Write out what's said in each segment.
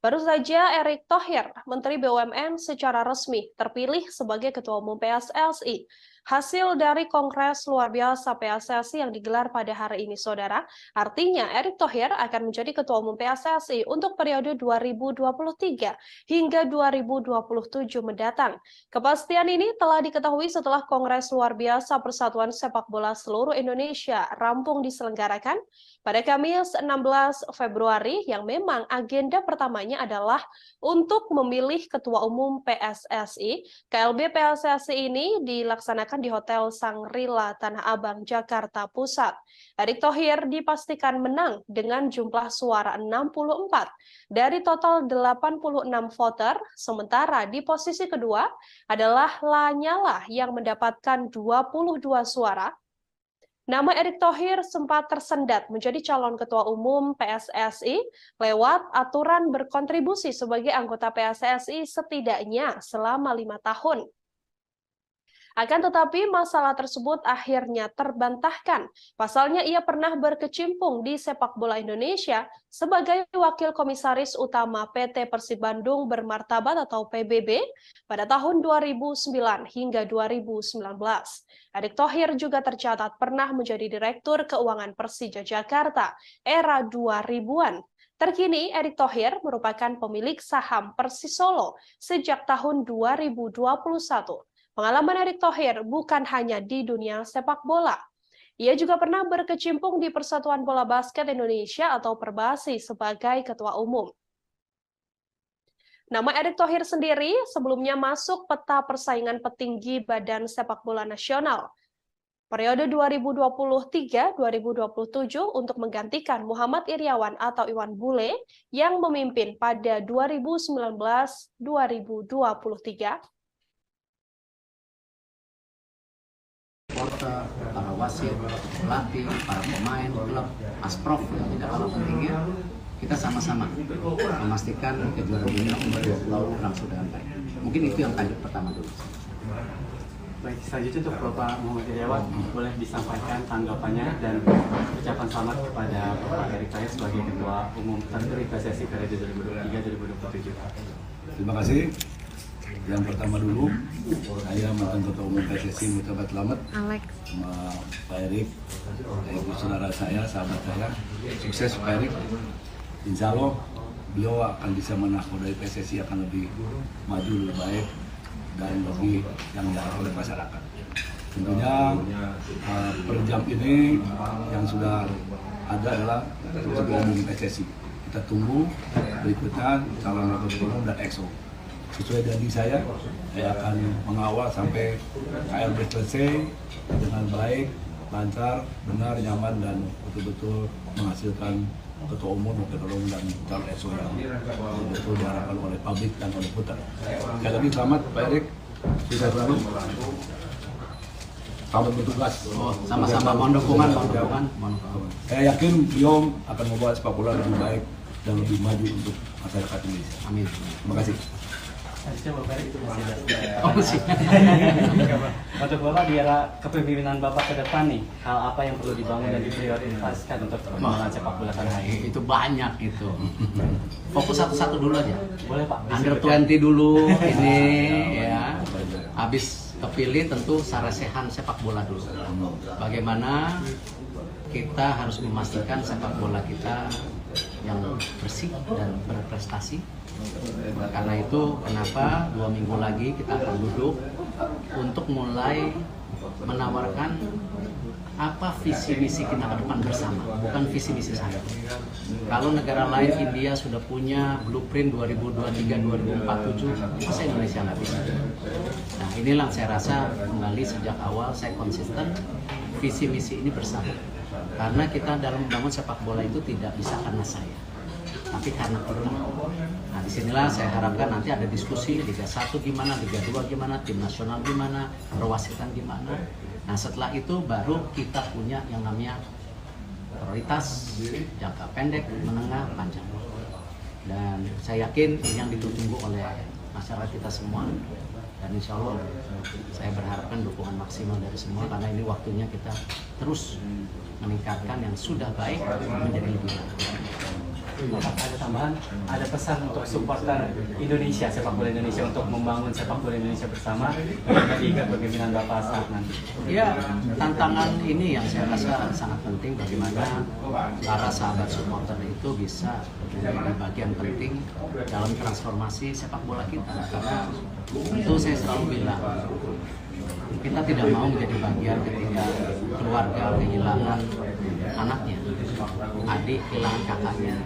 Baru saja Erick Thohir, Menteri BUMN secara resmi terpilih sebagai Ketua Umum PSSI. Hasil dari Kongres Luar Biasa PSSI yang digelar pada hari ini, Saudara, artinya Erick Thohir akan menjadi Ketua Umum PSSI untuk periode 2023 hingga 2027 mendatang. Kepastian ini telah diketahui setelah Kongres Luar Biasa Persatuan Sepak Bola Seluruh Indonesia rampung diselenggarakan pada Kamis 16 Februari yang memang agenda pertamanya adalah untuk memilih Ketua Umum PSSI. KLB PSSI ini dilaksanakan di Hotel Sangrila Tanah Abang, Jakarta Pusat. Erick Thohir dipastikan menang dengan jumlah suara 64 dari total 86 voter, sementara di posisi kedua adalah Lanyala yang mendapatkan 22 suara. Nama Erick Thohir sempat tersendat menjadi calon ketua umum PSSI lewat aturan berkontribusi sebagai anggota PSSI setidaknya selama 5 tahun. Akan tetapi masalah tersebut akhirnya terbantahkan. Pasalnya ia pernah berkecimpung di sepak bola Indonesia sebagai wakil komisaris utama PT Persib Bandung Bermartabat atau PBB pada tahun 2009 hingga 2019. Erick Thohir juga tercatat pernah menjadi Direktur Keuangan Persija Jakarta era 2000-an. Terkini, Erick Thohir merupakan pemilik saham Persisolo sejak tahun 2021. Pengalaman Erick Thohir bukan hanya di dunia sepak bola. Ia juga pernah berkecimpung di Persatuan Bola Basket Indonesia atau Perbasi sebagai ketua umum. Nama Erick Thohir sendiri sebelumnya masuk peta persaingan petinggi Badan Sepak Bola Nasional periode 2023-2027 untuk menggantikan Muhammad Iryawan atau Iwan Bule yang memimpin pada 2019-2023. Supporter, para wasit, pelatih, para pemain, klub, asprof yang tidak kalah pentingnya, kita sama-sama memastikan kejuaraan dunia umur 20 berlangsung dengan baik. Mungkin itu yang tajuk pertama dulu. Baik, selanjutnya untuk Bapak Muhammad Iryawan, boleh disampaikan tanggapannya dan ucapan selamat kepada Bapak Erick Thohir sebagai Ketua Umum terpilih PSSI periode 2023-2027. Terima kasih. Yang pertama dulu, saya mantan Ketua Umum PSSI mengucapkan selamat sama Pak Erick, yaitu saudara saya, sahabat saya. Sukses Pak Erick. Insya Allah beliau akan bisa menakodai PSSI akan lebih maju, lebih baik dan lebih yang diharapkan oleh masyarakat. Tentunya per jam ini yang sudah ada adalah Ketua Umum PSSI. Kita tunggu berikutnya calon Ketua Umum dan EXO. Sesuai janji saya akan mengawal sampai KLB selesai dengan baik, lancar, benar, nyaman, dan betul-betul menghasilkan ketua umum, wakil ketua umum, dan calon EXO yang betul diharapkan oleh publik dan oleh putar. Sekali lagi selamat Pak Erick, sukses selalu. Selamat bertugas. Sama-sama mohon dukungan. Saya yakin beliau akan membawa sepak bola lebih baik dan lebih maju untuk masyarakat Indonesia. Amin. Terima kasih. Selanjutnya Bapak Erick masih ada. Masih. Untuk Bapak di era kepemimpinan Bapak ke depan nih, hal apa yang perlu dibangun dan diprioritaskan untuk perkembangan sepak bola tanah air? Itu banyak itu. Fokus satu-satu dulu aja. Boleh Pak? Under 20 dulu ini ya. Habis kepilih tentu sarasehan sepak bola dulu. Bagaimana kita harus memastikan sepak bola kita yang bersih dan berprestasi. Karena itu kenapa 2 minggu lagi kita akan duduk untuk mulai menawarkan apa visi misi kita ke depan bersama, bukan visi misi saya. Kalau negara lain, India sudah punya blueprint 2023-2047, masa Indonesia nggak bisa? Nah inilah saya rasa kembali sejak awal saya konsisten visi misi ini bersama. Karena kita dalam membangun sepak bola itu tidak bisa karena saya, tapi karena kita. Nah disinilah saya harapkan nanti ada diskusi Liga 1 gimana, Liga 2 gimana, tim nasional gimana, perwasitan gimana. Nah setelah itu baru kita punya yang namanya prioritas jangka pendek, menengah, panjang. Dan saya yakin ini yang ditunggu oleh masyarakat kita semua. Dan insya Allah saya berharapkan dukungan maksimal dari semua karena ini waktunya kita terus meningkatkan yang sudah baik menjadi lebih baik. apakah ada tambahan, ada pesan untuk supporter Indonesia, sepak bola Indonesia untuk membangun sepak bola Indonesia bersama dengan Liga kepemimpinan Bapak saat nanti? Ya, tantangan ini yang saya rasa sangat penting bagaimana para sahabat supporter itu bisa menjadi bagian penting dalam transformasi sepak bola kita. Karena itu saya selalu bilang, kita tidak mau menjadi bagian ketika keluarga kehilangan anaknya, adik kehilangan kakaknya,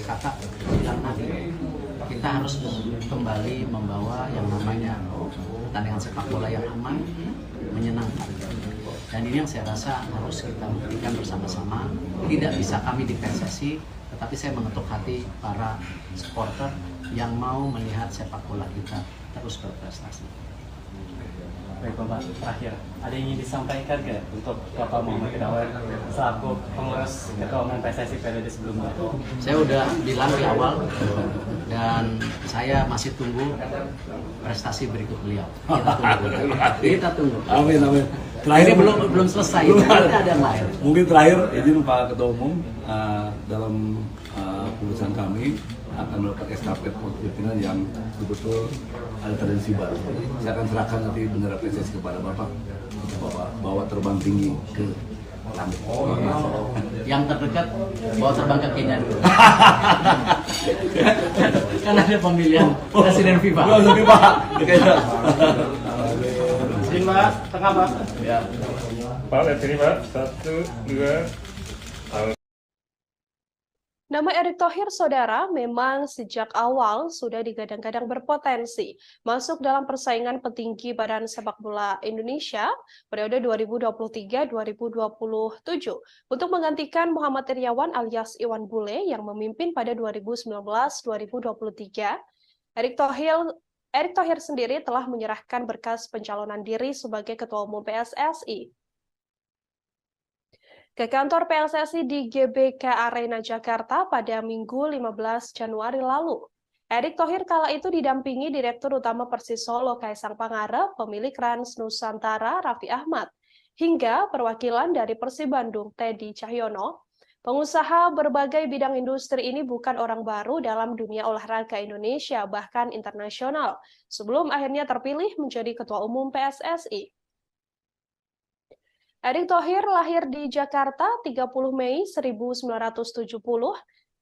kakak hilang adik. Kita harus kembali membawa yang namanya pertandingan sepak bola yang aman, menyenangkan. Dan ini yang saya rasa harus kita buktikan bersama-sama. Tidak bisa kami di PSSI, tetapi saya mengetuk hati para supporter yang mau melihat sepak bola kita terus berprestasi. Baik Bapak, terakhir, ada yang ingin disampaikan ke untuk Bapak Muhammad Iryawan selaku pengurus Ketua Umum PSSI periode sebelumnya? Saya udah bilang di awal dan saya masih tunggu prestasi berikut beliau. Kita tunggu. Amin, amin. Ini belum selesai. Nanti ada yang lain. Mungkin terakhir izin Pak Ketua Umum dalam urusan kami akan melakukan estafet kepemimpinan yang betul-betul ada tendensi baru. Saya akan serahkan nanti bendera PSSI kepada Bapak untuk bawa terbang tinggi ke langit. Yang terdekat bawa terbang ke Kenya dulu. Kan ada pemilihan presiden FIFA. Izin Pak, tengah Pak. Ya. Pak, lihat sini Pak. 1, 2. Nama Erick Thohir, saudara, memang sejak awal sudah digadang-gadang berpotensi masuk dalam persaingan petinggi Badan Sepak Bola Indonesia periode 2023-2027 untuk menggantikan Muhammad Iryawan alias Iwan Bule yang memimpin pada 2019-2023. Erick Thohir sendiri telah menyerahkan berkas pencalonan diri sebagai Ketua Umum PSSI ke kantor PSSI di GBK Arena Jakarta pada Minggu 15 Januari lalu. Erick Thohir kala itu didampingi Direktur Utama Persis Solo Kaisang Pangarep, pemilik Rans Nusantara Raffi Ahmad, hingga perwakilan dari Persib Bandung Teddy Cahyono. Pengusaha berbagai bidang industri ini bukan orang baru dalam dunia olahraga Indonesia, bahkan internasional, sebelum akhirnya terpilih menjadi Ketua Umum PSSI. Erick Thohir lahir di Jakarta 30 Mei 1970.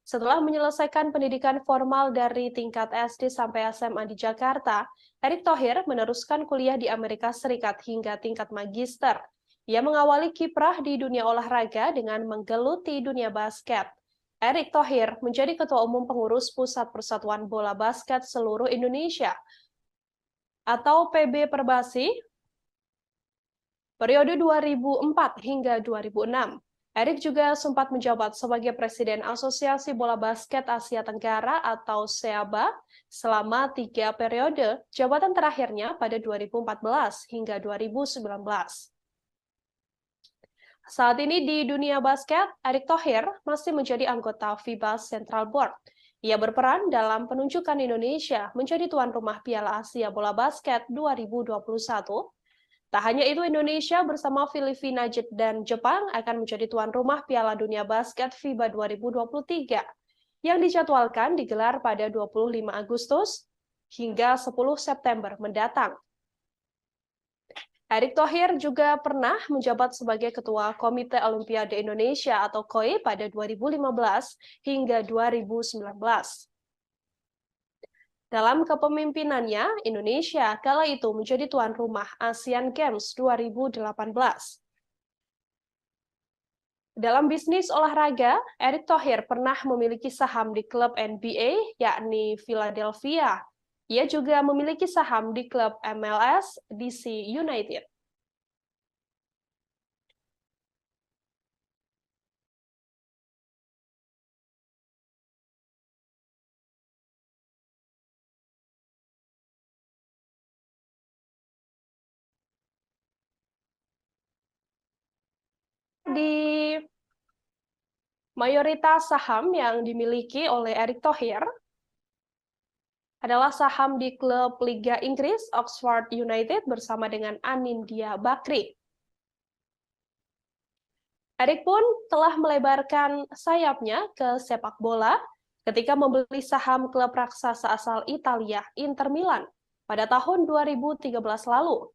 Setelah menyelesaikan pendidikan formal dari tingkat SD sampai SMA di Jakarta, Erick Thohir meneruskan kuliah di Amerika Serikat hingga tingkat magister. Ia mengawali kiprah di dunia olahraga dengan menggeluti dunia basket. Erick Thohir menjadi Ketua Umum Pengurus Pusat Persatuan Bola Basket Seluruh Indonesia atau PB Perbasi periode 2004 hingga 2006. Erick juga sempat menjabat sebagai Presiden Asosiasi Bola Basket Asia Tenggara atau SEABA selama 3 periode, jabatan terakhirnya pada 2014 hingga 2019. Saat ini di dunia basket, Erick Thohir masih menjadi anggota FIBA Central Board. Ia berperan dalam penunjukan Indonesia menjadi tuan rumah Piala Asia Bola Basket 2021. Tak hanya itu, Indonesia bersama Filipina dan Jepang akan menjadi tuan rumah Piala Dunia Basket FIBA 2023 yang dijadwalkan digelar pada 25 Agustus hingga 10 September mendatang. Erick Thohir juga pernah menjabat sebagai Ketua Komite Olimpiade Indonesia atau KOI pada 2015 hingga 2019. Dalam kepemimpinannya, Indonesia kala itu menjadi tuan rumah Asian Games 2018. Dalam bisnis olahraga, Erick Thohir pernah memiliki saham di klub NBA, yakni Philadelphia. Ia juga memiliki saham di klub MLS DC United. Di mayoritas saham yang dimiliki oleh Erick Thohir adalah saham di klub Liga Inggris Oxford United bersama dengan Anindya Bakri. Erick pun telah melebarkan sayapnya ke sepak bola ketika membeli saham klub raksasa asal Italia, Inter Milan, pada tahun 2013 lalu.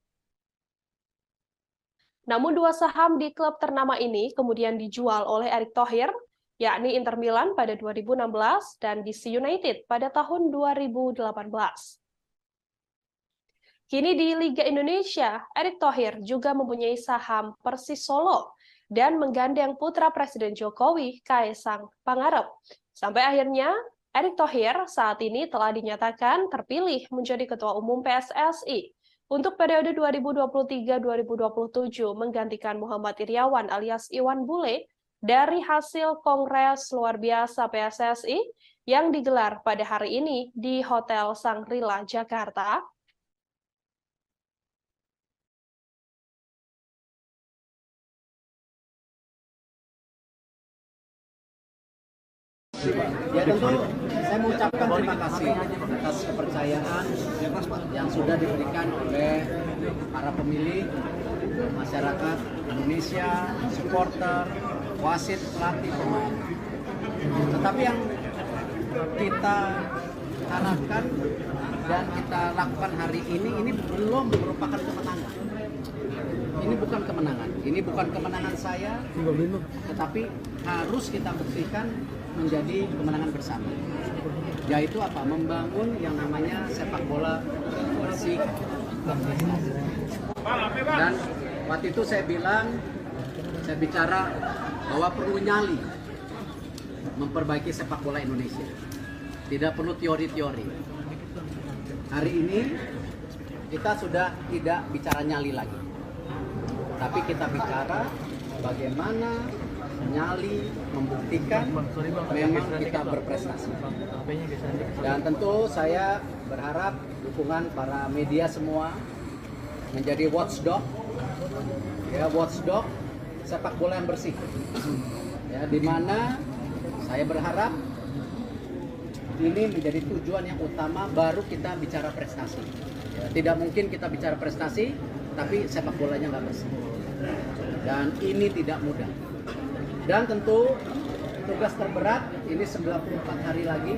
Namun dua saham di klub ternama ini kemudian dijual oleh Erick Thohir, yakni Inter Milan pada 2016 dan DC United pada tahun 2018. Kini di Liga Indonesia, Erick Thohir juga mempunyai saham Persis Solo dan menggandeng putra Presiden Jokowi, Kaisang Pangarep. Sampai akhirnya, Erick Thohir saat ini telah dinyatakan terpilih menjadi Ketua Umum PSSI untuk periode 2023-2027 menggantikan Muhammad Iryawan alias Iwan Bule dari hasil Kongres Luar Biasa PSSI yang digelar pada hari ini di Hotel Shangri-La, Jakarta. Ya tentu saya mengucapkan terima kasih atas kepercayaan yang sudah diberikan oleh para pemilih, masyarakat Indonesia, supporter, wasit, pelatih, pemain. Tetapi yang kita harapkan dan kita lakukan hari ini belum merupakan kemenangan. Ini bukan kemenangan. Ini bukan kemenangan saya, tetapi harus kita buktikan menjadi kemenangan bersama. Yaitu apa? Membangun yang namanya sepak bola bersih. Dan waktu itu saya bicara bahwa perlu nyali memperbaiki sepak bola Indonesia. Tidak perlu teori-teori. Hari ini kita sudah tidak bicara nyali lagi. Tapi kita bicara bagaimana nyali membuktikan memang kita berprestasi. Dan tentu saya berharap dukungan para media semua menjadi watchdog, ya watchdog sepak bola yang bersih. Ya, di mana saya berharap ini menjadi tujuan yang utama baru kita bicara prestasi. Ya, tidak mungkin kita bicara prestasi tapi sepak bolanya nggak bersih. Dan ini tidak mudah. Dan tentu tugas terberat ini 94 hari lagi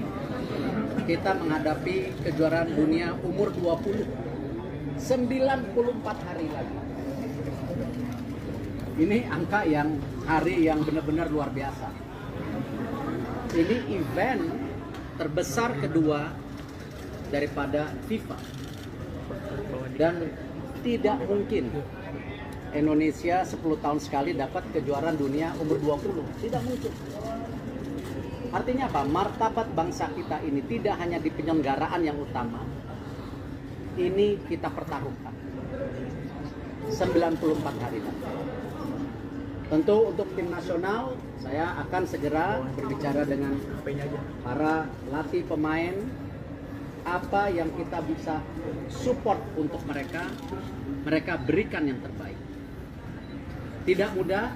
kita menghadapi kejuaraan dunia umur 20. 94 hari lagi. Ini angka yang hari yang benar-benar luar biasa. Ini event terbesar kedua daripada FIFA. Dan tidak mungkin Indonesia 10 tahun sekali dapat kejuaraan dunia umur 20. Tidak mungkin. Artinya apa? Martabat bangsa kita ini tidak hanya di penyelenggaraan yang utama. Ini kita pertaruhkan. 94 hari lagi. Tentu untuk tim nasional, saya akan segera berbicara dengan para pelatih pemain. Apa yang kita bisa support untuk mereka berikan yang terbaik. Tidak mudah,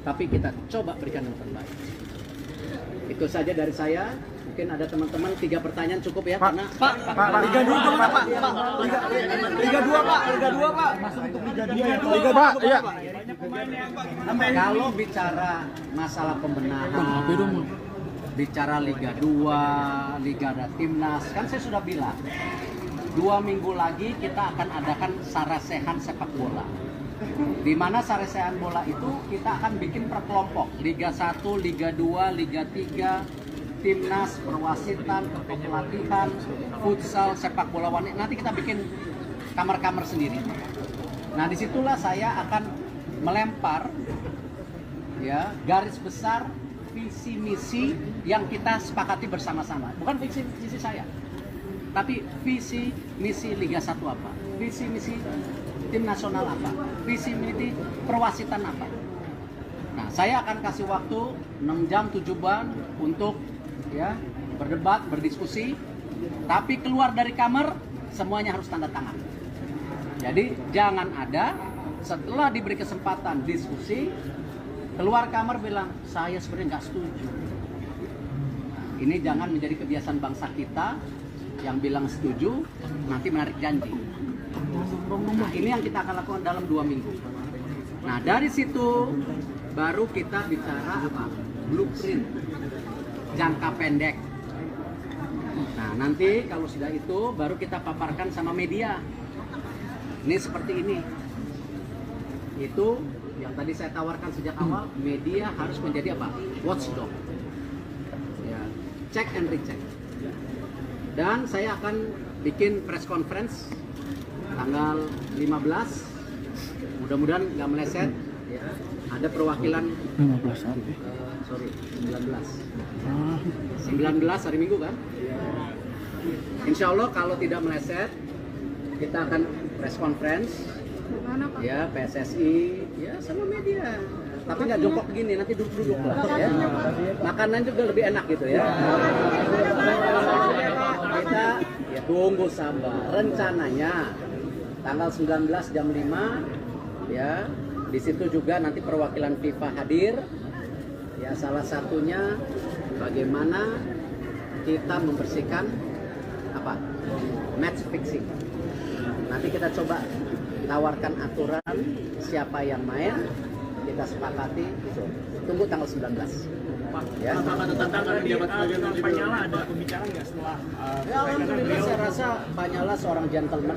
tapi kita coba berikan yang terbaik. Itu saja dari saya. Mungkin ada teman-teman 3 pertanyaan cukup ya, karena Pak, Liga 2 Pak. Liga 2 Pak. Masuk untuk Liga 2. Liga 2 iya. Kalau bicara masalah pembenahan, bicara Liga 2, Liga ada Timnas, kan saya sudah bilang 2 minggu lagi kita akan adakan sarasehan sepak bola. Di mana sarasehan bola itu kita akan bikin per kelompok, Liga 1, Liga 2, Liga 3, Timnas, perwasitan, kepelatihan, futsal, sepak bola wanita. Nanti kita bikin kamar-kamar sendiri. Nah, disitulah saya akan melempar ya garis besar visi misi yang kita sepakati bersama-sama. Bukan visi misi saya, tapi visi misi Liga 1 apa, visi misi tim nasional apa, visi misi perwasitan apa. Nah, saya akan kasih waktu 6 jam 7 bulan untuk ya berdebat, berdiskusi, tapi keluar dari kamar semuanya harus tanda tangan. Jadi jangan ada setelah diberi kesempatan diskusi keluar kamar bilang saya sebenarnya nggak setuju. Nah, ini jangan menjadi kebiasaan bangsa kita yang bilang setuju nanti menarik janji. Nah, ini yang kita akan lakukan dalam 2 minggu. Nah, dari situ baru kita bicara apa? Blueprint. jangka pendek. Nah, nanti kalau sudah itu baru kita paparkan sama media. Ini seperti ini. Itu yang tadi saya tawarkan sejak awal, media harus menjadi apa? Watchdog. Ya, check and recheck. Dan saya akan bikin press conference tanggal 15. Mudah-mudahan nggak meleset. Ya. Ada perwakilan 15 hari. 19 hari Minggu kan? Insya Allah kalau tidak meleset, kita akan press conference. Ya, PSSI, ya sama media. Tapi nggak jongkok begini, nanti duduk-duduk lah. Ya. Makanan juga lebih enak gitu ya. Kita ya tunggu sabar. Rencananya tanggal 19 jam 5, ya. Di situ juga nanti perwakilan FIFA hadir. Ya, salah satunya bagaimana kita membersihkan apa? Match fixing. Nanti kita coba tawarkan aturan siapa yang main, kita sepakati. Tunggu tanggal 19. Ya. Pak Nyala ada pembicaraan nggak setelah? Ya, alhamdulillah saya rasa Pak Nyala seorang gentleman.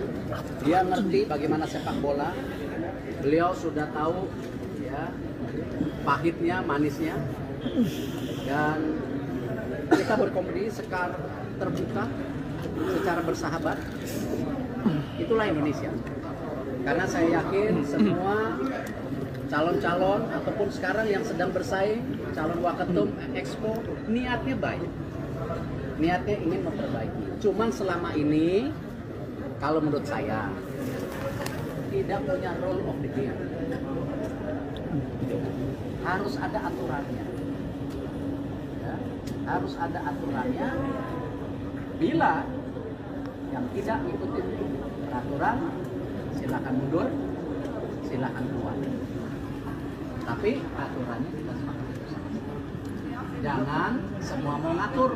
Dia ngerti bagaimana sepak bola. Beliau sudah tahu ya pahitnya, manisnya. Dan kita berkompetisi secara terbuka, secara bersahabat. Itulah Indonesia. Karena saya yakin semua calon-calon ataupun sekarang yang sedang bersaing, calon waketum Expo, niatnya baik. Niatnya ingin memperbaiki. Cuman selama ini, kalau menurut saya, tidak punya role of the game. Harus ada aturannya. Ya, harus ada aturannya. Bila yang tidak ikutin peraturan, silakan mundur, silakan keluar. Tapi aturannya kita sepakati bersama. Jangan semua mau ngatur.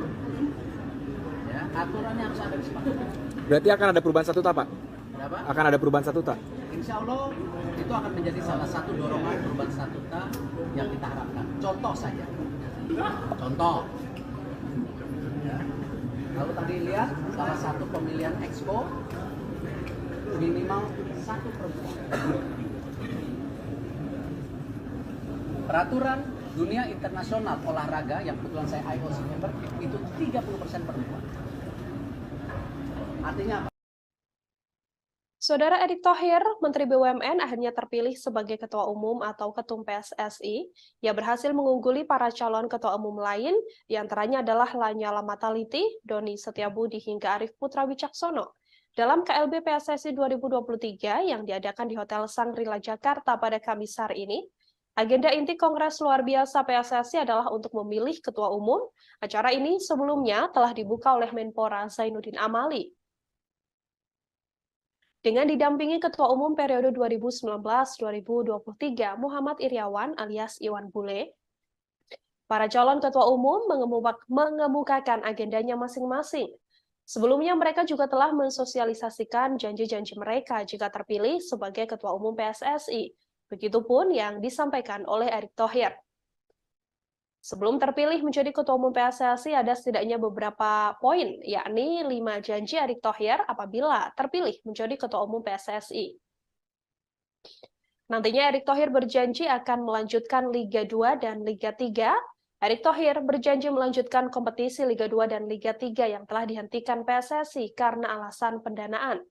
Ya, aturannya harus ada disepakati. Berarti akan ada perubahan statuta, Pak? Berapa? Akan ada perubahan statuta? Insya Allah itu akan menjadi salah satu dorongan perubahan statuta yang kita harapkan. Contoh saja. Contoh. Ya. Kalau tadi lihat salah satu pemilihan Expo minimal 1 perempuan. Peraturan dunia internasional olahraga yang kebetulan saya IOC member itu 30% perempuan. Artinya apa? Saudara Erick Thohir, Menteri BUMN akhirnya terpilih sebagai Ketua Umum atau Ketum PSSI yang berhasil mengungguli para calon Ketua Umum lain, diantaranya adalah Lanyala Mataliti, Doni Setiabudi hingga Arief Putra Wicaksono. Dalam KLB PSSI 2023 yang diadakan di Hotel Shangri-La Jakarta pada Kamis hari ini, agenda inti Kongres Luar Biasa PSSI adalah untuk memilih Ketua Umum. Acara ini sebelumnya telah dibuka oleh Menpora Zainuddin Amali. Dengan didampingi Ketua Umum periode 2019-2023 Muhammad Iriawan alias Iwan Bule, para calon Ketua Umum mengemukakan agendanya masing-masing. Sebelumnya mereka juga telah mensosialisasikan janji-janji mereka jika terpilih sebagai Ketua Umum PSSI. Begitupun yang disampaikan oleh Erick Thohir. Sebelum terpilih menjadi Ketua Umum PSSI ada setidaknya beberapa poin, yakni 5 janji Erick Thohir apabila terpilih menjadi Ketua Umum PSSI. Nantinya Erick Thohir berjanji akan melanjutkan Liga 2 dan Liga 3. Erick Thohir berjanji melanjutkan kompetisi Liga 2 dan Liga 3 yang telah dihentikan PSSI karena alasan pendanaan.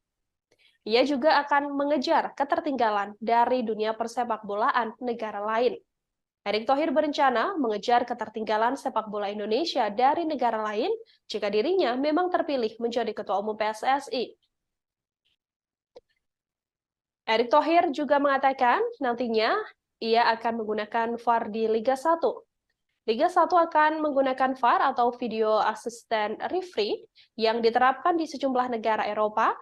Ia juga akan mengejar ketertinggalan dari dunia persepakbolaan negara lain. Erick Thohir berencana mengejar ketertinggalan sepak bola Indonesia dari negara lain jika dirinya memang terpilih menjadi Ketua Umum PSSI. Erick Thohir juga mengatakan nantinya ia akan menggunakan VAR di Liga 1. Liga 1 akan menggunakan VAR atau Video Assistant Referee yang diterapkan di sejumlah negara Eropa.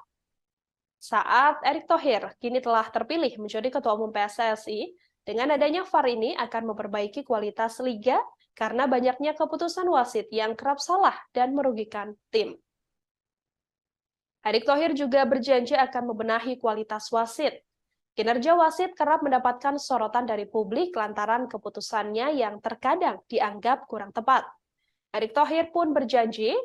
Saat Erick Thohir kini telah terpilih menjadi Ketua Umum PSSI, dengan adanya VAR ini akan memperbaiki kualitas liga karena banyaknya keputusan wasit yang kerap salah dan merugikan tim. Erick Thohir juga berjanji akan membenahi kualitas wasit. Kinerja wasit kerap mendapatkan sorotan dari publik lantaran keputusannya yang terkadang dianggap kurang tepat. Erick Thohir pun berjanji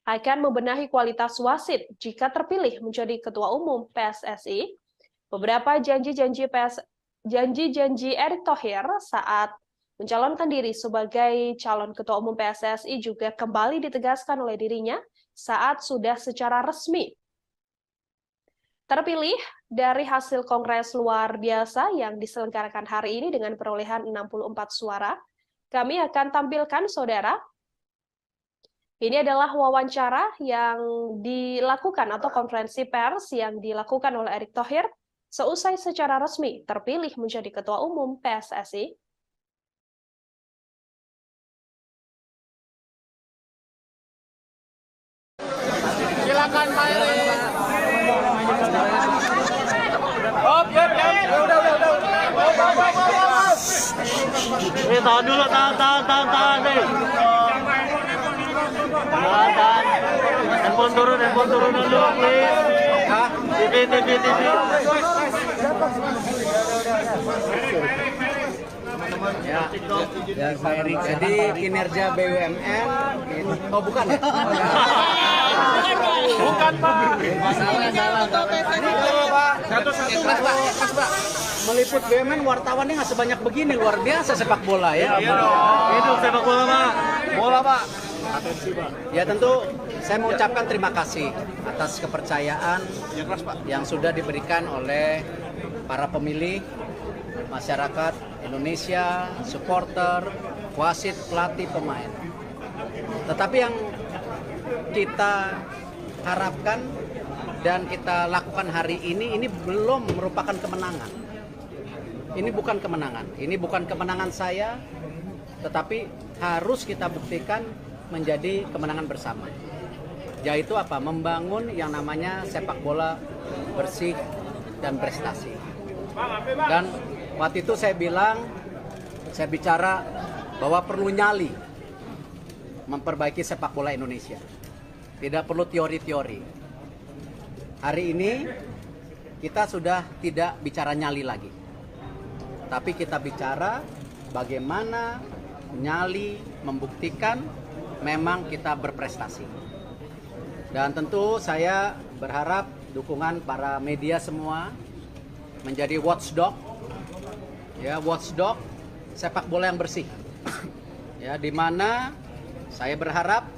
akan membenahi kualitas wasit jika terpilih menjadi Ketua Umum PSSI. Beberapa janji-janji Erick Thohir saat mencalonkan diri sebagai calon Ketua Umum PSSI juga kembali ditegaskan oleh dirinya saat sudah secara resmi terpilih dari hasil Kongres luar biasa yang diselenggarakan hari ini dengan perolehan 64 suara. Kami akan tampilkan, saudara. Ini adalah wawancara yang dilakukan atau konferensi pers yang dilakukan oleh Erick Thohir seusai secara resmi terpilih menjadi Ketua Umum PSSI. Silakan Pak Erick. Oh, ya. Udah. Tahan dulu, tahan nih. Tahan. Handphone turun dulu, please. TV. Ya, Pak Erick. Jadi kinerja BUMN, oh bukan ya? Bukan, Pak. Salah. Pak. Meliput BUMN wartawannya nggak sebanyak begini, luar biasa sepak bola ya. Iya dong. Itu sepak bola, Pak. Bola, Pak. Ya tentu saya mengucapkan terima kasih atas kepercayaan yang sudah diberikan oleh para pemilih, masyarakat Indonesia, supporter, wasit, pelatih, pemain. Tetapi yang kita harapkan dan kita lakukan hari ini belum merupakan kemenangan. Ini bukan kemenangan. Ini bukan kemenangan saya, tetapi harus kita buktikan menjadi kemenangan bersama. Yaitu apa? Membangun yang namanya sepak bola bersih dan prestasi. Dan waktu itu saya bicara bahwa perlu nyali memperbaiki sepak bola Indonesia. Tidak perlu teori-teori. Hari ini kita sudah tidak bicara nyali lagi. Tapi kita bicara bagaimana nyali membuktikan memang kita berprestasi. Dan tentu saya berharap dukungan para media semua menjadi watchdog, ya watchdog sepak bola yang bersih, ya di mana saya berharap.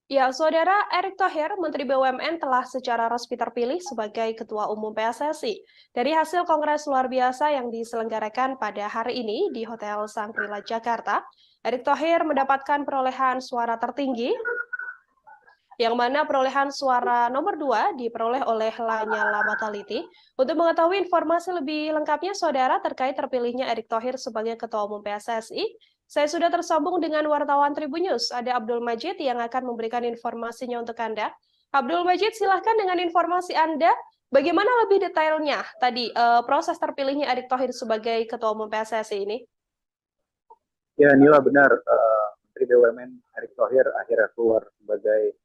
Ya, saudara, Erick Thohir, Menteri BUMN telah secara resmi terpilih sebagai Ketua Umum PSSI. Dari hasil Kongres luar biasa yang diselenggarakan pada hari ini di Hotel Shangri-La Jakarta, Erick Thohir mendapatkan perolehan suara tertinggi, yang mana perolehan suara nomor 2 diperoleh oleh Lanyala Mataliti. Untuk mengetahui informasi lebih lengkapnya, saudara, terkait terpilihnya Erick Thohir sebagai Ketua Umum PSSI, saya sudah tersambung dengan wartawan Tribun News, ada Abdul Majid yang akan memberikan informasinya untuk Anda. Abdul Majid, silahkan dengan informasi Anda, bagaimana lebih detailnya tadi proses terpilihnya Erick Thohir sebagai Ketua Umum PSSI ini? Ya, Nila benar. Menteri BUMN Erick Thohir akhirnya keluar sebagai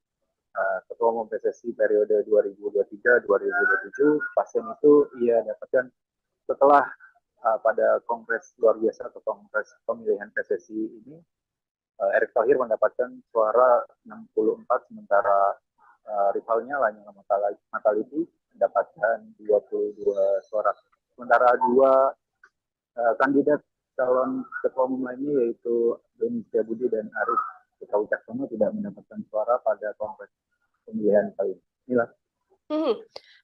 Ketua Umum PSSI periode 2023-2027. Pasien itu ia dapatkan setelah pada Kongres luar biasa atau Kongres pemilihan PSSI ini, Erick Thohir mendapatkan suara 64, sementara rivalnya Lanyala Mataliti mendapatkan 22 suara. Sementara dua kandidat calon ketua umum lainnya yaitu Doni Setiabudi dan Arief Wicaksono tidak mendapatkan suara pada Kongres pemilihan kali ini. Inilah.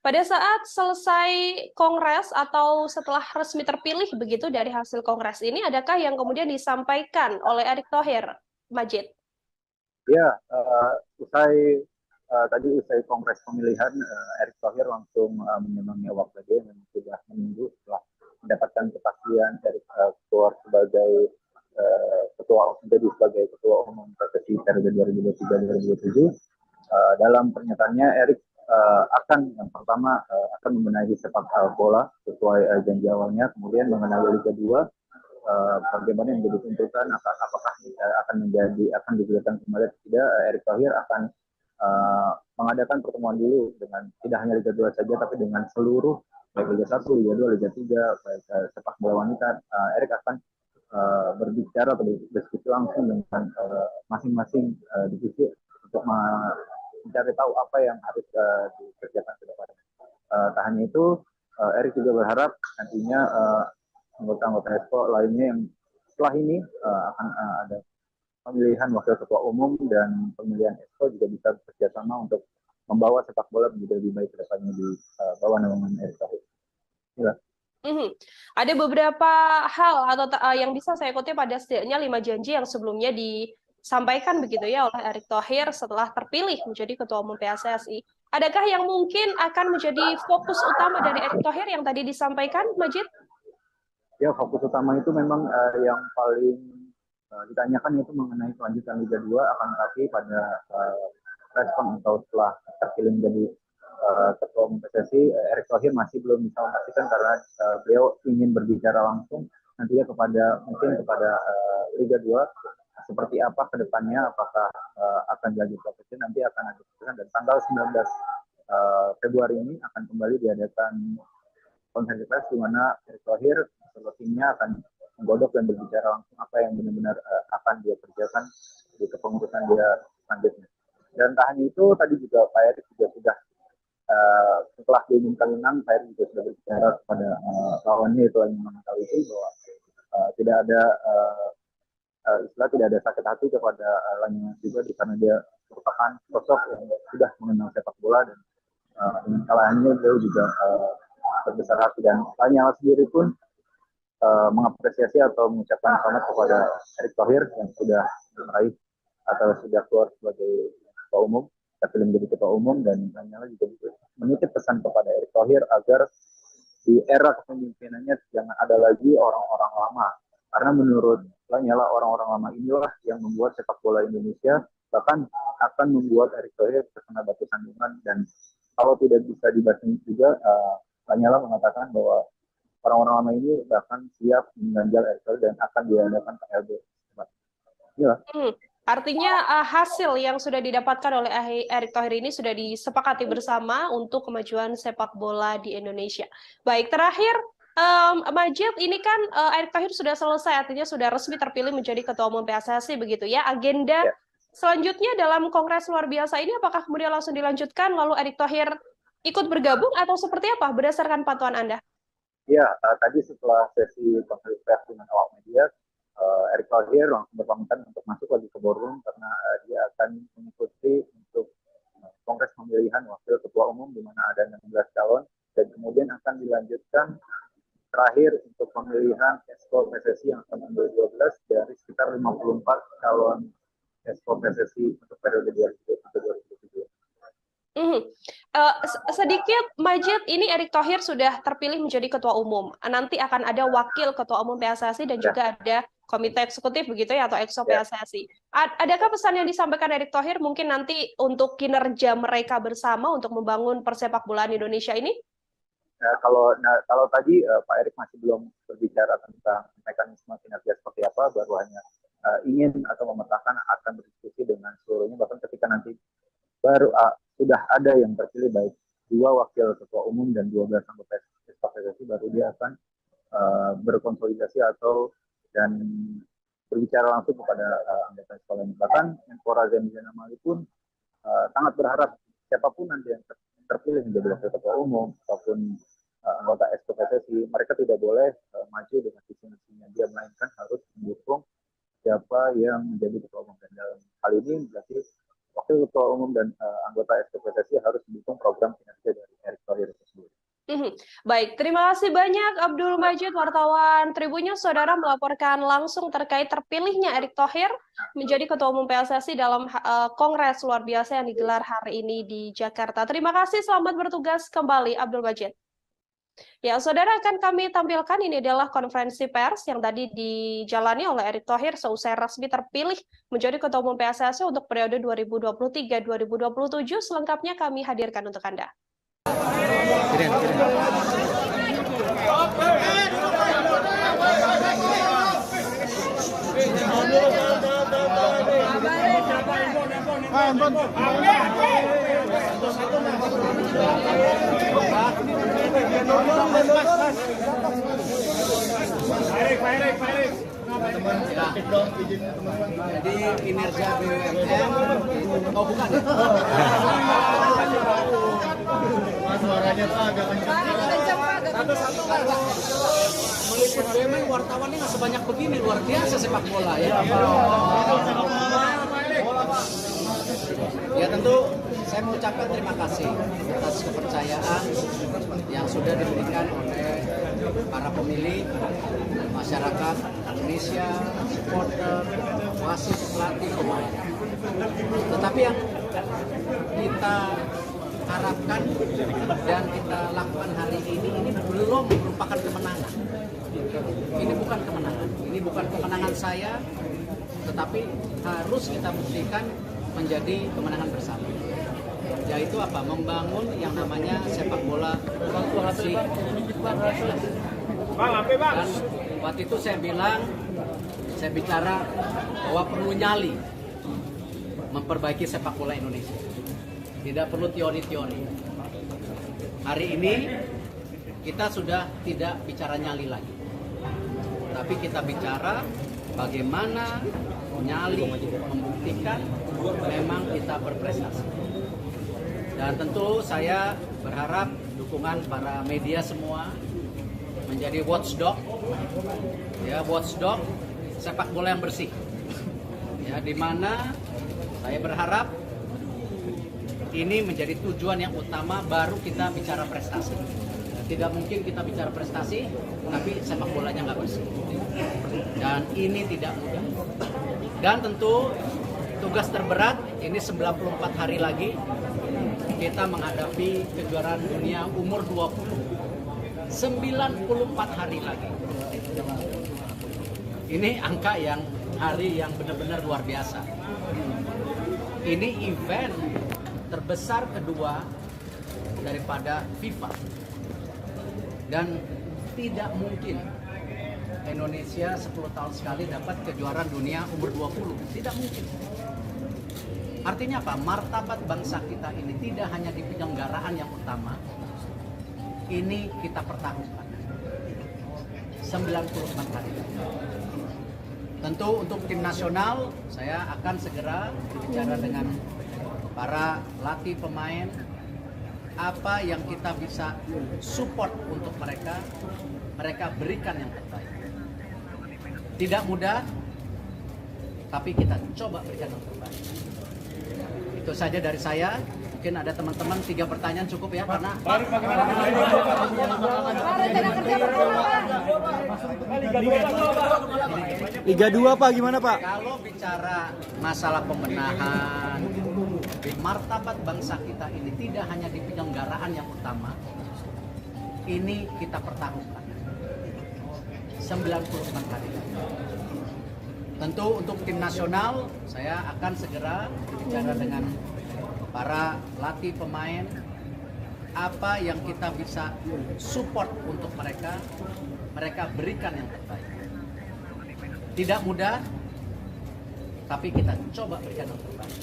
Pada saat selesai Kongres atau setelah resmi terpilih begitu dari hasil Kongres ini, adakah yang kemudian disampaikan oleh Erick Thohir, Majid? Ya, usai Kongres pemilihan, Erick Thohir langsung menyemangati awak media yang sudah menunggu setelah mendapatkan kepastian Erick keluar sebagai sebagai ketua umum PSSI periode 2023-2027. Dalam pernyataannya, Erick yang pertama akan membenahi sepak bola sesuai janji awalnya, kemudian mengenai Liga 2, bagaimana yang menjadi tuntutan, apakah akan digulirkan kembali atau tidak. Erick Thohir akan mengadakan pertemuan dulu dengan tidak hanya Liga 2 saja, tapi dengan seluruh baik Liga 1, Liga 2, Liga 3, baik sepak bola wanita. Erick akan berbicara atau berdiskusi langsung dengan masing-masing divisi untuk mencari tahu apa yang harus dikerjakan ke depan. Tak hanya itu, Erik juga berharap nantinya anggota-anggota ESCO lainnya yang setelah ini akan ada pemilihan wakil ketua umum dan pemilihan ESCO juga bisa bekerjasama untuk membawa sepak bola menjadi lebih baik ke depannya di bawah naungan Erik Thohir. Ya. Ada beberapa hal atau yang bisa saya kutip pada setidaknya 5 janji yang sebelumnya disampaikan begitu ya oleh Erik Thohir setelah terpilih menjadi ketua umum PSSI. Adakah yang mungkin akan menjadi fokus utama dari Erik Thohir yang tadi disampaikan, Majid? Ya, fokus utama itu memang yang paling ditanyakan itu mengenai kelanjutan Liga 2, akan tetapi pada respon atau setelah terpilih menjadi ketua umum PSSI, Erik Thohir masih belum bisa memastikan karena beliau ingin berbicara langsung nantinya mungkin kepada Liga 2 seperti apa ke depannya, apakah akan dilanjutkan nanti akan ada keputusan, dan tanggal 19 Februari ini akan kembali diadakan konferensi pers di mana Erik Thohir beserta timnya akan menggodok dan berbicara langsung apa yang benar-benar akan dia kerjakan di kepengurusan dia selanjutnya. Dan tak hanya itu, tadi juga Pak Erik juga sudah setelah diumumkan menang, Pak Erik juga sudah berbicara kepada lawannya itu Imam Taliti bahwa tidak ada tidak ada sakit hati kepada Lanyala juga karena dia merupakan sosok yang sudah mengenal sepak bola, dan dengan kalahannya beliau juga berbesar hati, dan Lanyala sendiri pun mengapresiasi atau mengucapkan selamat kepada Erik Thohir yang sudah meraih atau sudah keluar sebagai ketua umum, terpilih menjadi ketua umum, dan Lanyala juga menitip pesan kepada Erik Thohir agar di era kepemimpinannya jangan ada lagi orang-orang lama, karena menurut Lanyala orang-orang lama inilah yang membuat sepak bola Indonesia, bahkan akan membuat Erik Thohir terkena batu sandungan, dan kalau tidak bisa dibasmi juga Lanyala mengatakan bahwa orang-orang lama ini bahkan siap mengganjal Erik Thohir dan akan diadakan KLB. Ya. Artinya hasil yang sudah didapatkan oleh Erik Thohir ini sudah disepakati bersama untuk kemajuan sepak bola di Indonesia. Baik, terakhir Majid, ini kan Erik Thohir sudah selesai, artinya sudah resmi terpilih menjadi ketua umum PSSI begitu ya. Agenda selanjutnya dalam kongres luar biasa ini apakah kemudian langsung dilanjutkan lalu Erik Thohir ikut bergabung atau seperti apa berdasarkan pantauan Anda? Ya, tadi setelah sesi konferensi pers dengan awak media, Erik Thohir langsung berpamitan untuk masuk lagi ke boardroom karena dia akan mengikuti untuk kongres pemilihan wakil ketua umum di mana ada 16 calon, dan kemudian akan dilanjutkan terakhir untuk pemilihan ESCO PSSI yang akan menjadi 12 dari sekitar 54 calon ESCO PSSI untuk periode 2020-2027. Sedikit Majid, ini Erik Thohir sudah terpilih menjadi ketua umum. Nanti akan ada wakil ketua umum PSSI dan juga ada komite eksekutif begitu ya, atau EXCO PSSI. Adakah pesan yang disampaikan Erik Thohir mungkin nanti untuk kinerja mereka bersama untuk membangun persepak bolaan Indonesia ini? Kalau tadi Pak Erik masih belum berbicara tentang mekanisme kinerja seperti apa, baru hanya ingin atau memetakan akan berdiskusi dengan seluruhnya, bahkan ketika nanti baru sudah ada yang terpilih baik 2 wakil ketua umum dan 12 anggota PSSI, baru dia akan berkonsolidasi dan berbicara langsung kepada anggota sekolah ini. Bahkan Menpora Zainuddin Amali pun sangat berharap siapapun nanti yang terpilih menjadi wakil ketua umum ataupun anggota ESCO PSSI, mereka tidak boleh maju dengan visi misinya dia, melainkan harus mendukung siapa yang menjadi ketua umum. Dan dalam hal ini berarti wakil ketua umum dan anggota ESCO PSSI harus mendukung program kinerja dari Erik Thohir tersebut. Baik, terima kasih banyak Abdul Majid, wartawan Tribunnews, saudara melaporkan langsung terkait terpilihnya Erik Thohir menjadi ketua umum PSSI dalam kongres luar biasa yang digelar hari ini di Jakarta. Terima kasih, selamat bertugas kembali Abdul Majid. Ya, saudara, akan kami tampilkan ini adalah konferensi pers yang tadi dijalani oleh Erik Thohir seusai resmi terpilih menjadi ketua umum PSSI untuk periode 2023-2027. Selengkapnya kami hadirkan untuk Anda. Pak Erik. Jadi kinerja BUMN, oh bukan ya? Suaranya tuh agak kencang. Meliput BUMN wartawannya nggak sebanyak begini, luar biasa sepak bola ya. Ya tentu saya mengucapkan terima kasih atas kepercayaan yang sudah diberikan oleh para pemilih, masyarakat Indonesia, supporter, wasit, pelatih, pemain. Tetapi yang kita harapkan dan kita lakukan hari ini belum merupakan kemenangan. Ini bukan kemenangan. Ini bukan kemenangan saya, tetapi harus kita buktikan menjadi kemenangan bersama. Yaitu apa? Membangun yang namanya sepak bola bersih. Dan waktu itu saya bicara bahwa perlu nyali memperbaiki sepak bola Indonesia. Tidak perlu teori-teori. Hari ini kita sudah tidak bicara nyali lagi. Tapi kita bicara bagaimana nyali membuktikan memang kita berprestasi. Dan tentu saya berharap dukungan para media semua menjadi watchdog, ya watchdog sepak bola yang bersih. Ya, di mana saya berharap ini menjadi tujuan yang utama, baru kita bicara prestasi. Tidak mungkin kita bicara prestasi tapi sepak bolanya nggak bersih. Dan ini tidak mudah. Dan tentu tugas terberat ini 94 hari lagi kita menghadapi kejuaraan dunia umur 20. 94 hari lagi. Ini angka yang hari yang benar-benar luar biasa. Ini event terbesar kedua daripada FIFA. Dan tidak mungkin Indonesia 10 tahun sekali dapat kejuaraan dunia umur 20. Tidak mungkin. Artinya apa? Martabat bangsa kita ini tidak hanya di penyelenggaraan yang utama, ini kita pertaruhkan 94 hari. Tentu untuk tim nasional, saya akan segera bicara dengan para latih pemain, apa yang kita bisa support untuk mereka berikan yang terbaik. Tidak mudah, tapi kita coba berikan yang terbaik. Itu saja dari saya. Mungkin ada teman-teman 3 pertanyaan cukup ya, karena Liga 2 Pak, gimana Pak? kalau bicara masalah pembenahan, martabat bangsa kita ini tidak hanya di penyelenggaraan yang utama, ini kita pertaruhkan 94 hari. Tentu untuk tim nasional, saya akan segera bicara dengan para latih pemain, apa yang kita bisa support untuk mereka berikan yang terbaik. Tidak mudah, tapi kita coba berikan yang terbaik.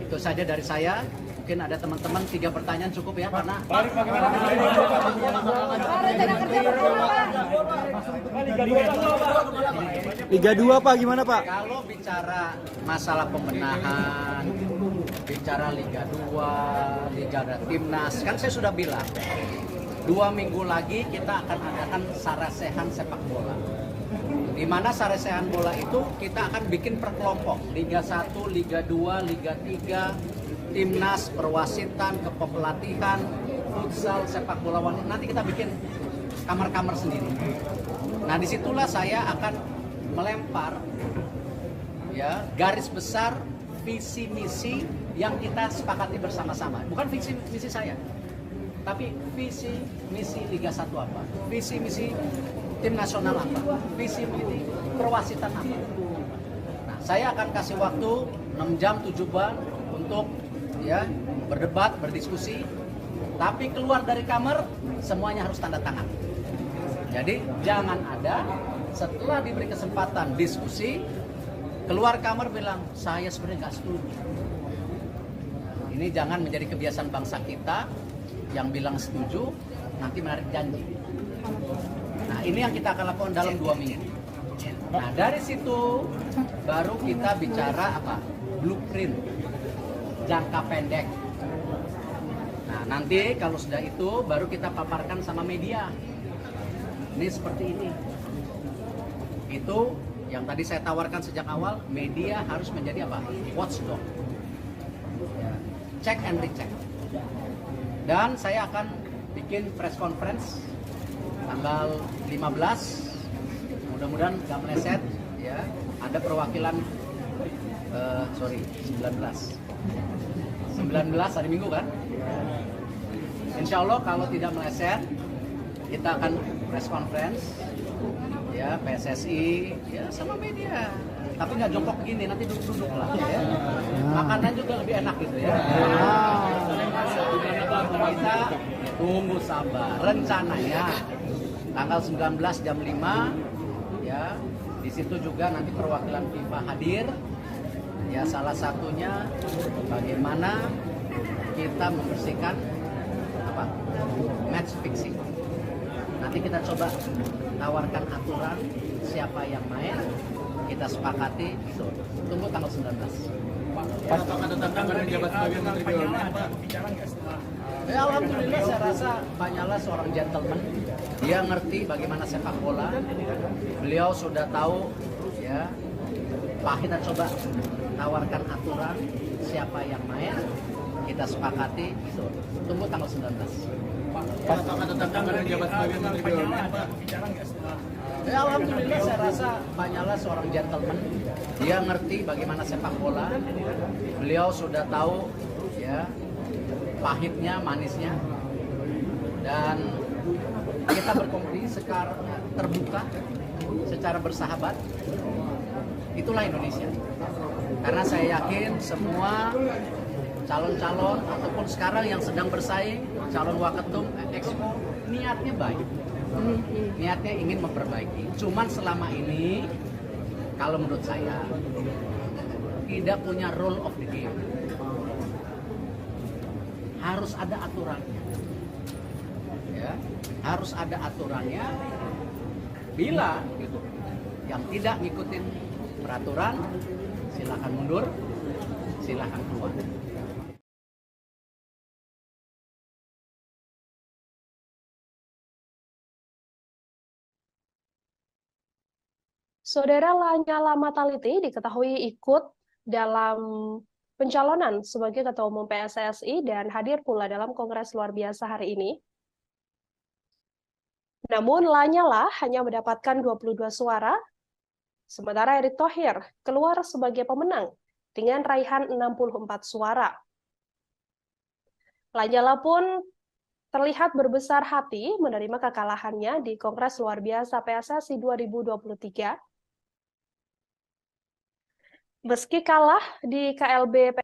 Itu saja dari saya. Mungkin ada teman-teman 3 pertanyaan cukup ya, karena Liga 2 Pak, gimana Pak? kalau bicara masalah pembenahan, bicara Liga 2, Liga Timnas, kan saya sudah bilang 2 minggu lagi kita akan adakan sarasehan sepak bola. Di mana sarasehan bola itu kita akan bikin per kelompok, Liga 1, Liga 2, Liga 3, Timnas, perwasitan, kepelatihan, futsal, sepak bola wanita. Nanti kita bikin kamar-kamar sendiri. Nah, disitulah saya akan melempar ya garis besar visi misi yang kita sepakati bersama-sama. Bukan visi misi saya, tapi visi misi Liga 1 apa, visi misi tim nasional apa, visi misi perwasitan apa. Nah, saya akan kasih waktu 6 jam 7 bulan untuk ya berdebat, berdiskusi, tapi keluar dari kamar semuanya harus tanda tangan. Jadi jangan ada setelah diberi kesempatan diskusi keluar kamar bilang saya sebenarnya nggak setuju. Ini jangan menjadi kebiasaan bangsa kita yang bilang setuju nanti menarik janji. Nah, ini yang kita akan lakukan dalam 2 minggu. Nah, dari situ baru kita bicara apa? Blueprint jangka pendek. Nah, nanti kalau sudah itu baru kita paparkan sama media. Ini seperti ini. Itu yang tadi saya tawarkan sejak awal, media harus menjadi apa? Watchdog. Ya, check and recheck. Dan saya akan bikin press conference tanggal 15. Mudah-mudahan nggak meleset, ya. Ada perwakilan, 19 hari Minggu kan? Insya Allah kalau tidak meleset, kita akan press conference, ya PSSI, ya sama media. Tapi nggak jongkok gini, nanti duduk-duduk lah, ya. Makanan juga lebih enak gitu ya. Kita tunggu sabar. Rencananya tanggal 19 jam 5, ya. Di situ juga nanti perwakilan FIFA hadir. Ya, salah satunya bagaimana kita membersihkan apa? Match fixing. Nanti kita coba tawarkan aturan siapa yang main, kita sepakati itu. Tunggu tanggal 19. Pak, ada tantangan menjabat sebagai Menteri BUMN, Pak? Ya, alhamdulillah saya rasa Pak Nyala seorang gentleman. Dia ngerti bagaimana sepak bola. Beliau sudah tahu, ya. Pak, kita coba tawarkan aturan siapa yang main, kita sepakati itu. Tunggu tanggal 19. Pak, ada tantangan menjabat sebagai Menteri BUMN, Pak? Ya, alhamdulillah saya rasa Pak Nyala seorang gentleman. Dia ngerti bagaimana sepak bola. Beliau sudah tahu, ya, pahitnya, manisnya. Dan kita berkompetisi secara terbuka, secara bersahabat. Itulah Indonesia. Karena saya yakin semua calon-calon ataupun sekarang yang sedang bersaing, calon waketum Expo, niatnya baik. Niatnya ingin memperbaiki. Cuman selama ini, kalau menurut saya, tidak punya rule of the game. Harus ada aturannya. Ya, harus ada aturannya. Bila gitu, yang tidak ngikutin peraturan, silakan mundur, silakan keluar. Saudara Lanyala Mataliti diketahui ikut dalam pencalonan sebagai Ketua Umum PSSI dan hadir pula dalam Kongres luar biasa hari ini. Namun Lanyala hanya mendapatkan 22 suara, sementara Erick Thohir keluar sebagai pemenang dengan raihan 64 suara. Lanyala pun terlihat berbesar hati menerima kekalahannya di Kongres luar biasa PSSI 2023. Meski kalah di KLB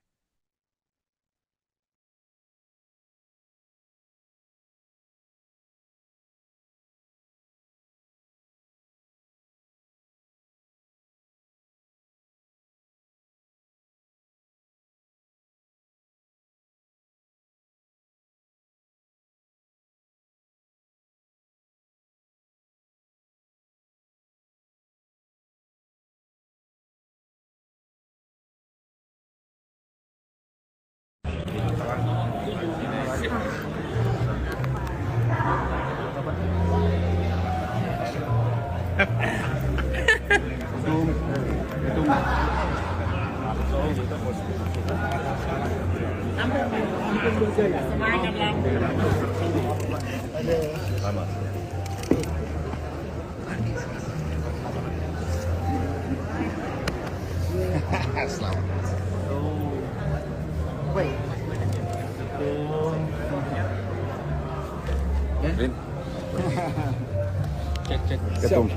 Ketum.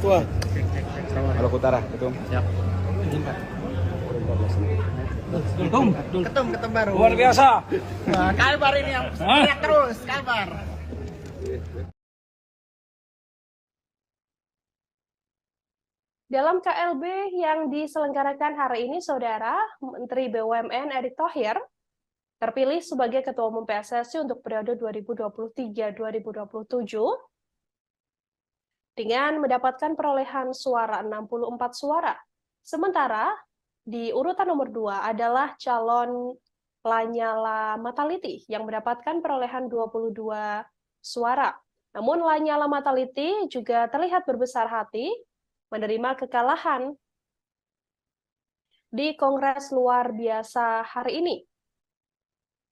Maluku Utara, Ketum. Siap. Ketum baru. Luar biasa. Kalbar ini yang teriak terus, Kalbar. Dalam KLB yang diselenggarakan hari ini, Saudara, Menteri BUMN Erick Thohir terpilih sebagai Ketua Umum PSSI untuk periode 2023-2027. dengan mendapatkan perolehan suara 64 suara. Sementara di urutan nomor 2 adalah calon Lanyala Mataliti yang mendapatkan perolehan 22 suara. Namun Lanyala Mataliti juga terlihat berbesar hati menerima kekalahan di Kongres Luar Biasa hari ini.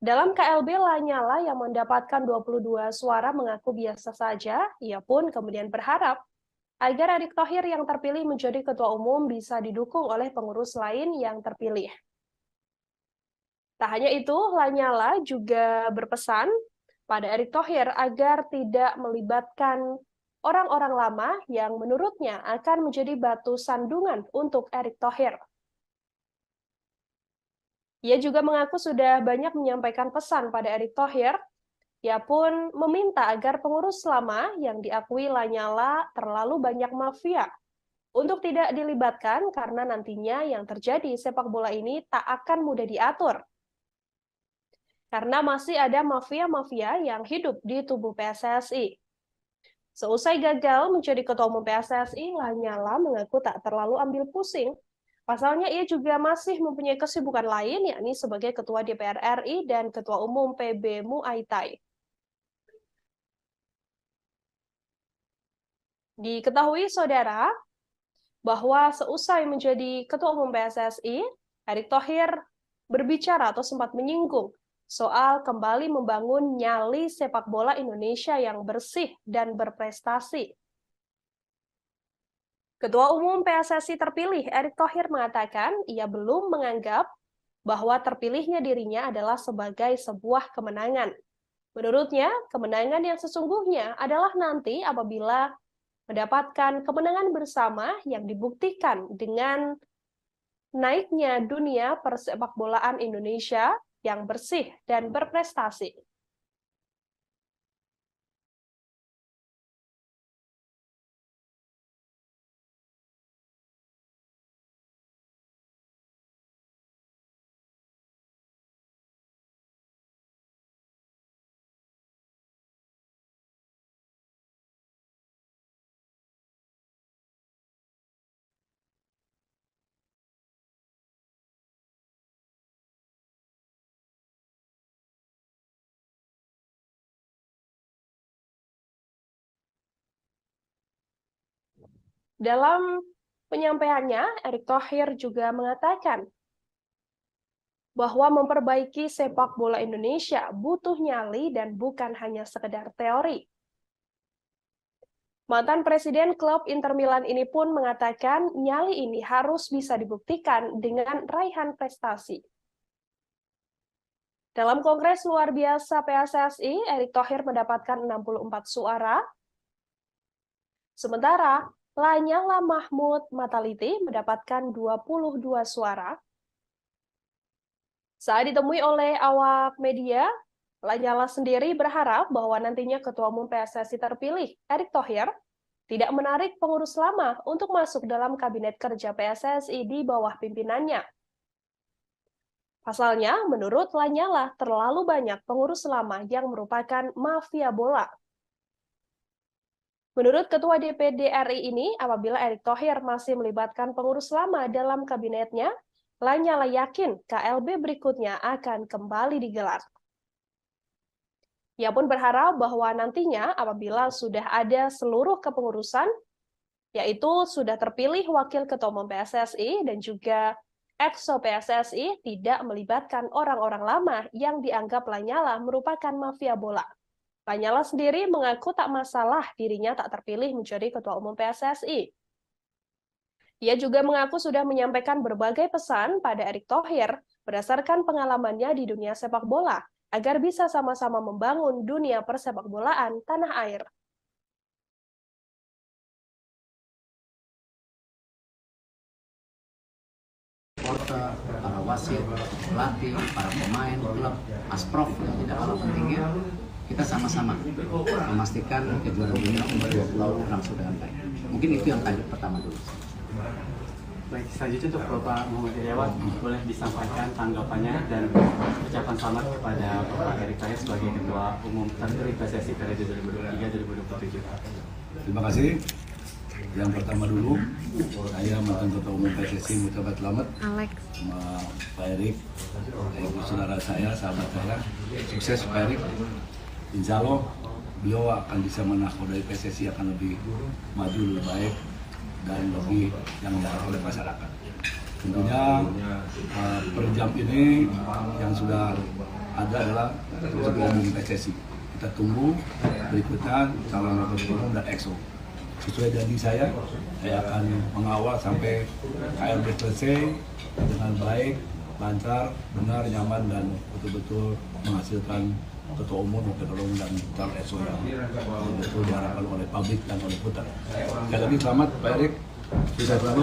Dalam KLB, Lanyala yang mendapatkan 22 suara mengaku biasa saja. Ia pun kemudian berharap agar Erick Thohir yang terpilih menjadi ketua umum bisa didukung oleh pengurus lain yang terpilih. Tak hanya itu, Lanyala juga berpesan pada Erick Thohir agar tidak melibatkan orang-orang lama yang menurutnya akan menjadi batu sandungan untuk Erick Thohir. Ia juga mengaku sudah banyak menyampaikan pesan pada Erick Thohir. Ia pun meminta agar pengurus lama yang diakui Lanyala terlalu banyak mafia untuk tidak dilibatkan karena nantinya yang terjadi sepak bola ini tak akan mudah diatur. Karena masih ada mafia-mafia yang hidup di tubuh PSSI. Seusai gagal menjadi ketua umum PSSI, Lanyala mengaku tak terlalu ambil pusing. Pasalnya ia juga masih mempunyai kesibukan lain, yakni sebagai Ketua DPR RI dan Ketua Umum PB Muay Thai. Diketahui, saudara, bahwa seusai menjadi Ketua Umum PSSI, Erick Thohir berbicara atau sempat menyinggung soal kembali membangun nyali sepak bola Indonesia yang bersih dan berprestasi. Ketua Umum PSSI terpilih, Erick Thohir mengatakan ia belum menganggap bahwa terpilihnya dirinya adalah sebagai sebuah kemenangan. Menurutnya, kemenangan yang sesungguhnya adalah nanti apabila mendapatkan kemenangan bersama yang dibuktikan dengan naiknya dunia persepakbolaan Indonesia yang bersih dan berprestasi. Dalam penyampaiannya, Erick Thohir juga mengatakan bahwa memperbaiki sepak bola Indonesia butuh nyali dan bukan hanya sekedar teori. Mantan Presiden klub Inter Milan ini pun mengatakan nyali ini harus bisa dibuktikan dengan raihan prestasi. Dalam Kongres Luar Biasa PSSI, Erick Thohir mendapatkan 64 suara, sementara Lanyala Mahmud Mataliti mendapatkan 22 suara. Saat ditemui oleh awak media, Lanyala sendiri berharap bahwa nantinya Ketua Umum PSSI terpilih, Erick Thohir, tidak menarik pengurus lama untuk masuk dalam kabinet kerja PSSI di bawah pimpinannya. Pasalnya, menurut Lanyala, terlalu banyak pengurus lama yang merupakan mafia bola. Menurut Ketua DPD RI ini, apabila Erick Thohir masih melibatkan pengurus lama dalam kabinetnya, Lanyala yakin KLB berikutnya akan kembali digelar. Ia pun berharap bahwa nantinya apabila sudah ada seluruh kepengurusan, yaitu sudah terpilih Wakil Ketua Umum PSSI dan juga Exco PSSI, tidak melibatkan orang-orang lama yang dianggap Lanyala merupakan mafia bola. Lanyala sendiri mengaku tak masalah dirinya tak terpilih menjadi Ketua Umum PSSI. Ia juga mengaku sudah menyampaikan berbagai pesan pada Erick Thohir berdasarkan pengalamannya di dunia sepak bola, agar bisa sama-sama membangun dunia persepakbolaan tanah air. Supporter, para wasit, pelatih, para pemain, klub, Asprof yang tidak kalah pentingnya, kita sama-sama memastikan kejuaraan dunia umur 20 berlangsung dengan baik. Mungkin itu yang tadi pertama dulu. Baik, selanjutnya untuk Bapak Muhammad Iryawan, boleh disampaikan tanggapannya dan ucapan selamat kepada Bapak Erick Thohir sebagai Ketua Umum terpilih PSSI periode 2023-2027. Terima kasih Yang pertama dulu, saya mantan Ketua Umum PSSI mengucapkan selamat sama Pak Erik, yaitu saudara saya, sahabat saya. Sukses Pak Erik. Insya Allah beliau akan bisa menakodai PSSI akan lebih maju, lebih baik, dan lebih yang diharapkan oleh masyarakat. Tentunya per jam ini yang sudah ada adalah Ketua Umum PSSI. Kita tunggu berikutnya calon Ketua Umum dan EXO. Sesuai janji saya akan mengawal sampai KLB selesai dengan baik, lancar, benar, nyaman, dan betul-betul menghasilkan Ketua Umum, Ketua Umum, dan calon EXO yang betul diharapkan oleh publik dan oleh putar. Sekali lagi selamat Pak Erik, sukses selalu.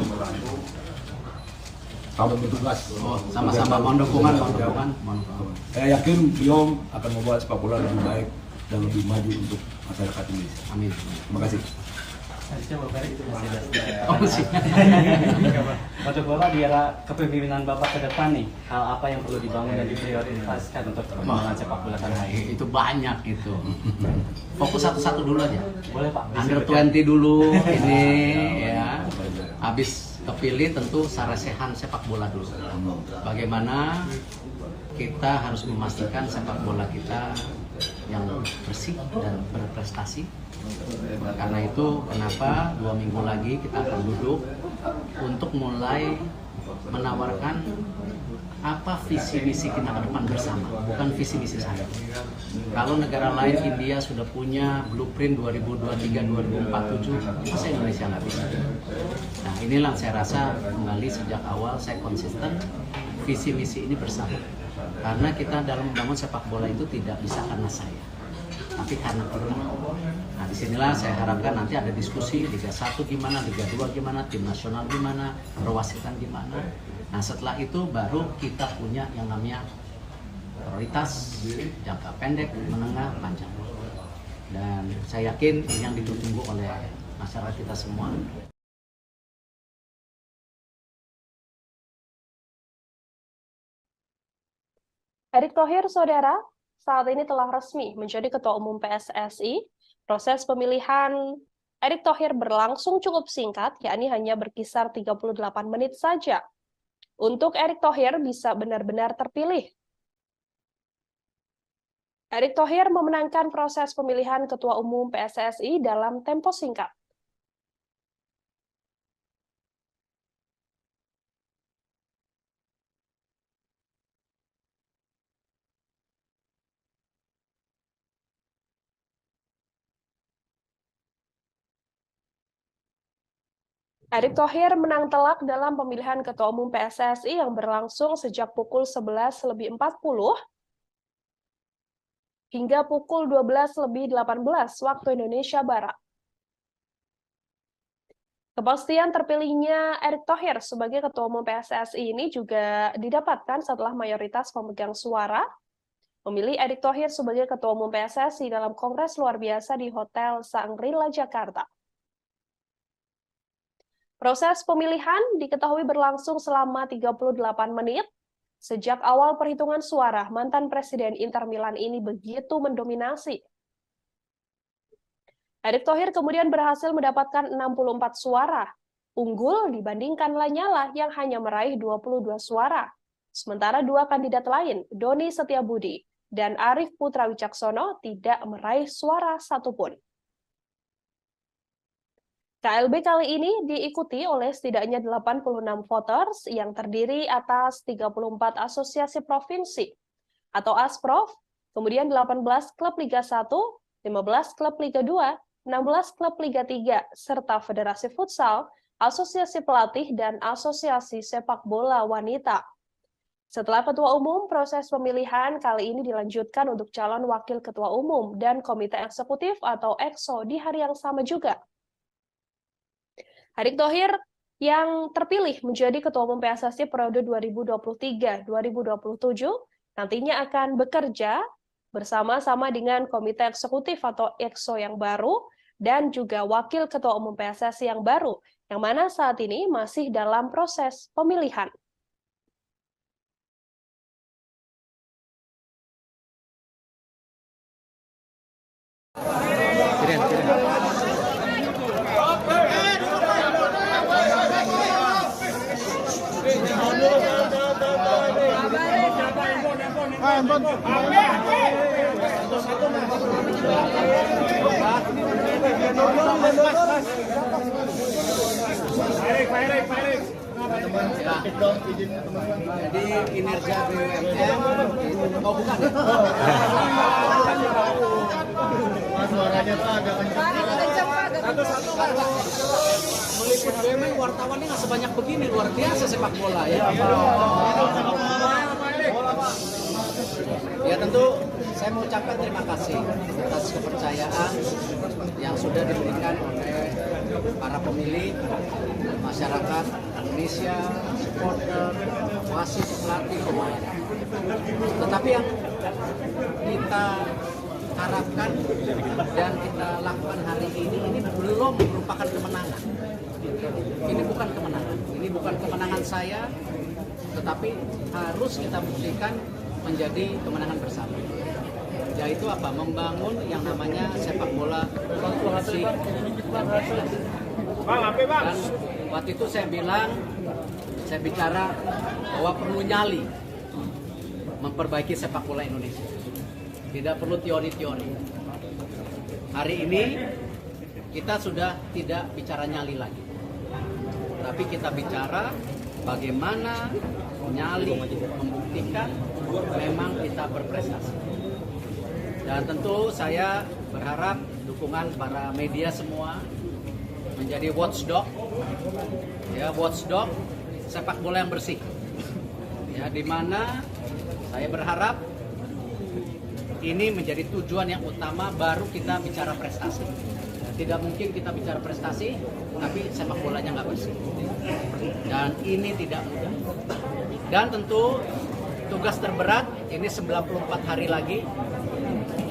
Selamat bertugas. Sama-sama mohon dukungan. Saya yakin beliau akan membuat sepak bola lebih baik dan lebih maju untuk masyarakat Indonesia. Amin. Terima kasih. Untuk Bapak di era kepemimpinan Bapak ke depan nih, hal apa yang perlu dibangun dan diprioritaskan untuk perkembangan sepak bola tanah air? Itu banyak itu. Fokus satu-satu dulu aja. Boleh Pak. Under 20 dulu ini ya. Habis kepilih tentu sarasehan sepak bola dulu. Bagaimana kita harus memastikan sepak bola kita yang bersih dan berprestasi. Karena itu kenapa 2 minggu lagi kita akan duduk untuk mulai menawarkan apa visi misi kita ke depan bersama, bukan visi misi saya. Kalau negara lain, India sudah punya blueprint 2023-2047, masa Indonesia nggak bisa? Nah inilah saya rasa kembali sejak awal saya konsisten visi misi ini bersama. Karena kita dalam membangun sepak bola itu tidak bisa karena saya, tapi karena kita. Nah disinilah saya harapkan nanti ada diskusi Liga 1 gimana, Liga 2 gimana, tim nasional gimana, perwasitan gimana. Nah setelah itu baru kita punya yang namanya prioritas jangka pendek, menengah, panjang. Dan saya yakin ini yang ditunggu oleh masyarakat kita semua. Erick Thohir, saudara, saat ini telah resmi menjadi Ketua Umum PSSI. Proses pemilihan Erick Thohir berlangsung cukup singkat, yakni hanya berkisar 38 menit saja. Untuk Erick Thohir bisa benar-benar terpilih. Erick Thohir memenangkan proses pemilihan Ketua Umum PSSI dalam tempo singkat. Erick Thohir menang telak dalam pemilihan Ketua Umum PSSI yang berlangsung sejak pukul 11.40 hingga pukul 12.18 waktu Indonesia Barat. Kepastian terpilihnya Erick Thohir sebagai Ketua Umum PSSI ini juga didapatkan setelah mayoritas pemegang suara memilih Erick Thohir sebagai Ketua Umum PSSI dalam Kongres Luar Biasa di Hotel Shangri-La, Jakarta. Proses pemilihan diketahui berlangsung selama 38 menit. Sejak awal perhitungan suara, mantan Presiden Inter Milan ini begitu mendominasi. Erick Thohir kemudian berhasil mendapatkan 64 suara, unggul dibandingkan Lanyala yang hanya meraih 22 suara. Sementara dua kandidat lain, Doni Setiabudi dan Arief Putra Wicaksono, tidak meraih suara satupun. KLB kali ini diikuti oleh setidaknya 86 voters yang terdiri atas 34 asosiasi provinsi atau ASPROV, kemudian 18 klub Liga 1, 15 klub Liga 2, 16 klub Liga 3, serta Federasi Futsal, Asosiasi Pelatih, dan Asosiasi Sepak Bola Wanita. Setelah Ketua Umum, proses pemilihan kali ini dilanjutkan untuk calon Wakil Ketua Umum dan Komite Eksekutif atau EXO di hari yang sama juga. Erick Thohir yang terpilih menjadi Ketua Umum PSSI periode 2023-2027 nantinya akan bekerja bersama-sama dengan Komite Eksekutif atau EXO yang baru dan juga Wakil Ketua Umum PSSI yang baru, yang mana saat ini masih dalam proses pemilihan. Jadi kinerja BUMN, oh bukan ya? Suaranya tuh agak kencang. Meliput BUMN wartawannya nggak sebanyak begini, luar biasa sepak bola ya. Ya tentu saya mau ucapkan terima kasih atas kepercayaan yang sudah diberikan oleh para pemilih, masyarakat Indonesia, supporter, wasit, pelatih, pemain. Tetapi yang kita harapkan dan kita lakukan hari ini belum merupakan kemenangan. Ini bukan kemenangan. Ini bukan kemenangan saya, tetapi harus kita buktikan menjadi kemenangan bersama. Yaitu apa? Membangun yang namanya sepak bola inklusif dan prestasi. Dan waktu itu saya bicara bahwa perlu nyali memperbaiki sepak bola Indonesia. Tidak perlu teori-teori. Hari ini kita sudah tidak bicara nyali lagi. Tapi kita bicara bagaimana nyali membuktikan memang kita berprestasi. Dan tentu saya berharap dukungan para media semua menjadi watchdog, ya watchdog sepak bola yang bersih. Ya, di mana saya berharap ini menjadi tujuan yang utama, baru kita bicara prestasi. Tidak mungkin kita bicara prestasi tapi sepak bolanya nggak bersih. Dan ini tidak mudah. Dan tentu tugas terberat ini 94 hari lagi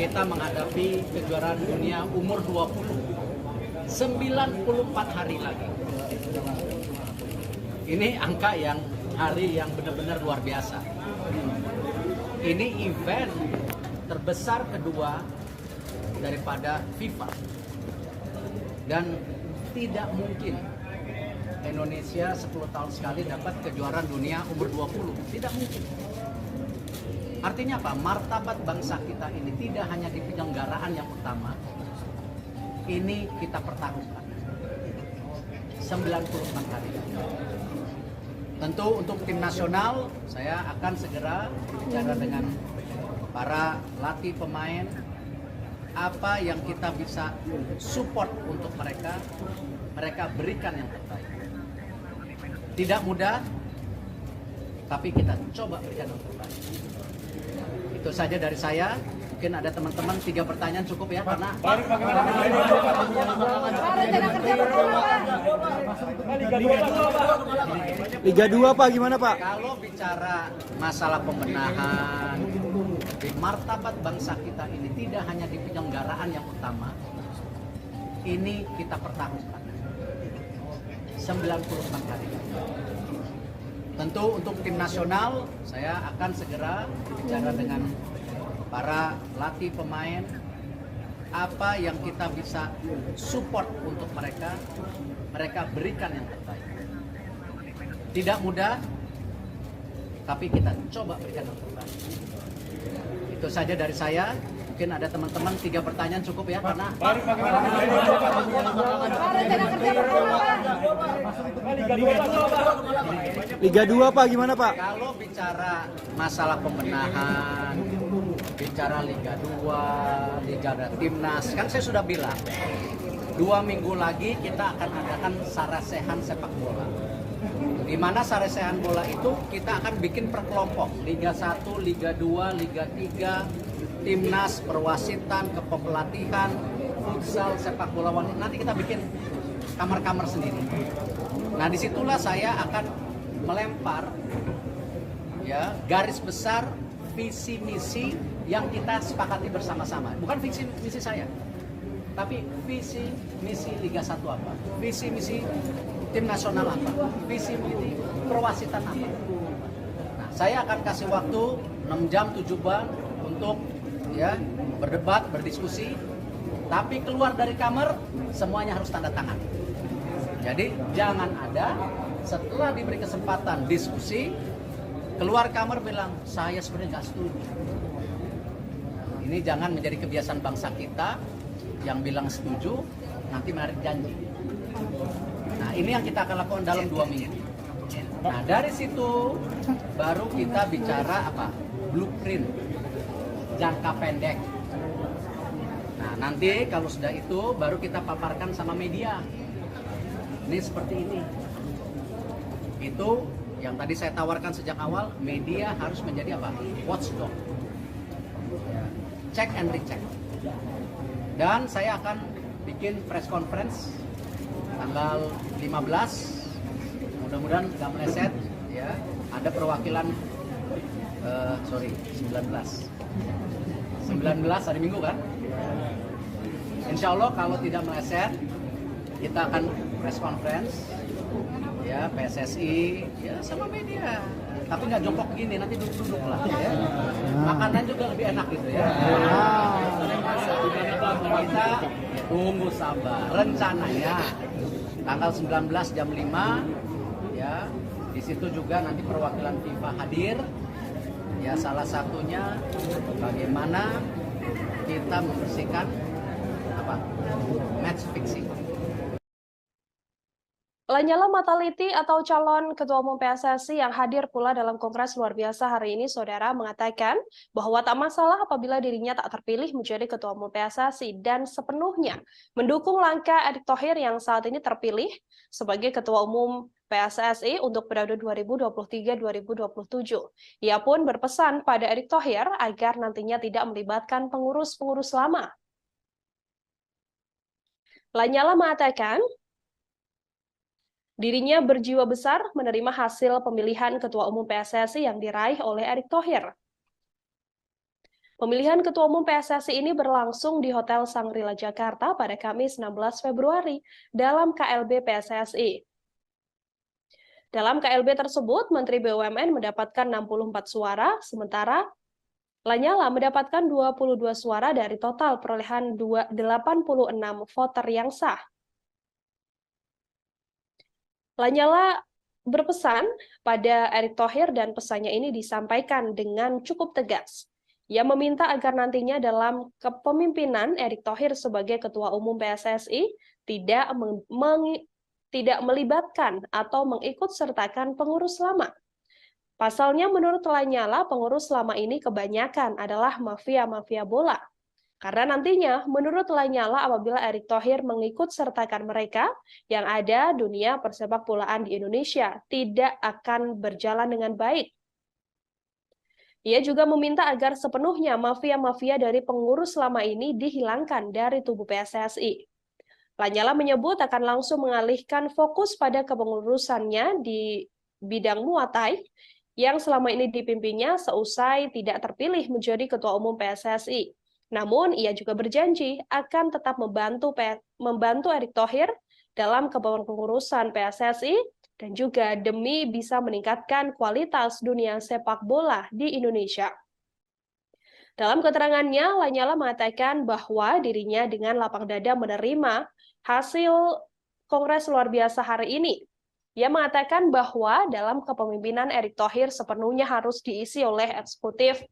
kita menghadapi kejuaraan dunia umur 20. 94 hari lagi. Ini angka hari yang benar-benar luar biasa. Ini event terbesar kedua daripada FIFA. Dan tidak mungkin Indonesia 10 tahun sekali dapat kejuaraan dunia umur 20. Tidak mungkin. Artinya apa? Martabat bangsa kita ini tidak hanya di penyelenggaraan yang utama. Ini kita pertaruhkan. 94 hari. Tentu untuk tim nasional, saya akan segera bicara dengan para latih pemain, apa yang kita bisa support untuk mereka berikan yang terbaik. Tidak mudah, tapi kita coba berikan yang terbaik. Itu saja dari saya. Mungkin ada teman-teman 3 pertanyaan cukup ya, karena Liga 2 Pak, gimana Pak? Kalau bicara masalah pembenahan di martabat bangsa kita ini tidak hanya di penyelenggaraan yang utama, ini kita pertaruhkan 94 hari. Tentu untuk tim nasional, saya akan segera bicara dengan para latih pemain, apa yang kita bisa support untuk mereka berikan yang terbaik. Tidak mudah, tapi kita coba berikan yang terbaik. Itu saja dari saya. Mungkin ada teman-teman 3 pertanyaan cukup ya, karena Liga 2 Pak, gimana Pak? Kalau bicara masalah pembenahan, bicara Liga 2, Liga Timnas, kan saya sudah bilang 2 minggu lagi kita akan adakan sarasehan sepak bola. Di mana sarasehan bola itu kita akan bikin per kelompok, Liga 1, Liga 2, Liga 3, Timnas, perwasitan, kepelatihan, futsal, sepak bola wanita. Nanti kita bikin kamar-kamar sendiri. Nah, disitulah saya akan melempar ya garis besar visi misi yang kita sepakati bersama-sama. Bukan visi misi saya, tapi visi misi Liga 1 apa, visi misi tim nasional apa, visi misi perwasitan apa. Nah, saya akan kasih waktu 6 jam 7 bulan untuk ya berdebat, berdiskusi, tapi keluar dari kamar semuanya harus tanda tangan. Jadi jangan ada setelah diberi kesempatan diskusi keluar kamar bilang, saya sebenarnya nggak setuju. Ini jangan menjadi kebiasaan bangsa kita yang bilang setuju, nanti menarik janji. Nah, ini yang kita akan lakukan dalam 2 minggu. Nah, dari situ baru kita bicara apa? Blueprint jangka pendek. Nah, nanti kalau sudah itu baru kita paparkan sama media. Ini seperti ini. Itu yang tadi saya tawarkan sejak awal, media harus menjadi apa? Watchdog. Check and recheck. Dan saya akan bikin press conference tanggal 15. Mudah-mudahan nggak meleset, ya. Ada perwakilan, 19 hari Minggu kan? Insya Allah kalau tidak meleset, kita akan press conference, ya, PSSI, ya, sama media. Tapi nggak jongkok gini, nanti duduk-duduk lah, ya. Makanan juga lebih enak gitu ya. Kita tunggu sabar. Rencananya tanggal 19 jam 5, ya, di situ juga nanti perwakilan FIFA hadir. Ya, salah satunya bagaimana kita membersihkan apa? Match fixing. Lanyala Mataliti atau calon Ketua Umum PSSI yang hadir pula dalam Kongres Luar Biasa hari ini, Saudara, mengatakan bahwa tak masalah apabila dirinya tak terpilih menjadi Ketua Umum PSSI dan sepenuhnya mendukung langkah Erick Thohir yang saat ini terpilih sebagai Ketua Umum PSSI untuk periode 2023-2027. Ia pun berpesan pada Erick Thohir agar nantinya tidak melibatkan pengurus-pengurus lama. Lanyala mengatakan dirinya berjiwa besar menerima hasil pemilihan Ketua Umum PSSI yang diraih oleh Erick Thohir. Pemilihan Ketua Umum PSSI ini berlangsung di Hotel Shangri-La Jakarta pada Kamis 16 Februari dalam KLB PSSI. Dalam KLB tersebut, Menteri BUMN mendapatkan 64 suara, sementara Lanyala mendapatkan 22 suara dari total perolehan 86 voter yang sah. Lanyala berpesan pada Erick Thohir dan pesannya ini disampaikan dengan cukup tegas. Ia meminta agar nantinya dalam kepemimpinan Erick Thohir sebagai Ketua Umum PSSI tidak melibatkan atau mengikut-sertakan pengurus lama. Pasalnya menurut Lanyala, pengurus lama ini kebanyakan adalah mafia-mafia bola. Karena nantinya, menurut Lanyala, apabila Erick Thohir mengikut-sertakan mereka, yang ada dunia persepak bolaan di Indonesia tidak akan berjalan dengan baik. Ia juga meminta agar sepenuhnya mafia-mafia dari pengurus lama ini dihilangkan dari tubuh PSSI. Lanyala menyebut akan langsung mengalihkan fokus pada kepengurusannya di bidang muatai yang selama ini dipimpinnya seusai tidak terpilih menjadi Ketua Umum PSSI. Namun, ia juga berjanji akan tetap membantu Erick Thohir dalam kepengurusan PSSI dan juga demi bisa meningkatkan kualitas dunia sepak bola di Indonesia. Dalam keterangannya, Lanyala mengatakan bahwa dirinya dengan lapang dada menerima hasil Kongres Luar Biasa hari ini. Ia mengatakan bahwa dalam kepemimpinan Erick Thohir sepenuhnya harus diisi oleh eksekutif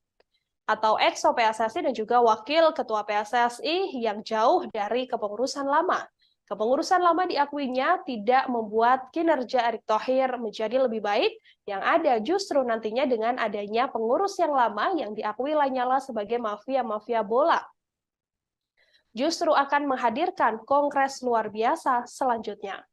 atau EXO PSSI dan juga wakil ketua PSSI yang jauh dari kepengurusan lama. Kepengurusan lama diakuinya tidak membuat kinerja Erick Thohir menjadi lebih baik, yang ada justru nantinya dengan adanya pengurus yang lama yang diakui Lanyala sebagai mafia-mafia bola, justru akan menghadirkan Kongres Luar Biasa selanjutnya.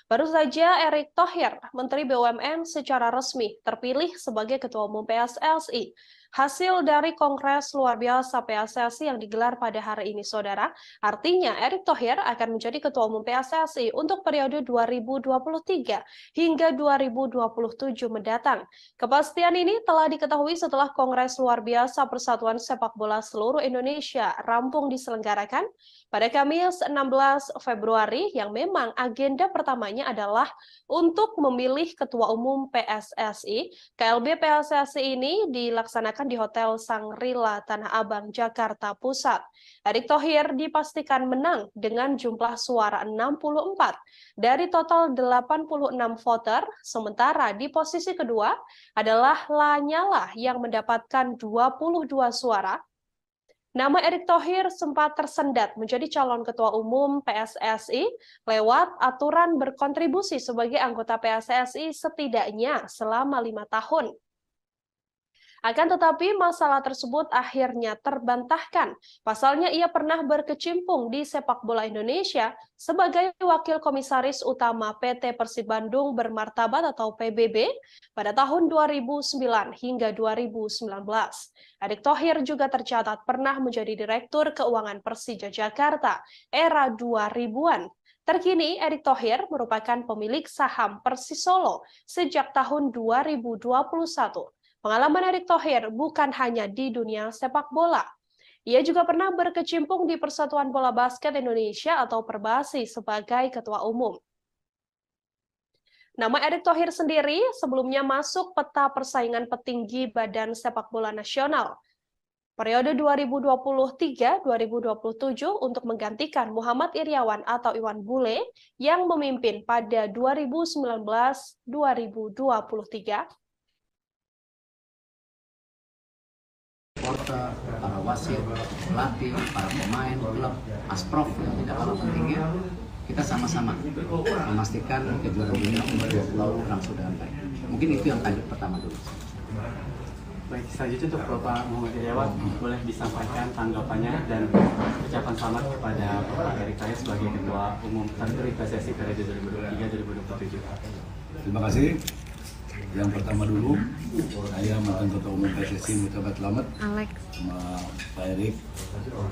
Baru saja Erick Thohir, Menteri BUMN, secara resmi terpilih sebagai Ketua Umum PSSI. Hasil dari Kongres Luar Biasa PSSI yang digelar pada hari ini, Saudara, artinya Erick Thohir akan menjadi Ketua Umum PSSI untuk periode 2023 hingga 2027 mendatang. Kepastian ini telah diketahui setelah Kongres Luar Biasa Persatuan Sepak Bola Seluruh Indonesia rampung diselenggarakan pada Kamis 16 Februari yang memang agenda pertamanya adalah untuk memilih Ketua Umum PSSI. KLB PSSI ini dilaksanakan dilaksanakan di Hotel Sangrila Tanah Abang, Jakarta Pusat. Erick Thohir dipastikan menang dengan jumlah suara 64 dari total 86 voter, sementara di posisi kedua adalah Lanyala yang mendapatkan 22 suara. Nama Erick Thohir sempat tersendat menjadi calon ketua umum PSSI lewat aturan berkontribusi sebagai anggota PSSI setidaknya selama 5 tahun. Akan tetapi masalah tersebut akhirnya terbantahkan. Pasalnya ia pernah berkecimpung di sepak bola Indonesia sebagai wakil komisaris utama PT Persib Bandung Bermartabat atau PBB pada tahun 2009 hingga 2019. Erick Thohir juga tercatat pernah menjadi Direktur Keuangan Persija Jakarta era 2000-an. Terkini, Erick Thohir merupakan pemilik saham Persisolo sejak tahun 2021. Pengalaman Erick Thohir bukan hanya di dunia sepak bola. Ia juga pernah berkecimpung di Persatuan Bola Basket Indonesia atau Perbasi sebagai ketua umum. Nama Erick Thohir sendiri sebelumnya masuk peta persaingan petinggi Badan Sepak Bola Nasional periode 2023-2027 untuk menggantikan Muhammad Iryawan atau Iwan Bule yang memimpin pada 2019-2023. Supporter, para wasit, pelatih, para pemain, klub, asprof yang tidak kalah pentingnya, kita sama-sama memastikan kejuaraan dunia umur 20 langsung dengan baik. Mungkin itu yang tadi pertama dulu. Baik, selanjutnya untuk Bapak Muhammad Iryawan, boleh disampaikan tanggapannya dan ucapan selamat kepada Bapak Erick Thohir sebagai Ketua Umum terpilih PSSI periode 2023-2027. Terima kasih. Yang pertama dulu, saya mantan Ketua Umum PSSI mengucapkan selamat sama Pak Erick,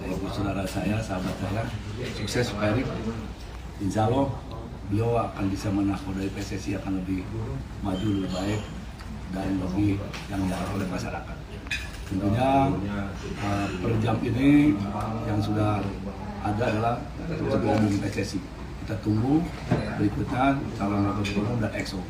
ibu saudara saya, sahabat saya. Sukses Pak Erick. Insya Allah beliau akan bisa menakodai PSSI akan lebih maju, lebih baik dan lebih yang diharapkan oleh masyarakat. Tentunya per jam ini yang sudah ada adalah Ketua Umum PSSI. Kita tunggu berikutnya calon Ketua Umum dan EXO.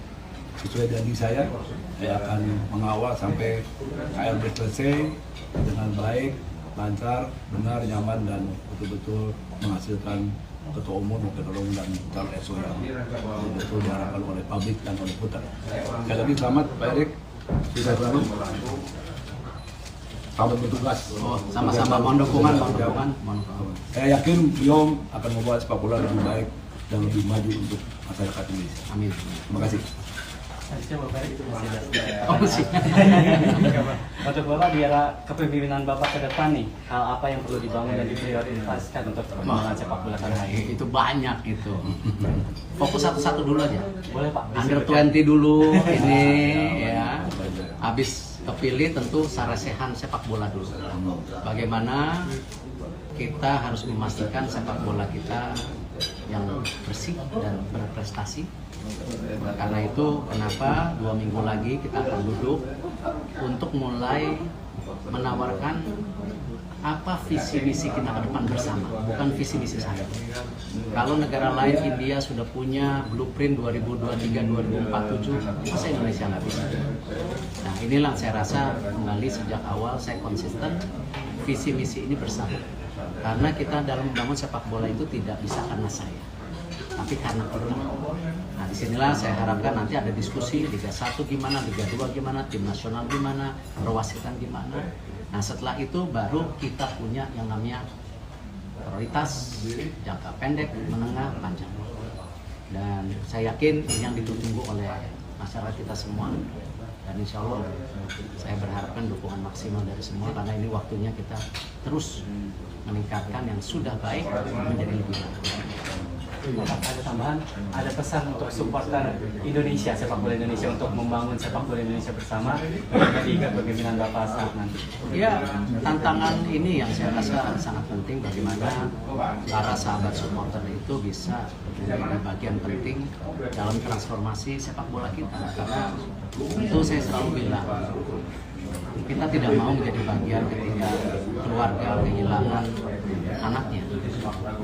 Sesuai janji saya akan mengawal sampai KLB selesai dengan baik, lancar, benar, nyaman, dan betul-betul menghasilkan ketua umum, ketua umum, dan calon EXO yang betul diharapkan oleh publik dan oleh putar. Sekali lagi selamat Pak Erick, sukses selalu. Selamat bertugas. Sama-sama mohon dukungan. Saya yakin beliau akan membuat sepak bola lebih baik dan lebih maju untuk masyarakat Indonesia. Amin. Terima kasih. Untuk Bapak, di era kepemimpinan Bapak ke depan nih, hal apa yang perlu dibangun dan diprioritaskan untuk perkembangan sepak bola tanah air? Itu banyak itu. Fokus satu-satu dulu aja. Boleh Pak. Under 20 dulu ini ya. Habis kepilih tentu sarasehan sepak bola dulu. Bagaimana kita harus memastikan sepak bola kita yang bersih dan berprestasi. Karena itu kenapa 2 minggu lagi kita akan duduk untuk mulai menawarkan apa visi misi kita ke depan bersama, bukan visi misi saya. Kalau negara lain, India sudah punya blueprint 2023-2047, masa Indonesia nggak bisa? Nah inilah saya rasa kembali sejak awal saya konsisten visi misi ini bersama. Karena kita dalam membangun sepak bola itu tidak bisa karena saya, tapi karena kita. Nah disinilah saya harapkan nanti ada diskusi Liga 1 gimana, Liga 2 gimana, tim nasional gimana, perwasitan gimana. Nah setelah itu baru kita punya yang namanya prioritas jangka pendek, menengah, panjang. Dan saya yakin ini yang ditunggu oleh masyarakat kita semua. Dan insya Allah saya berharapkan dukungan maksimal dari semua karena ini waktunya kita terus meningkatkan yang sudah baik menjadi lebih baik. Ada tambahan, ada pesan untuk supporter Indonesia, sepak bola Indonesia untuk membangun sepak bola Indonesia bersama di kepemimpinan Bapak saat nanti. Ya, tantangan ini yang saya rasa sangat penting bagaimana para sahabat supporter itu bisa menjadi bagian penting dalam transformasi sepak bola kita. Karena tentu saya selalu bilang kita tidak mau menjadi bagian ketika keluarga kehilangan anaknya,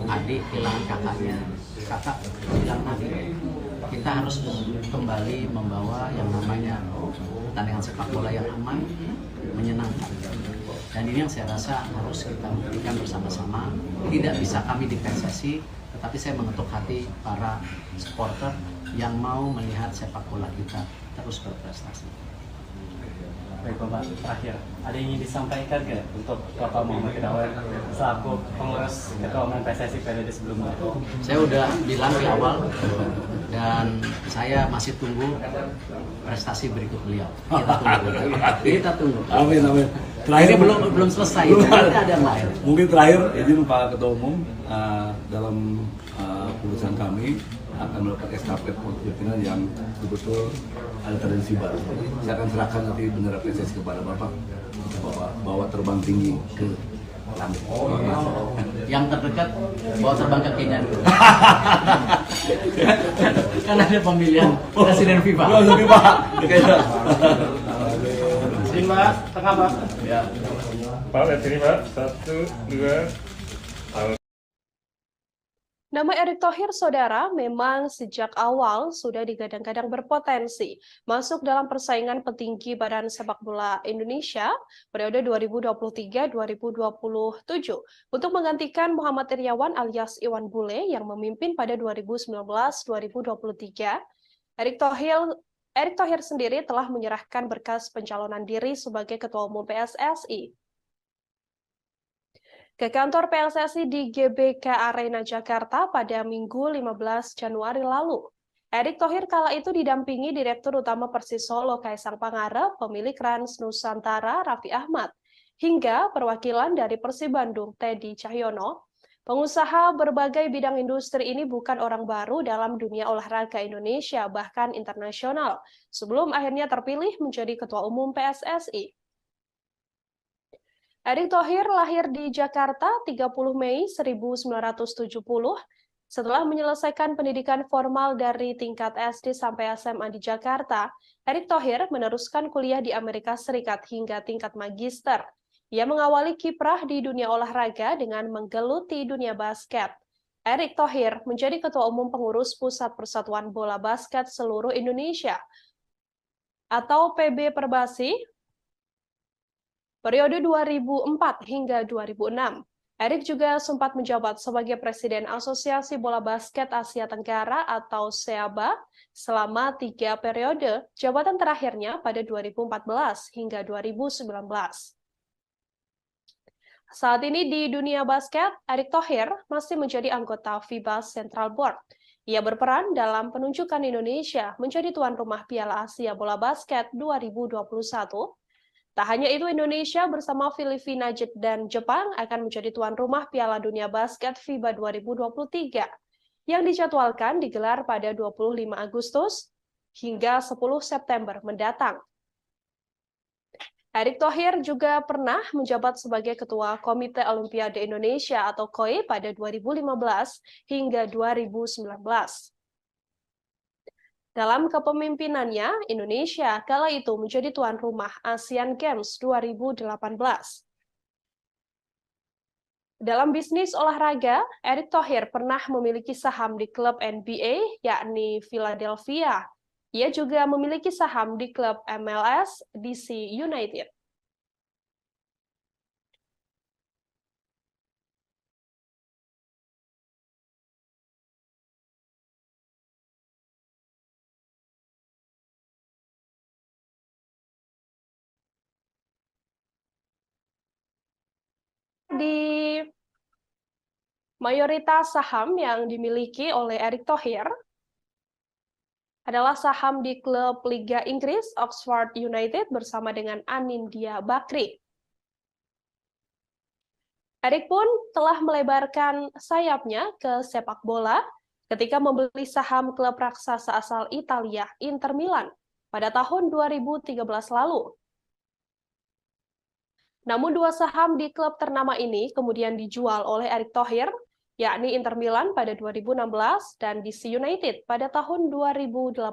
adik kehilangan kakaknya, kakak kehilangan adik. kita harus kembali membawa yang namanya pertandingan sepak bola yang aman, menyenangkan. Dan ini yang saya rasa harus kita buktikan bersama-sama. Tidak bisa kami di PSSI, tetapi saya mengetuk hati para supporter yang mau melihat sepak bola kita terus berprestasi. Baik Bapak, terakhir, ada yang ingin disampaikan nggak untuk Bapak Muhammad Irawan selaku pengurus Ketua Umum PSSI periode sebelumnya? Saya udah bilang di awal dan saya masih tunggu prestasi berikut beliau. Kita tunggu. Amin, amin. Terakhir belum selesai. Ada yang lain. Mungkin terakhir izin Pak Ketua Umum dalam urusan kami akan melakukan estafet kepemimpinan yang betul-betul ada tradisi baru. Saya akan serahkan nanti bendera PSSI kepada Bapak untuk bawa terbang tinggi ke langit. Yang terdekat bawa terbang ke Kenya dulu. Kan ada pemilihan presiden FIFA. Izin Pak, tengah Pak. Ya. Pak, lihat sini Pak. 1, 2. Nama Erick Thohir, saudara, memang sejak awal sudah digadang-gadang berpotensi masuk dalam persaingan petinggi Badan Sepak Bola Indonesia periode 2023-2027 untuk menggantikan Muhammad Iryawan alias Iwan Bule yang memimpin pada 2019-2023. Erick Thohir sendiri telah menyerahkan berkas pencalonan diri sebagai Ketua Umum PSSI ke kantor PSSI di GBK Arena Jakarta pada Minggu 15 Januari lalu. Erick Thohir kala itu didampingi Direktur Utama Persis Solo Kaisang Pangarep, pemilik Rans Nusantara Raffi Ahmad, hingga perwakilan dari Persib Bandung Teddy Cahyono. Pengusaha berbagai bidang industri ini bukan orang baru dalam dunia olahraga Indonesia, bahkan internasional, sebelum akhirnya terpilih menjadi Ketua Umum PSSI. Erick Thohir lahir di Jakarta 30 Mei 1970. Setelah menyelesaikan pendidikan formal dari tingkat SD sampai SMA di Jakarta, Erick Thohir meneruskan kuliah di Amerika Serikat hingga tingkat magister. Ia mengawali kiprah di dunia olahraga dengan menggeluti dunia basket. Erick Thohir menjadi Ketua Umum Pengurus Pusat Persatuan Bola Basket Seluruh Indonesia atau PB Perbasi periode 2004 hingga 2006. Erick juga sempat menjabat sebagai Presiden Asosiasi Bola Basket Asia Tenggara atau SEABA selama 3 periode, jabatan terakhirnya pada 2014 hingga 2019. Saat ini di dunia basket, Erick Thohir masih menjadi anggota FIBA Central Board. Ia berperan dalam penunjukan Indonesia menjadi tuan rumah Piala Asia Bola Basket 2021. Tak hanya itu, Indonesia bersama Filipina dan Jepang akan menjadi tuan rumah Piala Dunia Basket FIBA 2023 yang dijadwalkan digelar pada 25 Agustus hingga 10 September mendatang. Erick Thohir juga pernah menjabat sebagai Ketua Komite Olimpiade Indonesia atau KOI pada 2015 hingga 2019. Dalam kepemimpinannya, Indonesia kala itu menjadi tuan rumah Asian Games 2018. Dalam bisnis olahraga, Erick Thohir pernah memiliki saham di klub NBA, yakni Philadelphia. Ia juga memiliki saham di klub MLS DC United. Di mayoritas saham yang dimiliki oleh Erick Thohir adalah saham di klub Liga Inggris Oxford United bersama dengan Anindya Bakri. Erick pun telah melebarkan sayapnya ke sepak bola ketika membeli saham klub raksasa asal Italia Inter Milan pada tahun 2013 lalu. Namun dua saham di klub ternama ini kemudian dijual oleh Erick Thohir, yakni Inter Milan pada 2016 dan DC United pada tahun 2018.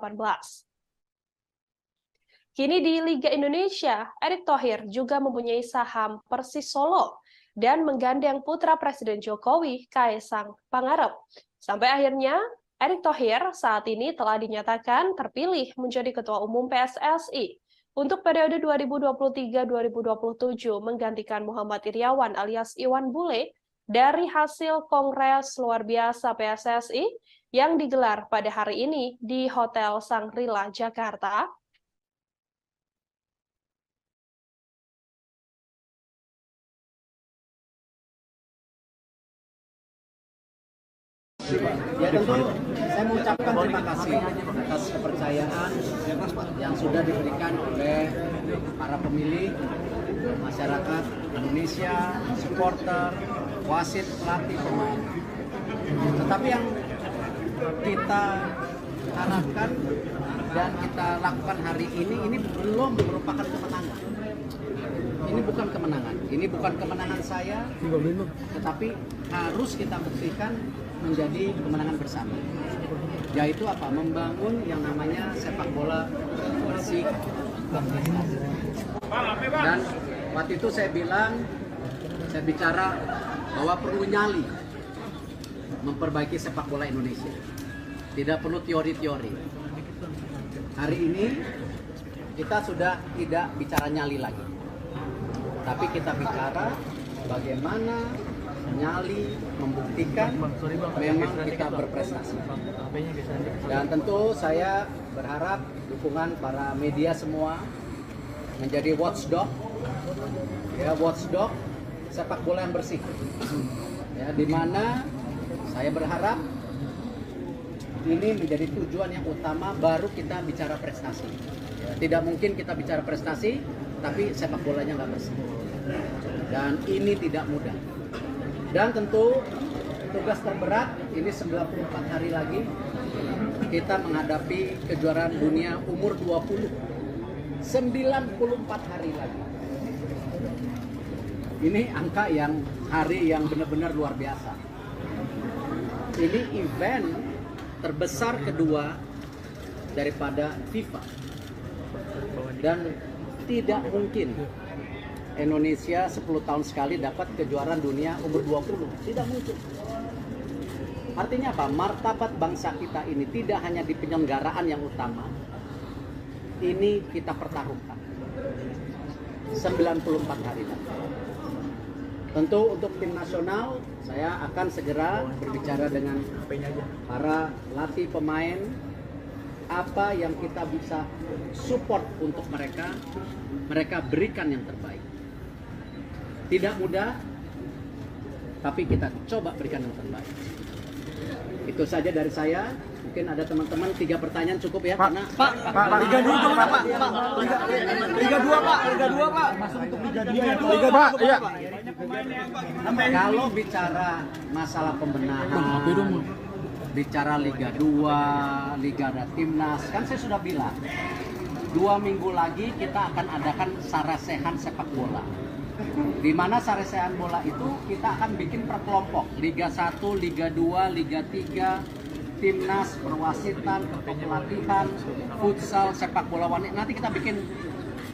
Kini di Liga Indonesia, Erick Thohir juga mempunyai saham Persis Solo dan menggandeng putra Presiden Jokowi, Kaisang Pangarep. Sampai akhirnya, Erick Thohir saat ini telah dinyatakan terpilih menjadi Ketua Umum PSSI untuk periode 2023-2027 menggantikan Muhammad Iryawan alias Iwan Bule dari hasil Kongres Luar Biasa PSSI yang digelar pada hari ini di Hotel Shangri-La, Jakarta. Ya tentu saya mengucapkan terima kasih atas kepercayaan yang sudah diberikan oleh para pemilih, masyarakat Indonesia, supporter, wasit, pelatih, pemain. Tetapi yang kita harapkan dan kita lakukan hari ini belum merupakan kemenangan. Ini bukan kemenangan, ini bukan kemenangan saya, tetapi harus kita buktikan menjadi kemenangan bersama. Yaitu apa? Membangun yang namanya sepak bola bersih. Dan waktu itu saya bicara bahwa perlu nyali memperbaiki sepak bola Indonesia. Tidak perlu teori-teori. Hari ini kita sudah tidak bicara nyali lagi. Tapi kita bicara bagaimana nyali membuktikan memang kita berprestasi. Dan tentu saya berharap dukungan para media semua menjadi watchdog, ya watchdog sepak bola yang bersih. Ya, di mana saya berharap ini menjadi tujuan yang utama baru kita bicara prestasi. Ya, tidak mungkin kita bicara prestasi tapi sepak bolanya nggak bersih. Dan ini tidak mudah. Dan tentu tugas terberat ini 94 hari lagi kita menghadapi kejuaraan dunia umur 20. 94 hari lagi. Ini angka hari yang benar-benar luar biasa. Ini event terbesar kedua daripada FIFA. Dan tidak mungkin Indonesia 10 tahun sekali dapat kejuaraan dunia umur 20. Tidak mungkin. Artinya apa? Martabat bangsa kita ini tidak hanya di penyelenggaraan yang utama. Ini kita pertaruhkan. 94 hari lagi. Tentu untuk tim nasional, saya akan segera berbicara dengan para pelatih pemain. Apa yang kita bisa support untuk mereka berikan yang terbaik. Tidak mudah, tapi kita coba berikan yang terbaik. Itu saja dari saya. Mungkin ada teman-teman 3 pertanyaan cukup ya, karena Pak, Liga 2 Pak. Liga 2 Pak, Liga 2 Pak. Masuk untuk Liga 2. Liga Pak, iya. Kalau bicara masalah pembenahan, bicara Liga 2, Liga ada Timnas, kan saya sudah bilang 2 minggu lagi kita akan adakan sarasehan sepak bola. Di mana sarasehan bola itu kita akan bikin per kelompok, Liga 1, Liga 2, Liga 3, Timnas, perwasitan, kepelatihan, futsal, sepak bola wanita. Nanti kita bikin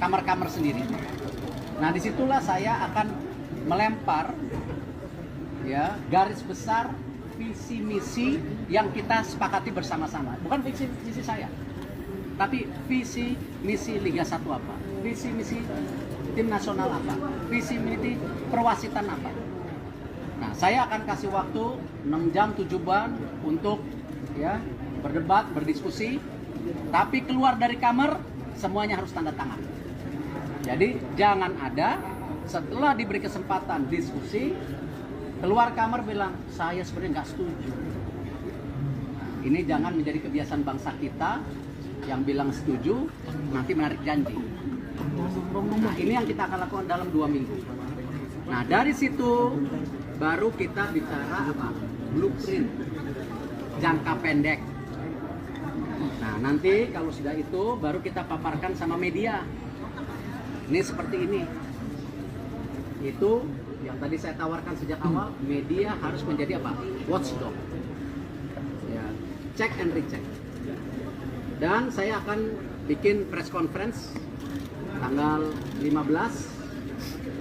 kamar-kamar sendiri. Nah, disitulah saya akan melempar ya garis besar visi misi yang kita sepakati bersama-sama. Bukan visi misi saya, tapi visi misi Liga 1 apa, visi misi tim nasional apa, visi misi perwasitan apa. Nah, saya akan kasih waktu 6 jam 7 bulan untuk ya berdebat, berdiskusi, tapi keluar dari kamar semuanya harus tanda tangan. Jadi jangan ada setelah diberi kesempatan diskusi keluar kamar bilang saya sebenarnya nggak setuju. Ini jangan menjadi kebiasaan bangsa kita yang bilang setuju nanti menarik janji. Nah, ini yang kita akan lakukan dalam 2 minggu. Nah, dari situ baru kita bicara apa? Blueprint jangka pendek. Nah, nanti kalau sudah itu baru kita paparkan sama media. Ini seperti ini. Itu yang tadi saya tawarkan sejak awal, media harus menjadi apa? Watchdog. Ya, check and recheck. Dan saya akan bikin press conference tanggal 15.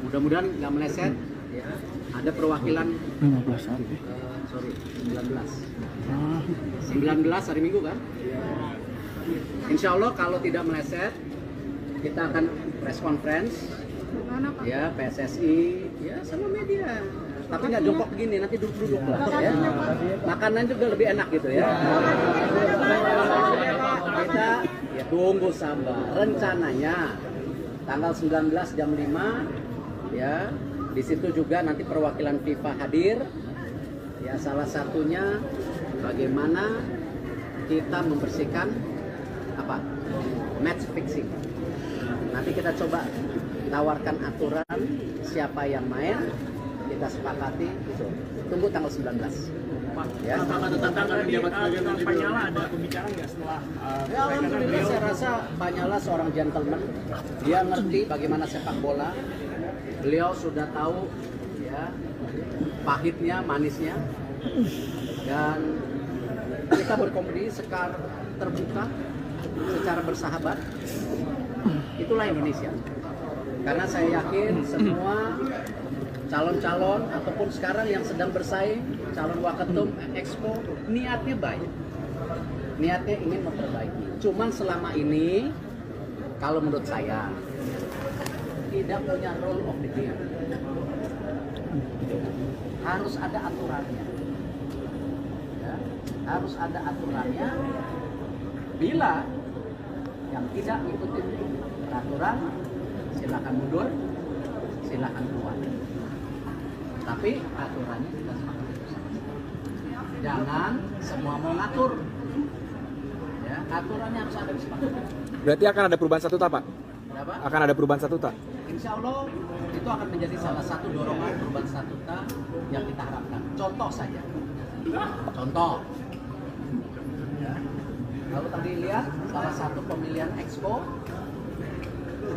Mudah-mudahan nggak meleset. Ya. Ada perwakilan sorry, 19 hari Minggu kan? Insya Allah kalau tidak meleset, kita akan press conference, ya PSSI, ya sama media. Tapi nggak jongkok begini, nanti duduk-duduk lah. Ya. Makanan juga lebih enak gitu ya. Kita ya tunggu sabar. Rencananya tanggal 19 jam 5, ya di situ juga nanti perwakilan FIFA hadir. Ya salah satunya bagaimana kita membersihkan apa match fixing. Nanti kita coba tawarkan aturan siapa yang main, kita sepakati. Tunggu tanggal 19. Ya. Pak Nyala ada pembicaraan nggak setelah? Ya, alhamdulillah saya rasa Pak Nyala seorang gentleman. Dia ngerti bagaimana sepak bola. Beliau sudah tahu ya pahitnya, manisnya. Dan kita berkompetisi secara terbuka, secara bersahabat. Itulah Indonesia. Karena saya yakin semua calon-calon ataupun sekarang yang sedang bersaing, calon waketum Expo, niatnya baik. Niatnya ingin memperbaiki. Cuman selama ini, kalau menurut saya, tidak punya rule of the game. Harus ada aturannya. Ya, harus ada aturannya. Bila yang tidak mengikuti peraturan, silakan mundur, silakan keluar. Tapi aturannya kita sepakati bersama. Jangan semua mau ngatur. Ya, aturannya harus ada disepakati. Berarti akan ada perubahan statuta, Pak? Kenapa? Akan ada perubahan statuta? Insya Allah itu akan menjadi salah satu dorongan perubahan statuta yang kita harapkan. Contoh saja. Contoh. Ya. Kalau tadi lihat salah satu pemilihan Expo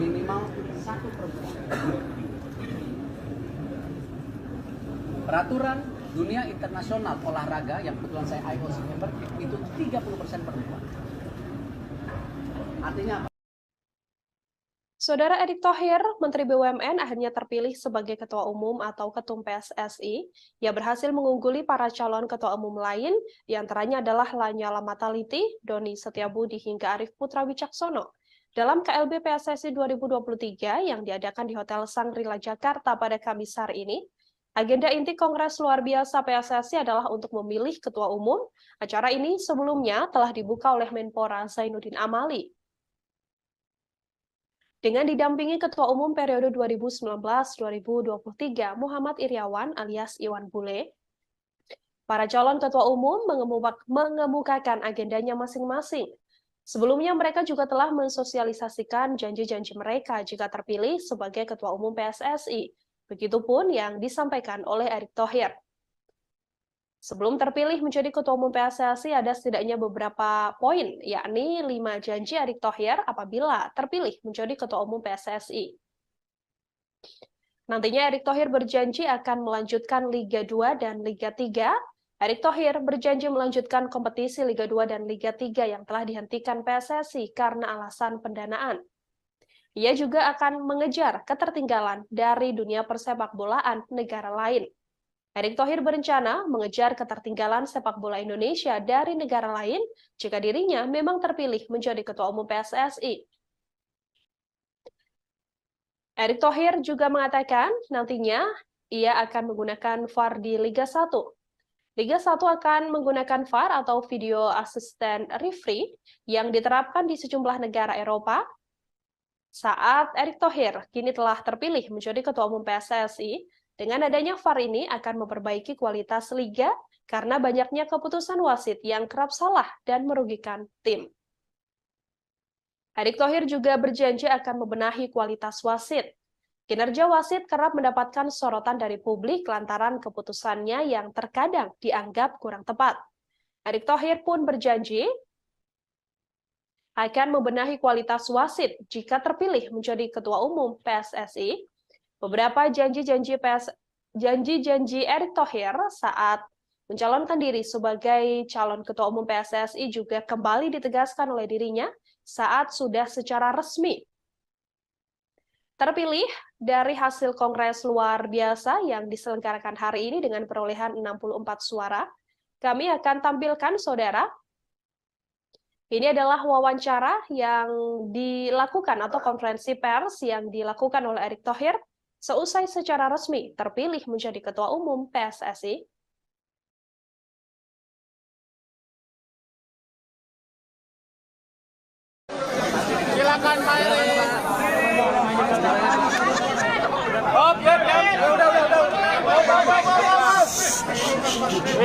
minimal 1 perempuan. Peraturan dunia internasional olahraga yang kebetulan saya IOC member itu 30% perempuan. Artinya apa? Saudara Erick Thohir, Menteri BUMN akhirnya terpilih sebagai Ketua Umum atau Ketum PSSI. Ia berhasil mengungguli para calon Ketua Umum lain, diantaranya adalah Lanyala Mataliti, Doni Setiabudi, hingga Arief Putra Wicaksono. Dalam KLB PSSI 2023 yang diadakan di Hotel Sangrila Jakarta pada Kamis hari ini, agenda inti Kongres Luar Biasa PSSI adalah untuk memilih Ketua Umum. Acara ini sebelumnya telah dibuka oleh Menpora Zainuddin Amali. Dengan didampingi Ketua Umum periode 2019-2023 Muhammad Iriawan alias Iwan Bule, para calon Ketua Umum mengemukakan agendanya masing-masing. Sebelumnya mereka juga telah mensosialisasikan janji-janji mereka jika terpilih sebagai Ketua Umum PSSI. Begitupun yang disampaikan oleh Erick Thohir. Sebelum terpilih menjadi Ketua Umum PSSI ada setidaknya beberapa poin, yakni 5 janji Erick Thohir apabila terpilih menjadi Ketua Umum PSSI. Nantinya Erick Thohir berjanji akan melanjutkan Liga 2 dan Liga 3. Erick Thohir berjanji melanjutkan kompetisi Liga 2 dan Liga 3 yang telah dihentikan PSSI karena alasan pendanaan. Ia juga akan mengejar ketertinggalan dari dunia persepakbolaan negara lain. Erick Thohir berencana mengejar ketertinggalan sepak bola Indonesia dari negara lain jika dirinya memang terpilih menjadi Ketua Umum PSSI. Erick Thohir juga mengatakan nantinya ia akan menggunakan VAR di Liga 1. Liga 1 akan menggunakan VAR atau Video Assistant Referee yang diterapkan di sejumlah negara Eropa. Saat Erick Thohir kini telah terpilih menjadi Ketua Umum PSSI, dengan adanya VAR ini akan memperbaiki kualitas liga karena banyaknya keputusan wasit yang kerap salah dan merugikan tim. Erick Thohir juga berjanji akan membenahi kualitas wasit. Kinerja wasit kerap mendapatkan sorotan dari publik lantaran keputusannya yang terkadang dianggap kurang tepat. Erick Thohir pun berjanji akan membenahi kualitas wasit jika terpilih menjadi Ketua Umum PSSI. Beberapa janji-janji Erick Thohir saat mencalonkan diri sebagai calon Ketua Umum PSSI juga kembali ditegaskan oleh dirinya saat sudah secara resmi terpilih dari hasil kongres luar biasa yang diselenggarakan hari ini dengan perolehan 64 suara. Kami akan tampilkan, saudara. Ini adalah wawancara yang dilakukan atau konferensi pers yang dilakukan oleh Erick Thohir seusai secara resmi terpilih menjadi Ketua Umum PSSI. Silakan Pak Erick.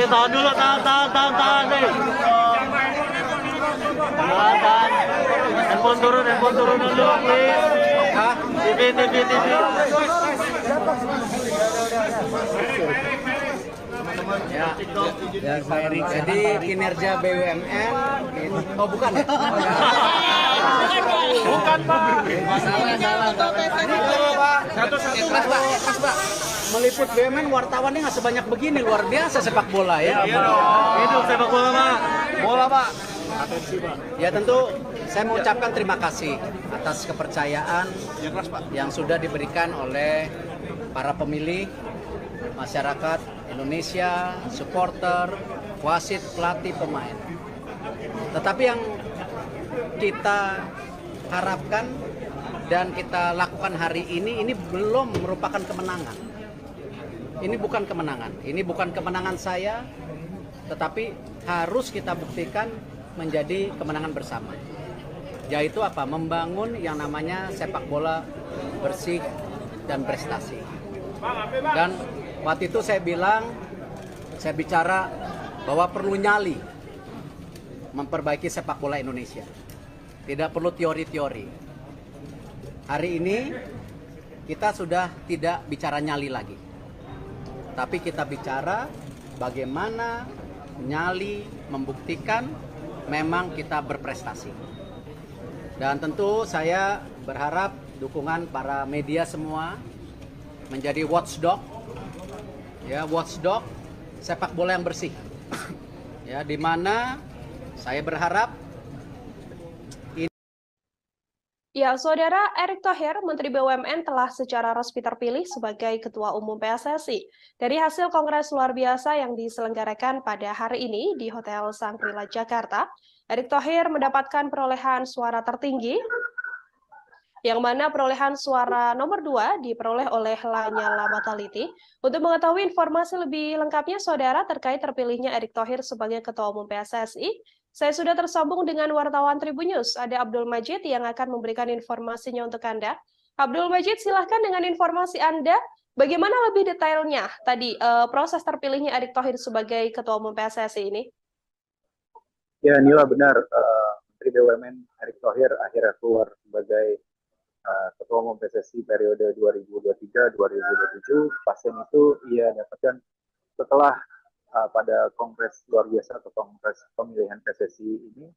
Tahan dulu, tahan nih. Tahan. Handphone turun dulu, please. TV. Ya, Pak Erick. Jadi kinerja BUMN, oh bukan ya? Bukan Pak. Salah. Ikhlas Pak. Meliput BUMN wartawannya nggak sebanyak begini, luar biasa sepak bola ya. Hidup sepak bola Pak. Bola Pak. Ya tentu saya mengucapkan terima kasih atas kepercayaan yang sudah diberikan oleh para pemilih, masyarakat Indonesia, supporter, wasit, pelatih, pemain. Tetapi yang kita harapkan dan kita lakukan hari ini belum merupakan kemenangan. Ini bukan kemenangan. Ini bukan kemenangan saya, tetapi harus kita buktikan menjadi kemenangan bersama. Yaitu apa? Membangun yang namanya sepak bola bersih dan prestasi. Dan waktu itu saya bicara bahwa perlu nyali memperbaiki sepak bola Indonesia. Tidak perlu teori-teori. Hari ini kita sudah tidak bicara nyali lagi. Tapi kita bicara bagaimana nyali membuktikan memang kita berprestasi. Dan tentu saya berharap dukungan para media semua menjadi watchdog, ya watchdog sepak bola yang bersih, ya di mana saya berharap Ya, Saudara, Erick Thohir, Menteri BUMN telah secara resmi terpilih sebagai Ketua Umum PSSI. Dari hasil Kongres luar biasa yang diselenggarakan pada hari ini di Hotel Shangri-La Jakarta, Erick Thohir mendapatkan perolehan suara tertinggi, yang mana perolehan suara nomor 2 diperoleh oleh Lanyala Mataliti. Untuk mengetahui informasi lebih lengkapnya, Saudara, terkait terpilihnya Erick Thohir sebagai Ketua Umum PSSI, saya sudah tersambung dengan wartawan Tribun News, ada Abdul Majid yang akan memberikan informasinya untuk Anda. Abdul Majid, silahkan dengan informasi Anda, bagaimana lebih detailnya tadi proses terpilihnya Erick Thohir sebagai Ketua Umum PSSI ini? Ya, Nila benar. Menteri BUMN Erick Thohir akhirnya keluar sebagai Ketua Umum PSSI periode 2023-2027. Pasien itu ia dapatkan setelah pada kongres luar biasa atau kongres pemilihan PSSI ini,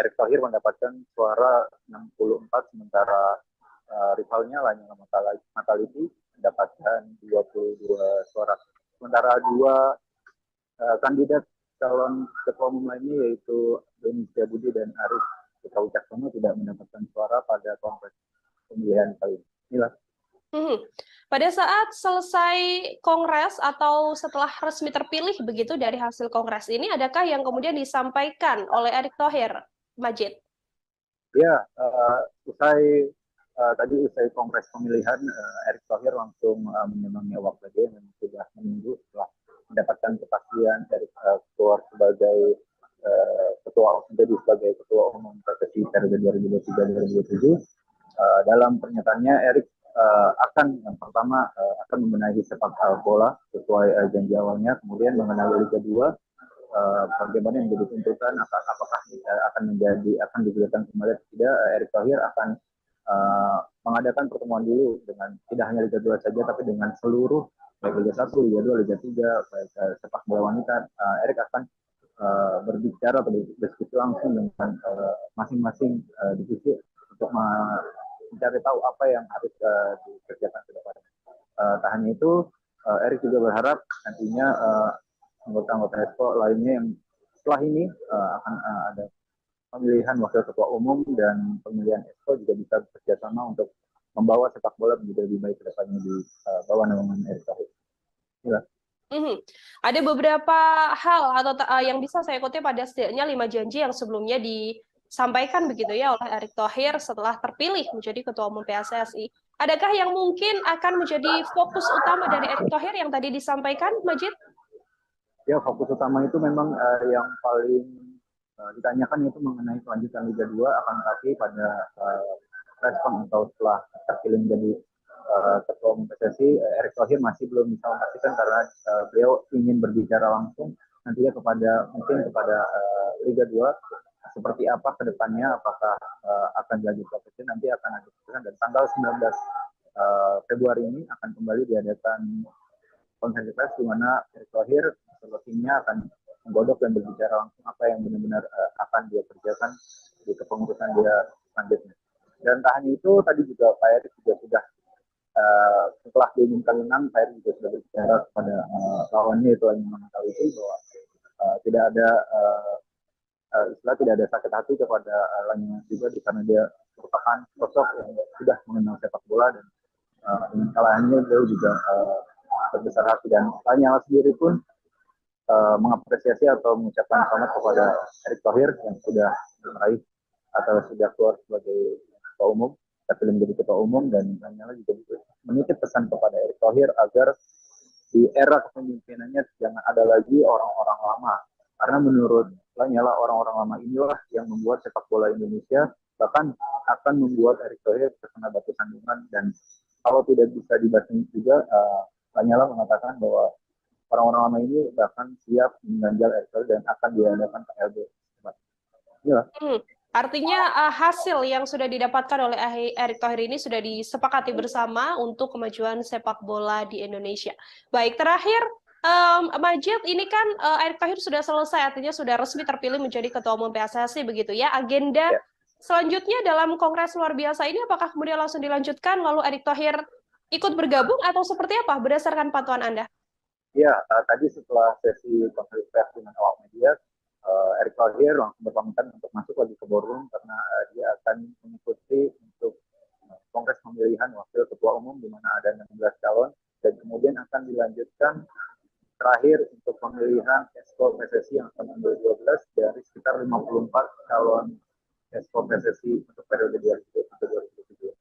Erick Thohir mendapatkan suara 64, sementara rivalnya Lanyala Mataliti mendapatkan 22 suara. Sementara dua kandidat calon ketua umum lainnya yaitu Doni Setiabudi dan Arief Putra Wicaksono tidak mendapatkan suara pada kongres pemilihan kali ini. Inilah. Pada saat selesai kongres atau setelah resmi terpilih begitu dari hasil kongres ini, adakah yang kemudian disampaikan oleh Erick Thohir, Majid? Ya, usai kongres pemilihan, Erick Thohir langsung menyemangati awak media yang sudah menunggu setelah mendapatkan kepastian Erick keluar sebagai sebagai ketua umum PSSI periode 2023-2027. Dalam pernyataannya, Erick yang pertama akan membenahi sepak bola sesuai janji awalnya, kemudian mengenai Liga 2, bagaimana yang menjadi tuntutan, apakah akan digulirkan kembali atau tidak. Erick Thohir akan mengadakan pertemuan dulu dengan tidak hanya Liga 2 saja, tapi dengan seluruh baik Liga 1, Liga 2, Liga 3, baik sepak bola wanita. Erick akan berbicara atau berdiskusi langsung dengan masing-masing divisi untuk mencari tahu apa yang harus dikerjakan ke depan. Tak hanya itu, Erick juga berharap nantinya anggota-anggota EXCO lainnya yang setelah ini akan ada pemilihan wakil ketua umum dan pemilihan EXCO juga bisa bekerja sama untuk membawa sepak bola menjadi lebih baik ke depannya di bawah naungan Erick Thohir. Ya. Ada beberapa hal atau yang bisa saya kutip pada setidaknya 5 janji yang sebelumnya disampaikan begitu ya oleh Erick Thohir setelah terpilih menjadi Ketua Umum PSSI. Adakah yang mungkin akan menjadi fokus utama dari Erick Thohir yang tadi disampaikan, Majid? Ya, fokus utama itu memang yang paling ditanyakan itu mengenai kelanjutan Liga 2, akan tetapi pada respon atau setelah terpilih menjadi Ketua Umum PSSI, Erick Thohir masih belum bisa memastikan karena beliau ingin berbicara langsung nantinya kepada Liga 2 seperti apa ke depannya, apakah akan dilanjut kompetisi, nanti akan ada keputusan, dan tanggal 19 Februari ini akan kembali diadakan konferensi pers di mana Erick Thohir beserta timnya akan menggodok dan berbicara langsung apa yang benar-benar akan dia kerjakan di kepengurusan dia selanjutnya. Dan tak hanya itu, tadi juga Pak Erick juga sudah setelah diumumkan menang, Pak Erick juga sudah berbicara kepada lawannya itu Lanyala Mataliti bahwa tidak ada tidak ada sakit hati kepada Lanyala juga karena dia merupakan sosok yang sudah mengenal sepak bola, dan dengan kalahannya beliau juga berbesar hati, dan Lanyala sendiri pun mengapresiasi atau mengucapkan selamat kepada Erick Thohir yang sudah meraih atau sudah keluar sebagai ketua umum, terpilih menjadi ketua umum, dan Lanyala juga menitip pesan kepada Erick Thohir agar di era kepemimpinannya jangan ada lagi orang-orang lama, karena menurut Lanyala orang-orang lama inilah yang membuat sepak bola Indonesia bahkan akan membuat Erick Thohir terkena batu sandungan, dan kalau tidak bisa dibasmi juga Lanyala mengatakan bahwa orang-orang lama ini bahkan siap mengganjal Erick Thohir dan akan diadakan KLB. Ya. Artinya hasil yang sudah didapatkan oleh Erick Thohir ini sudah disepakati bersama untuk kemajuan sepak bola di Indonesia. Baik, terakhir Majid, ini kan Erick Thohir sudah selesai, artinya sudah resmi terpilih menjadi Ketua Umum PSSI begitu ya. Agenda selanjutnya dalam Kongres luar biasa ini apakah kemudian langsung dilanjutkan lalu Erick Thohir ikut bergabung atau seperti apa berdasarkan pantauan Anda? Ya, tadi setelah sesi konferensi pers dengan awak media, Erick Thohir langsung berpamitan untuk masuk lagi ke boardroom karena dia akan mengikuti untuk kongres pemilihan wakil ketua umum di mana ada 16 calon, dan kemudian akan dilanjutkan terakhir untuk pemilihan Exco PSSI yang akan mengambil 12 dari sekitar 54 calon Exco PSSI untuk periode 2020-2027.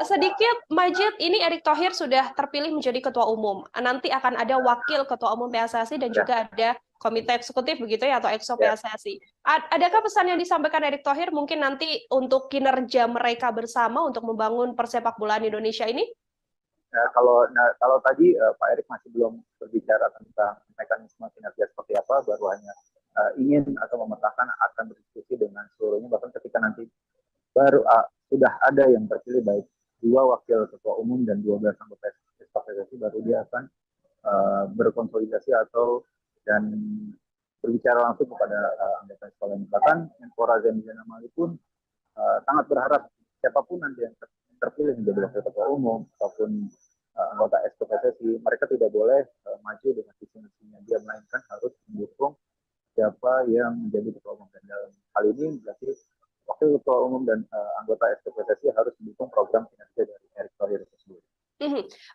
Sedikit Majid, ini Erick Thohir sudah terpilih menjadi ketua umum. Nanti akan ada wakil ketua umum PSSI dan juga ada komite eksekutif begitu ya, atau Exco PSSI. Adakah pesan yang disampaikan Erick Thohir mungkin nanti untuk kinerja mereka bersama untuk membangun persepak bolaan Indonesia ini? Kalau tadi Pak Erick masih belum berbicara tentang mekanisme kinerja seperti apa, baru hanya ingin atau memetakan akan berdiskusi dengan seluruhnya, bahkan ketika nanti baru sudah ada yang terpilih baik 2 wakil ketua umum dan 12 anggota PSSI, baru dia akan berkonsolidasi dan berbicara langsung kepada anggota sekolah ini. Bahkan Menpora Zainuddin Amali pun sangat berharap siapapun nanti yang terpilih menjadi wakil ketua umum ataupun anggota PSSI, mereka tidak boleh maju dengan visi-misinya dia, melainkan harus mendukung siapa yang menjadi ketua umum. Dan dalam hal ini berarti wakil ketua umum dan anggota PSSI harus mendukung program kinerja dari Erick Thohir tersebut.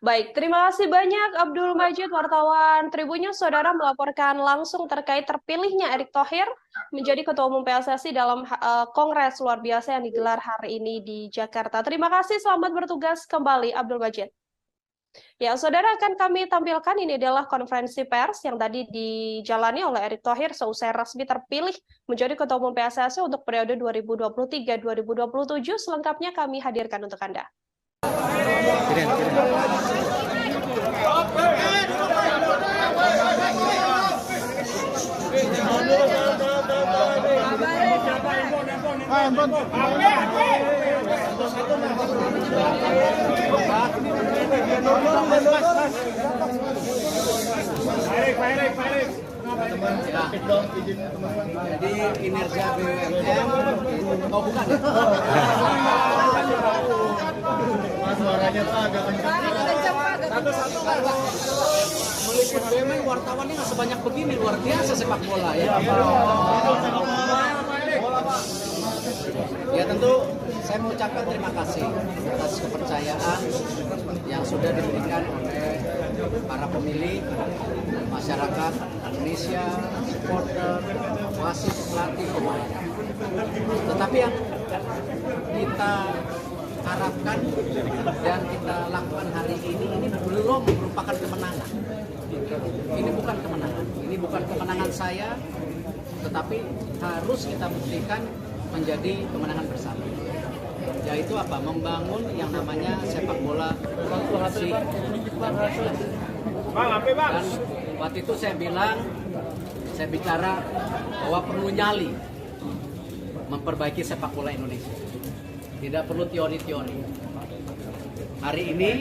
Baik, terima kasih banyak Abdul Majid, wartawan Tribunnews. Saudara melaporkan langsung terkait terpilihnya Erick Thohir menjadi Ketua Umum PSSI dalam Kongres luar biasa yang digelar hari ini di Jakarta. Terima kasih, selamat bertugas kembali Abdul Majid. Ya, saudara, akan kami tampilkan ini adalah konferensi pers yang tadi dijalani oleh Erick Thohir seusai resmi terpilih menjadi Ketua Umum PSSI untuk periode 2023-2027. Selengkapnya kami hadirkan untuk Anda. Jadi kinerja BUMN, oh bukan ya? Suaranya Pak agak kencang. Meliput BUMN wartawannya nggak sebanyak begini, luar biasa sepak bola ya. Ya tentu Saya mengucapkan terima kasih atas kepercayaan yang sudah diberikan oleh para pemilih, masyarakat Indonesia, supporter, wasit, pelatih, pemain. Tetapi yang kita harapkan dan kita lakukan hari ini belum merupakan kemenangan. Ini bukan kemenangan. Ini bukan kemenangan saya, tetapi harus kita buktikan menjadi kemenangan bersama. Yaitu apa? Membangun yang namanya sepak bola inklusi dan prestasi. Dan waktu itu saya bicara bahwa perlu nyali memperbaiki sepak bola Indonesia. Tidak perlu teori-teori. Hari ini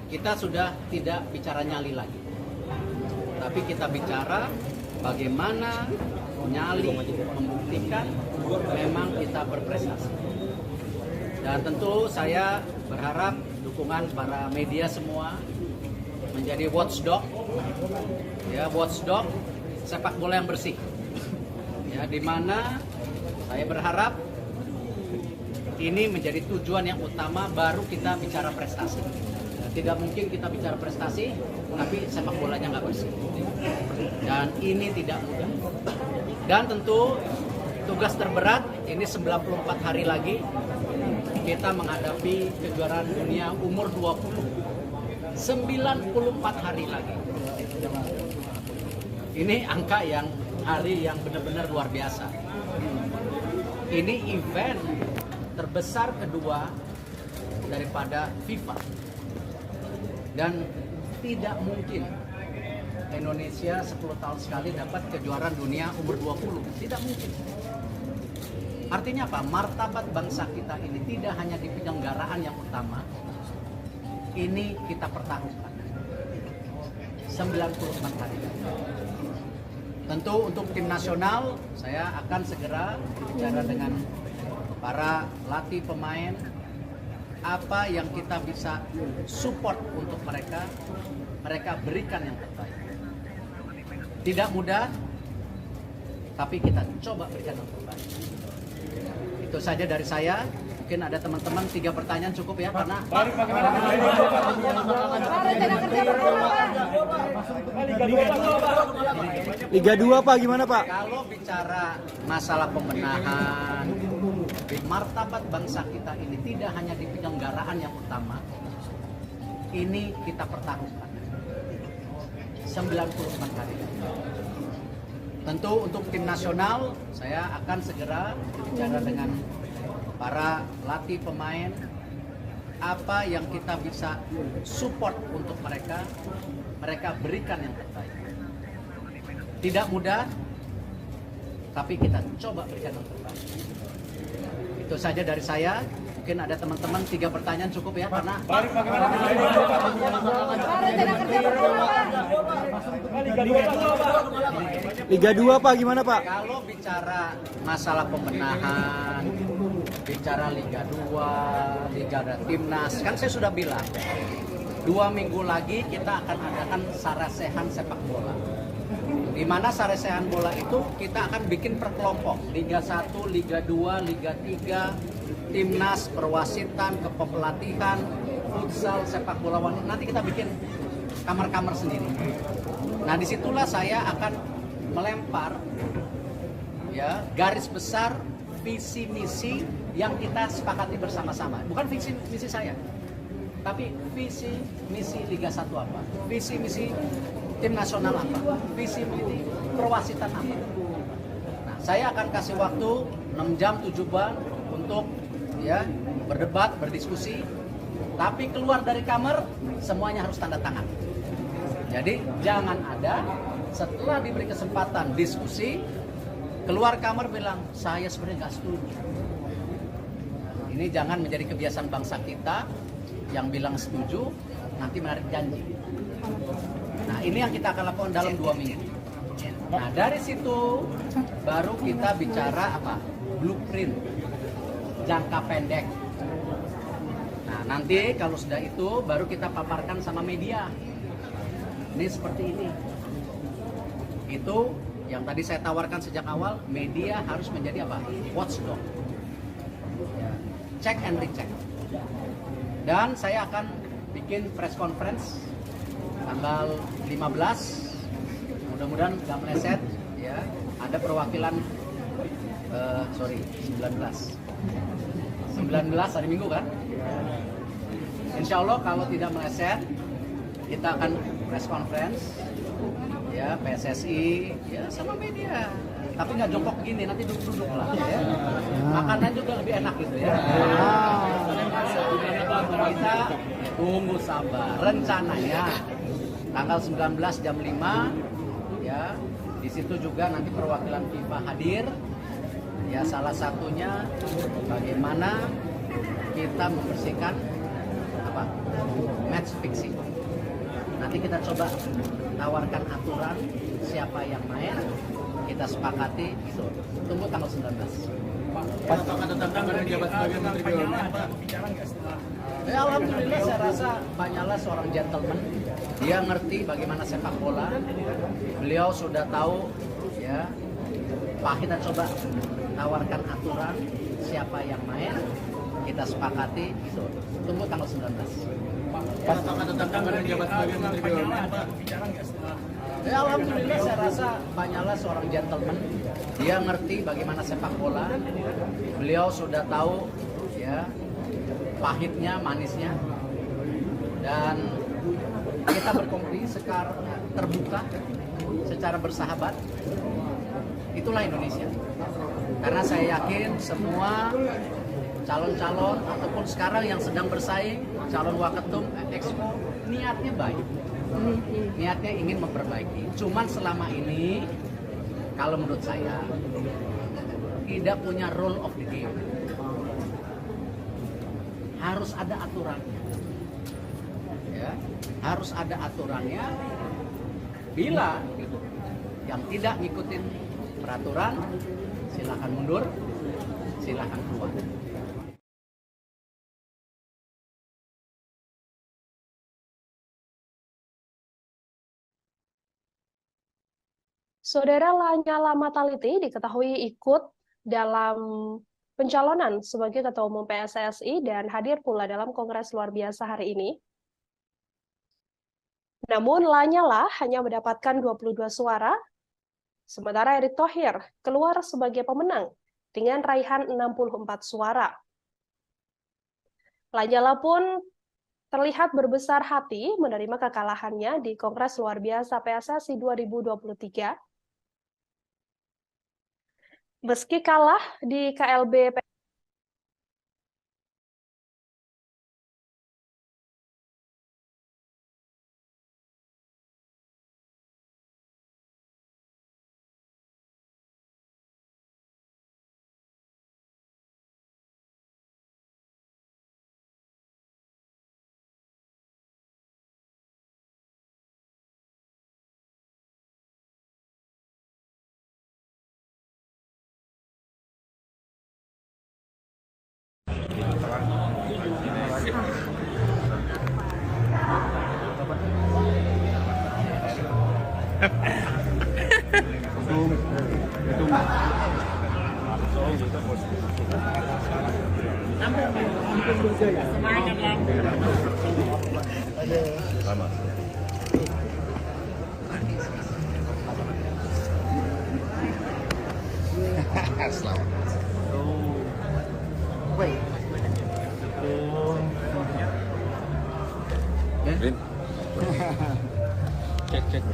kita sudah tidak bicara nyali lagi. Tapi kita bicara bagaimana nyali membuktikan memang kita berprestasi. Dan tentu saya berharap dukungan para media semua menjadi watchdog, ya, watchdog sepak bola yang bersih. Ya, di mana saya berharap ini menjadi tujuan yang utama, baru kita bicara prestasi. Tidak mungkin kita bicara prestasi tapi sepak bolanya nggak bersih. Dan ini tidak mudah. Dan tentu tugas terberat ini 94 hari lagi kita menghadapi kejuaraan dunia umur 20. 94 hari lagi. Ini angka yang hari yang benar-benar luar biasa. Ini event terbesar kedua daripada FIFA. Dan tidak mungkin Indonesia 10 tahun sekali dapat kejuaraan dunia umur 20. Tidak mungkin. Artinya apa? Martabat bangsa kita ini tidak hanya di penyelenggaraan yang utama, ini kita pertaruhkan 94 hari. Tentu untuk tim nasional, saya akan segera bicara dengan para latih pemain, apa yang kita bisa support untuk mereka berikan yang terbaik. Tidak mudah, tapi kita coba berikan yang terbaik. Itu saja dari saya. Mungkin ada teman-teman 3 pertanyaan cukup ya, karena Liga 2 Pak, gimana Pak? Kalau bicara masalah pembenahan, martabat bangsa kita ini tidak hanya di penyelenggaraan yang utama, ini kita pertaruhkan 94 hari. Tentu untuk tim nasional, saya akan segera bicara dengan para latih pemain, apa yang kita bisa support untuk mereka berikan yang terbaik. Tidak mudah, tapi kita coba berikan yang terbaik. Itu saja dari saya. Mungkin ada teman-teman 3 pertanyaan cukup ya, karena Liga 2 Pak, gimana Pak? kalau bicara masalah pembenahan, bicara Liga 2, Liga Timnas, kan saya sudah bilang 2 minggu lagi kita akan adakan sarasehan sepak bola. Di mana sarasehan bola itu kita akan bikin per kelompok, Liga 1, Liga 2, Liga 3, Timnas, perwasitan, kepelatihan, futsal, sepak bola wanita. Nanti kita bikin kamar-kamar sendiri. Nah, disitulah saya akan melempar ya garis besar visi misi yang kita sepakati bersama-sama. Bukan visi misi saya, tapi visi misi Liga 1 apa, visi misi tim nasional apa, visi misi perwasitan apa. Nah, saya akan kasih waktu 6 jam 7 bulan untuk ya berdebat, berdiskusi, tapi keluar dari kamar semuanya harus tanda tangan. Jadi jangan ada setelah diberi kesempatan diskusi keluar kamar bilang saya sebenarnya nggak setuju. Ini jangan menjadi kebiasaan bangsa kita yang bilang setuju nanti menarik janji. Nah, ini yang kita akan lakukan dalam 2 minggu. Nah, dari situ baru kita bicara apa? Blueprint jangka pendek. Nah, nanti kalau sudah itu baru kita paparkan sama media. Ini seperti ini. Itu yang tadi saya tawarkan sejak awal, media harus menjadi apa? Watchdog. Ya. cek and recheck. Dan saya akan bikin press conference tanggal 15, mudah-mudahan nggak meleset ya. Ada perwakilan 19 hari Minggu kan. Insya Allah kalau tidak meleset kita akan press conference ya, PSSI ya sama media, tapi nggak jongkok gini, nanti duduk-duduk lah ya. Makanan juga lebih enak gitu ya. Kita tunggu sabar. Rencananya tanggal 19 jam 5 ya, di situ juga nanti perwakilan FIFA hadir ya, salah satunya bagaimana kita membersihkan apa match fixing. Nanti kita coba tawarkan aturan siapa yang main, kita sepakati itu. Tunggu tanggal 19. Apakah tetap akan menjabat sebagai Menteri BUMN, Pak? Ya, alhamdulillah saya rasa Pak Nyala seorang gentleman. Dia ngerti bagaimana sepak bola. Beliau sudah tahu ya. Pak, kita coba tawarkan aturan siapa yang main, kita sepakati itu. Tunggu tanggal 19. Apakah tetap akan menjabat sebagai Menteri BUMN, Pak? Ya, alhamdulillah saya rasa Pak Nyala seorang gentleman. Dia ngerti bagaimana sepak bola. Beliau sudah tahu ya pahitnya, manisnya. Dan kita berkompetisi secara terbuka, secara bersahabat. Itulah Indonesia. Karena saya yakin semua calon-calon ataupun sekarang yang sedang bersaing, calon waketum Exco, niatnya baik. Niatnya ingin memperbaiki. Cuman selama ini, kalau menurut saya, tidak punya rule of the game. Harus ada aturannya. Ya, harus ada aturannya. Bila yang tidak ngikutin peraturan, silakan mundur, silakan keluar. Saudara Lanyala Mataliti diketahui ikut dalam pencalonan sebagai Ketua Umum PSSI dan hadir pula dalam Kongres luar biasa hari ini. Namun Lanyala hanya mendapatkan 22 suara, sementara Erick Thohir keluar sebagai pemenang dengan raihan 64 suara. Lanyala pun terlihat berbesar hati menerima kekalahannya di Kongres luar biasa PSSI 2023. Meski kalah di KLB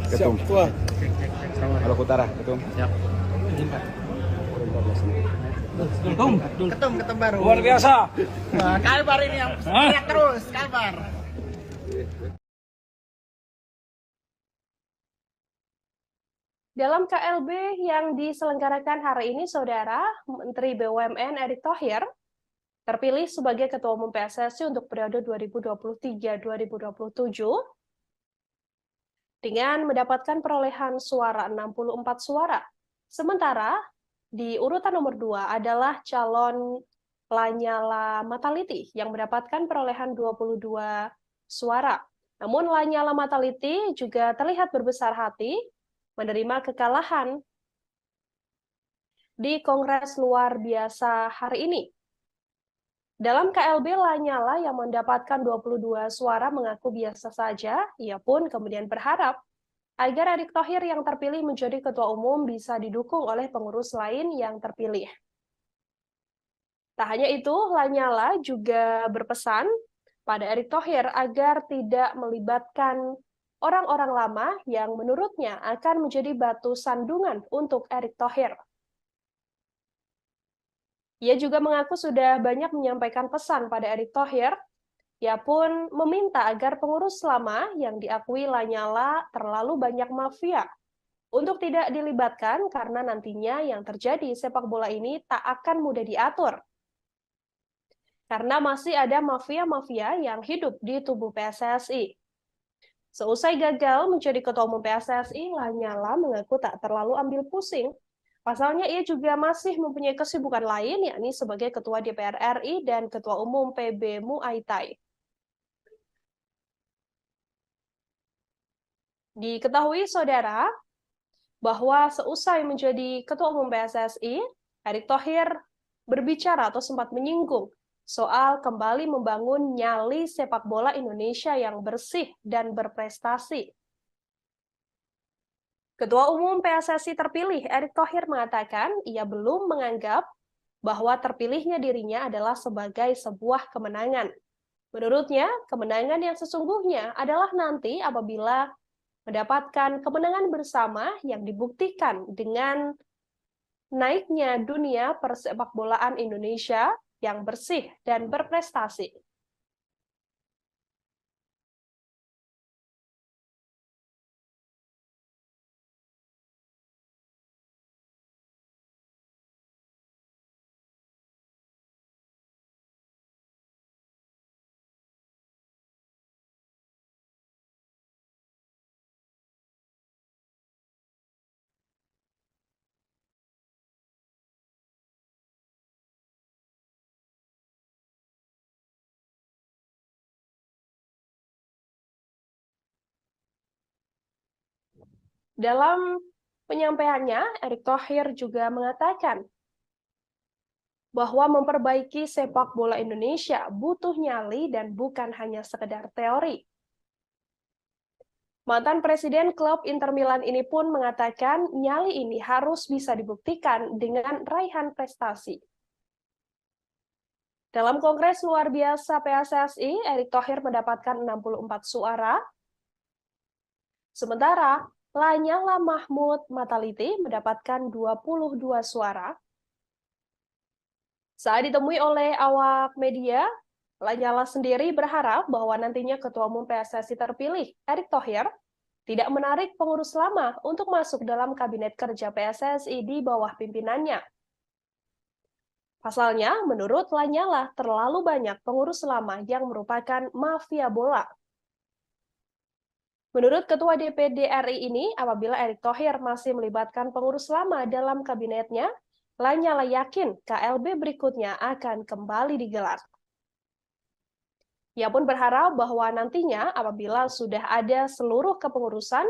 Ketum. Kalau Utara, Ketum. Siap. Ketum baru. Luar biasa. Kalbar ini yang teriak terus, Kalbar. dalam KLB yang diselenggarakan hari ini, Saudara, Menteri BUMN Erick Thohir terpilih sebagai Ketua Umum PSSI untuk periode 2023-2027 dengan mendapatkan perolehan suara 64 suara. Sementara di urutan nomor 2 adalah calon Lanyala Mataliti yang mendapatkan perolehan 22 suara. Namun Lanyala Mataliti juga terlihat berbesar hati menerima kekalahan di Kongres luar biasa hari ini. Dalam KLB, Lanyala yang mendapatkan 22 suara mengaku biasa saja, ia pun kemudian berharap agar Erick Thohir yang terpilih menjadi ketua umum bisa didukung oleh pengurus lain yang terpilih. Tak hanya itu, Lanyala juga berpesan pada Erick Thohir agar tidak melibatkan orang-orang lama yang menurutnya akan menjadi batu sandungan untuk Erick Thohir. Ia juga mengaku sudah banyak menyampaikan pesan pada Erick Thohir. Ia pun meminta agar pengurus lama yang diakui Lanyala terlalu banyak mafia untuk tidak dilibatkan karena nantinya yang terjadi sepak bola ini tak akan mudah diatur. Karena masih ada mafia-mafia yang hidup di tubuh PSSI. Seusai gagal menjadi ketua umum PSSI, Lanyala mengaku tak terlalu ambil pusing. Pasalnya ia juga masih mempunyai kesibukan lain, yakni sebagai Ketua DPR RI dan Ketua Umum PB Muay Thai. Diketahui, saudara, bahwa seusai menjadi Ketua Umum PSSI, Erick Thohir berbicara atau sempat menyinggung soal kembali membangun nyali sepak bola Indonesia yang bersih dan berprestasi. Ketua Umum PSSI terpilih, Erick Thohir, mengatakan ia belum menganggap bahwa terpilihnya dirinya adalah sebagai sebuah kemenangan. Menurutnya, kemenangan yang sesungguhnya adalah nanti apabila mendapatkan kemenangan bersama yang dibuktikan dengan naiknya dunia persepakbolaan Indonesia yang bersih dan berprestasi. Dalam penyampaiannya, Erick Thohir juga mengatakan bahwa memperbaiki sepak bola Indonesia butuh nyali dan bukan hanya sekedar teori. Mantan Presiden klub Inter Milan ini pun mengatakan nyali ini harus bisa dibuktikan dengan raihan prestasi. Dalam Kongres Luar Biasa PSSI, Erick Thohir mendapatkan 64 suara, sementara Lanyala Mahmud Mataliti mendapatkan 22 suara. Saat ditemui oleh awak media, Lanyala sendiri berharap bahwa nantinya Ketua Umum PSSI terpilih, Erick Thohir, tidak menarik pengurus lama untuk masuk dalam kabinet kerja PSSI di bawah pimpinannya. Pasalnya, menurut Lanyala, terlalu banyak pengurus lama yang merupakan mafia bola. Menurut Ketua DPD RI ini, apabila Erick Thohir masih melibatkan pengurus lama dalam kabinetnya, Lanyala yakin KLB berikutnya akan kembali digelar. Ia pun berharap bahwa nantinya apabila sudah ada seluruh kepengurusan,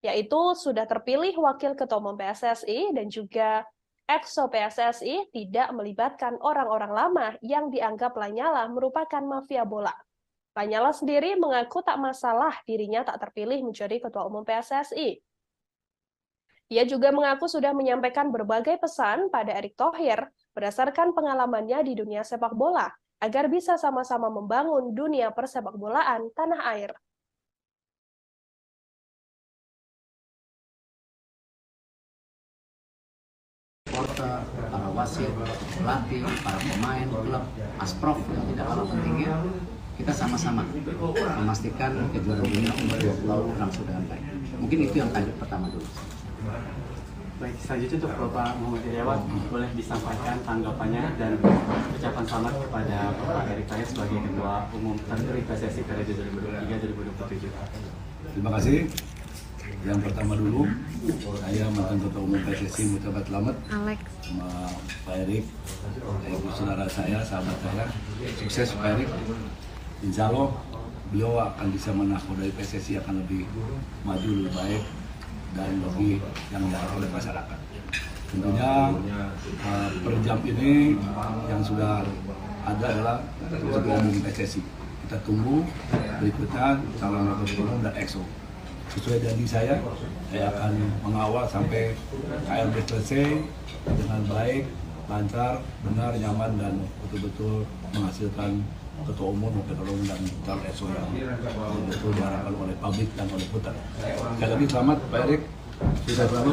yaitu sudah terpilih Wakil Ketua Umum PSSI dan juga Exco PSSI, tidak melibatkan orang-orang lama yang dianggap Lanyala merupakan mafia bola. Lanyala sendiri mengaku tak masalah dirinya tak terpilih menjadi Ketua Umum PSSI. Ia juga mengaku sudah menyampaikan berbagai pesan pada Erick Thohir berdasarkan pengalamannya di dunia sepak bola, agar bisa sama-sama membangun dunia persepakbolaan tanah air. Supporter, para wasit, pelatih, para pemain, klub, asprof yang tidak kalah pentingnya, kita sama-sama memastikan kejuaraan dunia umur 20 berlangsung dengan baik. Mungkin itu yang pertama dulu. Baik, selanjutnya untuk Bapak Muhammad Iryawan, boleh disampaikan tanggapannya dan ucapan selamat kepada Bapak Erick Thohir sebagai Ketua Umum terpilih PSSI periode 2023-2027. Terima kasih. Yang pertama dulu, saya mantan Ketua Umum PSSI mengucapkan selamat sama Pak Erick, ibu saudara saya, sahabat saya. Sukses Pak Erick. Insya Allah beliau akan bisa menakodai PSSI akan lebih maju, lebih baik dan lebih yang diharapkan oleh masyarakat. Tentunya per jam ini yang sudah ada adalah Ketua Umum PSSI. Kita tunggu berikutnya calon wakil ketua umum dan EXO. Sesuai janji saya akan mengawal sampai KLB selesai dengan baik, lancar, benar, nyaman, dan betul-betul menghasilkan ketua umum, wakil ketua umum, dan calon EXO yang betul diharapkan oleh publik dan oleh putar. Sekali lagi selamat Pak Erik, sukses selalu.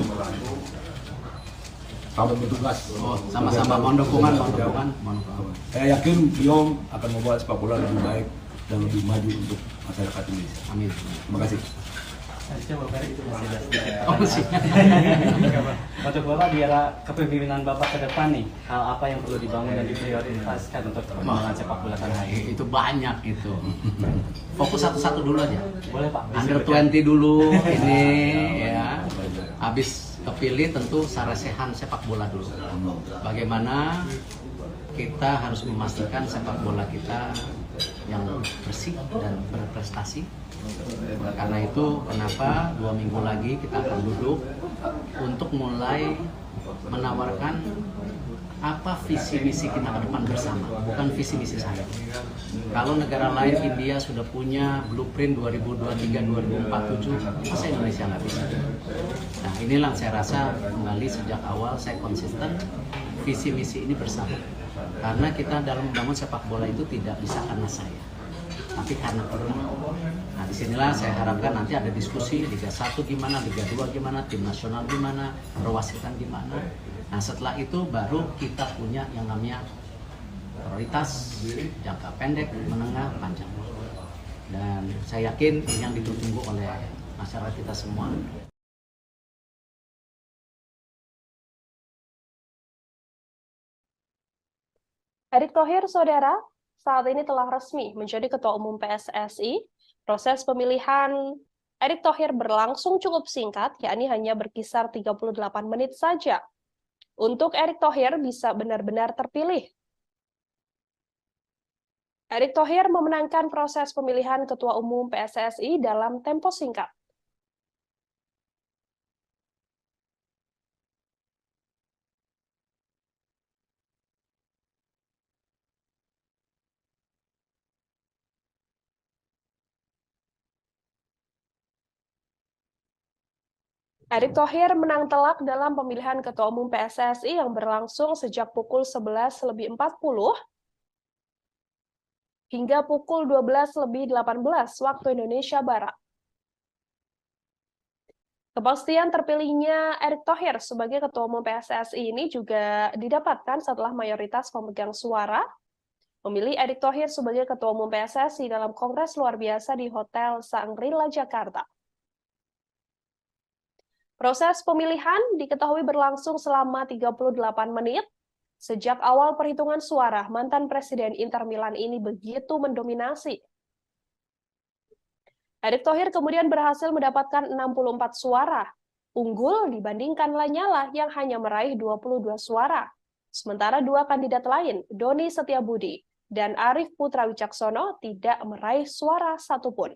Selamat bertugas. Oh, sama-sama mohon dukungan. Saya yakin beliau akan membawa sepak bola lebih baik dan lebih maju untuk masyarakat Indonesia. Amin. Terima kasih. Coba Pak Erik itu masih ada. Oh, masih. Untuk Bapak di era kepemimpinan Bapak ke depan nih, hal apa yang perlu dibangun dan diprioritaskan untuk perkembangan sepak bola tanah air? Itu banyak itu. Fokus satu-satu dulu aja. Boleh Pak. Under 20 dulu ini ya. Habis kepilih tentu sarasehan sepak bola dulu. Bagaimana kita harus memastikan sepak bola kita yang bersih dan berprestasi. Karena itu kenapa 2 minggu lagi kita akan duduk untuk mulai menawarkan apa visi misi kita ke depan bersama, bukan visi misi saya. Kalau negara lain, India sudah punya blueprint 2023-2047, masa Indonesia nggak bisa? Nah inilah saya rasa kembali sejak awal saya konsisten visi misi ini bersama. Karena kita dalam membangun sepak bola itu tidak bisa karena saya, tapi karena kita. Nah disinilah saya harapkan nanti ada diskusi Liga 1 gimana, Liga 2 gimana, tim nasional gimana, perwasitan gimana. Nah setelah itu baru kita punya yang namanya prioritas jangka pendek, menengah, panjang. Dan saya yakin ini yang ditunggu oleh masyarakat kita semua. Erick Thohir, saudara, saat ini telah resmi menjadi Ketua Umum PSSI. Proses pemilihan Erick Thohir berlangsung cukup singkat, yakni hanya berkisar 38 menit saja. Untuk Erick Thohir bisa benar-benar terpilih. Erick Thohir memenangkan proses pemilihan Ketua Umum PSSI dalam tempo singkat. Erick Thohir menang telak dalam pemilihan Ketua Umum PSSI yang berlangsung sejak pukul 11.40 hingga pukul 12.18 waktu Indonesia Barat. Kepastian terpilihnya Erick Thohir sebagai Ketua Umum PSSI ini juga didapatkan setelah mayoritas pemegang suara memilih Erick Thohir sebagai Ketua Umum PSSI dalam Kongres Luar Biasa di Hotel Shangri-La Jakarta. Proses pemilihan diketahui berlangsung selama 38 menit. Sejak awal perhitungan suara, mantan Presiden Inter Milan ini begitu mendominasi. Erick Thohir kemudian berhasil mendapatkan 64 suara, unggul dibandingkan Lanyala yang hanya meraih 22 suara. Sementara dua kandidat lain, Doni Setiabudi dan Arief Putra Wicaksono, tidak meraih suara satupun.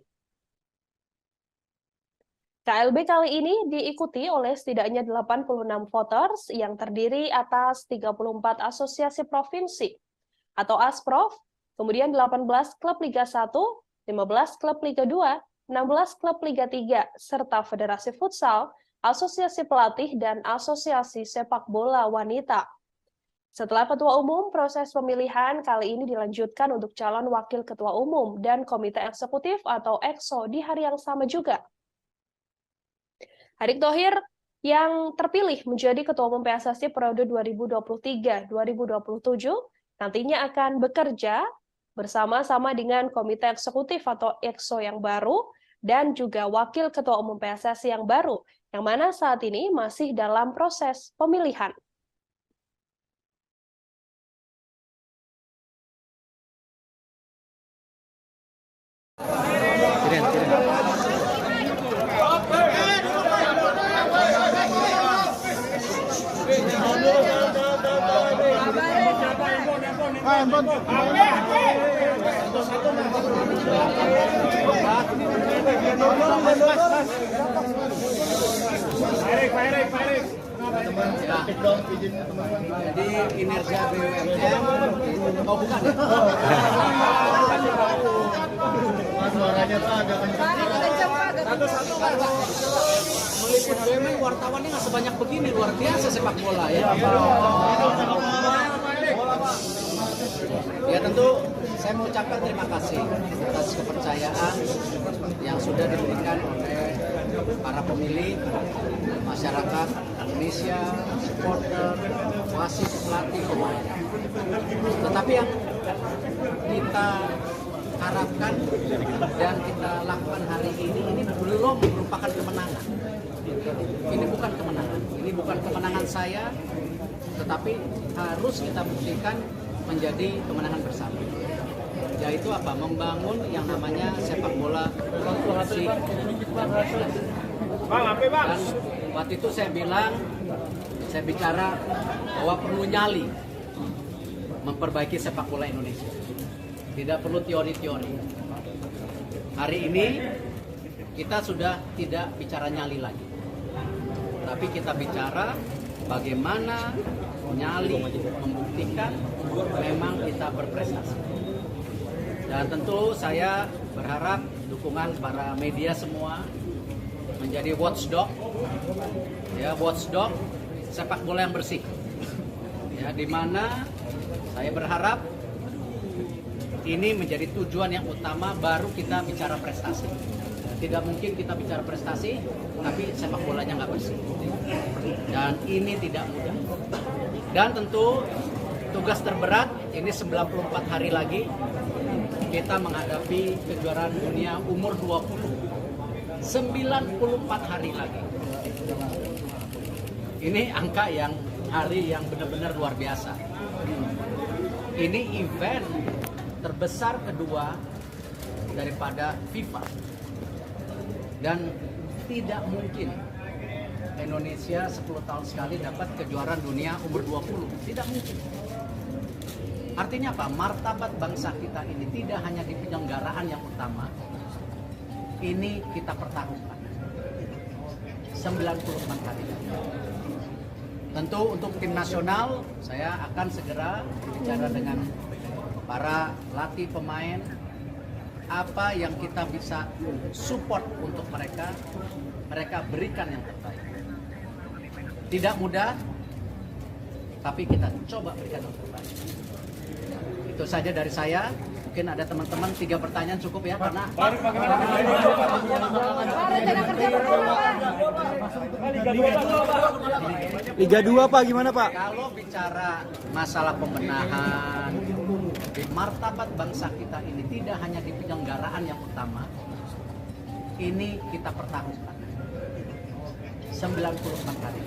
KLB kali ini diikuti oleh setidaknya 86 voters yang terdiri atas 34 asosiasi provinsi atau ASPROV, kemudian 18 klub Liga 1, 15 klub Liga 2, 16 klub Liga 3, serta Federasi Futsal, Asosiasi Pelatih, dan Asosiasi Sepak Bola Wanita. Setelah Ketua Umum, proses pemilihan kali ini dilanjutkan untuk calon Wakil Ketua Umum dan Komite Eksekutif atau EXO di hari yang sama juga. Erick Thohir yang terpilih menjadi Ketua Umum PSSI periode 2023-2027 nantinya akan bekerja bersama-sama dengan Komite Eksekutif atau EXO yang baru dan juga Wakil Ketua Umum PSSI yang baru, yang mana saat ini masih dalam proses pemilihan. Pak Erik. Ya. Jadi kinerja BUMN, oh bukan ya? Suaranya tuh agak kencang. Meliput BUMN wartawannya nggak sebanyak begini, luar biasa sepak bola ya. Ya tentu saya mengucapkan terima kasih atas kepercayaan yang sudah diberikan oleh para pemilih, masyarakat Indonesia, supporter, wasit, pelatih, pemain. Tetapi yang kita harapkan dan kita lakukan hari ini belum merupakan kemenangan. Ini bukan kemenangan. Ini bukan kemenangan saya, tetapi harus kita buktikan menjadi kemenangan bersama. Yaitu apa? Membangun yang namanya sepak bola inklusif. Dan waktu itu saya bicara bahwa perlu nyali memperbaiki sepak bola Indonesia. Tidak perlu teori-teori. Hari ini kita sudah tidak bicara nyali lagi. Tapi kita bicara bagaimana nyali membuktikan memang kita berprestasi. Dan tentu saya berharap dukungan para media semua menjadi watchdog, ya watchdog sepak bola yang bersih. Ya, di mana saya berharap ini menjadi tujuan yang utama, baru kita bicara prestasi. Tidak mungkin kita bicara prestasi tapi sepak bolanya nggak bersih. Dan ini tidak mudah. Dan tentu tugas terberat ini 94 hari lagi kita menghadapi kejuaraan dunia umur 20. 94 hari lagi. Ini angka yang hari yang benar-benar luar biasa. Ini event terbesar kedua daripada FIFA. Dan tidak mungkin Indonesia 10 tahun sekali dapat kejuaraan dunia umur 20. Tidak mungkin. Artinya apa? Martabat bangsa kita ini tidak hanya di penyelenggaraan yang utama. Ini kita pertaruhkan. 94 hari. Tentu untuk tim nasional, saya akan segera bicara dengan para latih pemain, apa yang kita bisa support untuk mereka berikan yang terbaik. Tidak mudah, tapi kita coba berikan yang terbaik. Itu saja dari saya. Mungkin ada teman-teman 3 pertanyaan cukup ya, karena Liga 2 Pak, gimana Pak? kalau bicara masalah pembenahan, di martabat bangsa kita ini tidak hanya di penyelenggaraan yang utama, ini kita pertaruhkan 94 hari.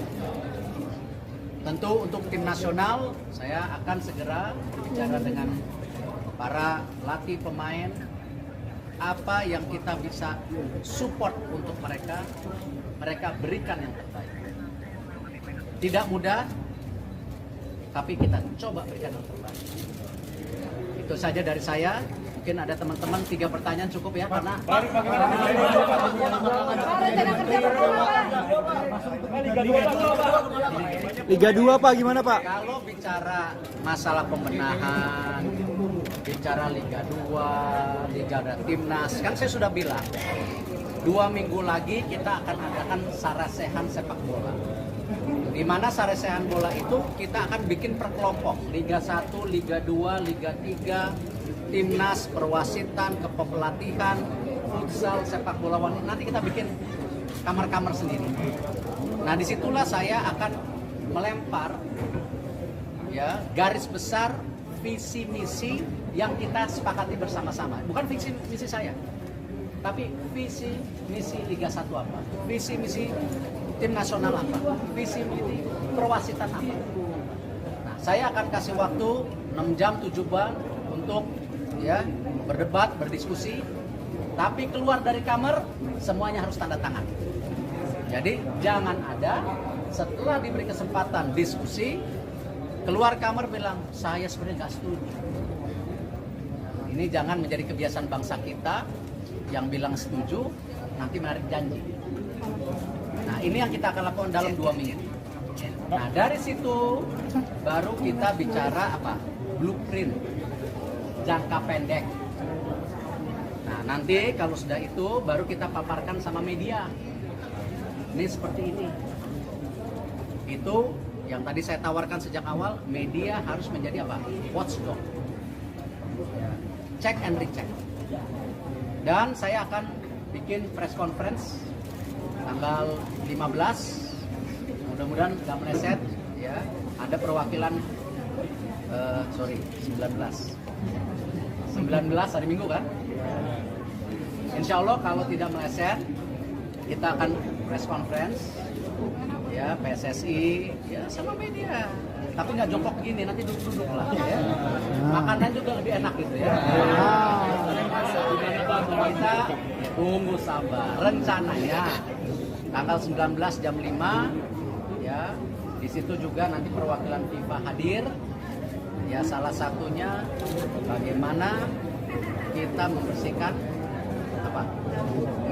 Tentu untuk tim nasional, saya akan segera bicara dengan para latih pemain, apa yang kita bisa support untuk mereka berikan yang terbaik. Tidak mudah, tapi kita coba berikan yang terbaik. Itu saja dari saya. Mungkin ada teman-teman 3 pertanyaan cukup ya, karena Liga 2 Pak, gimana Pak? kalau bicara masalah pembenahan, bicara Liga 2, Liga Timnas, kan saya sudah bilang 2 minggu lagi kita akan adakan sarasehan sepak bola. Di mana sarasehan bola itu kita akan bikin per kelompok, Liga 1, Liga 2, Liga 3, Timnas, perwasitan, kepelatihan, futsal, sepak bola wanita. Nanti kita bikin kamar-kamar sendiri. Nah, disitulah saya akan melempar ya garis besar visi misi yang kita sepakati bersama-sama. Bukan visi misi saya, tapi visi misi Liga 1 apa, visi misi tim nasional apa, visi misi perwasitan apa. Nah, saya akan kasih waktu 6 jam 7 jam untuk ya berdebat, berdiskusi, tapi keluar dari kamar semuanya harus tanda tangan. Jadi jangan ada setelah diberi kesempatan diskusi keluar kamar bilang saya sebenarnya nggak setuju. Ini jangan menjadi kebiasaan bangsa kita yang bilang setuju nanti menarik janji. Nah, ini yang kita akan lakukan dalam 2 minggu. Nah, dari situ baru kita bicara apa? Blueprint jangka pendek. Nah, nanti kalau sudah itu baru kita paparkan sama media. Ini seperti ini. Itu yang tadi saya tawarkan sejak awal, media harus menjadi apa? Watchdog. Check and recheck. Dan saya akan bikin press conference tanggal 15. Mudah-mudahan nggak meleset, ya. Ada perwakilan, 19 hari Minggu kan? Insya Allah kalau tidak meleset, kita akan press conference, ya, PSSI, ya, sama media. Tapi nggak jongkok begini, nanti duduk-duduk lah, ya. Makanan juga lebih enak gitu ya. Kita ya, tunggu sabar. Rencananya tanggal 19 jam 5, ya, di situ juga nanti perwakilan FIFA hadir. Ya, salah satunya bagaimana kita membersihkan apa?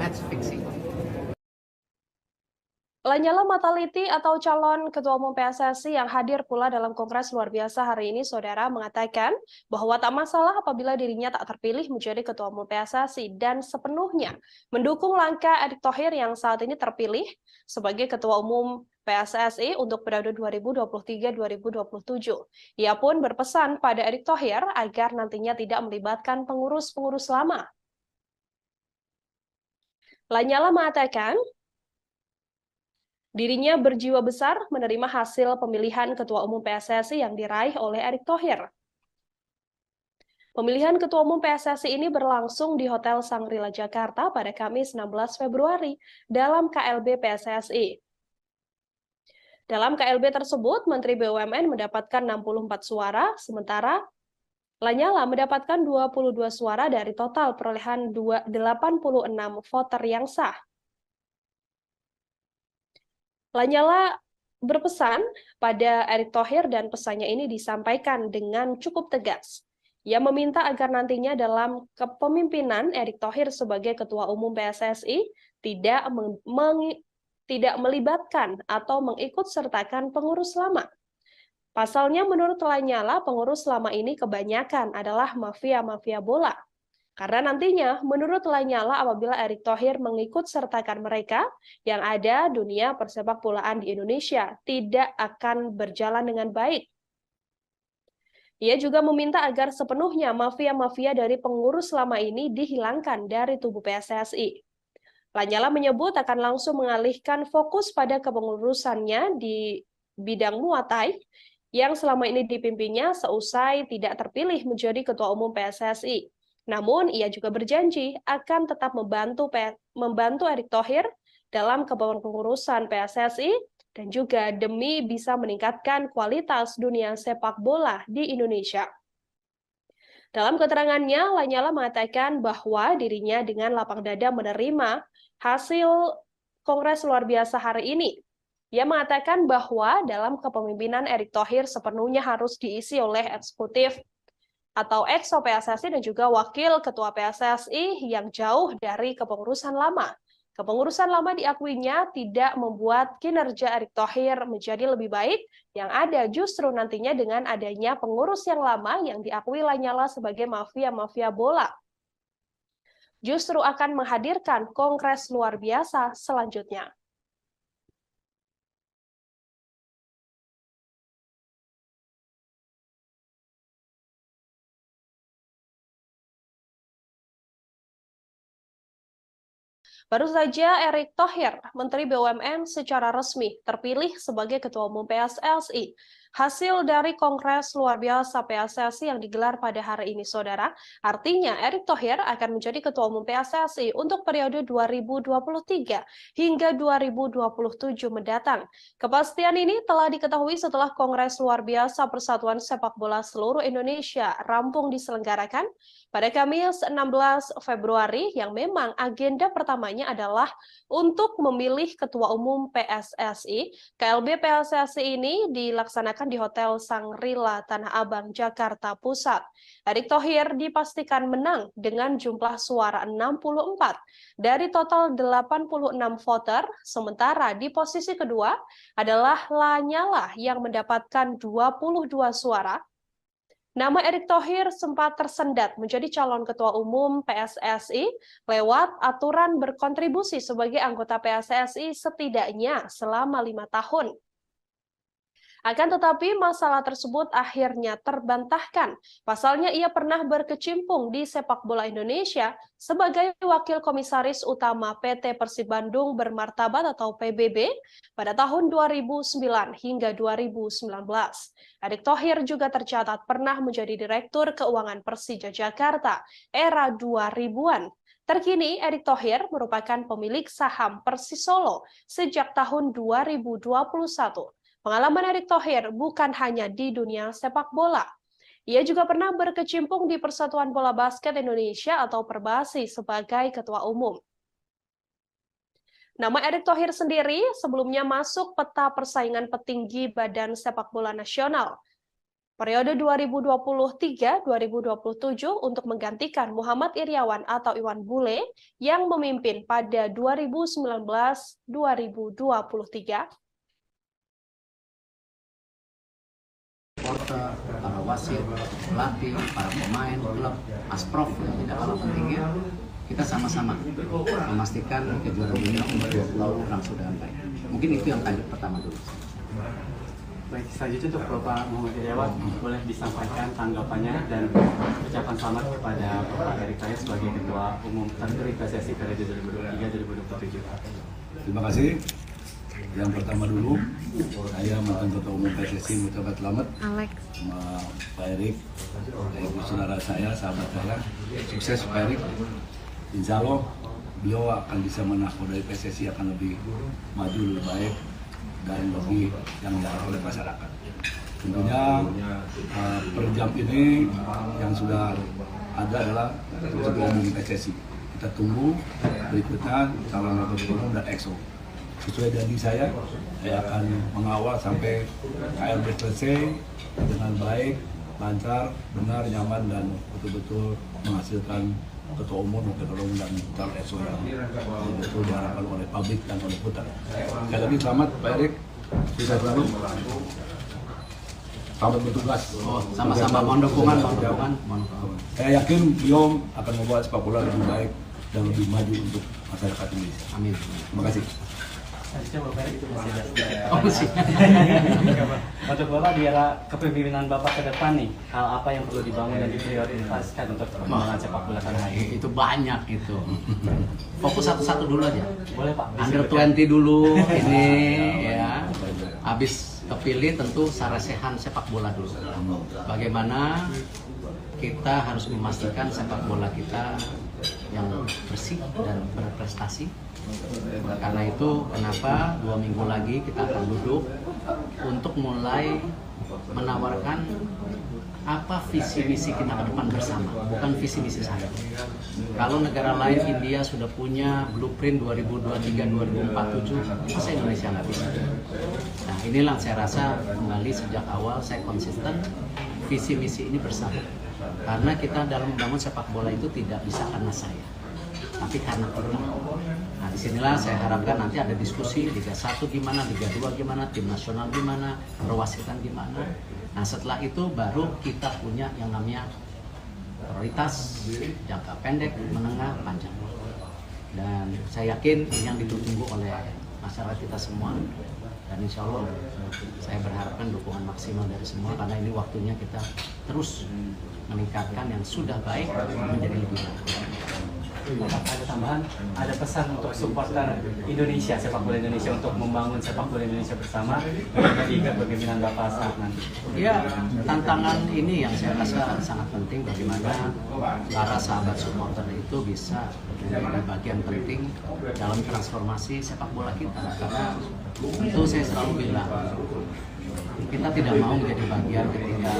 Match fixing. Lanyala Mataliti atau calon Ketua Umum PSSI yang hadir pula dalam Kongres Luar Biasa hari ini, Saudara, mengatakan bahwa tak masalah apabila dirinya tak terpilih menjadi Ketua Umum PSSI dan sepenuhnya mendukung langkah Erick Thohir yang saat ini terpilih sebagai Ketua Umum PSSI untuk periode 2023-2027. Ia pun berpesan pada Erick Thohir agar nantinya tidak melibatkan pengurus-pengurus lama. Lanyala mengatakan dirinya berjiwa besar menerima hasil pemilihan Ketua Umum PSSI yang diraih oleh Erick Thohir. Pemilihan Ketua Umum PSSI ini berlangsung di Hotel Shangri-La Jakarta pada Kamis 16 Februari dalam KLB PSSI. Dalam KLB tersebut, Menteri BUMN mendapatkan 64 suara, sementara Lanyala mendapatkan 22 suara dari total perolehan 86 voter yang sah. Lanyala berpesan pada Erick Thohir dan pesannya ini disampaikan dengan cukup tegas. Ia meminta agar nantinya dalam kepemimpinan Erick Thohir sebagai Ketua Umum PSSI tidak melibatkan atau mengikutsertakan pengurus lama. Pasalnya menurut Lanyala, pengurus lama ini kebanyakan adalah mafia-mafia bola. Karena nantinya, menurut Lanyala, apabila Erick Thohir mengikutsertakan mereka, yang ada dunia persepak bolaan di Indonesia tidak akan berjalan dengan baik. Ia juga meminta agar sepenuhnya mafia-mafia dari pengurus lama ini dihilangkan dari tubuh PSSI. Lanyala menyebut akan langsung mengalihkan fokus pada kepengurusannya di bidang Muay Thai yang selama ini dipimpinnya seusai tidak terpilih menjadi Ketua Umum PSSI. Namun, ia juga berjanji akan tetap membantu Erick Thohir dalam kepengurusan PSSI dan juga demi bisa meningkatkan kualitas dunia sepak bola di Indonesia. Dalam keterangannya, Lanyala mengatakan bahwa dirinya dengan lapang dada menerima hasil Kongres Luar Biasa hari ini. Ia mengatakan bahwa dalam kepemimpinan Erick Thohir sepenuhnya harus diisi oleh eksekutif atau EXO PSSI dan juga wakil ketua PSSI yang jauh dari kepengurusan lama. Kepengurusan lama diakuinya tidak membuat kinerja Erick Thohir menjadi lebih baik, yang ada justru nantinya dengan adanya pengurus yang lama yang diakui Lanyala sebagai mafia-mafia bola. Justru akan menghadirkan Kongres Luar Biasa selanjutnya. Baru saja Erick Thohir, Menteri BUMN, secara resmi terpilih sebagai Ketua Umum PSSI. Hasil dari Kongres Luar Biasa PSSI yang digelar pada hari ini, Saudara, artinya Erick Thohir akan menjadi Ketua Umum PSSI untuk periode 2023 hingga 2027 mendatang. Kepastian ini telah diketahui setelah Kongres Luar Biasa Persatuan Sepak Bola Seluruh Indonesia rampung diselenggarakan pada Kamis 16 Februari yang memang agenda pertamanya adalah untuk memilih Ketua Umum PSSI. KLB PSSI ini dilaksanakan dilaksanakan di Hotel Shangri-La Tanah Abang, Jakarta Pusat. Erick Thohir dipastikan menang dengan jumlah suara 64 dari total 86 voter, sementara di posisi kedua adalah Lanyala yang mendapatkan 22 suara. Nama Erick Thohir sempat tersendat menjadi calon ketua umum PSSI lewat aturan berkontribusi sebagai anggota PSSI setidaknya selama 5 tahun. Akan tetapi masalah tersebut akhirnya terbantahkan. Pasalnya ia pernah berkecimpung di sepak bola Indonesia sebagai wakil komisaris utama PT Persib Bandung Bermartabat atau PBB pada tahun 2009 hingga 2019. Erick Thohir juga tercatat pernah menjadi Direktur Keuangan Persija Jakarta era 2000-an. Terkini, Erick Thohir merupakan pemilik saham Persisolo sejak tahun 2021. Pengalaman Erick Thohir bukan hanya di dunia sepak bola. Ia juga pernah berkecimpung di Persatuan Bola Basket Indonesia atau Perbasi sebagai ketua umum. Nama Erick Thohir sendiri sebelumnya masuk peta persaingan petinggi Badan Sepak Bola Nasional periode 2023-2027 untuk menggantikan Muhammad Iryawan atau Iwan Bule yang memimpin pada 2019-2023. Supporter, para wasit, pelatih, para pemain, klub, asprof yang tidak kalah pentingnya, kita sama-sama memastikan kejuaraan ini untuk 20 berlangsung dengan baik. Mungkin itu yang tadi pertama dulu. Baik, selanjutnya untuk Bapak Muhammad Iryawan, boleh disampaikan tanggapannya dan ucapan selamat kepada Bapak Erick Thohir sebagai Ketua Umum terpilih PSSI periode 2023-2027. Terima kasih. Yang pertama dulu, saya mantan Ketua Umum PSSI mengucapkan selamat sama Pak Erick, saudara saya, sahabat saya. Sukses Pak Erick. Insya Allah beliau akan bisa menakodai PSSI akan lebih maju, lebih baik dan lebih yang diharapkan oleh masyarakat. Tentunya per jam ini yang sudah ada adalah Ketua Umum PSSI. Kita tunggu berikutnya calon Ketua Umum dan EXO. Sesuai janji saya akan mengawal sampai KLB selesai dengan baik, lancar, benar, nyaman, dan betul-betul menghasilkan ketua umum, wakil ketua umum, dan calon EXO yang betul diharapkan oleh publik dan oleh putar. Sekali lagi selamat Pak Erick, sukses selalu. Selamat bertugas. Sama-sama mohon dukungan. Saya yakin beliau akan membawa sepak bola lebih baik dan lebih maju untuk masyarakat Indonesia. Amin. Terima kasih. Selanjutnya Bapak Erick masih ada. Masih. Untuk Bapak di era kepemimpinan Bapak ke depan nih, hal apa yang perlu dibangun dan diprioritaskan untuk perkembangan sepak bola tanah air? Itu banyak itu. Fokus satu-satu dulu aja. Boleh Pak. Under 20 dulu ini ya. Habis kepilih tentu sarasehan sepak bola dulu. Bagaimana kita harus memastikan sepak bola kita yang bersih dan berprestasi. Karena itu kenapa 2 minggu lagi kita akan duduk untuk mulai menawarkan apa visi misi kita ke depan bersama, bukan visi misi saya. Kalau negara lain, India sudah punya blueprint 2023-2047, masa Indonesia nggak bisa? Nah inilah saya rasa kembali sejak awal saya konsisten visi misi ini bersama. Karena kita dalam membangun sepak bola itu tidak bisa karena saya, tapi karena kita. Nah disinilah saya harapkan nanti ada diskusi Liga 1 gimana, Liga 2 gimana, tim nasional gimana, perwasitan gimana. Nah setelah itu baru kita punya yang namanya prioritas jangka pendek, menengah, panjang. Dan saya yakin ini yang ditunggu oleh masyarakat kita semua. Dan insya Allah saya berharapkan dukungan maksimal dari semua karena ini waktunya kita terus meningkatkan yang sudah baik menjadi lebih baik. Ada tambahan, ada pesan untuk supporter Indonesia, sepak bola Indonesia untuk membangun sepak bola Indonesia bersama di kepemimpinan Bapak saat nanti. Ya, tantangan ini yang saya rasa sangat penting bagaimana para sahabat supporter itu bisa menjadi bagian penting dalam transformasi sepak bola kita. Karena itu saya selalu bilang, kita tidak mau menjadi bagian ketika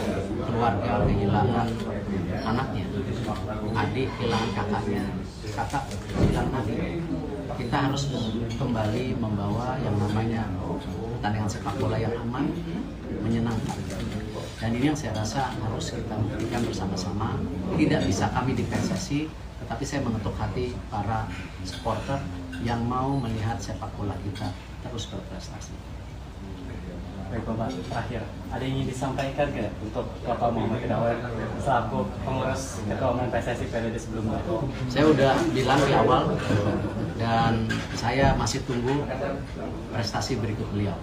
keluarga kehilangan anaknya, adik kehilangan kakaknya, kakak hilang adik. Kita harus kembali membawa yang namanya pertandingan sepak bola yang aman, menyenangkan. Dan ini yang saya rasa harus kita buktikan bersama-sama. Tidak bisa kami di PSSI, tetapi saya mengetuk hati para supporter yang mau melihat sepak bola kita terus berprestasi. Baik Bapak, terakhir, ada yang ingin disampaikan nggak untuk Bapak Muhammad Iryawan selaku pengurus Ketua Umum PSSI periode sebelumnya? Saya udah bilang di awal dan saya masih tunggu prestasi berikut beliau.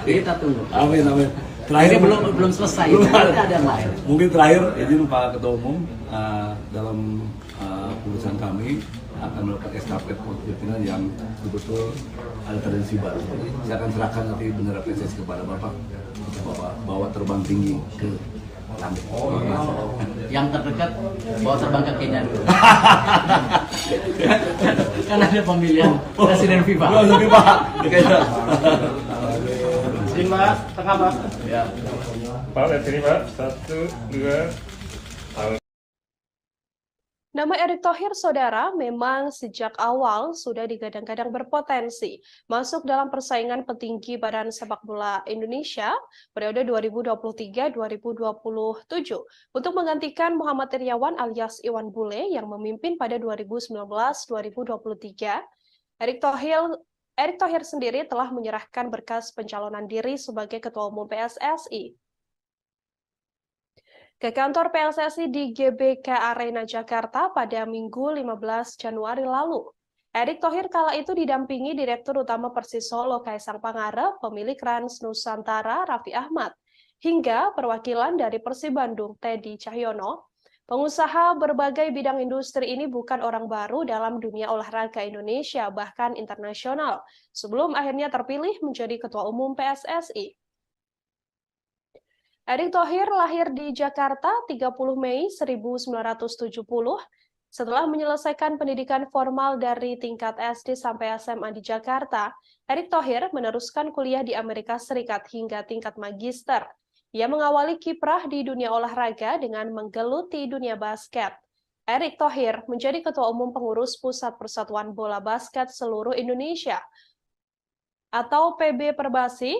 Kita tunggu. Amin, amin. Terakhir belum selesai. Nanti ada yang lain. Mungkin terakhir izin Pak Ketua Umum dalam urusan kami akan melakukan estafet kepemimpinan yang betul-betul ada tendensi baru. Saya akan serahkan nanti bendera PSSI kepada Bapak untuk Bapak bawa terbang tinggi ke langit. Yang terdekat bawa terbang ke Kenya dulu. Kan ada pemilihan presiden FIFA. Izin Pak, tengah Pak. Ya. Pak, lihat sini Pak. 1, 2, Nama Erick Thohir, saudara, memang sejak awal sudah digadang-gadang berpotensi masuk dalam persaingan petinggi Badan Sepak Bola Indonesia periode 2023-2027 untuk menggantikan Muhammad Iryawan alias Iwan Bule yang memimpin pada 2019-2023. Erick Thohir sendiri telah menyerahkan berkas pencalonan diri sebagai Ketua Umum PSSI ke kantor PSSI di GBK Arena Jakarta pada Minggu 15 Januari lalu. Erick Thohir kala itu didampingi Direktur Utama Persis Solo Kaisang Pangarep, pemilik Rans Nusantara Raffi Ahmad, hingga perwakilan dari Persib Bandung Teddy Cahyono. Pengusaha berbagai bidang industri ini bukan orang baru dalam dunia olahraga Indonesia, bahkan internasional, sebelum akhirnya terpilih menjadi Ketua Umum PSSI. Erick Thohir lahir di Jakarta 30 Mei 1970. Setelah menyelesaikan pendidikan formal dari tingkat SD sampai SMA di Jakarta, Erick Thohir meneruskan kuliah di Amerika Serikat hingga tingkat magister. Ia mengawali kiprah di dunia olahraga dengan menggeluti dunia basket. Erick Thohir menjadi Ketua Umum Pengurus Pusat Persatuan Bola Basket Seluruh Indonesia atau PB Perbasi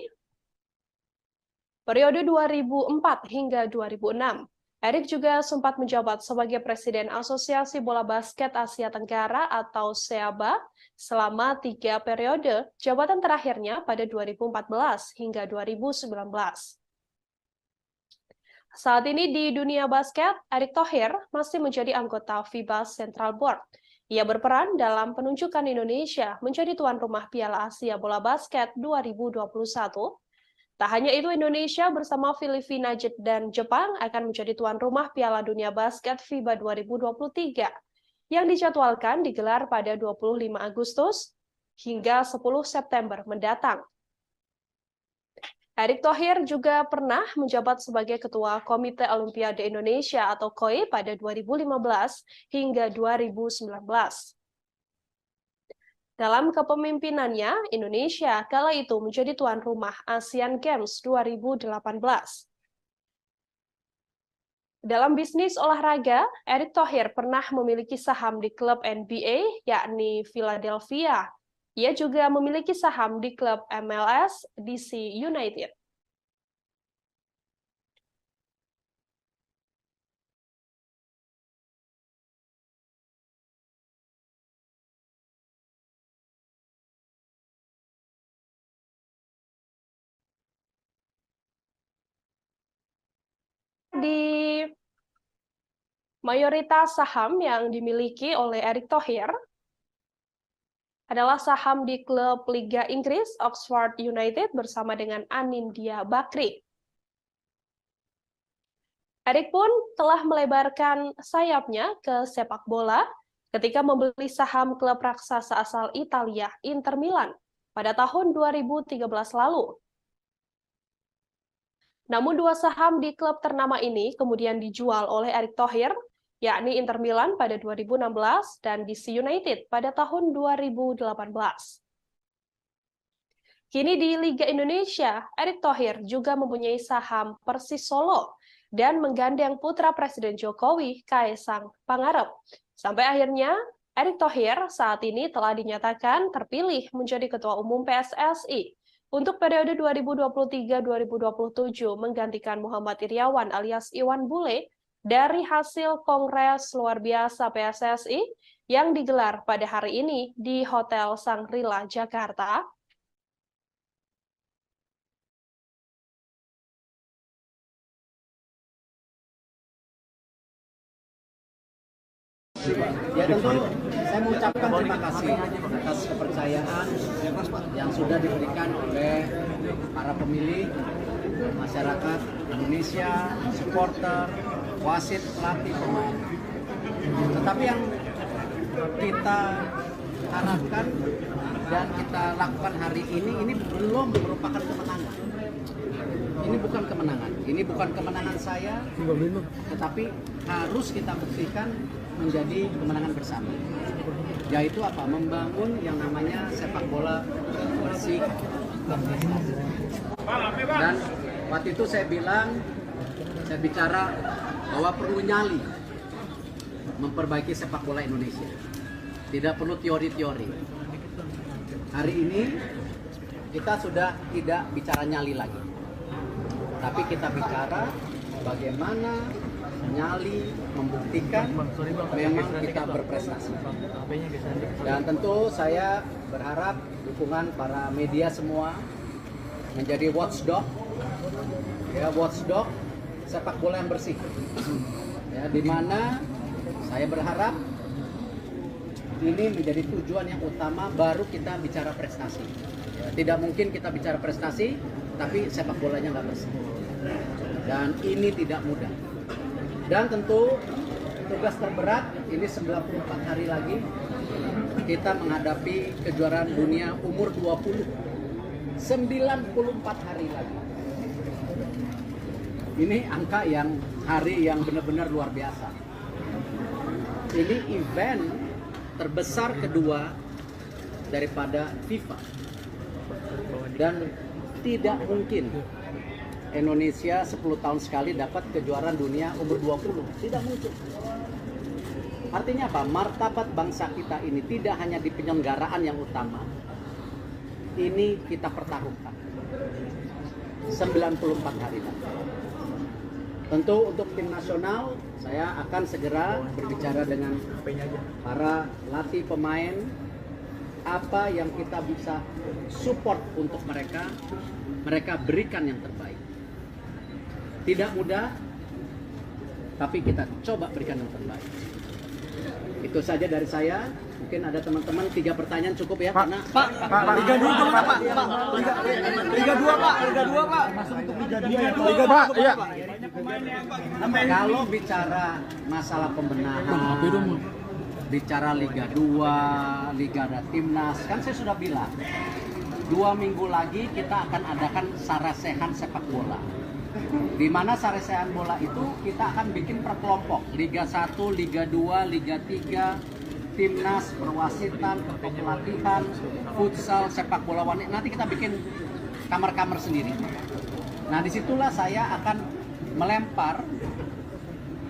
periode 2004 hingga 2006. Erick juga sempat menjabat sebagai Presiden Asosiasi Bola Basket Asia Tenggara atau SEABA selama 3 periode, jabatan terakhirnya pada 2014 hingga 2019. Saat ini di dunia basket, Erick Thohir masih menjadi anggota FIBA Central Board. Ia berperan dalam penunjukan Indonesia menjadi tuan rumah Piala Asia Bola Basket 2021. Tak hanya itu, Indonesia bersama Filipina dan Jepang akan menjadi tuan rumah Piala Dunia Basket FIBA 2023 yang dijadwalkan digelar pada 25 Agustus hingga 10 September mendatang. Erick Thohir juga pernah menjabat sebagai Ketua Komite Olimpiade Indonesia atau KOI pada 2015 hingga 2019. Dalam kepemimpinannya, Indonesia kala itu menjadi tuan rumah Asian Games 2018. Dalam bisnis olahraga, Erick Thohir pernah memiliki saham di klub NBA, yakni Philadelphia. Ia juga memiliki saham di klub MLS DC United. Di mayoritas saham yang dimiliki oleh Erick Thohir adalah saham di klub Liga Inggris Oxford United bersama dengan Anindya Bakri. Erick pun telah melebarkan sayapnya ke sepak bola ketika membeli saham klub raksasa asal Italia Inter Milan pada tahun 2013 lalu. Namun 2 saham di klub ternama ini kemudian dijual oleh Erick Thohir, yakni Inter Milan pada 2016 dan DC United pada tahun 2018. Kini di Liga Indonesia, Erick Thohir juga mempunyai saham Persis Solo dan menggandeng putra Presiden Jokowi, Kaisang Pangarep. Sampai akhirnya, Erick Thohir saat ini telah dinyatakan terpilih menjadi Ketua Umum PSSI untuk periode 2023-2027 menggantikan Muhammad Iriawan alias Iwan Bule dari hasil Kongres Luar Biasa PSSI yang digelar pada hari ini di Hotel Shangri-La, Jakarta. Ya tentu saya mengucapkan terima kasih atas kepercayaan yang sudah diberikan oleh para pemilih, masyarakat Indonesia, supporter, wasit, pelatih, pemain. Tetapi yang kita harapkan dan kita lakukan hari ini belum merupakan kemenangan. Ini bukan kemenangan, ini bukan kemenangan saya, tetapi harus kita buktikan menjadi kemenangan bersama. Yaitu apa? Membangun yang namanya sepak bola bersih. Dan waktu itu saya bicara bahwa perlu nyali memperbaiki sepak bola Indonesia. Tidak perlu teori-teori. Hari ini kita sudah tidak bicara nyali lagi. Tapi kita bicara bagaimana nyali membuktikan memang kita berprestasi. Dan tentu saya berharap dukungan para media semua menjadi watchdog, ya, watchdog sepak bola yang bersih. Ya, di mana saya berharap ini menjadi tujuan yang utama, baru kita bicara prestasi. Ya, tidak mungkin kita bicara prestasi tapi sepak bolanya nggak bersih. Dan ini tidak mudah. Dan tentu tugas terberat ini 94 hari lagi kita menghadapi kejuaraan dunia umur 20. 94 hari lagi. Ini angka hari yang benar-benar luar biasa. Ini event terbesar kedua daripada FIFA. Dan tidak mungkin Indonesia 10 tahun sekali dapat kejuaraan dunia umur 20. Tidak mungkin. Artinya apa? Martabat bangsa kita ini tidak hanya di penyelenggaraan yang utama. Ini kita pertaruhkan. 94 hari lagi. Tentu untuk tim nasional, saya akan segera berbicara dengan para latih pemain, apa yang kita bisa support untuk mereka berikan yang terbaik. Tidak mudah, tapi kita coba berikan yang terbaik. Itu saja dari saya. Mungkin ada teman-teman 3 pertanyaan cukup ya, karena Pak, Liga 2 gimana Pak? Liga 2 Pak. Masuk untuk Liga 2 ya. Liga 2 iya. Kalau bicara masalah pembenahan, bicara Liga 2, Liga ada Timnas, kan saya sudah bilang 2 minggu lagi kita akan adakan sarasehan sepak bola. Di mana sarasehan bola itu kita akan bikin per kelompok, Liga 1, Liga 2, Liga 3, Timnas, perwasitan, pelatihan, futsal, sepak bola wanita. Nanti kita bikin kamar-kamar sendiri. Nah, disitulah saya akan melempar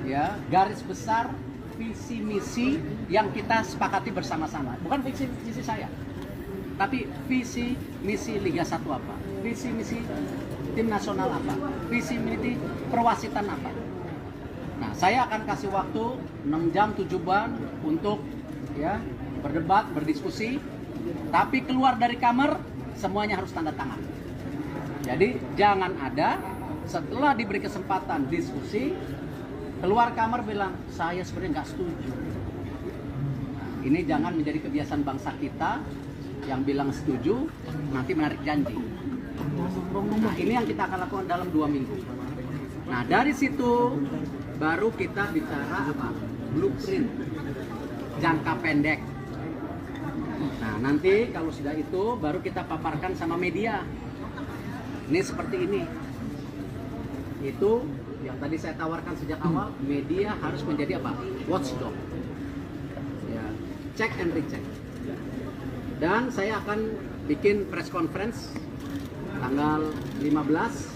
ya garis besar visi misi yang kita sepakati bersama-sama. Bukan visi misi saya, tapi visi misi Liga 1 apa, visi misi tim nasional apa, visi misi perwasitan apa. Nah, saya akan kasih waktu 6 jam 7 bulan untuk ya berdebat, berdiskusi, tapi keluar dari kamar semuanya harus tanda tangan. Jadi jangan ada setelah diberi kesempatan diskusi keluar kamar bilang saya sebenarnya nggak setuju. Nah, ini jangan menjadi kebiasaan bangsa kita yang bilang setuju nanti menarik janji. Nah, ini yang kita akan lakukan dalam 2 minggu. Nah, dari situ baru kita bicara apa? Blueprint jangka pendek. Nah, nanti kalau sudah itu baru kita paparkan sama media. Ini seperti ini. Itu yang tadi saya tawarkan sejak awal, media harus menjadi apa? Watchdog. Ya, check and recheck. Dan saya akan bikin press conference tanggal 15.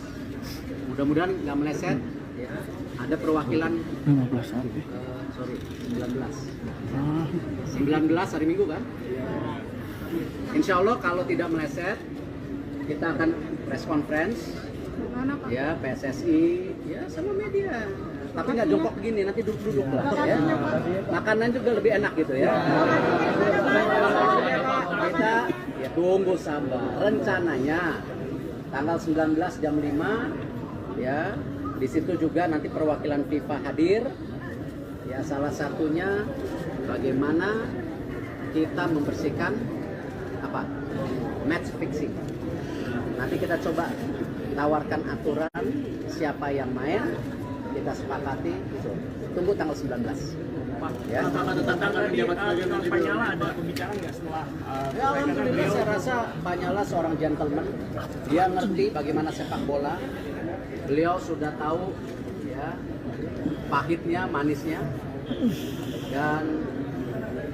Mudah-mudahan nggak meleset. Ya. Ada perwakilan 19 hari Minggu kan? Insya Allah kalau tidak meleset kita akan press conference, ya PSSI, ya sama media. Tapi nggak jongkok begini, nanti duduk-duduk lah. Ya. Makanan juga lebih enak gitu ya. Kita ya tunggu sabar. Rencananya tanggal 19 jam 5, ya di situ juga nanti perwakilan FIFA hadir. Ya salah satunya bagaimana kita membersihkan apa match fixing. Nanti kita coba tawarkan aturan siapa yang main, kita sepakati. Tunggu tanggal 19. Ya. Panyala ada pembicaraan nggak setelah? Ya alhamdulillah saya rasa Panyala seorang gentleman. Dia ngerti bagaimana sepak bola. Beliau sudah tahu ya pahitnya, manisnya. Dan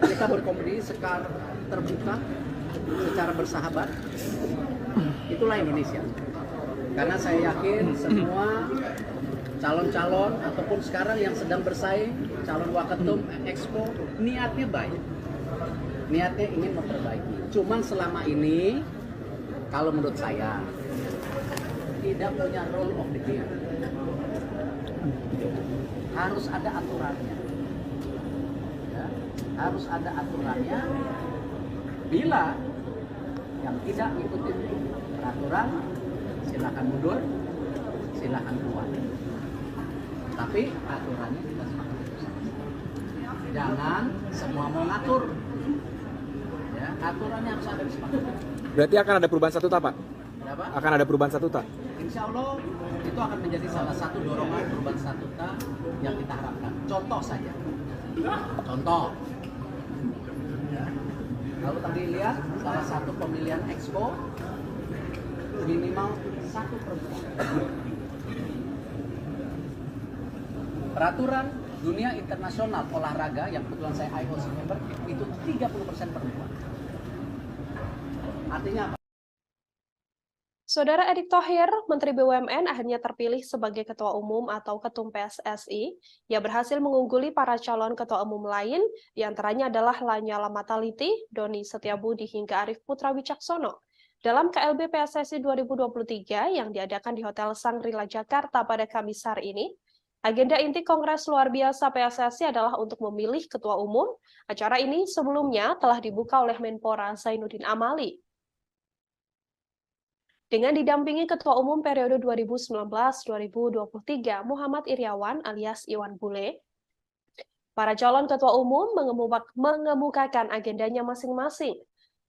kita berkompetisi secara terbuka, secara bersahabat. Itulah Indonesia. Karena saya yakin semua calon-calon ataupun sekarang yang sedang bersaing calon waketum Expo niatnya baik, niatnya ingin memperbaiki. Cuman selama ini kalau menurut saya tidak punya rule of the game. Harus ada aturannya, ya, harus ada aturannya. Bila yang tidak ikutin peraturan, silakan mundur, silakan keluar. Tapi aturannya kita sepakati. Jangan semua mau ngatur. Ya, aturannya harus ada disepakati. Berarti akan ada perubahan statuta, Pak? Berapa? Akan ada perubahan statuta? Insya Allah itu akan menjadi salah satu dorongan perubahan statuta yang kita harapkan. Contoh saja. Contoh. Ya. Kalau tadi lihat salah satu pemilihan Expo minimal 1 perempuan. Peraturan dunia internasional olahraga yang kebetulan saya IOC member itu 30% perempuan. Artinya apa? Saudara Erick Thohir, Menteri BUMN akhirnya terpilih sebagai Ketua Umum atau Ketum PSSI. Ia berhasil mengungguli para calon Ketua Umum lain, di antaranya adalah Lanyala Mataliti, Doni Setiabudi hingga Arief Putra Wicaksono. Dalam KLB PSSI 2023 yang diadakan di Hotel Shangri-La Jakarta pada Kamis hari ini, agenda inti Kongres Luar Biasa PSSI adalah untuk memilih Ketua Umum. Acara ini sebelumnya telah dibuka oleh Menpora Zainuddin Amali. Dengan didampingi Ketua Umum periode 2019-2023 Muhammad Iriawan alias Iwan Bule, para calon Ketua Umum mengemukakan agendanya masing-masing.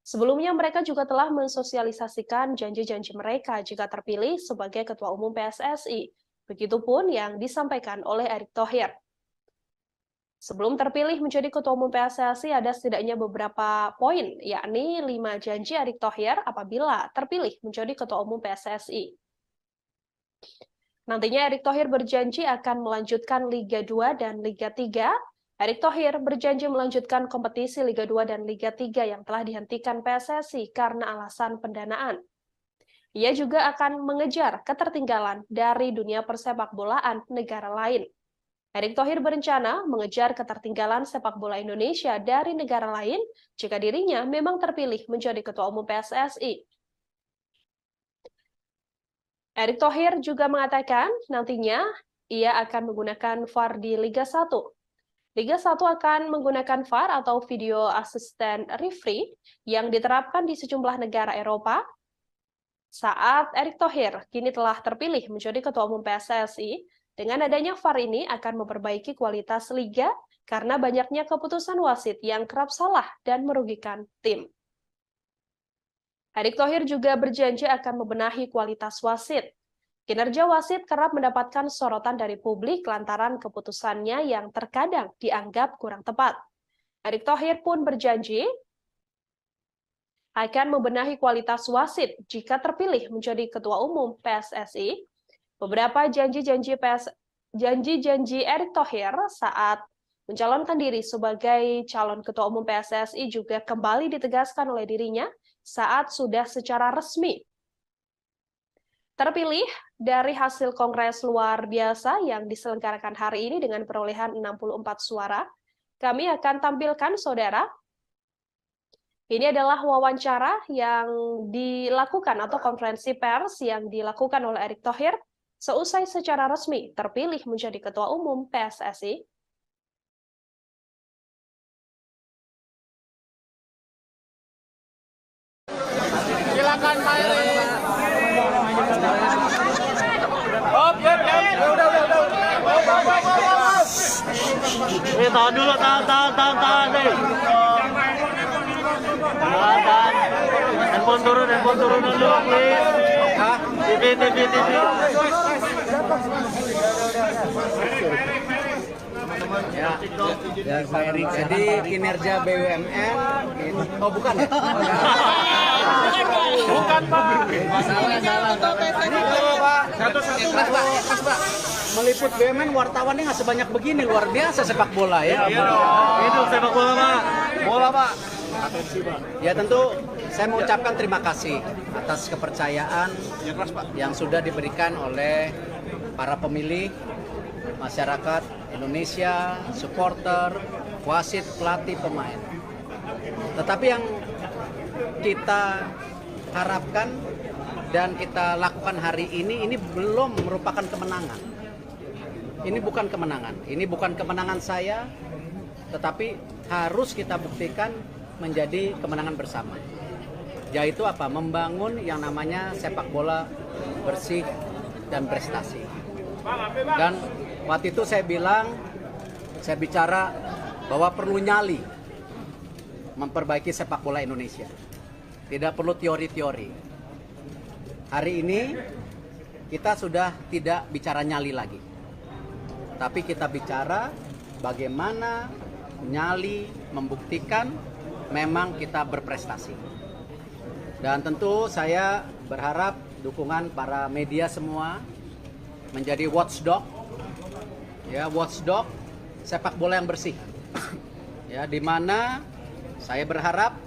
Sebelumnya mereka juga telah mensosialisasikan janji-janji mereka jika terpilih sebagai Ketua Umum PSSI. Begitupun yang disampaikan oleh Erick Thohir. Sebelum terpilih menjadi Ketua Umum PSSI ada setidaknya beberapa poin, yakni 5 janji Erick Thohir apabila terpilih menjadi Ketua Umum PSSI. Nantinya Erick Thohir berjanji akan melanjutkan Liga 2 dan Liga 3. Erick Thohir berjanji melanjutkan kompetisi Liga 2 dan Liga 3 yang telah dihentikan PSSI karena alasan pendanaan. Ia juga akan mengejar ketertinggalan dari dunia persepakbolaan negara lain. Erick Thohir berencana mengejar ketertinggalan sepak bola Indonesia dari negara lain jika dirinya memang terpilih menjadi Ketua Umum PSSI. Erick Thohir juga mengatakan nantinya ia akan menggunakan VAR di Liga 1. Liga 1 akan menggunakan VAR atau Video Assistant Referee yang diterapkan di sejumlah negara Eropa. Saat Erick Thohir kini telah terpilih menjadi Ketua Umum PSSI, dengan adanya VAR ini akan memperbaiki kualitas liga karena banyaknya keputusan wasit yang kerap salah dan merugikan tim. Erick Thohir juga berjanji akan membenahi kualitas wasit. Kinerja wasit kerap mendapatkan sorotan dari publik lantaran keputusannya yang terkadang dianggap kurang tepat. Erick Thohir pun berjanji akan membenahi kualitas wasit jika terpilih menjadi Ketua Umum PSSI. Beberapa janji-janji Erick Thohir saat mencalonkan diri sebagai calon Ketua Umum PSSI juga kembali ditegaskan oleh dirinya saat sudah secara resmi terpilih dari hasil Kongres Luar Biasa yang diselenggarakan hari ini dengan perolehan 64 suara. Kami akan tampilkan, saudara, Ini adalah wawancara yang dilakukan atau konferensi pers yang dilakukan oleh Erick Thohir seusai secara resmi terpilih menjadi Ketua Umum PSSI. Silakan Pak Erick. Tahan dulu, tahan nih. Tahan. Handphone turun dulu, please. TV. Ya, Pak Erick. Jadi kinerja BUMN, oh bukan ya? Bukan, Pak. Mas, Pak. Meliput BUMN wartawannya nggak sebanyak begini, luar biasa sepak bola ya. Itu sepak bola, Pak. Bola, Pak. Ya tentu saya mengucapkan terima kasih atas kepercayaan yang sudah diberikan oleh para pemilih, masyarakat Indonesia, supporter, wasit, pelatih, pemain. Tetapi yang kita harapkan dan kita lakukan hari ini belum merupakan kemenangan. Ini bukan kemenangan. Ini bukan kemenangan saya, tetapi harus kita buktikan menjadi kemenangan bersama. Yaitu apa? Membangun yang namanya sepak bola bersih dan prestasi. Dan waktu itu saya bicara bahwa perlu nyali memperbaiki sepak bola Indonesia. Tidak perlu teori-teori. Hari ini kita sudah tidak bicara nyali lagi. Tapi kita bicara bagaimana nyali membuktikan memang kita berprestasi. Dan tentu saya berharap dukungan para media semua menjadi watchdog, ya watchdog sepak bola yang bersih, ya di mana saya berharap.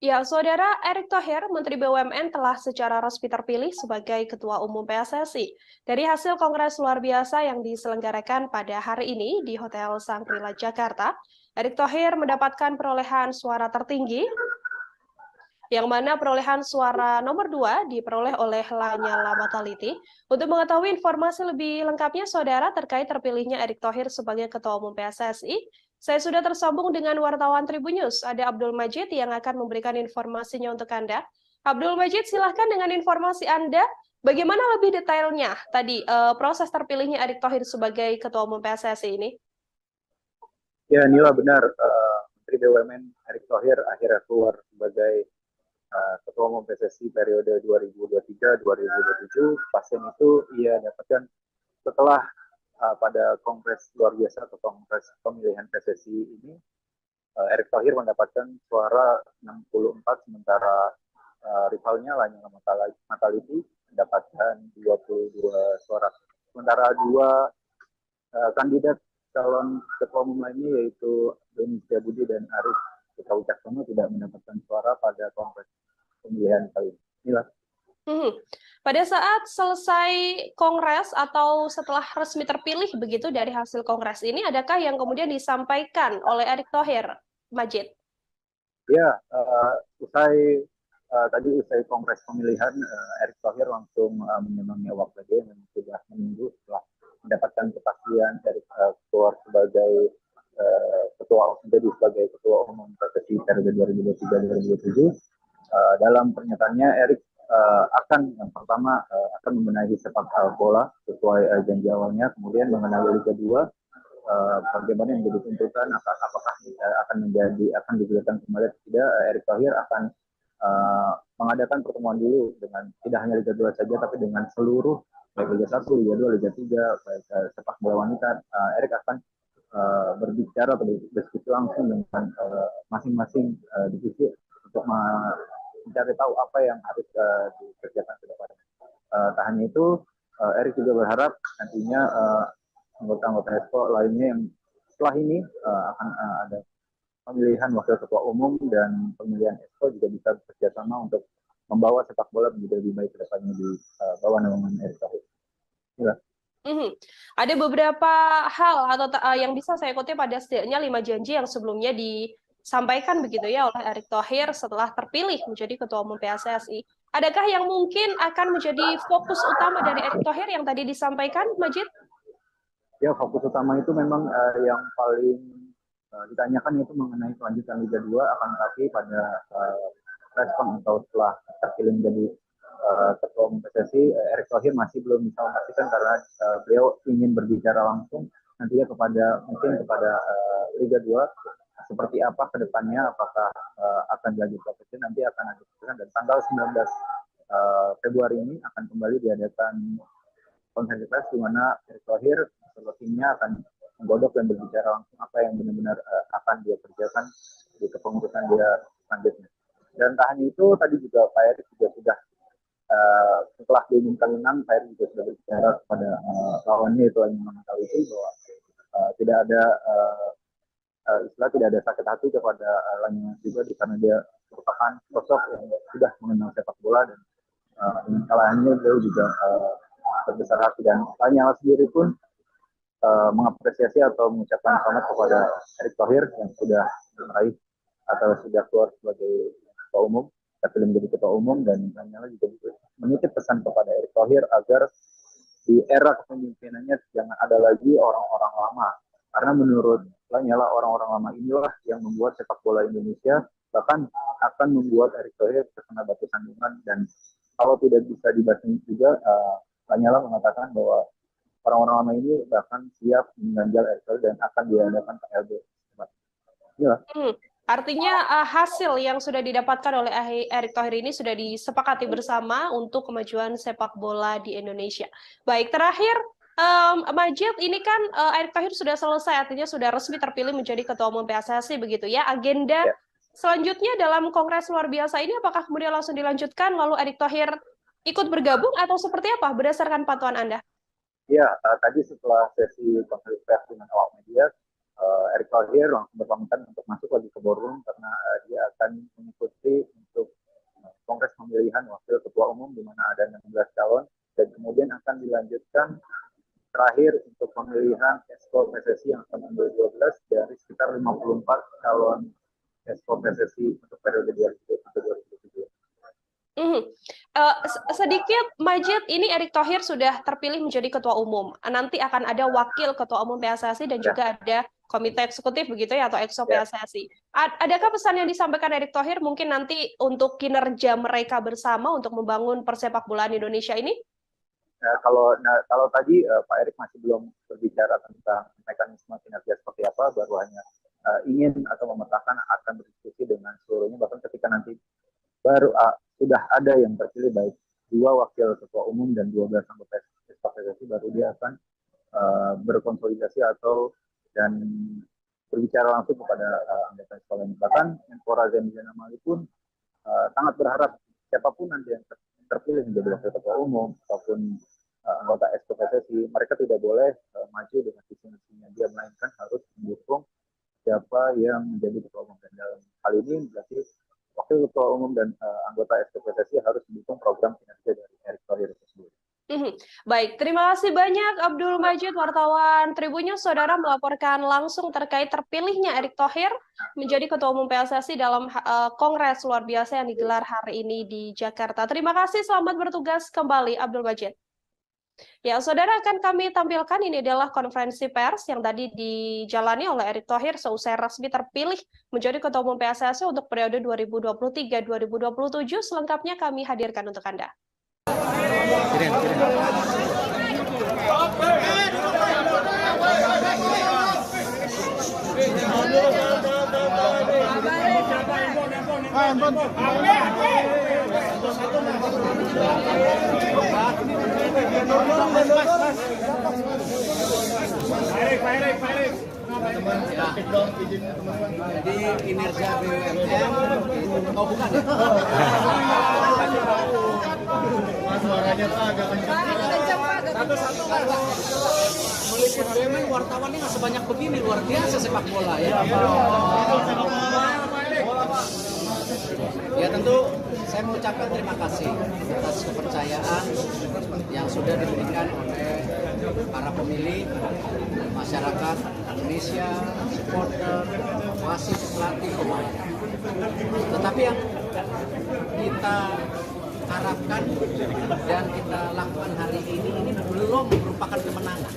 Ya, Saudara, Erick Thohir, Menteri BUMN telah secara resmi terpilih sebagai Ketua Umum PSSI. Dari hasil Kongres luar biasa yang diselenggarakan pada hari ini di Hotel Shangri-La Jakarta, Erick Thohir mendapatkan perolehan suara tertinggi, yang mana perolehan suara nomor 2 diperoleh oleh Lanyala Mataliti. Untuk mengetahui informasi lebih lengkapnya, Saudara, terkait terpilihnya Erick Thohir sebagai Ketua Umum PSSI, saya sudah tersambung dengan wartawan Tribun News, ada Abdul Majid yang akan memberikan informasinya untuk Anda. Abdul Majid, silahkan dengan informasi Anda, bagaimana lebih detailnya tadi proses terpilihnya Erick Thohir sebagai Ketua Umum PSSI ini? Ya, Nila benar. Menteri BUMN Erick Thohir akhirnya keluar sebagai Ketua Umum PSSI periode 2023-2027. Pasien itu ia dapatkan setelah pada kongres luar biasa atau kongres pemilihan PSSI ini, Erick Thohir mendapatkan suara 64, sementara rivalnya Lanyala Mataliti mendapatkan 22 suara. Sementara dua kandidat calon ketua umum lainnya yaitu Doni Setiabudi dan Arief Wicaksono tidak mendapatkan suara pada kongres pemilihan kali ini. Inilah. Pada saat selesai kongres atau setelah resmi terpilih begitu dari hasil kongres ini, adakah yang kemudian disampaikan oleh Erick Thohir, Majid? Ya, usai kongres pemilihan, Erick Thohir langsung menyemangati awak media yang sudah menunggu setelah mendapatkan kepastian Erick keluar sebagai sebagai ketua umum PSSI periode 2023-2027. Dalam pernyataannya, Erick yang pertama akan membenahi sepak bola sesuai janji awalnya, kemudian mengenai Liga 2, bagaimana yang jadi tuntutan, apakah akan digulirkan kembali atau tidak. Erick Thohir akan mengadakan pertemuan dulu dengan tidak hanya Liga 2 saja, tapi dengan seluruh baik Liga 1, Liga 2, Liga 3, baik sepak bola wanita. Erick akan berbicara atau berdiskusi langsung dengan masing-masing divisi untuk mencari tahu apa yang harus dikerjakan ke depan. Tak hanya itu, Erick juga berharap nantinya anggota-anggota ESCO lainnya yang setelah ini akan ada pemilihan wakil ketua umum dan pemilihan ESCO juga bisa bekerjasama untuk membawa sepak bola menjadi lebih baik ke depannya di bawah naungan Erick Thohir. Ada beberapa hal atau yang bisa saya kutip pada setidaknya 5 janji yang sebelumnya disampaikan begitu ya oleh Erick Thohir setelah terpilih menjadi Ketua Umum PSSI. Adakah yang mungkin akan menjadi fokus utama dari Erick Thohir yang tadi disampaikan, Majid? Ya, fokus utama itu memang yang paling ditanyakan itu mengenai kelanjutan Liga 2, akan tetapi pada respon atau setelah terpilih menjadi Ketua Umum PSSI, Erick Thohir masih belum bisa memastikan karena beliau ingin berbicara langsung nantinya mungkin kepada Liga 2 seperti apa ke depannya, apakah akan dilanjutkan nanti akan ada keputusan, dan tanggal 19 Februari ini akan kembali diadakan konferensi pers di mana Erick Thohir beserta timnya akan menggodok dan berbicara langsung apa yang benar-benar akan dia kerjakan di kepengurusan dia selanjutnya. Dan tak hanya itu, tadi juga Pak Erick juga sudah setelah diumumkan menang, Pak Erick juga sudah berbicara kepada lawannya itu Imam Taliti bahwa tidak ada tidak ada sakit hati kepada Lanyala juga karena dia merupakan sosok yang sudah mengenal sepak bola, dan dengan kalahannya beliau juga berbesar hati, dan Lanyala sendiri pun mengapresiasi atau mengucapkan selamat kepada Erick Thohir yang sudah meraih atau sudah keluar sebagai ketua umum, terpilih menjadi ketua umum, dan Lanyala juga menitip pesan kepada Erick Thohir agar di era kepemimpinannya jangan ada lagi orang-orang lama, karena menurut Lanyala orang-orang lama inilah yang membuat sepak bola Indonesia bahkan akan membuat Erick Thohir terkena batu sandungan, dan kalau tidak bisa dibasmi juga Lanyala mengatakan bahwa orang-orang lama ini bahkan siap mengganjal Erick Thohir dan akan diadakan KLB. Ya. Artinya hasil yang sudah didapatkan oleh Erick Thohir ini sudah disepakati bersama untuk kemajuan sepak bola di Indonesia. Baik, terakhir Majid, ini kan Erick Thohir sudah selesai, artinya sudah resmi terpilih menjadi Ketua Umum PSSI begitu ya. Agenda selanjutnya dalam Kongres luar biasa ini apakah kemudian langsung dilanjutkan lalu Erick Thohir ikut bergabung atau seperti apa berdasarkan pantauan Anda? Ya, tadi setelah sesi konferensi pers dengan awak media, Erick Thohir langsung berpamitan untuk masuk lagi ke boardroom karena dia akan mengikuti untuk kongres pemilihan wakil ketua umum di mana ada 16 calon, dan kemudian akan dilanjutkan terakhir untuk pemilihan Exco PSSI yang akan menjadi 12 dari sekitar 54 calon Exco PSSI untuk periode 2020-2027. Sedikit Majid, ini Erick Thohir sudah terpilih menjadi ketua umum. Nanti akan ada wakil ketua umum PSSI dan juga ada komite eksekutif begitu ya, atau Exco PSSI. Adakah pesan yang disampaikan Erick Thohir mungkin nanti untuk kinerja mereka bersama untuk membangun persepak bolaan Indonesia ini? Kalau tadi Pak Erick masih belum berbicara tentang mekanisme kinerja seperti apa, baru hanya ingin atau memetakan akan berdiskusi dengan seluruhnya, bahkan ketika nanti baru sudah ada yang terpilih baik 2 wakil ketua umum dan 12 anggota PSSI, baru dia akan berkonsolidasi dan berbicara langsung kepada anggota sekolah ini. Bahkan Menpora Zainuddin Amali pun sangat berharap siapapun nanti yang terpilih menjadi wakil ketua umum ataupun anggota Exco PSSI, mereka tidak boleh maju dengan visi misinya dia, melainkan harus mendukung siapa yang menjadi ketua umum. Dan dalam hal ini berarti wakil ketua umum dan anggota Exco PSSI harus mendukung program kinerja dari Erick Thohir tersebut. Baik, terima kasih banyak Abdul Majid, wartawan Tribunnews. Saudara melaporkan langsung terkait terpilihnya Erick Thohir menjadi Ketua Umum PSSI dalam Kongres luar biasa yang digelar hari ini di Jakarta. Terima kasih, selamat bertugas kembali Abdul Majid. Ya, saudara, akan kami tampilkan ini adalah konferensi pers yang tadi dijalani oleh Erick Thohir seusai resmi terpilih menjadi Ketua Umum PSSI untuk periode 2023-2027. Selengkapnya kami hadirkan untuk Anda. Jadi kinerja BUMN, oh bukan ya? Suaranya Pak agak kencang. Satu-satu kan Pak. Meliput BUMN wartawannya nggak sebanyak begini, luar biasa sepak bola ya. Ya tentu saya Saya mengucapkan terima kasih atas kepercayaan yang sudah diberikan oleh para pemilih, masyarakat Indonesia, supporter, wasit, pelatih, pemain. Tetapi yang kita harapkan dan kita lakukan hari ini belum merupakan kemenangan.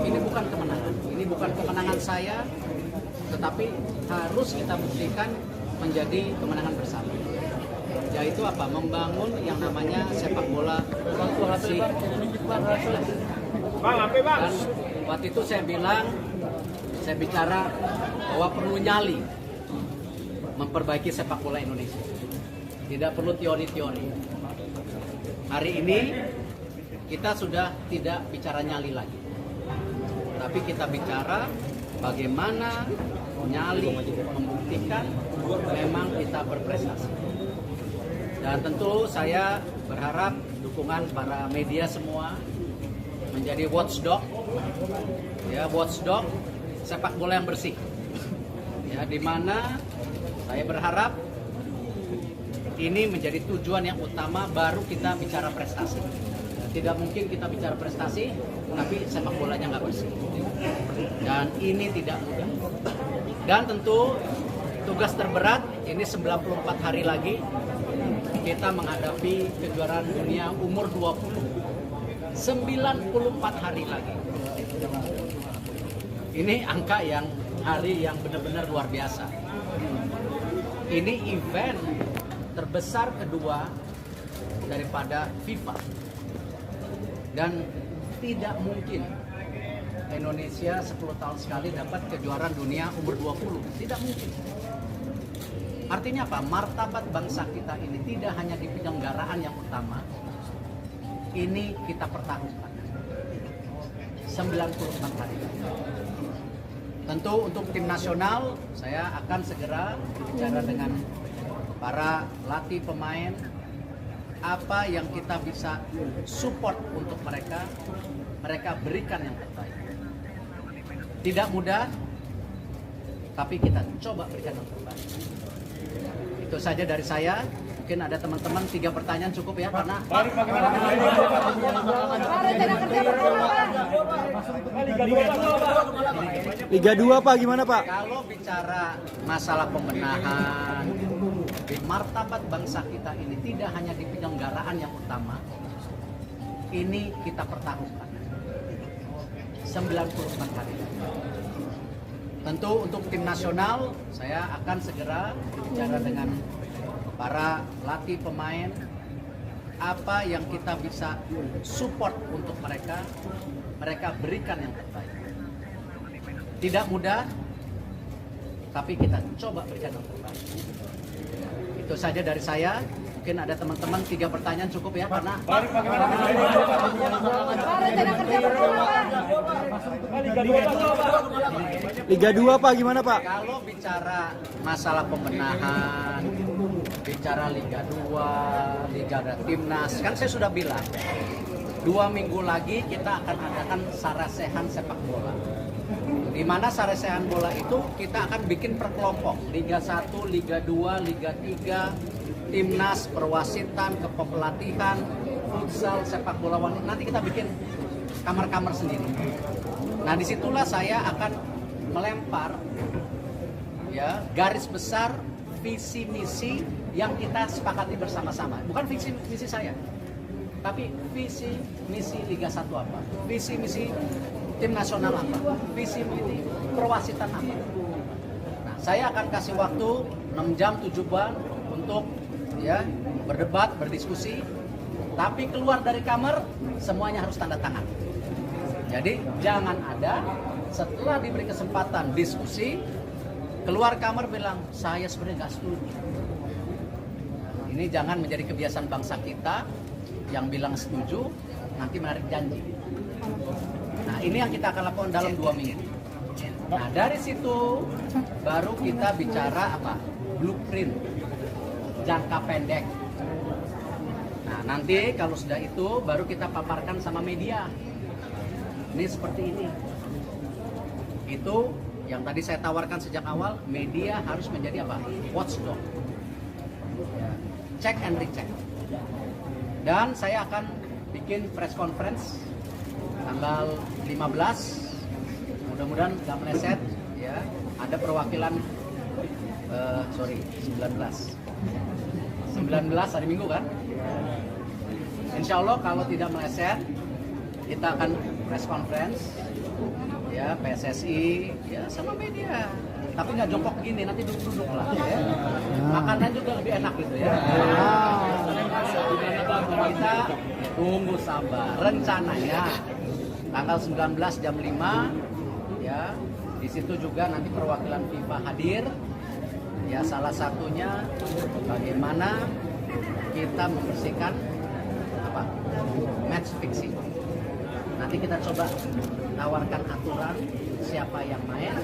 Ini bukan kemenangan. Ini bukan kemenangan saya, tetapi harus kita buktikan menjadi kemenangan bersama. Yaitu apa? Membangun yang namanya sepak bola inklusi. Dan waktu itu saya bicara bahwa perlu nyali memperbaiki sepak bola Indonesia. Tidak perlu teori-teori. Hari ini kita sudah tidak bicara nyali lagi. Tapi kita bicara bagaimana nyali membuktikan memang kita berprestasi. Dan tentu saya berharap dukungan para media semua menjadi watchdog, ya, watchdog sepak bola yang bersih. Ya, di mana saya berharap ini menjadi tujuan yang utama, baru kita bicara prestasi. Tidak mungkin kita bicara prestasi tapi sepak bolanya nggak bersih. Dan ini tidak mudah. Dan tentu tugas terberat ini 94 hari lagi kita menghadapi kejuaraan dunia umur 20. 94 hari lagi. Ini angka hari yang benar-benar luar biasa. Ini event terbesar kedua daripada FIFA. Dan tidak mungkin Indonesia 10 tahun sekali dapat kejuaraan dunia umur 20. Tidak mungkin. Artinya apa? Martabat bangsa kita ini tidak hanya di penyelenggaraan yang utama, ini kita pertaruhkan. 94 hari. Tentu untuk tim nasional, saya akan segera bicara dengan para latih pemain, apa yang kita bisa support untuk mereka berikan yang terbaik. Tidak mudah, tapi kita coba berikan yang terbaik. Itu saja dari saya. Mungkin ada teman-teman 3 pertanyaan cukup ya, karena Liga 2 Pak, gimana Pak? Kalau bicara masalah pembenahan, di martabat bangsa kita ini tidak hanya di penyelenggaraan yang utama, ini kita pertaruhkan. 94 hari. Tentu untuk tim nasional, saya akan segera bicara dengan para latih pemain, apa yang kita bisa support untuk mereka berikan yang terbaik. Tidak mudah, tapi kita coba berikan yang terbaik. Itu saja dari saya. Mungkin ada teman-teman 3 pertanyaan cukup ya, karena Liga 2 Pak, gimana Pak? Kalau bicara masalah pembenahan, bicara Liga 2, Liga Timnas, kan saya sudah bilang 2 minggu lagi kita akan adakan sarasehan sepak bola. Di mana sarasehan bola itu kita akan bikin per kelompok, Liga 1, Liga 2, Liga 3, Timnas, perwasitan, kepelatihan, futsal, sepak bola wanita. Nanti kita bikin kamar-kamar sendiri. Nah, disitulah saya akan melempar ya garis besar visi misi yang kita sepakati bersama-sama. Bukan visi misi saya, tapi visi misi Liga 1 apa, visi misi tim nasional apa, visi misi perwasitan apa. Nah, saya akan kasih waktu 6 jam 7 bulan untuk ya berdebat, berdiskusi, tapi keluar dari kamar semuanya harus tanda tangan. Jadi jangan ada setelah diberi kesempatan diskusi keluar kamar bilang saya sebenarnya nggak setuju. Ini jangan menjadi kebiasaan bangsa kita yang bilang setuju nanti menarik janji. Nah, ini yang kita akan lakukan dalam 2 minggu. Nah, dari situ baru kita bicara apa? Blueprint jangka pendek. Nah, nanti kalau sudah itu baru kita paparkan sama media. Ini seperti ini. Itu yang tadi saya tawarkan sejak awal, media harus menjadi apa? Watchdog. Ya. cek and recheck. Dan saya akan bikin press conference tanggal 15, mudah-mudahan nggak meleset ya. Ada perwakilan 19 hari Minggu kan. Insya Allah kalau tidak meleset kita akan press conference ya, PSSI ya sama media, tapi nggak jongkok gini, nanti duduk-duduk lah ya. Makanan juga lebih enak gitu ya. Kita tunggu sabar. Rencananya tanggal 19 jam 5 ya, di situ juga nanti perwakilan FIFA hadir ya, salah satunya bagaimana kita membersihkan match fixing. Nanti kita coba tawarkan aturan siapa yang main,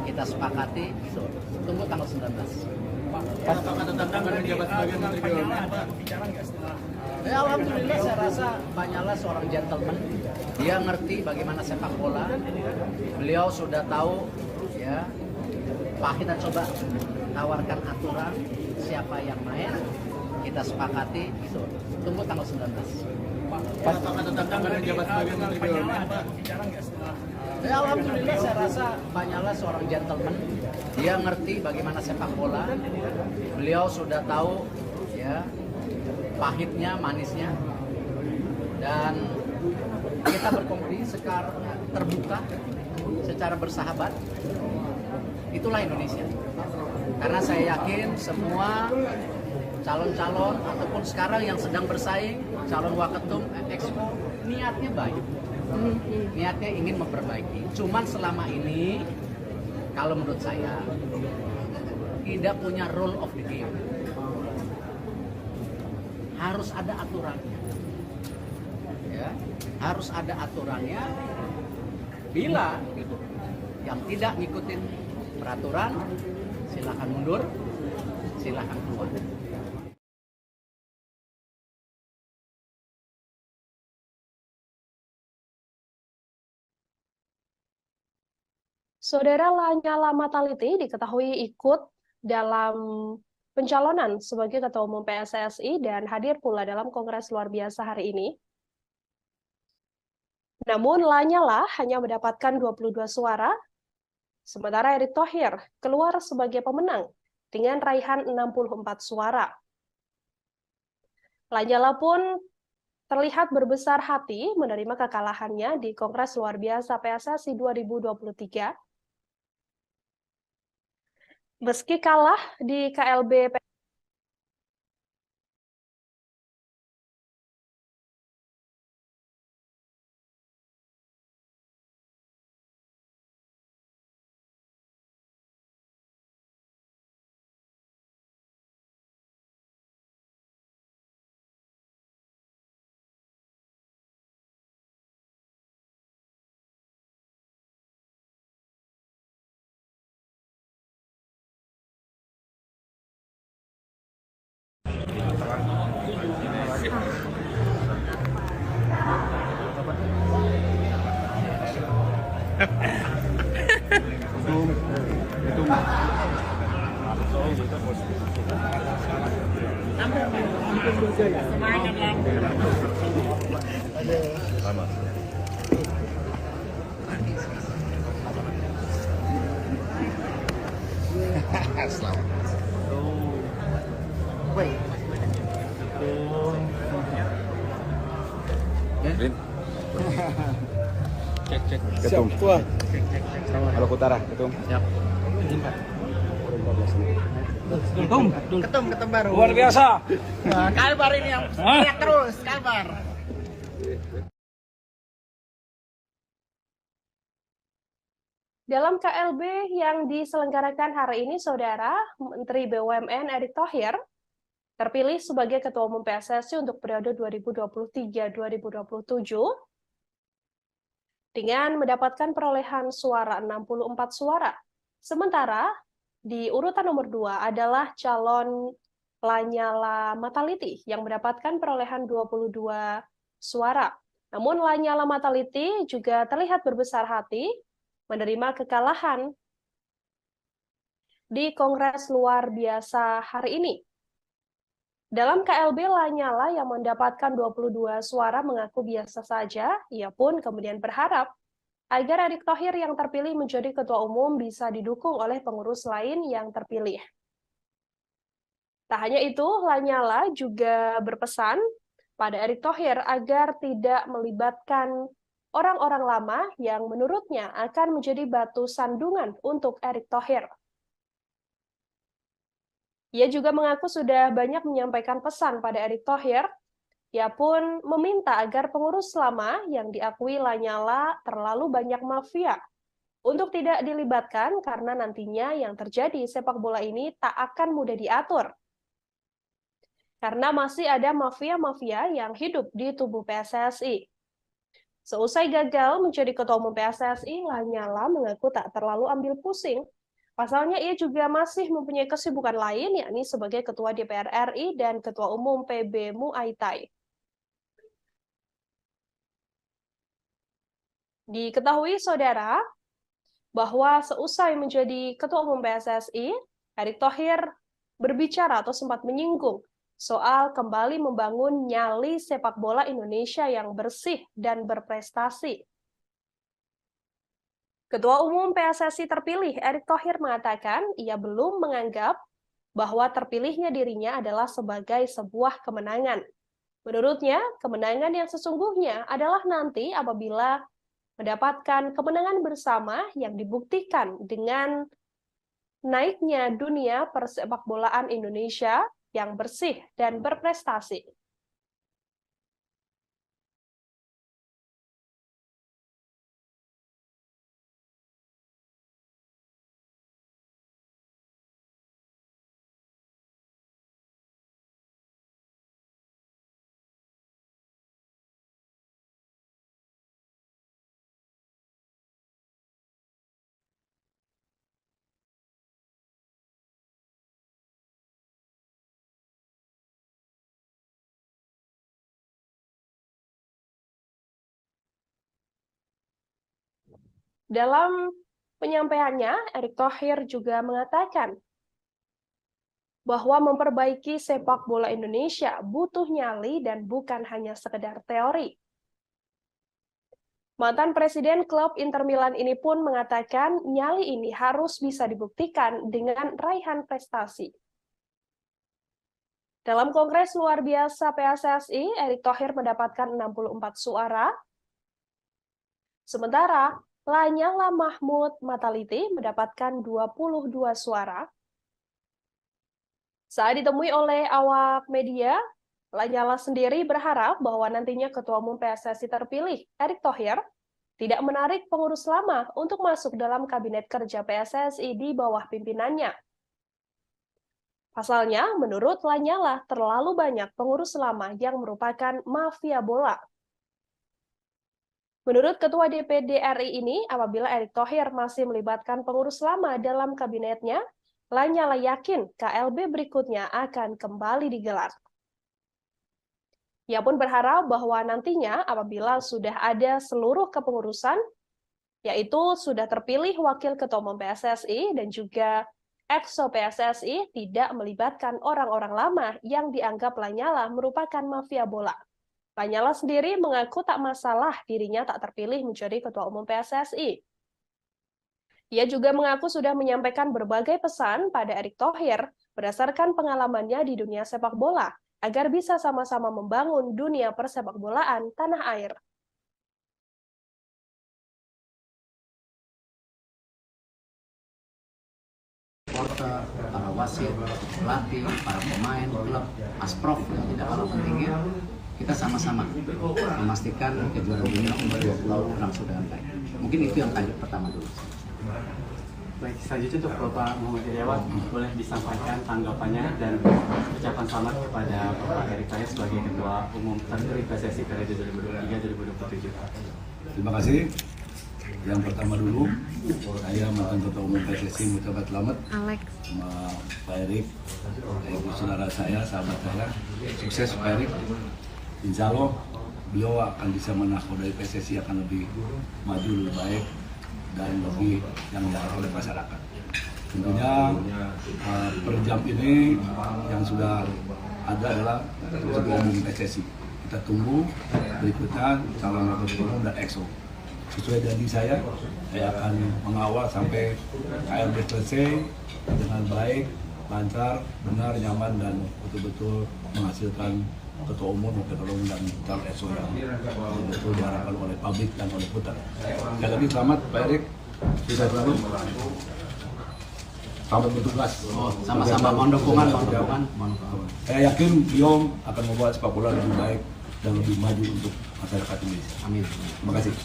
kita sepakati, tunggu tanggal 19. Apakah tetap akan menjabat sebagai Menteri BUMN? Ya, alhamdulillah saya rasa Pak Nyala seorang gentleman. Dia ngerti bagaimana sepak bola. Beliau sudah tahu ya. Pak, kita coba tawarkan aturan siapa yang main, kita sepakati, tunggu tanggal 19. Apakah tetap akan menjabat sebagai Menteri BUMN? Ya, alhamdulillah saya rasa Pak Nyala seorang gentleman. Dia ngerti bagaimana sepak bola. Beliau sudah tahu ya pahitnya, manisnya. Dan kita berkompetisi secara terbuka, secara bersahabat. Itulah Indonesia. Karena saya yakin semua calon-calon ataupun sekarang yang sedang bersaing, calon waketum Expo, niatnya baik. Niatnya ingin memperbaiki. Cuman selama ini, kalau menurut saya, tidak punya rule of the game. Harus ada aturannya. Ya, harus ada aturannya. Bila gitu, yang tidak ngikutin peraturan, silakan mundur, silakan keluar. Saudara Lanyala Mataliti diketahui ikut dalam pencalonan sebagai Ketua Umum PSSI dan hadir pula dalam Kongres luar biasa hari ini. Namun Lanyala hanya mendapatkan 22 suara, sementara Erick Thohir keluar sebagai pemenang dengan raihan 64 suara. Lanyala pun terlihat berbesar hati menerima kekalahannya di Kongres luar biasa PSSI 2023. Meski kalah di KLB Ketum. Halo Kutara, Ketum. Siap. Ketum baru. Luar biasa. Kalbar ini yang teriak terus, Kalbar. dalam KLB yang diselenggarakan hari ini, Saudara, Menteri BUMN Erick Thohir terpilih sebagai Ketua Umum PSSI untuk periode 2023-2027 dengan mendapatkan perolehan suara 64 suara. Sementara di urutan nomor 2 adalah calon Lanyala Mataliti yang mendapatkan perolehan 22 suara. Namun Lanyala Mataliti juga terlihat berbesar hati menerima kekalahan di Kongres luar biasa hari ini. Dalam KLB, Lanyala yang mendapatkan 22 suara mengaku biasa saja. Ia pun kemudian berharap agar Erick Thohir yang terpilih menjadi ketua umum bisa didukung oleh pengurus lain yang terpilih. Tak hanya itu, Lanyala juga berpesan pada Erick Thohir agar tidak melibatkan orang-orang lama yang menurutnya akan menjadi batu sandungan untuk Erick Thohir. Ia juga mengaku sudah banyak menyampaikan pesan pada Erick Thohir. Ia pun meminta agar pengurus lama yang diakui Lanyala terlalu banyak mafia untuk tidak dilibatkan karena nantinya yang terjadi sepak bola ini tak akan mudah diatur. Karena masih ada mafia-mafia yang hidup di tubuh PSSI. Seusai gagal menjadi ketua umum PSSI, Lanyala mengaku tak terlalu ambil pusing. Pasalnya ia juga masih mempunyai kesibukan lain, yakni sebagai Ketua DPR RI dan Ketua Umum PB Muay Thai. Diketahui, saudara, bahwa seusai menjadi Ketua Umum PSSI, Erick Thohir berbicara atau sempat menyinggung soal kembali membangun nyali sepak bola Indonesia yang bersih dan berprestasi. Ketua Umum PSSI terpilih, Erick Thohir mengatakan ia belum menganggap bahwa terpilihnya dirinya adalah sebagai sebuah kemenangan. Menurutnya, kemenangan yang sesungguhnya adalah nanti apabila mendapatkan kemenangan bersama yang dibuktikan dengan naiknya dunia persepakbolaan Indonesia yang bersih dan berprestasi. Dalam penyampaiannya, Erick Thohir juga mengatakan bahwa memperbaiki sepak bola Indonesia butuh nyali dan bukan hanya sekedar teori. Mantan Presiden klub Inter Milan ini pun mengatakan nyali ini harus bisa dibuktikan dengan raihan prestasi. Dalam Kongres luar biasa PSSI, Erick Thohir mendapatkan 64 suara, sementara Lanyala Mahmud Mataliti mendapatkan 22 suara. Saat ditemui oleh awak media, Lanyala sendiri berharap bahwa nantinya Ketua Umum PSSI terpilih, Erick Thohir, tidak menarik pengurus lama untuk masuk dalam kabinet kerja PSSI di bawah pimpinannya. Pasalnya, menurut Lanyala, terlalu banyak pengurus lama yang merupakan mafia bola. Menurut Ketua DPD RI ini, apabila Erick Thohir masih melibatkan pengurus lama dalam kabinetnya, Lanyala yakin KLB berikutnya akan kembali digelar. Ia pun berharap bahwa nantinya apabila sudah ada seluruh kepengurusan, yaitu sudah terpilih Wakil Ketua Umum PSSI dan juga Exco PSSI, tidak melibatkan orang-orang lama yang dianggap Lanyala merupakan mafia bola. Lanyala sendiri mengaku tak masalah dirinya tak terpilih menjadi Ketua Umum PSSI. Ia juga mengaku sudah menyampaikan berbagai pesan pada Erick Thohir berdasarkan pengalamannya di dunia sepak bola, agar bisa sama-sama membangun dunia persepakbolaan tanah air. Supporter, para wasit, pelatih, para pemain, klub, asprof yang tidak kalah pentingnya, kita sama-sama memastikan kejuaraan dunia umur 20 langsung dengan baik. Mungkin itu yang pertama dulu. Baik, selanjutnya untuk Bapak Muhammad Iriawan, boleh disampaikan tanggapannya dan ucapan selamat kepada Bapak Erick Thohir sebagai Ketua Umum terpilih PSSI periode 2023-2027. Terima kasih. Yang pertama dulu, saya mantan Ketua Umum PSSI mengucapkan selamat sama Pak Erick, ibu saudara saya, sahabat saya. Sukses Pak Erick. Insya Allah beliau akan bisa menakodai PSSI akan lebih maju, lebih baik dan lebih yang diharapkan oleh masyarakat. Tentunya per jam ini yang sudah ada adalah Ketua Umum PSSI. Kita tunggu berikutnya calon wakil ketua umum dan EXO. Sesuai janji saya akan mengawal sampai KLB selesai dengan baik, lancar, benar, nyaman, dan betul-betul menghasilkan ketua umum, wakil ketua umum, dan calon EXO yang betul diharapkan oleh publik dan oleh putar. Sekali lagi selamat Pak Erik, sukses selalu. Selamat bertugas. Sama-sama mohon dukungan. Saya yakin Biom akan membuat sepak bola lebih baik dan lebih maju untuk masyarakat Indonesia. Amin. Terima kasih.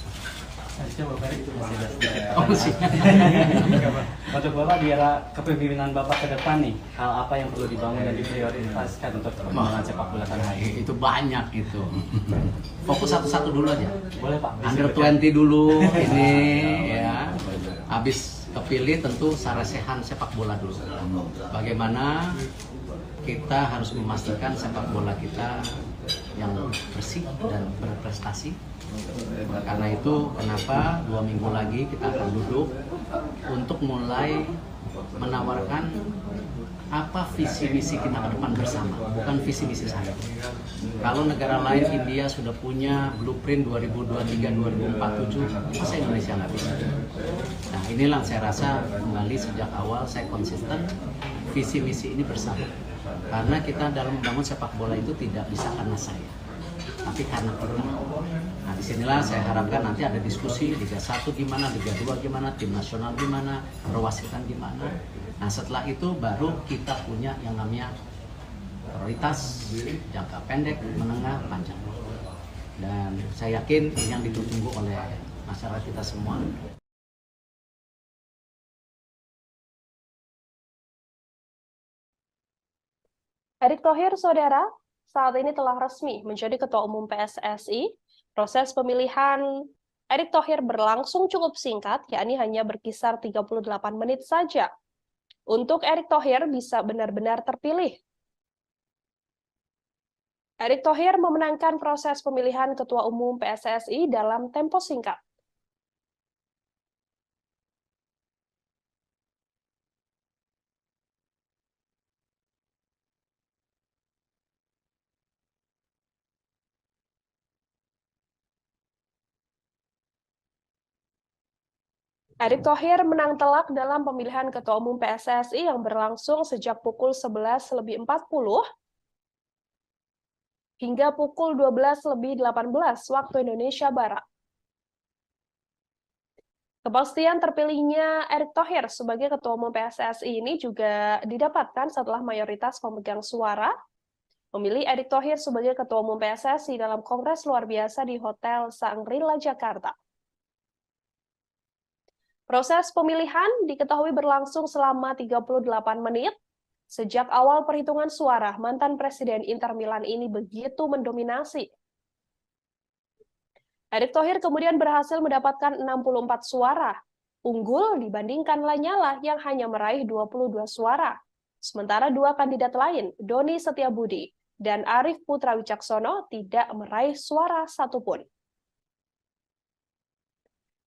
Untuk Bapak, di era kepemimpinan Bapak ke depan nih, hal apa yang perlu dibangun dan diprioritaskan untuk perkembangan sepak bola tanah air? Itu banyak itu. Fokus satu-satu dulu aja. Boleh Pak? Under 20 dulu ini ya. Habis kepilih tentu sarasehan sepak bola dulu. Bagaimana kita harus memastikan sepak bola kita yang bersih dan berprestasi. Karena itu kenapa 2 minggu lagi kita akan duduk untuk mulai menawarkan apa visi misi kita ke depan bersama, bukan visi misi saya. Kalau negara lain, India sudah punya blueprint 2023-2047, masa Indonesia nggak bisa? Nah inilah saya rasa kembali sejak awal saya konsisten visi misi ini bersama. Karena kita dalam membangun sepak bola itu tidak bisa karena saya, tapi karena kita. Nah disinilah saya harapkan nanti ada diskusi Liga 1 gimana, Liga 2 gimana, tim nasional gimana, perwasitan gimana. Nah setelah itu baru kita punya yang namanya prioritas jangka pendek, menengah, panjang. Dan saya yakin ini yang ditunggu oleh masyarakat kita semua. Erick Thohir, saudara, saat ini telah resmi menjadi Ketua Umum PSSI. Proses pemilihan Erick Thohir berlangsung cukup singkat, yakni hanya berkisar 38 menit saja. Untuk Erick Thohir bisa benar-benar terpilih. Erick Thohir memenangkan proses pemilihan Ketua Umum PSSI dalam tempo singkat. Erick Thohir menang telak dalam pemilihan Ketua Umum PSSI yang berlangsung sejak pukul 11.40 hingga pukul 12.18 waktu Indonesia Barat. Kepastian terpilihnya Erick Thohir sebagai Ketua Umum PSSI ini juga didapatkan setelah mayoritas pemegang suara memilih Erick Thohir sebagai Ketua Umum PSSI dalam Kongres Luar Biasa di Hotel Shangri-La, Jakarta. Proses pemilihan diketahui berlangsung selama 38 menit. Sejak awal perhitungan suara, mantan Presiden Inter Milan ini begitu mendominasi. Erick Thohir kemudian berhasil mendapatkan 64 suara, unggul dibandingkan Lanyala yang hanya meraih 22 suara. Sementara dua kandidat lain, Doni Setiabudi dan Arief Putra Wicaksono, tidak meraih suara satupun.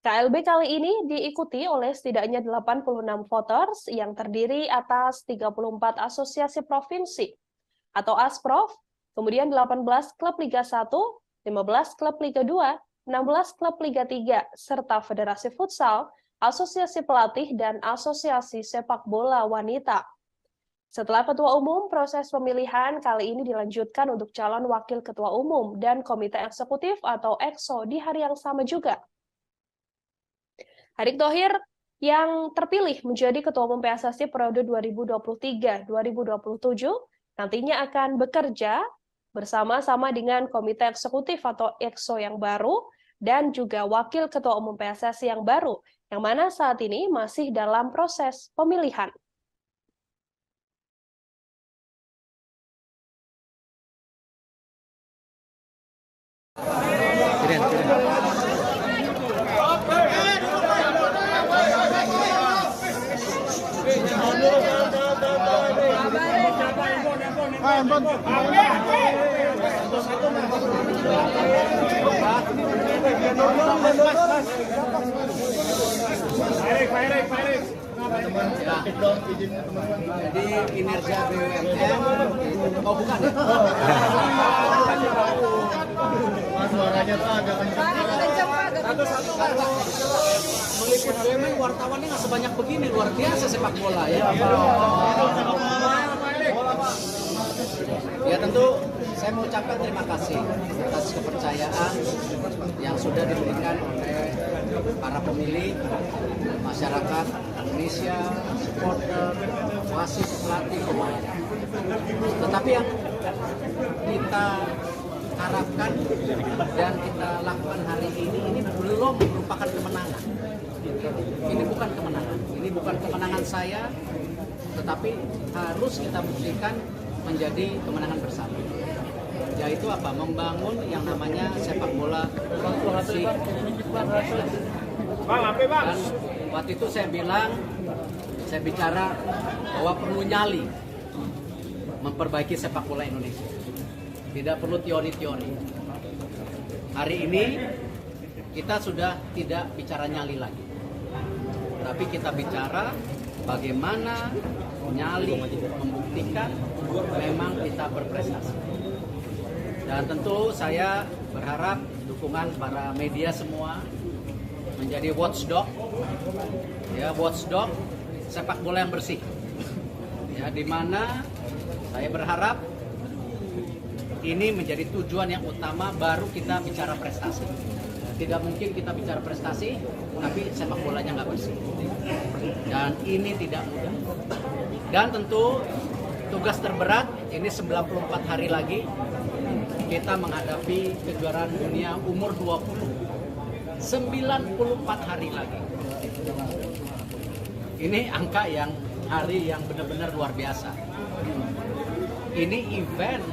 KLB kali ini diikuti oleh setidaknya 86 voters yang terdiri atas 34 asosiasi provinsi atau ASPROV, kemudian 18 klub Liga 1, 15 klub Liga 2, 16 klub Liga 3, serta Federasi Futsal, Asosiasi Pelatih, dan Asosiasi Sepak Bola Wanita. Setelah Ketua Umum, proses pemilihan kali ini dilanjutkan untuk calon Wakil Ketua Umum dan Komite Eksekutif atau EXO di hari yang sama juga. Erick Thohir yang terpilih menjadi Ketua Umum PSSI periode 2023-2027 nantinya akan bekerja bersama-sama dengan Komite Eksekutif atau EXO yang baru dan juga Wakil Ketua Umum PSSI yang baru, yang mana saat ini masih dalam proses pemilihan. Pak Erik. Ya. Jadi kinerja BUMN, oh bukan ya? Suaranya tuh agak kencang. Meliput BUMN wartawannya nggak sebanyak begini, luar biasa sepak bola ya. Ya tentu saya mau ucapkan terima kasih atas kepercayaan yang sudah diberikan oleh para pemilih, masyarakat Indonesia, supporter, wasit, pelatih, pemain. Tetapi yang kita harapkan dan kita lakukan hari ini belum merupakan kemenangan. Ini bukan kemenangan. Ini bukan kemenangan saya, tetapi harus kita buktikan menjadi kemenangan bersama. Yaitu apa? Membangun yang namanya sepak bola inklusif dan prestasi. Dan waktu itu saya bicara bahwa perlu nyali memperbaiki sepak bola Indonesia. Tidak perlu teori-teori. Hari ini kita sudah tidak bicara nyali lagi. Tapi kita bicara bagaimana nyali membuktikan memang kita berprestasi. Dan tentu saya berharap dukungan para media semua menjadi watchdog, ya watchdog sepak bola yang bersih. Ya, di mana saya berharap ini menjadi tujuan yang utama, baru kita bicara prestasi. Tidak mungkin kita bicara prestasi tapi sepak bolanya nggak bersih. Dan ini tidak mudah. Dan tentu tugas terberat ini 94 hari lagi kita menghadapi kejuaraan dunia umur 20. 94 hari lagi. Ini angka hari yang benar-benar luar biasa. Ini event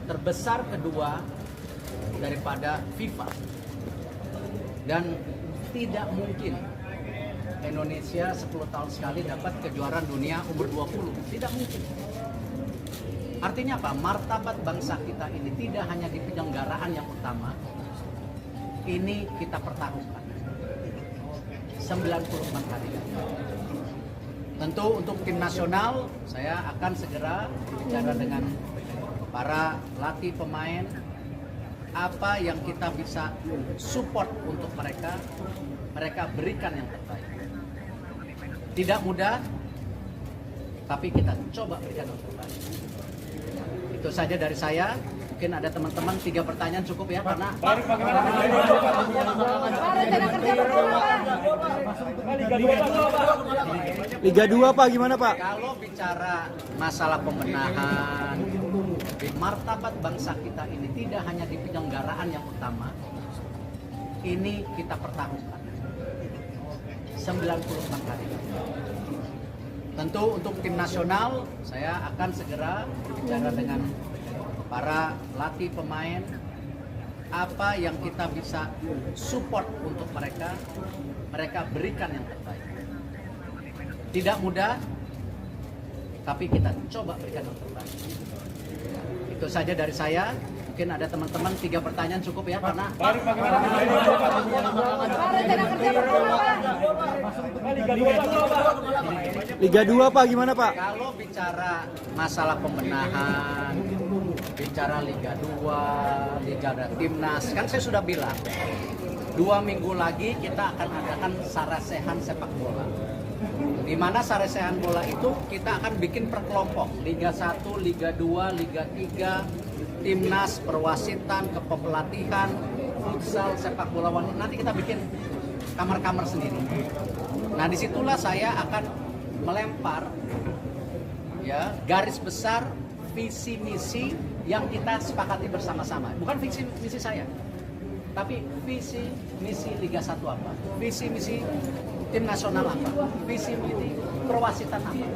terbesar kedua daripada FIFA. Dan tidak mungkin Indonesia 10 tahun sekali dapat kejuaraan dunia umur 20. Tidak mungkin. Artinya apa? Martabat bangsa kita ini tidak hanya di penyelenggaraan yang utama. Ini kita pertaruhkan. 94 hari. Tentu untuk tim nasional, saya akan segera bicara dengan para pelatih pemain, apa yang kita bisa support untuk mereka berikan yang terbaik. Tidak mudah, tapi kita coba berikan yang terbaik. Itu saja dari saya. Mungkin ada teman-teman 3 pertanyaan cukup ya, karena Liga 2 Pak, gimana Pak? Kalau bicara masalah pembenahan, di martabat bangsa kita ini tidak hanya di penyelenggaraan yang utama, ini kita pertaruhkan. 94 hari. Tentu untuk tim nasional, saya akan segera bicara dengan para pelatih pemain, apa yang kita bisa support untuk mereka berikan yang terbaik. Tidak mudah, tapi kita coba berikan yang terbaik. Itu saja dari saya. Mungkin ada teman-teman 3 pertanyaan cukup ya, karena Liga 2 Pak, gimana Pak? Kalau bicara masalah pembenahan, bicara Liga 2, Liga Timnas, kan saya sudah bilang 2 minggu lagi kita akan adakan sarasehan sepak bola. Di mana sarasehan bola itu kita akan bikin per kelompok, Liga 1, Liga 2, Liga 3, Timnas, perwasitan, kepelatihan, futsal, sepak bola wanita. Nanti kita bikin kamar-kamar sendiri. Nah, disitulah saya akan melempar ya garis besar visi misi yang kita sepakati bersama-sama. Bukan visi misi saya, tapi visi misi Liga 1 apa, visi misi tim nasional apa, visi misi perwasitan apa.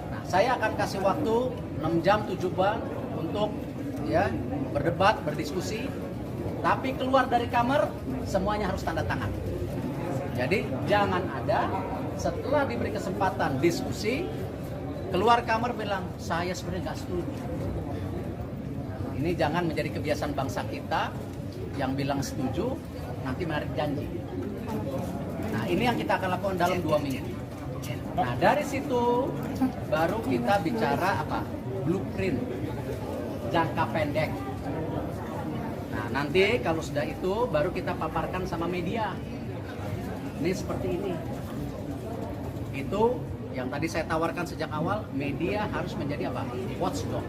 Nah, saya akan kasih waktu 6 jam 7 bulan untuk ya berdebat, berdiskusi, tapi keluar dari kamar semuanya harus tanda tangan. Jadi jangan ada setelah diberi kesempatan diskusi keluar kamar bilang saya sebenarnya nggak setuju. Ini jangan menjadi kebiasaan bangsa kita yang bilang setuju nanti menarik janji. Nah, ini yang kita akan lakukan dalam 2 minggu. Nah, dari situ baru kita bicara apa? Blueprint jangka pendek. Nah, nanti kalau sudah itu baru kita paparkan sama media. Ini seperti ini. Itu yang tadi saya tawarkan sejak awal, media harus menjadi apa? Watchdog.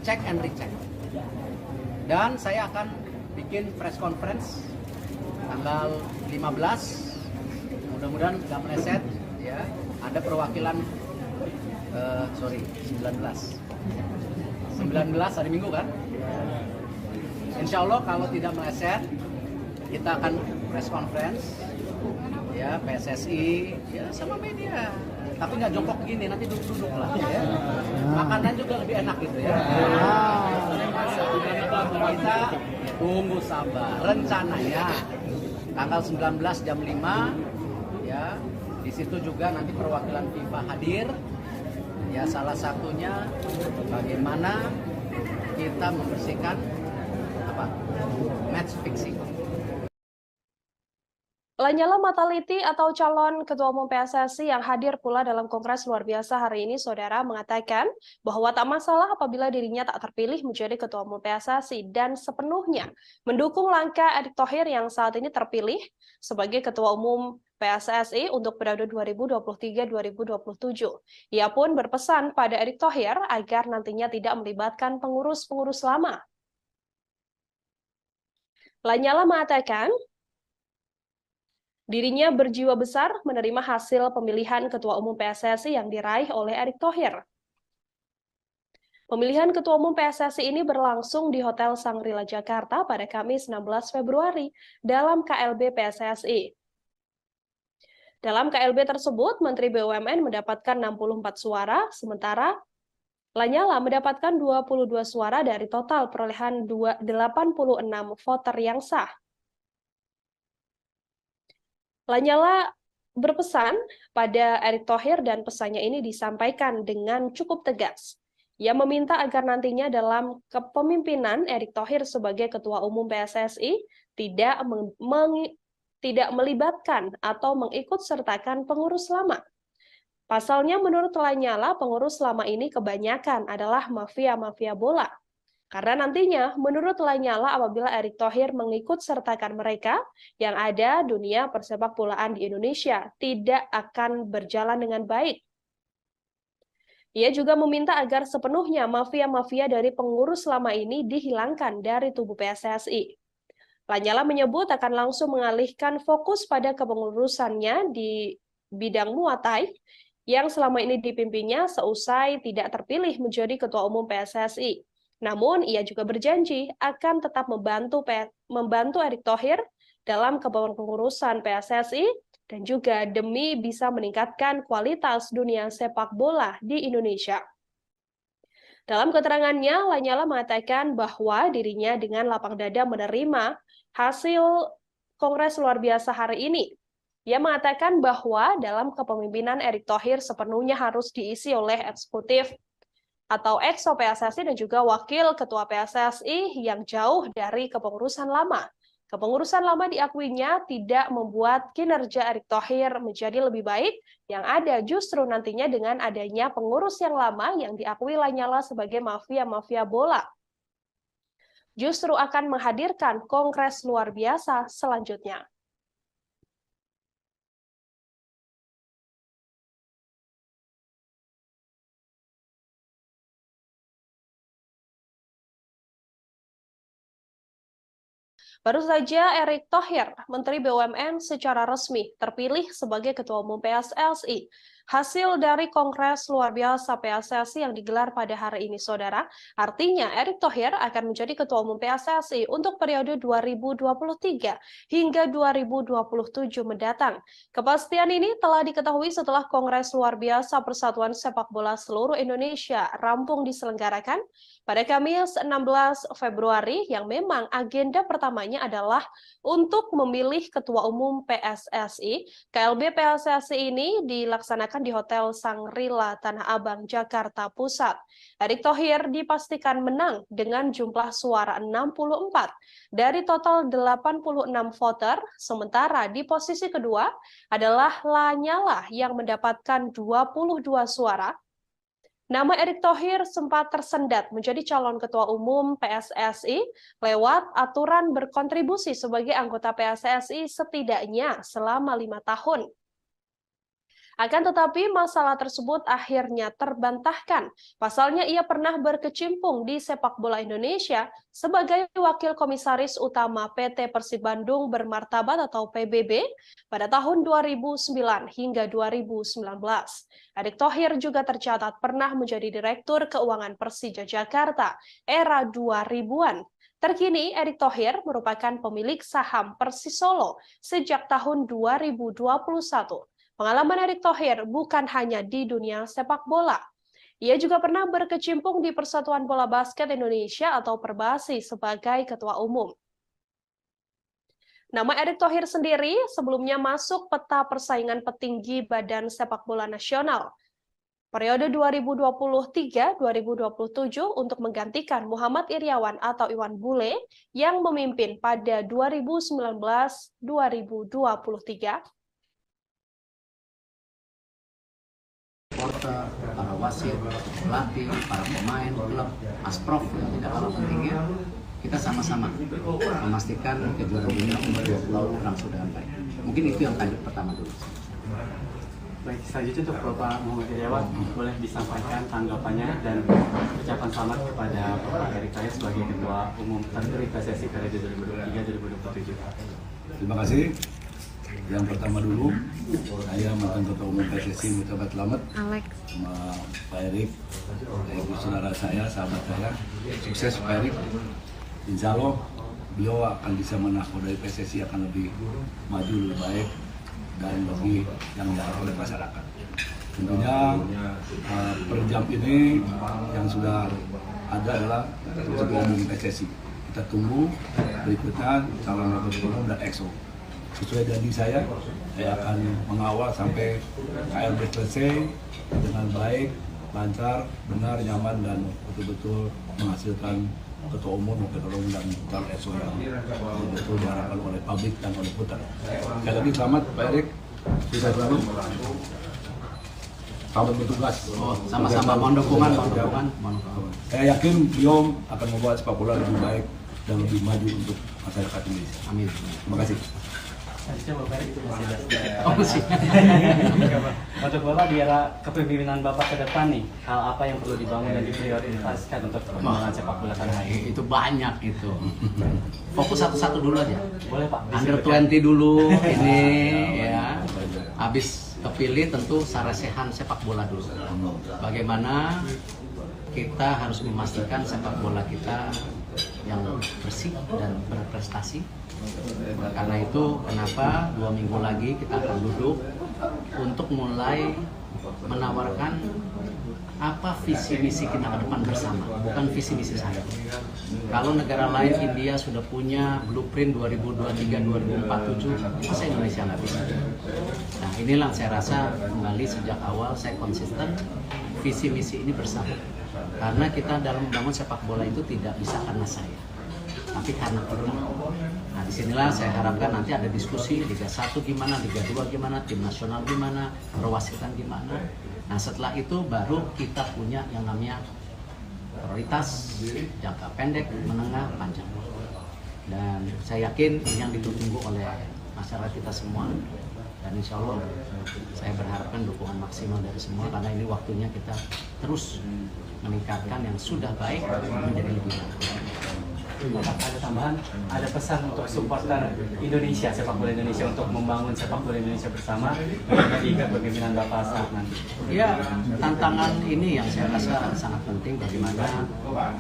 Check and recheck. Dan saya akan bikin press conference tanggal 15. Mudah-mudahan nggak meleset, ya. Ada perwakilan, 19 hari Minggu kan? Insya Allah kalau tidak meleset, kita akan press conference, ya, PSSI, ya, sama media. Tapi nggak jongkok begini, nanti duduk-duduk lah, ya. Makanan juga lebih enak gitu ya. Kita tunggu sabar. Rencananya tanggal 19 jam 5, ya, di situ juga nanti perwakilan FIFA hadir. Ya, salah satunya bagaimana kita membersihkan apa? Match fixing. Lanyala Mataliti atau calon Ketua Umum PSSI yang hadir pula dalam Kongres Luar Biasa hari ini, Saudara, mengatakan bahwa tak masalah apabila dirinya tak terpilih menjadi Ketua Umum PSSI dan sepenuhnya mendukung langkah Erick Thohir yang saat ini terpilih sebagai Ketua Umum PSSI untuk periode 2023-2027. Ia pun berpesan pada Erick Thohir agar nantinya tidak melibatkan pengurus-pengurus lama. Lanyala mengatakan dirinya berjiwa besar menerima hasil pemilihan Ketua Umum PSSI yang diraih oleh Erick Thohir. Pemilihan Ketua Umum PSSI ini berlangsung di Hotel Shangri-La Jakarta pada Kamis 16 Februari dalam KLB PSSI. Dalam KLB tersebut, Menteri BUMN mendapatkan 64 suara, sementara Lanyala mendapatkan 22 suara dari total perolehan 86 voter yang sah. Lanyala berpesan pada Erick Thohir dan pesannya ini disampaikan dengan cukup tegas. Ia meminta agar nantinya dalam kepemimpinan Erick Thohir sebagai Ketua Umum PSSI tidak melibatkan atau mengikut-sertakan pengurus lama. Pasalnya menurut Lanyala, pengurus lama ini kebanyakan adalah mafia-mafia bola. Karena nantinya, menurut Lanyala, apabila Erick Thohir mengikut-sertakan mereka, yang ada dunia persepak bolaan di Indonesia tidak akan berjalan dengan baik. Ia juga meminta agar sepenuhnya mafia-mafia dari pengurus lama ini dihilangkan dari tubuh PSSI. Lanyala menyebut akan langsung mengalihkan fokus pada kepengurusannya di bidang muatai yang selama ini dipimpinnya seusai tidak terpilih menjadi Ketua Umum PSSI. Namun, ia juga berjanji akan tetap membantu Erick Thohir dalam kepengurusan PSSI dan juga demi bisa meningkatkan kualitas dunia sepak bola di Indonesia. Dalam keterangannya, Lanyala mengatakan bahwa dirinya dengan lapang dada menerima hasil Kongres Luar Biasa hari ini. Ia mengatakan bahwa dalam kepemimpinan Erick Thohir sepenuhnya harus diisi oleh eksekutif atau EXO PSSI dan juga wakil ketua PSSI yang jauh dari kepengurusan lama. Kepengurusan lama diakuinya tidak membuat kinerja Erick Thohir menjadi lebih baik, yang ada justru nantinya dengan adanya pengurus yang lama yang diakui Lanyala sebagai mafia-mafia bola, justru akan menghadirkan Kongres Luar Biasa selanjutnya. Baru saja Erick Thohir, Menteri BUMN secara resmi terpilih sebagai Ketua Umum PSSI. Hasil dari Kongres Luar Biasa PSSI yang digelar pada hari ini, Saudara, artinya Erick Thohir akan menjadi Ketua Umum PSSI untuk periode 2023 hingga 2027 mendatang. Kepastian ini telah diketahui setelah Kongres Luar Biasa Persatuan Sepak Bola Seluruh Indonesia rampung diselenggarakan pada Kamis 16 Februari yang memang agenda pertamanya adalah untuk memilih Ketua Umum PSSI. KLB PSSI ini dilaksanakan di Hotel Sangrila Tanah Abang, Jakarta Pusat. Erick Thohir dipastikan menang dengan jumlah suara 64 dari total 86 voter, sementara di posisi kedua adalah Lanyala yang mendapatkan 22 suara. Nama Erick Thohir sempat tersendat menjadi calon ketua umum PSSI lewat aturan berkontribusi sebagai anggota PSSI setidaknya selama 5 tahun. Akan tetapi masalah tersebut akhirnya terbantahkan. Pasalnya ia pernah berkecimpung di sepak bola Indonesia sebagai wakil komisaris utama PT Persib Bandung Bermartabat atau PBB pada tahun 2009 hingga 2019. Erick Thohir juga tercatat pernah menjadi Direktur Keuangan Persija Jakarta era 2000-an. Terkini, Erick Thohir merupakan pemilik saham Persis Solo sejak tahun 2021. Pengalaman Erick Thohir bukan hanya di dunia sepak bola. Ia juga pernah berkecimpung di Persatuan Bola Basket Indonesia atau Perbasi sebagai ketua umum. Nama Erick Thohir sendiri sebelumnya masuk peta persaingan petinggi Badan Sepak Bola Nasional periode 2023-2027 untuk menggantikan Muhammad Iryawan atau Iwan Bule yang memimpin pada 2019-2023. Supporter, para wasit, pelatih, para pemain, klub, asprof yang tidak kalah pentingnya, kita sama-sama memastikan kejuaraan dunia umur 20 orang sudah sampai. Mungkin itu yang tajuk pertama dulu. Baik, selanjutnya untuk Bapak Muhammad Iryawan, boleh disampaikan tanggapannya dan ucapan selamat kepada Bapak Erick Thohir sebagai Ketua Umum terpilih PSSI periode 2023-2027. Terima kasih. Yang pertama dulu, saya mantan Ketua Umum PSSI mengucapkan selamat sama Pak Erick, ibu saudara saya, sahabat saya. Sukses Pak Erick. Insya Allah beliau akan bisa menakodai PSSI akan lebih maju, lebih baik dan lebih yang diharapkan oleh masyarakat. Tentunya per jam ini yang sudah ada adalah Ketua Umum PSSI. Kita tunggu berikutnya calon Ketua Umum dan EXO. Sesuai janji saya akan mengawal sampai KLB selesai dengan baik, lancar, benar, nyaman, dan betul-betul menghasilkan ketua umum, ketua umum dan calon EXO yang betul diharapkan oleh publik dan oleh putar. Sekali lagi selamat Pak Erick, sukses selalu. Selamat bertugas. Sama-sama mohon dukungan. Saya yakin beliau akan membuat sepak bola lebih baik dan lebih maju untuk masyarakat Indonesia. Amin. Terima kasih. Selanjutnya Bapak Erick itu masih ada. Masih. Untuk Bapak di era kepemimpinan Bapak ke depan nih, hal apa yang perlu dibangun dan diprioritaskan untuk perkembangan sepak bola tanah air? Itu banyak itu. Fokus satu-satu dulu aja. Boleh Pak. Under 20 dulu ini ya. Habis kepilih tentu sarasehan sepak bola dulu. Bagaimana kita harus memastikan sepak bola kita yang bersih dan berprestasi. Karena itu kenapa 2 minggu lagi kita akan duduk untuk mulai menawarkan apa visi misi kita ke depan bersama, bukan visi misi saya. Kalau negara lain, India sudah punya blueprint 2023-2047, masa Indonesia nggak bisa? Nah inilah saya rasa kembali sejak awal saya konsisten visi misi ini bersama. Karena kita dalam membangun sepak bola itu tidak bisa karena saya, tapi karena kita. Nah disinilah saya harapkan nanti ada diskusi Liga 1 gimana, Liga 2 gimana, tim nasional gimana, perwasitan gimana. Nah setelah itu baru kita punya yang namanya prioritas jangka pendek, menengah, panjang. Dan saya yakin ini yang ditunggu oleh masyarakat kita semua. Dan insya Allah saya berharapkan dukungan maksimal dari semua karena ini waktunya kita terus meningkatkan yang sudah baik menjadi lebih baik. Ada tambahan, ada pesan untuk supporter Indonesia, sepak bola Indonesia untuk membangun sepak bola Indonesia bersama di kepemimpinan Bapak saat nanti. Ya, tantangan ini yang saya rasa sangat penting bagaimana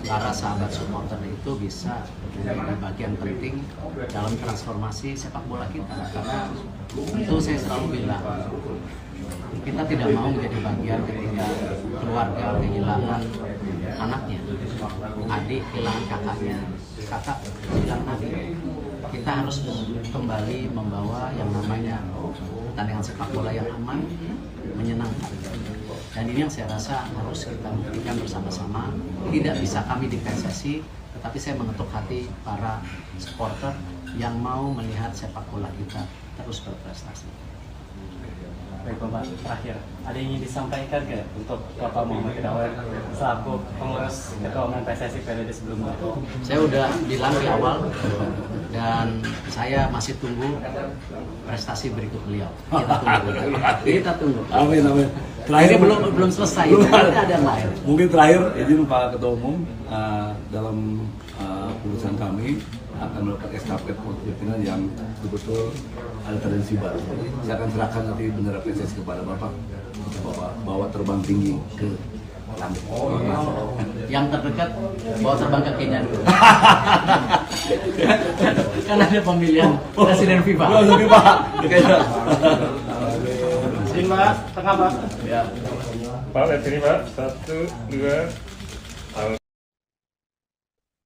para sahabat supporter itu bisa menjadi bagian penting dalam transformasi sepak bola kita. Karena itu saya selalu bilang, kita tidak mau menjadi bagian ketika keluarga kehilangan anaknya, adik kehilangan kakaknya, kakak kehilangan adik. Kita harus kembali membawa yang namanya pertandingan sepak bola yang aman, menyenangkan. Dan ini yang saya rasa harus kita buktikan bersama-sama. Tidak bisa kami di PSSI, tetapi saya mengetuk hati para supporter yang mau melihat sepak bola kita terus berprestasi. Baik Bapak, terakhir, ada yang ingin disampaikan nggak untuk Bapak Muhammad Irawan selaku pengurus Ketua Umum PSSI periode sebelumnya? Saya udah bilang di awal dan saya masih tunggu prestasi berikut beliau. Kita tunggu. Amin, amin. Terakhir belum selesai. Nanti ada yang lain. Mungkin terakhir izin Pak Ketua Umum dalam urusan kami akan melakukan estafet kepemimpinan yang betul-betul ada tendensi baru. Saya akan serahkan nanti bendera PSSI kepada Bapak untuk Bapak bawa terbang tinggi ke langit. Yang terdekat bawa terbang ke Kenya dulu. Kan ada pemilihan presiden FIFA. Izin Pak, tengah Pak. Ya. Pak, referee Pak. 1, 2, out.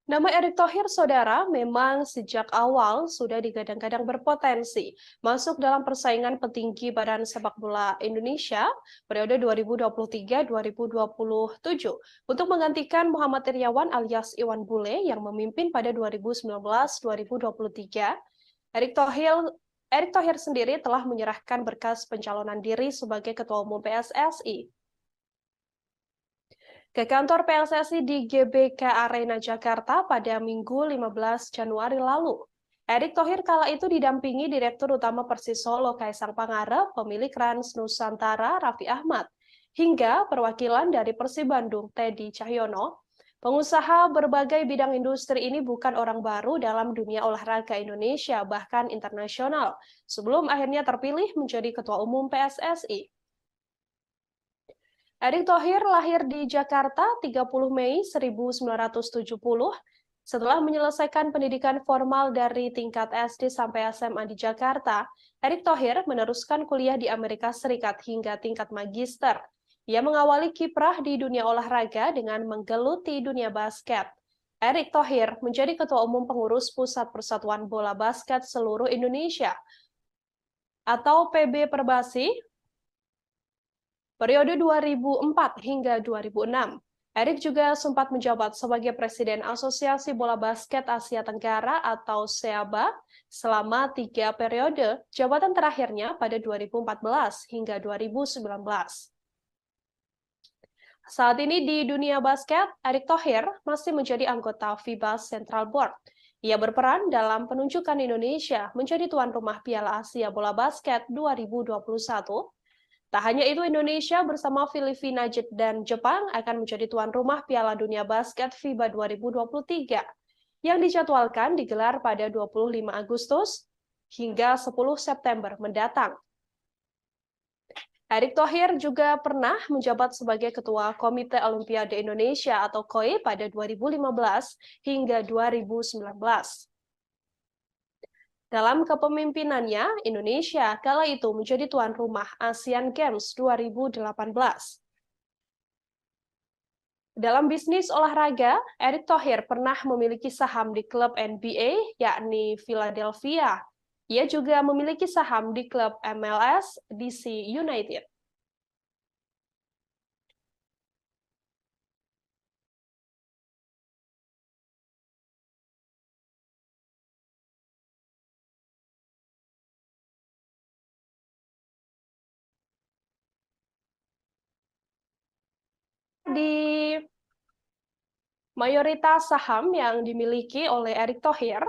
Nama Erick Thohir, saudara, memang sejak awal sudah digadang-gadang berpotensi masuk dalam persaingan petinggi Badan Sepak Bola Indonesia periode 2023-2027 untuk menggantikan Muhammad Iryawan alias Iwan Bule yang memimpin pada 2019-2023. Erick Thohir sendiri telah menyerahkan berkas pencalonan diri sebagai Ketua Umum PSSI ke kantor PSSI di GBK Arena Jakarta pada Minggu 15 Januari lalu. Erick Thohir kala itu didampingi Direktur Utama Persis Solo Kaisang Pangarep, pemilik Rans Nusantara Raffi Ahmad, hingga perwakilan dari Persib Bandung Teddy Cahyono. Pengusaha berbagai bidang industri ini bukan orang baru dalam dunia olahraga Indonesia, bahkan internasional, sebelum akhirnya terpilih menjadi Ketua Umum PSSI. Erick Thohir lahir di Jakarta 30 Mei 1970. Setelah menyelesaikan pendidikan formal dari tingkat SD sampai SMA di Jakarta, Erick Thohir meneruskan kuliah di Amerika Serikat hingga tingkat magister. Ia mengawali kiprah di dunia olahraga dengan menggeluti dunia basket. Erick Thohir menjadi Ketua Umum Pengurus Pusat Persatuan Bola Basket Seluruh Indonesia atau PB Perbasi periode 2004 hingga 2006. Erick juga sempat menjabat sebagai Presiden Asosiasi Bola Basket Asia Tenggara atau SEABA selama 3 periode, jabatan terakhirnya pada 2014 hingga 2019. Saat ini di dunia basket, Erick Thohir masih menjadi anggota FIBA Central Board. Ia berperan dalam penunjukan Indonesia menjadi tuan rumah Piala Asia Bola Basket 2021. Tak hanya itu, Indonesia bersama Filipina dan Jepang akan menjadi tuan rumah Piala Dunia Basket FIBA 2023 yang dijadwalkan digelar pada 25 Agustus hingga 10 September mendatang. Erick Thohir juga pernah menjabat sebagai Ketua Komite Olimpiade Indonesia atau KOI pada 2015 hingga 2019. Dalam kepemimpinannya, Indonesia kala itu menjadi tuan rumah Asian Games 2018. Dalam bisnis olahraga, Erick Thohir pernah memiliki saham di klub NBA, yakni Philadelphia. Ia juga memiliki saham di klub MLS DC United. Di mayoritas saham yang dimiliki oleh Erick Thohir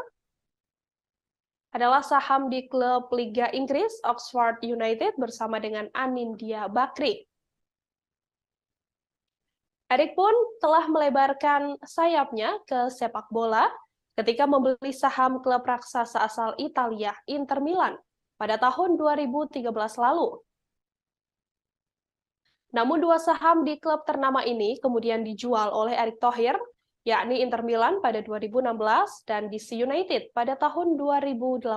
adalah saham di klub Liga Inggris Oxford United bersama dengan Anindya Bakri. Erick pun telah melebarkan sayapnya ke sepak bola ketika membeli saham klub raksasa asal Italia Inter Milan pada tahun 2013 lalu. Namun 2 saham di klub ternama ini kemudian dijual oleh Erick Thohir, yakni Inter Milan pada 2016 dan DC United pada tahun 2018.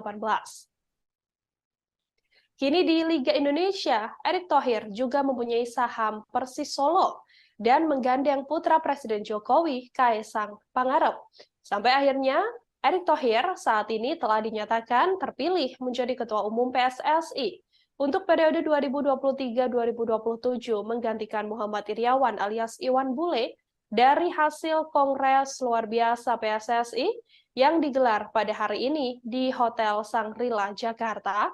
Kini di Liga Indonesia, Erick Thohir juga mempunyai saham Persis Solo dan menggandeng putra Presiden Jokowi, Kaisang Pangarep. Sampai akhirnya, Erick Thohir saat ini telah dinyatakan terpilih menjadi Ketua Umum PSSI untuk periode 2023-2027 menggantikan Muhammad Iryawan alias Iwan Bule dari hasil Kongres Luar Biasa PSSI yang digelar pada hari ini di Hotel Shangri-La, Jakarta.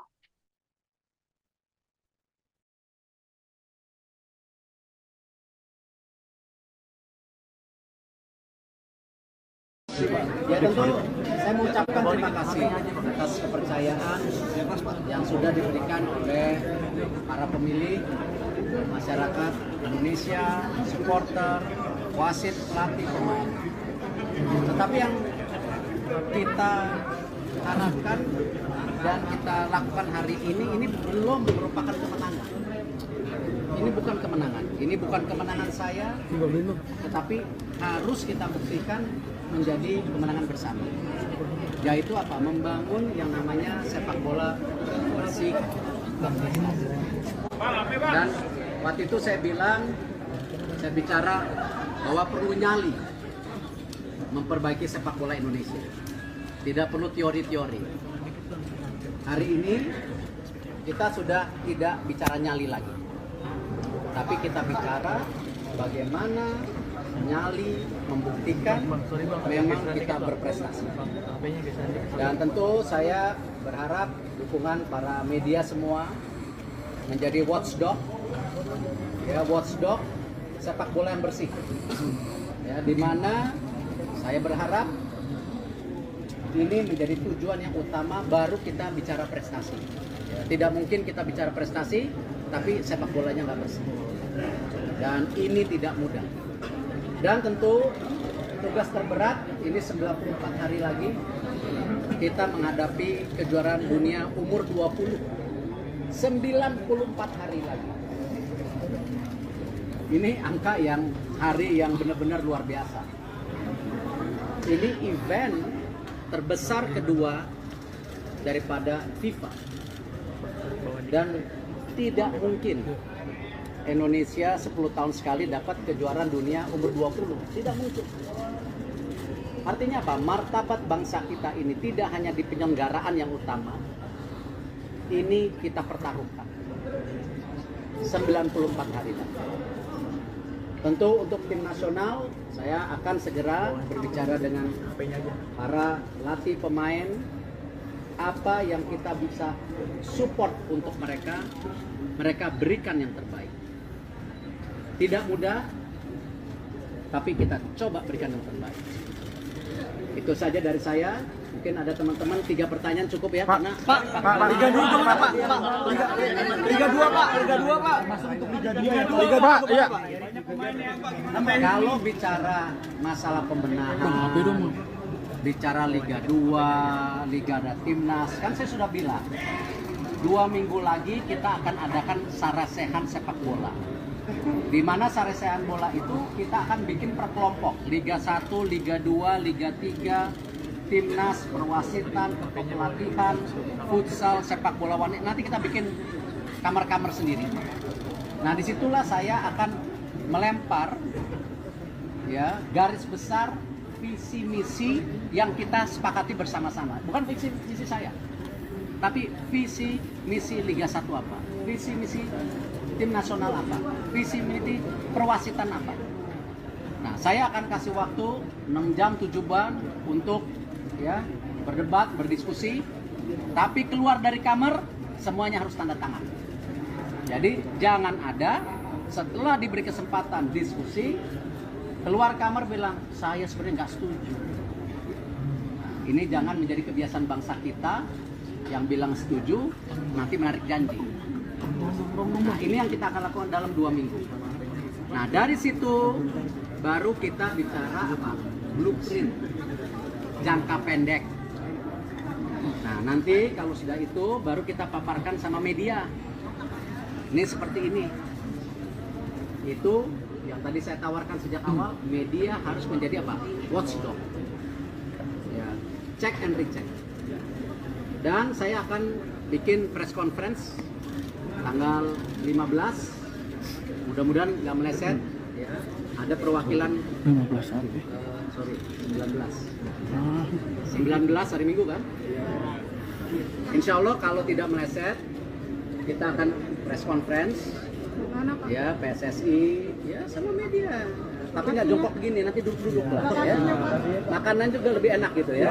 Ya tentu saya mengucapkan terima kasih atas kepercayaan yang sudah diberikan oleh para pemilih, masyarakat Indonesia, supporter, wasit, pelatih, pemain. Tetapi yang kita harapkan dan kita lakukan hari ini belum merupakan kemenangan. Ini bukan kemenangan. Ini bukan kemenangan saya, tetapi harus kita buktikan menjadi kemenangan bersama. Yaitu apa? Membangun yang namanya sepak bola bersih dan prestasi. Dan waktu itu saya bicara bahwa perlu nyali memperbaiki sepak bola Indonesia. Tidak perlu teori-teori. Hari ini kita sudah tidak bicara nyali lagi. Tapi kita bicara bagaimana nyali membuktikan memang kita berprestasi. Dan tentu saya berharap dukungan para media semua menjadi watchdog, ya watchdog sepak bola yang bersih. Ya, di mana saya berharap ini menjadi tujuan yang utama baru kita bicara prestasi. Ya, tidak mungkin kita bicara prestasi tapi sepak bolanya nggak bersih. Dan ini tidak mudah. Dan tentu tugas terberat ini 94 hari lagi kita menghadapi kejuaraan dunia umur 20. 94 hari lagi. Ini angka hari yang benar-benar luar biasa. Ini event terbesar kedua daripada FIFA. Dan tidak mungkin Indonesia 10 tahun sekali dapat kejuaraan dunia umur 20. Tidak mungkin. Artinya apa? Martabat bangsa kita ini tidak hanya di penyelenggaraan yang utama. Ini kita pertaruhkan. 94 hari lagi. Tentu untuk tim nasional, saya akan segera berbicara dengan para pelatih pemain. Apa yang kita bisa support untuk mereka berikan yang terbaik. Tidak mudah, tapi kita coba berikan yang terbaik. Itu saja dari saya. Mungkin ada teman-teman 3 pertanyaan cukup ya? Pak, karena Pak, Liga 2 gimana Pak? Liga 2 Pak, Liga 2 Pak. Masuk untuk Liga 2. Liga Pak, iya. Kalau bicara masalah pembenahan, bicara Liga 2, Liga ada Timnas, kan saya sudah bilang 2 minggu lagi kita akan adakan sarasehan sepak bola. Di mana sarasehan bola itu kita akan bikin per kelompok, Liga 1, Liga 2, Liga 3, Timnas, perwasitan, kepelatihan, futsal, sepak bola wanita. Nanti kita bikin kamar-kamar sendiri. Nah, disitulah saya akan melempar ya garis besar visi misi yang kita sepakati bersama-sama. Bukan visi misi saya, tapi visi misi Liga 1 apa, visi misi tim nasional apa, visi misi perwasitan apa. Nah, saya akan kasih waktu 6 jam 7 bulan untuk ya berdebat, berdiskusi, tapi keluar dari kamar semuanya harus tanda tangan. Jadi jangan ada setelah diberi kesempatan diskusi keluar kamar bilang saya sebenarnya nggak setuju. Nah, ini jangan menjadi kebiasaan bangsa kita yang bilang setuju nanti menarik janji. Nah, ini yang kita akan lakukan dalam 2 minggu. Nah, dari situ baru kita bicara apa? Blueprint jangka pendek. Nah, nanti kalau sudah itu baru kita paparkan sama media. Ini seperti ini. Itu yang tadi saya tawarkan sejak awal, media harus menjadi apa? Watchdog. Ya, check and recheck. Dan saya akan bikin press conference tanggal 15. Mudah-mudahan nggak meleset. ya, ada perwakilan 15 hari. sorry 19 hari Minggu kan. Insya Allah kalau tidak meleset kita akan press conference ya PSSI ya sama media, tapi nggak jongkok begini, nanti duduk-duduk lah ya, makanan juga lebih enak gitu ya.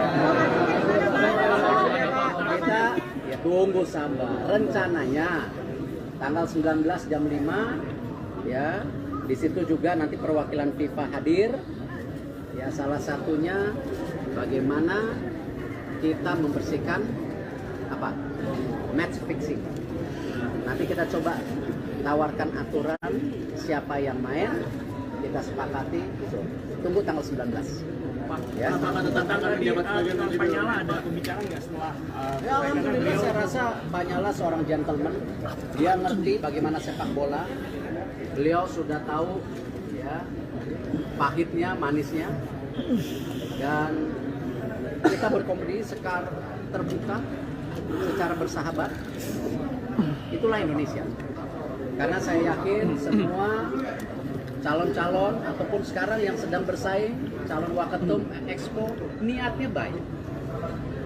Kita ya tunggu sabar, rencananya tanggal 19 jam 5 ya, di situ juga nanti perwakilan FIFA hadir ya, salah satunya bagaimana kita membersihkan apa match fixing. Nanti kita coba tawarkan aturan siapa yang main, kita sepakati gitu. Tunggu tanggal 19 ya. Pak Nyala ada pembicaraan nggak setelah Ya alhamdulillah saya rasa Pak Nyala seorang gentleman, dia ngerti bagaimana sepak bola, beliau sudah tahu ya pahitnya manisnya, dan kita berkompetisi secara terbuka, secara bersahabat. Itulah Indonesia. Karena saya yakin semua calon-calon ataupun sekarang yang sedang bersaing calon waketum Expo niatnya baik,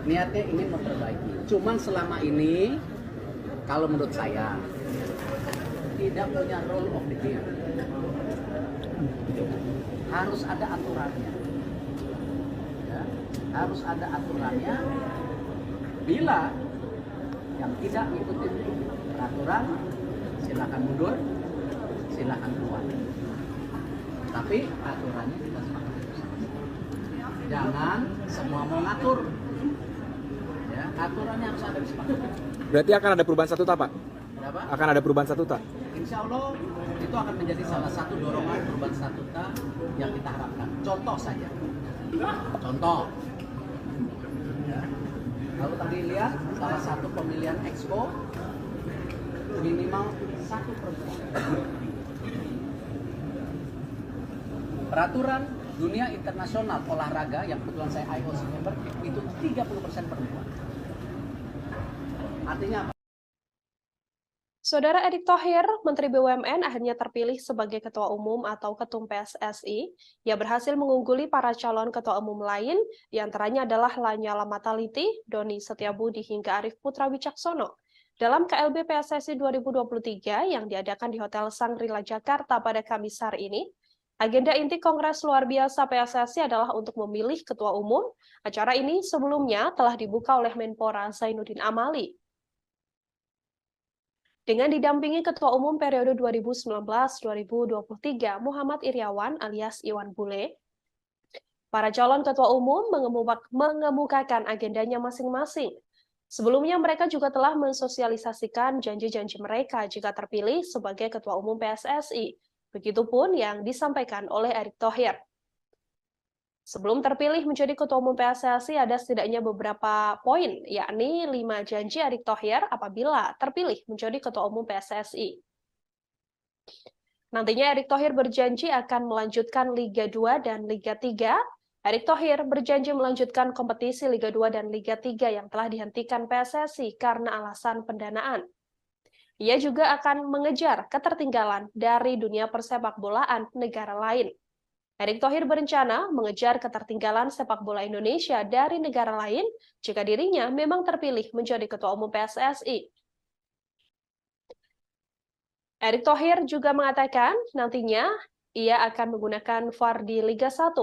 niatnya ingin memperbaiki. Cuman selama ini kalau menurut saya tidak punya rule of the game. Harus ada aturannya ya, harus ada aturannya. Bila yang tidak mengikuti peraturan silakan mundur, silakan keluar. Tapi aturannya kita sepakati. Jangan semua mau ngatur. Ya, aturannya harus ada disepakati. Berarti akan ada perubahan statuta, Pak? Kenapa? Akan ada perubahan statuta? Insya Allah itu akan menjadi salah satu dorongan perubahan statuta yang kita harapkan. Contoh saja. Contoh. Ya. Kalau tadi lihat salah satu pemilihan Expo minimal 1 perempuan. Peraturan dunia internasional olahraga yang kebetulan saya IOC member itu 30% perempuan. Artinya apa? Saudara Erick Thohir, Menteri BUMN, akhirnya terpilih sebagai Ketua Umum atau Ketum PSSI. Ia berhasil mengungguli para calon Ketua Umum lain, di antaranya adalah Lanyala Mataliti, Doni Setiabudi, hingga Arief Putra Wicaksono. Dalam KLB PSSI 2023 yang diadakan di Hotel Sangrila Jakarta pada Kamis hari ini, agenda inti Kongres Luar Biasa PSSI adalah untuk memilih Ketua Umum. Acara ini sebelumnya telah dibuka oleh Menpora Zainuddin Amali. Dengan didampingi Ketua Umum periode 2019-2023 Muhammad Iriawan alias Iwan Bule, para calon Ketua Umum mengemukakan agendanya masing-masing. Sebelumnya mereka juga telah mensosialisasikan janji-janji mereka jika terpilih sebagai Ketua Umum PSSI. Begitupun yang disampaikan oleh Erick Thohir. Sebelum terpilih menjadi Ketua Umum PSSI ada setidaknya beberapa poin, yakni 5 janji Erick Thohir apabila terpilih menjadi Ketua Umum PSSI. Nantinya Erick Thohir berjanji akan melanjutkan Liga 2 dan Liga 3. Erick Thohir berjanji melanjutkan kompetisi Liga 2 dan Liga 3 yang telah dihentikan PSSI karena alasan pendanaan. Ia juga akan mengejar ketertinggalan dari dunia persepakbolaan negara lain. Erick Thohir berencana mengejar ketertinggalan sepak bola Indonesia dari negara lain jika dirinya memang terpilih menjadi Ketua Umum PSSI. Erick Thohir juga mengatakan nantinya ia akan menggunakan VAR di Liga 1.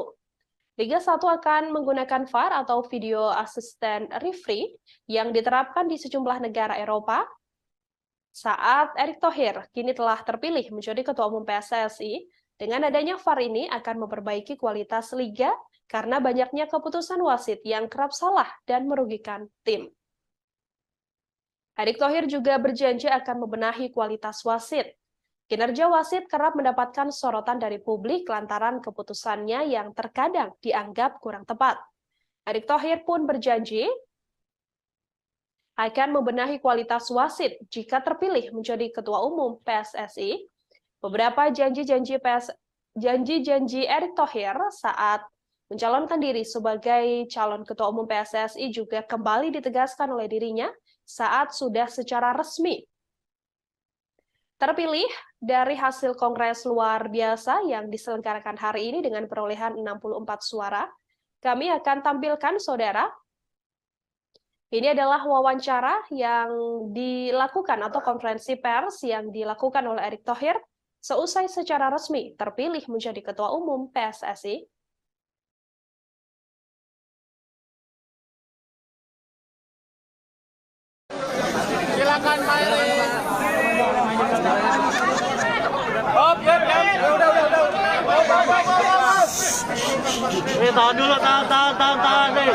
Liga 1 akan menggunakan VAR atau Video Assistant Referee yang diterapkan di sejumlah negara Eropa. Saat Erick Thohir kini telah terpilih menjadi Ketua Umum PSSI, dengan adanya VAR ini akan memperbaiki kualitas liga karena banyaknya keputusan wasit yang kerap salah dan merugikan tim. Erick Thohir juga berjanji akan membenahi kualitas wasit. Kinerja wasit kerap mendapatkan sorotan dari publik lantaran keputusannya yang terkadang dianggap kurang tepat. Erick Thohir pun berjanji akan membenahi kualitas wasit jika terpilih menjadi Ketua Umum PSSI. Beberapa janji-janji Erick Thohir saat mencalonkan diri sebagai calon Ketua Umum PSSI juga kembali ditegaskan oleh dirinya saat sudah secara resmi terpilih dari hasil kongres luar biasa yang diselenggarakan hari ini dengan perolehan 64 suara. Kami akan tampilkan, saudara. Ini adalah wawancara yang dilakukan atau konferensi pers yang dilakukan oleh Erick Thohir seusai secara resmi terpilih menjadi Ketua Umum PSSI. Silakan Pak Erick. Tahan dulu, tahan nih.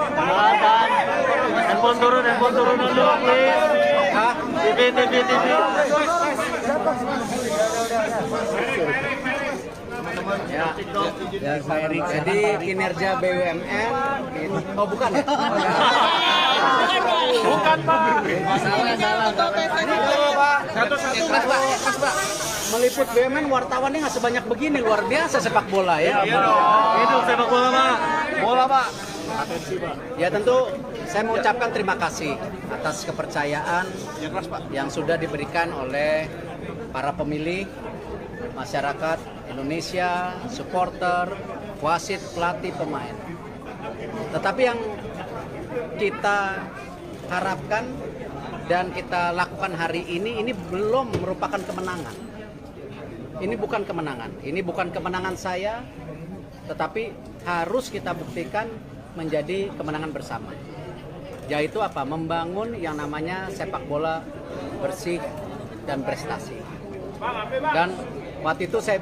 Tahan. Handphone turun dulu, please. TV. Ya, Pak Erick. Jadi kinerja BUMN, oh bukan ya? Bukan, Pak. Keras, Pak. Meliput BUMN wartawannya nggak sebanyak begini, luar biasa sepak bola ya. Hidup sepak bola, Pak. Bola, Pak. Ya tentu saya mengucapkan terima kasih atas kepercayaan yang sudah diberikan oleh para pemilih, masyarakat Indonesia, supporter, wasit, pelatih, pemain. Tetapi yang kita harapkan dan kita lakukan hari ini belum merupakan kemenangan. Ini bukan kemenangan. Ini bukan kemenangan saya, tetapi harus kita buktikan menjadi kemenangan bersama. Yaitu apa? Membangun yang namanya sepak bola bersih dan prestasi. Dan waktu itu saya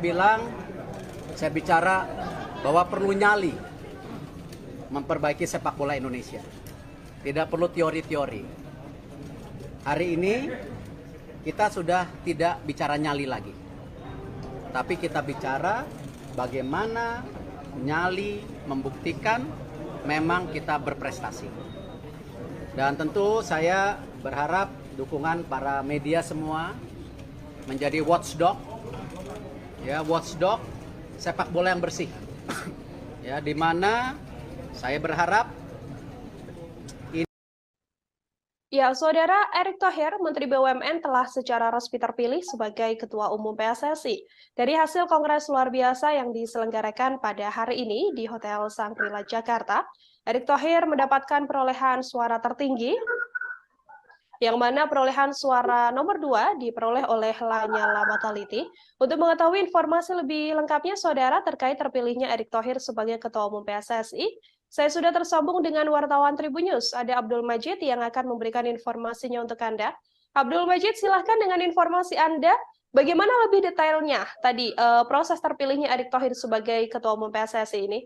bicara bahwa perlu nyali memperbaiki sepak bola Indonesia. Tidak perlu teori-teori. Hari ini kita sudah tidak bicara nyali lagi. Tapi kita bicara bagaimana nyali membuktikan memang kita berprestasi. Dan tentu saya berharap dukungan para media semua menjadi watchdog, ya watchdog sepak bola yang bersih, ya di mana saya berharap Ya, Saudara, Erick Thohir, Menteri BUMN telah secara resmi terpilih sebagai Ketua Umum PSSI. Dari hasil Kongres luar biasa yang diselenggarakan pada hari ini di Hotel Shangri-La Jakarta, Erick Thohir mendapatkan perolehan suara tertinggi, yang mana perolehan suara nomor 2 diperoleh oleh Lanyala Mataliti. Untuk mengetahui informasi lebih lengkapnya, Saudara, terkait terpilihnya Erick Thohir sebagai Ketua Umum PSSI, saya sudah tersambung dengan wartawan Tribun News, ada Abdul Majid yang akan memberikan informasinya untuk Anda. Abdul Majid, silahkan dengan informasi Anda, bagaimana lebih detailnya tadi proses terpilihnya Erick Thohir sebagai Ketua Umum PSSI ini?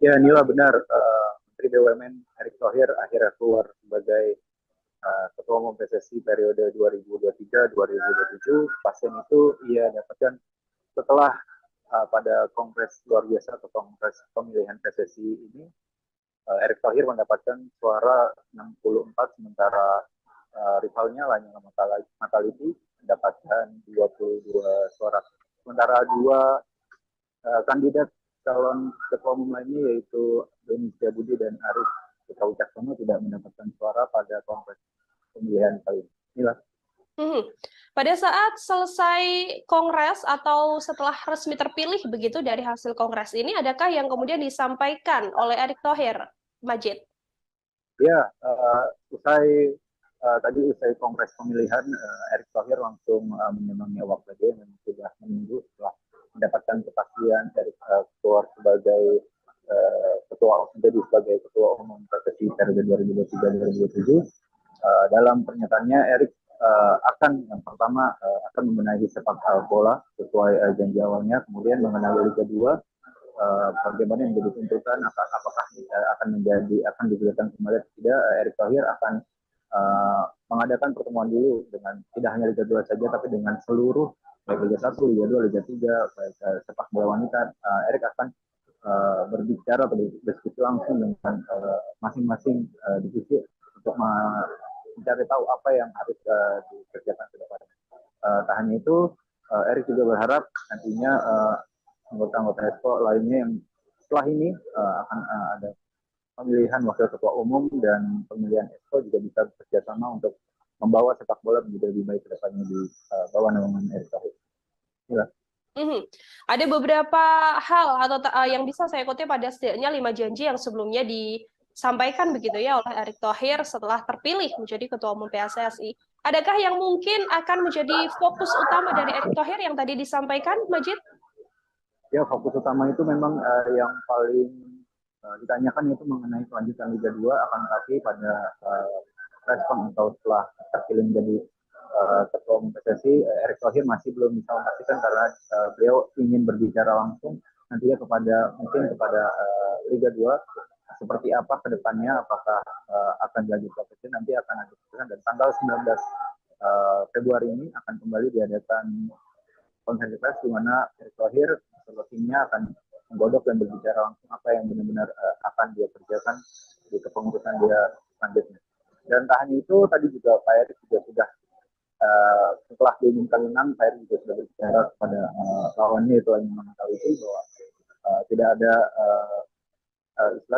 Ya, Nila benar. Menteri BUMN Erick Thohir akhirnya keluar sebagai Ketua Umum PSSI periode 2023-2027. Pasien itu ia dapatkan setelah pada kongres luar biasa atau kongres pemilihan PSSI ini, Erick Thohir mendapatkan suara 64, sementara rivalnya Lanyala Mataliti mendapatkan 22 suara. Sementara dua kandidat calon ketua umum lainnya yaitu Doni Setiabudi dan Arief Wicaksono tidak mendapatkan suara pada kongres pemilihan kali ini. Inilah. Pada saat selesai kongres atau setelah resmi terpilih begitu dari hasil kongres ini, adakah yang kemudian disampaikan oleh Erick Thohir, Majid? Ya, usai kongres pemilihan, Erick Thohir langsung menyemangati awak media yang sudah menunggu setelah mendapatkan kepastian dari keluar sebagai sebagai ketua umum PSSI periode 2023-2027. Dalam pernyataannya, Erick yang pertama akan membenahi sepak bola sesuai janji awalnya, kemudian mengenai Liga 2, bagaimana yang menjadi tuntutan, apakah akan digunakan kembali atau tidak. Erick Thohir akan mengadakan pertemuan dulu dengan tidak hanya Liga 2 saja, tapi dengan seluruh baik Liga 1, Liga 2, Liga 3, baik sepak bola wanita. Erick akan berbicara atau berdiskusi langsung dengan masing-masing divisi untuk mencari tahu apa yang harus dikerjakan ke depan. Tak hanya itu, Erick juga berharap nantinya anggota-anggota EXCO lainnya yang setelah ini akan ada pemilihan wakil ketua umum dan pemilihan EXCO juga bisa bekerja sama untuk membawa sepak bola menjadi lebih baik ke depannya di bawah naungan Erick Thohir. Iya. Ada beberapa hal atau yang bisa saya kutip pada setidaknya 5 janji yang sebelumnya disampaikan begitu ya oleh Erick Thohir setelah terpilih menjadi Ketua Umum PSSI. Adakah yang mungkin akan menjadi fokus utama dari Erick Thohir yang tadi disampaikan, Majid? Ya, fokus utama itu memang yang paling ditanyakan itu mengenai kelanjutan Liga 2, akan tetapi pada respon atau setelah terpilih menjadi Ketua Umum PSSI, Erick Thohir masih belum bisa memastikan karena beliau ingin berbicara langsung nantinya mungkin kepada Liga 2 seperti apa ke depannya, apakah akan dilanjutkan nanti akan ada keputusan, dan tanggal 19 Februari ini akan kembali diadakan konferensi pers di mana Erick Thohir bersama timnya akan menggodok dan berbicara langsung apa yang benar-benar akan dia kerjakan di kepengurusan dia selanjutnya. Dan tak hanya itu, tadi juga Pak Erick juga sudah setelah diumumkan menang, Pak Erick juga sudah berbicara kepada lawannya itu yang mengetahui itu bahwa tidak ada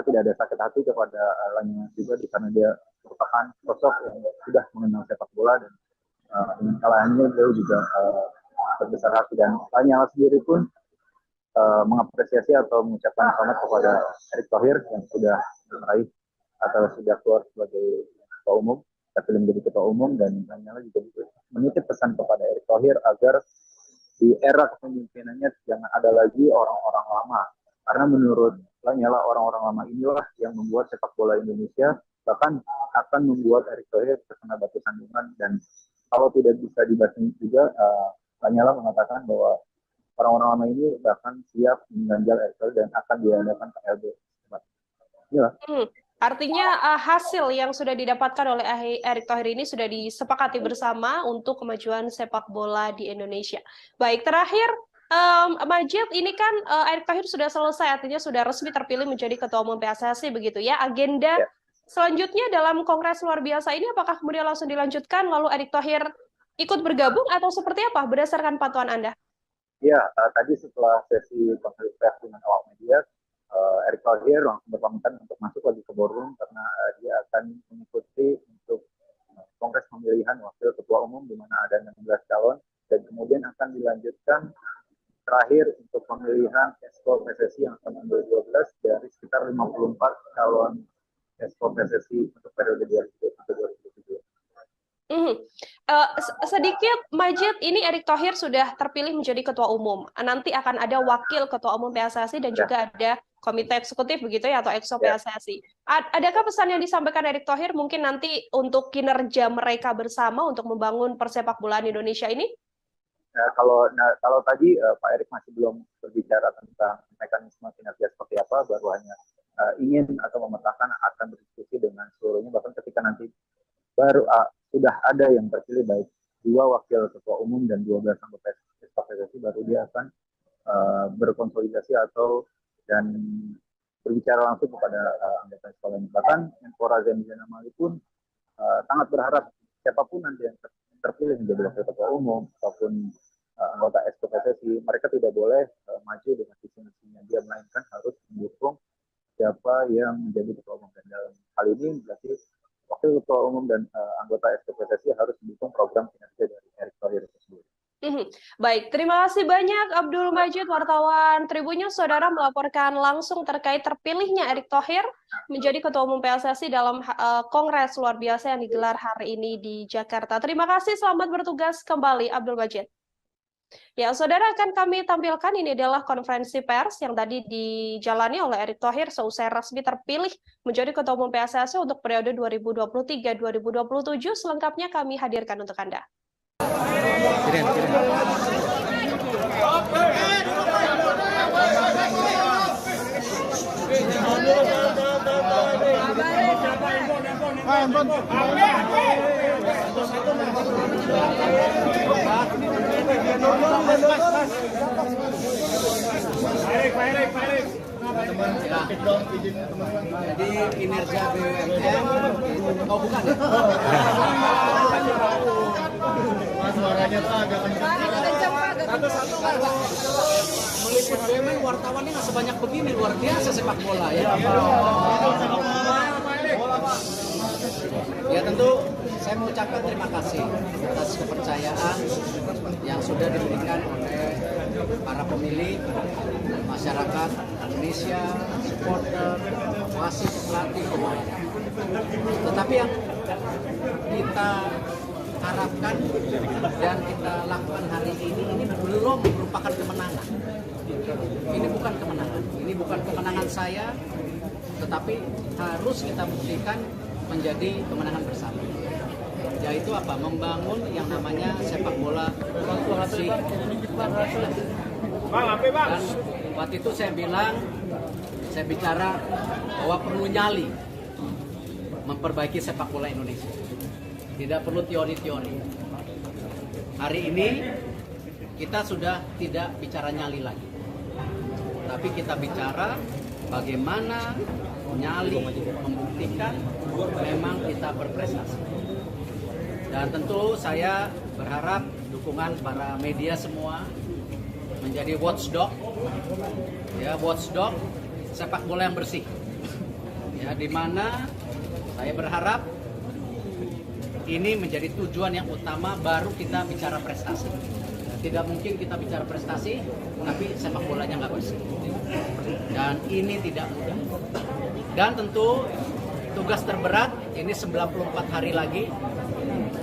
tidak ada sakit hati kepada lawannya juga, karena dia merupakan sosok yang sudah mengenal sepak bola, dan dengan kalahannya beliau juga berbesar hati, dan Lanyala sendiri pun mengapresiasi atau mengucapkan selamat kepada Erick Thohir yang sudah meraih atau sudah keluar sebagai ketua umum, terpilih menjadi ketua umum, dan Lanyala juga menitip pesan kepada Erick Thohir agar di era kepemimpinannya jangan ada lagi orang-orang lama, karena menurut Lanyala orang-orang lama inilah yang membuat sepak bola Indonesia bahkan akan membuat Erick Thohir terkena batu sandungan, dan kalau tidak bisa dibasmi juga Lanyala mengatakan bahwa orang-orang lama ini bahkan siap mengganjal Erick Thohir dan akan diadakan KLB. Inilah. Artinya hasil yang sudah didapatkan oleh Erick Thohir ini sudah disepakati bersama untuk kemajuan sepak bola di Indonesia. Baik, terakhir Majid, ini kan Erick Thohir sudah selesai, artinya sudah resmi terpilih menjadi Ketua Umum PSSI begitu ya. Agenda selanjutnya dalam Kongres luar biasa ini apakah kemudian langsung dilanjutkan lalu Erick Thohir ikut bergabung atau seperti apa berdasarkan pantauan Anda? Ya, tadi setelah sesi konferensi pers dengan awak media, Erick Thohir langsung berpamitan untuk masuk lagi ke boardroom karena dia akan mengikuti untuk kongres pemilihan wakil ketua umum di mana ada 16 calon, dan kemudian akan dilanjutkan terakhir untuk pemilihan Exco PSSI yang akan mengambil 12 dari sekitar 54 calon Exco PSSI untuk periode 2023-2027. Sedikit Majid, ini Erick Thohir sudah terpilih menjadi ketua umum. Nanti akan ada wakil ketua umum PSSI dan juga ada komite eksekutif begitu ya, atau Exco PSSI. Adakah pesan yang disampaikan Erick Thohir mungkin nanti untuk kinerja mereka bersama untuk membangun persepak bolaan Indonesia ini? Kalau tadi Pak Erick masih belum berbicara tentang mekanisme kinerja seperti apa, baru hanya ingin atau memetakan akan berdiskusi dengan seluruhnya, bahkan ketika nanti baru sudah ada yang terpilih baik 2 wakil ketua umum dan 12 anggota PSSI, baru dia akan berkonsolidasi dan berbicara langsung kepada anggota sekolah ini. Bahkan Menpora Zainuddin Amali pun sangat berharap siapapun nanti yang terpilih menjadi wakil ketua umum ataupun anggota Exco PSSI, mereka tidak boleh maju dengan visi-misinya dia, melainkan harus mendukung siapa yang menjadi ketua umum. Dan dalam hal ini berarti wakil ketua umum dan anggota Exco PSSI harus mendukung program kinerja dari Erick Thohir tersebut. Baik, terima kasih banyak Abdul Majid, wartawan Tribunnews. Saudara melaporkan langsung terkait terpilihnya Erick Thohir menjadi Ketua Umum PSSI dalam Kongres luar biasa yang digelar hari ini di Jakarta. Terima kasih, selamat bertugas kembali Abdul Majid. Ya, saudara, akan kami tampilkan ini adalah konferensi pers yang tadi dijalani oleh Erick Thohir seusai resmi terpilih menjadi Ketua Umum PSSI untuk periode 2023-2027. Selengkapnya kami hadirkan untuk Anda. Jadi kinerja BUMN, oh bukan ya? Suaranya tuh agak kencang. Satu-satu kan. Meliput BUMN wartawannya nggak sebanyak begini, luar biasa sepak bola ya. Ya tentu Saya mengucapkan terima kasih atas kepercayaan yang sudah diberikan oleh para pemilih, masyarakat Indonesia, supporter, wasit, pelatih, pemain. Tetapi yang kita harapkan dan kita lakukan hari ini belum merupakan kemenangan. Ini bukan kemenangan. Ini bukan kemenangan saya, tetapi harus kita buktikan menjadi kemenangan bersama. Yaitu apa? Membangun yang namanya sepak bola bersih. Dan waktu itu saya bicara bahwa perlu nyali memperbaiki sepak bola Indonesia. Tidak perlu teori-teori. Hari ini kita sudah tidak bicara nyali lagi. Tapi kita bicara bagaimana nyali membuktikan memang kita berprestasi. Dan tentu saya berharap dukungan para media semua menjadi watchdog, ya, watchdog sepak bola yang bersih, ya, di mana saya berharap ini menjadi tujuan yang utama, baru kita bicara prestasi. Tidak mungkin kita bicara prestasi tapi sepak bolanya nggak bersih, dan ini tidak mudah. Dan tentu tugas terberat ini 94 hari lagi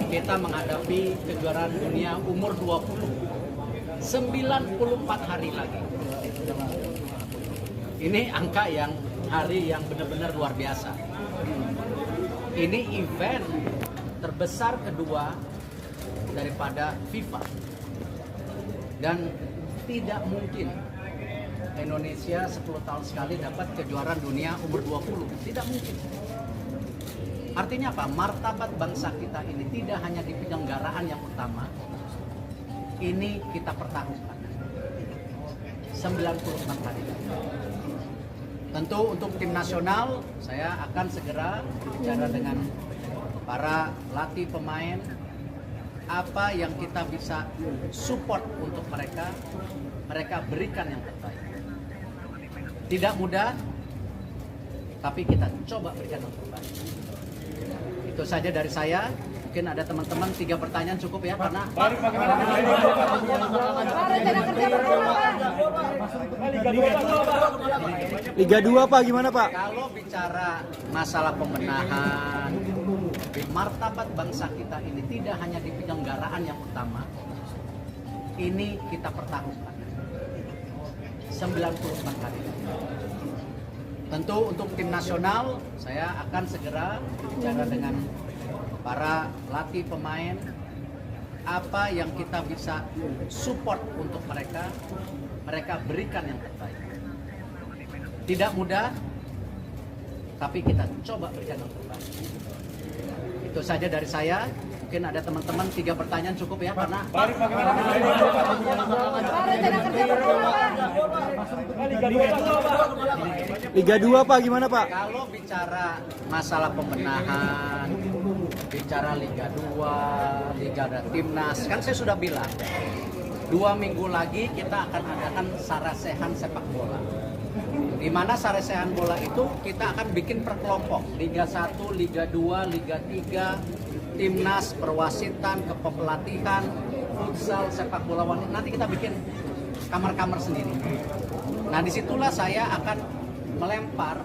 kita menghadapi kejuaraan dunia umur 20. 94 hari lagi. Ini angka yang hari yang benar-benar luar biasa. Ini event terbesar kedua daripada FIFA. Dan tidak mungkin Indonesia 10 tahun sekali dapat kejuaraan dunia umur 20. Tidak mungkin. Artinya apa? Martabat bangsa kita ini tidak hanya di penyelenggaraan yang utama, ini kita pertaruhkan 94 hari. Tentu untuk tim nasional, saya akan segera bicara dengan para pelatih pemain, apa yang kita bisa support untuk mereka berikan yang terbaik. Tidak mudah, tapi kita coba berikan yang terbaik. Itu saja dari saya. Mungkin ada teman-teman 3 pertanyaan cukup ya, karena Liga 2 Pak, gimana Pak? Kalau bicara masalah pembenahan, martabat bangsa kita ini tidak hanya di penyelenggaraan yang utama, ini kita pertaruhkan 94 kali. Tentu untuk tim nasional, saya akan segera bicara dengan para pelatih pemain, apa yang kita bisa support untuk mereka berikan yang terbaik. Tidak mudah, tapi kita coba berikan yang terbaik. Itu saja dari saya. Mungkin ada teman-teman 3 pertanyaan cukup ya, karena Liga 2 Pak, gimana Pak? Kalau bicara masalah pembenahan, bicara Liga 2, Liga dan Timnas, kan saya sudah bilang 2 minggu lagi kita akan adakan sarasehan sepak bola. Di mana sarasehan bola itu kita akan bikin per kelompok, Liga 1, Liga 2, Liga 3, Timnas, perwasitan, kepelatihan, futsal, sepak bola wanita. Nanti kita bikin kamar-kamar sendiri. Nah, disitulah saya akan melempar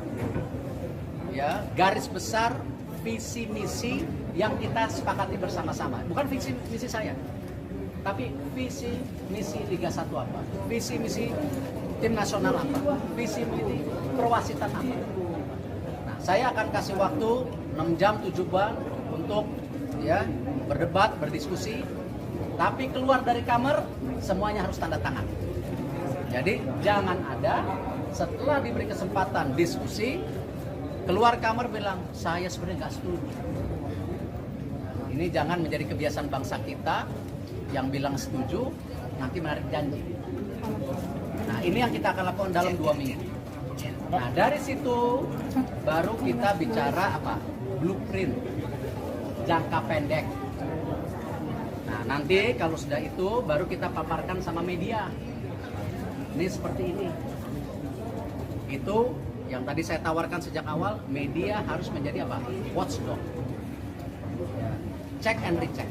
ya garis besar visi misi yang kita sepakati bersama-sama. Bukan visi misi saya, tapi visi misi Liga 1 apa, visi misi tim nasional apa, visi misi perwasitan apa. Nah, saya akan kasih waktu 6 jam 7 bulan untuk ya berdebat, berdiskusi, tapi keluar dari kamar semuanya harus tanda tangan. Jadi jangan ada setelah diberi kesempatan diskusi keluar kamar bilang saya sebenarnya nggak setuju. Ini jangan menjadi kebiasaan bangsa kita yang bilang setuju nanti menarik janji. Nah, ini yang kita akan lakukan dalam 2 minggu. Nah, dari situ baru kita bicara apa? Blueprint jangka pendek. Nah, nanti kalau sudah itu baru kita paparkan sama media. Ini seperti ini. Itu yang tadi saya tawarkan sejak awal, media harus menjadi apa? Watchdog. Ya. cek and recheck.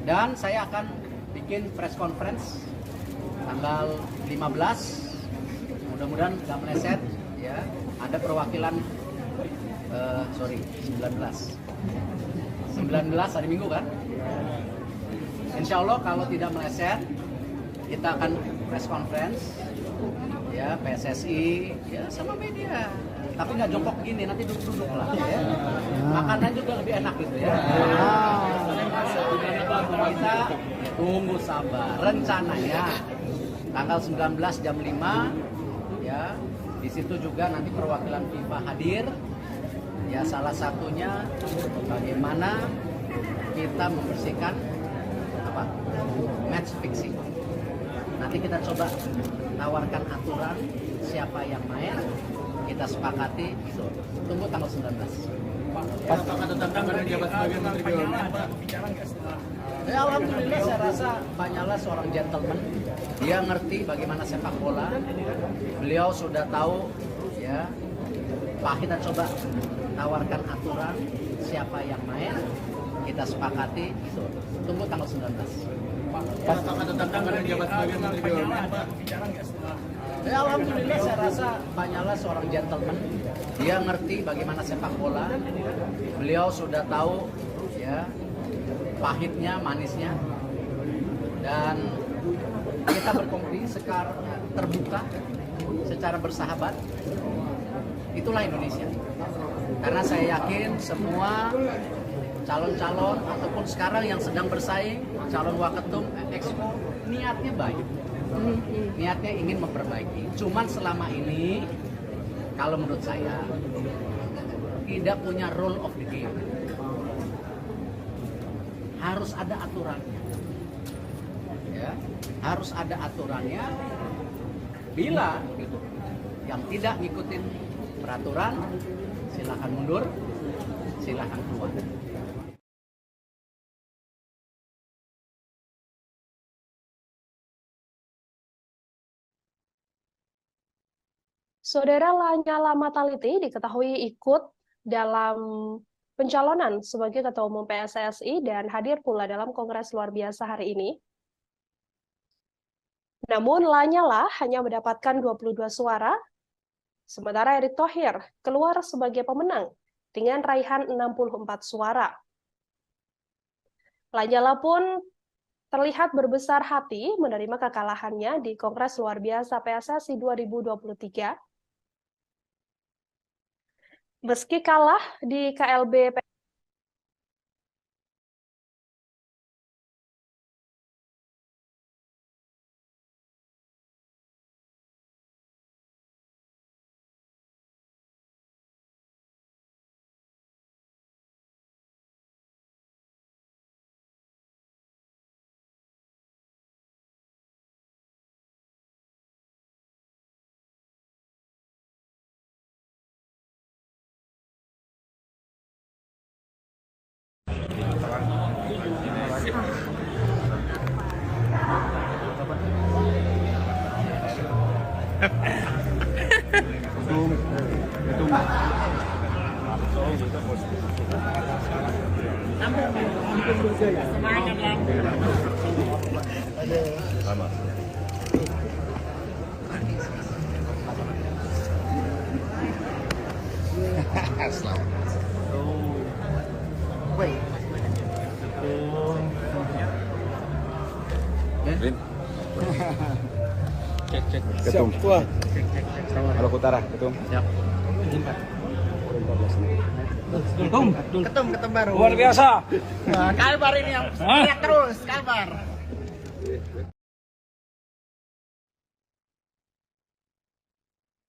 Dan saya akan bikin press conference tanggal 15, mudah-mudahan nggak meleset ya. Ada perwakilan 19 hari Minggu kan. Insya Allah kalau tidak meleset kita akan press conference ya, PSSI ya sama media, tapi nggak jongkok begini, nanti duduk-duduk lah ya. Makanan juga lebih enak gitu ya. Kita tunggu sabar. Rencananya tanggal 19 jam 5 ya, di situ juga nanti perwakilan FIFA hadir ya, salah satunya bagaimana kita membersihkan apa match fixing. Nanti kita coba tawarkan aturan siapa yang main, kita sepakati gitu. Tunggu tanggal 19. Apakah tetap akan menjabat sebagai Menteri BUMN, Pak? Bicara nggak setelah? Ya, alhamdulillah saya rasa Pak Nyala seorang gentleman. Dia ngerti bagaimana sepak bola. Beliau sudah tahu ya. Pak, kita coba tawarkan aturan siapa yang main, kita sepakati gitu. Tunggu tanggal 19. Apakah tetap akan menjabat sebagai Menteri BUMN, Pak? Bicara nggak setelah? Ya, alhamdulillah saya rasa Pak Nyala seorang gentleman. Dia ngerti bagaimana sepak bola. Beliau sudah tahu ya pahitnya, manisnya. Dan kita berkompetisi secara terbuka, secara bersahabat. Itulah Indonesia. Karena saya yakin semua calon-calon ataupun sekarang yang sedang bersaing, calon waketum Exco, niatnya baik. Niatnya ingin memperbaiki. Cuman selama ini, kalau menurut saya, tidak punya rule of the game. Harus ada aturannya. Ya, harus ada aturannya. Bila gitu, yang tidak ngikutin peraturan, silakan mundur, silakan keluar. Saudara Lanyala Mataliti diketahui ikut dalam pencalonan sebagai Ketua Umum PSSI dan hadir pula dalam Kongres luar biasa hari ini. Namun Lanyala hanya mendapatkan 22 suara, sementara Erick Thohir keluar sebagai pemenang dengan raihan 64 suara. Lanyala pun terlihat berbesar hati menerima kekalahannya di Kongres luar biasa PSSI 2023. Meski kalah di KLB Ketum. Maluku Utara, Ketum. Siap. Ketum baru. Luar biasa. Kalbar ini yang teriak terus, Kalbar.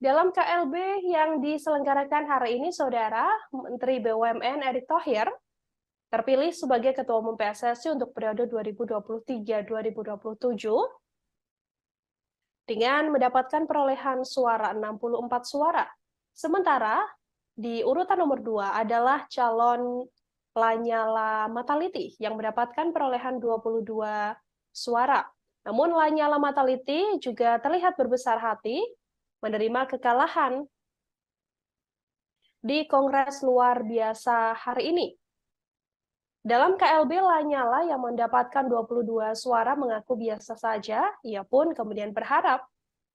dalam KLB yang diselenggarakan hari ini, Saudara, Menteri BUMN Erick Thohir terpilih sebagai Ketua Umum PSSI untuk periode 2023-2027 dengan mendapatkan perolehan suara 64 suara. Sementara di urutan nomor 2 adalah calon Lanyala Mataliti yang mendapatkan perolehan 22 suara. Namun Lanyala Mataliti juga terlihat berbesar hati menerima kekalahan di Kongres luar biasa hari ini. Dalam KLB, Lanyala yang mendapatkan 22 suara mengaku biasa saja. Ia pun kemudian berharap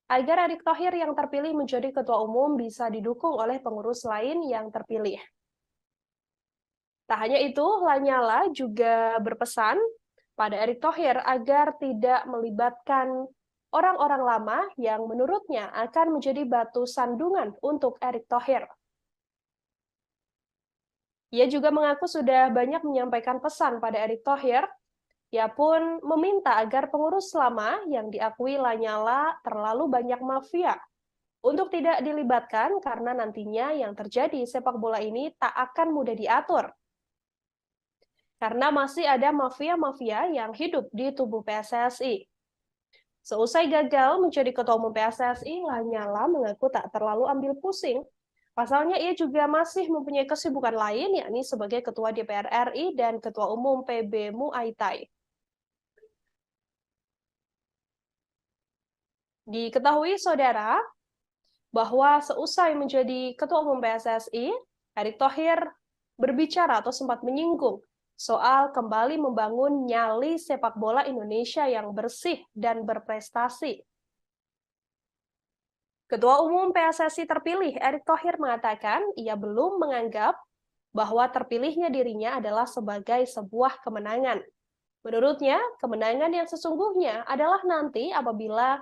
agar Erick Thohir yang terpilih menjadi ketua umum bisa didukung oleh pengurus lain yang terpilih. Tak hanya itu, Lanyala juga berpesan pada Erick Thohir agar tidak melibatkan orang-orang lama yang menurutnya akan menjadi batu sandungan untuk Erick Thohir. Ia juga mengaku sudah banyak menyampaikan pesan pada Erick Thohir. Ia pun meminta agar pengurus lama yang diakui Lanyala terlalu banyak mafia untuk tidak dilibatkan karena nantinya yang terjadi sepak bola ini tak akan mudah diatur. Karena masih ada mafia-mafia yang hidup di tubuh PSSI. Seusai gagal menjadi ketua umum PSSI, Lanyala mengaku tak terlalu ambil pusing. Pasalnya ia juga masih mempunyai kesibukan lain, yakni sebagai Ketua DPR RI dan Ketua Umum PB Muay Thai. Diketahui, saudara, bahwa seusai menjadi Ketua Umum PSSI, Erick Thohir berbicara atau sempat menyinggung soal kembali membangun nyali sepak bola Indonesia yang bersih dan berprestasi. Ketua Umum PSSI terpilih, Erick Thohir mengatakan ia belum menganggap bahwa terpilihnya dirinya adalah sebagai sebuah kemenangan. Menurutnya, kemenangan yang sesungguhnya adalah nanti apabila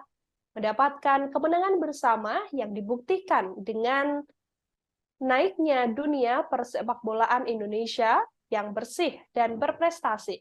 mendapatkan kemenangan bersama yang dibuktikan dengan naiknya dunia persepakbolaan Indonesia yang bersih dan berprestasi.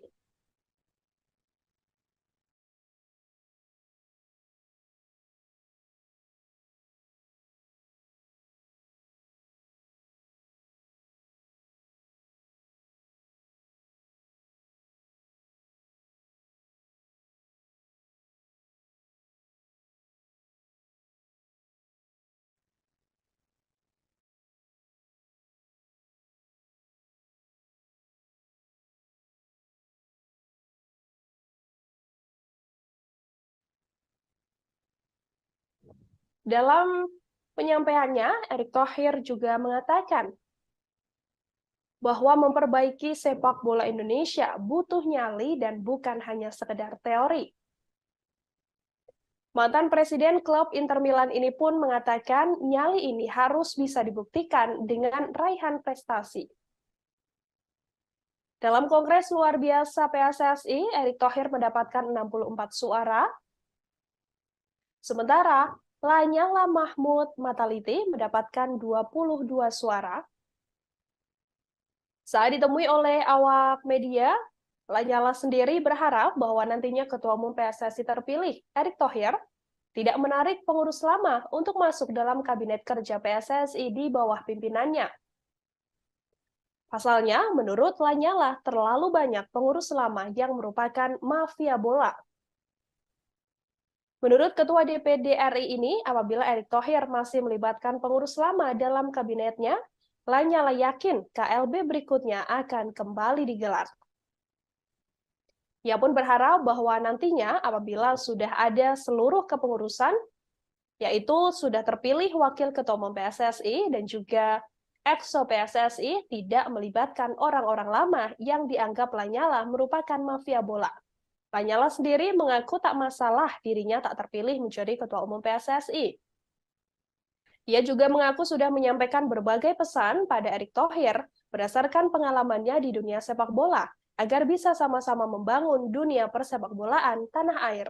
Dalam penyampaiannya, Erick Thohir juga mengatakan bahwa memperbaiki sepak bola Indonesia butuh nyali dan bukan hanya sekedar teori. Mantan Presiden klub Inter Milan ini pun mengatakan nyali ini harus bisa dibuktikan dengan raihan prestasi. Dalam Kongres luar biasa PSSI, Erick Thohir mendapatkan 64 suara, sementara Lanyala Mahmud Mataliti mendapatkan 22 suara. Saat ditemui oleh awak media, Lanyala sendiri berharap bahwa nantinya Ketua Umum PSSI terpilih, Erick Thohir, tidak menarik pengurus lama untuk masuk dalam kabinet kerja PSSI di bawah pimpinannya. Pasalnya, menurut Lanyala, terlalu banyak pengurus lama yang merupakan mafia bola. Menurut Ketua DPD RI ini, apabila Erick Thohir masih melibatkan pengurus lama dalam kabinetnya, Lanyala yakin KLB berikutnya akan kembali digelar. Ia pun berharap bahwa nantinya apabila sudah ada seluruh kepengurusan, yaitu sudah terpilih Wakil Ketua Umum PSSI dan juga Exco PSSI, tidak melibatkan orang-orang lama yang dianggap Lanyala merupakan mafia bola. Lanyala sendiri mengaku tak masalah dirinya tak terpilih menjadi Ketua Umum PSSI. Ia juga mengaku sudah menyampaikan berbagai pesan pada Erick Thohir berdasarkan pengalamannya di dunia sepak bola, agar bisa sama-sama membangun dunia persepakbolaan tanah air.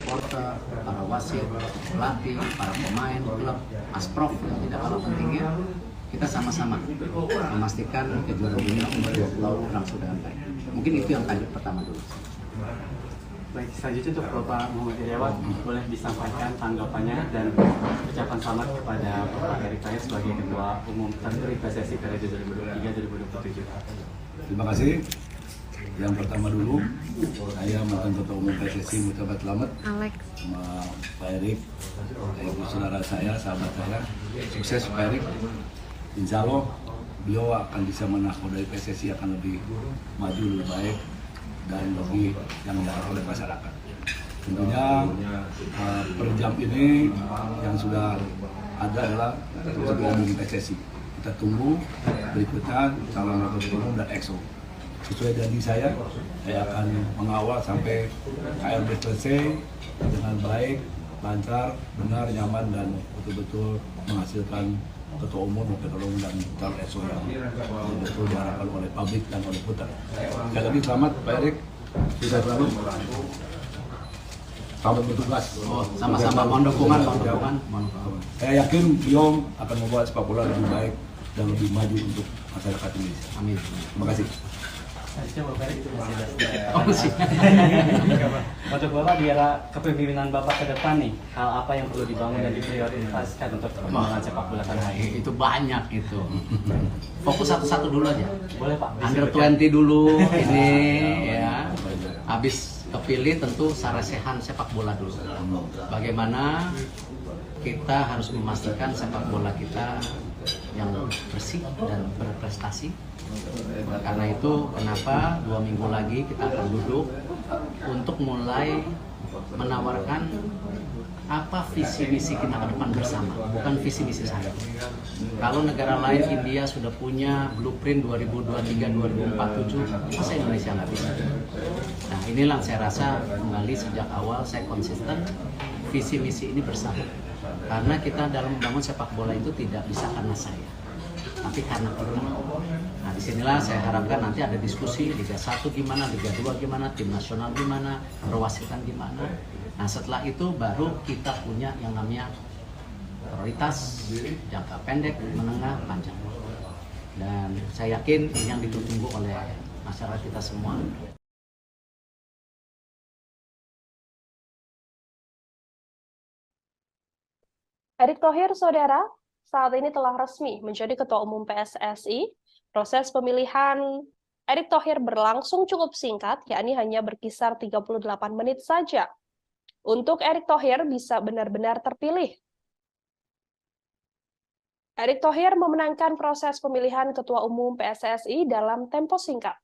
Supporter, para wasit, pelatih, para pemain, klub, asprof yang tidak kalah pentingnya, kita sama-sama memastikan kejuaraan dunia umur 20 tahun sudah baik. Mungkin itu yang tajuk pertama dulu. Baik, selanjutnya untuk Bapak Muhammad Iryawan, boleh disampaikan tanggapannya dan ucapan selamat kepada Bapak Erick Thohir sebagai Ketua Umum terpilih PSSI periode 2023-2027. Terima kasih. Yang pertama dulu, saya mantan Ketua Umum PSSI mengucapkan selamat sama Pak Erick, saudara saya, sahabat saya. Sukses Pak Erick. Insya Allah beliau akan bisa menakodai PSSI akan lebih maju, lebih baik dan lebih yang diharapkan oleh masyarakat. Tentunya per jam ini yang sudah ada adalah Ketua Umum PSSI. Kita tunggu berikutnya calon wakil ketua umum dan EXO. Sesuai janji saya akan mengawal sampai KLB selesai dengan baik, lancar, benar, nyaman, dan betul-betul menghasilkan ketua umum, wakil ketua umum, dan calon EXO yang betul diharapkan oleh publik dan oleh putar. Sekali lagi selamat Pak Erik, sukses selalu. Selamat bertugas. Sama-sama, mohon dukungan. Saya yakin beliau akan membawa sepak bola lebih baik dan lebih maju untuk masyarakat Indonesia. Amin. Terima kasih. Bapak itu masih untuk Bapak di era kepemimpinan Bapak ke depan nih, hal apa yang perlu dibangun dan diprioritaskan untuk perkembangan sepak bola tanah air? Itu banyak itu. Fokus satu-satu dulu aja. Boleh Pak. Under 20 dulu ini ya. Habis kepilih tentu sarasehan sepak bola dulu. Bagaimana kita harus memastikan sepak bola kita yang bersih dan berprestasi. Karena itu kenapa 2 minggu lagi kita akan duduk untuk mulai menawarkan apa visi misi kita ke depan bersama, bukan visi misi saya. Kalau negara lain, India sudah punya blueprint 2023-2047, masa Indonesia nggak bisa? Nah inilah saya rasa kembali sejak awal saya konsisten visi misi ini bersama. Karena kita dalam membangun sepak bola itu tidak bisa karena saya, tapi karena kita. Nah disinilah saya harapkan nanti ada diskusi Liga 1 gimana, Liga 2 gimana, tim nasional gimana, perwasitan gimana. Nah setelah itu baru kita punya yang namanya prioritas jangka pendek, menengah, panjang. Dan saya yakin ini yang ditunggu oleh masyarakat kita semua. Erick Thohir, saudara, saat ini telah resmi menjadi Ketua Umum PSSI. Proses pemilihan Erick Thohir berlangsung cukup singkat, yakni hanya berkisar 38 menit saja. Untuk Erick Thohir bisa benar-benar terpilih. Erick Thohir memenangkan proses pemilihan Ketua Umum PSSI dalam tempo singkat.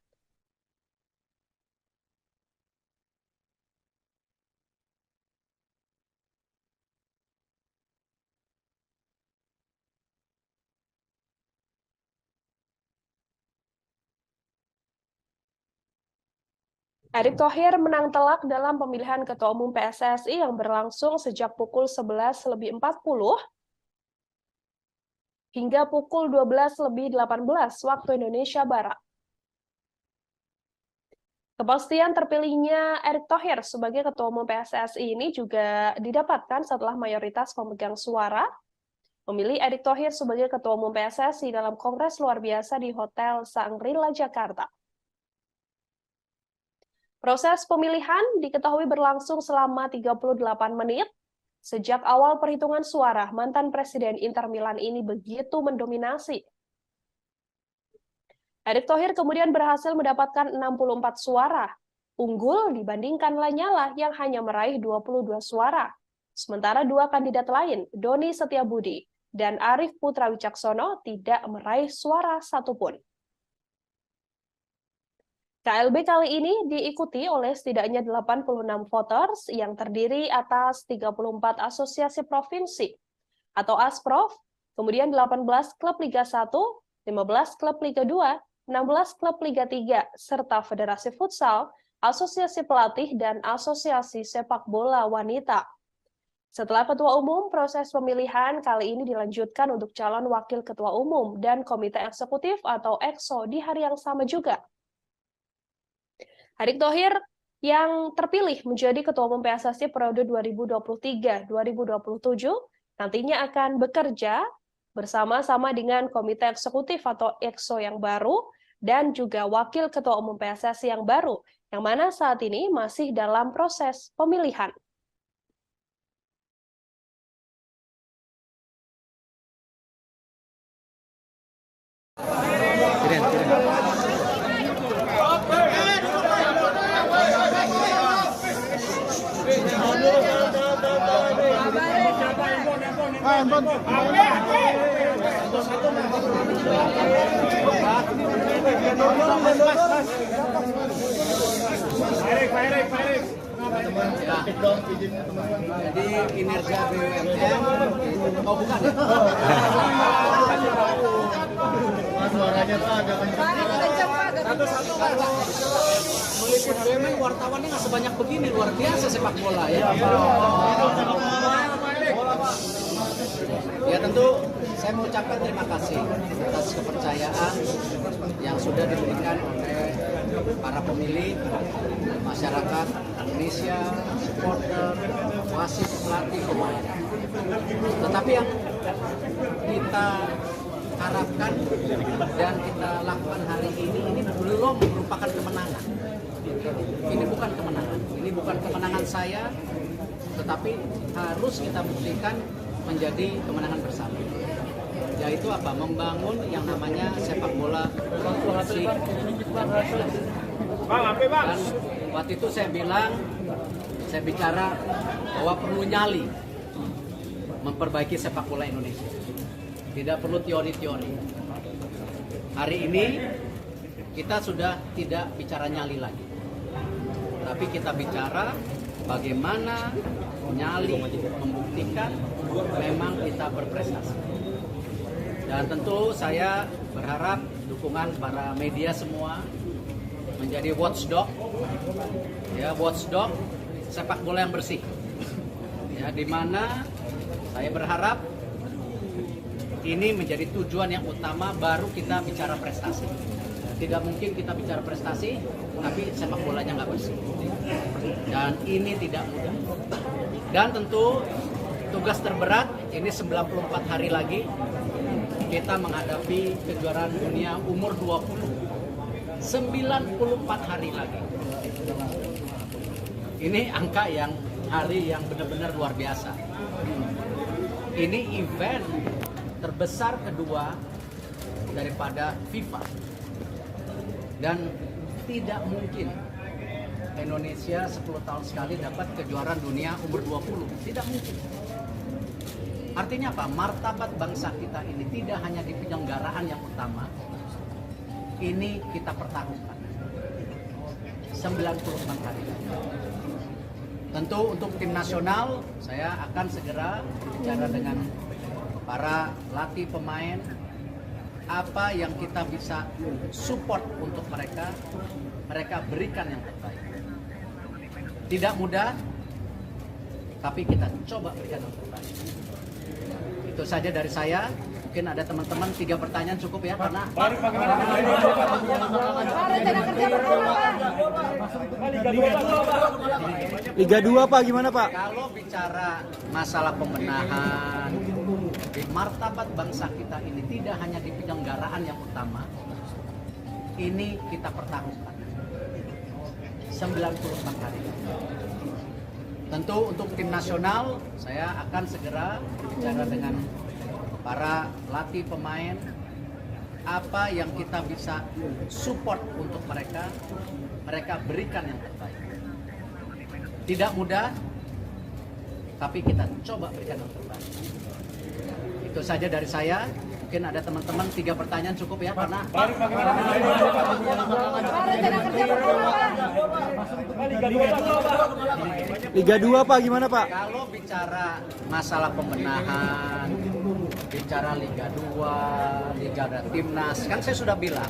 Erick Thohir menang telak dalam pemilihan Ketua Umum PSSI yang berlangsung sejak pukul 11.40 hingga pukul 12.18 waktu Indonesia Barat. Kepastian terpilihnya Erick Thohir sebagai Ketua Umum PSSI ini juga didapatkan setelah mayoritas pemegang suara memilih Erick Thohir sebagai Ketua Umum PSSI dalam Kongres Luar Biasa di Hotel Shangri-La Jakarta. Proses pemilihan diketahui berlangsung selama 38 menit. Sejak awal perhitungan suara, mantan Presiden Inter Milan ini begitu mendominasi. Erick Thohir kemudian berhasil mendapatkan 64 suara, unggul dibandingkan Lanyala yang hanya meraih 22 suara. Sementara dua kandidat lain, Doni Setiabudi dan Arief Putra Wicaksono, tidak meraih suara satupun. KLB kali ini diikuti oleh setidaknya 86 voters yang terdiri atas 34 asosiasi provinsi atau ASPROV, kemudian 18 klub Liga 1, 15 klub Liga 2, 16 klub Liga 3, serta Federasi Futsal, Asosiasi Pelatih, dan Asosiasi Sepak Bola Wanita. Setelah Ketua Umum, proses pemilihan kali ini dilanjutkan untuk calon Wakil Ketua Umum dan Komite Eksekutif atau EXO di hari yang sama juga. Erick Thohir yang terpilih menjadi Ketua Umum PSSI periode 2023-2027 nantinya akan bekerja bersama-sama dengan Komite Eksekutif atau EXO yang baru dan juga Wakil Ketua Umum PSSI yang baru, yang mana saat ini masih dalam proses pemilihan. Pak Erik. Jadi kinerja BUMN, oh bukan ya? Suaranya tuh agak kencang. Meliput BUMN wartawannya nggak sebanyak begini, luar biasa sepak bola ya. Ya tentu saya mengucapkan terima kasih atas kepercayaan yang sudah diberikan oleh para pemilih, masyarakat Indonesia, supporter, wasit, pelatih, pemain. Tetapi yang kita harapkan dan kita lakukan hari ini belum merupakan kemenangan. Ini bukan kemenangan. Ini bukan kemenangan saya, tetapi harus kita buktikan menjadi kemenangan bersama. Yaitu apa? Membangun yang namanya sepak bola inklusif. Dan waktu itu saya bicara bahwa perlu nyali memperbaiki sepak bola Indonesia. Tidak perlu teori-teori. Hari ini kita sudah tidak bicara nyali lagi. Tapi kita bicara bagaimana nyali membuktikan memang kita berprestasi. Dan tentu saya berharap dukungan para media semua menjadi watchdog, ya watchdog sepak bola yang bersih. Ya, di mana saya berharap ini menjadi tujuan yang utama, baru kita bicara prestasi. Tidak mungkin kita bicara prestasi, tapi sepak bolanya nggak bersih. Dan ini tidak mudah. Dan tentu tugas terberat ini 94 hari lagi kita menghadapi kejuaraan dunia umur 20. 94 hari lagi. Ini angka yang hari yang benar-benar luar biasa. Ini event terbesar kedua daripada FIFA. Dan tidak mungkin Indonesia 10 tahun sekali dapat kejuaraan dunia umur 20. Tidak mungkin. Artinya apa? Martabat bangsa kita ini tidak hanya di penyelenggaraan yang utama. Ini kita pertaruhkan. 94 hari. Tentu untuk tim nasional, saya akan segera bicara dengan para pelatih pemain, apa yang kita bisa support untuk mereka berikan yang terbaik. Tidak mudah, tapi kita coba berikan yang terbaik. Itu saja dari saya. Mungkin ada teman-teman 3 pertanyaan cukup ya, karena Liga 2 Pak, gimana Pak? Kalau bicara masalah pembenahan, di martabat bangsa kita ini tidak hanya di penyelenggaraan yang utama, ini kita pertaruhkan 94 hari. Tentu untuk tim nasional, saya akan segera bicara dengan para pelatih pemain, apa yang kita bisa support untuk mereka berikan yang terbaik. Tidak mudah, tapi kita coba berikan yang terbaik. Itu saja dari saya. Mungkin ada teman-teman 3 pertanyaan cukup ya, karena Liga 2 Pak, gimana Pak? kalau bicara masalah pembenahan, bicara Liga 2, Liga Timnas, kan saya sudah bilang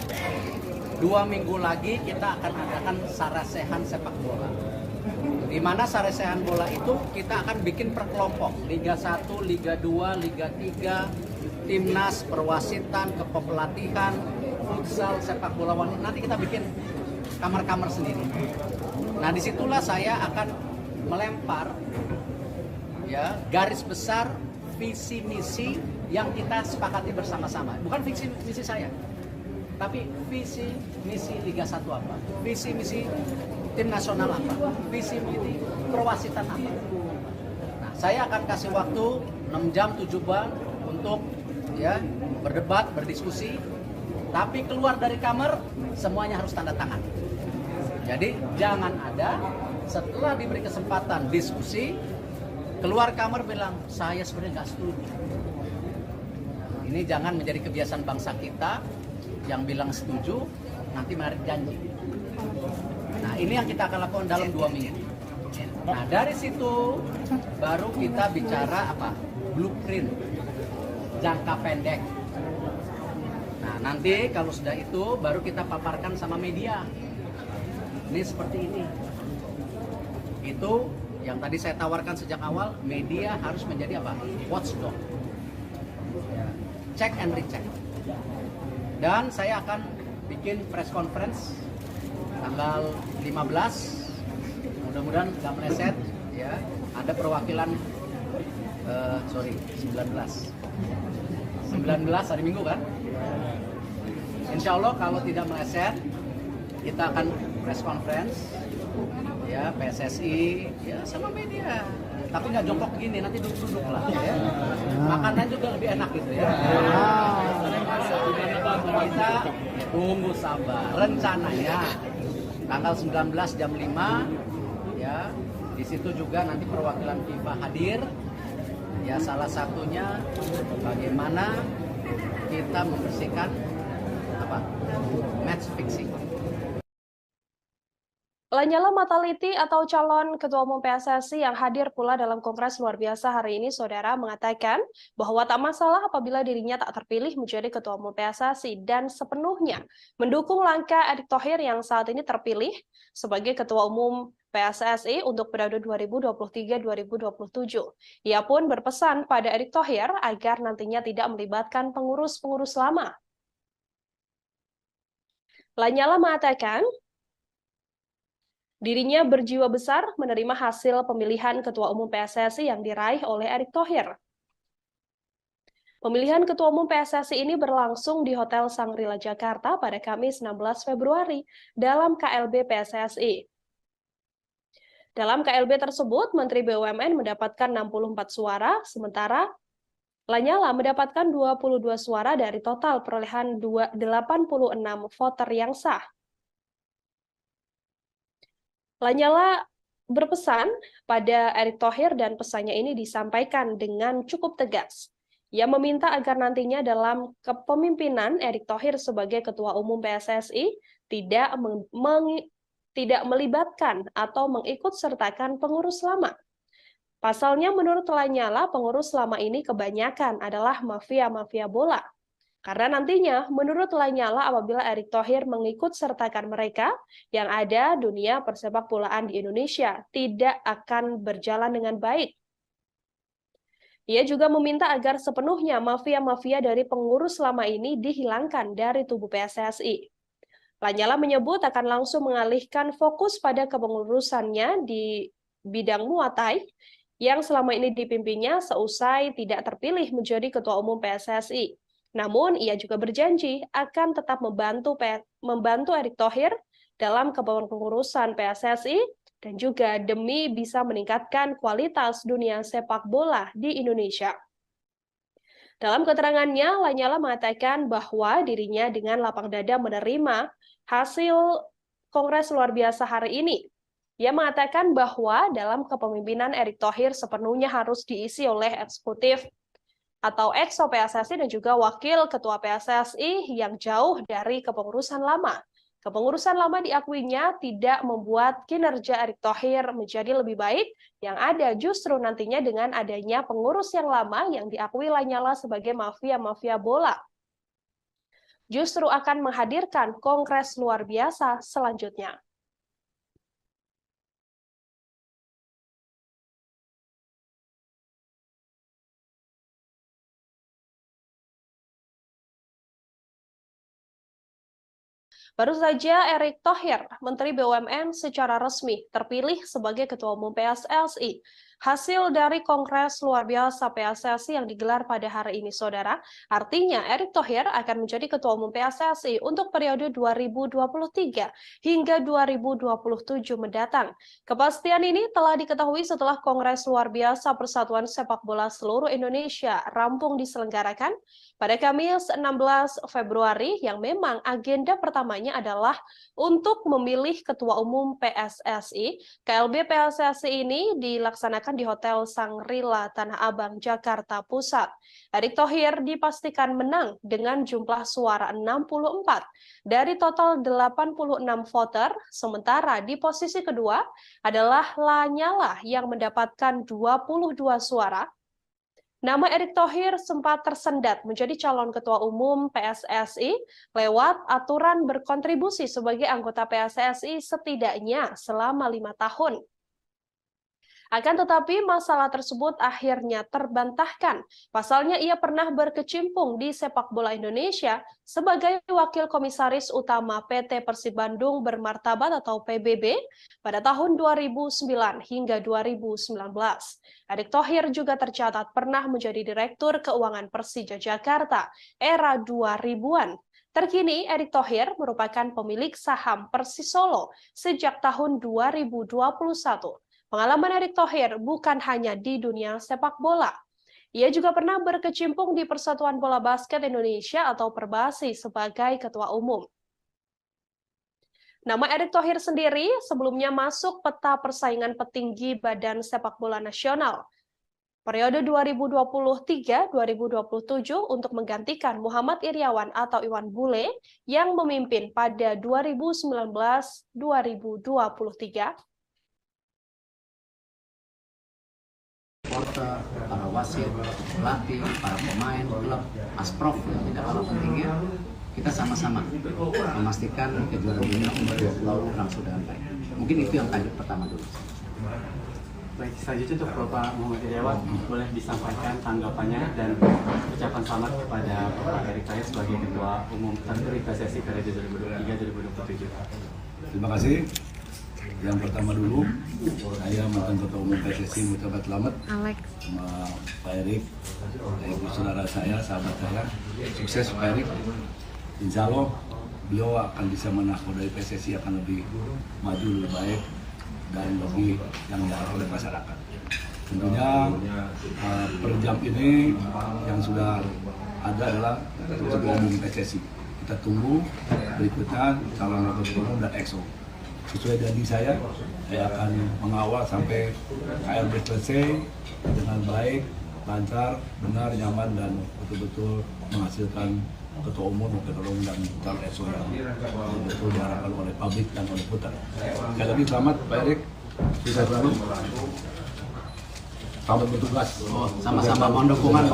2 minggu lagi kita akan adakan sarasehan sepak bola. Di mana sarasehan bola itu kita akan bikin per kelompok, Liga 1, Liga 2, Liga 3, Timnas, perwasitan, kepelatihan, futsal, sepak bola wanita. Nanti kita bikin kamar-kamar sendiri. Nah, disitulah saya akan melempar ya garis besar visi misi yang kita sepakati bersama-sama. Bukan visi misi saya, tapi visi misi Liga 1 apa, visi misi tim nasional apa, visi misi perwasitan apa. Nah, saya akan kasih waktu 6 jam 7 jam untuk ya berdebat, berdiskusi, tapi keluar dari kamar semuanya harus tanda tangan. Jadi jangan ada setelah diberi kesempatan diskusi keluar kamar bilang saya sebenarnya nggak setuju. Ini jangan menjadi kebiasaan bangsa kita yang bilang setuju nanti menarik janji. Nah, ini yang kita akan lakukan dalam 2 minggu. Nah, dari situ baru kita bicara apa? Blueprint jangka pendek. Nah, nanti kalau sudah itu baru kita paparkan sama media. Ini seperti ini. Itu yang tadi saya tawarkan sejak awal, media harus menjadi apa? Watchdog. Check and recheck. Dan saya akan bikin press conference tanggal 15. Mudah-mudahan nggak meleset, ya. Ada perwakilan, 19 hari Minggu kan? Insya Allah kalau tidak meleset, kita akan press conference, ya, PSSI, ya, sama media. Tapi nggak jongkok gini, nanti duduk-duduk lah, ya. Makanan juga lebih enak gitu ya. Kita tunggu sabar. Rencananya tanggal 19 jam 5, ya, di situ juga nanti perwakilan FIFA hadir. Ya, salah satunya bagaimana kita membersihkan apa? Match fixing. Lanyala Mataliti atau calon Ketua Umum PSSI yang hadir pula dalam Kongres Luar Biasa hari ini, Saudara, mengatakan bahwa tak masalah apabila dirinya tak terpilih menjadi Ketua Umum PSSI dan sepenuhnya mendukung langkah Erick Thohir yang saat ini terpilih sebagai Ketua Umum PSSI untuk periode 2023-2027. Ia pun berpesan pada Erick Thohir agar nantinya tidak melibatkan pengurus-pengurus lama. Lanyala mengatakan dirinya berjiwa besar menerima hasil pemilihan Ketua Umum PSSI yang diraih oleh Erick Thohir. Pemilihan Ketua Umum PSSI ini berlangsung di Hotel Shangri-La Jakarta pada Kamis 16 Februari dalam KLB PSSI. Dalam KLB tersebut, Menteri BUMN mendapatkan 64 suara, sementara Lanyala mendapatkan 22 suara dari total perolehan 86 voter yang sah. Lanyala berpesan pada Erick Thohir dan pesannya ini disampaikan dengan cukup tegas. Ia meminta agar nantinya dalam kepemimpinan Erick Thohir sebagai Ketua Umum PSSI tidak melibatkan atau mengikut-sertakan pengurus lama. Pasalnya menurut Lanyala, pengurus lama ini kebanyakan adalah mafia-mafia bola. Karena nantinya, menurut Lanyala, apabila Erick Thohir mengikut-sertakan mereka, yang ada dunia persepak bolaan di Indonesia tidak akan berjalan dengan baik. Ia juga meminta agar sepenuhnya mafia-mafia dari pengurus lama ini dihilangkan dari tubuh PSSI. Lanyala menyebut akan langsung mengalihkan fokus pada kepengurusannya di bidang Muay Thai yang selama ini dipimpinnya seusai tidak terpilih menjadi Ketua Umum PSSI. Namun, ia juga berjanji akan tetap membantu Erick Thohir dalam kepengurusan PSSI dan juga demi bisa meningkatkan kualitas dunia sepak bola di Indonesia. Dalam keterangannya, Lanyala mengatakan bahwa dirinya dengan lapang dada menerima hasil Kongres Luar Biasa hari ini. Ia mengatakan bahwa dalam kepemimpinan Erick Thohir sepenuhnya harus diisi oleh eksekutif atau EXO PSSI dan juga wakil ketua PSSI yang jauh dari kepengurusan lama. Kepengurusan lama diakuinya tidak membuat kinerja Erick Thohir menjadi lebih baik, yang ada justru nantinya dengan adanya pengurus yang lama yang diakui Lanyala sebagai mafia-mafia bola, justru akan menghadirkan Kongres Luar Biasa selanjutnya. Baru saja Erick Thohir, Menteri BUMN, secara resmi terpilih sebagai Ketua Umum PSSI. Hasil dari Kongres Luar Biasa PSSI yang digelar pada hari ini, Saudara, artinya Erick Thohir akan menjadi Ketua Umum PSSI untuk periode 2023 hingga 2027 mendatang. Kepastian ini telah diketahui setelah Kongres Luar Biasa Persatuan Sepak Bola Seluruh Indonesia rampung diselenggarakan pada Kamis 16 Februari yang memang agenda pertamanya diantaranya adalah untuk memilih Ketua Umum PSSI. KLB PSSI ini dilaksanakan di Hotel Sangrila Tanah Abang, Jakarta Pusat. Erick Thohir dipastikan menang dengan jumlah suara 64 dari total 86 voter, sementara di posisi kedua adalah Lanyala yang mendapatkan 22 suara. Nama Erick Thohir sempat tersendat menjadi calon Ketua Umum PSSI lewat aturan berkontribusi sebagai anggota PSSI setidaknya selama 5 tahun. Akan tetapi masalah tersebut akhirnya terbantahkan. Pasalnya ia pernah berkecimpung di sepak bola Indonesia sebagai Wakil Komisaris Utama PT Persib Bandung Bermartabat atau PBB pada tahun 2009 hingga 2019. Erick Thohir juga tercatat pernah menjadi Direktur Keuangan Persija Jakarta era 2000-an. Terkini, Erick Thohir merupakan pemilik saham Persisolo sejak tahun 2021. Pengalaman Erick Thohir bukan hanya di dunia sepak bola. Ia juga pernah berkecimpung di Persatuan Bola Basket Indonesia atau Perbasi sebagai ketua umum. Nama Erick Thohir sendiri sebelumnya masuk peta persaingan petinggi Badan Sepak Bola Nasional periode 2023-2027 untuk menggantikan Muhammad Iriawan atau Iwan Bule yang memimpin pada 2019-2023. Supporter, para wasit, pelatih, para pemain, klub, asprof yang tidak kalah pentingnya, kita sama-sama memastikan kejuaraan dunia U20 langsung dengan baik. Mungkin itu yang tadi pertama dulu. Baik, selanjutnya untuk Bapak Muhammad Iriawan, boleh disampaikan tanggapannya dan ucapan selamat kepada Bapak Erick Thohir sebagai Ketua Umum terpilih PSSI periode 2023-2027. Terima kasih. Yang pertama dulu, saya mantan Ketua Umum PSSI mengucapkan selamat sama Pak Erick, ibu saudara saya, sahabat saya. Sukses Pak Erick. Insya Allah beliau akan bisa menakodai PSSI akan lebih maju, lebih baik dan lebih yang diharapkan oleh masyarakat. Tentunya per jam ini yang sudah ada adalah Ketua Umum PSSI. Kita tunggu berikutnya calon Ketua Umum dan EXO. Sesuai janji saya akan mengawal sampai KLB selesai dengan baik, lancar, benar, nyaman, dan betul-betul menghasilkan ketua umum, ketua umum dan calon EXO yang betul diharapkan oleh publik dan oleh putar. Sekali lagi selamat Pak Erick, sukses selalu. Selamat bertugas. Sama-sama mohon dukungan.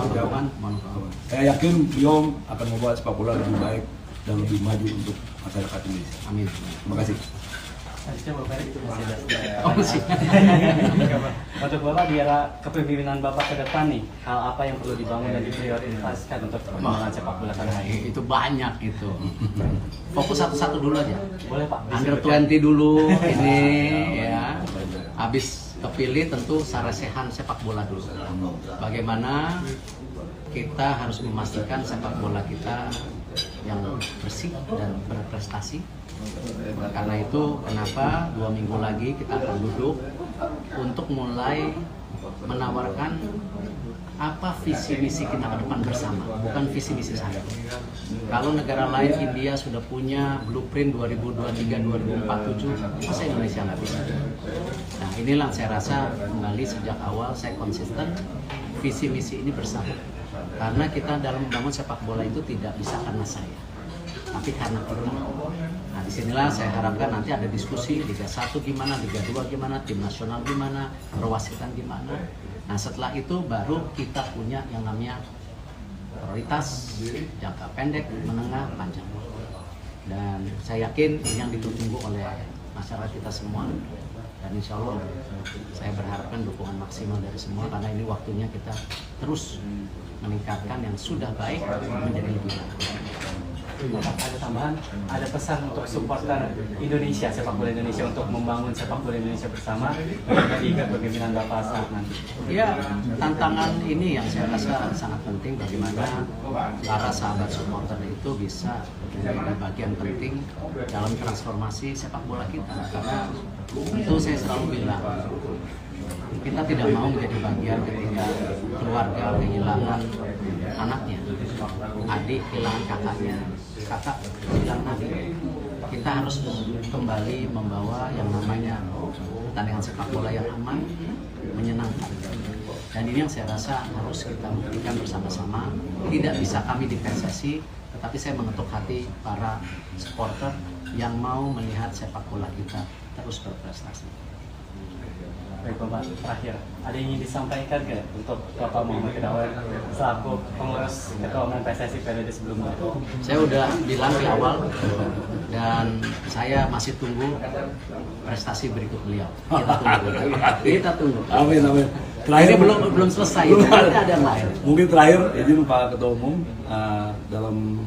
Saya yakin beliau akan membuat sepak bola lebih baik dan lebih maju untuk masyarakat Indonesia. Amin. Terima kasih. Selanjutnya Bapak Erick masih. Untuk Bapak di era kepemimpinan Bapak ke depan nih, hal apa yang perlu dibangun dan diprioritaskan untuk perkembangan sepak bola tanah air? Itu banyak itu. Fokus satu-satu dulu aja. Boleh Pak. Under 20 dulu ini ya. Habis kepilih tentu sarasehan sepak bola dulu. Bagaimana kita harus memastikan sepak bola kita yang bersih dan berprestasi. Karena itu kenapa 2 minggu lagi kita akan duduk untuk mulai menawarkan apa visi misi kita ke depan bersama, bukan visi misi saya. Kalau negara lain India sudah punya blueprint 2023-2047, masa Indonesia nggak bisa? Nah inilah saya rasa kembali sejak awal saya konsisten visi misi ini bersama. Karena kita dalam membangun sepak bola itu tidak bisa karena saya, tapi karena kita. Nah disinilah saya harapkan nanti ada diskusi Liga 1 gimana, Liga 2 gimana, tim nasional gimana, perwasitan gimana. Nah setelah itu baru kita punya yang namanya prioritas jangka pendek, menengah, panjang. Dan saya yakin ini yang ditunggu oleh masyarakat kita semua. Dan insya Allah saya berharapkan dukungan maksimal dari semua karena ini waktunya kita terus meningkatkan yang sudah baik menjadi lebih baik. Ada tambahan, ada pesan untuk supporter Indonesia, sepak bola Indonesia untuk membangun sepak bola Indonesia bersama di kepemimpinan Bapak saat nanti. Ya, tantangan ini yang saya rasa sangat penting bagaimana para sahabat supporter itu bisa menjadi bagian penting dalam transformasi sepak bola kita. Karena itu saya selalu bilang, kita tidak mau menjadi bagian ketika keluarga kehilangan anaknya, adik kehilangan kakaknya, kakak kehilangan adik. kita harus kembali membawa yang namanya pertandingan sepak bola yang aman, menyenangkan. Dan ini yang saya rasa harus kita buktikan bersama-sama. Tidak bisa kami di PSSI, tetapi saya mengetuk hati para supporter yang mau melihat sepak bola kita terus berprestasi. Baik Bapak, terakhir, ada yang ingin disampaikan ke untuk Bapak Muhammad Irawan selaku pengurus Ketua Umum PSSI periode sebelumnya? Saya udah bilang di awal dan saya masih tunggu prestasi berikut beliau. Kita tunggu. Amin, amin. Terakhir belum selesai. Ada yang lain. Mungkin terakhir izin Pak Ketua Umum dalam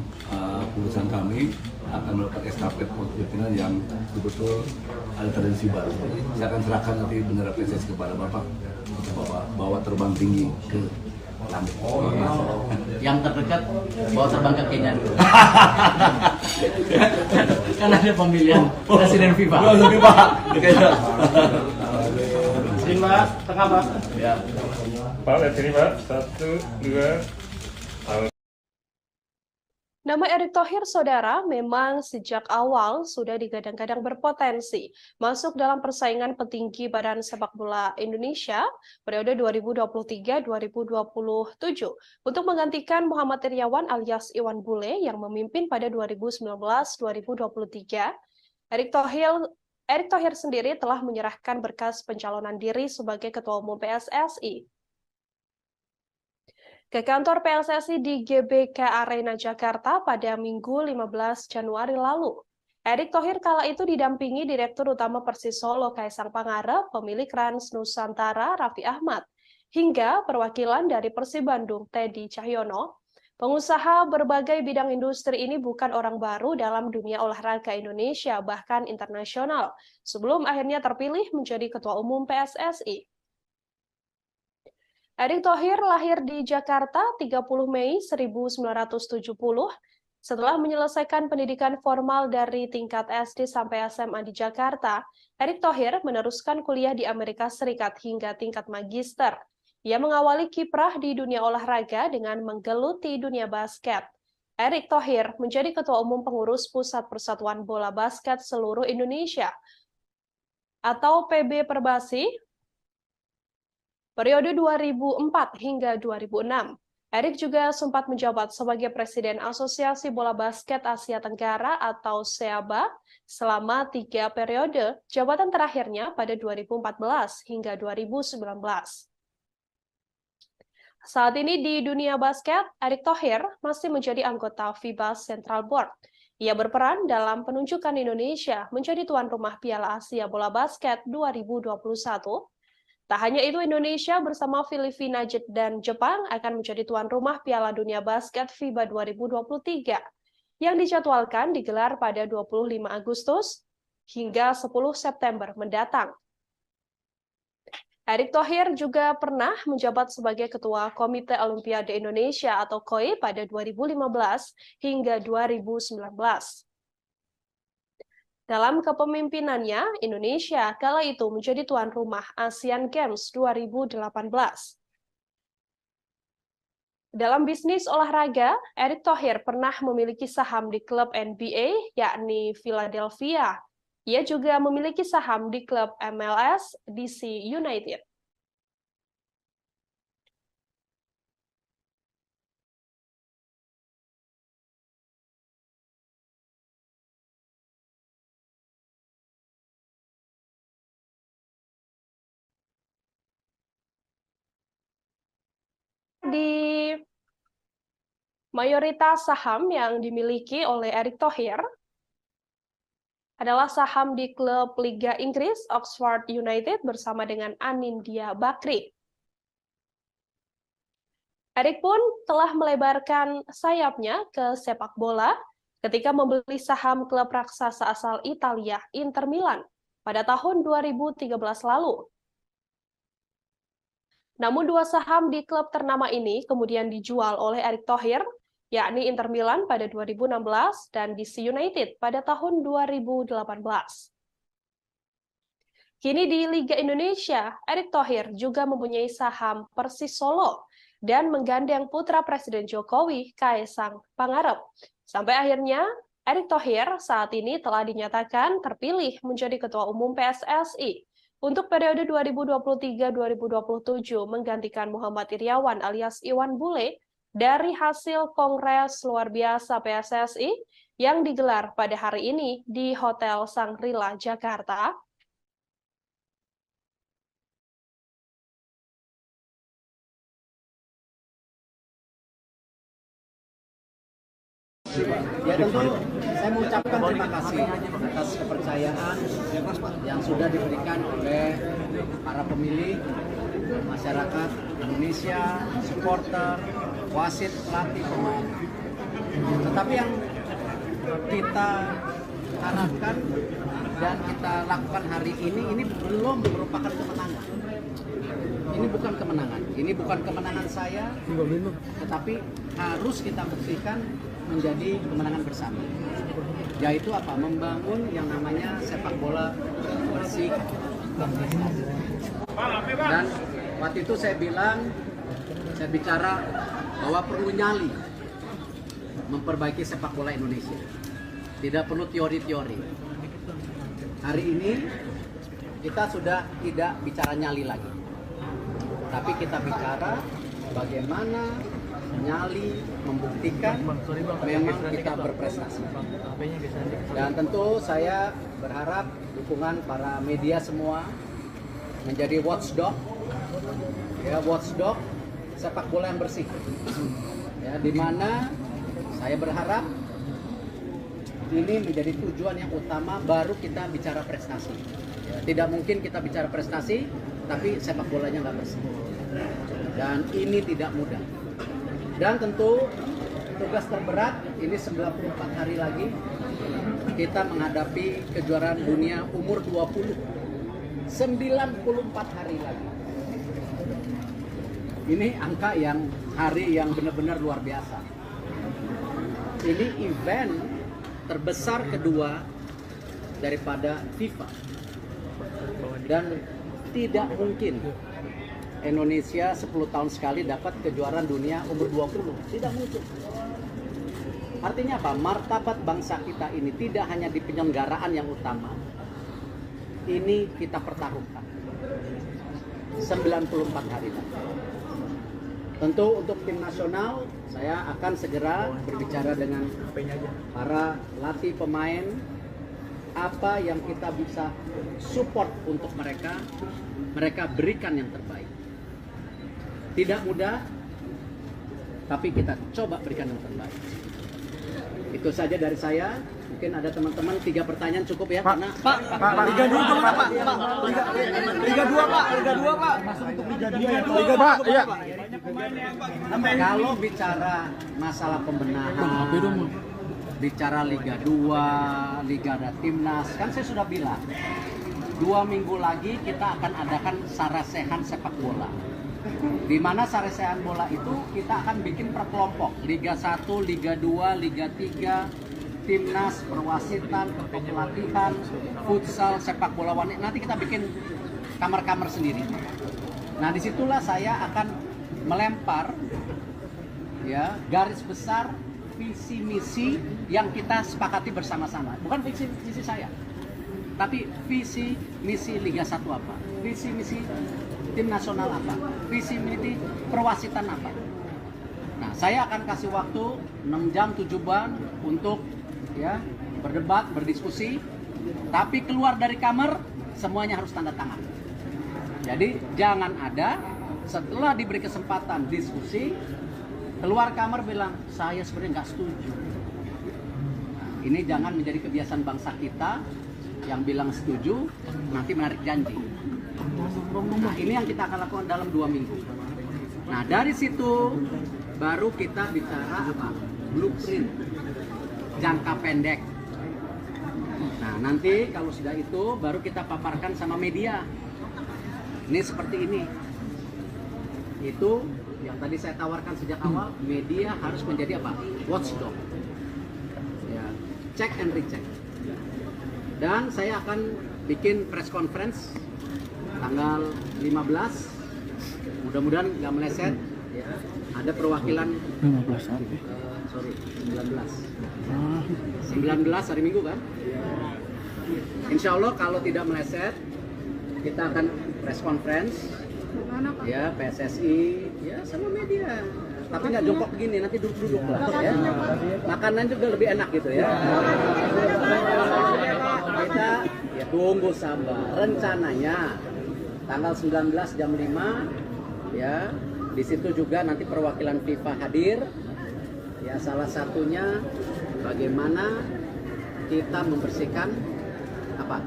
urusan kami akan melakukan estafet kepemimpinan yang betul-betul ada tendensi baru. Saya akan serahkan nanti bendera PSSI kepada Bapak untuk bawa terbang tinggi ke langit. Yang terdekat bawa terbang ke Kenya dulu. Kan ada pemilihan Presiden FIFA. Sini Pak, tengah Pak. Ya. Pak, lihat sini Pak. 1, 2. Nama Erick Thohir, saudara, memang sejak awal sudah digadang-gadang berpotensi masuk dalam persaingan petinggi Badan Sepak Bola Indonesia periode 2023-2027 untuk menggantikan Muhammad Iryawan alias Iwan Bule yang memimpin pada 2019-2023. Erick Thohir sendiri telah menyerahkan berkas pencalonan diri sebagai Ketua Umum PSSI ke kantor PSSI di GBK Arena Jakarta pada Minggu 15 Januari lalu. Erick Thohir kala itu didampingi Direktur Utama Persis Solo Kaisang Pangarep, pemilik Rans Nusantara Raffi Ahmad, hingga perwakilan dari Persib Bandung Teddy Cahyono. Pengusaha berbagai bidang industri ini bukan orang baru dalam dunia olahraga Indonesia, bahkan internasional, sebelum akhirnya terpilih menjadi Ketua Umum PSSI. Erick Thohir lahir di Jakarta 30 Mei 1970. Setelah menyelesaikan pendidikan formal dari tingkat SD sampai SMA di Jakarta, Erick Thohir meneruskan kuliah di Amerika Serikat hingga tingkat magister. Ia mengawali kiprah di dunia olahraga dengan menggeluti dunia basket. Erick Thohir menjadi Ketua Umum Pengurus Pusat Persatuan Bola Basket Seluruh Indonesia atau PB Perbasi periode 2004 hingga 2006. Erick juga sempat menjabat sebagai Presiden Asosiasi Bola Basket Asia Tenggara atau SEABA selama 3 periode, jabatan terakhirnya pada 2014 hingga 2019. Saat ini di dunia basket, Erick Thohir masih menjadi anggota FIBA Central Board. Ia berperan dalam penunjukan Indonesia menjadi tuan rumah Piala Asia Bola Basket 2021. Tak hanya itu, Indonesia bersama Filipina dan Jepang akan menjadi tuan rumah Piala Dunia Basket FIBA 2023 yang dijadwalkan digelar pada 25 Agustus hingga 10 September mendatang. Erick Thohir juga pernah menjabat sebagai Ketua Komite Olimpiade Indonesia atau KOI pada 2015 hingga 2019. Dalam kepemimpinannya, Indonesia kala itu menjadi tuan rumah Asian Games 2018. Dalam bisnis olahraga, Erick Thohir pernah memiliki saham di klub NBA, yakni Philadelphia. Ia juga memiliki saham di klub MLS DC United. Di mayoritas saham yang dimiliki oleh Erick Thohir adalah saham di klub Liga Inggris Oxford United bersama dengan Anindya Bakri. Erick pun telah melebarkan sayapnya ke sepak bola ketika membeli saham klub raksasa asal Italia Inter Milan pada tahun 2013 lalu. Namun dua saham di klub ternama ini kemudian dijual oleh Erick Thohir, yakni Inter Milan pada 2016 dan DC United pada tahun 2018. Kini di Liga Indonesia, Erick Thohir juga mempunyai saham Persis Solo dan menggandeng putra Presiden Jokowi, Kaisang Pangarep. Sampai akhirnya, Erick Thohir saat ini telah dinyatakan terpilih menjadi Ketua Umum PSSI untuk periode 2023-2027 menggantikan Muhammad Iryawan alias Iwan Bule dari hasil Kongres Luar Biasa PSSI yang digelar pada hari ini di Hotel Shangri-La, Jakarta. Ya tentu saya mengucapkan terima kasih atas kepercayaan yang sudah diberikan oleh para pemilih, masyarakat Indonesia, supporter, wasit, pelatih, pemain. Tetapi yang kita harapkan dan kita lakukan hari ini belum merupakan kemenangan. Ini bukan kemenangan, ini bukan kemenangan saya, tetapi harus kita buktikan menjadi kemenangan bersama. Yaitu apa? Membangun yang namanya sepak bola bersih. Dan waktu itu saya bicara bahwa perlu nyali memperbaiki sepak bola Indonesia. Tidak perlu teori-teori. Hari ini kita sudah tidak bicara nyali lagi. Tapi kita bicara bagaimana nyali membuktikan memang kita berprestasi. Dan tentu saya berharap dukungan para media semua menjadi watchdog, ya watchdog sepak bola yang bersih. Ya, di mana saya berharap ini menjadi tujuan yang utama baru kita bicara prestasi. Ya, tidak mungkin kita bicara prestasi tapi sepak bolanya nggak bersih. Dan ini tidak mudah. Dan tentu tugas terberat ini 94 hari lagi kita menghadapi kejuaraan dunia umur 20. 94 hari lagi. Ini angka hari yang benar-benar luar biasa. Ini event terbesar kedua daripada FIFA. Dan tidak mungkin Indonesia 10 tahun sekali dapat kejuaraan dunia umur 20. Tidak mungkin. Artinya apa? Martabat bangsa kita ini tidak hanya di penyelenggaraan yang utama. Ini kita pertaruhkan. 94 hari lagi. Tentu untuk tim nasional, saya akan segera berbicara dengan para latih pemain. Apa yang kita bisa support untuk mereka berikan yang terbaik. Tidak mudah, tapi kita coba berikan yang terbaik. Itu saja dari saya. Mungkin ada teman-teman 3 pertanyaan cukup ya, karena Liga 2 gimana Pak? Liga 2 Pak, Liga 2 Pak. Masuk untuk Liga 2. Liga Pak, iya. Kalau bicara masalah pembenahan, bicara Liga 2, Liga ada Timnas, kan saya sudah bilang 2 minggu lagi kita akan adakan sarasehan sepak bola. Di mana sarasehan bola itu kita akan bikin per kelompok, Liga 1, Liga 2, Liga 3, Timnas, perwasitan, pelatihan, futsal, sepak bola wanita. Nanti kita bikin kamar-kamar sendiri. Nah, disitulah saya akan melempar ya garis besar visi misi yang kita sepakati bersama-sama. Bukan visi misi saya, tapi visi misi Liga 1 apa, visi misi tim nasional apa, visi misi perwasitan apa. Nah, saya akan kasih waktu 6 jam 7 bulan untuk ya berdebat, berdiskusi, tapi keluar dari kamar semuanya harus tanda tangan. Jadi jangan ada setelah diberi kesempatan diskusi keluar kamar bilang saya sebenarnya nggak setuju. Nah, ini jangan menjadi kebiasaan bangsa kita yang bilang setuju nanti menarik janji. Nah, ini yang kita akan lakukan dalam 2 minggu. Nah, dari situ baru kita bicara apa? Blueprint jangka pendek. Nah, nanti kalau sudah itu baru kita paparkan sama media. Ini seperti ini. Itu yang tadi saya tawarkan sejak awal, media harus menjadi apa? Watchdog. Ya, check and recheck. Dan saya akan bikin press conference tanggal 15. Mudah-mudahan nggak meleset. Ya. Ada perwakilan sorry, 19 hari Minggu kan? Insya Allah kalau tidak meleset, kita akan press conference, ya PSSI, ya sama media. Tapi nggak jongkok begini, nanti duduk-duduk lah. Ya. Makanan juga lebih enak gitu ya. Kita ya tunggu sabar. Rencananya tanggal 19 jam 5, ya di situ juga nanti perwakilan FIFA hadir. Ya salah satunya bagaimana kita membersihkan apa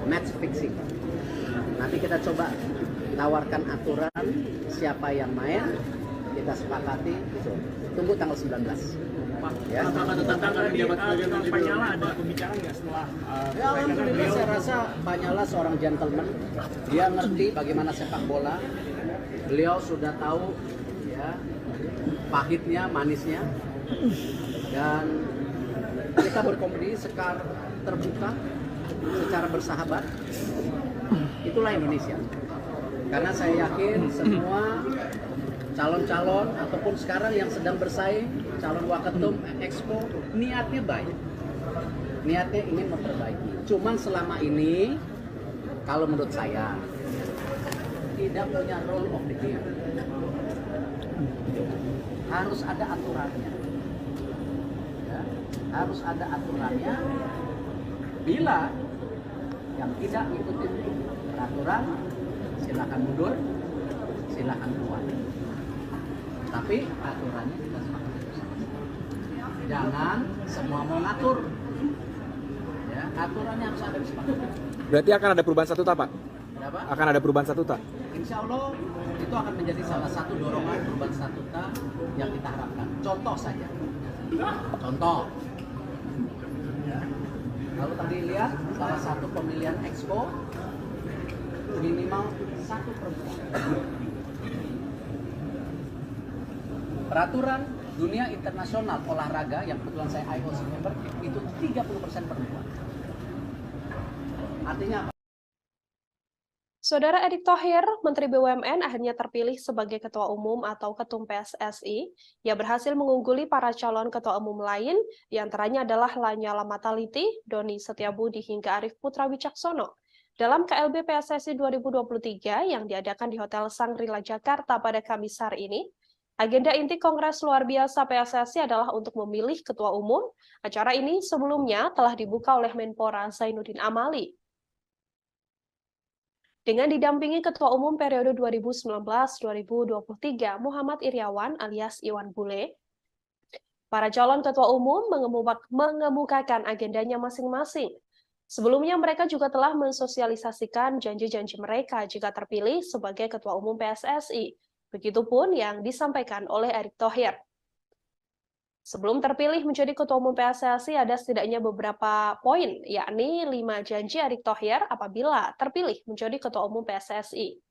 match fixing. Nanti kita coba tawarkan aturan siapa yang main, kita sepakati. Tunggu tanggal 19. Ya. Pak Nyala ada pembicaraan nggak setelah? Ya alhamdulillah saya rasa Pak Nyala seorang gentleman. Dia ngerti bagaimana sepak bola. Beliau sudah tahu ya pahitnya, manisnya. Dan kita berkompetisi secara terbuka, secara bersahabat. Itulah Indonesia. Karena saya yakin semua calon-calon ataupun sekarang yang sedang bersaing, calon waketum Expo, niatnya baik. Niatnya ingin memperbaiki. Cuman selama ini, kalau menurut saya, tidak punya role of the game. Harus ada aturannya. Ya, harus ada aturannya. Bila yang tidak mengikuti peraturan, silakan mundur, silakan keluar. Tapi aturannya kita sepakati bersama. Jangan semua mau ngatur. Ya, aturannya harus ada disepakati. Berarti akan ada perubahan statuta, Pak? Kenapa? Akan ada perubahan statuta? Insya Allah itu akan menjadi salah satu dorongan perubahan statuta yang kita harapkan. Contoh saja. Contoh. Ya. Kalau tadi lihat salah satu pemilihan Expo minimal 1 perempuan. Peraturan dunia internasional olahraga yang kebetulan saya IOC member itu 30% perempuan. Artinya apa? Saudara Erick Thohir, Menteri BUMN akhirnya terpilih sebagai Ketua Umum atau Ketum PSSI yang berhasil mengungguli para calon Ketua Umum lain, di antaranya adalah Lanyala Mataliti, Doni Setiabudi hingga Arief Putra Wicaksono. Dalam KLB PSSI 2023 yang diadakan di Hotel Shangri-La Jakarta pada Kamis hari ini, agenda inti Kongres Luar Biasa PSSI adalah untuk memilih Ketua Umum. Acara ini sebelumnya telah dibuka oleh Menpora Zainuddin Amali. Dengan didampingi Ketua Umum periode 2019-2023 Muhammad Iryawan alias Iwan Bule, para calon Ketua Umum mengemukakan agendanya masing-masing. Sebelumnya mereka juga telah mensosialisasikan janji-janji mereka jika terpilih sebagai Ketua Umum PSSI. Begitupun yang disampaikan oleh Erick Thohir. Sebelum terpilih menjadi Ketua Umum PSSI ada setidaknya beberapa poin, yakni 5 janji Erick Thohir apabila terpilih menjadi Ketua Umum PSSI.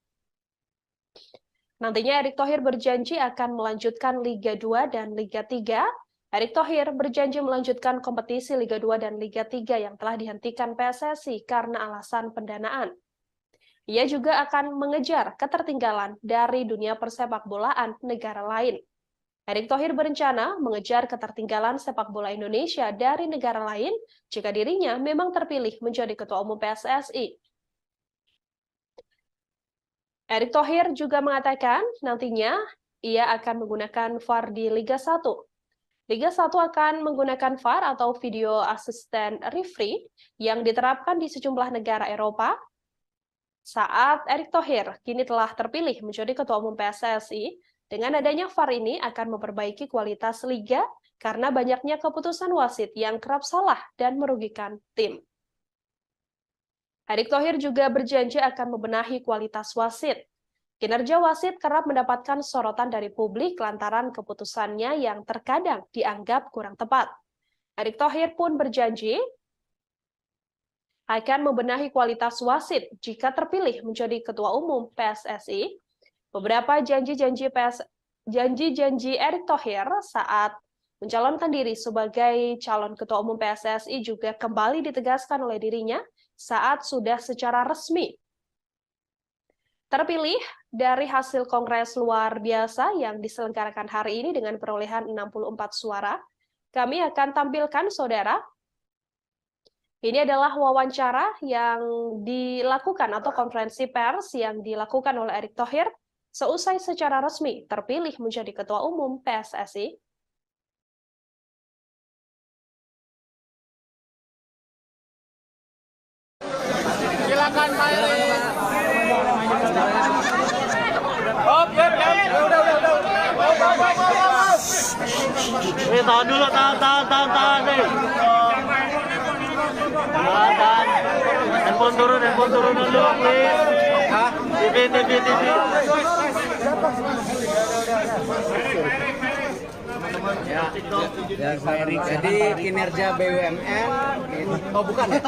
Nantinya Erick Thohir berjanji akan melanjutkan Liga 2 dan Liga 3. Erick Thohir berjanji melanjutkan kompetisi Liga 2 dan Liga 3 yang telah dihentikan PSSI karena alasan pendanaan. Ia juga akan mengejar ketertinggalan dari dunia persepakbolaan negara lain. Erick Thohir berencana mengejar ketertinggalan sepak bola Indonesia dari negara lain jika dirinya memang terpilih menjadi Ketua Umum PSSI. Erick Thohir juga mengatakan nantinya ia akan menggunakan VAR di Liga 1. Liga 1 akan menggunakan VAR atau Video Assistant Referee yang diterapkan di sejumlah negara Eropa. Saat Erick Thohir kini telah terpilih menjadi Ketua Umum PSSI, dengan adanya VAR ini akan memperbaiki kualitas liga karena banyaknya keputusan wasit yang kerap salah dan merugikan tim. Erick Thohir juga berjanji akan membenahi kualitas wasit. Kinerja wasit kerap mendapatkan sorotan dari publik lantaran keputusannya yang terkadang dianggap kurang tepat. Erick Thohir pun berjanji akan membenahi kualitas wasit jika terpilih menjadi Ketua Umum PSSI. Beberapa janji-janji Erick Thohir saat mencalonkan diri sebagai calon Ketua Umum PSSI juga kembali ditegaskan oleh dirinya saat sudah secara resmi terpilih dari hasil Kongres luar biasa yang diselenggarakan hari ini dengan perolehan 64 suara. Kami akan tampilkan, saudara. Ini adalah wawancara yang dilakukan atau konferensi pers yang dilakukan oleh Erick Thohir seusai secara resmi terpilih menjadi Ketua Umum PSSI. Silakan Pak Erick. Tahan dulu, tahan nih. Tahan. Handphone turun dulu, please. TV. Ya, Pak Erick. Jadi kinerja BUMN, oh bukan ya?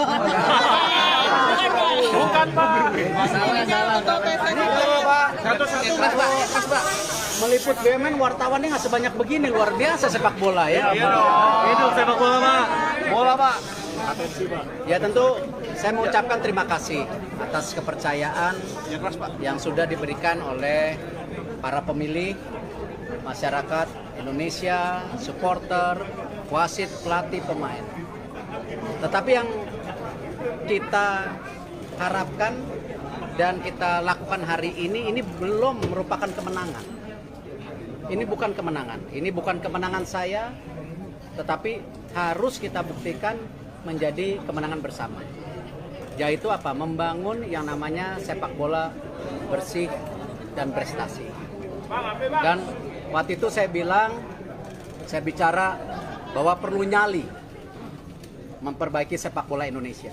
Bukan Pak. Salah. Kelas Pak. Meliput BUMN wartawannya nggak sebanyak begini, luar biasa sepak bola ya. Hidup sepak bola, Pak. Bola Pak. Ya tentu saya mengucapkan terima kasih atas kepercayaan yang sudah diberikan oleh para pemilih, masyarakat Indonesia, supporter, wasit, pelatih, pemain. Tetapi yang kita harapkan dan kita lakukan hari ini belum merupakan kemenangan. Ini bukan kemenangan. Ini bukan kemenangan saya, tetapi harus kita buktikan menjadi kemenangan bersama. Yaitu apa? Membangun yang namanya sepak bola bersih dan prestasi. Dan waktu itu saya bicara bahwa perlu nyali memperbaiki sepak bola Indonesia.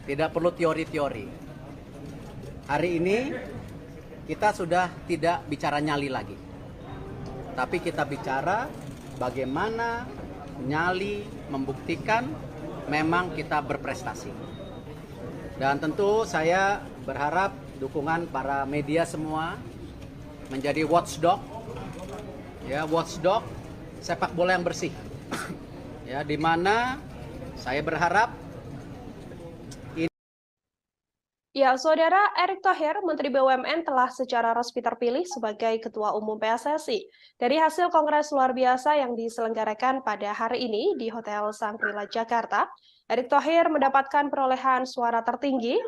Tidak perlu teori-teori. Hari ini kita sudah tidak bicara nyali lagi. Tapi kita bicara bagaimana nyali membuktikan memang kita berprestasi. Dan tentu saya berharap dukungan para media semua menjadi watchdog, ya, watchdog sepak bola yang bersih, ya, di mana saya berharap Ya, Saudara, Erick Thohir, Menteri BUMN telah secara resmi terpilih sebagai Ketua Umum PSSI. Dari hasil Kongres luar biasa yang diselenggarakan pada hari ini di Hotel Shangri-La Jakarta, Erick Thohir mendapatkan perolehan suara tertinggi,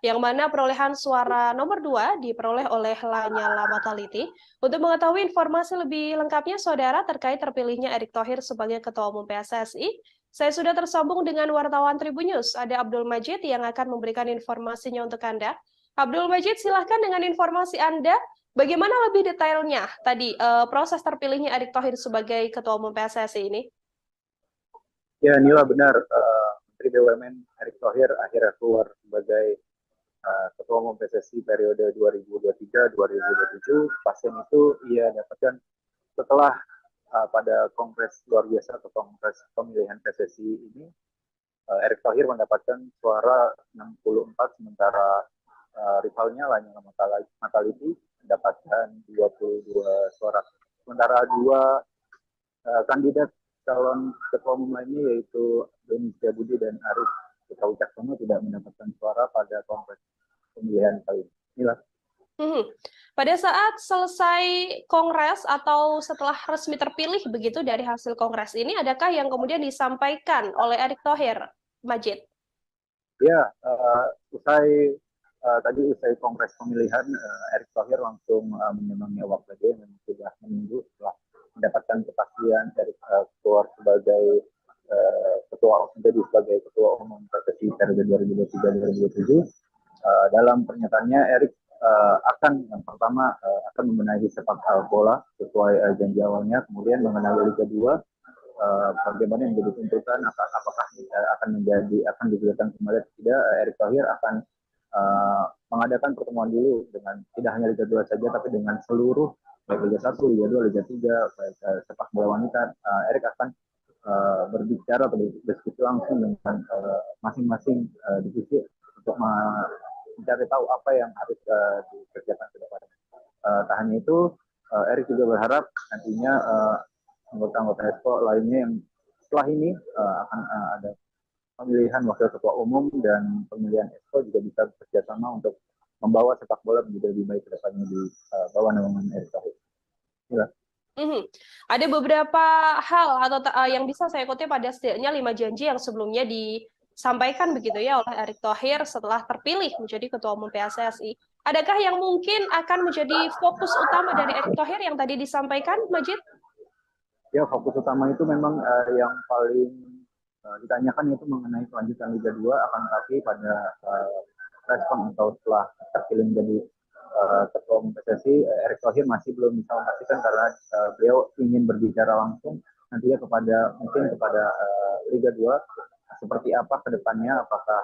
yang mana perolehan suara nomor 2 diperoleh oleh Lanyala Mataliti. Untuk mengetahui informasi lebih lengkapnya, Saudara, terkait terpilihnya Erick Thohir sebagai Ketua Umum PSSI, saya sudah tersambung dengan wartawan Tribun News, ada Abdul Majid yang akan memberikan informasinya untuk Anda. Abdul Majid, silahkan dengan informasi Anda, bagaimana lebih detailnya tadi proses terpilihnya Erick Thohir sebagai Ketua Umum PSSI ini? Ya, Nila benar. Menteri BUMN Erick Thohir akhirnya keluar sebagai Ketua Umum PSSI periode 2023-2027. Pasien itu ia dapatkan setelah pada Kongres luar biasa atau Kongres pemilihan PSSI ini, Erick Thohir mendapatkan suara 64, sementara rivalnya Lanyala Mataliti mendapatkan 22 suara. Sementara dua kandidat calon ketua umum lainnya yaitu Doni Setiabudi dan Arief Wicaksono tidak mendapatkan suara pada Kongres pemilihan kali ini. Pada saat selesai Kongres atau setelah resmi terpilih begitu dari hasil Kongres ini, adakah yang kemudian disampaikan oleh Erick Thohir, Majid? Ya, usai Kongres pemilihan, Erick Thohir langsung menyemangati awak media yang sudah menunggu setelah mendapatkan kepastian Erick keluar sebagai sebagai ketua umum PSSI periode 2023-2027. Dalam pernyataannya, Erick yang pertama akan membenahi sepak bola sesuai janji awalnya, kemudian mengenai Liga 2, bagaimana yang menjadi tuntutan, apakah akan digulirkan kembali atau tidak. Erick Thohir akan mengadakan pertemuan dulu dengan tidak hanya Liga 2 saja, tapi dengan seluruh baik Liga 1, Liga 2, Liga 3, baik sepak bola wanita. Erick akan berbicara atau berdiskusi langsung dengan masing-masing divisi untuk mencari tahu apa yang harus dikerjakan ke depan. Tak hanya itu, Erick juga berharap nantinya anggota-anggota EXCO lainnya yang setelah ini akan ada pemilihan wakil ketua umum dan pemilihan EXCO juga bisa bekerjasama untuk membawa sepak bola menjadi lebih baik ke depannya di bawah naungan Erick Thohir. Ya. Ada beberapa hal atau yang bisa saya kutip pada setidaknya 5 janji yang sebelumnya disampaikan begitu ya oleh Erick Thohir setelah terpilih menjadi Ketua Umum PSSI. Adakah yang mungkin akan menjadi fokus utama dari Erick Thohir yang tadi disampaikan, Majid? Ya, fokus utama itu memang yang paling ditanyakan itu mengenai kelanjutan Liga 2, akan tetapi pada respon atau setelah terpilih menjadi Ketua Umum PSSI, Erick Thohir masih belum bisa memastikan karena beliau ingin berbicara langsung nantinya mungkin kepada Liga 2 seperti apa ke depannya, apakah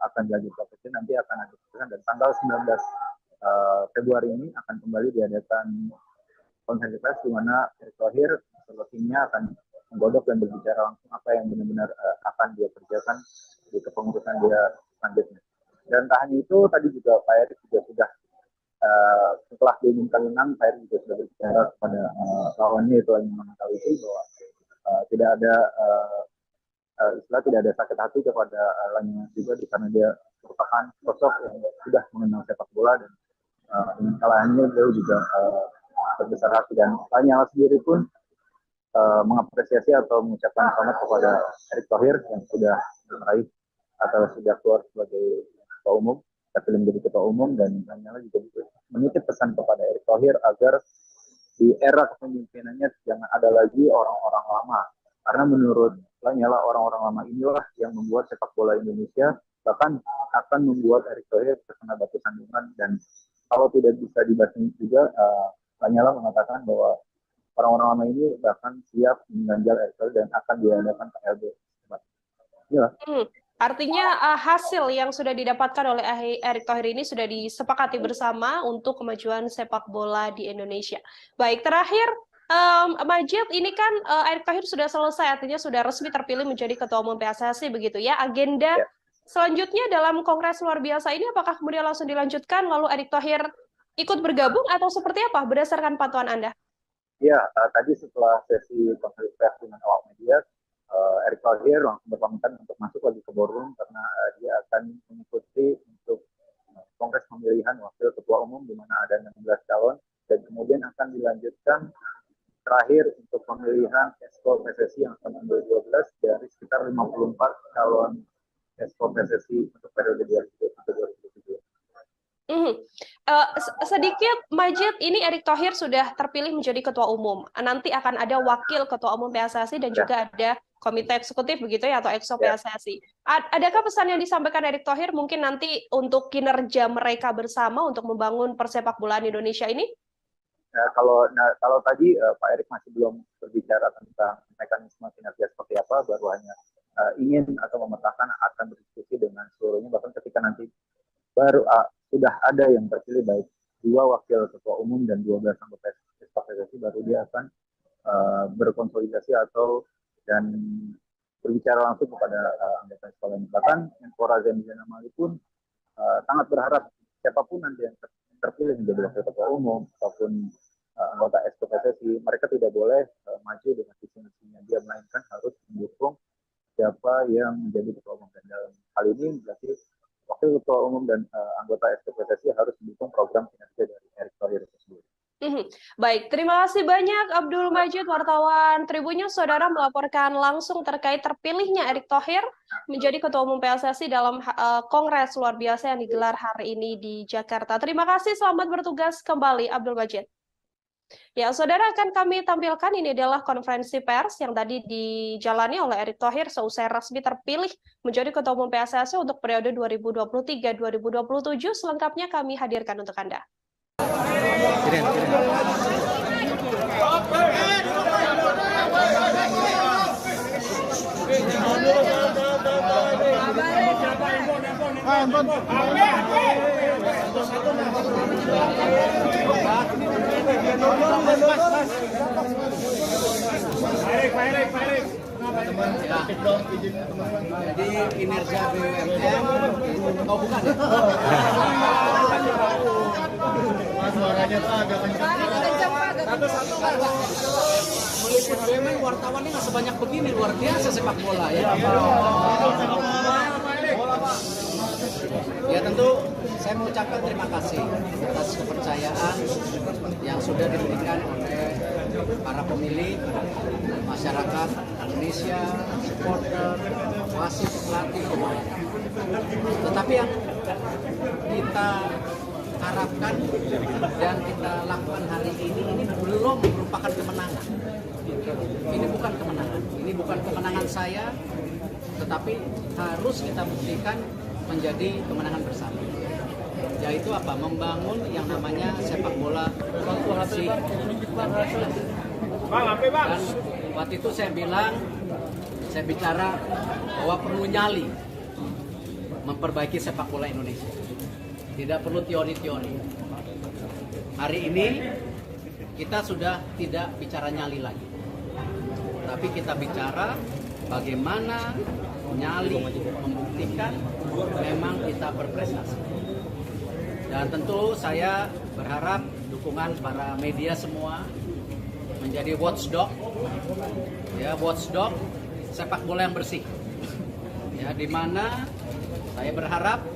akan dilanjutkan atau nanti akan ada keputusan, dan tanggal 19 Februari ini akan kembali diadakan konferensi pers di mana Erick Thohir timnya akan menggodok dan berbicara langsung apa yang benar-benar akan dia kerjakan di kepengurusan dia selanjutnya. Dan tak hanya itu, tadi juga Pak Erick juga sudah setelah diumumkan menang, Pak Erick juga sudah berbicara kepada lawannya itu yang mengetahui itu bahwa tidak ada tidak ada sakit hati kepada Lanyala juga, karena dia merupakan sosok yang sudah mengenal sepak bola, dan dengan kalahannya beliau juga berbesar hati, dan Lanyala sendiri pun mengapresiasi atau mengucapkan selamat kepada Erick Thohir yang sudah meraih atau sudah keluar sebagai ketua umum, terpilih menjadi ketua umum, dan Lanyala juga menitip pesan kepada Erick Thohir agar di era kepemimpinannya jangan ada lagi orang-orang lama, karena menurut Lanyala orang-orang lama inilah yang membuat sepak bola Indonesia, bahkan akan membuat Erick Thohir terkena batu sandungan, dan kalau tidak bisa dibasmi juga, Lanyala mengatakan bahwa orang-orang lama ini bahkan siap mengganjal Erick Thohir dan akan diadakan KLB. Ya. Artinya hasil yang sudah didapatkan oleh Erick Thohir ini sudah disepakati bersama untuk kemajuan sepak bola di Indonesia. Baik, terakhir Majid, ini kan Erick Thohir sudah selesai, artinya sudah resmi terpilih menjadi Ketua Umum PSSI begitu ya. Agenda selanjutnya dalam Kongres luar biasa ini apakah kemudian langsung dilanjutkan lalu Erick Thohir ikut bergabung atau seperti apa berdasarkan pantauan Anda? Ya, tadi setelah sesi konferensi pers dengan awak media, Erick Thohir langsung berpamitan untuk masuk lagi ke boardroom karena dia akan mengikuti untuk kongres pemilihan wakil ketua umum di mana ada 16 calon, dan kemudian akan dilanjutkan terakhir untuk pemilihan Exco PSSI yang akan mengambil 12 dari sekitar 54 calon Exco PSSI untuk periode 2023-2027. Sedikit Majid, ini Erick Thohir sudah terpilih menjadi ketua umum. Nanti akan ada wakil ketua umum PSSI dan juga ada komite eksekutif begitu ya, atau Exco PSSI. Adakah pesan yang disampaikan Erick Thohir mungkin nanti untuk kinerja mereka bersama untuk membangun persepak bolaan Indonesia ini? Kalau tadi Pak Erick masih belum berbicara tentang mekanisme kinerja seperti apa, baru hanya ingin atau memetakan akan berdiskusi dengan seluruhnya, bahkan ketika nanti baru sudah ada yang terpilih baik 2 wakil ketua umum dan 12 anggota PSSI, baru dia akan berkonsolidasi dan berbicara langsung kepada anggota sekolah ini. Bahkan Menpora Zainuddin Amali pun sangat berharap siapapun nanti yang terpilih menjadi wakil ketua umum ataupun anggota Exco PSSI, mereka tidak boleh maju dengan visi misinya dia, melainkan harus mendukung siapa yang menjadi ketua umum. Dan dalam hal ini berarti wakil ketua umum dan anggota Exco PSSI harus mendukung program kinerja dari Erick Thohir tersebut. Baik, terima kasih banyak Abdul Majid, wartawan Tribun News. Saudara melaporkan langsung terkait terpilihnya Erick Thohir menjadi Ketua Umum PSSI dalam Kongres luar biasa yang digelar hari ini di Jakarta. Terima kasih, selamat bertugas kembali Abdul Majid. Ya, saudara, akan kami tampilkan ini adalah konferensi pers yang tadi dijalani oleh Erick Thohir seusai resmi terpilih menjadi Ketua Umum PSSI untuk periode 2023-2027. Selengkapnya kami hadirkan untuk Anda. Jadi kinerja BUMN, oh bukan ya? Suaranya tuh agak kencang. Meliput BUMN wartawannya nggak sebanyak begini, luar biasa sepak bola ya. Ya tentu Saya mengucapkan terima kasih atas kepercayaan yang sudah diberikan oleh para pemilih, masyarakat Indonesia, supporter, wasit, pelatih, pemain. Tetapi yang kita harapkan dan kita lakukan hari ini belum merupakan kemenangan. Ini bukan kemenangan. Ini bukan kemenangan saya, tetapi harus kita buktikan menjadi kemenangan bersama. Yaitu apa? Membangun yang namanya sepak bola inklusif dan prestasi. Dan waktu itu saya bicara bahwa perlu nyali memperbaiki sepak bola Indonesia. Tidak perlu teori-teori. Hari ini kita sudah tidak bicara nyali lagi. Tapi kita bicara bagaimana nyali membuktikan memang kita berprestasi. Dan tentu saya berharap dukungan para media semua menjadi watchdog, ya, watchdog sepak bola yang bersih. Ya, di mana saya berharap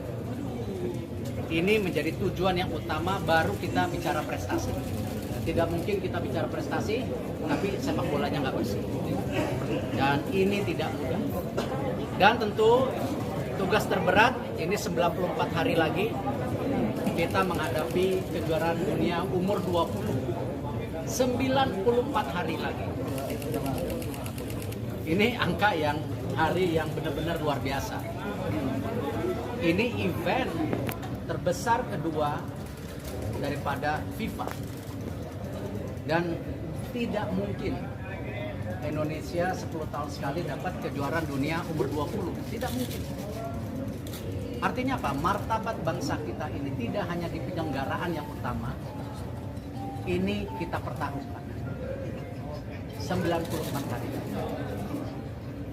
ini menjadi tujuan yang utama, baru kita bicara prestasi. Tidak mungkin kita bicara prestasi tapi sepak bolanya nggak bersih. Dan ini tidak mudah. Dan tentu tugas terberat ini 94 hari lagi kita menghadapi kejuaraan dunia umur 20. 94 hari lagi. Ini angka hari yang benar-benar luar biasa. Ini event terbesar kedua daripada FIFA. Dan tidak mungkin Indonesia 10 tahun sekali dapat kejuaraan dunia umur 20. Tidak mungkin. Artinya apa? Martabat bangsa kita ini tidak hanya di penyelenggaraan yang utama, ini kita pertaruhkan 94 hari.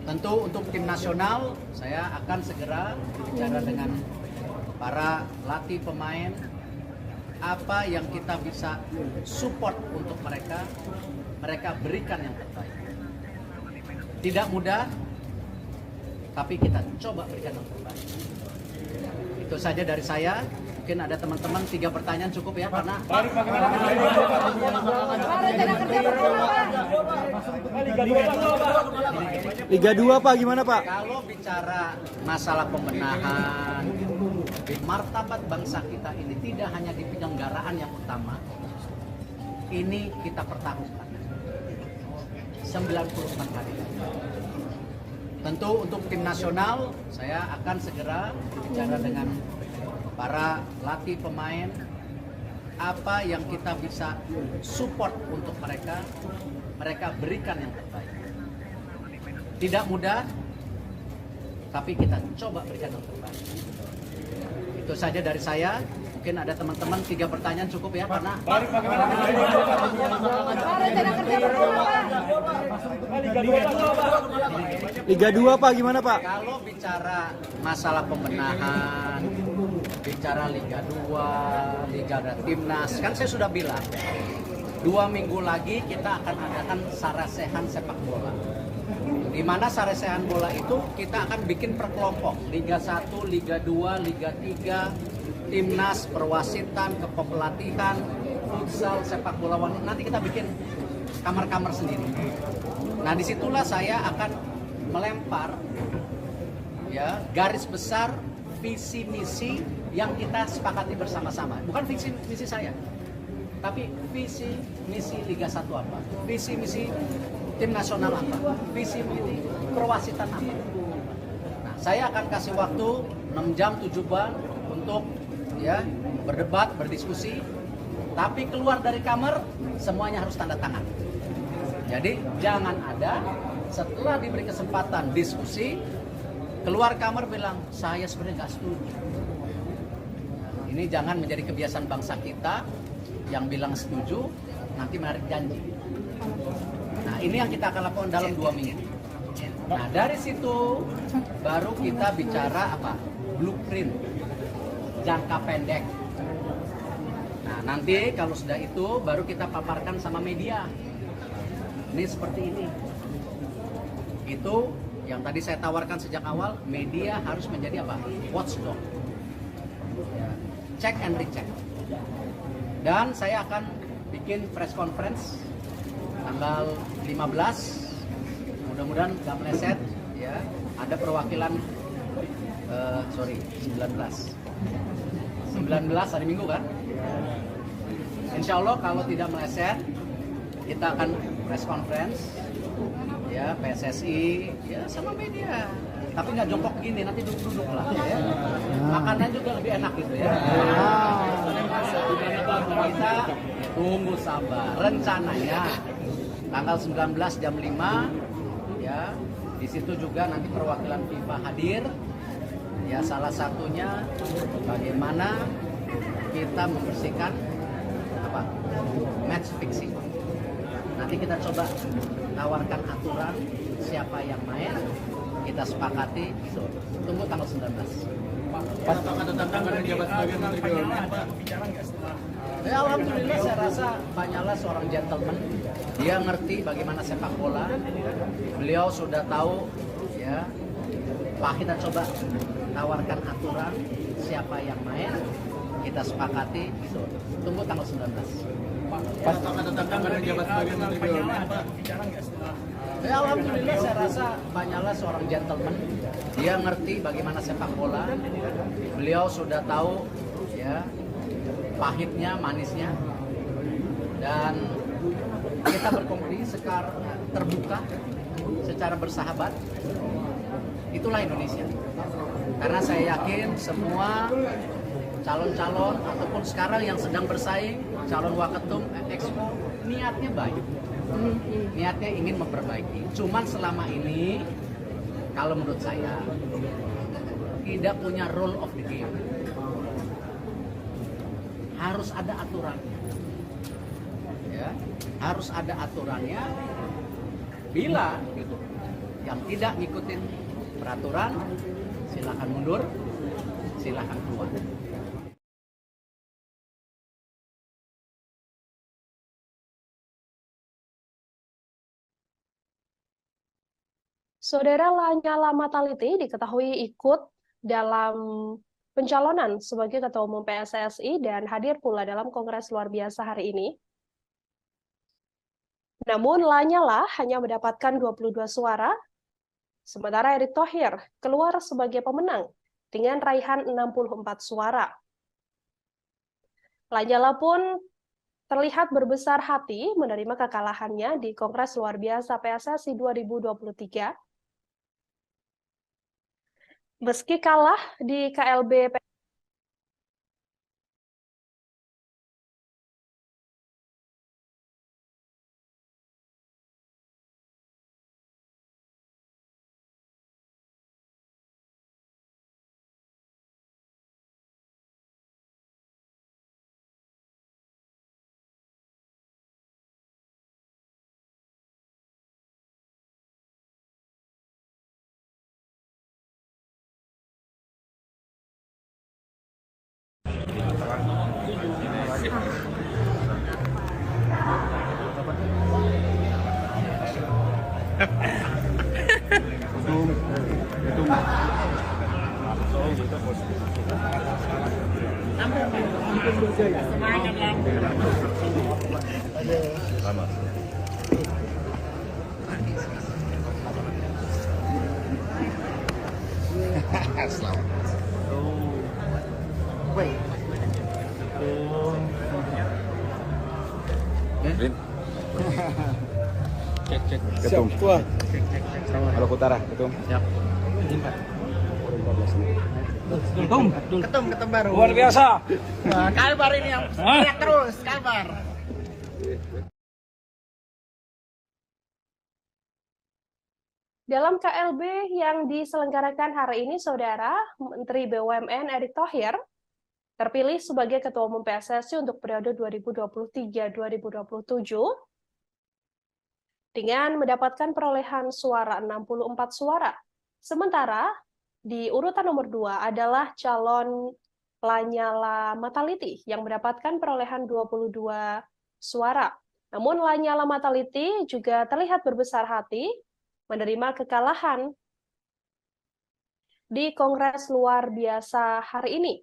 Tentu untuk tim nasional saya akan segera bicara dengan para latih pemain apa yang kita bisa support untuk mereka berikan yang terbaik. Tidak mudah, tapi kita coba berikan yang terbaik. Itu saja dari saya. Mungkin ada teman-teman 3 pertanyaan cukup ya, karena Liga 2 Pak, gimana Pak? Kalau bicara masalah pembenahan, martabat bangsa kita ini tidak hanya di penyelenggaraan yang utama, ini kita pertaruhkan 94 hari. Tentu untuk tim nasional saya akan segera bicara dengan para latih pemain apa yang kita bisa support untuk mereka berikan yang terbaik. Tidak mudah, tapi kita coba berikan yang terbaik. Itu saja dari saya. Mungkin ada teman-teman 3 pertanyaan cukup ya, karena Liga 2 Pak, gimana Pak? Kalau bicara masalah pembenahan, bicara Liga 2, Liga dan Timnas, kan saya sudah bilang 2 minggu lagi kita akan adakan sarasehan sepak bola. Di mana sarasehan bola itu kita akan bikin per kelompok, Liga 1, Liga 2, Liga 3, Timnas, perwasitan, kepelatihan, futsal, sepak bola wanita. Nanti kita bikin kamar-kamar sendiri. Nah, disitulah saya akan melempar ya garis besar visi misi yang kita sepakati bersama-sama. Bukan visi misi saya, tapi visi misi Liga 1 apa, visi misi tim nasional apa, visi misi perwasitan apa. Nah, saya akan kasih waktu 6 jam 7 bulan untuk ya berdebat, berdiskusi, tapi keluar dari kamar semuanya harus tanda tangan. Jadi jangan ada setelah diberi kesempatan diskusi keluar kamar bilang saya sebenarnya nggak setuju. Ini jangan menjadi kebiasaan bangsa kita yang bilang setuju nanti menarik janji. Nah, ini yang kita akan lakukan dalam 2 minggu. Nah, dari situ baru kita bicara apa? Blueprint jangka pendek. Nah, nanti kalau sudah itu baru kita paparkan sama media. Ini seperti ini. Itu yang tadi saya tawarkan sejak awal, media harus menjadi apa? Watchdog. Ya. check and recheck. Dan saya akan bikin press conference tanggal 15, mudah-mudahan nggak meleset ya. Ada perwakilan 19 hari Minggu kan. Insya Allah kalau tidak meleset kita akan press conference ya, PSSI ya sama media, tapi nggak jongkok gini, nanti duduk-duduk lah ya. Makanan juga lebih enak gitu ya. Kita tunggu sabar. Rencananya tanggal 19 jam 5 ya, di situ juga nanti perwakilan FIFA hadir ya, salah satunya bagaimana kita membersihkan apa match fixing. Nanti kita coba tawarkan aturan siapa yang main, kita sepakati. Tunggu tanggal 19. Pak, ada tantangan dari jabat sebagai Menteri BUMN, Pak, bicara nggak setelah? Ya, alhamdulillah saya rasa Pak Nyala seorang gentleman. Dia ngerti bagaimana sepak bola. Beliau sudah tahu ya. Pak, kita coba tawarkan aturan siapa yang main, kita sepakati. Tunggu tanggal 19. Pak, ada tantangan dari jabat sebagai Menteri BUMN, Pak, bicara nggak setelah? Ya, alhamdulillah saya rasa Pak Nyala seorang gentleman. Dia ngerti bagaimana sepak bola. Beliau sudah tahu ya pahitnya, manisnya. Dan kita berkompetisi secara terbuka, secara bersahabat. Itulah Indonesia. Karena saya yakin semua calon-calon ataupun sekarang yang sedang bersaing, calon waketum Expo, niatnya baik. Niatnya ingin memperbaiki. Cuman selama ini, kalau menurut saya, tidak punya rule of the game. Harus ada aturannya. Ya, harus ada aturannya. Bila gitu, yang tidak ngikutin peraturan, silakan mundur, silakan keluar. Saudara Lanyala Mataliti diketahui ikut dalam pencalonan sebagai Ketua Umum PSSI dan hadir pula dalam Kongres luar biasa hari ini. Namun Lanyala hanya mendapatkan 22 suara, sementara Erick Thohir keluar sebagai pemenang dengan raihan 64 suara. Lanyala pun terlihat berbesar hati menerima kekalahannya di Kongres luar biasa PSSI 2023. Meski kalah di KLB Ketum. Tua. Halo Utara, Ketum. Siap. Ketum baru. Luar biasa. Kalbar ini yang teriak terus, Kalbar. dalam KLB yang diselenggarakan hari ini, Saudara, Menteri BUMN Erick Thohir terpilih sebagai Ketua Umum PSSI untuk periode 2023-2027 dengan mendapatkan perolehan suara 64 suara. Sementara di urutan nomor 2 adalah calon Lanyala Mataliti yang mendapatkan perolehan 22 suara. Namun Lanyala Mataliti juga terlihat berbesar hati menerima kekalahan di Kongres luar biasa hari ini.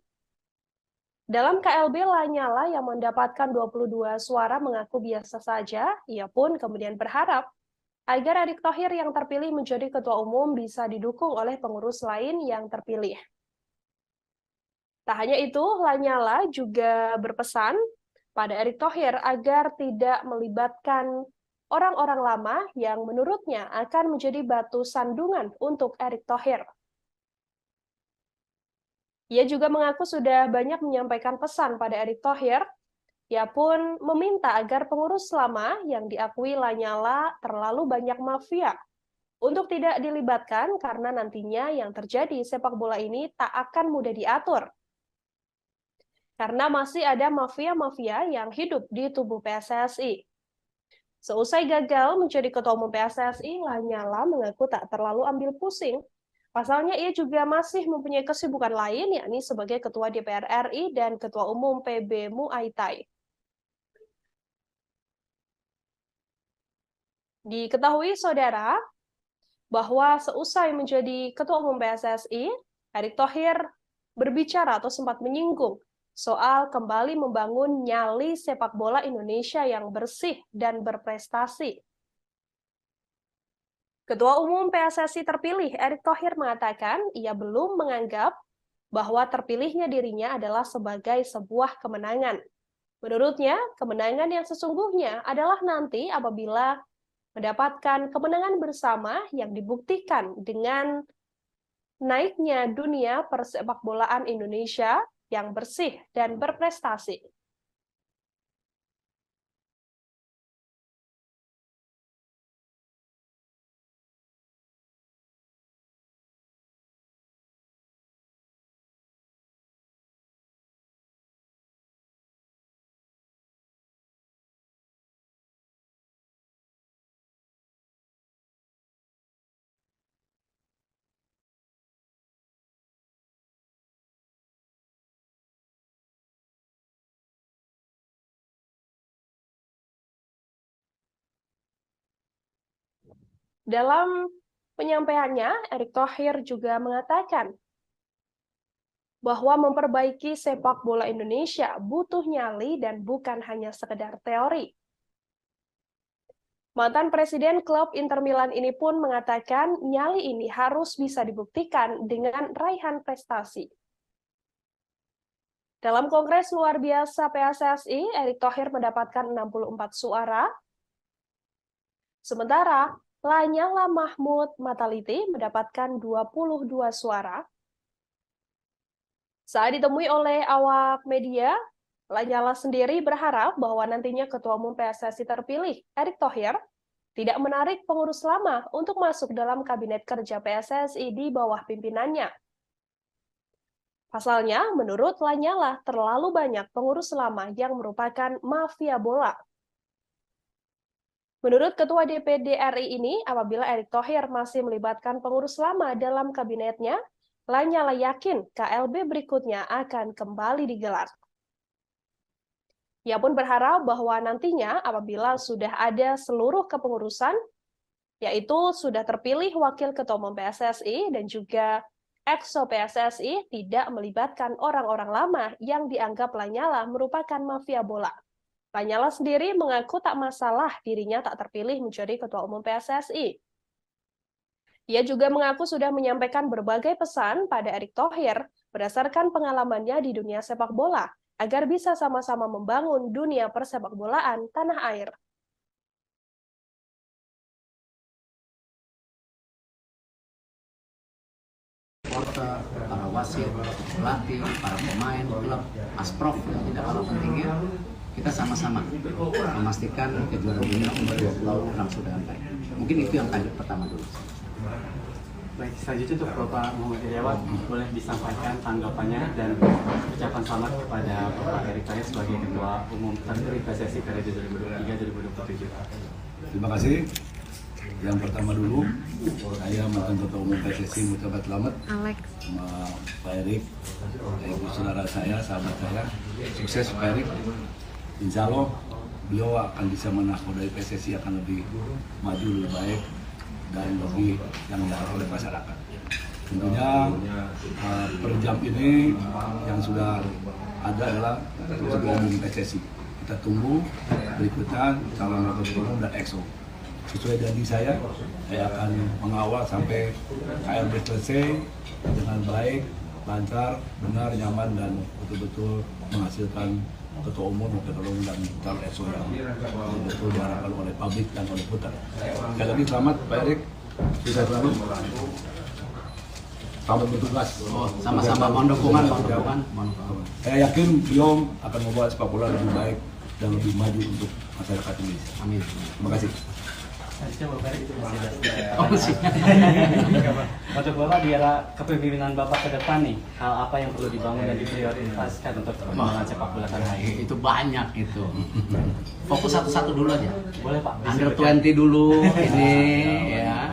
Dalam KLB, Lanyala yang mendapatkan 22 suara mengaku biasa saja. Ia pun kemudian berharap agar Erick Thohir yang terpilih menjadi ketua umum bisa didukung oleh pengurus lain yang terpilih. Tak hanya itu, Lanyala juga berpesan pada Erick Thohir agar tidak melibatkan orang-orang lama yang menurutnya akan menjadi batu sandungan untuk Erick Thohir. Ia juga mengaku sudah banyak menyampaikan pesan pada Erick Thohir. Ia pun meminta agar pengurus lama yang diakui Lanyala terlalu banyak mafia untuk tidak dilibatkan karena nantinya yang terjadi sepak bola ini tak akan mudah diatur. Karena masih ada mafia-mafia yang hidup di tubuh PSSI. Seusai gagal menjadi ketua umum PSSI, Lanyala mengaku tak terlalu ambil pusing. Pasalnya ia juga masih mempunyai kesibukan lain, yakni sebagai Ketua DPR RI dan Ketua Umum PB Muay Thai. Diketahui, saudara, bahwa seusai menjadi Ketua Umum PSSI, Erick Thohir berbicara atau sempat menyinggung soal kembali membangun nyali sepak bola Indonesia yang bersih dan berprestasi. Ketua Umum PSSI terpilih, Erick Thohir, mengatakan ia belum menganggap bahwa terpilihnya dirinya adalah sebagai sebuah kemenangan. Menurutnya, kemenangan yang sesungguhnya adalah nanti apabila mendapatkan kemenangan bersama yang dibuktikan dengan naiknya dunia persepakbolaan Indonesia yang bersih dan berprestasi. Dalam penyampaiannya, Erick Thohir juga mengatakan bahwa memperbaiki sepak bola Indonesia butuh nyali dan bukan hanya sekedar teori. Mantan Presiden klub Inter Milan ini pun mengatakan nyali ini harus bisa dibuktikan dengan raihan prestasi. Dalam Kongres luar biasa PSSI, Erick Thohir mendapatkan 64 suara, sementara Lanyala Mahmud Mataliti mendapatkan 22 suara. Saat ditemui oleh awak media, Lanyala sendiri berharap bahwa nantinya Ketua Umum PSSI terpilih, Erick Thohir, tidak menarik pengurus lama untuk masuk dalam kabinet kerja PSSI di bawah pimpinannya. Pasalnya, menurut Lanyala, terlalu banyak pengurus lama yang merupakan mafia bola. Menurut Ketua DPD RI ini, apabila Erick Thohir masih melibatkan pengurus lama dalam kabinetnya, Lanyala yakin KLB berikutnya akan kembali digelar. Ia pun berharap bahwa nantinya apabila sudah ada seluruh kepengurusan, yaitu sudah terpilih Wakil Ketua Umum PSSI dan juga Exco PSSI, tidak melibatkan orang-orang lama yang dianggap Lanyala merupakan mafia bola. Lanyala sendiri mengaku tak masalah dirinya tak terpilih menjadi Ketua Umum PSSI. Ia juga mengaku sudah menyampaikan berbagai pesan pada Erick Thohir berdasarkan pengalamannya di dunia sepak bola, agar bisa sama-sama membangun dunia persepakbolaan tanah air. Supporter, para wasit, pelatih, para pemain, klub, Asprof yang tidak kalah pentingnya, kita sama-sama memastikan kejuaraan dunia umur 26 sudah sampai. Mungkin itu yang target pertama dulu. Baik, selanjutnya untuk Bapak Muhammad Iryawan, boleh disampaikan tanggapannya dan ucapan selamat kepada Bapak Erick Thohir sebagai Ketua Umum terpilih PSSI periode 2023-2027. Terima kasih. Yang pertama dulu, saya mantan Ketua Umum PSSI mengucapkan selamat sama Pak Erick, ibu saudara saya, sahabat saya. Sukses Pak Erick. Insya Allah beliau akan bisa menakodai PSSI akan lebih maju, lebih baik dan lebih yang diharapkan oleh masyarakat. Tentunya per jam ini yang sudah adalah ketua umum PSSI. Kita tunggu berikutnya calon wakil ketua umum dan EXO. Sesuai janji saya akan mengawal sampai KLB selesai dengan baik, lancar, benar, nyaman, dan betul-betul menghasilkan ketua umum, wakil ketua umum, dan calon EXO yang betul diharapkan oleh publik dan oleh putar. Sekali lagi selamat Pak Erik, sukses selalu. Selamat bertugas. Sama-sama, mohon dukungan. Saya yakin beliau akan membawa sepak bola lebih baik dan lebih maju untuk masyarakat Indonesia. Amin. Terima kasih. Untuk Bapak di era kepemimpinan Bapak ke depan nih, hal apa yang perlu dibangun dan diprioritaskan untuk perkembangan sepak bola tanah air? Itu banyak itu. Fokus satu-satu dulu aja. Boleh Pak. Under 20 dulu ini ya.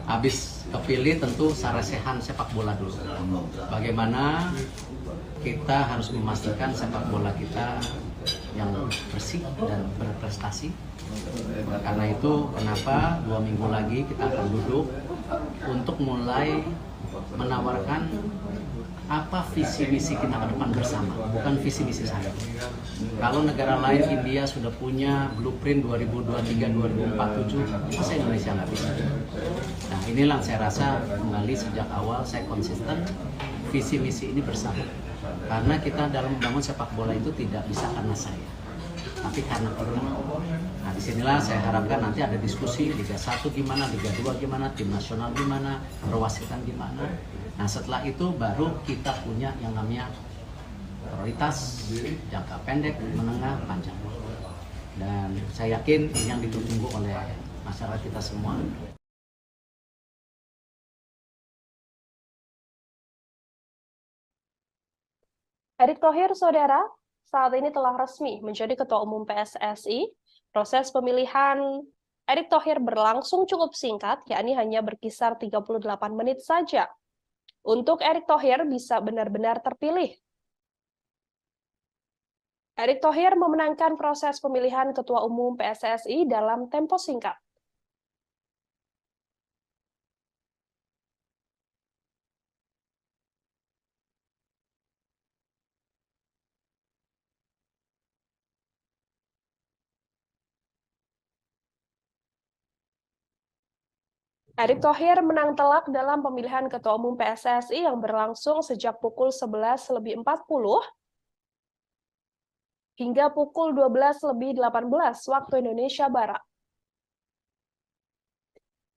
Habis kepilih tentu sarasehan sepak bola dulu. Bagaimana kita harus memastikan sepak bola kita yang bersih dan berprestasi. Karena itu kenapa 2 minggu lagi kita akan duduk untuk mulai menawarkan apa visi misi kita ke depan bersama, bukan visi misi saya. Kalau negara lain, India sudah punya blueprint 2023-2047, masa Indonesia nggak bisa? Nah inilah saya rasa kembali sejak awal saya konsisten visi misi ini bersama. Karena kita dalam membangun sepak bola itu tidak bisa karena saya, tapi karena kita. Nah disinilah saya harapkan nanti ada diskusi Liga 1 gimana, Liga 2 gimana, tim nasional gimana, perwasitan gimana. Nah setelah itu baru kita punya yang namanya prioritas jangka pendek, menengah, panjang. Dan saya yakin ini yang ditunggu oleh masyarakat kita semua. Erick Thohir, saudara, saat ini telah resmi menjadi Ketua Umum PSSI. Proses pemilihan Erick Thohir berlangsung cukup singkat, yakni hanya berkisar 38 menit saja. Untuk Erick Thohir bisa benar-benar terpilih. Erick Thohir memenangkan proses pemilihan Ketua Umum PSSI dalam tempo singkat. Erick Thohir menang telak dalam pemilihan Ketua Umum PSSI yang berlangsung sejak pukul 11.40 hingga pukul 12.18 waktu Indonesia Barat.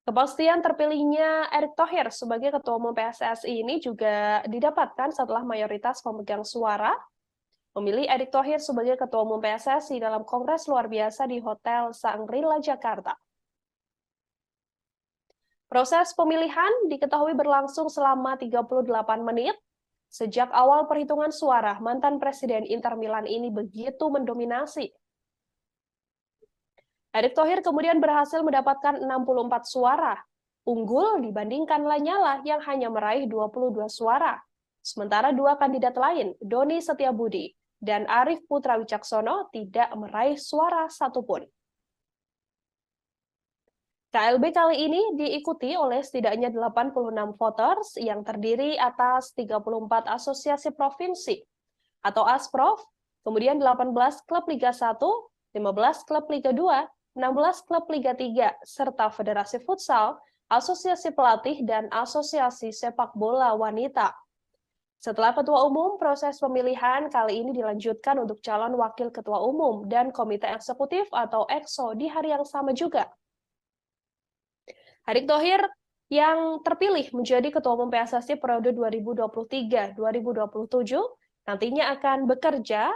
Kepastian terpilihnya Erick Thohir sebagai Ketua Umum PSSI ini juga didapatkan setelah mayoritas pemegang suara memilih Erick Thohir sebagai Ketua Umum PSSI dalam Kongres Luar Biasa di Hotel Shangri-La, Jakarta. Proses pemilihan diketahui berlangsung selama 38 menit. Sejak awal perhitungan suara, mantan Presiden Inter Milan ini begitu mendominasi. Erick Thohir kemudian berhasil mendapatkan 64 suara, unggul dibandingkan Lanyala yang hanya meraih 22 suara. Sementara dua kandidat lain, Doni Setiabudi dan Arief Putra Wicaksono, tidak meraih suara satupun. KLB kali ini diikuti oleh setidaknya 86 voters yang terdiri atas 34 asosiasi provinsi atau ASPROV, kemudian 18 klub Liga 1, 15 klub Liga 2, 16 klub Liga 3, serta Federasi Futsal, Asosiasi Pelatih, dan Asosiasi Sepak Bola Wanita. Setelah Ketua Umum, proses pemilihan kali ini dilanjutkan untuk calon Wakil Ketua Umum dan Komite Eksekutif atau EXO di hari yang sama juga. Erick Thohir yang terpilih menjadi Ketua Umum PSSI periode 2023-2027 nantinya akan bekerja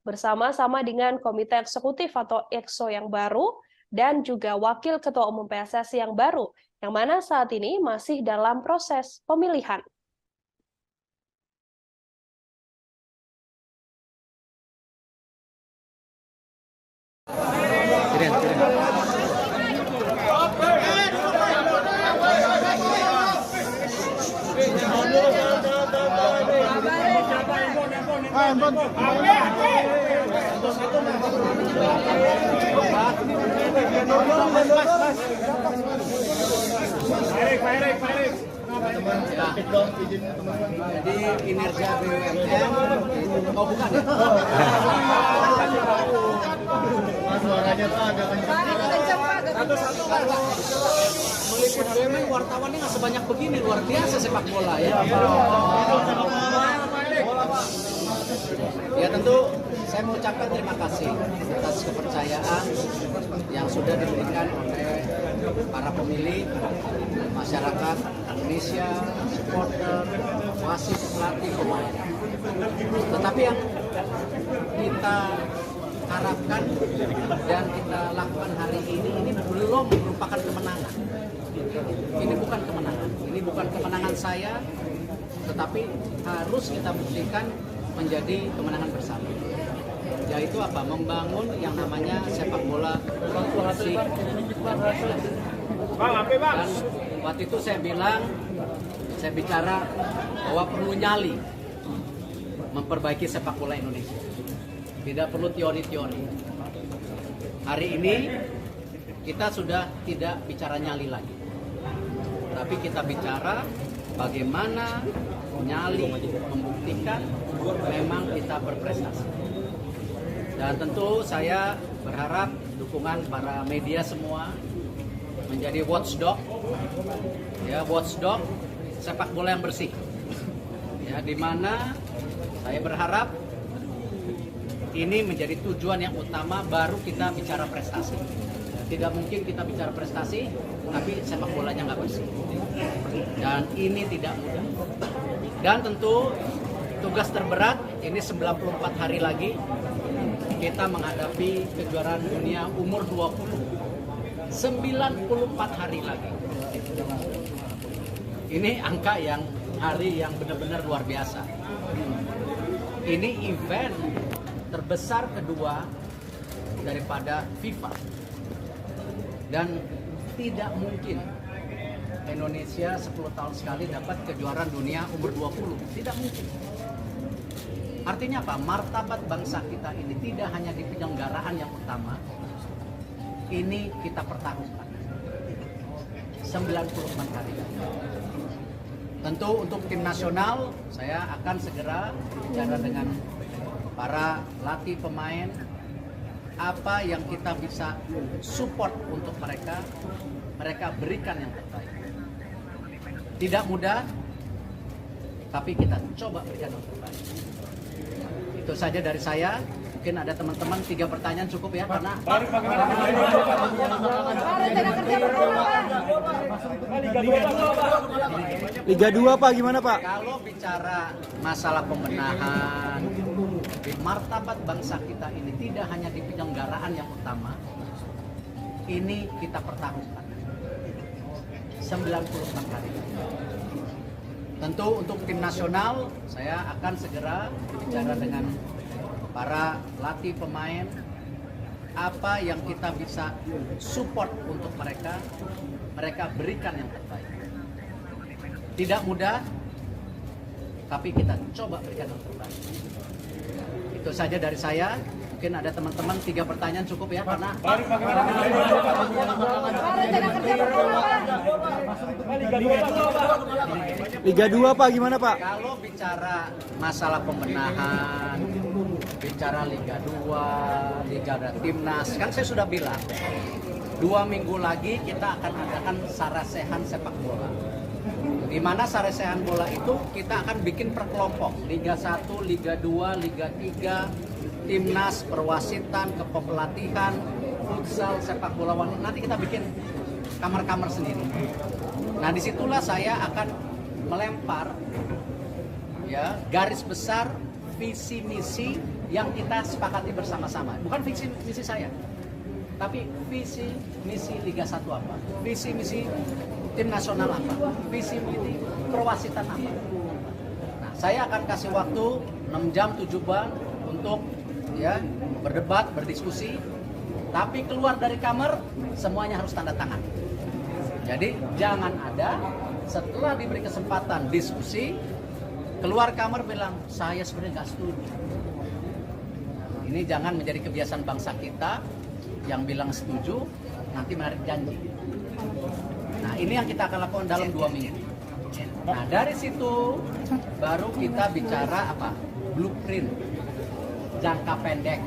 bersama-sama dengan Komite Eksekutif atau EXO yang baru dan juga Wakil Ketua Umum PSSI yang baru, yang mana saat ini masih dalam proses pemilihan. Ya. Jadi kinerja BUMN, oh bukan ya? Suaranya tuh agak Meliput BUMN wartawannya nggak sebanyak begini, luar biasa sepak bola ya. Ya tentu saya mengucapkan terima kasih atas kepercayaan yang sudah diberikan oleh para pemilih, masyarakat Indonesia, supporter, wasit, pelatih, pemain. Tetapi yang kita harapkan dan kita lakukan hari ini belum merupakan kemenangan. Ini bukan kemenangan. Ini bukan kemenangan saya, tetapi harus kita buktikan menjadi kemenangan bersama. Yaitu apa? Membangun yang namanya sepak bola inklusif dan prestasi. Dan waktu itu saya bicara bahwa perlu nyali memperbaiki sepak bola Indonesia. Tidak perlu teori-teori. Hari ini kita sudah tidak bicara nyali lagi. Tapi kita bicara bagaimana nyali membuktikan memang kita berprestasi. Dan tentu saya berharap dukungan para media semua menjadi watchdog, ya watchdog sepak bola yang bersih. Ya, di mana saya berharap ini menjadi tujuan yang utama, baru kita bicara prestasi. Tidak mungkin kita bicara prestasi tapi sepak bolanya nggak bersih. Dan ini tidak mudah. Dan tentu tugas terberat ini 94 hari lagi kita menghadapi kejuaraan dunia umur 20. 94 hari lagi. Ini angka yang hari yang benar-benar luar biasa. Ini event terbesar kedua daripada FIFA. Dan tidak mungkin Indonesia 10 tahun sekali dapat kejuaraan dunia umur 20. Tidak mungkin. Artinya apa? Martabat bangsa kita ini tidak hanya di penyelenggaraan yang utama, ini kita pertaruhkan 94 hari. Tentu untuk tim nasional, saya akan segera bicara dengan para pelatih pemain, apa yang kita bisa support untuk mereka berikan yang terbaik. Tidak mudah, tapi kita coba berikan yang terbaik. Itu saja dari saya. Mungkin ada teman-teman 3 pertanyaan cukup ya, karena Liga 2 Pak, gimana Pak? kalau bicara masalah pembenahan, di martabat bangsa kita ini tidak hanya di penyelenggaraan yang utama, ini kita pertaruhkan 94 hari. Tentu untuk tim nasional, saya akan segera bicara dengan para pelatih pemain, apa yang kita bisa support untuk mereka berikan yang terbaik. Tidak mudah, tapi kita coba berikan yang terbaik. Itu saja dari saya. Mungkin ada teman-teman 3 pertanyaan cukup ya, karena Liga 2 Pak, gimana Pak? kalau bicara masalah pembenahan, bicara Liga 2, Liga Timnas, kan saya sudah bilang 2 minggu lagi kita akan adakan sarasehan sepak bola. Di mana sarasehan bola itu kita akan bikin per kelompok, Liga 1, Liga 2, Liga 3, Timnas, perwasitan, kepelatihan, futsal, sepak bola wanita. Nanti kita bikin kamar-kamar sendiri. Nah, disitulah saya akan melempar ya garis besar visi misi yang kita sepakati bersama-sama. Bukan visi misi saya, tapi visi misi Liga 1 apa, visi misi tim nasional apa, visi misi perwasitan apa. Nah, saya akan kasih waktu 6 jam 7 bulan untuk ya berdebat, berdiskusi, tapi keluar dari kamar semuanya harus tanda tangan. Jadi jangan ada setelah diberi kesempatan diskusi keluar kamar bilang saya sebenarnya nggak setuju. Ini jangan menjadi kebiasaan bangsa kita yang bilang setuju nanti menarik janji. Nah, ini yang kita akan lakukan dalam 2 minggu. Nah, dari situ baru kita bicara apa? Blueprint jangka pendek.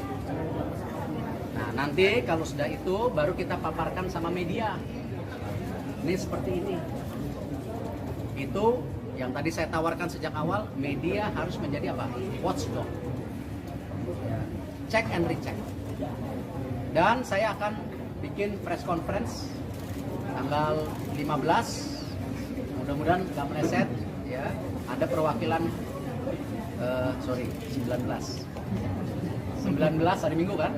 Nah, nanti kalau sudah itu baru kita paparkan sama media. Ini seperti ini. Itu yang tadi saya tawarkan sejak awal, media harus menjadi apa? Watchdog. Check and recheck. Dan saya akan bikin press conference tanggal 15. Mudah-mudahan nggak meleset, ya. Ada perwakilan, 19 hari Minggu kan?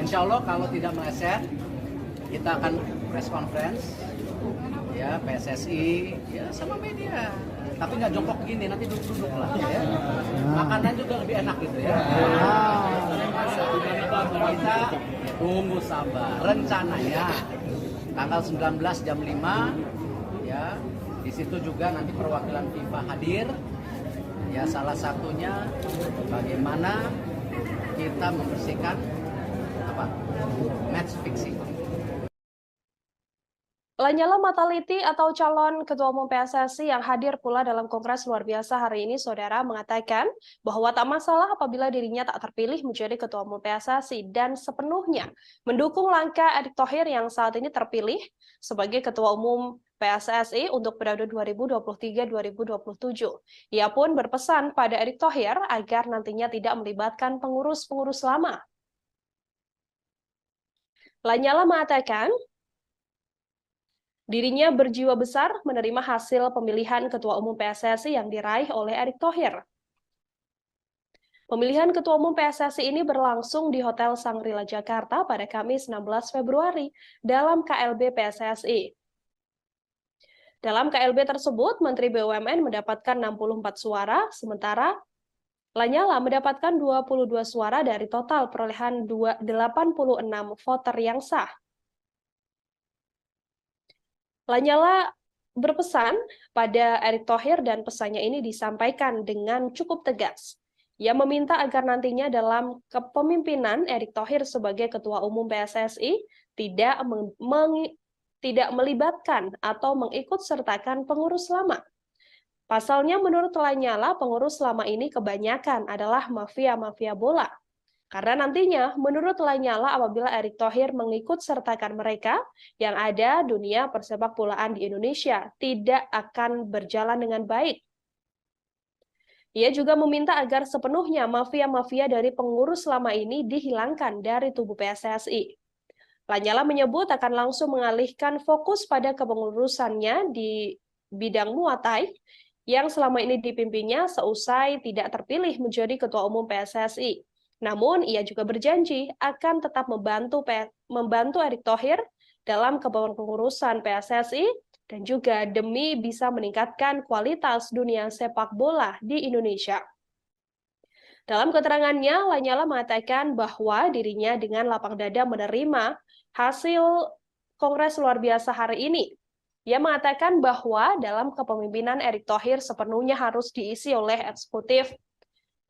Insya Allah kalau tidak meleset, kita akan press conference, ya PSSI, ya sama media. Tapi nggak jongkok gini, nanti duduk-duduk lah, ya. Makanan juga lebih enak gitu ya. Kita tunggu sabar. Rencananya tanggal 19 jam 5. Ya, di situ juga nanti perwakilan FIFA hadir. Ya, salah satunya bagaimana kita membersihkan apa? Match fixing. Lanyala Mataliti atau calon Ketua Umum PSSI yang hadir pula dalam Kongres Luar Biasa hari ini, Saudara, mengatakan bahwa tak masalah apabila dirinya tak terpilih menjadi Ketua Umum PSSI dan sepenuhnya mendukung langkah Erick Thohir yang saat ini terpilih sebagai Ketua Umum PSSI untuk periode 2023-2027. Ia pun berpesan pada Erick Thohir agar nantinya tidak melibatkan pengurus-pengurus lama. Lanyala mengatakan dirinya berjiwa besar menerima hasil pemilihan Ketua Umum PSSI yang diraih oleh Erick Thohir. Pemilihan Ketua Umum PSSI ini berlangsung di Hotel Shangri-La Jakarta pada Kamis 16 Februari dalam KLB PSSI. Dalam KLB tersebut, Menteri BUMN mendapatkan 64 suara, sementara Lanyala mendapatkan 22 suara dari total perolehan 86 voter yang sah. Lanyala berpesan pada Erick Thohir dan pesannya ini disampaikan dengan cukup tegas. Ia meminta agar nantinya dalam kepemimpinan Erick Thohir sebagai Ketua Umum PSSI tidak melibatkan atau mengikutsertakan pengurus lama. Pasalnya menurut Lanyala, pengurus lama ini kebanyakan adalah mafia-mafia bola. Karena nantinya, menurut Lanyala, apabila Erick Thohir mengikutsertakan mereka, yang ada dunia persepak bolaan di Indonesia tidak akan berjalan dengan baik. Ia juga meminta agar sepenuhnya mafia-mafia dari pengurus lama ini dihilangkan dari tubuh PSSI. Lanyala menyebut akan langsung mengalihkan fokus pada kepengurusannya di bidang Muay Thai yang selama ini dipimpinnya seusai tidak terpilih menjadi Ketua Umum PSSI. Namun, ia juga berjanji akan tetap membantu Erick Thohir dalam kepengurusan PSSI dan juga demi bisa meningkatkan kualitas dunia sepak bola di Indonesia. Dalam keterangannya, Lanyala mengatakan bahwa dirinya dengan lapang dada menerima hasil Kongres Luar Biasa hari ini. Ia mengatakan bahwa dalam kepemimpinan Erick Thohir sepenuhnya harus diisi oleh eksekutif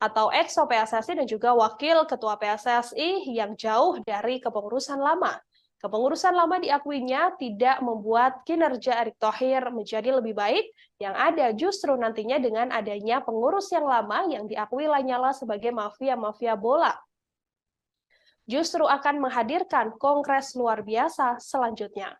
atau EXO PSSI dan juga wakil ketua PSSI yang jauh dari kepengurusan lama. Kepengurusan lama diakuinya tidak membuat kinerja Erick Thohir menjadi lebih baik, yang ada justru nantinya dengan adanya pengurus yang lama yang diakui Lanyala sebagai mafia-mafia bola. Justru akan menghadirkan Kongres Luar Biasa selanjutnya.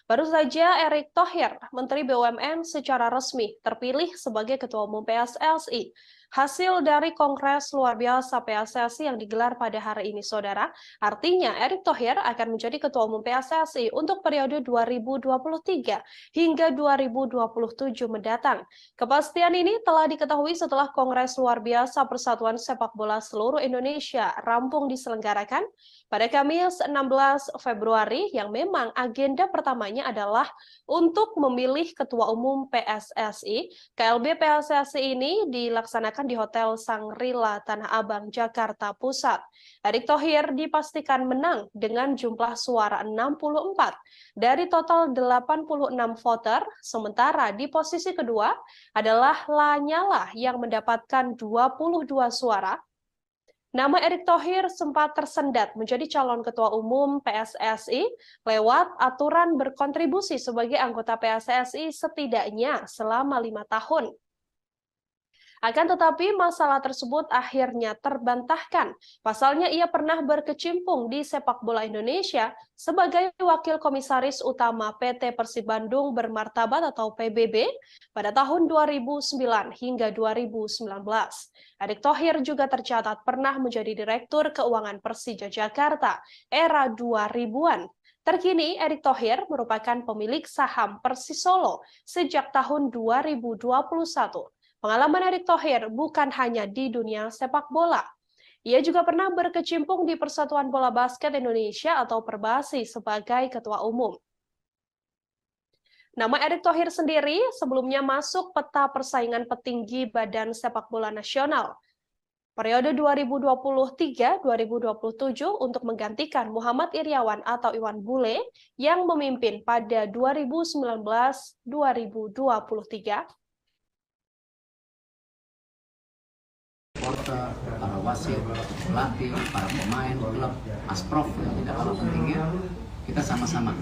Baru saja Erick Thohir, Menteri BUMN secara resmi terpilih sebagai Ketua Umum PSSI. Hasil dari Kongres Luar Biasa PSSI yang digelar pada hari ini, Saudara, artinya Erick Thohir akan menjadi Ketua Umum PSSI untuk periode 2023 hingga 2027 mendatang. Kepastian ini telah diketahui setelah Kongres Luar Biasa Persatuan Sepak Bola Seluruh Indonesia rampung diselenggarakan pada Kamis 16 Februari yang memang agenda pertamanya adalah untuk memilih Ketua Umum PSSI. KLB PSSI ini dilaksanakan dilaksanakan di Hotel Sangrila Tanah Abang, Jakarta Pusat. Erick Thohir dipastikan menang dengan jumlah suara 64 dari total 86 voter, sementara di posisi kedua adalah Lanyala yang mendapatkan 22 suara. Nama Erick Thohir sempat tersendat menjadi calon ketua umum PSSI lewat aturan berkontribusi sebagai anggota PSSI setidaknya selama 5 tahun. Akan tetapi masalah tersebut akhirnya terbantahkan. Pasalnya ia pernah berkecimpung di sepak bola Indonesia sebagai wakil komisaris utama PT Persib Bandung Bermartabat atau PBB pada tahun 2009 hingga 2019. Erick Thohir juga tercatat pernah menjadi Direktur Keuangan Persija Jakarta era 2000-an. Terkini, Erick Thohir merupakan pemilik saham Persis Solo sejak tahun 2021. Pengalaman Erick Thohir bukan hanya di dunia sepak bola. Ia juga pernah berkecimpung di Persatuan Bola Basket Indonesia atau Perbasi sebagai ketua umum. Nama Erick Thohir sendiri sebelumnya masuk peta persaingan petinggi Badan Sepak Bola Nasional periode 2023-2027 untuk menggantikan Muhammad Iryawan atau Iwan Bule yang memimpin pada 2019-2023. Supporter, para wasit, pelatih, para pemain, klub, asprof yang tidak kalah pentingnya, kita sama-sama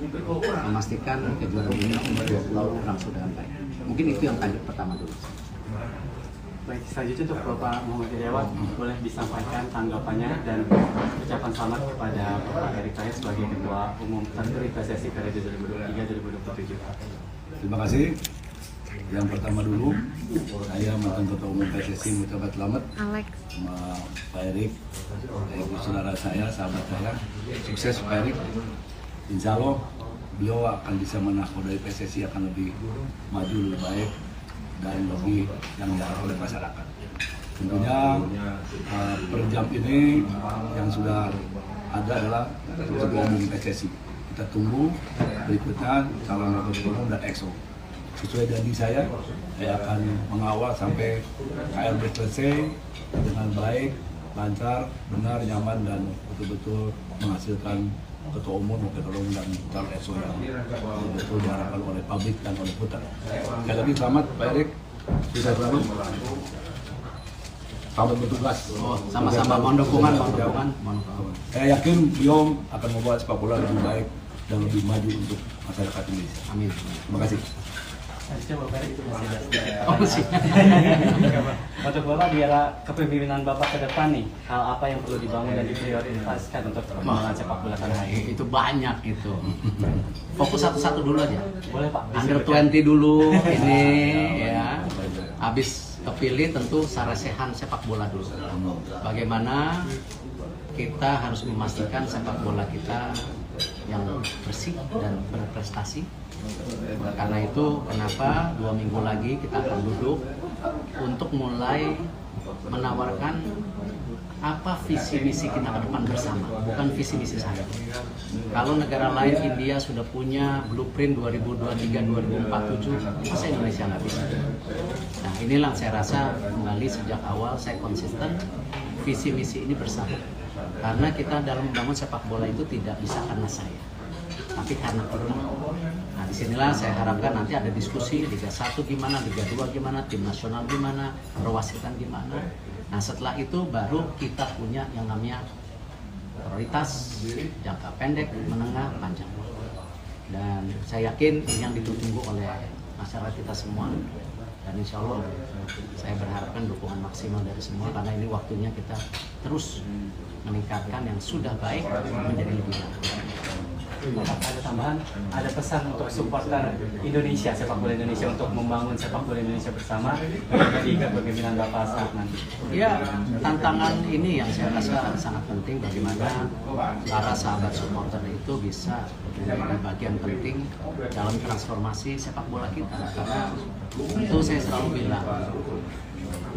memastikan kejuaraan dunia umur 20 orang sudah sampai. Mungkin itu yang target pertama dulu. Baik, selanjutnya untuk Bapak Muhammad Iryawan, boleh disampaikan tanggapannya dan ucapan selamat kepada Bapak Erick Thohir sebagai Ketua Umum terpilih PSSI periode 2023-2027. Terima kasih. Yang pertama dulu, saya mantan Ketua Umum PSSI mengucapkan selamat sama Pak Erick, ibu saudara saya, sahabat saya. Sukses Pak Erick. Insya Allah beliau akan bisa menakodai PSSI akan lebih maju, lebih baik dan lebih yang diharapkan oleh masyarakat. Tentunya per jam ini yang sudah ada adalah Ketua Umum PSSI. Kita tunggu berikutnya calon Ketua Umum dan EXO. Sesuai janji saya akan mengawal sampai KLB selesai dengan baik, lancar, benar, nyaman, dan betul-betul menghasilkan ketua umum, wakil ketua umum, dan calon EXO yang betul diharapkan oleh publik dan oleh putar. Sekali lagi selamat Pak Erick, sukses selalu. Selamat bertugas. Sama-sama mohon dukungan. Saya yakin beliau akan membuat sepak bola lebih baik dan lebih maju untuk masyarakat Indonesia. Amin. Terima kasih. Selanjutnya Bapak Erick masih ada. masih. Untuk Bapak, di era kepemimpinan Bapak ke depan nih, hal apa yang perlu dibangun dan diprioritaskan untuk perkembangan sepak bola tanah air? Itu banyak itu. Fokus satu-satu dulu aja. Boleh Pak. Under 20 dulu ini ya. Habis kepilih tentu sarasehan sepak bola dulu. Bagaimana kita harus memastikan sepak bola kita yang bersih dan berprestasi. Karena itu kenapa 2 minggu lagi kita akan duduk untuk mulai menawarkan apa visi misi kita ke depan bersama, bukan visi misi saya. Kalau negara lain, India sudah punya blueprint 2023-2047, masa Indonesia nggak bisa? Nah inilah saya rasa kembali sejak awal saya konsisten visi misi ini bersama. Karena kita dalam membangun sepak bola itu tidak bisa karena saya, tapi karena kita. Nah disinilah saya harapkan nanti ada diskusi Liga 1 gimana, Liga 2 gimana, tim nasional gimana, perwasitan gimana. Nah setelah itu baru kita punya yang namanya prioritas jangka pendek, menengah, panjang. Dan saya yakin ini yang ditunggu oleh masyarakat kita semua. Dan insya Allah saya berharapkan dukungan maksimal dari semua karena ini waktunya kita terus meningkatkan yang sudah baik menjadi lebih baik. Ada tambahan, ada pesan untuk supporter Indonesia, sepak bola Indonesia untuk membangun sepak bola Indonesia bersama di kepemimpinan Bapak saat nanti. Ya, tantangan ini yang saya rasa sangat penting bagaimana para sahabat supporter itu bisa menjadi bagian penting dalam transformasi sepak bola kita. Karena itu saya selalu bilang,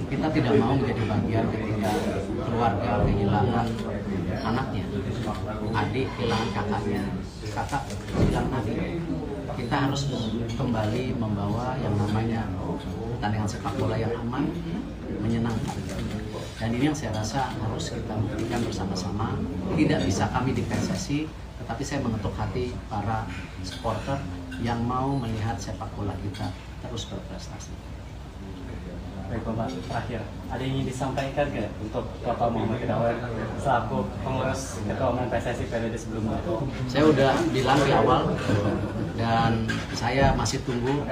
kita tidak mau menjadi bagian ketika keluarga kehilangan anaknya, adik kehilangan kakaknya, kakak kehilangan adik. kita harus kembali membawa yang namanya pertandingan sepak bola yang aman, menyenangkan. Dan ini yang saya rasa harus kita buktikan bersama-sama. Tidak bisa kami di PSSI, tetapi saya mengetuk hati para supporter yang mau melihat sepak bola kita terus berprestasi. Baik Bapak, terakhir, ada yang ingin disampaikan nggak untuk Bapak Muhammad Irawan selaku pengurus Ketua Umum PSSI periode sebelumnya? Saya udah bilang di awal dan saya masih tunggu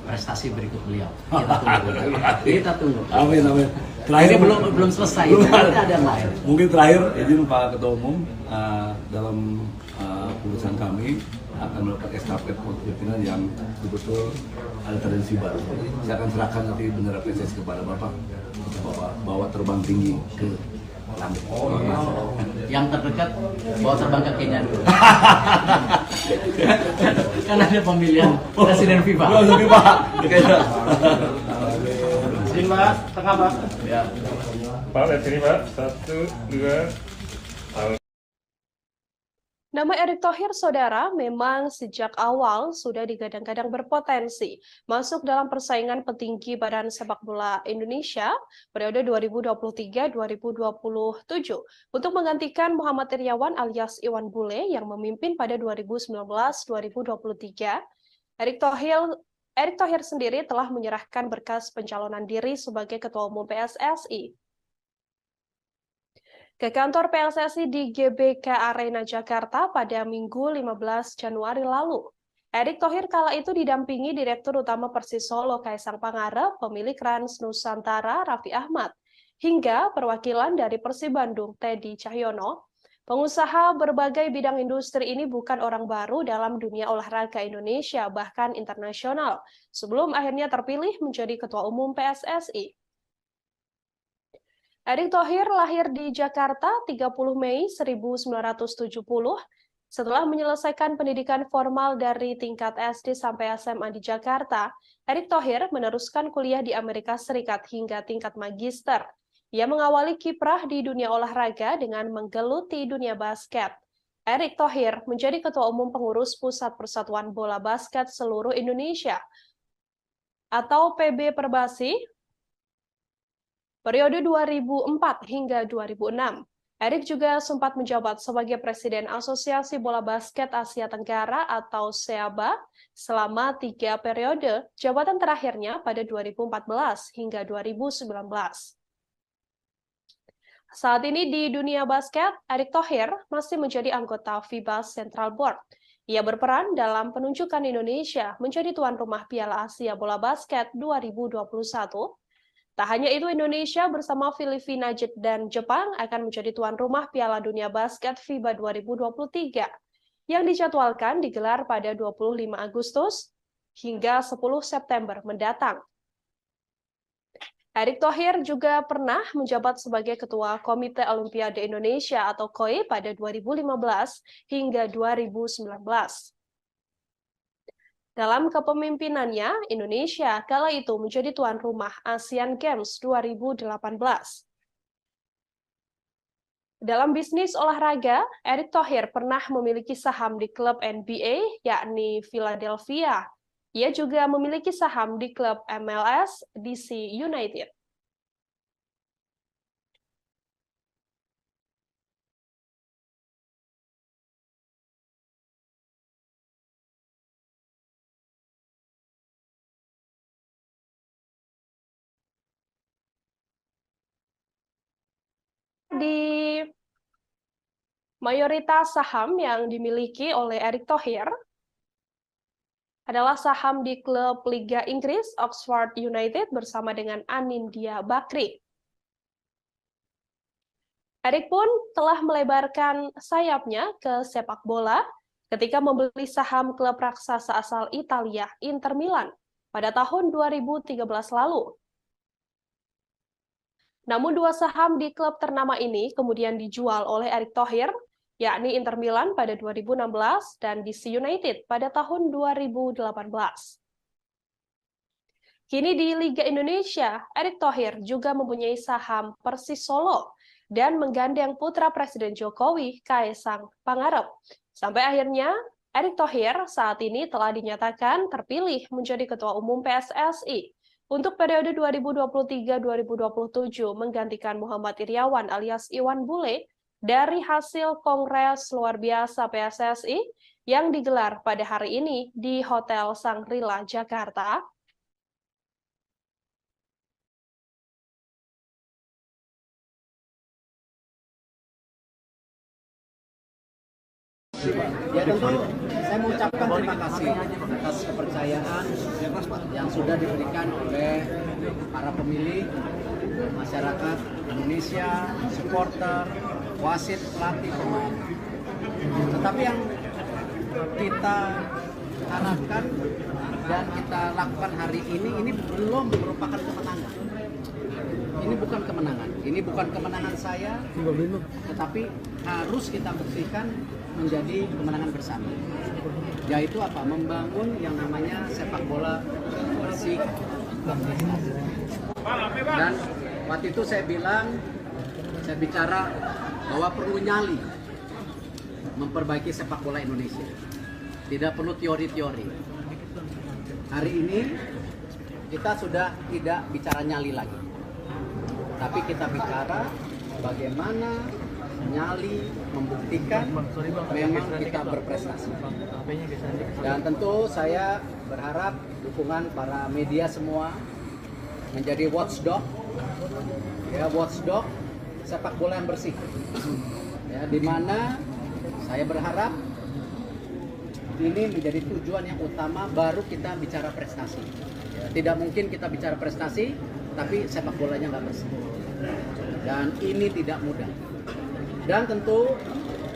prestasi berikut beliau. Kita tunggu. Amin, amin. Terakhir belum selesai. Nanti ada yang lain. Mungkin terakhir izin Pak Ketua Umum dalam urusan kami akan melakukan estafet kepemimpinan yang betul-betul ada tradisi baru. Saya akan serahkan nanti bendera PSSI kepada Bapak untuk Bapak bawa terbang tinggi ke langit. Yang terdekat bawa terbang ke Kenya dulu. Kan ada pemilihan presiden FIFA. Izin Pak, tengah Pak. Ya. Pak, lihat sini Pak. 1, 2, Nama Erick Thohir, saudara, memang sejak awal sudah digadang-gadang berpotensi masuk dalam persaingan petinggi Badan Sepak Bola Indonesia periode 2023-2027 untuk menggantikan Muhammad Iryawan alias Iwan Bule yang memimpin pada 2019-2023. Erick Thohir sendiri telah menyerahkan berkas pencalonan diri sebagai Ketua Umum PSSI ke kantor PSSI di GBK Arena Jakarta pada Minggu 15 Januari lalu. Erick Thohir kala itu didampingi Direktur Utama Persis Solo Kaisang Pangarep, pemilik Rans Nusantara Raffi Ahmad, hingga perwakilan dari Persib Bandung Teddy Cahyono. Pengusaha berbagai bidang industri ini bukan orang baru dalam dunia olahraga Indonesia, bahkan internasional, sebelum akhirnya terpilih menjadi Ketua Umum PSSI. Erick Thohir lahir di Jakarta 30 Mei 1970. Setelah menyelesaikan pendidikan formal dari tingkat SD sampai SMA di Jakarta, Erick Thohir meneruskan kuliah di Amerika Serikat hingga tingkat magister. Ia mengawali kiprah di dunia olahraga dengan menggeluti dunia basket. Erick Thohir menjadi Ketua Umum Pengurus Pusat Persatuan Bola Basket Seluruh Indonesia atau PB Perbasi periode 2004 hingga 2006. Erick juga sempat menjabat sebagai Presiden Asosiasi Bola Basket Asia Tenggara atau SEABA selama 3 periode, jabatan terakhirnya pada 2014 hingga 2019. Saat ini di dunia basket, Erick Thohir masih menjadi anggota FIBA Central Board. Ia berperan dalam penunjukan Indonesia menjadi tuan rumah Piala Asia Bola Basket 2021. Tak hanya itu, Indonesia bersama Filipina dan Jepang akan menjadi tuan rumah Piala Dunia Basket FIBA 2023 yang dijadwalkan digelar pada 25 Agustus hingga 10 September mendatang. Erick Thohir juga pernah menjabat sebagai Ketua Komite Olimpiade Indonesia atau KOI pada 2015 hingga 2019. Dalam kepemimpinannya, Indonesia kala itu menjadi tuan rumah Asian Games 2018. Dalam bisnis olahraga, Erick Thohir pernah memiliki saham di klub NBA, yakni Philadelphia. Ia juga memiliki saham di klub MLS DC United. Di mayoritas saham yang dimiliki oleh Erick Thohir adalah saham di klub Liga Inggris Oxford United bersama dengan Anindya Bakri. Erick pun telah melebarkan sayapnya ke sepak bola ketika membeli saham klub raksasa asal Italia Inter Milan pada tahun 2013 lalu. Namun 2 saham di klub ternama ini kemudian dijual oleh Erick Thohir, yakni Inter Milan pada 2016 dan DC United pada tahun 2018. Kini di Liga Indonesia, Erick Thohir juga mempunyai saham Persis Solo dan menggandeng putra Presiden Jokowi, Kaisang Pangarep. Sampai akhirnya Erick Thohir saat ini telah dinyatakan terpilih menjadi Ketua Umum PSSI untuk periode 2023-2027 menggantikan Muhammad Iryawan alias Iwan Bule dari hasil Kongres Luar Biasa PSSI yang digelar pada hari ini di Hotel Shangri-La, Jakarta. Ya tentu saya mengucapkan terima kasih atas kepercayaan yang sudah diberikan oleh para pemilih, masyarakat Indonesia, supporter, wasit, pelatih, pemain. Tetapi yang kita harapkan dan kita lakukan hari ini belum merupakan kemenangan. Ini bukan kemenangan. Ini bukan kemenangan saya, tetapi harus kita buktikan menjadi kemenangan bersama. Yaitu apa? Membangun yang namanya sepak bola bersih dan prestasi. Dan waktu itu saya bicara bahwa perlu nyali memperbaiki sepak bola Indonesia. Tidak perlu teori-teori. Hari ini kita sudah tidak bicara nyali lagi. Tapi kita bicara bagaimana nyali membuktikan memang kita berprestasi. Dan tentu saya berharap dukungan para media semua menjadi watchdog, ya watchdog sepak bola yang bersih. Ya, di mana saya berharap ini menjadi tujuan yang utama baru kita bicara prestasi. Ya, tidak mungkin kita bicara prestasi tapi sepak bolanya nggak bersih. Dan ini tidak mudah. Dan tentu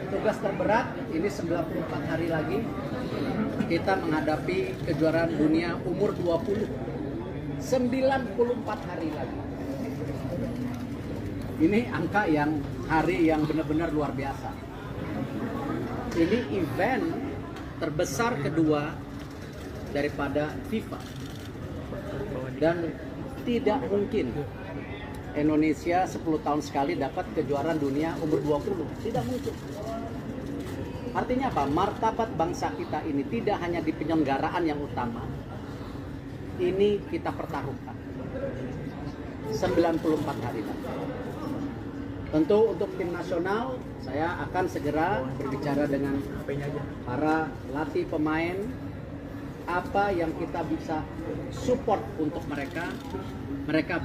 tugas terberat ini 94 hari lagi kita menghadapi kejuaraan dunia umur 20. 94 hari lagi. Ini angka hari yang benar-benar luar biasa. Ini event terbesar kedua daripada FIFA. Dan tidak mungkin Indonesia 10 tahun sekali dapat kejuaraan dunia umur 20. Tidak mungkin. Artinya apa? Martabat bangsa kita ini tidak hanya di penyelenggaraan yang utama. Ini kita pertaruhkan. 94 hari lagi. Tentu untuk tim nasional, saya akan segera berbicara dengan para pelatih pemain. Apa yang kita bisa support untuk mereka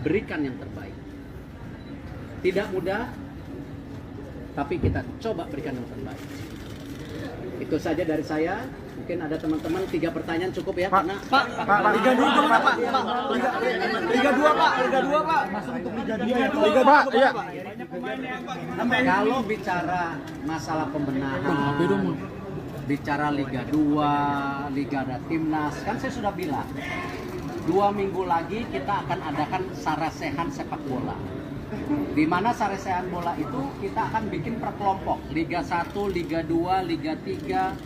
berikan yang terbaik. Tidak mudah, tapi kita coba berikan yang terbaik. Itu saja dari saya. Mungkin ada teman-teman 3 pertanyaan cukup ya? Pak, Liga 2 gimana Pak? Liga 2 Pak, Liga 2 Pak. Masuk untuk Liga 2. Liga Pak, iya. Kalau bicara masalah pembenahan, bicara Liga 2, Liga ada Timnas, kan saya sudah bilang 2 minggu lagi kita akan adakan sarasehan sepak bola. Di mana sarasehan bola itu kita akan bikin per kelompok, Liga 1, Liga 2, Liga 3,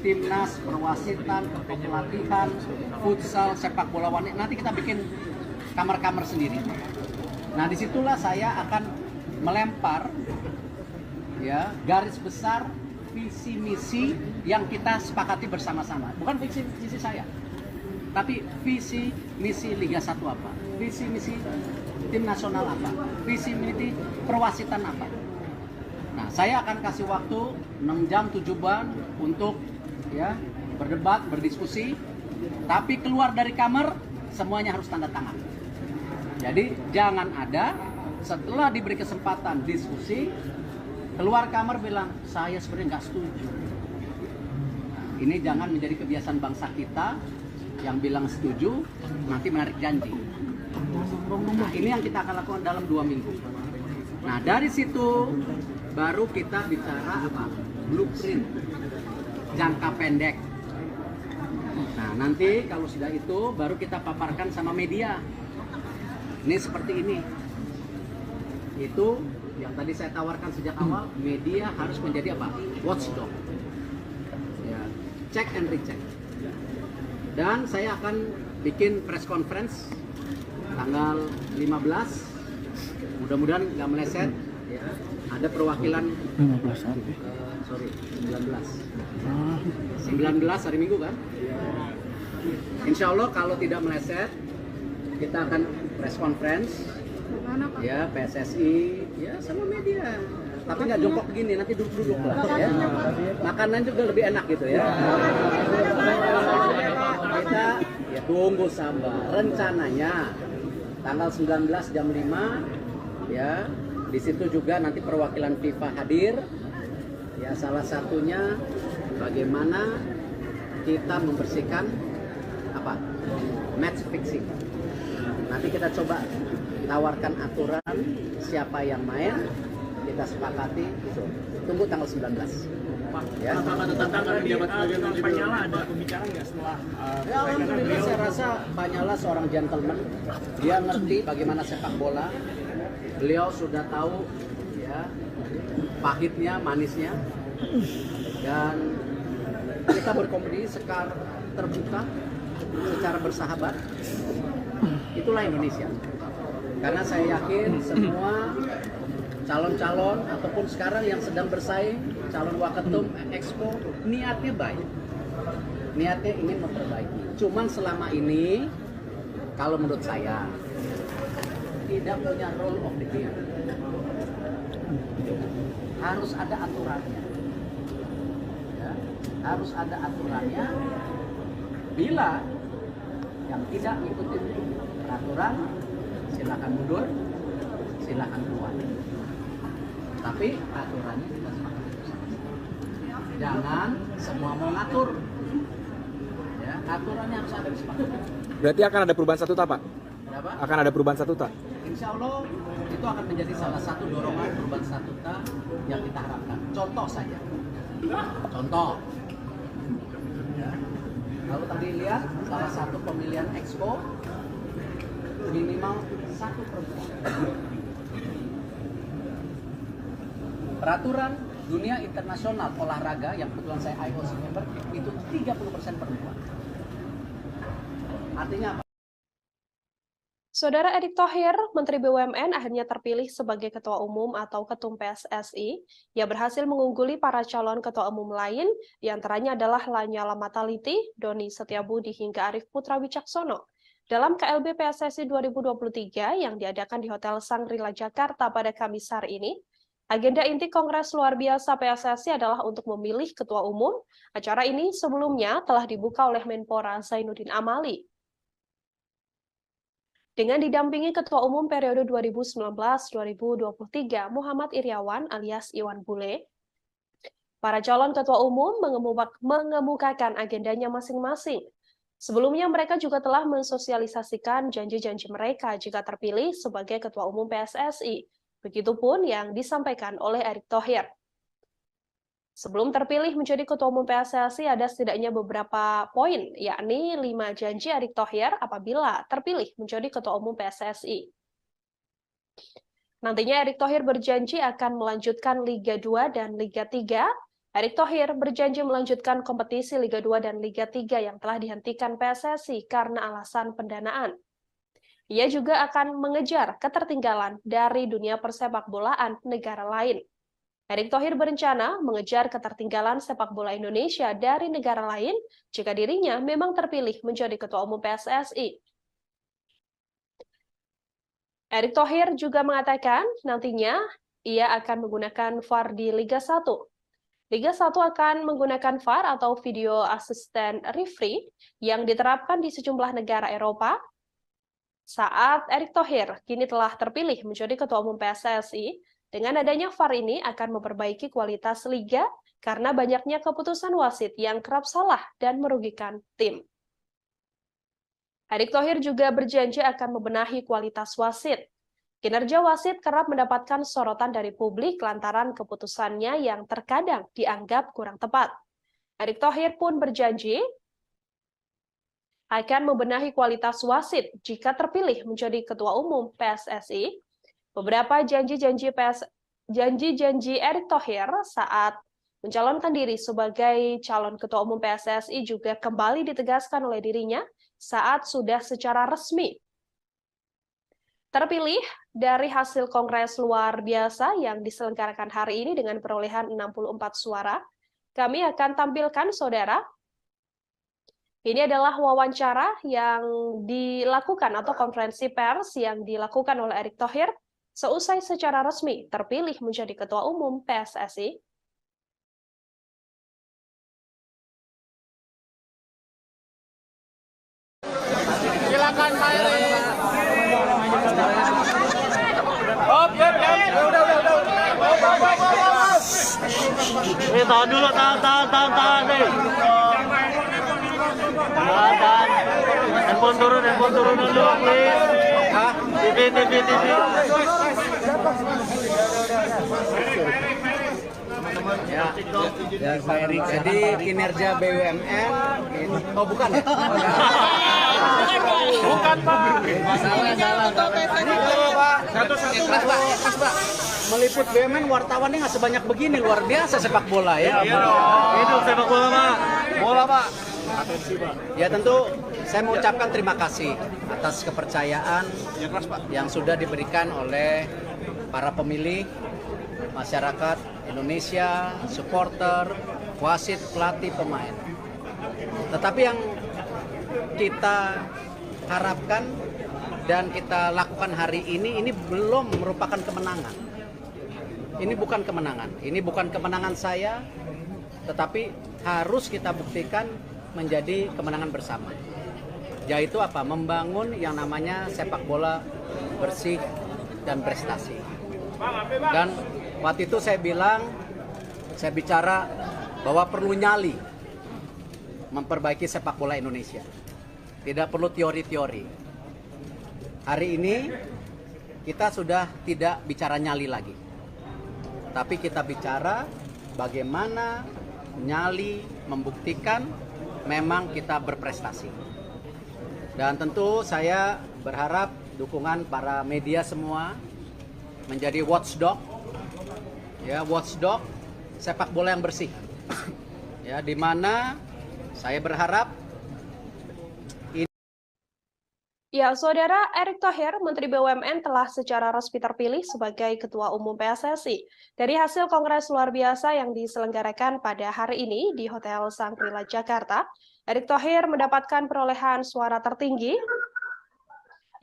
Timnas, perwasitan, kepelatihan, futsal, sepak bola wanita. Nanti kita bikin kamar-kamar sendiri. Nah, disitulah saya akan melempar ya garis besar visi misi yang kita sepakati bersama-sama. Bukan visi misi saya, tapi visi misi Liga 1 apa, visi misi tim nasional apa, visi misi perwasitan apa. Nah, saya akan kasih waktu 6 jam 7 bulan untuk ya berdebat, berdiskusi, tapi keluar dari kamar semuanya harus tanda tangan. Jadi jangan ada setelah diberi kesempatan diskusi keluar kamar bilang saya sebenarnya nggak setuju. Nah, ini jangan menjadi kebiasaan bangsa kita yang bilang setuju nanti menarik janji. Nah, ini yang kita akan lakukan dalam 2 minggu. Nah, dari situ baru kita bicara apa? Blueprint jangka pendek. Nah, nanti kalau sudah itu baru kita paparkan sama media. Ini seperti ini. Itu yang tadi saya tawarkan sejak awal, media harus menjadi apa? Watchdog. Ya, check and recheck. Dan saya akan bikin press conference tanggal 15. Mudah-mudahan nggak meleset. ya, ada perwakilan 19 hari Minggu kan. Insya Allah kalau tidak meleset, kita akan press conference ya, PSSI ya sama media, tapi nggak jongkok begini, nanti duduk-duduk lah ya. Makanan juga lebih enak gitu ya. Kita ya tunggu sabar. Rencananya tanggal 19 jam 5 ya, di situ juga nanti perwakilan FIFA hadir ya, salah satunya bagaimana kita membersihkan apa, match fixing. Nanti kita coba tawarkan aturan siapa yang main, kita sepakati itu. Tunggu tanggal 19 ya. Pak Nyala ada pembicaraan nggak setelah Ya, alhamdulillah saya rasa Pak Nyala seorang gentleman, dia ngerti bagaimana sepak bola, beliau sudah tahu ya pahitnya manisnya, dan kita berkompetisi secara terbuka, secara bersahabat. Itulah Indonesia. Karena saya yakin semua calon-calon ataupun sekarang yang sedang bersaing, calon waketum Expo, niatnya baik. Niatnya ingin memperbaiki. Cuman selama ini, kalau menurut saya, tidak punya rule of the game. Harus ada aturannya. Ya, harus ada aturannya. Bila yang tidak mengikuti peraturan, silakan mundur, silakan keluar. Tapi aturannya kita sepakati bersama. Jangan semua mau ngatur. Ya, aturannya harus ada disepakati. Berarti akan ada perubahan statuta, Pak? Kenapa? Akan ada perubahan statuta? Insya Allah itu akan menjadi salah satu dorongan perubahan statuta yang kita harapkan. Contoh saja. Contoh. Ya. Kalau tadi lihat salah satu pemilihan Expo minimal 1 perempuan. Peraturan dunia internasional olahraga yang kebetulan saya IOC member itu 30% perempuan. Artinya apa? Saudara Erick Thohir, Menteri BUMN, akhirnya terpilih sebagai Ketua Umum atau Ketum PSSI. Ia berhasil mengungguli para calon Ketua Umum lain, di antaranya adalah Lanyala Mataliti, Doni Setiabudi, hingga Arief Putra Wicaksono. Dalam KLB PSSI 2023 yang diadakan di Hotel Shangri-La Jakarta pada Kamis hari ini, agenda inti Kongres Luar Biasa PSSI adalah untuk memilih Ketua Umum. Acara ini sebelumnya telah dibuka oleh Menpora Zainuddin Amali. Dengan didampingi Ketua Umum periode 2019-2023 Muhammad Iriawan alias Iwan Bule, para calon Ketua Umum mengemukakan agendanya masing-masing. Sebelumnya mereka juga telah mensosialisasikan janji-janji mereka jika terpilih sebagai Ketua Umum PSSI. Begitupun yang disampaikan oleh Erick Thohir. Sebelum terpilih menjadi Ketua Umum PSSI ada setidaknya beberapa poin, yakni 5 janji Erick Thohir apabila terpilih menjadi Ketua Umum PSSI. Nantinya Erick Thohir berjanji akan melanjutkan Liga 2 dan Liga 3. Erick Thohir berjanji melanjutkan kompetisi Liga 2 dan Liga 3 yang telah dihentikan PSSI karena alasan pendanaan. Ia juga akan mengejar ketertinggalan dari dunia persepakbolaan negara lain. Erick Thohir berencana mengejar ketertinggalan sepak bola Indonesia dari negara lain jika dirinya memang terpilih menjadi Ketua Umum PSSI. Erick Thohir juga mengatakan nantinya ia akan menggunakan VAR di Liga 1. Liga 1 akan menggunakan VAR atau Video Assistant Referee yang diterapkan di sejumlah negara Eropa. Saat Erick Thohir kini telah terpilih menjadi Ketua Umum PSSI, dengan adanya VAR ini akan memperbaiki kualitas liga karena banyaknya keputusan wasit yang kerap salah dan merugikan tim. Erick Thohir juga berjanji akan membenahi kualitas wasit. Kinerja wasit kerap mendapatkan sorotan dari publik lantaran keputusannya yang terkadang dianggap kurang tepat. Erick Thohir pun berjanji akan membenahi kualitas wasit jika terpilih menjadi Ketua Umum PSSI. Beberapa janji-janji Erick Thohir saat mencalonkan diri sebagai calon Ketua Umum PSSI juga kembali ditegaskan oleh dirinya saat sudah secara resmi terpilih dari hasil kongres luar biasa yang diselenggarakan hari ini dengan perolehan 64 suara. Kami akan tampilkan, Saudara. Ini adalah wawancara yang dilakukan atau konferensi pers yang dilakukan oleh Erick Thohir seusai secara resmi terpilih menjadi Ketua Umum PSSI. Silakan Pak Erick. Tahan dulu, tahan nih. Tahan. Handphone turun dulu, please. TV. Ya, Pak Erick. Jadi kinerja BUMN, oh bukan ya? Bukan, Pak. Keras, Pak. Meliput BUMN wartawannya nggak sebanyak begini, luar biasa sepak bola ya. Hidup sepak bola, Pak. Bola, Pak. Ya tentu saya mengucapkan terima kasih atas kepercayaan yang sudah diberikan oleh para pemilih, masyarakat Indonesia, supporter, wasit, pelatih, pemain. Tetapi yang kita harapkan dan kita lakukan hari ini belum merupakan kemenangan. Ini bukan kemenangan. Ini bukan kemenangan saya, tetapi harus kita buktikan menjadi kemenangan bersama. Yaitu apa? Membangun yang namanya sepak bola bersih dan prestasi. Dan waktu itu saya bicara bahwa perlu nyali memperbaiki sepak bola Indonesia. Tidak perlu teori-teori. Hari ini kita sudah tidak bicara nyali lagi. Tapi kita bicara bagaimana nyali membuktikan memang kita berprestasi. Dan tentu saya berharap dukungan para media semua menjadi watchdog, ya watchdog sepak bola yang bersih, ya di mana saya berharap Ya, Saudara, Erick Thohir, Menteri BUMN telah secara resmi terpilih sebagai Ketua Umum PSSI. Dari hasil Kongres luar biasa yang diselenggarakan pada hari ini di Hotel Shangri-La Jakarta, Erick Thohir mendapatkan perolehan suara tertinggi,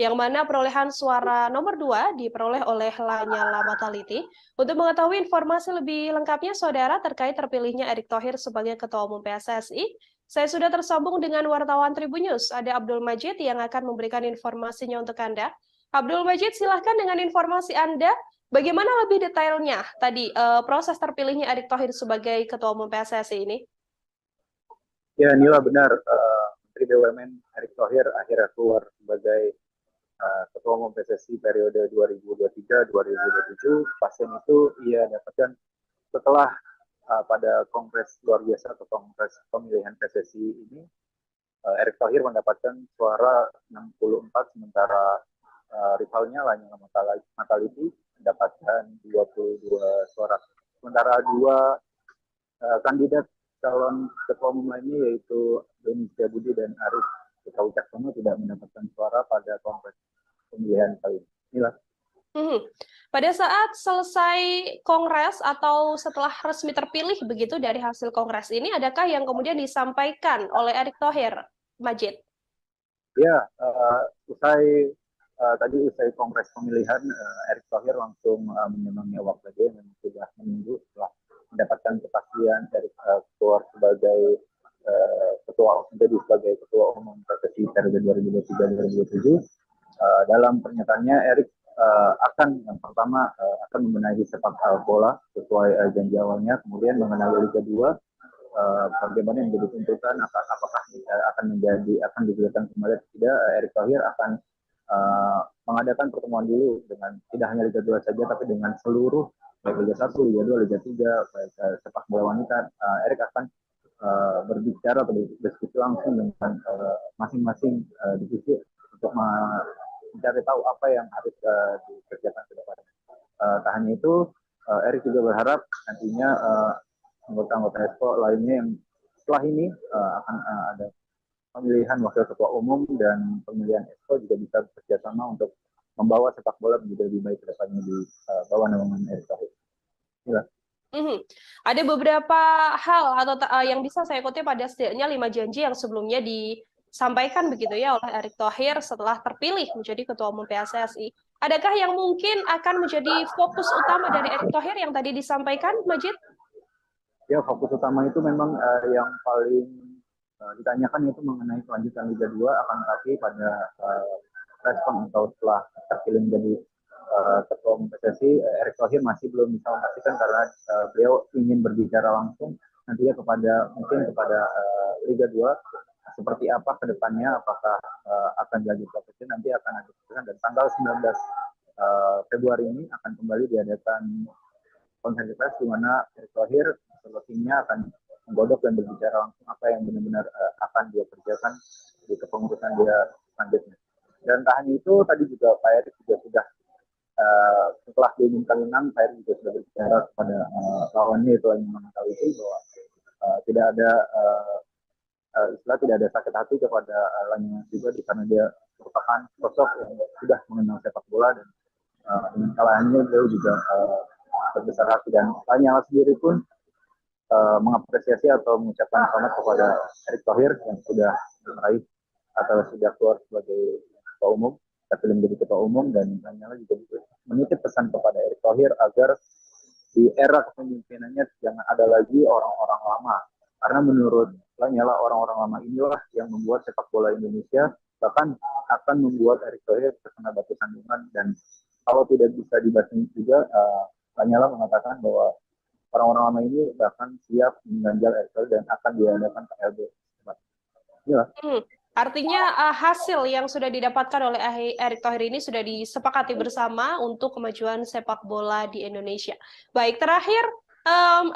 yang mana perolehan suara nomor 2 diperoleh oleh Lanyala Mataliti. Untuk mengetahui informasi lebih lengkapnya, Saudara, terkait terpilihnya Erick Thohir sebagai Ketua Umum PSSI, saya sudah tersambung dengan wartawan Tribunnews, ada Abdul Majid yang akan memberikan informasinya untuk Anda. Abdul Majid, silahkan dengan informasi Anda, bagaimana lebih detailnya tadi proses terpilihnya Erick Thohir sebagai Ketua Umum PSSI ini? Ya, Nila benar. Menteri BUMN Erick Thohir akhirnya keluar sebagai Ketua Umum PSSI periode 2023-2027. Pasien itu ia dapatkan setelah pada kongres luar biasa atau kongres pemilihan PSSI ini, Erick Thohir mendapatkan suara 64, sementara rivalnya Lanyala Mataliti mendapatkan 22 suara. Sementara dua kandidat calon ketua umum lainnya yaitu Doni Setiabudi dan Arief Wicaksono tidak mendapatkan suara pada kongres pemilihan kali ini. Inilah. Pada saat selesai kongres atau setelah resmi terpilih begitu dari hasil kongres ini, adakah yang kemudian disampaikan oleh Erick Thohir, Majid? Ya, usai kongres pemilihan, Erick Thohir langsung menyemangati awak media yang sudah menunggu setelah mendapatkan kepastian dari keluar sebagai sebagai ketua umum PSSI periode 2023-2027. Dalam pernyataannya, Erick yang pertama akan membenahi sepak bola sesuai janji awalnya, kemudian mengenai Liga 2, bagaimana yang menjadi tuntutan, apakah akan digunakan kembali atau tidak. Erick Thohir akan mengadakan pertemuan dulu dengan tidak hanya Liga 2 saja, tapi dengan seluruh baik Liga 1, Liga 2, Liga 3, baik sepak bola wanita. Erick akan berbicara atau berdiskusi langsung dengan masing-masing divisi untuk mencari tahu apa yang harus dikerjakan ke depan. Tak hanya itu, Erick juga berharap nantinya anggota-anggota EXCO lainnya yang setelah ini akan ada pemilihan wakil ketua umum dan pemilihan EXCO juga bisa bekerja sama untuk membawa sepak bola menjadi lebih baik ke depannya di bawah naungan Erick Thohir. Inilah. Ada beberapa hal atau yang bisa saya kutip pada setidaknya 5 janji yang sebelumnya disampaikan begitu ya oleh Erick Thohir setelah terpilih menjadi Ketua Umum PSSI. Adakah yang mungkin akan menjadi fokus utama dari Erick Thohir yang tadi disampaikan, Majid? Ya, fokus utama itu memang yang paling ditanyakan itu mengenai kelanjutan Liga 2, akan tetapi pada respon atau setelah terpilih menjadi Ketua Umum PSSI, Erick Thohir masih belum bisa memastikan karena beliau ingin berbicara langsung nantinya kepada Liga 2 seperti apa ke depannya, apakah akan dilanjut kompetisi, nanti akan ada keputusan, dan tanggal 19 Februari ini akan kembali diadakan konferensi pers di mana Erick Thohir beserta timnya akan menggodok dan berbicara langsung apa yang benar-benar akan dia kerjakan di kepengurusan dia selanjutnya. Dan tak hanya itu, tadi juga Pak Erick juga sudah setelah diumumkan menang, Pak Erick juga sudah berbicara kepada lawannya itu yang mengetahui itu bahwa tidak ada tidak ada sakit hati kepada lawannya juga, karena dia merupakan sosok yang sudah mengenal sepak bola, dan dengan kalahannya beliau juga berbesar hati, dan Lanyala sendiri pun mengapresiasi atau mengucapkan selamat kepada Erick Thohir yang sudah meraih atau sudah keluar sebagai ketua umum, terpilih menjadi ketua umum, dan Lanyala juga menitip pesan kepada Erick Thohir agar di era kepemimpinannya jangan ada lagi orang-orang lama, karena menurut Lanyala orang-orang lama inilah yang membuat sepak bola Indonesia, bahkan akan membuat Erick Thohir terkena batu sandungan, dan kalau tidak bisa dibasmi juga, Lanyala mengatakan bahwa orang-orang lama ini bahkan siap mengganjal Erick Thohir dan akan diadakan KLB. Inilah. Artinya hasil yang sudah didapatkan oleh Erick Thohir ini sudah disepakati bersama untuk kemajuan sepak bola di Indonesia. Baik, terakhir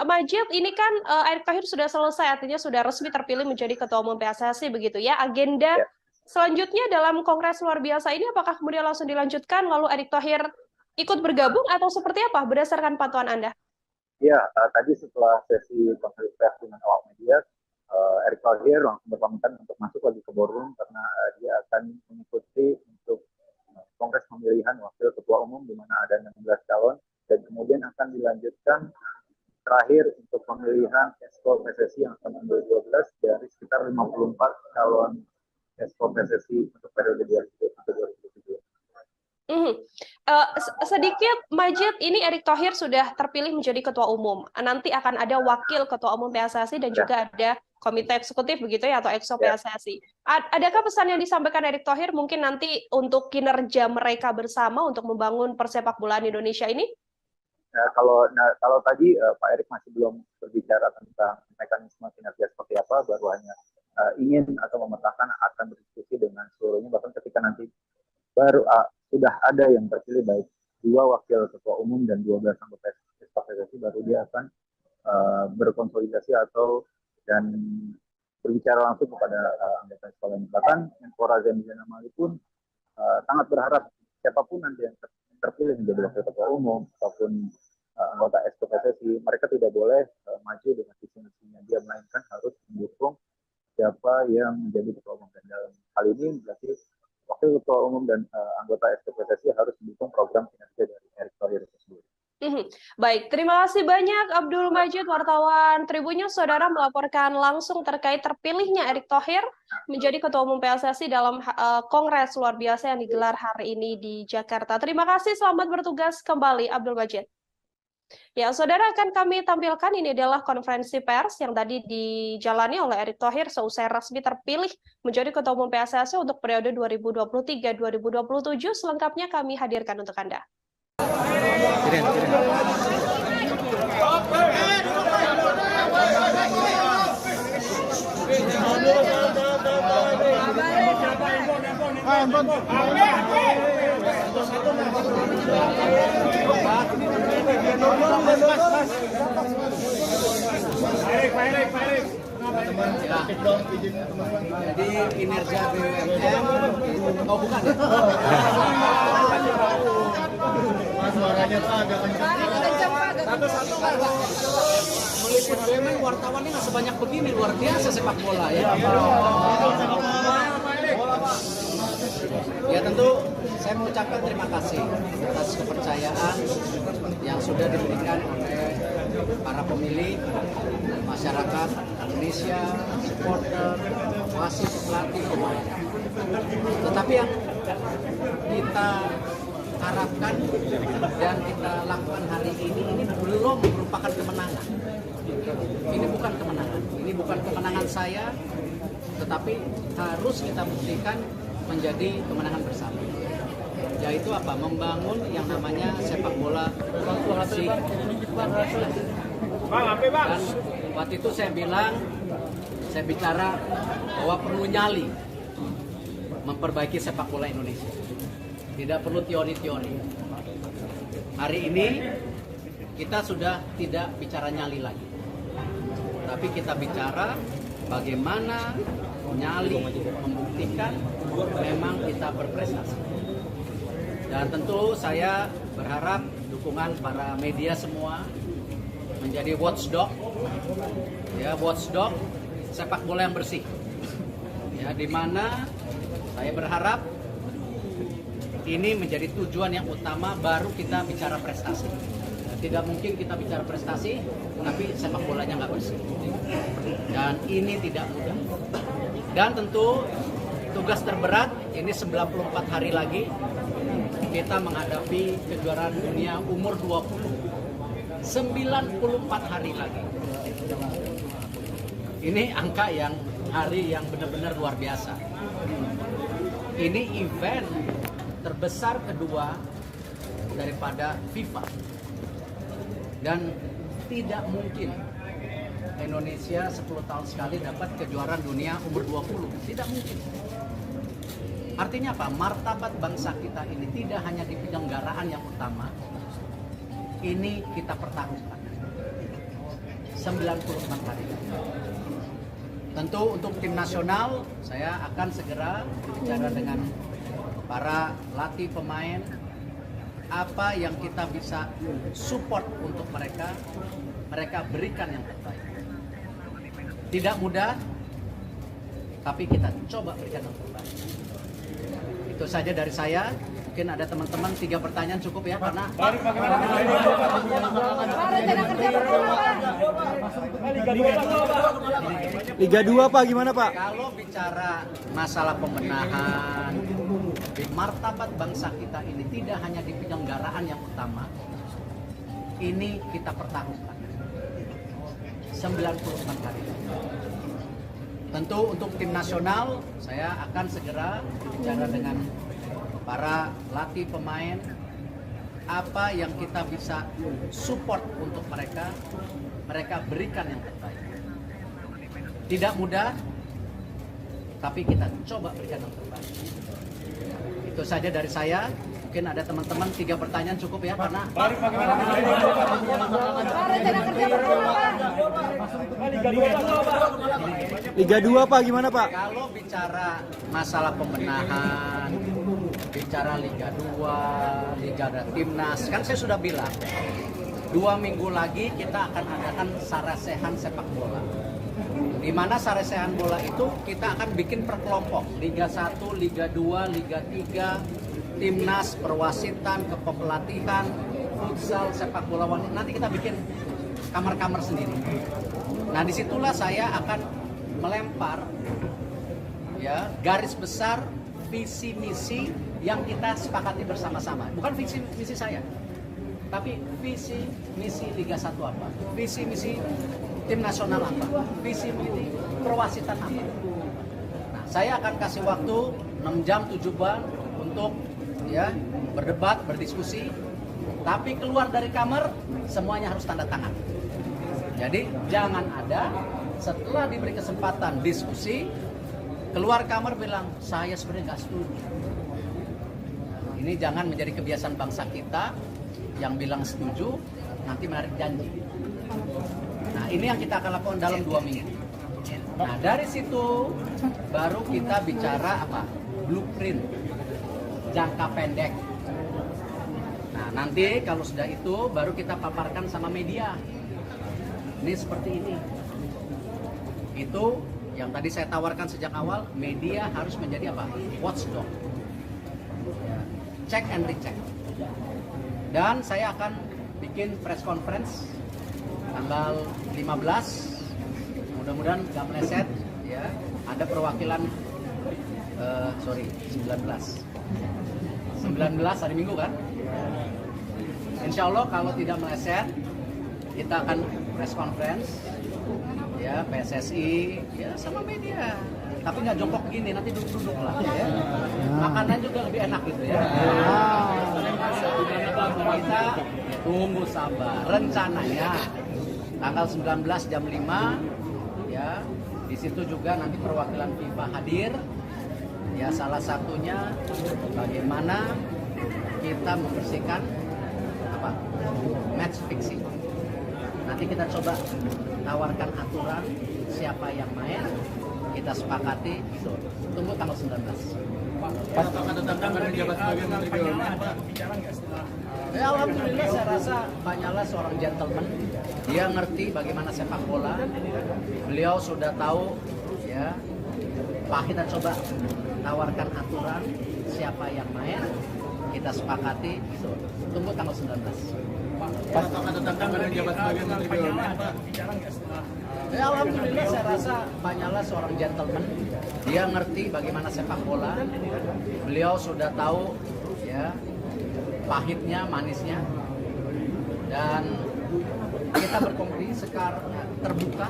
Majid, ini kan Erick Thohir sudah selesai, artinya sudah resmi terpilih menjadi Ketua Umum PSSI begitu ya. Agenda selanjutnya dalam Kongres luar biasa ini apakah kemudian langsung dilanjutkan lalu Erick Thohir ikut bergabung atau seperti apa berdasarkan pantauan Anda? Ya, tadi setelah sesi konferensi pers dengan awak media, Erick Thohir langsung berpamitan untuk masuk lagi ke boardroom karena dia akan mengikuti untuk kongres pemilihan wakil ketua umum di mana ada 16 calon, dan kemudian akan dilanjutkan terakhir untuk pemilihan Exco PSSI yang akan mengambil 12 dari sekitar 54 calon Exco PSSI untuk periode 2023-2027. Sedikit Majid, ini Erick Thohir sudah terpilih menjadi ketua umum. Nanti akan ada wakil ketua umum PSSI dan juga ada komite eksekutif begitu ya, atau Exco PSSI. Adakah pesan yang disampaikan Erick Thohir mungkin nanti untuk kinerja mereka bersama untuk membangun persepak bolaan Indonesia ini? Kalau tadi Pak Erick masih belum berbicara tentang mekanisme kinerja seperti apa, baru hanya ingin atau memetakan akan berdiskusi dengan seluruhnya, bahkan ketika nanti baru sudah ada yang terpilih baik 2 wakil ketua umum dan 12 anggota PSSI, baru dia akan berkonsolidasi dan berbicara langsung kepada anggota sekolah ini. Bahkan Menpora Zainuddin Amali pun sangat berharap siapapun nanti yang terpilih menjadi wakil ketua umum ataupun anggota Exco PSSI, mereka tidak boleh maju dengan visi-misinya dia, melainkan harus mendukung siapa yang menjadi ketua umum. Dan dalam hal ini berarti wakil ketua umum dan anggota Exco PSSI harus mendukung program kinerja dari Erick Thohir tersebut. Baik, terima kasih banyak Abdul Majid, wartawan Tribunnews. Saudara melaporkan langsung terkait terpilihnya Erick Thohir menjadi Ketua Umum PSSI dalam Kongres luar biasa yang digelar hari ini di Jakarta. Terima kasih, selamat bertugas kembali Abdul Majid. Ya, saudara, akan kami tampilkan ini adalah konferensi pers yang tadi dijalani oleh Erick Thohir seusai resmi terpilih menjadi Ketua Umum PSSI untuk periode 2023-2027. Selengkapnya kami hadirkan untuk Anda. Jadi kinerja BUMN, oh bukan ya? Suaranya tuh agak kencang. Satu-satu kan. Meliput BUMN wartawannya nggak sebanyak begini, luar biasa sepak bola ya. Ya tentu Saya mengucapkan terima kasih atas kepercayaan yang sudah diberikan oleh para pemilih, masyarakat Indonesia, supporter, wasit, pelatih, pemain. Tetapi yang kita harapkan dan kita lakukan hari ini belum merupakan kemenangan. Ini bukan kemenangan. Ini bukan kemenangan saya, tetapi harus kita buktikan menjadi kemenangan bersama. Yaitu apa? Membangun yang namanya sepak bola bersih. Dan waktu itu saya bicara bahwa perlu nyali memperbaiki sepak bola Indonesia. Tidak perlu teori-teori. Hari ini kita sudah tidak bicara nyali lagi. Tapi kita bicara bagaimana nyali membuktikan memang kita berprestasi. Dan tentu saya berharap dukungan para media semua menjadi watchdog, ya, watchdog sepak bola yang bersih, ya, di mana saya berharap ini menjadi tujuan yang utama, baru kita bicara prestasi. Tidak mungkin kita bicara prestasi tapi sepak bolanya nggak bersih, dan ini tidak mudah. Dan tentu tugas terberat ini 94 hari lagi kita menghadapi kejuaraan dunia umur 20. 94 hari lagi. Ini angka yang hari yang benar-benar luar biasa. Ini event terbesar kedua daripada FIFA. Dan tidak mungkin Indonesia 10 tahun sekali dapat kejuaraan dunia umur 20. Tidak mungkin. Artinya apa? Martabat bangsa kita ini tidak hanya di penyelenggaraan yang utama, ini kita pertaruhkan 94 hari. Tentu untuk tim nasional, saya akan segera bicara dengan para latih pemain, apa yang kita bisa support untuk mereka berikan yang terbaik. Tidak mudah, tapi kita coba berikan yang terbaik. Itu saja dari saya. Mungkin ada teman-teman 3 pertanyaan cukup ya, karena Liga 2 Pak, gimana Pak? Kalau bicara masalah pembenahan, martabat bangsa kita ini tidak hanya di penyelenggaraan yang utama, ini kita pertaruhkan 94 hari. Tentu untuk tim nasional, saya akan segera bicara dengan para latih pemain, apa yang kita bisa support untuk mereka berikan yang terbaik. Tidak mudah, tapi kita coba berikan yang terbaik. Itu saja dari saya. Mungkin ada teman-teman 3 pertanyaan cukup ya, karena Liga 2 Pak, gimana Pak? Kalau bicara masalah pembenahan, bicara Liga 2, Liga Timnas, kan saya sudah bilang 2 minggu lagi kita akan adakan sarasehan sepak bola. Di mana sarasehan bola itu kita akan bikin per kelompok, Liga 1, Liga 2, Liga 3, Timnas, perwasitan, kepelatihan, futsal, sepak bola wanita. Nanti kita bikin kamar-kamar sendiri. Nah, disitulah saya akan melempar ya garis besar visi misi yang kita sepakati bersama-sama. Bukan visi misi saya, tapi visi misi Liga 1 apa, visi misi tim nasional apa, visi misi perwasitan apa. Nah, saya akan kasih waktu 6 jam 7 bulan untuk ya berdebat, berdiskusi, tapi keluar dari kamar semuanya harus tanda tangan. Jadi jangan ada setelah diberi kesempatan diskusi keluar kamar bilang saya sebenarnya nggak setuju. Ini jangan menjadi kebiasaan bangsa kita yang bilang setuju nanti menarik janji. Nah, ini yang kita akan lakukan dalam 2 minggu. Nah, dari situ baru kita bicara apa? Blueprint jangka pendek. Nah, nanti kalau sudah itu baru kita paparkan sama media. Ini seperti ini. Itu yang tadi saya tawarkan sejak awal, media harus menjadi apa? Watchdog. Ya. cek and recheck. Dan saya akan bikin press conference tanggal 15, mudah-mudahan nggak meleset ya. Ada perwakilan 19 hari Minggu kan. Insya Allah kalau tidak meleset kita akan press conference ya, PSSI ya sama media, tapi nggak jongkok gini, nanti duduk-duduk lah ya. Makanan juga lebih enak gitu ya. Kita tunggu sabar. Rencananya tanggal 19 jam 5 ya, di situ juga nanti perwakilan FIFA hadir ya, salah satunya bagaimana kita membersihkan apa match fixing. Nanti kita coba tawarkan aturan siapa yang main, kita sepakati gitu. Tunggu tanggal 19. Apakah tetap akan menjabat sebagai Menteri BUMN, Pak? Bicara nggak setelah? Ya, alhamdulillah saya rasa Pak Nyala seorang gentleman. Dia ngerti bagaimana sepak bola. Beliau sudah tahu ya. Pak, kita coba tawarkan aturan siapa yang main, kita sepakati gitu. Tunggu tanggal 19. Apakah tetap akan menjabat sebagai Menteri BUMN, Pak? Bicara nggak setelah? Ya, alhamdulillah saya rasa Pak Nyala seorang gentleman. Dia ngerti bagaimana sepak bola. Beliau sudah tahu ya pahitnya, manisnya. Dan kita berkompetisi secara terbuka,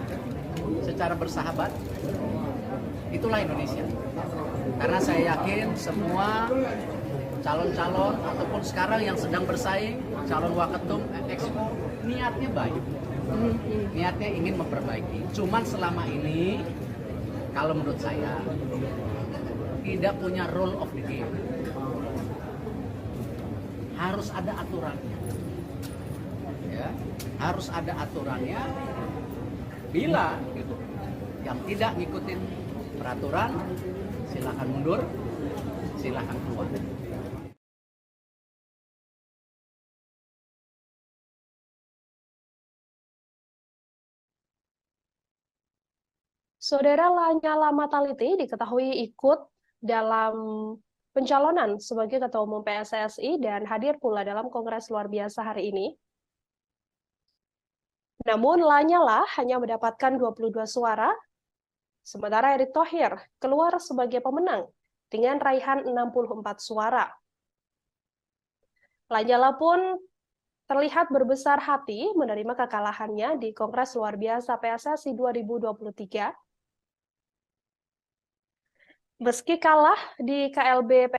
secara bersahabat. Itulah Indonesia. Karena saya yakin semua calon-calon ataupun sekarang yang sedang bersaing calon waketum Expo niatnya baik, niatnya ingin memperbaiki. Cuman selama ini kalau menurut saya tidak punya rule of the game. Harus ada aturannya, ya, harus ada aturannya. Bila gitu, yang tidak ngikutin peraturan, silakan mundur, silakan keluar. Saudara Lanyala Mataliti diketahui ikut dalam pencalonan sebagai Ketua Umum PSSI dan hadir pula dalam Kongres luar biasa hari ini. Namun Lanyala hanya mendapatkan 22 suara, sementara Erick Thohir keluar sebagai pemenang dengan raihan 64 suara. Lanyala pun terlihat berbesar hati menerima kekalahannya di Kongres luar biasa PSSI 2023. Meski kalah di KLB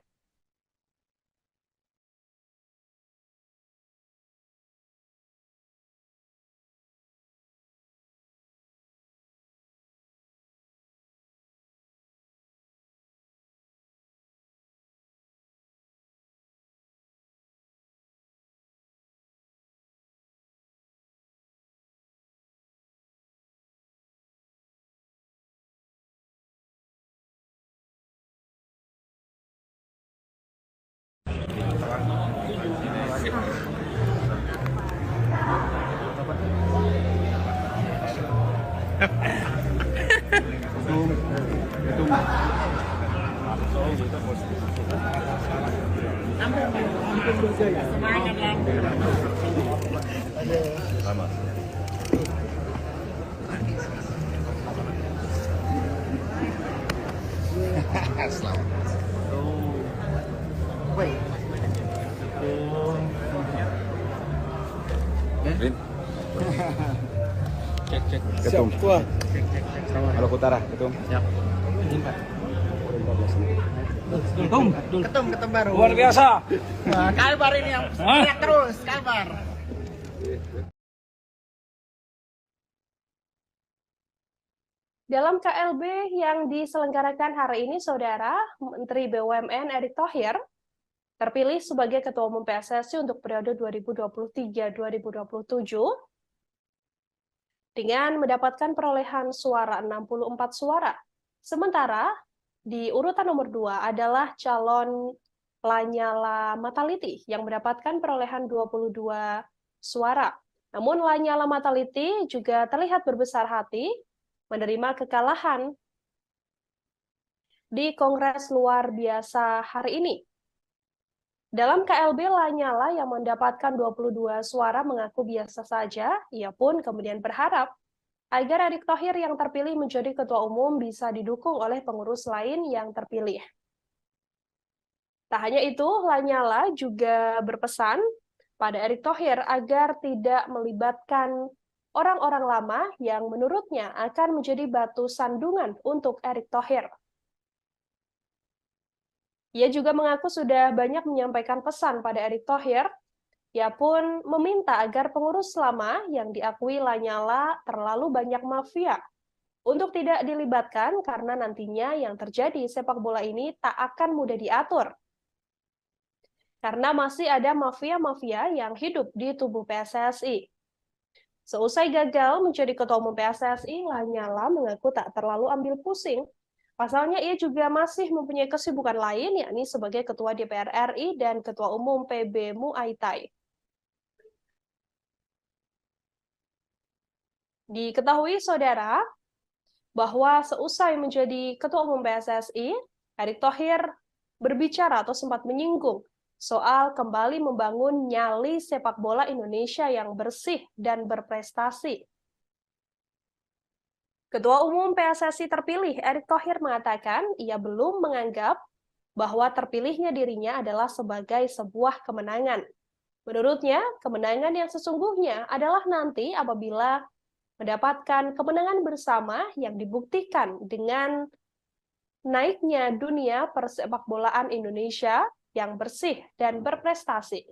Ketum. Maluku Utara, Ketum. Siap. Ketum baru. Luar biasa. Kalbar ini yang teriak terus, Kalbar. dalam KLB yang diselenggarakan hari ini, Saudara, Menteri BUMN Erick Thohir terpilih sebagai Ketua Umum PSSI untuk periode 2023-2027 dengan mendapatkan perolehan suara 64 suara. Sementara di urutan nomor 2 adalah calon Lanyala Mataliti yang mendapatkan perolehan 22 suara. Namun Lanyala Mataliti juga terlihat berbesar hati menerima kekalahan di Kongres luar biasa hari ini. Dalam KLB, Lanyala yang mendapatkan 22 suara mengaku biasa saja. Ia pun kemudian berharap agar Erick Thohir yang terpilih menjadi ketua umum bisa didukung oleh pengurus lain yang terpilih. Tak hanya itu, Lanyala juga berpesan pada Erick Thohir agar tidak melibatkan orang-orang lama yang menurutnya akan menjadi batu sandungan untuk Erick Thohir. Ia juga mengaku sudah banyak menyampaikan pesan pada Erick Thohir. Ia pun meminta agar pengurus lama yang diakui Lanyala terlalu banyak mafia untuk tidak dilibatkan karena nantinya yang terjadi sepak bola ini tak akan mudah diatur. Karena masih ada mafia-mafia yang hidup di tubuh PSSI. Seusai gagal menjadi ketua umum PSSI, Lanyala mengaku tak terlalu ambil pusing. Pasalnya ia juga masih mempunyai kesibukan lain, yakni sebagai ketua DPR RI dan ketua umum PB Muay Thai. Diketahui saudara, bahwa seusai menjadi ketua umum PSSI, Erick Thohir berbicara atau sempat menyinggung soal kembali membangun nyali sepak bola Indonesia yang bersih dan berprestasi. Ketua Umum PSSI terpilih Erick Thohir mengatakan ia belum menganggap bahwa terpilihnya dirinya adalah sebagai sebuah kemenangan. Menurutnya, kemenangan yang sesungguhnya adalah nanti apabila mendapatkan kemenangan bersama yang dibuktikan dengan naiknya dunia persepakbolaan Indonesia yang bersih dan berprestasi.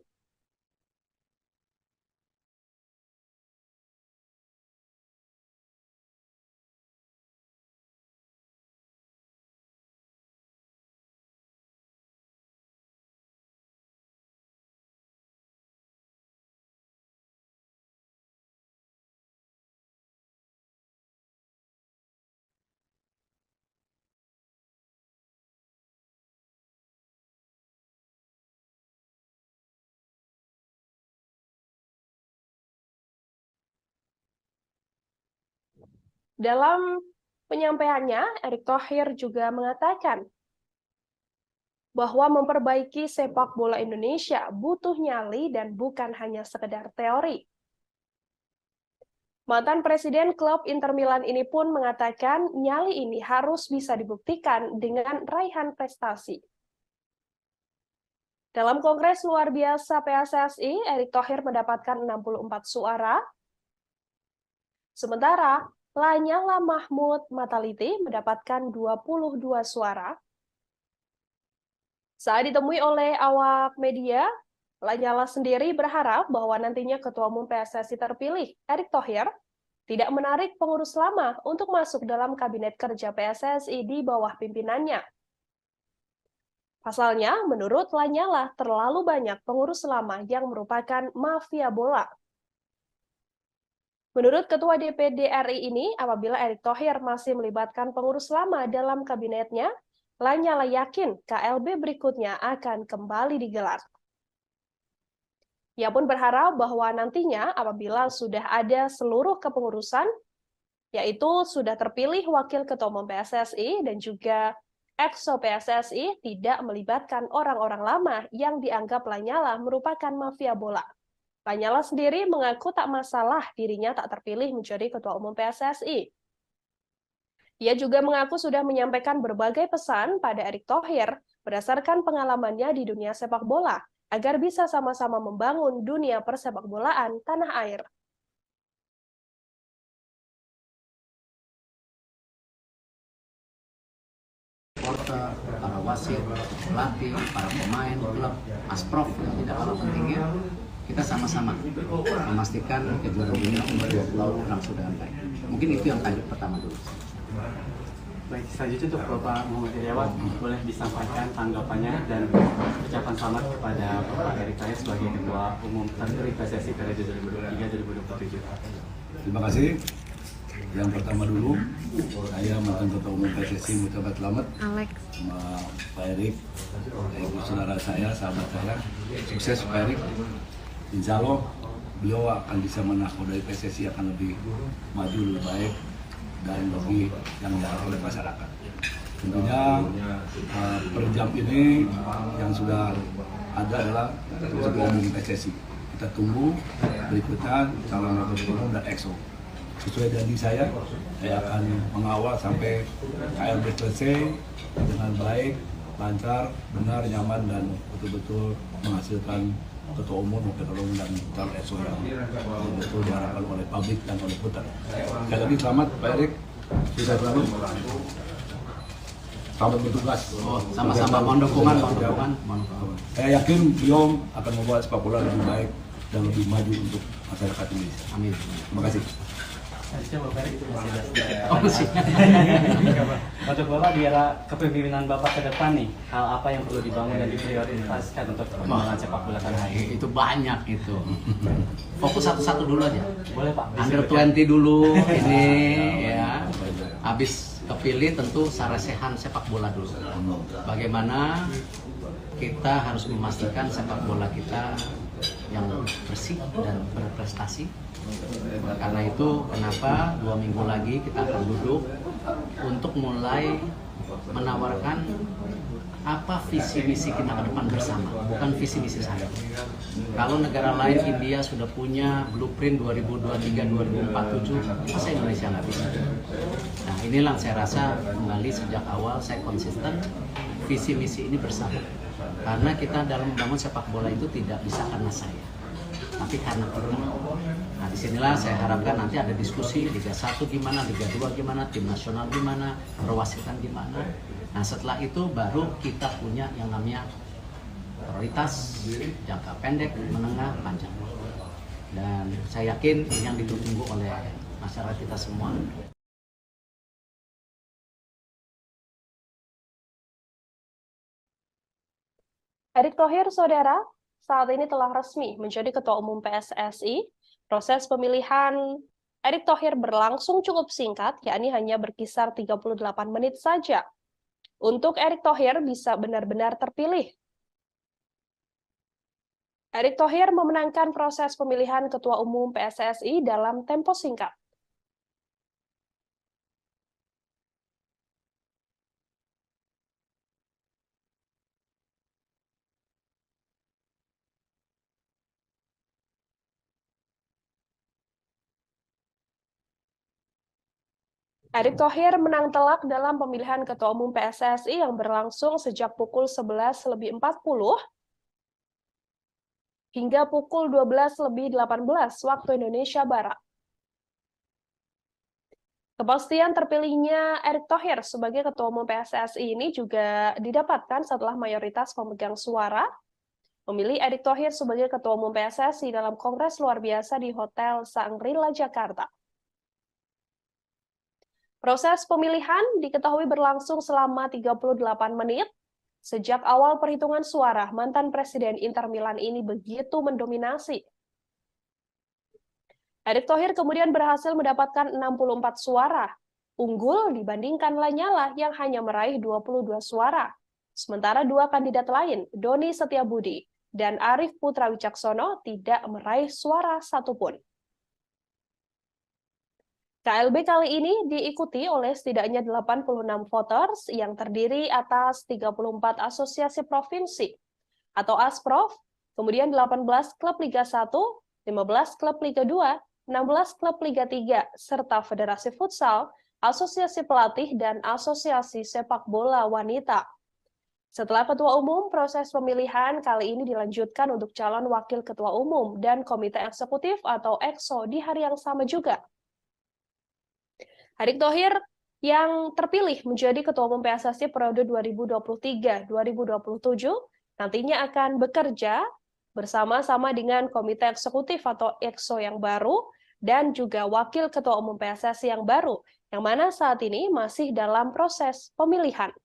Dalam penyampaiannya, Erick Thohir juga mengatakan bahwa memperbaiki sepak bola Indonesia butuh nyali dan bukan hanya sekedar teori. Mantan Presiden klub Inter Milan ini pun mengatakan nyali ini harus bisa dibuktikan dengan raihan prestasi. Dalam Kongres Luar Biasa PSSI, Erick Thohir mendapatkan 64 suara, sementara Lanyala Mahmud Mataliti mendapatkan 22 suara. Saat ditemui oleh awak media, Lanyala sendiri berharap bahwa nantinya Ketua Umum PSSI terpilih, Erick Thohir, tidak menarik pengurus lama untuk masuk dalam kabinet kerja PSSI di bawah pimpinannya. Pasalnya, menurut Lanyala, terlalu banyak pengurus lama yang merupakan mafia bola. Menurut Ketua DPD RI ini, apabila Erick Thohir masih melibatkan pengurus lama dalam kabinetnya, Lanyala yakin KLB berikutnya akan kembali digelar. Ia pun berharap bahwa nantinya apabila sudah ada seluruh kepengurusan, yaitu sudah terpilih Wakil Ketua Umum PSSI dan juga Exco PSSI, tidak melibatkan orang-orang lama yang dianggap Lanyala merupakan mafia bola. Lanyala sendiri mengaku tak masalah dirinya tak terpilih menjadi Ketua Umum PSSI. Ia juga mengaku sudah menyampaikan berbagai pesan pada Erick Thohir berdasarkan pengalamannya di dunia sepak bola, agar bisa sama-sama membangun dunia persepakbolaan tanah air. Supporter, para wasit, pelatih, para pemain, klub, asprof yang tidak kalah pentingnya, kita sama-sama memastikan kejuaraan dunia umur 20 sudah baik. Mungkin itu yang tajuk pertama dulu. Baik, selanjutnya untuk Bapak Muhammad Iryawan, boleh disampaikan tanggapannya dan ucapan selamat kepada Bapak Erick Thohir sebagai Ketua Umum terpilih PSSI periode 2023-2027. Terima kasih. Yang pertama dulu, saya mantan Ketua Umum PSSI mengucapkan selamat sama Pak Erick, saudara saya, sahabat saya. Sukses Pak Erick. Insya Allah beliau akan bisa menakodai PSSI akan lebih maju, lebih baik dan lebih yang diharapkan oleh masyarakat. Tentunya per jam ini yang sudah ada adalah Ketua Umum PSSI. Kita tunggu berikutnya calon wakil umum dan EXO. Sesuai janji saya akan mengawal sampai KLB selesai dengan baik, lancar, benar, nyaman, dan betul-betul menghasilkan Ketua Umum, Wakil Ketua Umum, dan calon EXO yang betul-betul diharapkan oleh publik dan oleh putar. Sekali lagi selamat Pak Erik, sukses selalu. Selamat bertugas. Sama-sama, mohon dukungan. Saya yakin beliau akan membawa sepak bola lebih baik dan lebih maju untuk masyarakat Indonesia. Amin. Terima kasih. Bapak Erik masih ada. Masih. Untuk Bapak di era kepemimpinan Bapak ke depan nih, hal apa yang perlu dibangun dan diprioritaskan untuk perkembangan sepak bola tanah air? Itu banyak itu. Fokus satu-satu dulu aja. Boleh Pak. Under 20 dulu ini ya. Habis kepilih tentu sarasehan sepak bola dulu. Bagaimana kita harus memastikan sepak bola kita yang bersih dan berprestasi. Karena itu kenapa 2 minggu lagi kita akan duduk untuk mulai menawarkan apa visi misi kita ke depan bersama, bukan visi misi saya. Kalau negara lain, India sudah punya blueprint 2023-2047, masa Indonesia nggak bisa? Nah inilah saya rasa kembali sejak awal saya konsisten visi misi ini bersama. Karena kita dalam membangun sepak bola itu tidak bisa karena saya, tapi karena kita. Nah disinilah saya harapkan nanti ada diskusi Liga 1 gimana, Liga 2 gimana, tim nasional gimana, perwasitan gimana. Nah setelah itu baru kita punya yang namanya prioritas jangka pendek, menengah, panjang. Dan saya yakin ini yang ditunggu oleh masyarakat kita semua. Erick Thohir, saudara, saat ini telah resmi menjadi Ketua Umum PSSI. Proses pemilihan Erick Thohir berlangsung cukup singkat, yakni hanya berkisar 38 menit saja. Untuk Erick Thohir bisa benar-benar terpilih. Erick Thohir memenangkan proses pemilihan Ketua Umum PSSI dalam tempo singkat. Erick Thohir menang telak dalam pemilihan Ketua Umum PSSI yang berlangsung sejak pukul 11.40 hingga pukul 12.18 waktu Indonesia Barat. Kepastian terpilihnya Erick Thohir sebagai Ketua Umum PSSI ini juga didapatkan setelah mayoritas pemegang suara memilih Erick Thohir sebagai Ketua Umum PSSI dalam Kongres Luar Biasa di Hotel Shangri-La Jakarta. Proses pemilihan diketahui berlangsung selama 38 menit. Sejak awal perhitungan suara, mantan Presiden Inter Milan ini begitu mendominasi. Erick Thohir kemudian berhasil mendapatkan 64 suara, unggul dibandingkan Lanyala yang hanya meraih 22 suara. Sementara dua kandidat lain, Doni Setiabudi dan Arief Putra Wicaksono, tidak meraih suara satupun. KLB kali ini diikuti oleh setidaknya 86 voters yang terdiri atas 34 asosiasi provinsi atau ASPROV, kemudian 18 klub Liga 1, 15 klub Liga 2, 16 klub Liga 3, serta Federasi Futsal, Asosiasi Pelatih, dan Asosiasi Sepak Bola Wanita. Setelah Ketua Umum, proses pemilihan kali ini dilanjutkan untuk calon Wakil Ketua Umum dan Komite Eksekutif atau EXO di hari yang sama juga. Erick Thohir yang terpilih menjadi Ketua Umum PSSI periode 2023-2027 nantinya akan bekerja bersama-sama dengan Komite Eksekutif atau EXO yang baru dan juga Wakil Ketua Umum PSSI yang baru, yang mana saat ini masih dalam proses pemilihan.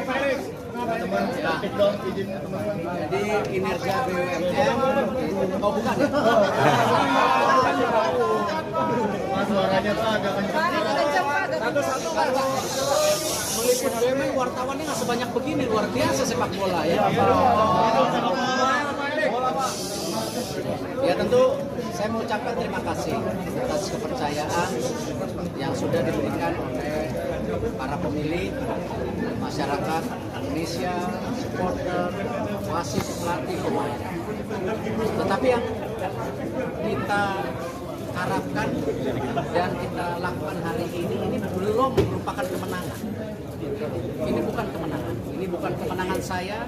Pak Erik. Jadi kinerja BUMN, oh bukan ya? Suaranya tuh agak kencang. Meliput BUMN wartawannya nggak sebanyak begini, luar biasa sepak bola ya. Ya tentu saya mengucapkan terima kasih atas kepercayaan yang sudah diberikan oleh para pemilih, masyarakat Indonesia, supporter, wasit, pelatih, pemain. Tetapi yang kita harapkan dan kita lakukan hari ini belum merupakan kemenangan. Ini bukan kemenangan. Ini bukan kemenangan saya,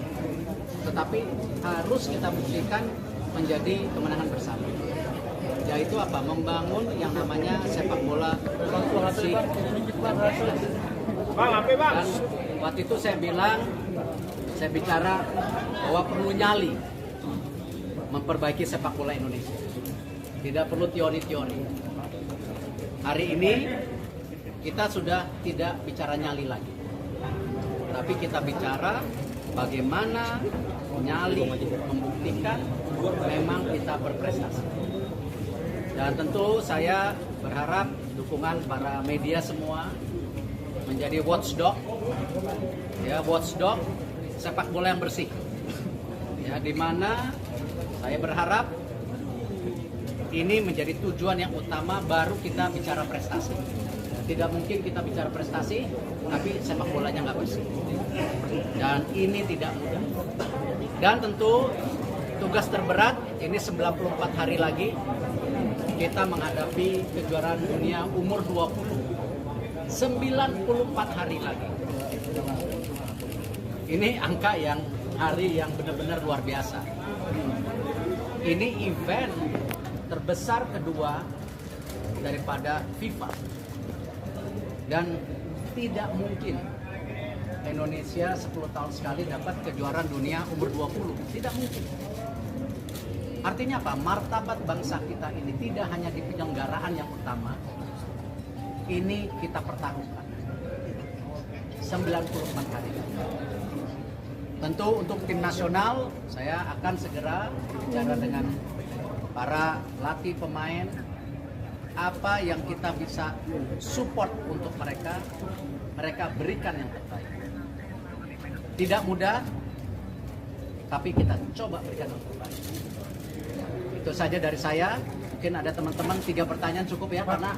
tetapi harus kita buktikan menjadi kemenangan bersama. Yaitu apa? Membangun yang namanya sepak bola inklusi. Dan waktu itu saya bicara bahwa perlu nyali memperbaiki sepak bola Indonesia. Tidak perlu teori-teori. Hari ini kita sudah tidak bicara nyali lagi. Tapi kita bicara bagaimana nyali membuktikan memang kita berprestasi. Dan tentu saya berharap dukungan para media semua menjadi watchdog, ya watchdog sepak bola yang bersih. Ya, di mana saya berharap ini menjadi tujuan yang utama, baru kita bicara prestasi. Tidak mungkin kita bicara prestasi, tapi sepak bolanya nggak bersih. Dan ini tidak mudah. Dan tentu tugas terberat ini 94 hari lagi kita menghadapi kejuaraan dunia umur 20. 94 hari lagi. Ini angka yang hari yang benar-benar luar biasa. Ini event terbesar kedua daripada FIFA. Dan tidak mungkin Indonesia 10 tahun sekali dapat kejuaraan dunia umur 20. Tidak mungkin. Artinya apa? Martabat bangsa kita ini tidak hanya di penyelenggaraan yang utama. Ini kita pertaruhkan. 94 hari. Tentu untuk tim nasional, saya akan segera bicara dengan para pelatih pemain, apa yang kita bisa support untuk mereka berikan yang terbaik. Tidak mudah, tapi kita coba berikan yang terbaik. Itu saja dari saya. Mungkin ada teman-teman 3 pertanyaan cukup ya, karena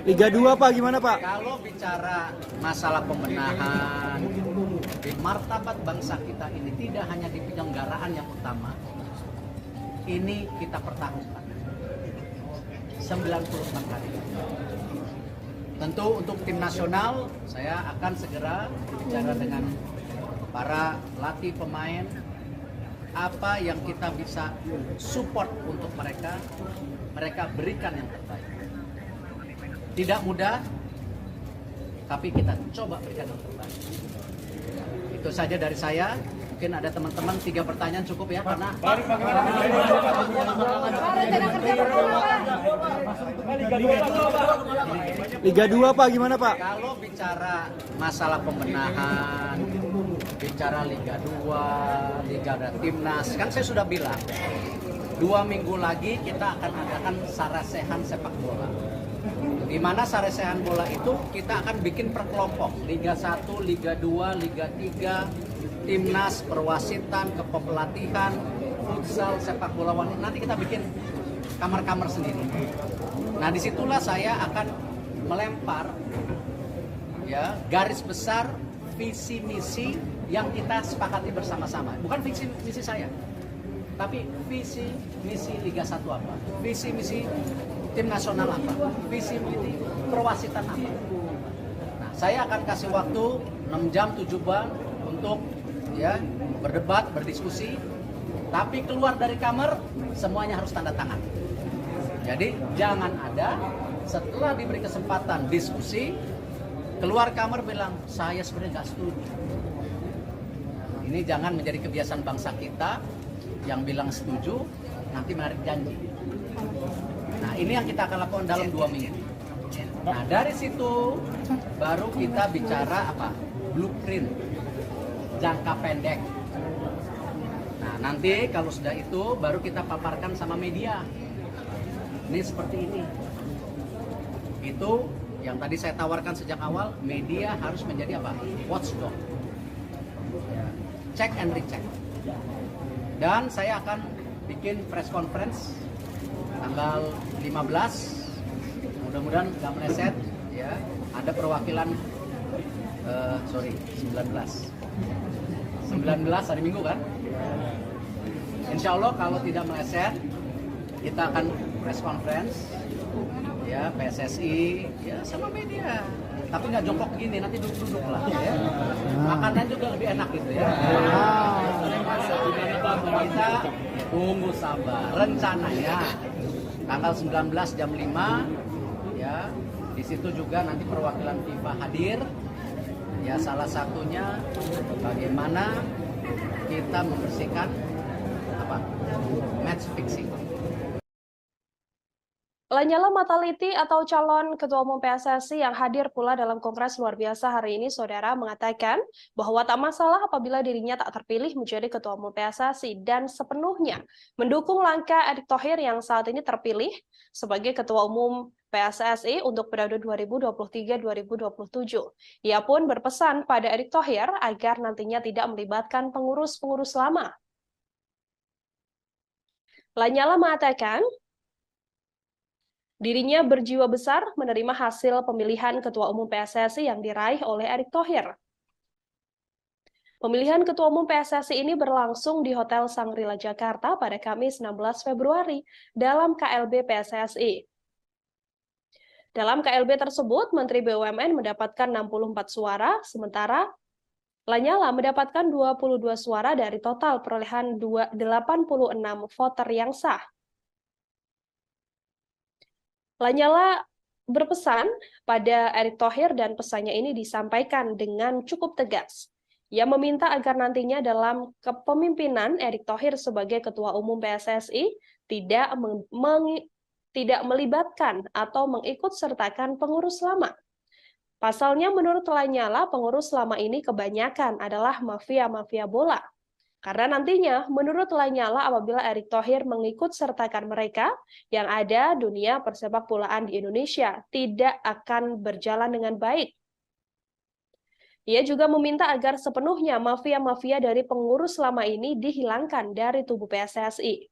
Liga 2 Pak, gimana Pak? kalau bicara masalah pembenahan di martabat bangsa kita ini tidak hanya di penyelenggaraan yang utama, ini kita pertaruhkan 94 hari. Tentu untuk tim nasional, saya akan segera bicara dengan para pelatih pemain, apa yang kita bisa support untuk mereka berikan yang terbaik. Tidak mudah, tapi kita coba berikan yang terbaik. Itu saja dari saya. Mungkin ada teman-teman 3 pertanyaan cukup ya, karena Liga 2 Pak, gimana Pak? kalau bicara masalah pembenahan, bicara Liga 2, Liga dan Timnas, kan saya sudah bilang 2 minggu lagi kita akan adakan sarasehan sepak bola. Di mana sarasehan bola itu kita akan bikin per kelompok, Liga 1, Liga 2, Liga 3, Timnas, perwasitan, kepelatihan, futsal, sepak bola wanita. Nanti kita bikin kamar-kamar sendiri. Nah, disitulah saya akan melempar ya garis besar visi misi yang kita sepakati bersama-sama. Bukan visi misi saya, tapi visi misi Liga 1 apa, visi misi tim nasional apa, visi misi perwasitan apa. Nah, saya akan kasih waktu 6 jam 7 jam untuk ya berdebat, berdiskusi, tapi keluar dari kamar semuanya harus tanda tangan. Jadi jangan ada setelah diberi kesempatan diskusi keluar kamar bilang saya sebenarnya nggak setuju. Ini jangan menjadi kebiasaan bangsa kita yang bilang setuju nanti menarik janji. Nah, ini yang kita akan lakukan dalam 2 minggu. Nah, dari situ baru kita bicara apa? Blueprint jangka pendek. Nah, nanti kalau sudah itu baru kita paparkan sama media. Ini seperti ini. Itu yang tadi saya tawarkan sejak awal, media harus menjadi apa? Watchdog. Check and recheck. Dan saya akan bikin press conference tanggal 15. Mudah-mudahan nggak meleset, ya. Ada perwakilan, 19 hari Minggu kan? Insya Allah kalau tidak meleset, kita akan press conference, ya, PSSI, ya, sama media. Tapi nggak jongkok gini, nanti duduk-duduk lah, ya. Makanan juga lebih enak gitu ya. Kita tunggu sabar. Rencananya tanggal 19 jam 5, ya, di situ juga nanti perwakilan FIFA hadir. Ya, salah satunya bagaimana kita membersihkan apa? Match fixing. Lanyala Mataliti atau calon Ketua Umum PSSI yang hadir pula dalam Kongres Luar Biasa hari ini, Saudara, mengatakan bahwa tak masalah apabila dirinya tak terpilih menjadi Ketua Umum PSSI dan sepenuhnya mendukung langkah Erick Thohir yang saat ini terpilih sebagai Ketua Umum PSSI untuk periode 2023-2027. Ia pun berpesan pada Erick Thohir agar nantinya tidak melibatkan pengurus-pengurus lama. Lanyala mengatakan dirinya berjiwa besar menerima hasil pemilihan Ketua Umum PSSI yang diraih oleh Erick Thohir. Pemilihan Ketua Umum PSSI ini berlangsung di Hotel Shangri-La Jakarta pada Kamis 16 Februari dalam KLB PSSI. Dalam KLB tersebut, Menteri BUMN mendapatkan 64 suara, sementara Lanyala mendapatkan 22 suara dari total perolehan 86 voter yang sah. Lanyala berpesan pada Erick Thohir dan pesannya ini disampaikan dengan cukup tegas. Ia meminta agar nantinya dalam kepemimpinan Erick Thohir sebagai Ketua Umum PSSI tidak melibatkan atau mengikut-sertakan pengurus lama. Pasalnya menurut Lanyala, pengurus lama ini kebanyakan adalah mafia-mafia bola. Karena nantinya, menurut Lanyala, apabila Erick Thohir mengikut-sertakan mereka, yang ada dunia persepak bolaan di Indonesia tidak akan berjalan dengan baik. Ia juga meminta agar sepenuhnya mafia-mafia dari pengurus lama ini dihilangkan dari tubuh PSSI.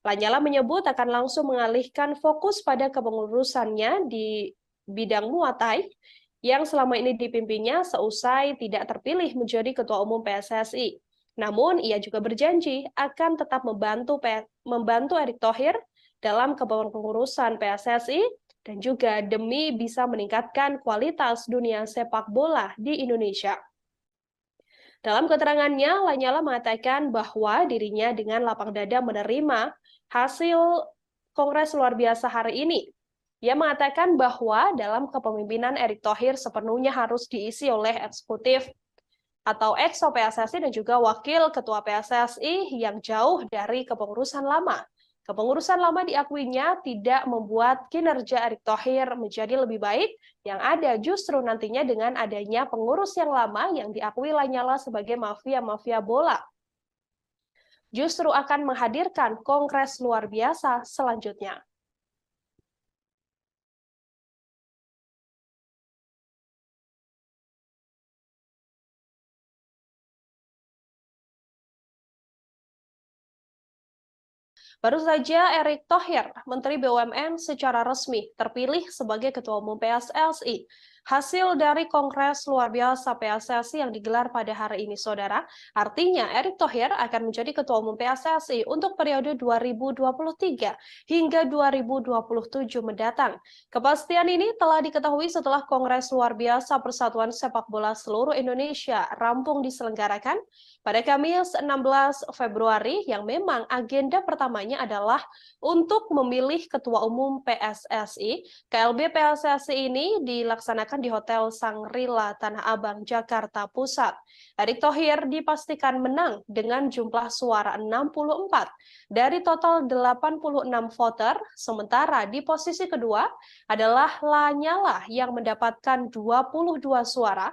Lanyala menyebut akan langsung mengalihkan fokus pada kepengurusannya di bidang Muay Thai yang selama ini dipimpinnya seusai tidak terpilih menjadi Ketua Umum PSSI. Namun, ia juga berjanji akan tetap membantu Erick Thohir dalam kepengurusan PSSI dan juga demi bisa meningkatkan kualitas dunia sepak bola di Indonesia. Dalam keterangannya, Lanyala mengatakan bahwa dirinya dengan lapang dada menerima hasil Kongres Luar Biasa hari ini. Ia mengatakan bahwa dalam kepemimpinan Erick Thohir sepenuhnya harus diisi oleh eksekutif atau EXO PSSI dan juga wakil ketua PSSI yang jauh dari kepengurusan lama. Kepengurusan lama diakuinya tidak membuat kinerja Erick Thohir menjadi lebih baik, yang ada justru nantinya dengan adanya pengurus yang lama yang diakui Lanyala sebagai mafia-mafia bola. Justru akan menghadirkan Kongres Luar Biasa selanjutnya. Baru saja Erick Thohir, Menteri BUMN, secara resmi terpilih sebagai Ketua Umum PSSI. Hasil dari Kongres Luar Biasa PSSI yang digelar pada hari ini, Saudara, artinya Erick Thohir akan menjadi Ketua Umum PSSI untuk periode 2023 hingga 2027 mendatang. Kepastian ini telah diketahui setelah Kongres Luar Biasa Persatuan Sepak Bola Seluruh Indonesia rampung diselenggarakan pada Kamis 16 Februari yang memang agenda pertamanya adalah untuk memilih Ketua Umum PSSI. KLB PSSI ini dilaksanakan diadakan di Hotel Shangri-La Tanah Abang, Jakarta Pusat. Erick Thohir dipastikan menang dengan jumlah suara 64 dari total 86 voter, sementara di posisi kedua adalah Lanyala yang mendapatkan 22 suara.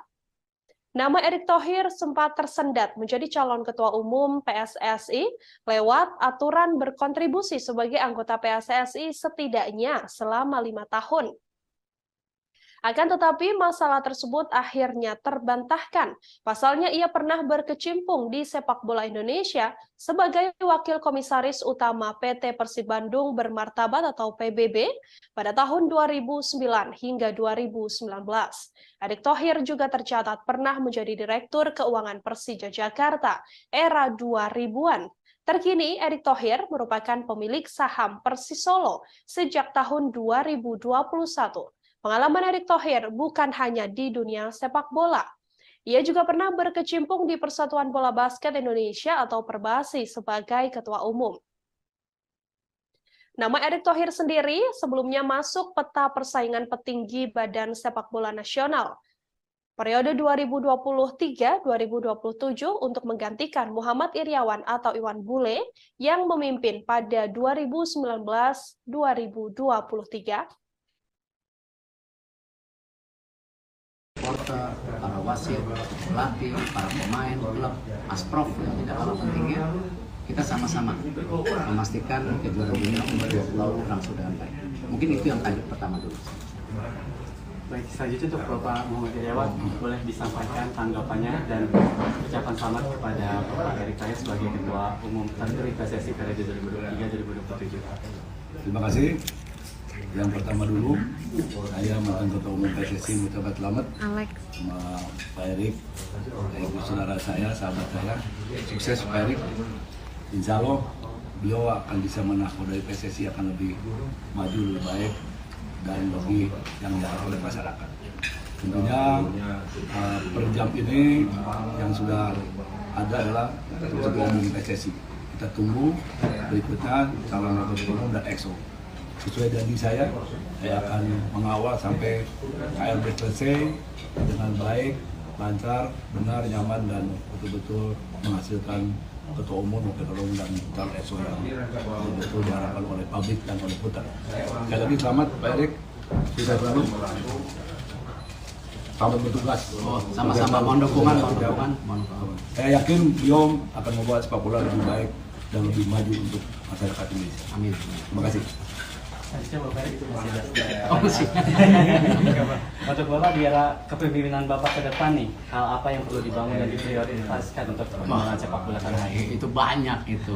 Nama Erick Thohir sempat tersendat menjadi calon ketua umum PSSI lewat aturan berkontribusi sebagai anggota PSSI setidaknya selama 5 tahun. Akan tetapi masalah tersebut akhirnya terbantahkan. Pasalnya ia pernah berkecimpung di sepak bola Indonesia sebagai wakil komisaris utama PT Persib Bandung Bermartabat atau PBB pada tahun 2009 hingga 2019. Erick Thohir juga tercatat pernah menjadi Direktur Keuangan Persija Jakarta era 2000-an. Terkini, Erick Thohir merupakan pemilik saham Persisolo sejak tahun 2021. Pengalaman Erick Thohir bukan hanya di dunia sepak bola. Ia juga pernah berkecimpung di Persatuan Bola Basket Indonesia atau Perbasi sebagai ketua umum. Nama Erick Thohir sendiri sebelumnya masuk peta persaingan petinggi Badan Sepak Bola Nasional periode 2023-2027 untuk menggantikan Muhammad Iryawan atau Iwan Bule yang memimpin pada 2019-2023. Supporter, para wasit, pelatih, para pemain, klub, asprof yang tidak kalah pentingnya, kita sama-sama memastikan kejuaraan dunia U20 berlangsung dengan baik. Mungkin itu yang tadi pertama dulu. Baik, selanjutnya untuk Bapak Muhammad Iryawan, boleh disampaikan tanggapannya dan ucapan selamat kepada Bapak Erick Thohir sebagai Ketua Umum terpilih PSSI periode 2023-2027. Terima kasih. Yang pertama dulu, saya mantan Ketua Umum PSSI mengucapkan selamat sama Pak Erick, yaitu saudara saya, sahabat saya. Sukses Pak Erick. Insya Allah beliau akan bisa menakodai PSSI akan lebih maju, lebih baik dan lebih yang diharapkan oleh masyarakat. Tentunya per jam ini yang sudah ada adalah Ketua Umum PSSI. Kita tunggu berikutnya calon Ketua Umum dan EXO. Sesuai janji saya akan mengawal sampai KLB selesai dengan baik, lancar, benar, nyaman, dan betul-betul menghasilkan ketua umum, wakil ketua umum, dan calon EXO yang betul-betul diharapkan oleh publik dan oleh putar. Sekali lagi selamat Pak Erick, sukses selalu. Selamat bertugas. Sama-sama mohon dukungan. Saya yakin beliau akan membawa sepak bola lebih baik dan lebih maju untuk masyarakat Indonesia. Amin. Terima kasih. Selanjutnya Bapak Erick masih. Untuk Bapak di era kepemimpinan Bapak ke depan nih, hal apa yang perlu dibangun dan diprioritaskan untuk perkembangan sepak bola tanah air? Itu banyak itu.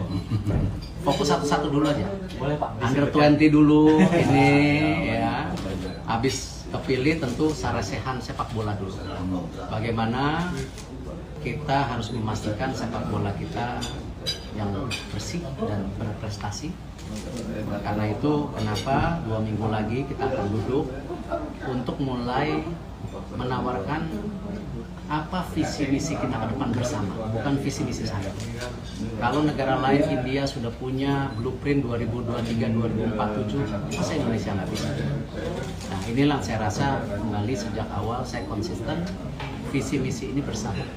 Fokus satu-satu dulu aja. Boleh Pak. Under 20 dulu ini ya. Habis kepilih tentu sarasehan sepak bola dulu. Bagaimana kita harus memastikan sepak bola kita yang bersih dan berprestasi. Karena itu kenapa 2 minggu lagi kita akan duduk untuk mulai menawarkan apa visi misi kita ke depan bersama, bukan visi misi saya. Kalau negara lain, India sudah punya blueprint 2023-2047, masa Indonesia nggak bisa? Nah inilah saya rasa kembali sejak awal saya konsisten visi misi ini bersama.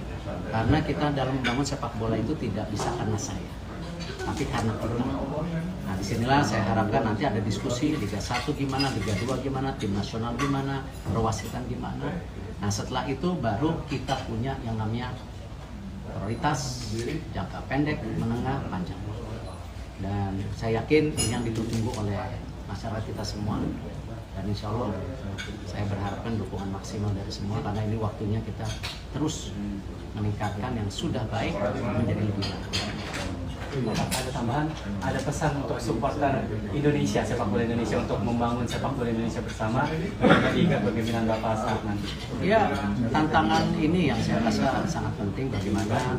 Karena kita dalam membangun sepak bola itu tidak bisa karena saya, tapi karena kita. Nah disinilah saya harapkan nanti ada diskusi Liga 1 gimana, Liga 2 gimana, tim nasional gimana, perwasitan gimana. Nah setelah itu baru kita punya yang namanya prioritas jangka pendek, menengah, panjang. Dan saya yakin ini yang ditunggu oleh masyarakat kita semua. Dan insya Allah saya berharapkan dukungan maksimal dari semua karena ini waktunya kita terus meningkatkan yang sudah baik menjadi lebih baik. Ada tambahan, ada pesan untuk supporter Indonesia, sepak bola Indonesia untuk membangun sepak bola Indonesia bersama bagi kepemimpinan Bapak saat nanti. Ya, tantangan ini yang saya rasa sangat penting bagaimana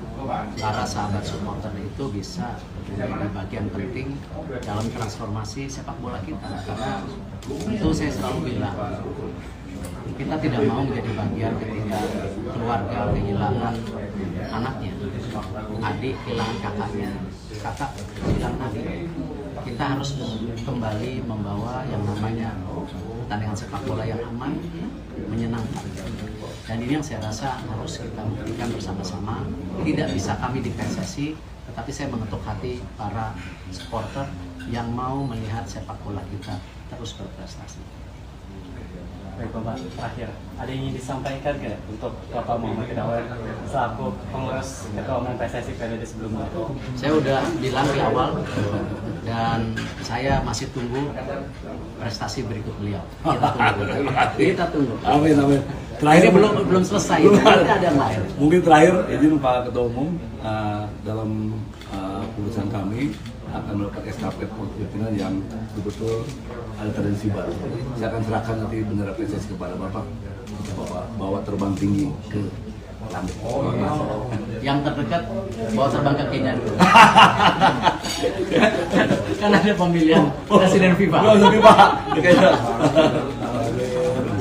para sahabat supporter itu bisa menjadi bagian penting dalam transformasi sepak bola kita. Karena tentu saya selalu bilang kita tidak mau menjadi bagian ketika keluarga kehilangan anaknya, adik kehilangan kakaknya, kakak hilang adik. Kita harus kembali membawa yang namanya pertandingan sepak bola yang aman, menyenangkan. Dan ini yang saya rasa harus kita buktikan bersama-sama. Tidak bisa kami di PSSI, tetapi saya mengetuk hati para supporter yang mau melihat sepak bola kita terus berprestasi. Baik Bapak, terakhir, ada yang ingin disampaikan nggak untuk Bapak Muhammad Iryawan selaku pengurus Ketua Umum PSSI periode sebelumnya? Saya udah bilang di awal dan saya masih tunggu prestasi berikut beliau. Kita tunggu. Amin, amin. Terakhir belum selesai. Nanti ada yang lain. Mungkin terakhir izin Pak Ketua Umum dalam urusan kami akan melakukan estafet kepemimpinan yang betul-betul ada tendensi baru. Saya akan serahkan nanti bendera PSSI kepada Bapak untuk bawa terbang tinggi ke langit. Yang terdekat bawa terbang ke Kenya dulu. Kan ada pemilihan presiden FIFA.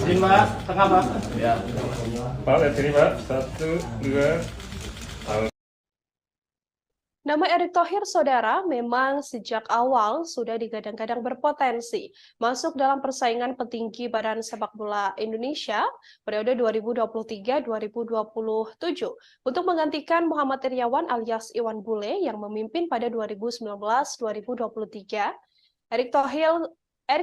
Izin Pak, tengah Pak. Ya. Pak, lihat sini Pak. 1, 2, Nama Erick Thohir, saudara, memang sejak awal sudah digadang-gadang berpotensi masuk dalam persaingan petinggi Badan Sepak Bola Indonesia periode 2023-2027 untuk menggantikan Muhammad Iryawan alias Iwan Bule yang memimpin pada 2019-2023. Erick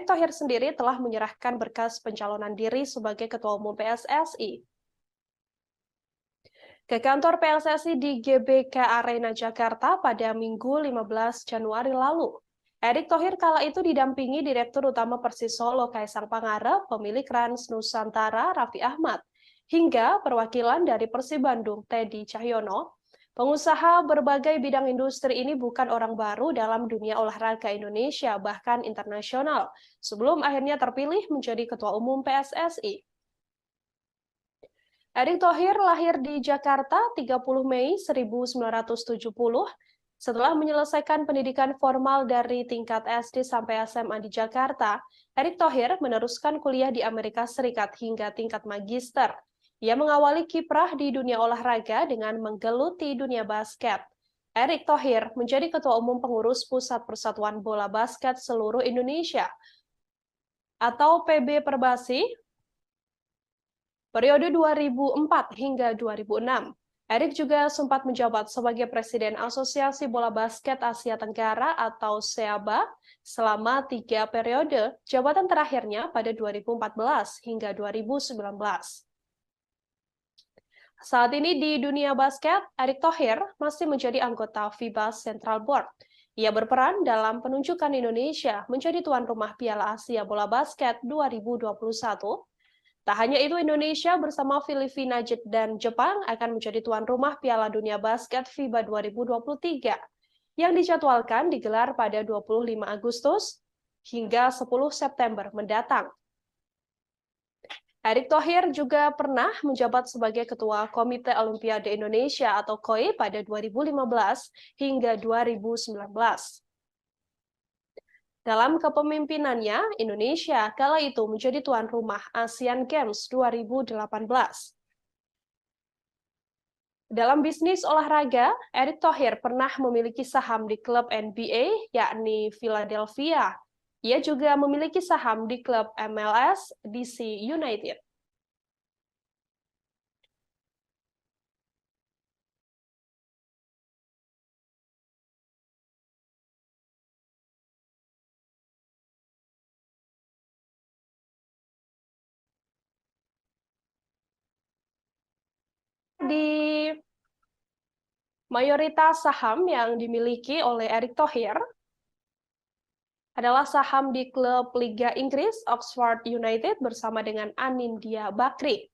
Thohir sendiri telah menyerahkan berkas pencalonan diri sebagai Ketua Umum PSSI ke kantor PSSI di GBK Arena Jakarta pada Minggu 15 Januari lalu. Erick Thohir kala itu didampingi Direktur Utama Persis Solo Kaisang Pangarep, pemilik Rans Nusantara Raffi Ahmad, hingga perwakilan dari Persib Bandung Teddy Cahyono. Pengusaha berbagai bidang industri ini bukan orang baru dalam dunia olahraga Indonesia, bahkan internasional, sebelum akhirnya terpilih menjadi Ketua Umum PSSI. Erick Thohir lahir di Jakarta 30 Mei 1970. Setelah menyelesaikan pendidikan formal dari tingkat SD sampai SMA di Jakarta, Erick Thohir meneruskan kuliah di Amerika Serikat hingga tingkat magister. Ia mengawali kiprah di dunia olahraga dengan menggeluti dunia basket. Erick Thohir menjadi Ketua Umum Pengurus Pusat Persatuan Bola Basket Seluruh Indonesia atau PB Perbasi periode 2004 hingga 2006. Erick juga sempat menjabat sebagai Presiden Asosiasi Bola Basket Asia Tenggara atau SEABA selama 3 periode, jabatan terakhirnya pada 2014 hingga 2019. Saat ini di dunia basket, Erick Thohir masih menjadi anggota FIBA Central Board. Ia berperan dalam penunjukan Indonesia menjadi tuan rumah Piala Asia Bola Basket 2021. Tak hanya itu, Indonesia bersama Filipina dan Jepang akan menjadi tuan rumah Piala Dunia Basket FIBA 2023 yang dijadwalkan digelar pada 25 Agustus hingga 10 September mendatang. Erick Thohir juga pernah menjabat sebagai Ketua Komite Olimpiade Indonesia atau KOI pada 2015 hingga 2019. Dalam kepemimpinannya, Indonesia kala itu menjadi tuan rumah Asian Games 2018. Dalam bisnis olahraga, Erick Thohir pernah memiliki saham di klub NBA, yakni Philadelphia. Ia juga memiliki saham di klub MLS DC United. Di mayoritas saham yang dimiliki oleh Erick Thohir adalah saham di klub Liga Inggris Oxford United bersama dengan Anindya Bakri.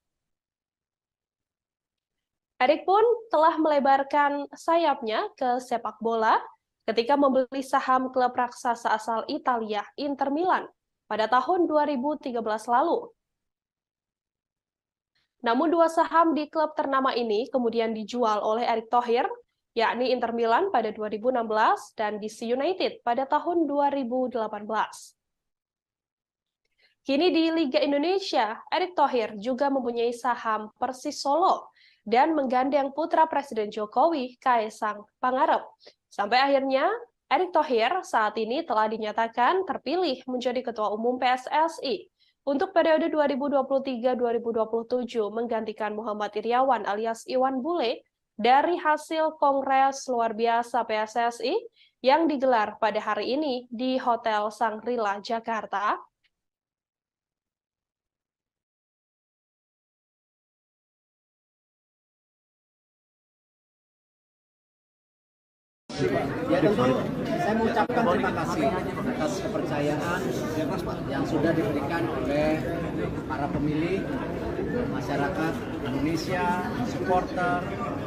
Erick pun telah melebarkan sayapnya ke sepak bola ketika membeli saham klub raksasa asal Italia Inter Milan pada tahun 2013 lalu. Namun 2 saham di klub ternama ini kemudian dijual oleh Erick Thohir, yakni Inter Milan pada 2016 dan DC United pada tahun 2018. Kini di Liga Indonesia, Erick Thohir juga mempunyai saham Persis Solo dan menggandeng putra Presiden Jokowi, Kaisang Pangarep. Sampai akhirnya, Erick Thohir saat ini telah dinyatakan terpilih menjadi Ketua Umum PSSI. untuk periode 2023-2027 menggantikan Muhammad Iriawan alias Iwan Bule dari hasil Kongres Luar Biasa PSSI yang digelar pada hari ini di Hotel Shangri-La, Jakarta. Ya tentu saya mengucapkan terima kasih atas kepercayaan yang sudah diberikan oleh para pemilih, masyarakat Indonesia, supporter,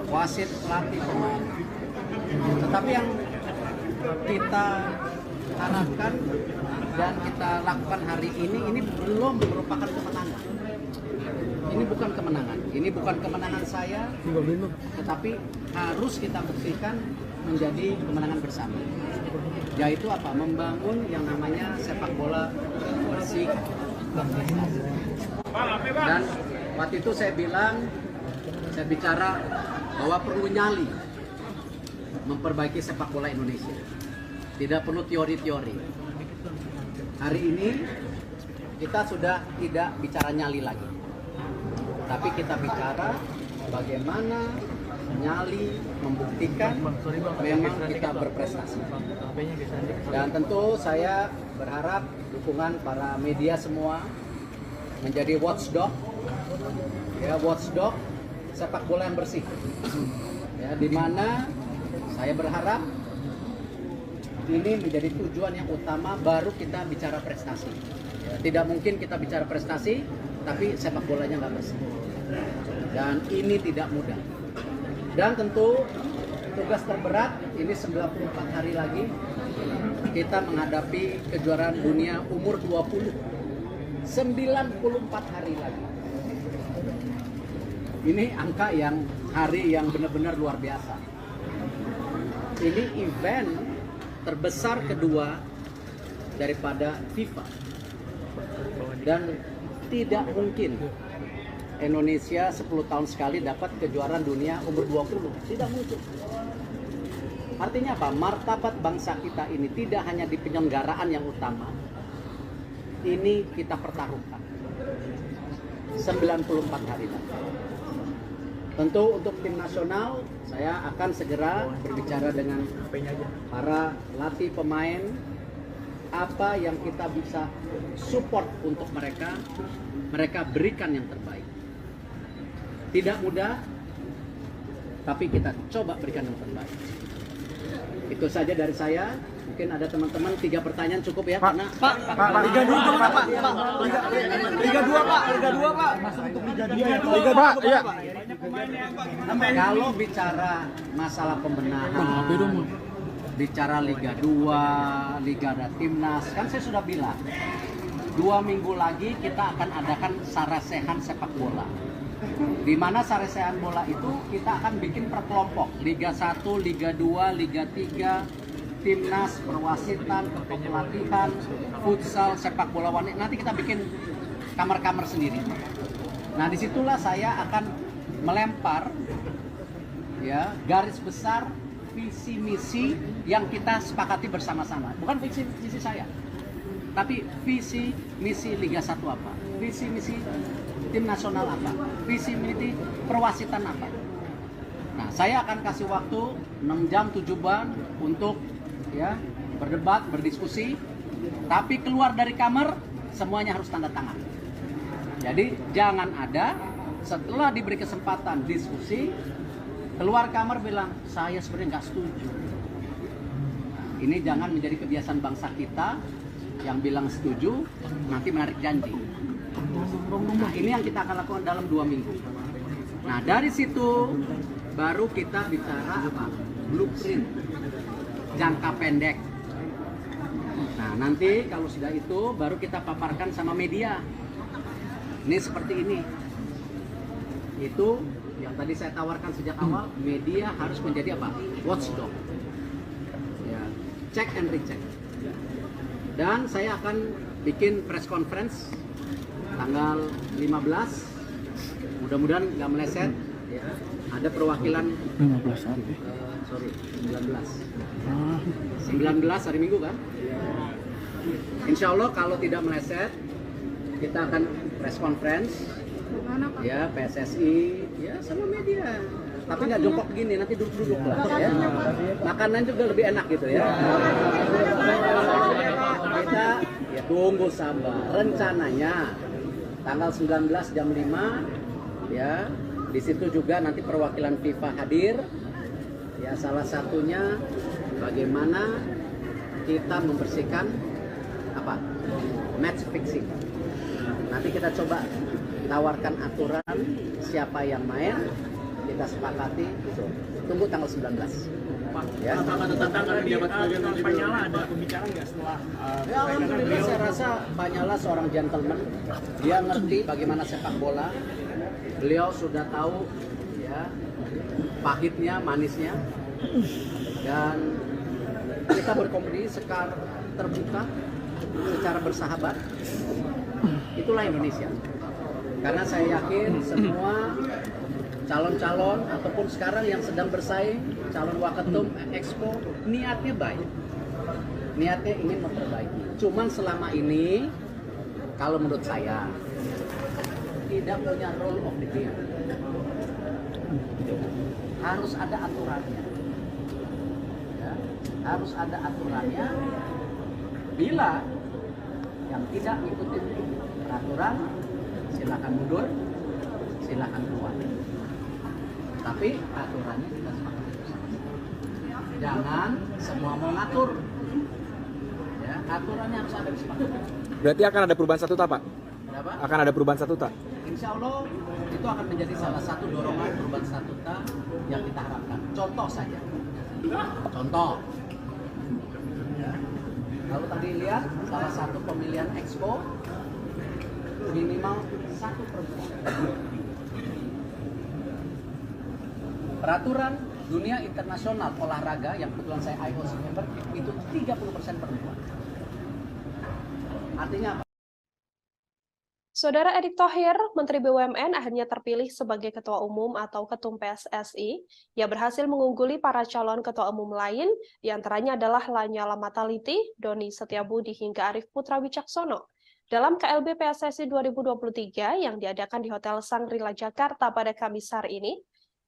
wasit, pelatih, pemain. Tetapi yang kita harapkan dan kita lakukan hari ini belum merupakan kemenangan. Ini bukan kemenangan, ini bukan kemenangan saya, tetapi harus kita buktikan menjadi kemenangan bersama. Yaitu apa? Membangun yang namanya sepak bola bersih. Dan waktu itu saya bicara bahwa perlu nyali memperbaiki sepak bola Indonesia. Tidak perlu teori-teori. Hari ini kita sudah tidak bicara nyali lagi. Tapi kita bicara bagaimana nyali membuktikan memang kita berprestasi. Dan tentu saya berharap dukungan para media semua menjadi watchdog, ya, watchdog sepak bola yang bersih. Ya, di mana saya berharap ini menjadi tujuan yang utama, baru kita bicara prestasi. Ya, tidak mungkin kita bicara prestasi tapi sepak bolanya nggak bersih. Dan ini tidak mudah. Dan tentu tugas terberat ini 94 hari lagi kita menghadapi kejuaraan dunia umur 20. 94 hari lagi. Ini angka yang hari yang benar-benar luar biasa. Ini event terbesar kedua daripada FIFA. Dan tidak mungkin Indonesia 10 tahun sekali dapat kejuaraan dunia umur 20. Tidak mungkin. Artinya apa? Martabat bangsa kita ini tidak hanya di penyelenggaraan yang utama. Ini kita pertaruhkan. 94 hari lagi. Tentu untuk tim nasional, saya akan segera berbicara dengan para pelatih pemain, apa yang kita bisa support untuk mereka berikan yang terbaik. Tidak mudah, tapi kita coba berikan yang terbaik. Itu saja dari saya. Mungkin ada teman-teman 3 pertanyaan cukup ya, karena Liga 2 Pak. Liga 2 Pak. Masuk untuk Liga 2. Liga 2 iya. Kalau bicara masalah pembenahan, bicara Liga 2, Liga ada Timnas, kan saya sudah bilang 2 minggu lagi kita akan adakan sarasehan sepak bola. Di mana sarasehan bola itu kita akan bikin per kelompok, Liga 1, Liga 2, Liga 3, Timnas, perwasitan, kepelatihan, futsal, sepak bola wanita. Nanti kita bikin kamar-kamar sendiri. Nah, disitulah saya akan melempar ya garis besar visi misi yang kita sepakati bersama-sama. Bukan visi misi saya, tapi visi misi Liga 1 apa, visi misi tim nasional apa, visi misi perwasitan apa. Nah, saya akan kasih waktu 6 jam 7 bulan untuk ya berdebat, berdiskusi, tapi keluar dari kamar semuanya harus tanda tangan. Jadi jangan ada setelah diberi kesempatan diskusi keluar kamar bilang saya sebenarnya nggak setuju. Nah, ini jangan menjadi kebiasaan bangsa kita yang bilang setuju nanti menarik janji. Nah, ini yang kita akan lakukan dalam 2 minggu. Nah, dari situ baru kita bicara apa? Blueprint jangka pendek. Nah, nanti kalau sudah itu baru kita paparkan sama media. Ini seperti ini. Itu yang tadi saya tawarkan sejak awal, media harus menjadi apa? Watchdog. Ya, check and recheck. Dan saya akan bikin press conference tanggal 15. Mudah-mudahan nggak meleset. Ya. Ada perwakilan 15 hari. 19 hari Minggu kan? Insya Allah kalau tidak meleset kita akan press conference, ya PSSI, ya sama media. Tapi nggak jongkok begini, nanti duduk-duduk lah. Ya. Makanan juga lebih enak gitu ya. Kita ya tunggu sabar. Rencananya tanggal 19 jam 5, ya di situ juga nanti perwakilan FIFA hadir. Ya salah satunya bagaimana kita membersihkan apa match fixing. Nanti kita coba tawarkan aturan siapa yang main, kita sepakati. Tunggu tanggal 19. Ya. Pak Nyala ada pembicaraan nggak setelah? Ya alhamdulillah saya rasa Pak Nyala seorang gentleman. Dia ngerti bagaimana sepak bola. Beliau sudah tahu ya pahitnya, manisnya. Dan kita berkompetisi secara terbuka, secara bersahabat. Itulah Indonesia. Karena saya yakin semua calon-calon ataupun sekarang yang sedang bersaing calon waketum Expo niatnya baik, niatnya ingin memperbaiki. Cuman selama ini kalau menurut saya tidak punya rule of the game. Harus ada aturannya, ya, harus ada aturannya. Bila yang tidak ikutin peraturan, silakan mundur, silakan keluar. Tapi aturannya kita sepakati bersama. Jangan semua mau ngatur. Ya, aturannya harus ada disepakati. Berarti akan ada perubahan statuta, Pak? Kenapa? Akan ada perubahan statuta? Insya Allah itu akan menjadi salah satu dorongan perubahan statuta yang kita harapkan. Contoh saja. Contoh. Ya. Kalau tadi lihat salah satu pemilihan Expo minimal 1 perempuan. Peraturan dunia internasional olahraga yang kebetulan saya IOC member itu 30% perempuan. Artinya apa? Saudara Erick Thohir, Menteri BUMN akhirnya terpilih sebagai Ketua Umum atau Ketum PSSI yang berhasil mengungguli para calon Ketua Umum lain, di antaranya adalah Lanyala Mataliti, Doni Setiabudi hingga Arief Putra Wicaksono. Dalam KLB PSSI 2023 yang diadakan di Hotel Shangri-La Jakarta pada Kamis hari ini,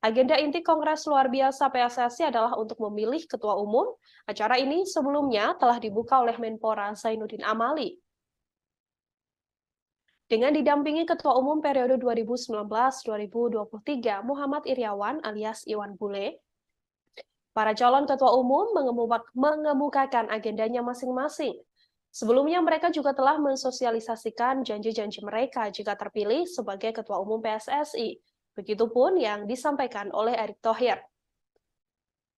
agenda inti Kongres Luar Biasa PSSI adalah untuk memilih Ketua Umum. Acara ini sebelumnya telah dibuka oleh Menpora Zainuddin Amali. Dengan didampingi Ketua Umum periode 2019-2023 Muhammad Iriawan alias Iwan Bule, para calon Ketua Umum mengemukakan agendanya masing-masing. Sebelumnya mereka juga telah mensosialisasikan janji-janji mereka jika terpilih sebagai Ketua Umum PSSI. Begitupun yang disampaikan oleh Erick Thohir.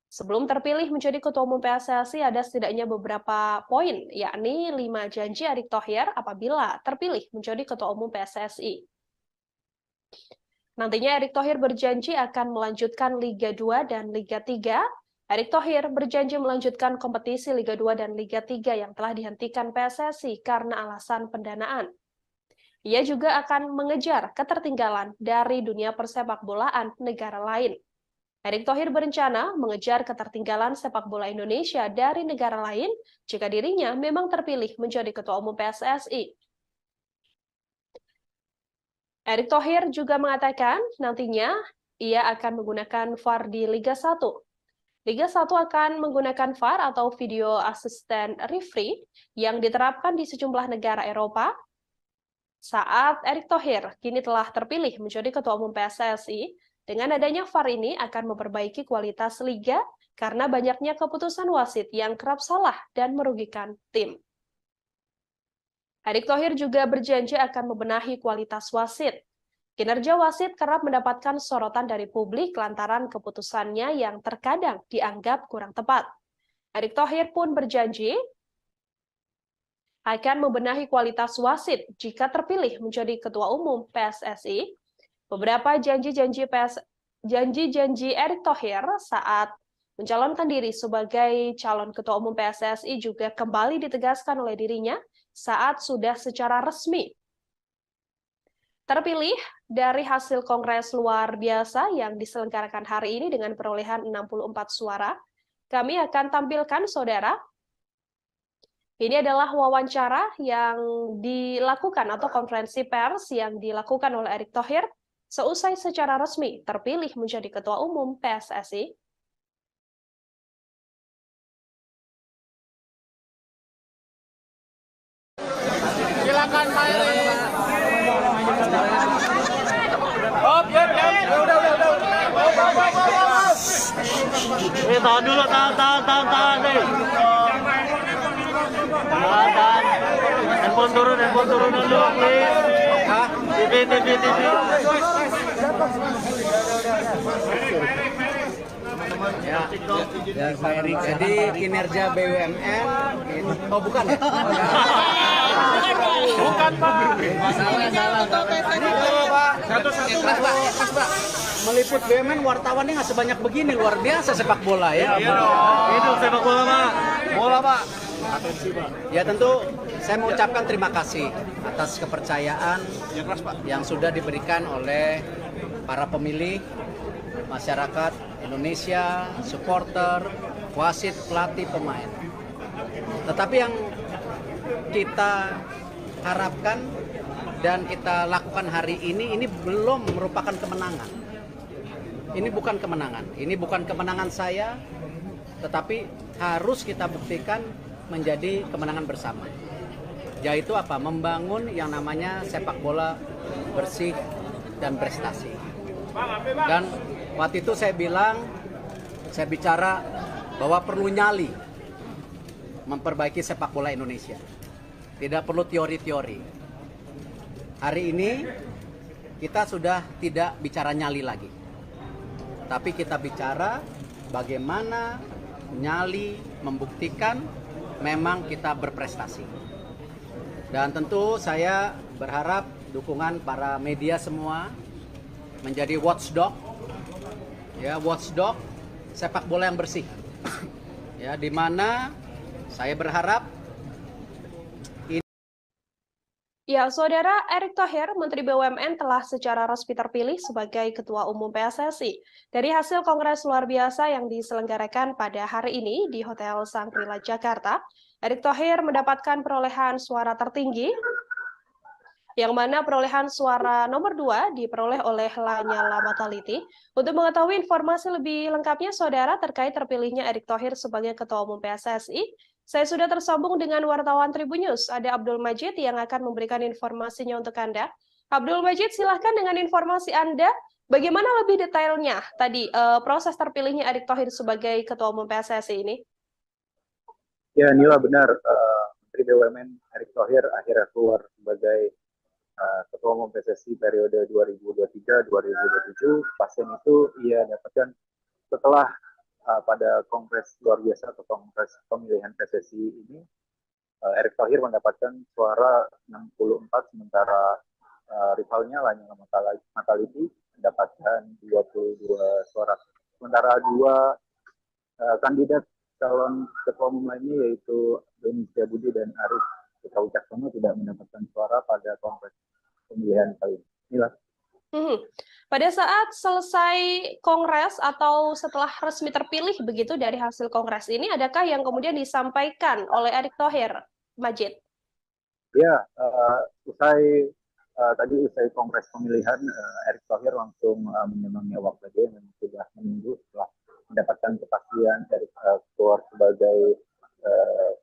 Sebelum terpilih menjadi Ketua Umum PSSI ada setidaknya beberapa poin, yakni 5 janji Erick Thohir apabila terpilih menjadi Ketua Umum PSSI. Nantinya Erick Thohir berjanji akan melanjutkan Liga 2 dan Liga 3. Erick Thohir berjanji melanjutkan kompetisi Liga 2 dan Liga 3 yang telah dihentikan PSSI karena alasan pendanaan. Ia juga akan mengejar ketertinggalan dari dunia persepakbolaan negara lain. Erick Thohir berencana mengejar ketertinggalan sepak bola Indonesia dari negara lain jika dirinya memang terpilih menjadi Ketua Umum PSSI. Erick Thohir juga mengatakan nantinya ia akan menggunakan VAR di Liga 1. Liga 1 akan menggunakan VAR atau Video Assistant Referee yang diterapkan di sejumlah negara Eropa. Saat Erick Thohir kini telah terpilih menjadi Ketua Umum PSSI, dengan adanya VAR ini akan memperbaiki kualitas liga karena banyaknya keputusan wasit yang kerap salah dan merugikan tim. Erick Thohir juga berjanji akan membenahi kualitas wasit. Kinerja wasit kerap mendapatkan sorotan dari publik lantaran keputusannya yang terkadang dianggap kurang tepat. Erick Thohir pun berjanji akan membenahi kualitas wasit jika terpilih menjadi Ketua Umum PSSI. Beberapa janji-janji Erick Thohir saat mencalonkan diri sebagai calon Ketua Umum PSSI juga kembali ditegaskan oleh dirinya saat sudah secara resmi terpilih dari hasil Kongres Luar Biasa yang diselenggarakan hari ini dengan perolehan 64 suara. Kami akan tampilkan, saudara, Ini adalah wawancara yang dilakukan atau konferensi pers yang dilakukan oleh Erick Thohir seusai secara resmi terpilih menjadi Ketua Umum PSSI. Silakan Pak Erick. Oh, ya. Udah. Tahan dulu, tahan nih. Tahan. Handphone turun dulu, please. TV. Ya, Pak Erick. Jadi kinerja BUMN, oh bukan ya? Bukan, Pak. Ikhlas, Pak. Meliput BUMN wartawannya nggak sebanyak begini, luar biasa sepak bola ya. Itu sepak bola, Pak. Bola, Pak. Ya tentu saya mengucapkan terima kasih atas kepercayaan yang sudah diberikan oleh para pemilih, masyarakat Indonesia, supporter, wasit, pelatih, pemain. Tetapi yang kita harapkan dan kita lakukan hari ini belum merupakan kemenangan. Ini bukan kemenangan. Ini bukan kemenangan saya, tetapi harus kita buktikan menjadi kemenangan bersama. Yaitu apa? Membangun yang namanya sepak bola bersih dan prestasi. Dan waktu itu saya bicara bahwa perlu nyali memperbaiki sepak bola Indonesia. Tidak perlu teori-teori. Hari ini kita sudah tidak bicara nyali lagi. Tapi kita bicara bagaimana nyali membuktikan memang kita berprestasi. Dan tentu saya berharap dukungan para media semua menjadi watchdog, ya watchdog sepak bola yang bersih, ya di mana saya berharap. Ya, Saudara, Erick Thohir, Menteri BUMN telah secara resmi terpilih sebagai Ketua Umum PSSI. Dari hasil Kongres luar biasa yang diselenggarakan pada hari ini di Hotel Shangri-La Jakarta, Erick Thohir mendapatkan perolehan suara tertinggi, yang mana perolehan suara nomor 2 diperoleh oleh Lanyala Mataliti. Untuk mengetahui informasi lebih lengkapnya, Saudara, terkait terpilihnya Erick Thohir sebagai Ketua Umum PSSI, saya sudah tersambung dengan wartawan Tribun News, ada Abdul Majid yang akan memberikan informasinya untuk Anda. Abdul Majid, silahkan dengan informasi Anda, bagaimana lebih detailnya tadi proses terpilihnya Erick Thohir sebagai Ketua Umum PSSI ini? Ya, Nila benar. Menteri BUMN Erick Thohir akhirnya keluar sebagai Ketua Umum PSSI periode 2023-2027. Pasien itu ia dapatkan setelah pada kongres luar biasa atau kongres pemilihan PSSI ini, Erick Thohir mendapatkan suara 64, sementara rivalnya Lanyala Mataliti mendapatkan 22 suara. Sementara dua kandidat calon ketua umum lainnya yaitu Doni Setiabudi dan Arief Wicaksono tidak mendapatkan suara pada kongres pemilihan kali ini. Inilah. Pada saat selesai kongres atau setelah resmi terpilih begitu dari hasil kongres ini, adakah yang kemudian disampaikan oleh Erick Thohir, Majid? Ya, usai kongres pemilihan, Erick Thohir langsung menyemangati awak media yang sudah menunggu setelah mendapatkan kepastian Erick keluar sebagai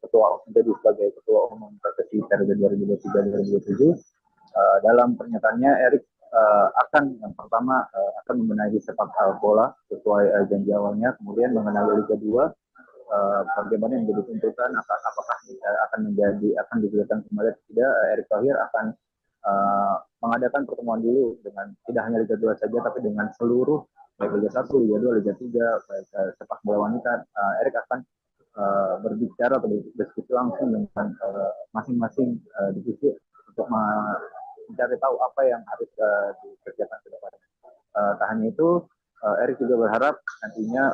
sebagai ketua umum PSSI periode 2023-2027. Dalam pernyataannya, Erick yang pertama akan membenahi sepak bola sesuai janji awalnya, kemudian mengenai Liga 2, bagaimana yang menjadi tuntutan, apakah akan digulirkan kembali atau tidak. Erick Thohir akan mengadakan pertemuan dulu dengan tidak hanya Liga 2 saja, tapi dengan seluruh baik Liga 1, Liga 2, Liga 3, baik sepak bola wanita. Erick akan berbicara atau berdiskusi langsung dengan masing-masing divisi untuk mencari tahu apa yang harus dikerjakan ke depan. Tak hanya itu, Erick juga berharap nantinya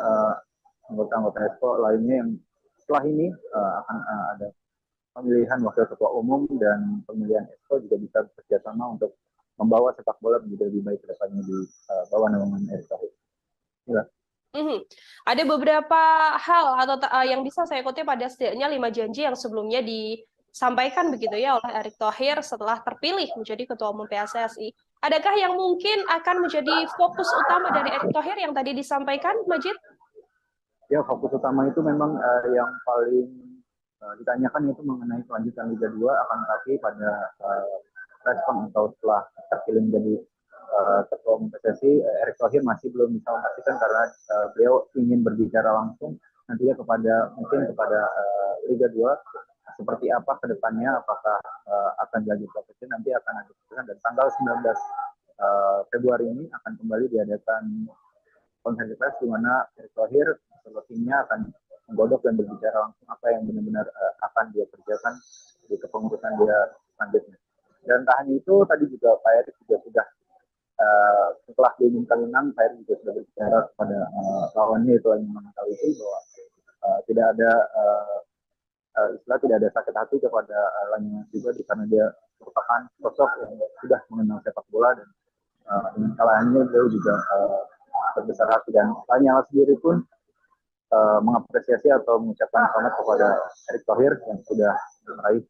anggota-anggota ESCO lainnya yang setelah ini akan ada pemilihan wakil ketua umum dan pemilihan ESCO juga bisa bekerjasama untuk membawa sepak bola menjadi lebih baik ke depannya di bawah naungan Erick Thohir. Ada beberapa hal atau yang bisa saya kutip pada setidaknya 5 janji yang sebelumnya disampaikan begitu ya oleh Erick Thohir setelah terpilih menjadi Ketua Umum PSSI. Adakah yang mungkin akan menjadi fokus utama dari Erick Thohir yang tadi disampaikan, Majid? Ya, fokus utama itu memang yang paling ditanyakan itu mengenai kelanjutan Liga 2, akan tetapi pada respon atau setelah terpilih menjadi Ketua Umum PSSI, Erick Thohir masih belum bisa memastikan karena beliau ingin berbicara langsung nantinya mungkin kepada Liga 2 seperti apa ke depannya, apakah akan dilanjutkan nanti akan ada keputusan, dan tanggal 19 Februari ini akan kembali diadakan konferensi pers di mana Erick Thohir beserta timnya akan menggodok dan berbicara langsung apa yang benar-benar akan dia kerjakan di kepengurusan dia selanjutnya. Dan tak hanya itu, tadi juga Pak Erick juga sudah setelah diumumkan menang, Pak Erick juga sudah berbicara kepada lawannya itu Imam Taliti bahwa tidak ada tidak ada sakit hati kepada Lanyala juga karena dia merupakan sosok yang sudah mengenal sepak bola, dan dengan kalahannya beliau juga berbesar hati, dan Lanyala sendiri pun mengapresiasi atau mengucapkan selamat kepada Erick Thohir yang sudah meraih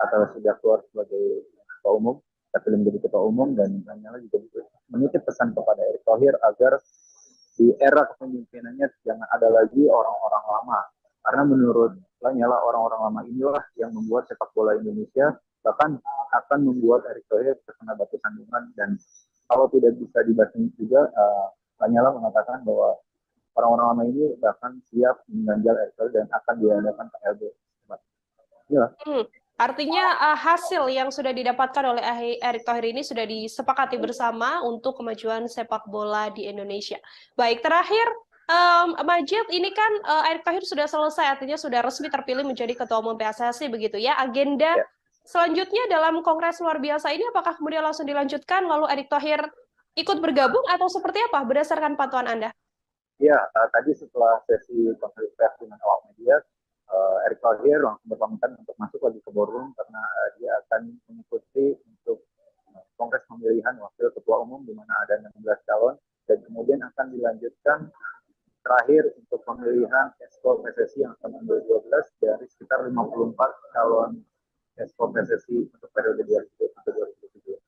atau sudah keluar sebagai ketua umum, terpilih menjadi ketua umum, dan Lanyala juga menitip pesan kepada Erick Thohir agar di era kepemimpinannya jangan ada lagi orang-orang lama, karena menurut Lanyala orang-orang lama inilah yang membuat sepak bola Indonesia bahkan akan membuat Erick Thohir terkena batu sandungan, dan kalau tidak bisa dibasmi juga Lanyala mengatakan bahwa orang-orang lama ini bahkan siap mengganjal Erick Thohir dan akan diadakan KLB. Ya. Artinya hasil yang sudah didapatkan oleh Erick Thohir ini sudah disepakati bersama untuk kemajuan sepak bola di Indonesia. Baik, terakhir Majid, ini kan Erick Thohir sudah selesai, artinya sudah resmi terpilih menjadi Ketua Umum PSSI begitu ya. Agenda selanjutnya dalam Kongres luar biasa ini apakah kemudian langsung dilanjutkan lalu Erick Thohir ikut bergabung atau seperti apa berdasarkan pantauan Anda? Ya, tadi setelah sesi konferensi pers dengan awak media, Erick Thohir langsung berpamitan untuk masuk lagi ke boardroom karena dia akan mengikuti untuk kongres pemilihan wakil ketua umum di mana ada 16 calon, dan kemudian akan dilanjutkan terakhir untuk pemilihan Exco PSSI yang akan mengambil 12 dari sekitar 54 calon Exco PSSI untuk periode 2020-2027.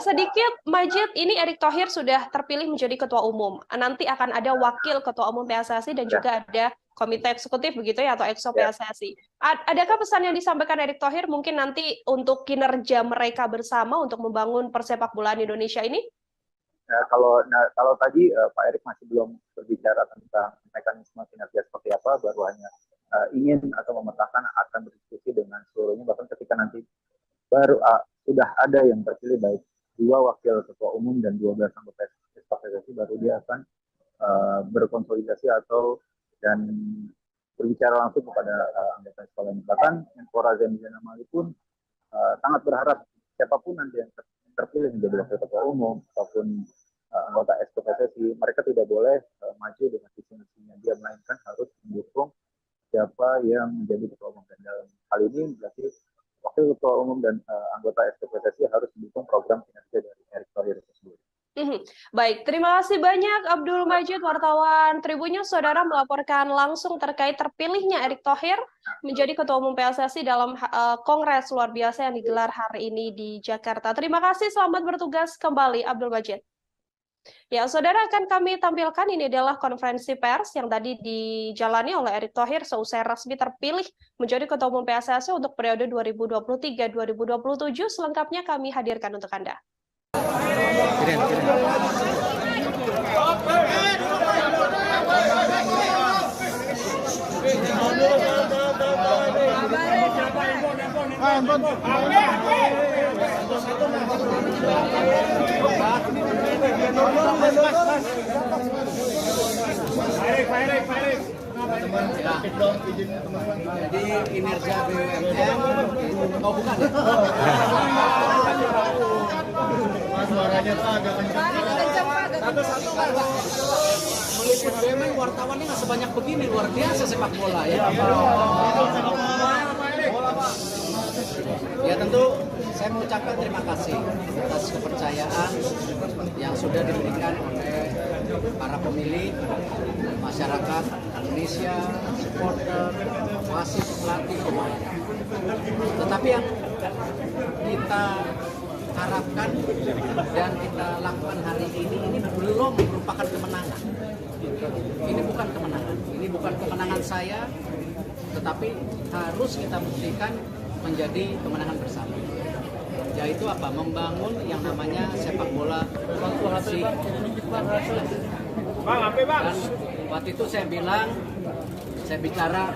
Sedikit Majid, ini Erick Thohir sudah terpilih menjadi ketua umum. Nanti akan ada wakil ketua umum PSSI dan juga ada komite eksekutif begitu ya, atau Exco PSSI. Adakah pesan yang disampaikan Erick Thohir mungkin nanti untuk kinerja mereka bersama untuk membangun persepak bolaan Indonesia ini? Kalau tadi Pak Erick masih belum berbicara tentang mekanisme kinerja seperti apa, baru hanya ingin atau memetakan akan berdiskusi dengan seluruhnya, bahkan ketika nanti baru sudah ada yang terpilih baik 2 wakil ketua umum dan 12 anggota PSSI, baru dia akan berkonsolidasi dan berbicara langsung kepada anggota sekolah ini. Bahkan Menpora Zainuddin Amali pun sangat berharap siapapun nanti yang terpilih menjadi wakil ketua umum ataupun anggota Exco PSSI, mereka tidak boleh maju dengan visi misinya dia, melainkan harus mendukung siapa yang menjadi ketua umum. Dan dalam hal ini berarti wakil ketua umum dan anggota Exco PSSI harus mendukung program kinerja dari Erick Thohir tersebut. Baik, terima kasih banyak Abdul Majid, wartawan Tribunnews. Saudara melaporkan langsung terkait terpilihnya Erick Thohir menjadi Ketua Umum PSSI dalam Kongres luar biasa yang digelar hari ini di Jakarta. Terima kasih, selamat bertugas kembali Abdul Majid. Ya, saudara, akan kami tampilkan ini adalah konferensi pers yang tadi dijalani oleh Erick Thohir seusai resmi terpilih menjadi Ketua Umum PSSI untuk periode 2023-2027. Selengkapnya kami hadirkan untuk Anda. Jadi kinerja BUMN, oh bukan ya? Suaranya tuh agak kencang. Meliput BUMN wartawannya nggak sebanyak begini, luar biasa sepak bola ya. Ya tentu saya mengucapkan terima kasih atas kepercayaan yang sudah diberikan oleh para pemilik, masyarakat Indonesia, supporter, wasit, pelatih, pemain. Tetapi yang kita harapkan dan kita lakukan hari ini belum merupakan kemenangan. Ini bukan kemenangan, ini bukan kemenangan saya, tetapi harus kita buktikan menjadi kemenangan bersama. Yaitu apa? Membangun yang namanya sepak bola bersih. Dan waktu itu saya bicara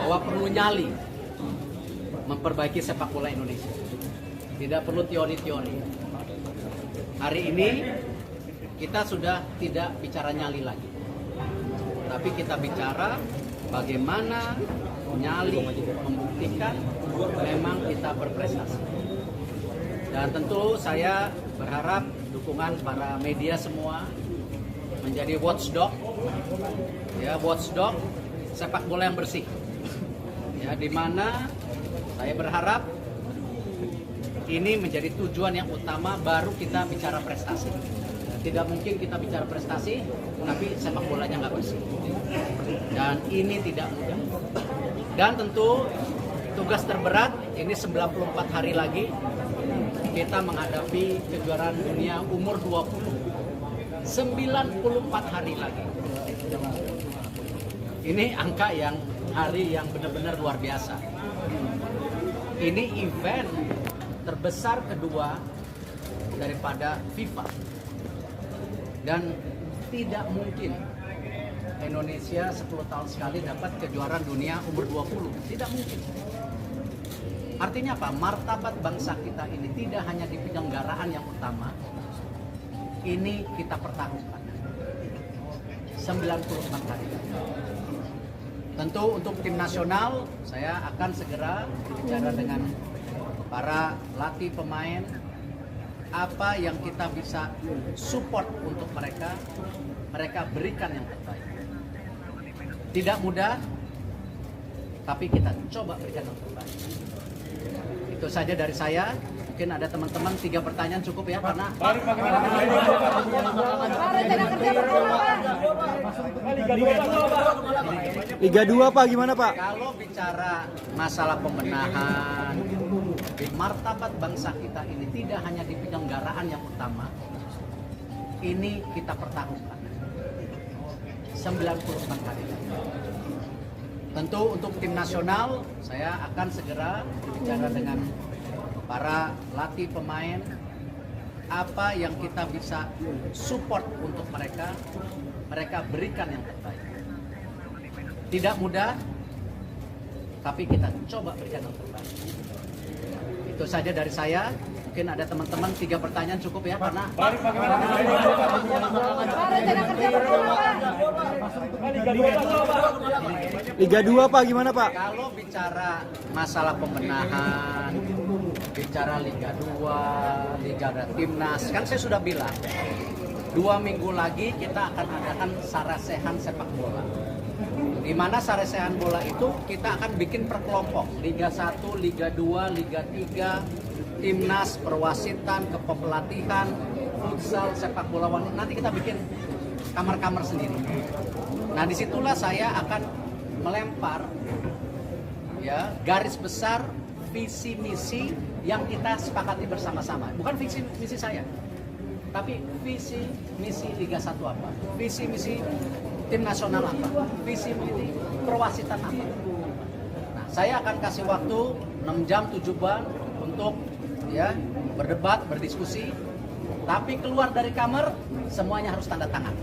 bahwa perlu nyali memperbaiki sepak bola Indonesia. Tidak perlu teori-teori. Hari ini kita sudah tidak bicara nyali lagi. Tapi kita bicara bagaimana nyali membuktikan memang kita berprestasi. Dan tentu saya berharap dukungan para media semua menjadi watchdog, ya, watchdog sepak bola yang bersih. Ya, di mana saya berharap ini menjadi tujuan yang utama, baru kita bicara prestasi. Tidak mungkin kita bicara prestasi tapi sepak bolanya nggak bersih. Dan ini tidak mudah. Dan tentu tugas terberat ini 94 hari lagi kita menghadapi kejuaraan dunia umur 20. 94 hari lagi. Ini angka hari yang benar-benar luar biasa. Ini event terbesar kedua daripada FIFA. Dan tidak mungkin Indonesia 10 tahun sekali dapat kejuaraan dunia umur 20. Tidak mungkin. Artinya apa? Martabat bangsa kita ini tidak hanya di penyelenggaraan yang utama, ini kita pertaruhkan. 94 hari. Tentu untuk tim nasional, saya akan segera bicara dengan para latih pemain, apa yang kita bisa support untuk mereka berikan yang terbaik. Tidak mudah, tapi kita coba berikan yang terbaik. Itu saja dari saya. Mungkin ada teman-teman 3 pertanyaan cukup ya, karena Liga 2 Pak, gimana Pak? Kalau bicara masalah pembenahan, di martabat bangsa kita ini tidak hanya di penyelenggaraan yang utama, ini kita pertaruhkan. 94 hari. Tentu untuk tim nasional, saya akan segera bicara dengan para latih pemain, apa yang kita bisa support untuk mereka berikan yang terbaik. Tidak mudah, tapi kita coba berikan yang terbaik. Itu saja dari saya. Mungkin ada teman-teman 3 pertanyaan cukup ya, karena Liga 2 Pak, gimana Pak? Kalau bicara masalah pembenahan, bicara Liga 2, Liga Timnas, kan saya sudah bilang 2 minggu lagi kita akan adakan sarasehan sepak bola. Di mana sarasehan bola itu kita akan bikin per kelompok, Liga 1, Liga 2, Liga 3, Timnas, perwasitan, kepelatihan, futsal, sepak bola wanita. Nanti kita bikin kamar-kamar sendiri. Nah, disitulah saya akan melempar ya garis besar visi misi yang kita sepakati bersama-sama. Bukan visi misi saya, tapi visi misi Liga 1 apa, visi misi tim nasional apa, visi misi perwasitan apa. Nah, saya akan kasih waktu 6 jam 7 bulan untuk ya berdebat, berdiskusi, tapi keluar dari kamar semuanya harus tanda tangan.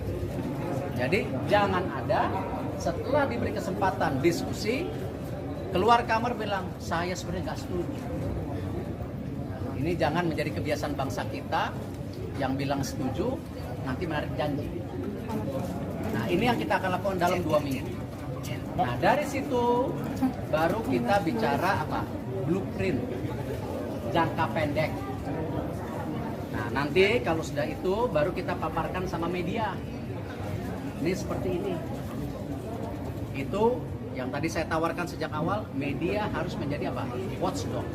Jadi jangan ada setelah diberi kesempatan diskusi keluar kamar bilang saya sebenarnya nggak setuju. Ini jangan menjadi kebiasaan bangsa kita yang bilang setuju nanti menarik janji. Nah, ini yang kita akan lakukan dalam 2 minggu. Nah, dari situ baru kita bicara apa? Blueprint jangka pendek. Nah, nanti kalau sudah itu baru kita paparkan sama media. Ini seperti ini. Itu yang tadi saya tawarkan sejak awal, media harus menjadi apa? Watchdog.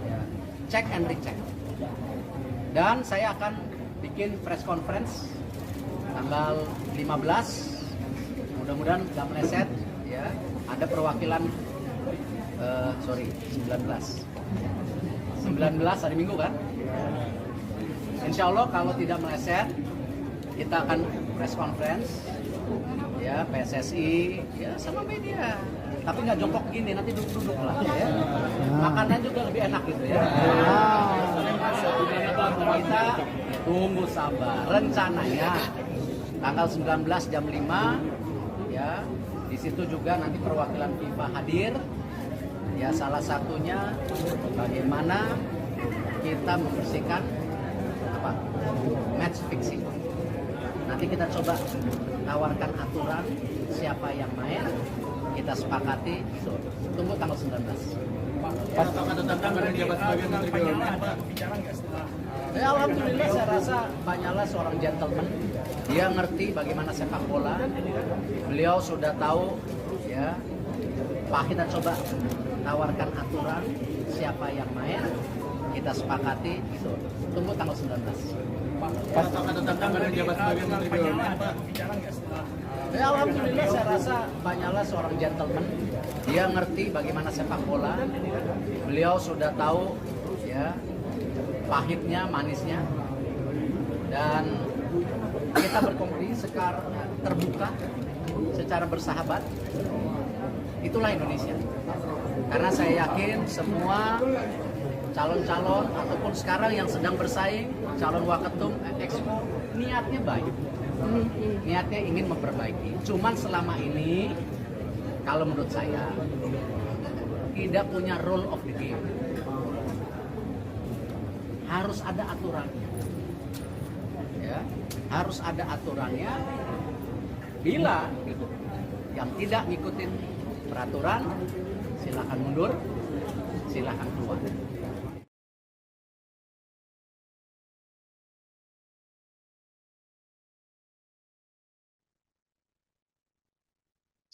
Ya, check and recheck. Dan saya akan bikin press conference tanggal tanggal 15, mudah-mudahan nggak meleset, ya. Ada perwakilan, 19 hari Minggu kan? Insya Allah kalau tidak meleset, kita akan press conference, ya, PSSI, ya, sama media. Tapi nggak jongkok gini, nanti duduk-duduk lah, ya. Makanan juga lebih enak gitu ya. Kita tunggu sabar. Rencananya tanggal 19 jam 5, ya, di situ juga nanti perwakilan FIFA hadir. Ya, salah satunya bagaimana kita membersihkan match fixing. Nanti kita coba tawarkan aturan siapa yang main, kita sepakati, tunggu tanggal 19. Pak, ada tantangan dari jabat sebagai Menteri BUMN, Pak. Ya, alhamdulillah saya rasa Pak Nyala seorang gentleman. Dia ngerti bagaimana sepak bola. Beliau sudah tahu, ya, Pak, kita coba tawarkan aturan siapa yang main, kita sepakati, tunggu tanggal 19. Pak, ada tantangan dari jabat sebagai Menteri BUMN, Pak. Ya, alhamdulillah saya rasa Pak Nyala seorang gentleman. Dia ngerti bagaimana sepak bola. Beliau sudah tahu, ya, pahitnya, manisnya. Dan kita berkompetisi secara terbuka, secara bersahabat. Itulah Indonesia. Karena saya yakin semua calon-calon ataupun sekarang yang sedang bersaing, calon waketum, exco, niatnya baik. Niatnya ingin memperbaiki. Cuman selama ini, kalau menurut saya, tidak punya rule of the game. Harus ada aturannya. Ya, harus ada aturannya. Bila yang tidak ngikutin peraturan, silakan mundur, silakan keluar.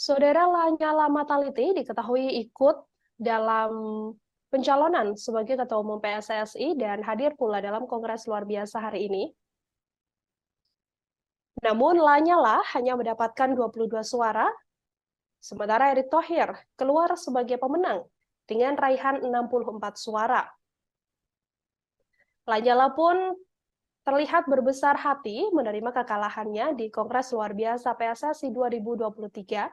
Saudara Lanyala Mataliti diketahui ikut dalam pencalonan sebagai Ketua Umum PSSI dan hadir pula dalam Kongres luar biasa hari ini. Namun Lanyala hanya mendapatkan 22 suara, sementara Erick Thohir keluar sebagai pemenang dengan raihan 64 suara. Lanyala pun terlihat berbesar hati menerima kekalahannya di Kongres luar biasa PSSI 2023.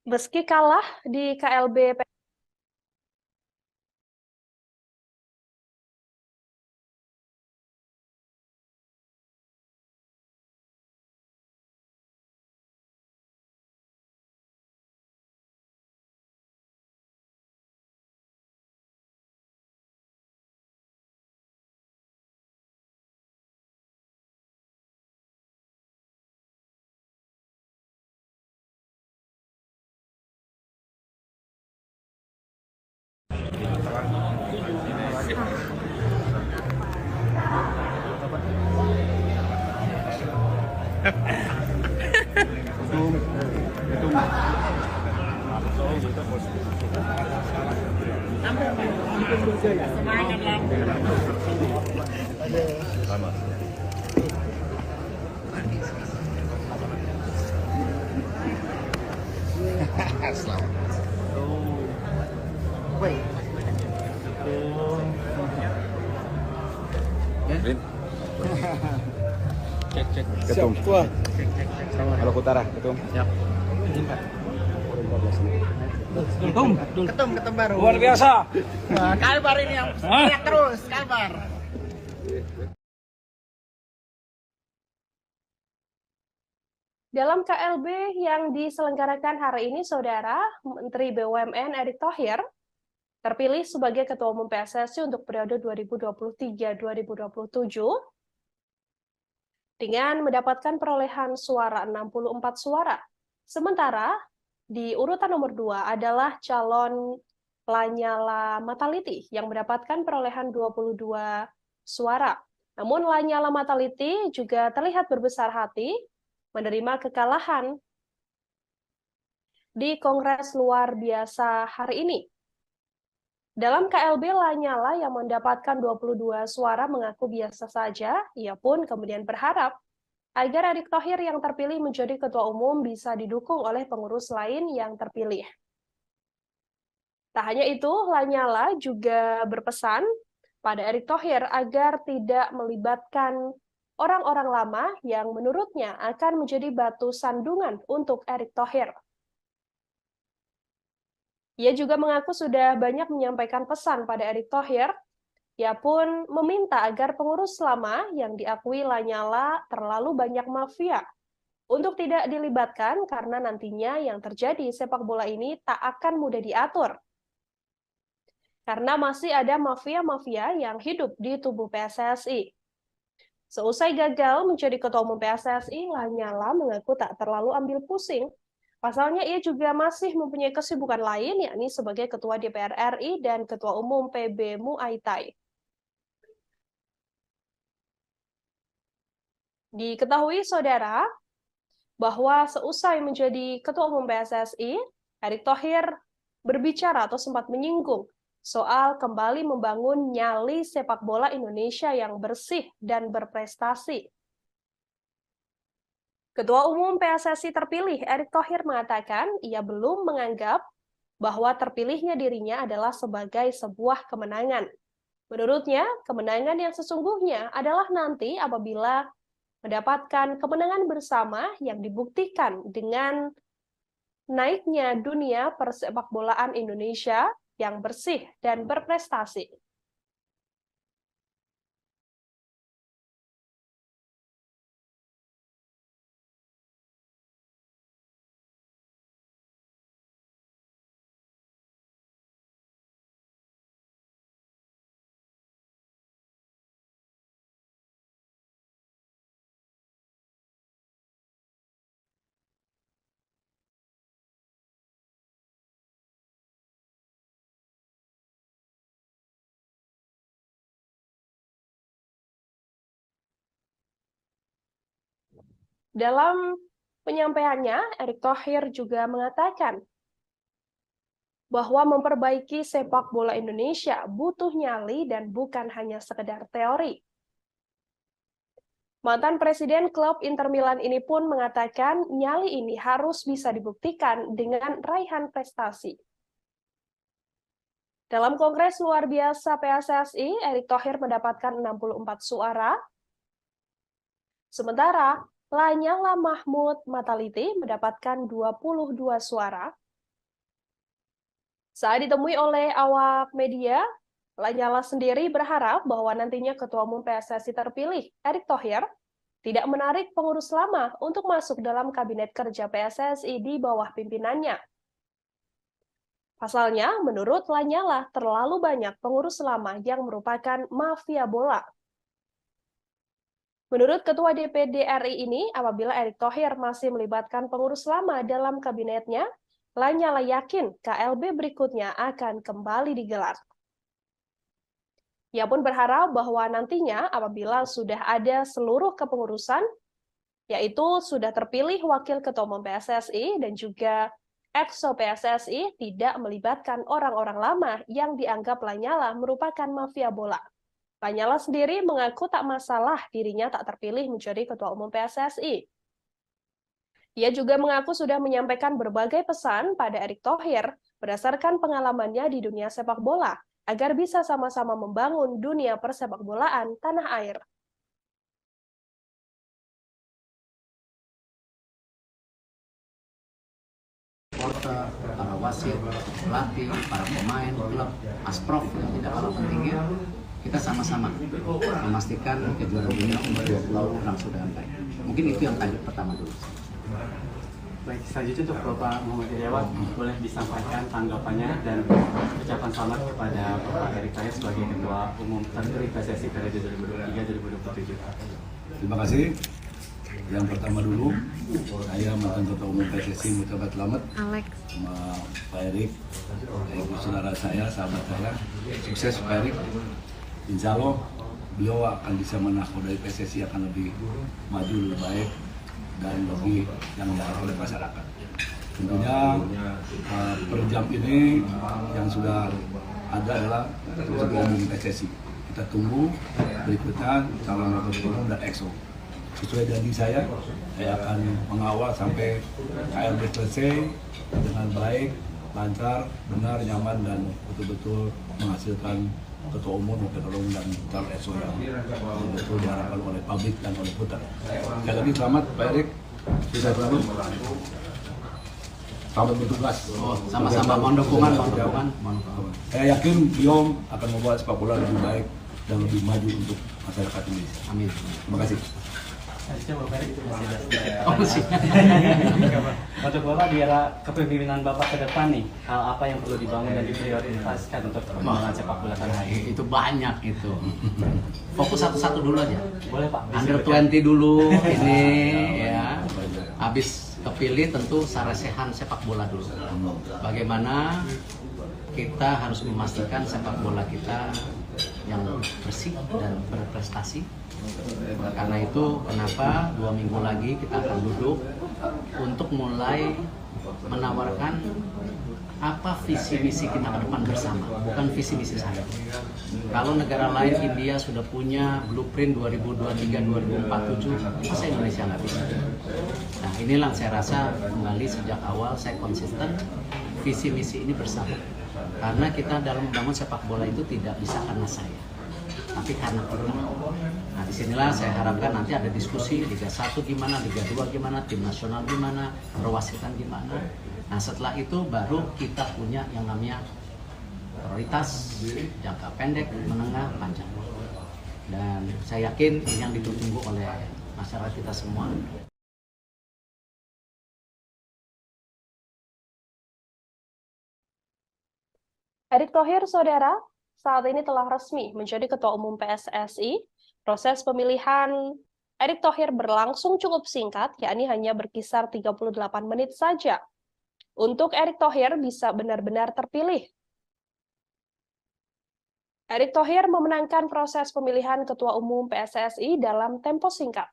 Meski kalah di KLB Ketum. Maluku Utara, Ketum. Siap. Ketum baru. Luar biasa. Kalbar ini yang teriak terus, Kalbar. dalam KLB yang diselenggarakan hari ini, Saudara, Menteri BUMN Erick Thohir terpilih sebagai Ketua Umum PSSI untuk periode 2023-2027 dengan mendapatkan perolehan suara 64 suara. Sementara di urutan nomor 2 adalah calon Lanyala Mataliti yang mendapatkan perolehan 22 suara. Namun Lanyala Mataliti juga terlihat berbesar hati menerima kekalahan di Kongres luar biasa hari ini Dalam KLB, Lanyala yang mendapatkan 22 suara mengaku biasa saja. Ia pun kemudian berharap agar Erick Thohir yang terpilih menjadi ketua umum bisa didukung oleh pengurus lain yang terpilih. Tak hanya itu, Lanyala juga berpesan pada Erick Thohir agar tidak melibatkan orang-orang lama yang menurutnya akan menjadi batu sandungan untuk Erick Thohir. Ia juga mengaku sudah banyak menyampaikan pesan pada Erick Thohir. Ia pun meminta agar pengurus lama yang diakui Lanyala terlalu banyak mafia untuk tidak dilibatkan karena nantinya yang terjadi sepak bola ini tak akan mudah diatur. Karena masih ada mafia-mafia yang hidup di tubuh PSSI. Seusai gagal menjadi ketua umum PSSI, Lanyala mengaku tak terlalu ambil pusing. Pasalnya ia juga masih mempunyai kesibukan lain, yakni sebagai Ketua DPR RI dan Ketua Umum PB Muay Thai. Diketahui, saudara, bahwa seusai menjadi Ketua Umum PSSI, Erick Thohir berbicara atau sempat menyinggung soal kembali membangun nyali sepak bola Indonesia yang bersih dan berprestasi. Ketua Umum PSSI terpilih, Erick Thohir mengatakan ia belum menganggap bahwa terpilihnya dirinya adalah sebagai sebuah kemenangan. Menurutnya, kemenangan yang sesungguhnya adalah nanti apabila mendapatkan kemenangan bersama yang dibuktikan dengan naiknya dunia persepakbolaan Indonesia yang bersih dan berprestasi. Dalam penyampaiannya, Erick Thohir juga mengatakan bahwa memperbaiki sepak bola Indonesia butuh nyali dan bukan hanya sekedar teori. Mantan Presiden klub Inter Milan ini pun mengatakan nyali ini harus bisa dibuktikan dengan raihan prestasi. Dalam Kongres luar biasa PSSI, Erick Thohir mendapatkan 64 suara, sementara Lanyala Mahmud Mataliti mendapatkan 22 suara. Saat ditemui oleh awak media, Lanyala sendiri berharap bahwa nantinya Ketua Umum PSSI terpilih, Erick Thohir, tidak menarik pengurus lama untuk masuk dalam kabinet kerja PSSI di bawah pimpinannya. Pasalnya, menurut Lanyala, terlalu banyak pengurus lama yang merupakan mafia bola. Menurut Ketua DPD RI ini, apabila Erick Thohir masih melibatkan pengurus lama dalam kabinetnya, Lanyala yakin KLB berikutnya akan kembali digelar. Ia pun berharap bahwa nantinya apabila sudah ada seluruh kepengurusan, yaitu sudah terpilih Wakil Ketua Umum PSSI dan juga Exco PSSI, tidak melibatkan orang-orang lama yang dianggap Lanyala merupakan mafia bola. Lanyala sendiri mengaku tak masalah dirinya tak terpilih menjadi Ketua Umum PSSI. Ia juga mengaku sudah menyampaikan berbagai pesan pada Erick Thohir berdasarkan pengalamannya di dunia sepak bola, agar bisa sama-sama membangun dunia persepakbolaan tanah air. Supporter, para wasit, pelatih, para pemain, klub, asprof yang tidak kalah pentingnya, kita sama-sama memastikan kejuaraan dunia umur 20 sudah baik. Mungkin itu yang pertama dulu. Baik, selanjutnya untuk Bapak Muhammad Iriawan, boleh disampaikan tanggapannya dan ucapan selamat kepada Bapak Erick Thohir sebagai Ketua Umum terpilih PSSI periode 2023-2027. Terima kasih. Yang pertama dulu, saya mantan Ketua Umum PSSI mengucapkan selamat sama Pak Erick, ibu saudara saya, sahabat saya. Sukses Pak Erick. Insya Allah beliau akan bisa menakodai PSSI akan lebih maju, lebih baik dan lebih yang diharapkan oleh masyarakat. Tentunya per jam ini yang sudah ada adalah Ketua Umum PSSI. Kita tunggu berikutnya calon wakil ketua umum dan EXO. Sesuai janji saya akan mengawal sampai KLB selesai dengan baik, lancar, benar, nyaman, dan betul-betul menghasilkan ketua umum, wakil ketua umum, dan calon EXO yang betul diharapkan oleh publik dan oleh putar. Sekali lagi selamat Pak Erik, sukses selalu. Selamat bertugas. Sama-sama, mohon dukungan. Saya yakin beliau akan membawa sepak bola lebih baik dan lebih maju untuk masyarakat Indonesia. Amin. Terima kasih. Untuk Bapak, di era kepemimpinan Bapak ke depan nih, hal apa yang perlu dibangun dan diprioritaskan untuk perkembangan sepak bola tanah air? Itu banyak itu. Fokus satu-satu dulu aja. Boleh Pak? Under 20 dulu ini ya. Habis kepilih tentu sarasehan sepak bola dulu. Bagaimana kita harus memastikan sepak bola kita yang bersih dan berprestasi. Karena itu kenapa 2 minggu lagi kita akan duduk untuk mulai menawarkan apa visi misi kita ke depan bersama, bukan visi misi saya. Kalau negara lain, India sudah punya blueprint 2023-2047, masa Indonesia nggak bisa? Nah inilah saya rasa kembali sejak awal saya konsisten visi misi ini bersama. Karena kita dalam membangun sepak bola itu tidak bisa karena saya, tapi karena kita. Nah disinilah saya harapkan nanti ada diskusi Liga 1 gimana, Liga 2 gimana, tim nasional gimana, perwasitan gimana. Nah setelah itu baru kita punya yang namanya prioritas jangka pendek, menengah, panjang. Dan saya yakin ini yang ditunggu oleh masyarakat kita semua. Erick Thohir, saudara, saat ini telah resmi menjadi Ketua Umum PSSI. Proses pemilihan Erick Thohir berlangsung cukup singkat, yakni hanya berkisar 38 menit saja. Untuk Erick Thohir bisa benar-benar terpilih. Erick Thohir memenangkan proses pemilihan Ketua Umum PSSI dalam tempo singkat.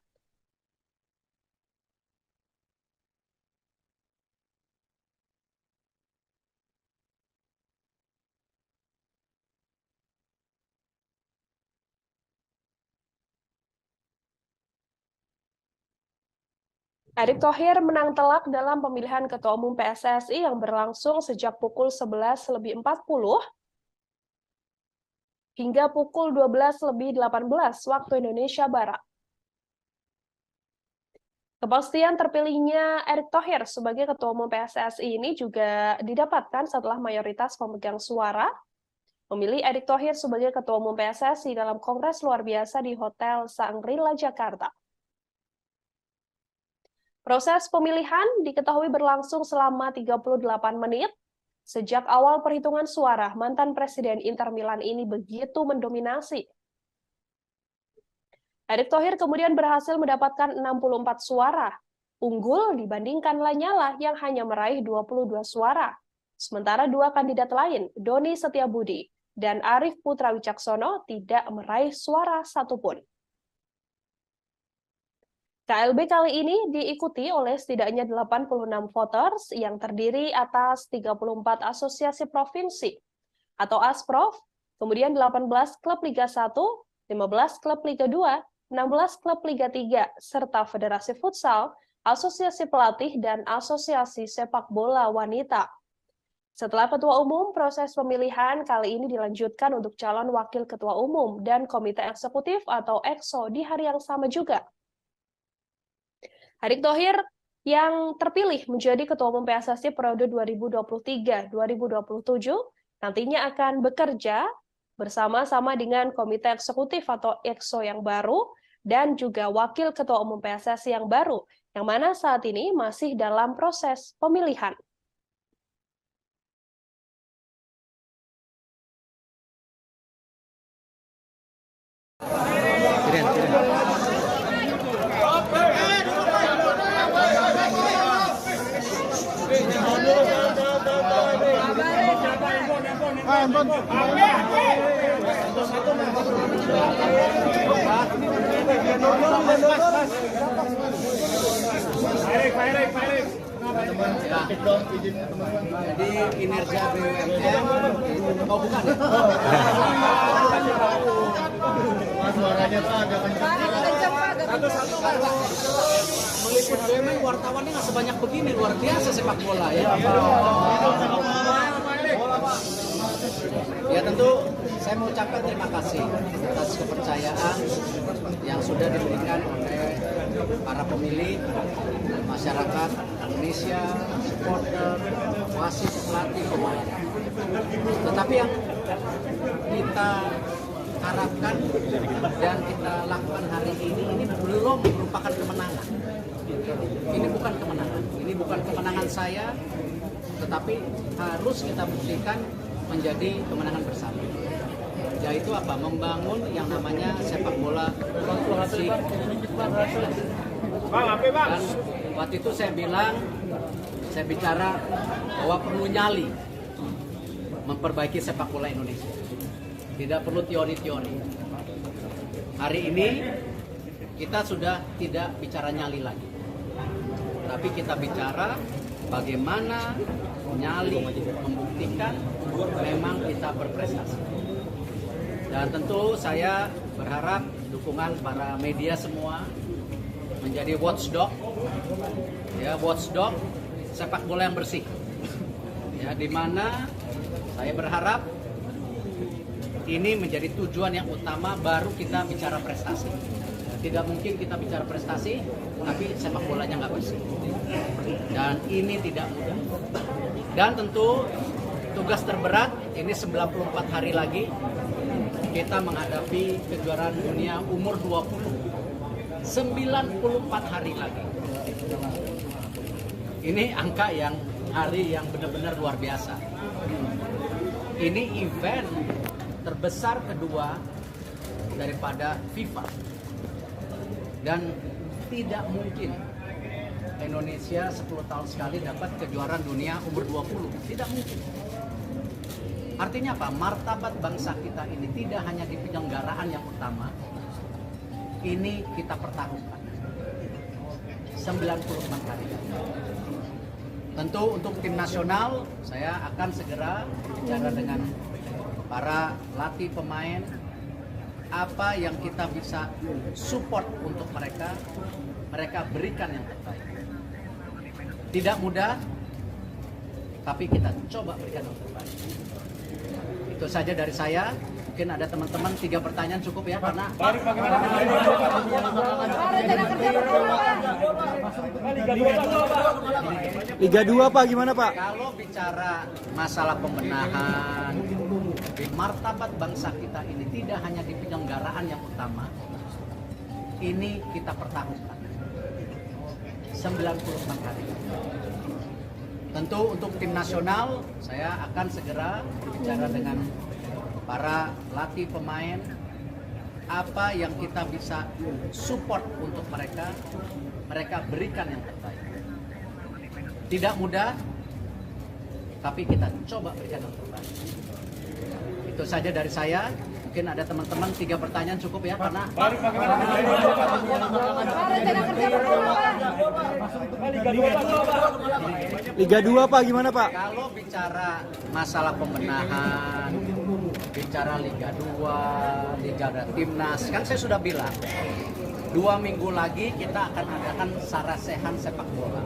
Erick Thohir menang telak dalam pemilihan Ketua Umum PSSI yang berlangsung sejak pukul 11.40 hingga pukul 12.18 waktu Indonesia Barat. Kepastian terpilihnya Erick Thohir sebagai Ketua Umum PSSI ini juga didapatkan setelah mayoritas pemegang suara memilih Erick Thohir sebagai Ketua Umum PSSI dalam Kongres Luar Biasa di Hotel Shangri-La, Jakarta. Proses pemilihan diketahui berlangsung selama 38 menit. Sejak awal perhitungan suara, mantan Presiden Inter Milan ini begitu mendominasi. Erick Thohir kemudian berhasil mendapatkan 64 suara, unggul dibandingkan Lanyala yang hanya meraih 22 suara. Sementara dua kandidat lain, Doni Setiabudi dan Arief Putra Wicaksono, tidak meraih suara satupun. KLB kali ini diikuti oleh setidaknya 86 voters yang terdiri atas 34 asosiasi provinsi atau ASPROV, kemudian 18 klub Liga 1, 15 klub Liga 2, 16 klub Liga 3, serta Federasi Futsal, Asosiasi Pelatih, dan Asosiasi Sepak Bola Wanita. Setelah Ketua Umum, proses pemilihan kali ini dilanjutkan untuk calon Wakil Ketua Umum dan Komite Eksekutif atau EXO di hari yang sama juga. Erick Thohir yang terpilih menjadi Ketua Umum PSSI periode 2023-2027 nantinya akan bekerja bersama-sama dengan Komite Eksekutif atau EXO yang baru dan juga Wakil Ketua Umum PSSI yang baru, yang mana saat ini masih dalam proses pemilihan. teman-teman. Sedikit dong izin teman-teman. Jadi kinerja BUMN oh bukan ya? Mas suaranya Pak agak kencang. Meliput BUMN wartawannya nggak sebanyak begini, luar biasa sepak bola ya. Ya tentu saya mau ucapkan terima kasih atas kepercayaan yang sudah diberikan oleh para pemilih, masyarakat Indonesia, supporter, wasit, pelatih, pemain. Tetapi yang kita harapkan dan kita lakukan hari ini belum merupakan kemenangan. Ini bukan kemenangan. Ini bukan kemenangan saya, tetapi harus kita buktikan menjadi kemenangan bersama. Yaitu apa? Membangun yang namanya sepak bola inklusif. Dan waktu itu saya bicara bahwa perlu nyali memperbaiki sepak bola Indonesia. Tidak perlu teori-teori. Hari ini kita sudah tidak bicara nyali lagi. Tapi kita bicara bagaimana nyali membuktikan memang kita berprestasi. Dan tentu saya berharap dukungan para media semua menjadi watchdog, ya watchdog sepak bola yang bersih. Ya, di mana saya berharap ini menjadi tujuan yang utama baru kita bicara prestasi. Tidak mungkin kita bicara prestasi tapi sepak bolanya nggak bersih. Dan ini tidak mudah. Dan tentu tugas terberat ini 94 hari lagi kita menghadapi kejuaraan dunia umur 20. 94 hari lagi. Ini angka hari yang benar-benar luar biasa. Ini event terbesar kedua daripada FIFA. Dan tidak mungkin Indonesia 10 tahun sekali dapat kejuaraan dunia umur 20. Tidak mungkin. Artinya apa? Martabat bangsa kita ini tidak hanya di penyelenggaraan yang utama. Ini kita pertaruhkan. 94 hari. Tentu untuk tim nasional, saya akan segera bicara dengan para latih pemain, apa yang kita bisa support untuk mereka berikan yang terbaik. Tidak mudah, tapi kita coba berikan yang terbaik. Itu saja dari saya. Mungkin ada teman-teman 3 pertanyaan cukup ya, karena Liga 2 Pak, gimana Pak? Kalau bicara masalah pembenahan, martabat bangsa kita ini tidak hanya di penyelenggaraan yang utama, ini kita pertaruhkan. 94 hari. Tentu untuk tim nasional, saya akan segera bicara dengan para latih pemain, apa yang kita bisa support untuk mereka berikan yang terbaik. Tidak mudah, tapi kita coba berikan yang terbaik. Itu saja dari saya. Mungkin ada teman-teman 3 pertanyaan cukup ya, karena Liga 2 Pak, gimana Pak? Kalau bicara masalah pembenahan, bicara Liga 2, Liga Timnas, kan saya sudah bilang 2 minggu lagi kita akan adakan sarasehan sepak bola.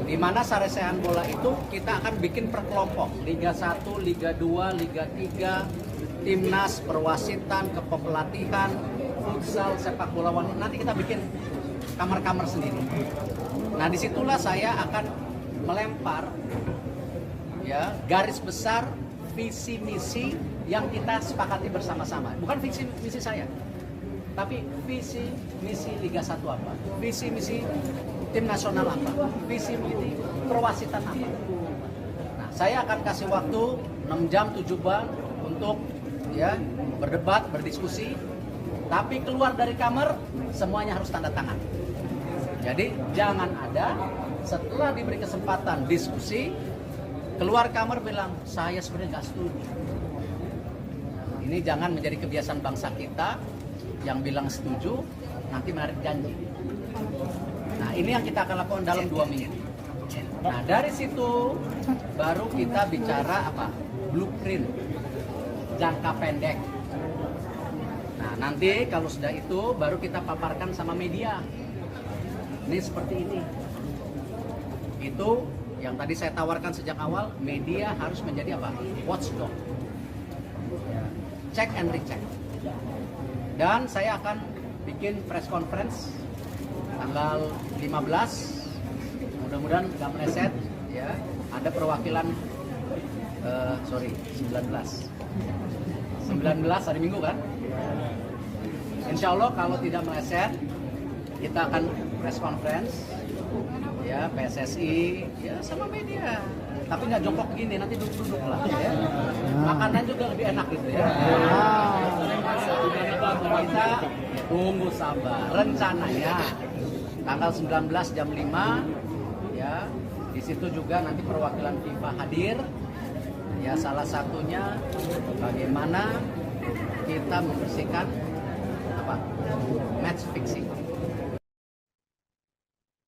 Di mana sarasehan bola itu kita akan bikin per kelompok, Liga 1, Liga 2, Liga 3, Timnas, perwasitan, kepelatihan, futsal, sepak bola wanita. Nanti kita bikin kamar-kamar sendiri. Nah, disitulah saya akan melempar ya garis besar visi misi yang kita sepakati bersama-sama. Bukan visi misi saya, tapi visi misi Liga 1 apa, visi misi tim nasional apa, visi misi perwasitan apa. Nah, saya akan kasih waktu 6 jam 7 jam untuk ya berdebat, berdiskusi, tapi keluar dari kamar semuanya harus tanda tangan. Jadi jangan ada setelah diberi kesempatan diskusi keluar kamar bilang saya sebenarnya nggak setuju. Ini jangan menjadi kebiasaan bangsa kita yang bilang setuju nanti menarik janji. Nah, ini yang kita akan lakukan dalam 2 minggu. Nah, dari situ baru kita bicara apa? Blueprint jangka pendek. Nah, nanti kalau sudah itu baru kita paparkan sama media. Ini seperti ini. Itu yang tadi saya tawarkan sejak awal, media harus menjadi apa? Watchdog. Check and recheck. Dan saya akan bikin press conference tanggal 15. Mudah-mudahan nggak meleset, ya. Ada perwakilan, 19 hari Minggu kan? Insya Allah kalau tidak meleset, kita akan press conference, ya, PSSI, ya, sama media. Tapi nggak jongkok gini, nanti duduk-duduk lah, ya. Makanan juga lebih enak gitu ya. Kita tunggu sabar. Rencananya tanggal 19 jam 5, ya, di situ juga nanti perwakilan FIFA hadir. Ya, salah satunya bagaimana kita membersihkan apa? Match fixing.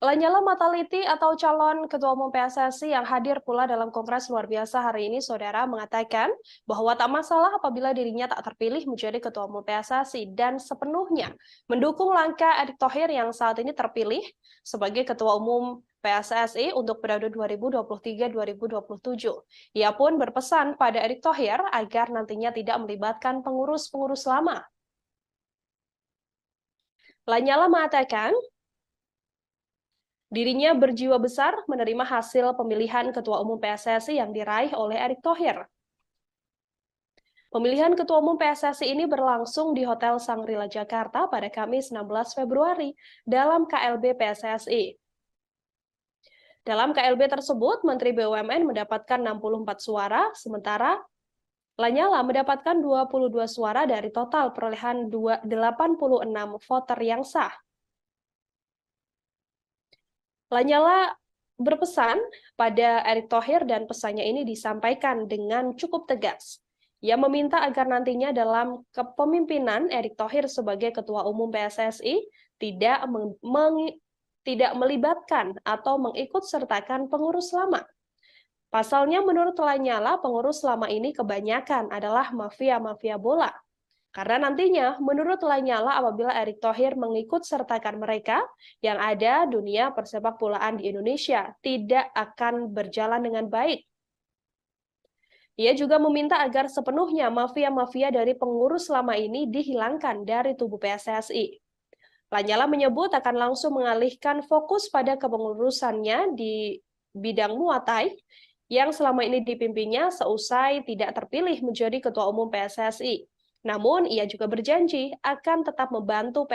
Lanyala Mataliti atau calon Ketua Umum PSSI yang hadir pula dalam Kongres Luar Biasa hari ini, Saudara, mengatakan bahwa tak masalah apabila dirinya tak terpilih menjadi Ketua Umum PSSI dan sepenuhnya mendukung langkah Erick Thohir yang saat ini terpilih sebagai Ketua Umum PSSI untuk periode 2023-2027. Ia pun berpesan pada Erick Thohir agar nantinya tidak melibatkan pengurus-pengurus lama. Lanyala mengatakan dirinya berjiwa besar menerima hasil pemilihan Ketua Umum PSSI yang diraih oleh Erick Thohir. Pemilihan Ketua Umum PSSI ini berlangsung di Hotel Shangri-La Jakarta pada Kamis 16 Februari dalam KLB PSSI. Dalam KLB tersebut, Menteri BUMN mendapatkan 64 suara, sementara Lanyala mendapatkan 22 suara dari total perolehan 86 voter yang sah. Lanyala berpesan pada Erick Thohir dan pesannya ini disampaikan dengan cukup tegas. Ia meminta agar nantinya dalam kepemimpinan Erick Thohir sebagai Ketua Umum PSSI tidak melibatkan atau mengikutsertakan pengurus lama. Pasalnya menurut Lanyala, pengurus lama ini kebanyakan adalah mafia-mafia bola. Karena nantinya, menurut Lanyala, apabila Erick Thohir mengikut-sertakan mereka, yang ada dunia persepak bolaan di Indonesia tidak akan berjalan dengan baik. Ia juga meminta agar sepenuhnya mafia-mafia dari pengurus lama ini dihilangkan dari tubuh PSSI. Lanyala menyebut akan langsung mengalihkan fokus pada kepengurusannya di bidang Muay yang selama ini dipimpinnya seusai tidak terpilih menjadi Ketua Umum PSSI. Namun, ia juga berjanji akan tetap membantu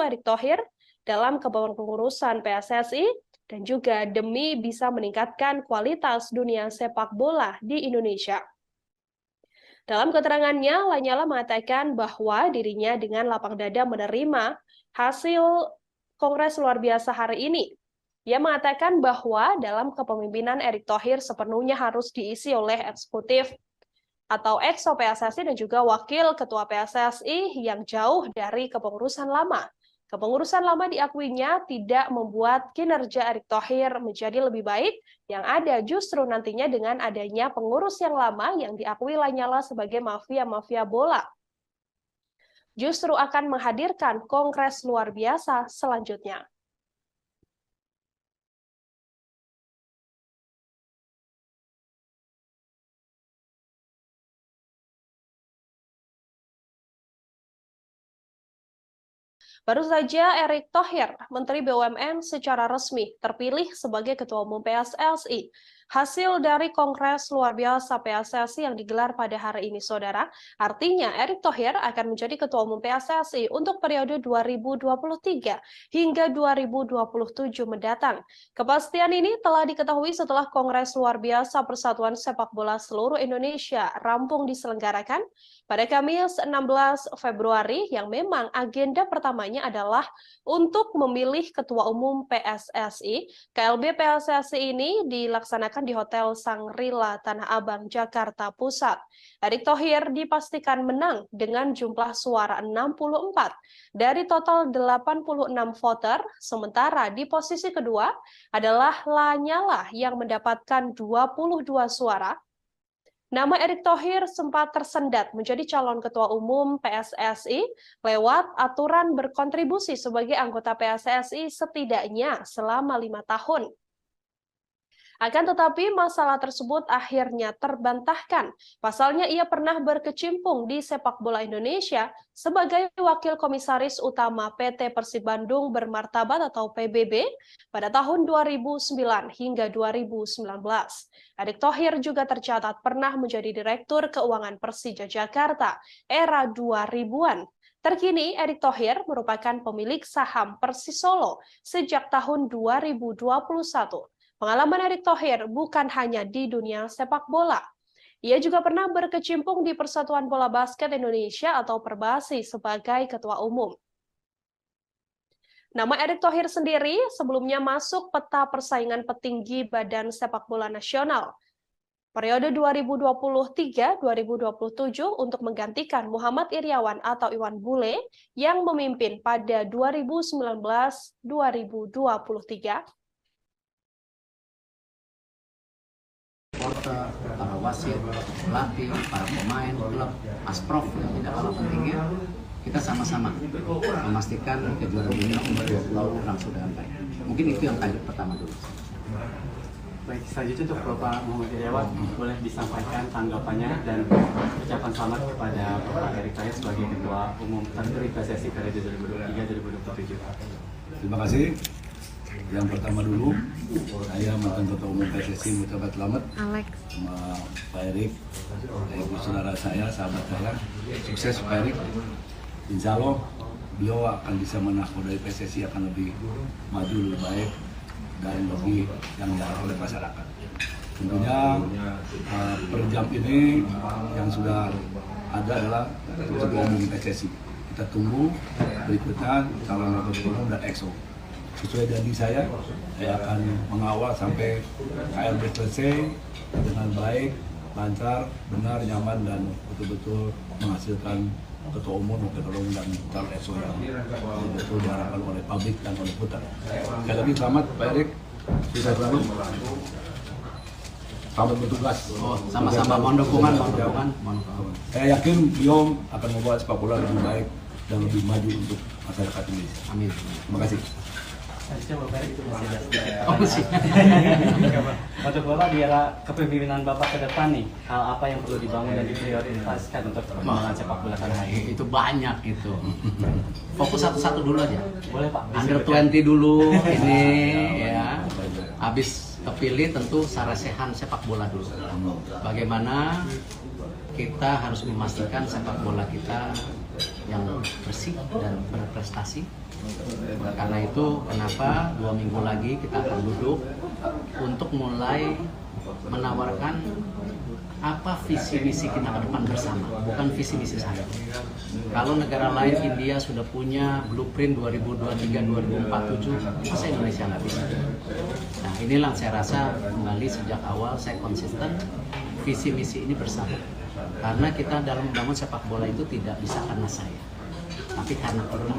Erick Thohir dalam kepengurusan PSSI dan juga demi bisa meningkatkan kualitas dunia sepak bola di Indonesia. Dalam keterangannya, Lanyala mengatakan bahwa dirinya dengan lapang dada menerima hasil Kongres Luar Biasa hari ini. Ia mengatakan bahwa dalam kepemimpinan Erick Thohir sepenuhnya harus diisi oleh eksekutif atau EXO PSSI dan juga wakil ketua PSSI yang jauh dari kepengurusan lama. Kepengurusan lama diakuinya tidak membuat kinerja Erick Thohir menjadi lebih baik, yang ada justru nantinya dengan adanya pengurus yang lama yang diakui Lanyala sebagai mafia-mafia bola, justru akan menghadirkan Kongres Luar Biasa selanjutnya. Baru saja Erick Thohir, Menteri BUMN, secara resmi terpilih sebagai Ketua Umum PSSI. Hasil dari Kongres Luar Biasa PSSI yang digelar pada hari ini, Saudara, artinya Erick Thohir akan menjadi Ketua Umum PSSI untuk periode 2023 hingga 2027 mendatang. Kepastian ini telah diketahui setelah Kongres Luar Biasa Persatuan Sepak Bola Seluruh Indonesia rampung diselenggarakan pada Kamis 16 Februari yang memang agenda pertamanya adalah untuk memilih Ketua Umum PSSI. KLB PSSI ini dilaksanakan dilaksanakan di Hotel Sangrila Tanah Abang, Jakarta Pusat. Erick Thohir dipastikan menang dengan jumlah suara 64 dari total 86 voter, sementara di posisi kedua adalah Lanyala yang mendapatkan 22 suara. Nama Erick Thohir sempat tersendat menjadi calon ketua umum PSSI lewat aturan berkontribusi sebagai anggota PSSI setidaknya selama 5 tahun. Akan tetapi masalah tersebut akhirnya terbantahkan. Pasalnya ia pernah berkecimpung di sepak bola Indonesia sebagai wakil komisaris utama PT Persib Bandung Bermartabat atau PBB pada tahun 2009 hingga 2019. Erick Thohir juga tercatat pernah menjadi Direktur Keuangan Persija Jakarta era 2000-an. Terkini, Erick Thohir merupakan pemilik saham Persisolo sejak tahun 2021. Pengalaman Erick Thohir bukan hanya di dunia sepak bola. Ia juga pernah berkecimpung di Persatuan Bola Basket Indonesia atau Perbasi sebagai ketua umum. Nama Erick Thohir sendiri sebelumnya masuk peta persaingan petinggi Badan Sepak Bola Nasional periode 2023-2027 untuk menggantikan Muhammad Iryawan atau Iwan Bule yang memimpin pada 2019-2023. Supporter, para wasit, pelatih, para pemain, klub, asprof yang tidak kalah pentingnya, kita sama-sama memastikan kejuaraan dunia umur 20 orang sudah sampai. Mungkin itu yang pertama dulu. Baik, selanjutnya untuk Bapak Muhammad Iryawan, boleh disampaikan tanggapannya dan ucapan selamat kepada Bapak Erick Thohir sebagai Ketua Umum terpilih PSSI periode 2023-2027. Terima kasih. Yang pertama dulu, saya mantan Ketua Umum PSSI mengucapkan selamat sama Pak Erick, ibu saudara saya, sahabat saya. Sukses Pak Erick. Insya Allah beliau akan bisa menakodai PSSI akan lebih maju, lebih baik dan lebih yang diharapkan oleh masyarakat. Tentunya per jam ini yang sudah ada adalah Ketua Umum PSSI. Kita tunggu berikutnya calon Ketua Umum dan EXO. Sesuai janji saya akan mengawal sampai KLB selesai dengan baik, lancar, benar, nyaman, dan betul-betul menghasilkan ketua umum, ketua umum, dan calon EXO yang betul diharapkan oleh publik dan oleh putar. Sekali lagi selamat Pak Erick, sukses selalu. Selamat bertugas. Sama-sama mohon dukungan. Saya yakin beliau akan membawa sepak bola lebih baik dan lebih maju untuk masyarakat Indonesia. Amin. Terima kasih. Untuk Bapak, di era kepemimpinan Bapak ke depan nih, hal apa yang perlu dibangun dan diprioritaskan untuk perkembangan sepak bola tanah air? Itu banyak itu. Fokus satu-satu dulu aja. Boleh Pak. Under 20 dulu ini ya. Habis kepilih tentu sarasehan sepak bola dulu. Bagaimana kita harus memastikan sepak bola kita yang bersih dan berprestasi. Karena itu kenapa 2 minggu lagi kita akan duduk untuk mulai menawarkan apa visi misi kita ke depan bersama, bukan visi misi saya. Kalau negara lain, India sudah punya blueprint 2023-2047, masa Indonesia nggak bisa? Nah inilah saya rasa kembali sejak awal saya konsisten visi misi ini bersama. Karena kita dalam membangun sepak bola itu tidak bisa karena saya, tapi karena kita.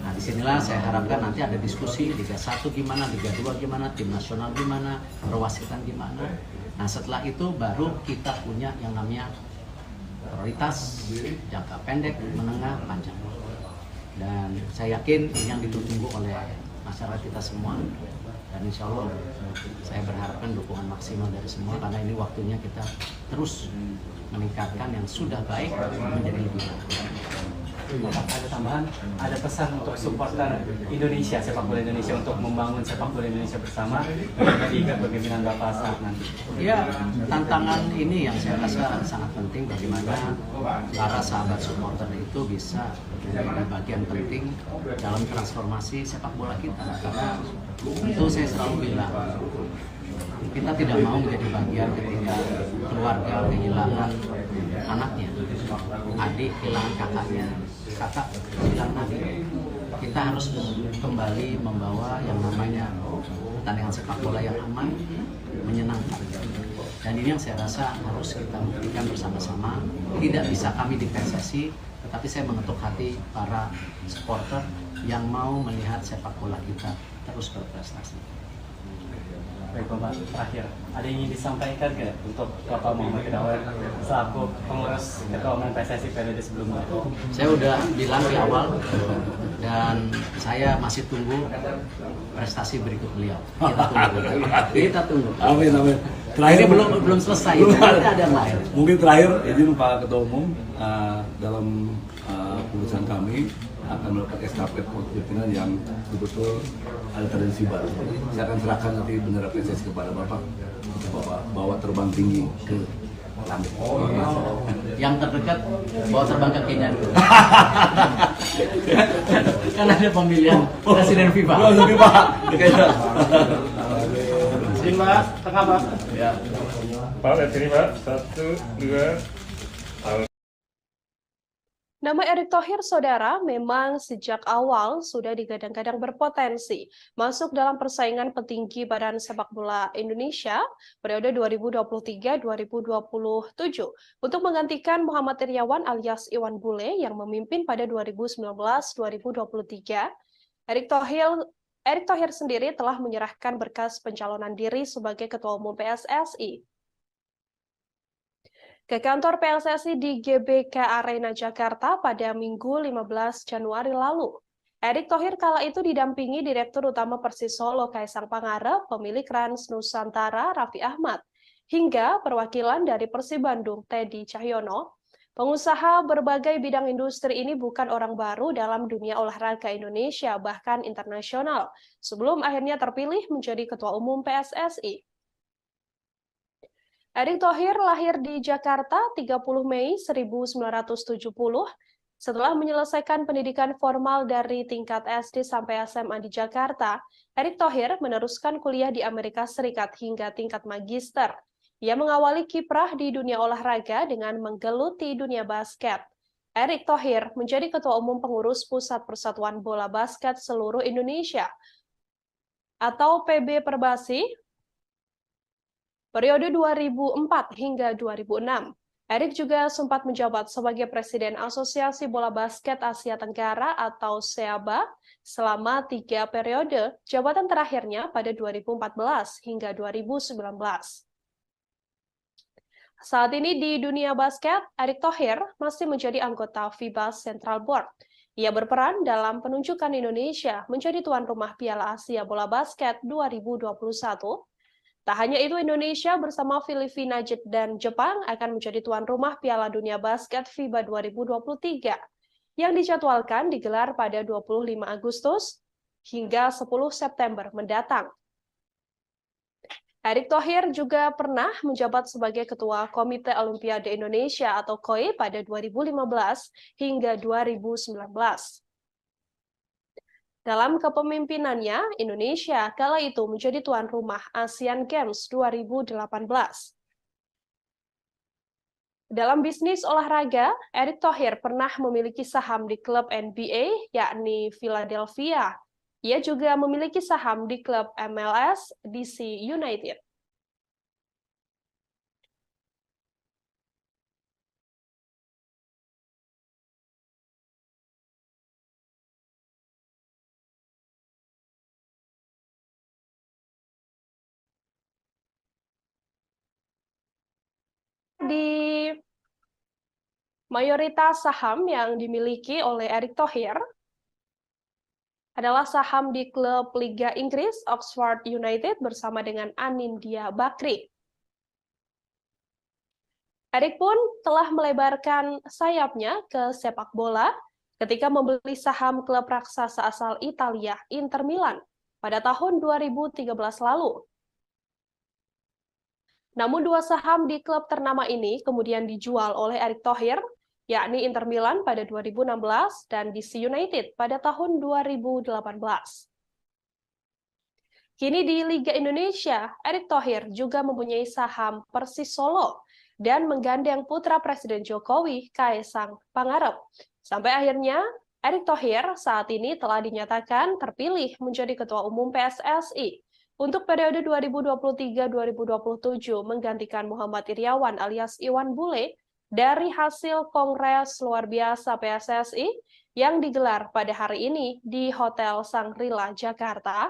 Nah disinilah saya harapkan nanti ada diskusi Liga 1 gimana, Liga 2 gimana, tim nasional gimana, perwasitan gimana. Nah setelah itu baru kita punya yang namanya prioritas jangka pendek, menengah, panjang. Dan saya yakin ini yang ditunggu oleh masyarakat kita semua. Dan insya Allah saya berharapkan dukungan maksimal dari semua karena ini waktunya kita terus meningkatkan yang sudah baik menjadi lebih baik. Ada tambahan, ada pesan untuk supporter Indonesia, sepak bola Indonesia untuk membangun sepak bola Indonesia bersama di kepemimpinan Bapak saat nanti. Ya, tantangan ini yang saya rasa sangat penting bagaimana para sahabat supporter itu bisa menjadi bagian penting dalam transformasi sepak bola kita. Karena itu saya selalu bilang, kita tidak mau menjadi bagian ketika keluarga kehilangan anaknya, adik kehilangan kakaknya, kakak kehilangan adik. kita harus kembali membawa yang namanya pertandingan sepak bola yang aman, menyenangkan. Dan ini yang saya rasa harus kita buktikan bersama-sama. Tidak bisa kami di PSSI, tetapi saya mengetuk hati para supporter yang mau melihat sepak bola kita terus berprestasi. Baik Bapak, terakhir, ada yang ingin disampaikan nggak untuk Bapak Muhammad Irawan selaku pengurus Ketua Umum PSSI periode sebelumnya? Saya udah bilang di awal dan saya masih tunggu prestasi berikut beliau. Kita tunggu. Amin, amin. Terakhir belum selesai. Ada yang lain. Mungkin terakhir izin Pak Ketua Umum dalam urusan kami akan melakukan estafet kepemimpinan yang betul-betul ada tradisi baru. Saya akan serahkan nanti bendera PSSI kepada Bapak untuk Bapak bawa terbang tinggi ke langit. Yang terdekat bawa terbang ke Kenya dulu. Kan ada pemilihan presiden FIFA. Izin Pak, tengah Pak. Ya. Pak, lihat sini Pak. 1, 2, Nama Erick Thohir, saudara, memang sejak awal sudah digadang-gadang berpotensi masuk dalam persaingan petinggi Badan Sepak Bola Indonesia periode 2023-2027 untuk menggantikan Muhammad Iryawan alias Iwan Bule yang memimpin pada 2019-2023. Erick Thohir sendiri telah menyerahkan berkas pencalonan diri sebagai Ketua Umum PSSI ke kantor PSSI di GBK Arena Jakarta pada Minggu 15 Januari lalu. Erick Thohir kala itu didampingi Direktur Utama Persis Solo Kaisang Pangarep, pemilik Rans Nusantara Raffi Ahmad, hingga perwakilan dari Persib Bandung Teddy Cahyono. Pengusaha berbagai bidang industri ini bukan orang baru dalam dunia olahraga Indonesia, bahkan internasional, sebelum akhirnya terpilih menjadi Ketua Umum PSSI. Erick Thohir lahir di Jakarta 30 Mei 1970. Setelah menyelesaikan pendidikan formal dari tingkat SD sampai SMA di Jakarta, Erick Thohir meneruskan kuliah di Amerika Serikat hingga tingkat magister. Ia mengawali kiprah di dunia olahraga dengan menggeluti dunia basket. Erick Thohir menjadi Ketua Umum Pengurus Pusat Persatuan Bola Basket Seluruh Indonesia atau PB Perbasi periode 2004 hingga 2006. Erick juga sempat menjabat sebagai Presiden Asosiasi Bola Basket Asia Tenggara atau SEABA selama 3 periode, jabatan terakhirnya pada 2014 hingga 2019. Saat ini di dunia basket, Erick Thohir masih menjadi anggota FIBA Central Board. Ia berperan dalam penunjukan Indonesia menjadi tuan rumah Piala Asia Bola Basket 2021. Tak hanya itu, Indonesia bersama Filipina dan Jepang akan menjadi tuan rumah Piala Dunia Basket FIBA 2023 yang dijadwalkan digelar pada 25 Agustus hingga 10 September mendatang. Erick Thohir juga pernah menjabat sebagai Ketua Komite Olimpiade Indonesia atau KOI pada 2015 hingga 2019. Dalam kepemimpinannya, Indonesia kala itu menjadi tuan rumah Asian Games 2018. Dalam bisnis olahraga, Erick Thohir pernah memiliki saham di klub NBA, yakni Philadelphia. Ia juga memiliki saham di klub MLS DC United. Di mayoritas saham yang dimiliki oleh Erick Thohir adalah saham di klub Liga Inggris Oxford United bersama dengan Anindya Bakri. Erick pun telah melebarkan sayapnya ke sepak bola ketika membeli saham klub raksasa asal Italia Inter Milan pada tahun 2013 lalu. Namun dua saham di klub ternama ini kemudian dijual oleh Erick Thohir, yakni Inter Milan pada 2016 dan DC United pada tahun 2018. Kini di Liga Indonesia, Erick Thohir juga mempunyai saham Persis Solo dan menggandeng putra Presiden Jokowi, Kaisang Pangarep. Sampai akhirnya Erick Thohir saat ini telah dinyatakan terpilih menjadi Ketua Umum PSSI untuk periode 2023-2027 menggantikan Muhammad Iryawan alias Iwan Bule dari hasil Kongres Luar Biasa PSSI yang digelar pada hari ini di Hotel Shangri-La, Jakarta.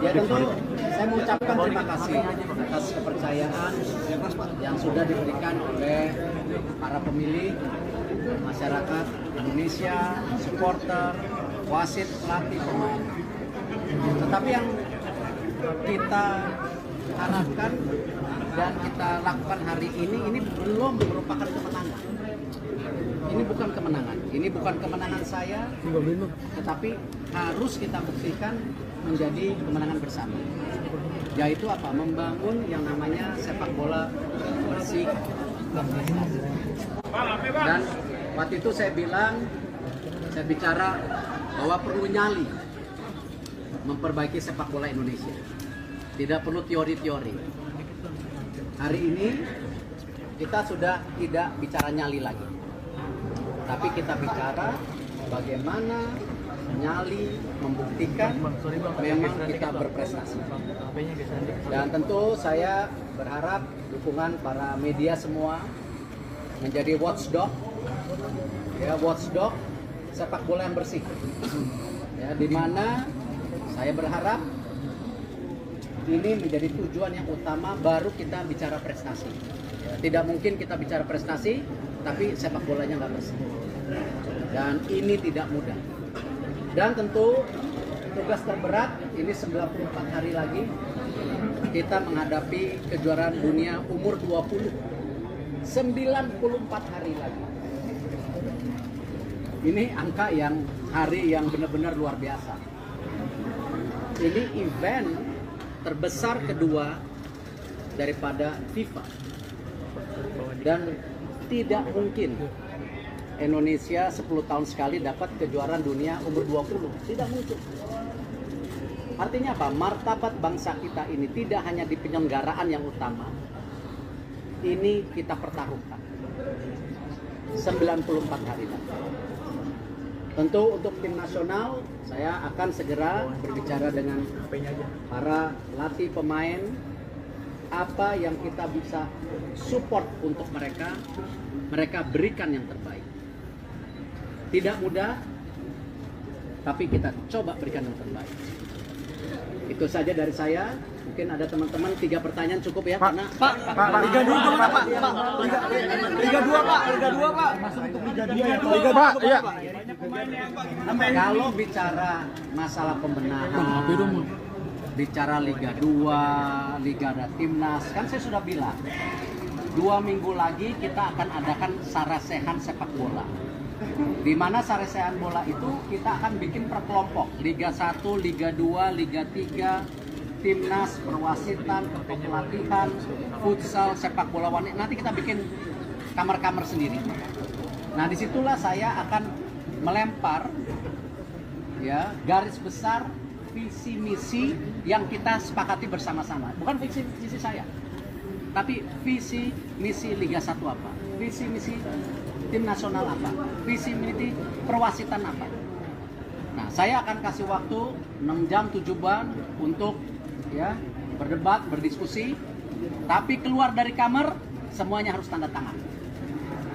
Ya tentu saya mengucapkan terima kasih atas kepercayaan yang sudah diberikan oleh para pemilih, masyarakat Indonesia, supporter, wasit, pelatih, pemain. Tetapi yang kita harapkan dan kita lakukan hari ini belum merupakan kemenangan. Ini bukan kemenangan, ini bukan kemenangan saya, tetapi harus kita buktikan menjadi kemenangan bersama. Yaitu apa? Membangun yang namanya sepak bola bersih. Dan waktu itu saya bicara bahwa perlu nyali memperbaiki sepak bola Indonesia. Tidak perlu teori-teori. Hari ini kita sudah tidak bicara nyali lagi. Tapi kita bicara bagaimana nyali membuktikan memang kita berprestasi. Dan tentu saya berharap dukungan para media semua menjadi watchdog, ya watchdog sepak bola yang bersih. Ya, di mana saya berharap ini menjadi tujuan yang utama baru kita bicara prestasi. Ya, tidak mungkin kita bicara prestasi tapi sepak bolanya nggak bersih. Dan ini tidak mudah. Dan tentu tugas terberat ini 94 hari lagi kita menghadapi kejuaraan dunia umur 20. 94 hari lagi. Ini angka hari yang benar-benar luar biasa. Ini event terbesar kedua daripada FIFA. Dan tidak mungkin Indonesia 10 tahun sekali dapat kejuaraan dunia umur 20. Tidak mungkin. Artinya apa? Martabat bangsa kita ini tidak hanya di penyelenggaraan yang utama. Ini kita pertaruhkan. 94 hari lagi. Tentu untuk tim nasional, saya akan segera berbicara dengan para pelatih pemain, apa yang kita bisa support untuk mereka berikan yang terbaik. Tidak mudah, tapi kita coba berikan yang terbaik. Itu saja dari saya. Mungkin ada teman-teman 3 pertanyaan cukup ya, karena Pak, Liga 2 Pak. Liga 2 Pak. Masuk untuk Liga 2. Liga Pak, iya. Kalau bicara masalah pembenahan, bicara Liga 2, Liga ada Timnas, kan saya sudah bilang 2 minggu lagi kita akan adakan sarasehan sepak bola. Di mana sarasehan bola itu kita akan bikin per kelompok, Liga 1, Liga 2, Liga 3, Timnas, perwasitan, kepelatihan, futsal, sepak bola wanita. Nanti kita bikin kamar-kamar sendiri. Nah, disitulah saya akan melempar ya garis besar visi misi yang kita sepakati bersama-sama. Bukan visi misi saya, tapi visi misi Liga 1 apa, visi misi tim nasional apa, visi misi perwasitan apa. Nah, saya akan kasih waktu 6 jam 7 bulan untuk ya berdebat, berdiskusi, tapi keluar dari kamar semuanya harus tanda tangan.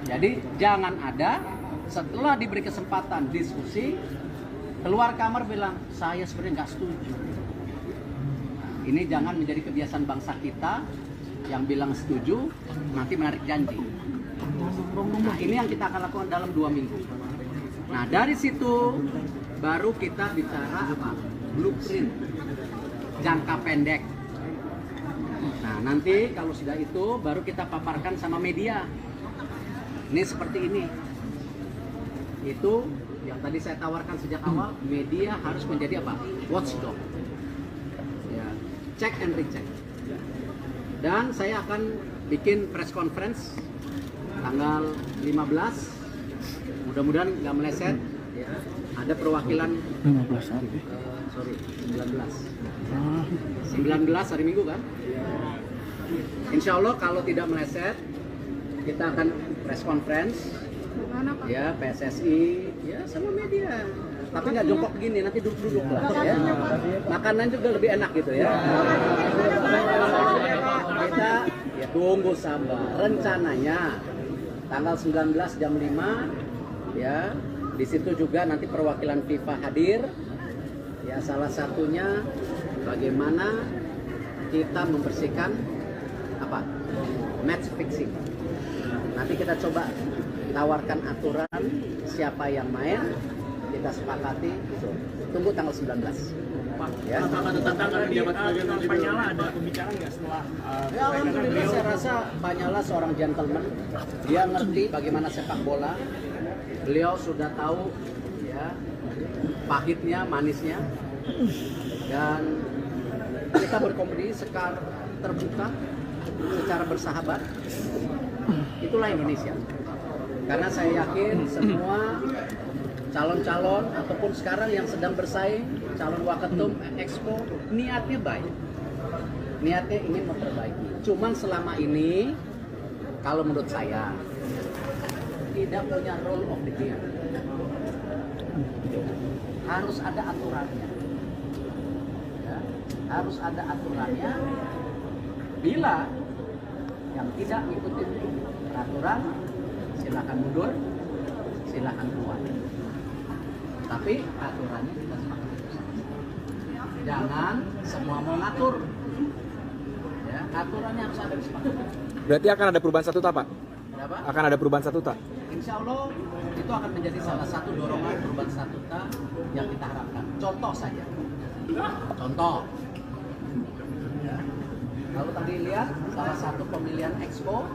Jadi jangan ada setelah diberi kesempatan diskusi keluar kamar bilang saya sebenarnya nggak setuju. Nah, ini jangan menjadi kebiasaan bangsa kita yang bilang setuju nanti menarik janji. Nah, ini yang kita akan lakukan dalam 2 minggu. Nah, dari situ baru kita bicara apa? Blueprint jangka pendek. Nah, nanti kalau sudah itu baru kita paparkan sama media. Ini seperti ini. Itu yang tadi saya tawarkan sejak awal, media harus menjadi apa? Watchdog. Ya, check and recheck. Dan saya akan bikin press conference tanggal 15. Mudah-mudahan nggak meleset. Ya. Ada perwakilan sorry, 19 hari Minggu kan? Insya Allah kalau tidak meleset, kita akan press conference, ya PSSI, ya sama media. Tapi nggak jongkok begini, nanti duduk-duduk lah. Ya. Makanan juga lebih enak gitu ya. Kita ya tunggu sabar. Rencananya tanggal 19 jam 5, ya di situ juga nanti perwakilan FIFA hadir. Ya salah satunya bagaimana kita membersihkan apa match fixing. Nanti kita coba tawarkan aturan siapa yang main, kita sepakati. Tunggu tanggal 19. Ya. Pak Nyala ada pembicaraan nggak setelah? Ya alhamdulillah saya rasa Pak Nyala seorang gentleman. Dia ngerti bagaimana sepak bola. Beliau sudah tahu ya pahitnya, manisnya. Dan kita berkompetisi secara terbuka, secara bersahabat. Itulah Indonesia. Karena saya yakin semua calon-calon ataupun sekarang yang sedang bersaing, calon waketum Expo, niatnya baik. Niatnya ingin memperbaiki. Cuman selama ini, kalau menurut saya, tidak punya rule of the game. Harus ada aturannya. Ya, harus ada aturannya. Bila yang tidak mengikuti peraturan, silakan mundur, silakan keluar. Tapi aturannya kita sepakati bersama. Jangan semua mau ngatur. Ya, aturannya harus ada disepakati. Berarti akan ada perubahan statuta, Pak? Kenapa? Akan ada perubahan statuta? Insya Allah itu akan menjadi salah satu dorongan perubahan statuta yang kita harapkan. Contoh saja. Contoh. Ya. Kalau tadi lihat salah satu pemilihan Expo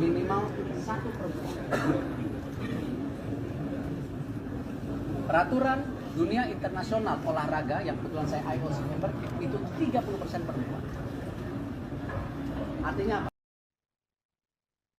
minimal 1 perempuan. Peraturan dunia internasional olahraga yang kebetulan saya IOC member itu 30% perempuan. Artinya apa?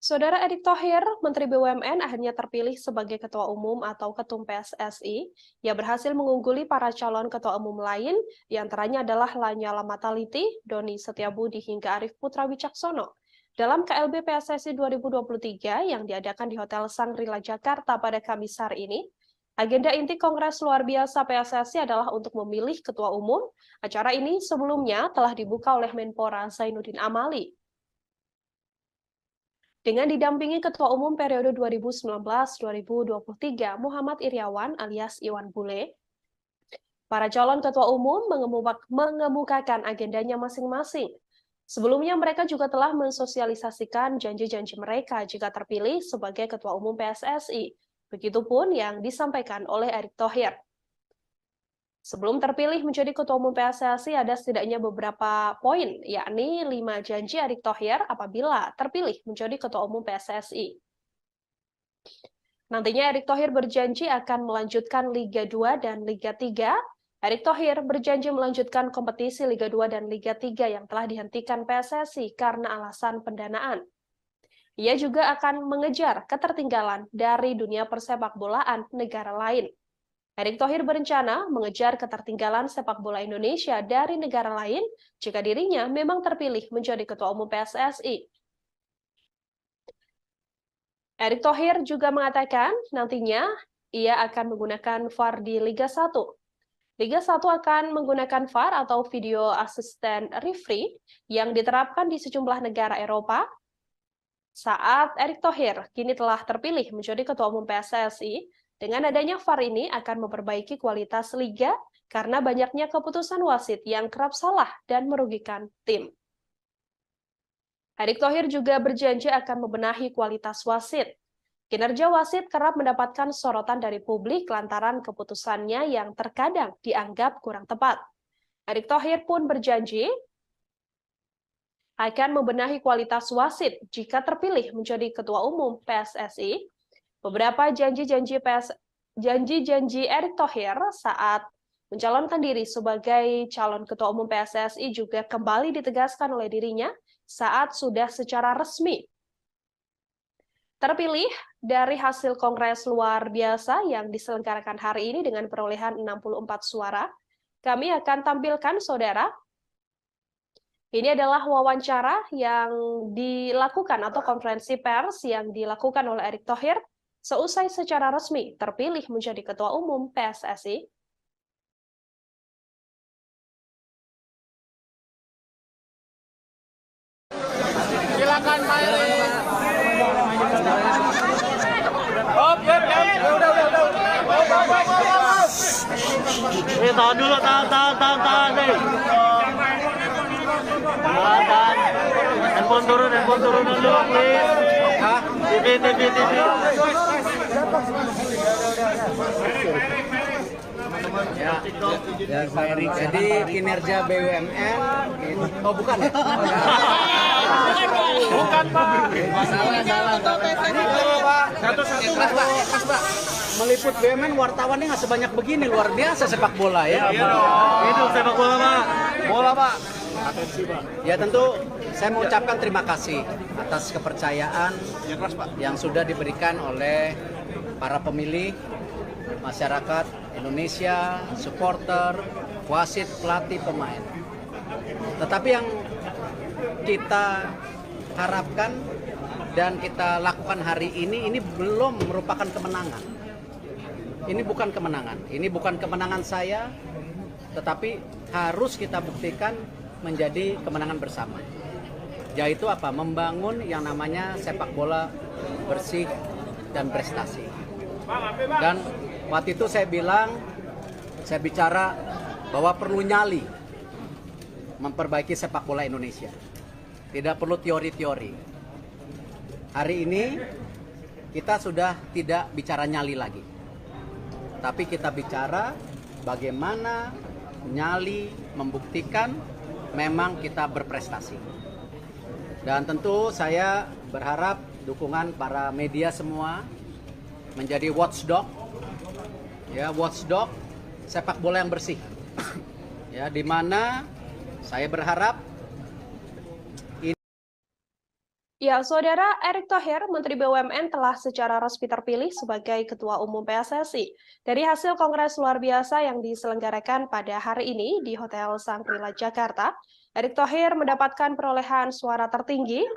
Saudara Erick Thohir, Menteri BUMN akhirnya terpilih sebagai Ketua Umum atau Ketum PSSI. Ia berhasil mengungguli para calon Ketua Umum lain, di antaranya adalah Lanyala Mataliti, Doni Setiabudi, hingga Arief Putra Wicaksono. Dalam KLB PSSI 2023 yang diadakan di Hotel Sangrila Jakarta pada Kamis hari ini, agenda inti Kongres Luar Biasa PSSI adalah untuk memilih Ketua Umum. Acara ini sebelumnya telah dibuka oleh Menpora Zainuddin Amali. Dengan didampingi Ketua Umum periode 2019-2023 Muhammad Iriawan alias Iwan Bule, para calon Ketua Umum mengemukakan agendanya masing-masing. Sebelumnya mereka juga telah mensosialisasikan janji-janji mereka jika terpilih sebagai Ketua Umum PSSI. Begitupun yang disampaikan oleh Erick Thohir. Sebelum terpilih menjadi Ketua Umum PSSI ada setidaknya beberapa poin, yakni 5 janji Erick Thohir apabila terpilih menjadi Ketua Umum PSSI. Nantinya Erick Thohir berjanji akan melanjutkan Liga 2 dan Liga 3. Erick Thohir berjanji melanjutkan kompetisi Liga 2 dan Liga 3 yang telah dihentikan PSSI karena alasan pendanaan. Ia juga akan mengejar ketertinggalan dari dunia persepakbolaan negara lain. Erick Thohir berencana mengejar ketertinggalan sepak bola Indonesia dari negara lain jika dirinya memang terpilih menjadi Ketua Umum PSSI. Erick Thohir juga mengatakan nantinya ia akan menggunakan VAR di Liga 1. Liga 1 akan menggunakan VAR atau Video Assistant Referee yang diterapkan di sejumlah negara Eropa. Saat Erick Thohir kini telah terpilih menjadi Ketua Umum PSSI, dengan adanya VAR ini akan memperbaiki kualitas liga karena banyaknya keputusan wasit yang kerap salah dan merugikan tim. Erick Thohir juga berjanji akan membenahi kualitas wasit. Kinerja wasit kerap mendapatkan sorotan dari publik lantaran keputusannya yang terkadang dianggap kurang tepat. Erick Thohir pun berjanji akan membenahi kualitas wasit jika terpilih menjadi Ketua Umum PSSI. Beberapa janji-janji Erick Thohir saat mencalonkan diri sebagai calon Ketua Umum PSSI juga kembali ditegaskan oleh dirinya saat sudah secara resmi terpilih dari hasil kongres luar biasa yang diselenggarakan hari ini dengan perolehan 64 suara. Kami akan tampilkan, saudara. Ini adalah wawancara yang dilakukan atau konferensi pers yang dilakukan oleh Erick Thohir seusai secara resmi terpilih menjadi Ketua Umum PSSI. Silakan Pak Erick. Tahan dulu, tahan nih. Tahan. Handphone turun dulu, please. TV. Ya, Pak Erick. Jadi kinerja BUMN, oh bukan ya? Bukan Pak. Salah. Ikhlas, Pak. Meliput BUMN wartawannya nggak sebanyak begini, luar biasa sepak bola ya. Hidup sepak bola Pak. Bola Pak. Ya tentu saya mengucapkan terima kasih atas kepercayaan yang sudah diberikan oleh para pemilih, masyarakat Indonesia, supporter, wasit, pelatih, pemain. Tetapi yang kita harapkan dan kita lakukan hari ini belum merupakan kemenangan. Ini bukan kemenangan. Ini bukan kemenangan saya, tetapi harus kita buktikan menjadi kemenangan bersama. Yaitu apa? Membangun yang namanya sepak bola bersih dan prestasi. Dan waktu itu saya bicara bahwa perlu nyali memperbaiki sepak bola Indonesia. Tidak perlu teori-teori. Hari ini kita sudah tidak bicara nyali lagi. Tapi kita bicara bagaimana nyali membuktikan memang kita berprestasi. Dan tentu saya berharap dukungan para media semua menjadi watchdog, ya watchdog sepak bola yang bersih, ya di mana saya berharap Ya, Saudara, Erick Thohir, Menteri BUMN telah secara resmi terpilih sebagai Ketua Umum PSSI. Dari hasil Kongres luar biasa yang diselenggarakan pada hari ini di Hotel Shangri-La Jakarta, Erick Thohir mendapatkan perolehan suara tertinggi,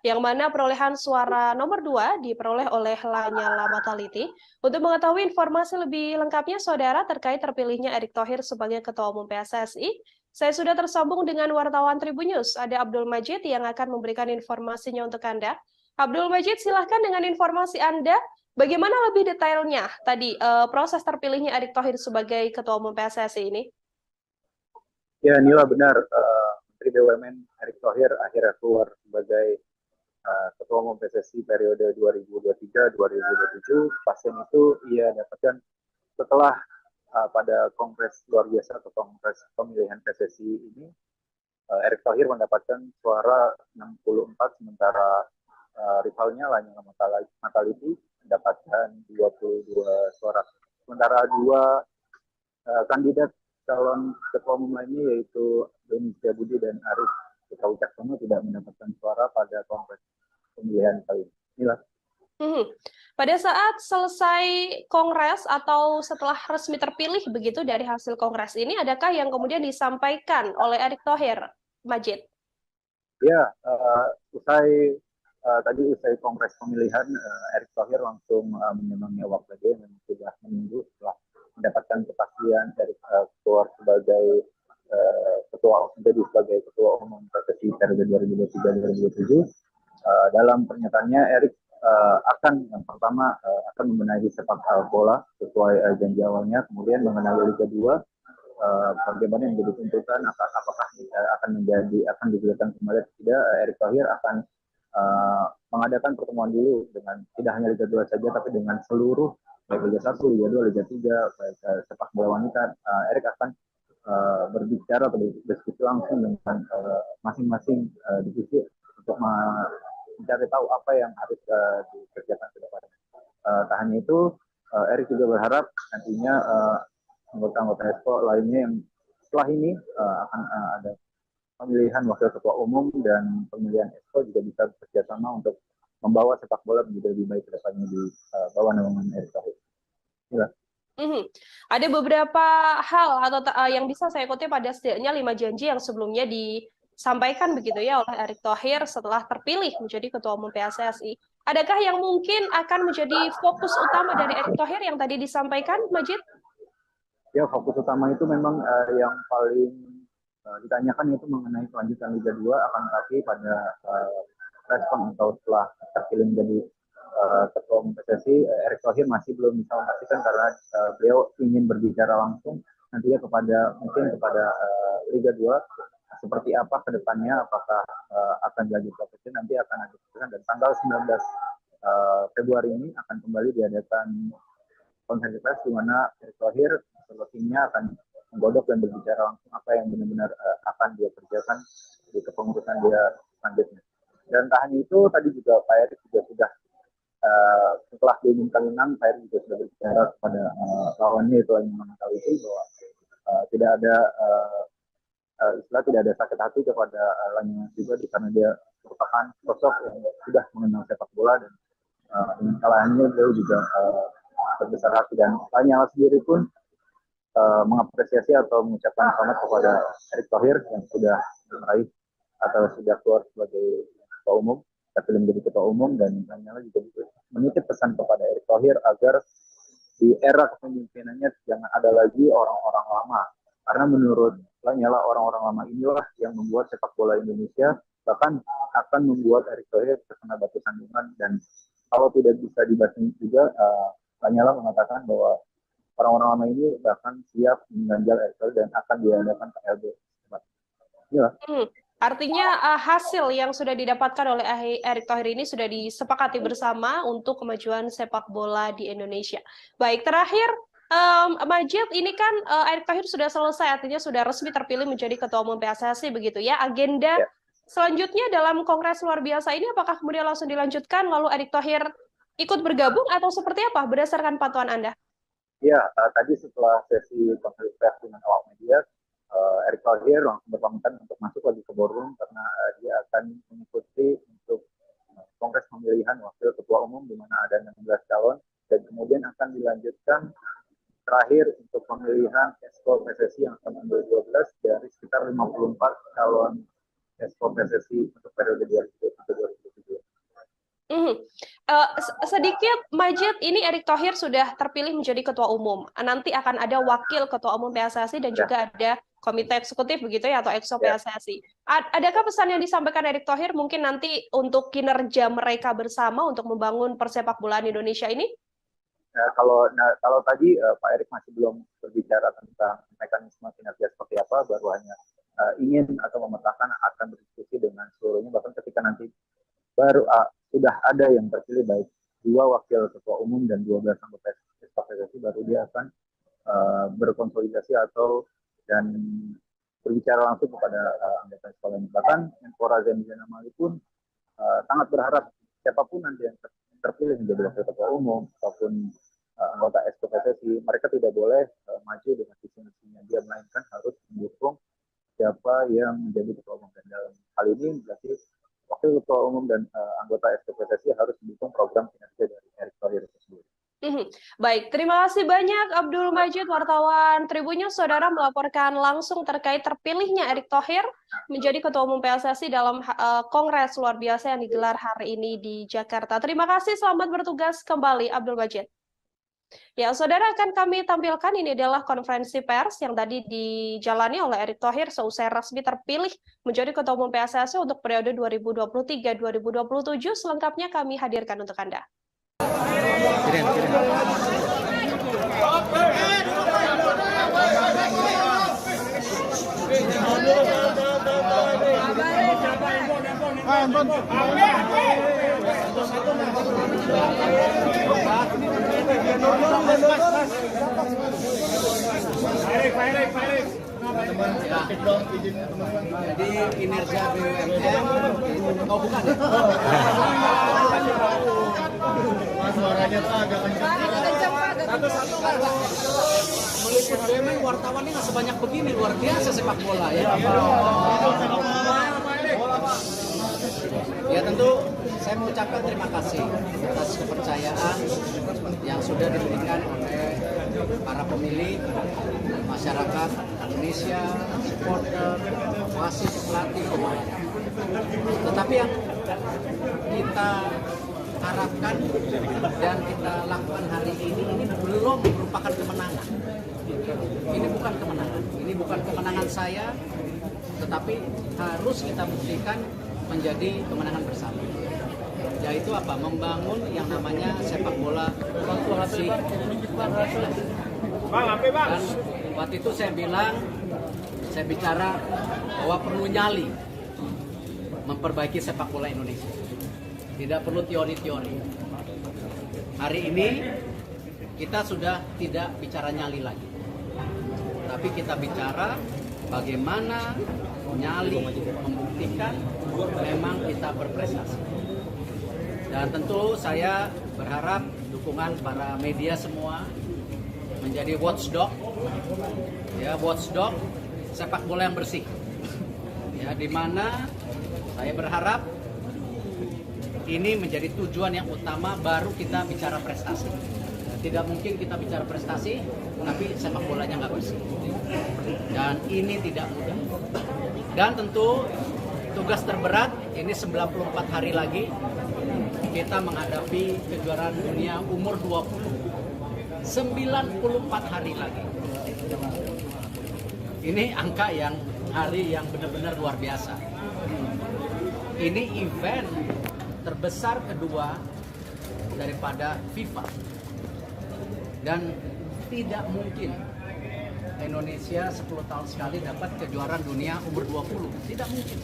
yang mana perolehan suara nomor 2 diperoleh oleh Lanyala Mataliti. Untuk mengetahui informasi lebih lengkapnya, Saudara, terkait terpilihnya Erick Thohir sebagai Ketua Umum PSSI, saya sudah tersambung dengan wartawan Tribun News, ada Abdul Majid yang akan memberikan informasinya untuk Anda. Abdul Majid, silahkan dengan informasi Anda, bagaimana lebih detailnya tadi proses terpilihnya Erick Thohir sebagai Ketua Umum PSSI ini? Ya, Nila benar. Menteri BUMN Erick Thohir akhirnya keluar sebagai Ketua Umum PSSI periode 2023-2027. Pasien itu ia dapatkan setelah pada kongres luar biasa atau kongres pemilihan PSSI ini, Erick Thohir mendapatkan suara 64, sementara rivalnya Lanyala Mataliti mendapatkan 22 suara. Sementara dua kandidat calon ketua umum lainnya yaitu Doni Setiabudi dan Arief Wicaksono tidak mendapatkan suara pada kongres pemilihan kali ini. Inilah. Pada saat selesai kongres atau setelah resmi terpilih begitu dari hasil kongres ini, adakah yang kemudian disampaikan oleh Erick Thohir, Majid? Ya, usai kongres pemilihan, Erick Thohir langsung menyemangati awak media yang sudah menunggu setelah mendapatkan kepastian Erick keluar sebagai sebagai ketua umum PSSI periode 2023-2027. Dalam pernyataannya, Erick yang pertama akan membenahi sepak bola sesuai janji awalnya, kemudian mengenai Liga 2, bagaimana yang menjadi tuntutan, apakah akan digulirkan kembali atau tidak. Erick Thohir akan mengadakan pertemuan dulu dengan tidak hanya Liga 2 saja, tapi dengan seluruh baik Liga 1, Liga 2, Liga 3, baik sepak bola wanita. Erick akan berbicara atau berdiskusi langsung dengan masing-masing divisi untuk mencari tahu apa yang harus dikerjakan ke depan. Tak hanya itu, Erick juga berharap nantinya anggota-anggota EXCO lainnya yang setelah ini akan ada pemilihan wakil ketua umum dan pemilihan EXCO juga bisa bekerjasama untuk membawa sepak bola menjadi lebih baik ke depannya di bawah naungan Erick Thohir. Ya. Ada beberapa hal atau yang bisa saya kutip pada setidaknya 5 janji yang sebelumnya disampaikan begitu ya oleh Erick Thohir setelah terpilih menjadi Ketua Umum PSSI. Adakah yang mungkin akan menjadi fokus utama dari Erick Thohir yang tadi disampaikan, Majid? Ya, fokus utama itu memang yang paling ditanyakan itu mengenai kelanjutan Liga 2, akan tetapi pada respon atau setelah terpilih menjadi Ketua Umum PSSI, Erick Thohir masih belum bisa memastikan karena beliau ingin berbicara langsung nantinya kepada Liga 2 seperti apa ke depannya, apakah akan dilanjut profesi, nanti akan ada keputusan, dan tanggal 19 Februari ini akan kembali diadakan konferensi pers di mana Erick Thohir beserta timnya akan menggodok dan berbicara langsung apa yang benar-benar akan dia kerjakan di kepengurusan dia selanjutnya. Dan tak hanya itu, tadi juga Pak Erick juga sudah setelah diumumkan menang, Pak Erick juga sudah berbicara kepada lawannya itu Lanyala Mataliti bahwa tidak ada tidak ada sakit hati kepada Lanyala juga karena dia merupakan sosok yang sudah mengenal sepak bola, dan kalahannya beliau juga berbesar hati, dan Lanyala sendiri pun mengapresiasi atau mengucapkan selamat kepada Erick Thohir yang sudah meraih atau sudah keluar sebagai ketua umum, terpilih menjadi ketua umum, dan Lanyala juga menitip pesan kepada Erick Thohir agar di era kepemimpinannya jangan ada lagi orang-orang lama, karena menurut Lanyala orang-orang lama inilah yang membuat sepak bola Indonesia bahkan akan membuat Erick Thohir terkena batu sandungan, dan kalau tidak bisa dibasmi juga Lanyala mengatakan bahwa orang-orang lama ini bahkan siap mengganjal Erick Thohir dan akan diadakan KLB. Ya. Artinya hasil yang sudah didapatkan oleh Erick Thohir ini sudah disepakati bersama untuk kemajuan sepak bola di Indonesia. Baik, terakhir Majid, ini kan Erick Thohir sudah selesai, artinya sudah resmi terpilih menjadi Ketua Umum PSSI begitu ya. Agenda selanjutnya dalam Kongres luar biasa ini apakah kemudian langsung dilanjutkan lalu Erick Thohir ikut bergabung atau seperti apa berdasarkan pantauan Anda? Ya, tadi setelah sesi konferensi pers dengan awak media, Erick Thohir langsung berpamitan untuk masuk lagi ke boardroom karena dia akan mengikuti untuk kongres pemilihan wakil ketua umum di mana ada 16 calon, dan kemudian akan dilanjutkan terakhir untuk pemilihan Exco PSSI yang akan mengambil 12 dari sekitar 54 calon Exco PSSI untuk periode 2020-2027. Sedikit Majid, ini Erick Thohir sudah terpilih menjadi ketua umum. Nanti akan ada wakil ketua umum PSSI dan juga ada komite eksekutif begitu ya, atau Exco PSSI. Adakah pesan yang disampaikan Erick Thohir mungkin nanti untuk kinerja mereka bersama untuk membangun persepak bolaan Indonesia ini? Kalau tadi Pak Erick masih belum berbicara tentang mekanisme kinerja seperti apa, baru hanya ingin atau memetakan akan berdiskusi dengan seluruhnya, bahkan ketika nanti baru sudah ada yang terpilih baik 2 wakil ketua umum dan 12 anggota PSSI, baru dia akan berkonsolidasi dan berbicara langsung kepada anggota sekolah ini. Bahkan Menpora Zainuddin Amali pun sangat berharap siapapun nanti yang terpilih menjadi wakil ketua umum ataupun anggota PSSI, mereka tidak boleh maju dengan visi-misinya dia, melainkan harus mendukung siapa yang menjadi ketua umum. Dan dalam hal ini berarti wakil ketua umum dan anggota PSSI harus mendukung program kinerja dari Erick Thohir tersebut. Baik, terima kasih banyak Abdul Majid, wartawan Tribunnews. Saudara melaporkan langsung terkait terpilihnya Erick Thohir menjadi Ketua Umum PSSI dalam Kongres luar biasa yang digelar hari ini di Jakarta. Terima kasih, selamat bertugas kembali Abdul Majid. Ya, saudara, akan kami tampilkan ini adalah konferensi pers yang tadi dijalani oleh Erick Thohir seusai resmi terpilih menjadi Ketua Umum PSSI untuk periode 2023-2027. Selengkapnya kami hadirkan untuk Anda. Jadi kinerja BUMN, oh bukan ya? Suaranya tuh agak kencang. Satu-satu karena meliput BUMN wartawannya nggak sebanyak begini, luar biasa sepak bola ya. Ya tentu Saya mengucapkan terima kasih atas kepercayaan yang sudah diberikan oleh para pemilih, masyarakat Indonesia, supporter, wasit, pelatih, pemain. Tetapi yang kita harapkan dan kita lakukan hari ini belum merupakan kemenangan. Ini bukan kemenangan. Ini bukan kemenangan saya, tetapi harus kita buktikan menjadi kemenangan bersama. Yaitu apa? Membangun yang namanya sepak bola inklusi. Dan waktu itu saya bicara bahwa perlu nyali memperbaiki sepak bola Indonesia. Tidak perlu teori-teori. Hari ini kita sudah tidak bicara nyali lagi. Tapi kita bicara bagaimana nyali membuktikan memang kita berprestasi. Dan tentu saya berharap dukungan para media semua menjadi watchdog, ya, watchdog sepak bola yang bersih. Ya, di mana saya berharap ini menjadi tujuan yang utama, baru kita bicara prestasi. Tidak mungkin kita bicara prestasi tapi sepak bolanya nggak bersih. Dan ini tidak mudah. Dan tentu tugas terberat ini 94 hari lagi kita menghadapi kejuaraan dunia umur 20. 94 hari lagi. Ini angka yang hari yang benar-benar luar biasa. Ini event terbesar kedua daripada FIFA. Dan tidak mungkin Indonesia 10 tahun sekali dapat kejuaraan dunia umur 20. Tidak mungkin.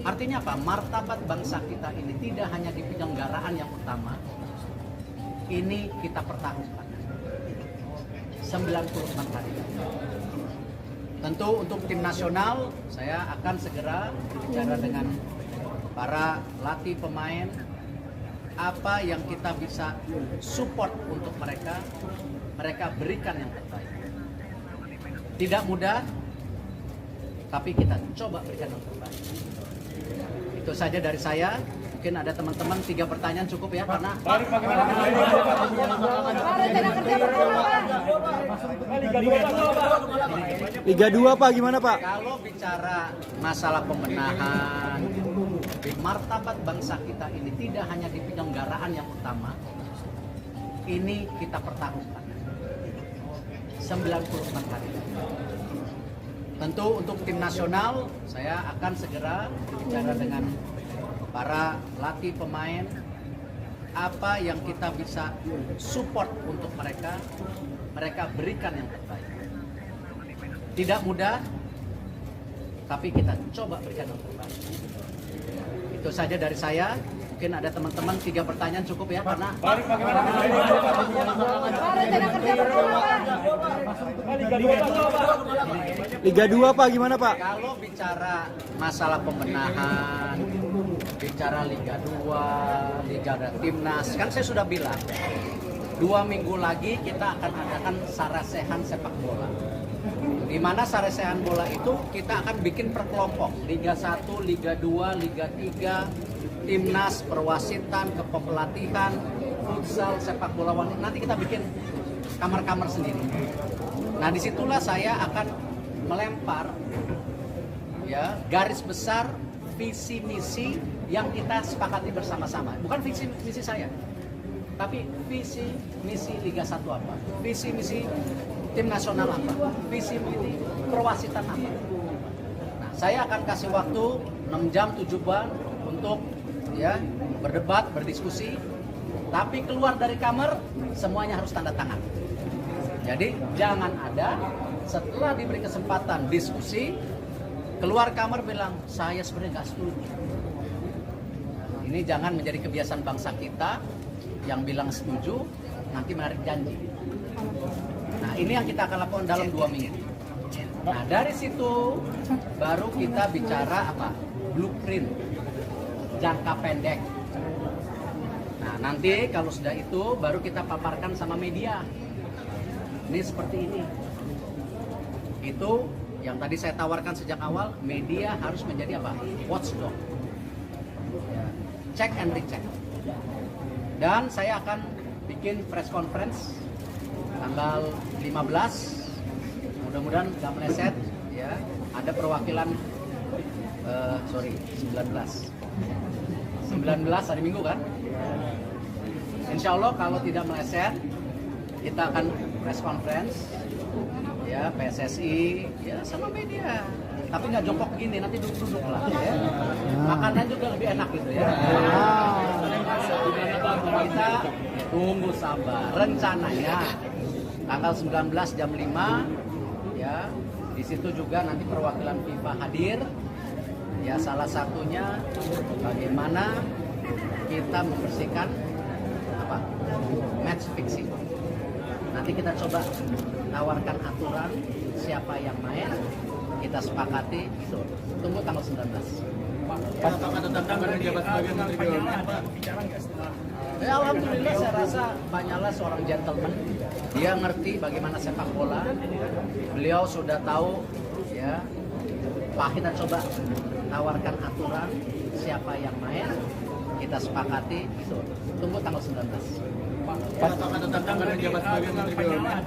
Artinya apa? Martabat bangsa kita ini tidak hanya di penyelenggaraan yang utama, ini kita pertaruhkan 94 hari. Tentu untuk tim nasional, saya akan segera bicara dengan para latih pemain, apa yang kita bisa support untuk mereka berikan yang terbaik. Tidak mudah, tapi kita coba berikan yang terbaik. Itu saja dari saya. Mungkin ada teman-teman 3 pertanyaan cukup ya, karena Liga 2 Pak, gimana Pak? Kalau bicara masalah pembenahan, martabat bangsa kita ini tidak hanya di penyelenggaraan yang utama, ini kita pertaruhkan 94 hari. Tentu untuk tim nasional, saya akan segera bicara dengan para latih pemain, apa yang kita bisa support untuk mereka berikan yang terbaik. Tidak mudah, tapi kita coba berikan yang terbaik. Itu saja dari saya. Mungkin ada teman-teman 3 pertanyaan cukup ya, karena Liga 2 Pak, gimana Pak? Kalau bicara masalah pembenahan, bicara Liga 2, Liga Timnas, kan saya sudah bilang 2 minggu lagi kita akan adakan sarasehan sepak bola. Di mana sarasehan bola itu kita akan bikin per kelompok, Liga 1, Liga 2, Liga 3, Timnas, perwasitan, kepelatihan, futsal, sepak bola wanita. Nanti kita bikin kamar-kamar sendiri. Nah, disitulah saya akan melempar ya garis besar visi misi yang kita sepakati bersama-sama. Bukan visi misi saya, tapi visi misi Liga 1 apa, visi misi tim nasional apa, visi misi perwasitan apa. Nah, saya akan kasih waktu 6 jam 7 bulan untuk ya berdebat, berdiskusi, tapi keluar dari kamar semuanya harus tanda tangan. Jadi jangan ada setelah diberi kesempatan diskusi keluar kamar bilang saya sebenarnya nggak setuju. Ini jangan menjadi kebiasaan bangsa kita yang bilang setuju nanti menarik janji. Nah, ini yang kita akan lakukan dalam 2 minggu. Nah, dari situ baru kita bicara apa? Blueprint jangka pendek. Nah, nanti kalau sudah itu baru kita paparkan sama media. Ini seperti ini. Itu yang tadi saya tawarkan sejak awal, media harus menjadi apa? Watchdog. Ya. cek and recheck. Dan saya akan bikin press conference tanggal 15, mudah-mudahan nggak meleset ya. Ada perwakilan 19 hari Minggu kan. Insya Allah kalau tidak meleset kita akan press conference ya, PSSI ya sama media, tapi nggak jongkok gini, nanti duduk-duduk lah ya. Makanan juga lebih enak gitu ya. Kita tunggu sabar. Rencananya tanggal 19 jam 5 ya, di situ juga nanti perwakilan FIFA hadir ya, salah satunya bagaimana kita membersihkan apa match fixing. Nanti kita coba tawarkan aturan siapa yang main, kita sepakati. Tunggu tanggal 19. Apakah tetap akan menjabat sebagai Menteri BUMN? Ya, alhamdulillah saya rasa Pak Nyala seorang gentleman. Dia ngerti bagaimana sepak bola. Beliau sudah tahu ya. Pak, kita coba tawarkan aturan siapa yang main, kita sepakati. Tunggu tanggal 19. Apakah tetap akan menjabat sebagai Menteri BUMN?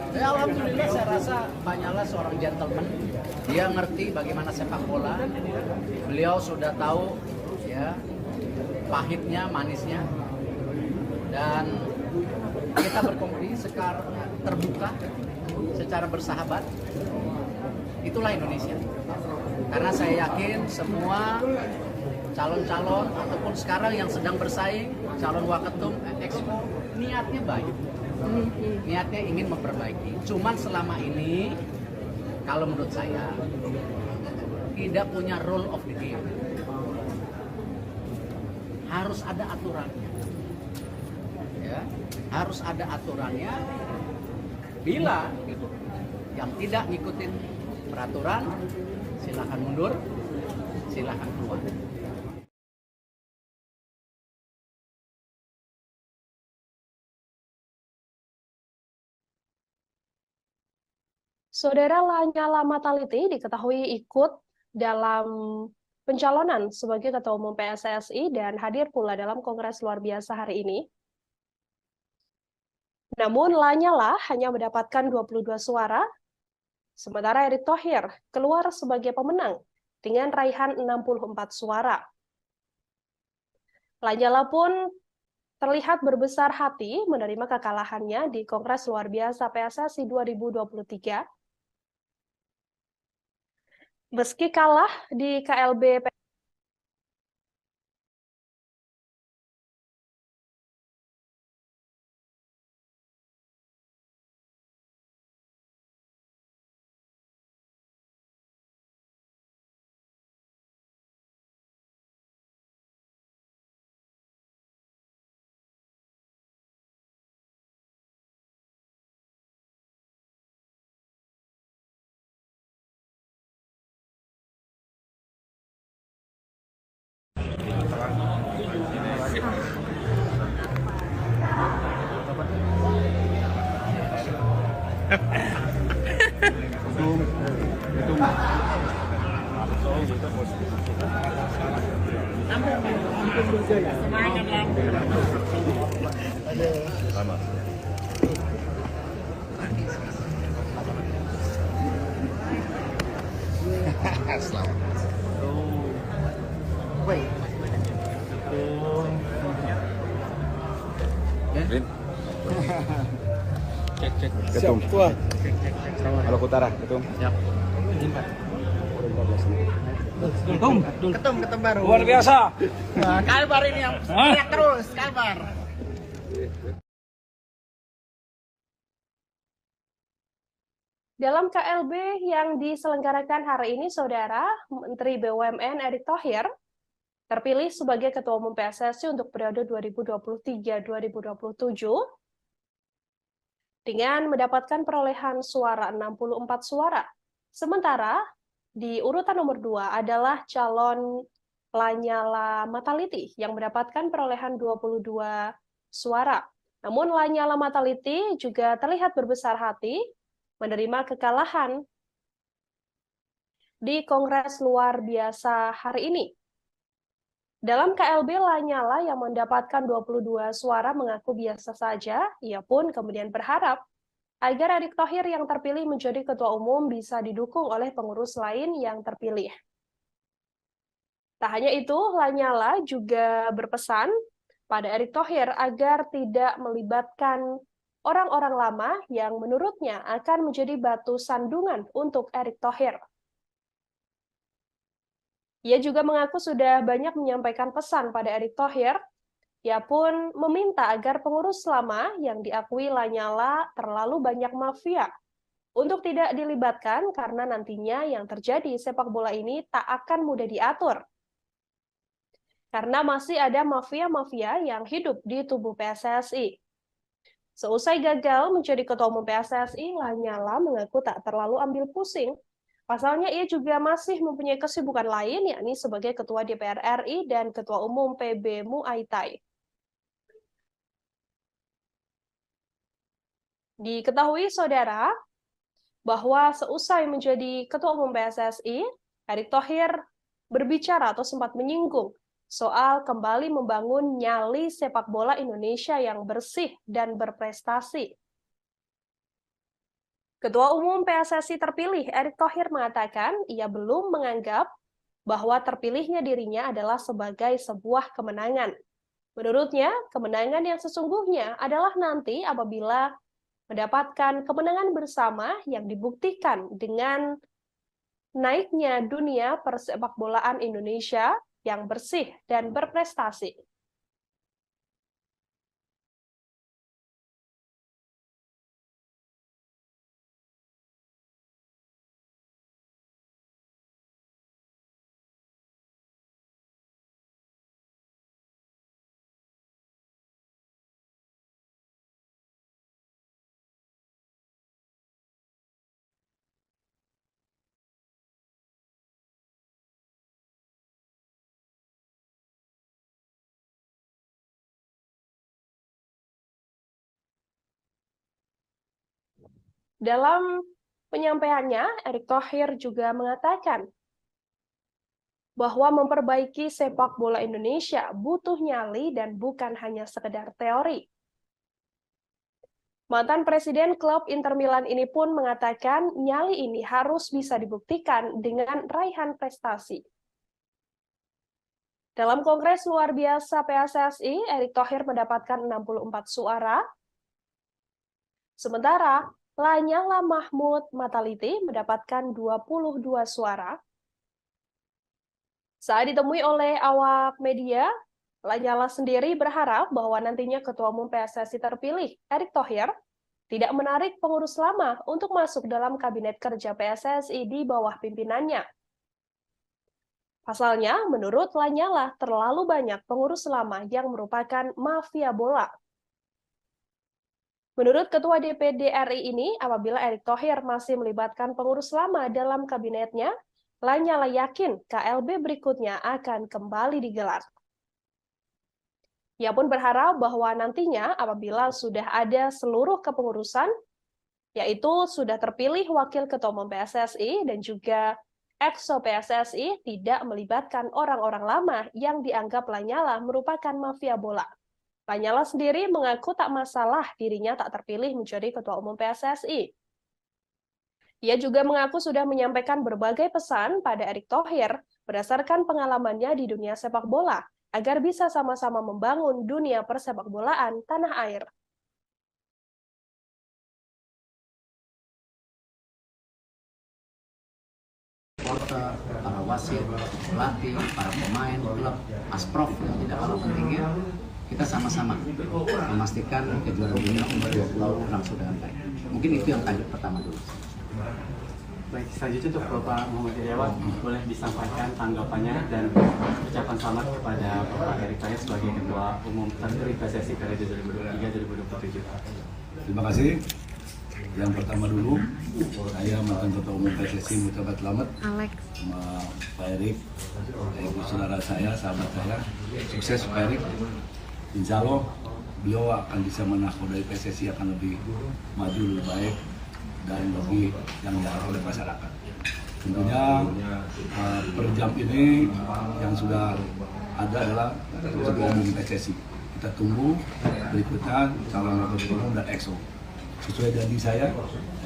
Ya, alhamdulillah saya rasa Pak Nyala seorang gentleman. Dia ngerti bagaimana sepak bola. Beliau sudah tahu ya pahitnya, manisnya. Dan kita berkompetisi secara terbuka, secara bersahabat. Itulah Indonesia. Karena saya yakin semua calon-calon ataupun sekarang yang sedang bersaing, calon waketum, exco, niatnya baik. Niatnya ingin memperbaiki. Cuman selama ini, kalau menurut saya, tidak punya rule of the game. Harus ada aturannya. Ya, harus ada aturannya. Bila yang tidak ngikutin peraturan, silakan mundur, silakan keluar. Saudara Lanyala Mataliti diketahui ikut dalam pencalonan sebagai Ketua Umum PSSI dan hadir pula dalam Kongres luar biasa hari ini. Namun Lanyala hanya mendapatkan 22 suara, sementara Erick Thohir keluar sebagai pemenang dengan raihan 64 suara. Lanyala pun terlihat berbesar hati menerima kekalahannya di Kongres luar biasa PSSI 2023. Meski kalah di KLB Ketum. Maluku Utara, Ketum. Siap. Ketum baru. Luar biasa. Kalbar ini yang teriak terus, Kalbar. dalam KLB yang diselenggarakan hari ini, Saudara, Menteri BUMN Erick Thohir terpilih sebagai Ketua Umum PSSI untuk periode 2023-2027 dengan mendapatkan perolehan suara 64 suara. Sementara di urutan nomor 2 adalah calon Lanyala Mataliti yang mendapatkan perolehan 22 suara. Namun Lanyala Mataliti juga terlihat berbesar hati menerima kekalahan di Kongres luar biasa hari ini. Dalam KLB, Lanyala yang mendapatkan 22 suara mengaku biasa saja, ia pun kemudian berharap agar Erick Thohir yang terpilih menjadi ketua umum bisa didukung oleh pengurus lain yang terpilih. Tak hanya itu, Lanyala juga berpesan pada Erick Thohir agar tidak melibatkan orang-orang lama yang menurutnya akan menjadi batu sandungan untuk Erick Thohir. Ia juga mengaku sudah banyak menyampaikan pesan pada Erick Thohir. Ia pun meminta agar pengurus lama yang diakui Lanyala terlalu banyak mafia untuk tidak dilibatkan karena nantinya yang terjadi sepak bola ini tak akan mudah diatur. Karena masih ada mafia-mafia yang hidup di tubuh PSSI. Seusai gagal menjadi ketua umum PSSI, Lanyala mengaku tak terlalu ambil pusing. Pasalnya ia juga masih mempunyai kesibukan lain, yakni sebagai Ketua DPR RI dan Ketua Umum PB Muay Thai. Diketahui, saudara, bahwa seusai menjadi Ketua Umum PSSI, Erick Thohir berbicara atau sempat menyinggung soal kembali membangun nyali sepak bola Indonesia yang bersih dan berprestasi. Ketua Umum PSSI terpilih, Erick Thohir, mengatakan ia belum menganggap bahwa terpilihnya dirinya adalah sebagai sebuah kemenangan. Menurutnya, kemenangan yang sesungguhnya adalah nanti apabila mendapatkan kemenangan bersama yang dibuktikan dengan naiknya dunia persepakbolaan Indonesia yang bersih dan berprestasi. Dalam penyampaiannya, Erick Thohir juga mengatakan bahwa memperbaiki sepak bola Indonesia butuh nyali dan bukan hanya sekedar teori. Mantan Presiden klub Inter Milan ini pun mengatakan nyali ini harus bisa dibuktikan dengan raihan prestasi. Dalam Kongres Luar Biasa PSSI, Erick Thohir mendapatkan 64 suara, sementara Lanyala Mahmud Mataliti mendapatkan 22 suara. Saat ditemui oleh awak media, Lanyala sendiri berharap bahwa nantinya Ketua Umum PSSI terpilih, Erick Thohir, tidak menarik pengurus lama untuk masuk dalam kabinet kerja PSSI di bawah pimpinannya. Pasalnya, menurut Lanyala, terlalu banyak pengurus lama yang merupakan mafia bola. Menurut Ketua DPD RI ini, apabila Erick Thohir masih melibatkan pengurus lama dalam kabinetnya, Lanyala yakin KLB berikutnya akan kembali digelar. Ia pun berharap bahwa nantinya apabila sudah ada seluruh kepengurusan, yaitu sudah terpilih Wakil Ketua Umum PSSI dan juga Exco PSSI, tidak melibatkan orang-orang lama yang dianggap Lanyala merupakan mafia bola. Lanyala sendiri mengaku tak masalah dirinya tak terpilih menjadi Ketua Umum PSSI. Ia juga mengaku sudah menyampaikan berbagai pesan pada Erick Thohir berdasarkan pengalamannya di dunia sepak bola, agar bisa sama-sama membangun dunia persepakbolaan tanah air. Supporter, para wasit, pelatih, para pemain, klub, Asprof yang tidak kalah pentingnya, kita sama-sama memastikan kejuaraan dunia umur 20 langsung dengan baik. Mungkin itu yang tajuk pertama dulu. Baik, selanjutnya untuk Bapak Muhammad Iryawan, boleh disampaikan tanggapannya dan ucapan selamat kepada Bapak Erick Thohir sebagai Ketua Umum terpilih PSSI periode 2023-2027. Terima kasih. Yang pertama dulu, saya mantan Ketua Umum PSSI mengucapkan selamat sama Pak Erick, ibu saudara saya, sahabat saya. Sukses Pak Erick. Insya Allah beliau akan bisa menakodai PSSI akan lebih maju, lebih baik dan lebih yang diharapkan oleh masyarakat. Tentunya per jam ini yang sudah ada adalah Ketua Umum PSSI. Kita tunggu berikutnya calon wakil ketua umum dan EXO. Sesuai janji saya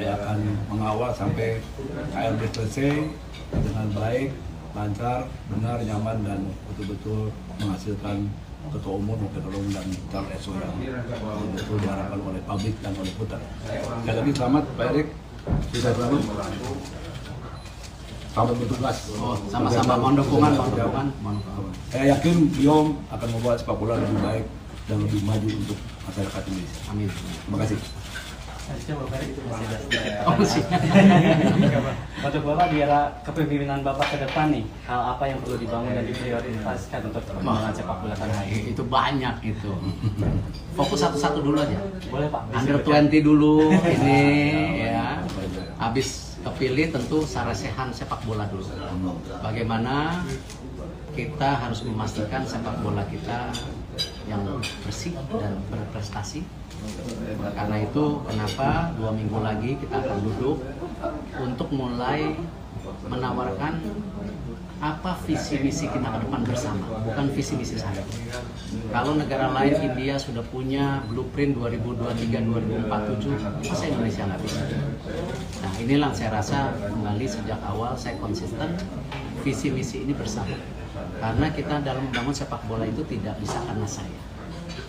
akan mengawal sampai KLB selesai dengan baik, lancar, benar, nyaman, dan betul-betul menghasilkan ketua umum, wakil ketua umum, dan calon EXO yang betul-betul diharapkan oleh publik dan oleh putar. Sekali lagi selamat Pak Erik, sukses selalu. Selamat bertugas. Oh, sama-sama mohon dukungan. Saya yakin beliau akan membuat sepak bola lebih baik dan lebih maju untuk masyarakat Indonesia. Amin. Terima kasih. Coba Pak Erik, masih ada. Oh, masih. Untuk Bapak di era kepemimpinan Bapak ke depan nih, hal apa yang perlu dibangun dan diprioritaskan untuk perkembangan sepak bola tanah air? Itu banyak itu. Fokus satu-satu dulu aja. Boleh Pak. Under 20 dulu ini ya. Habis kepilih tentu sarasehan sepak bola dulu. Bagaimana kita harus memastikan sepak bola kita yang bersih dan berprestasi. Karena itu kenapa 2 minggu lagi kita akan duduk untuk mulai menawarkan apa visi misi kita ke depan bersama, bukan visi misi saya. Kalau negara lain, India sudah punya blueprint 2023-2047, masa Indonesia nggak bisa? Nah inilah saya rasa kembali sejak awal saya konsisten visi misi ini bersama. Karena kita dalam membangun sepak bola itu tidak bisa karena saya,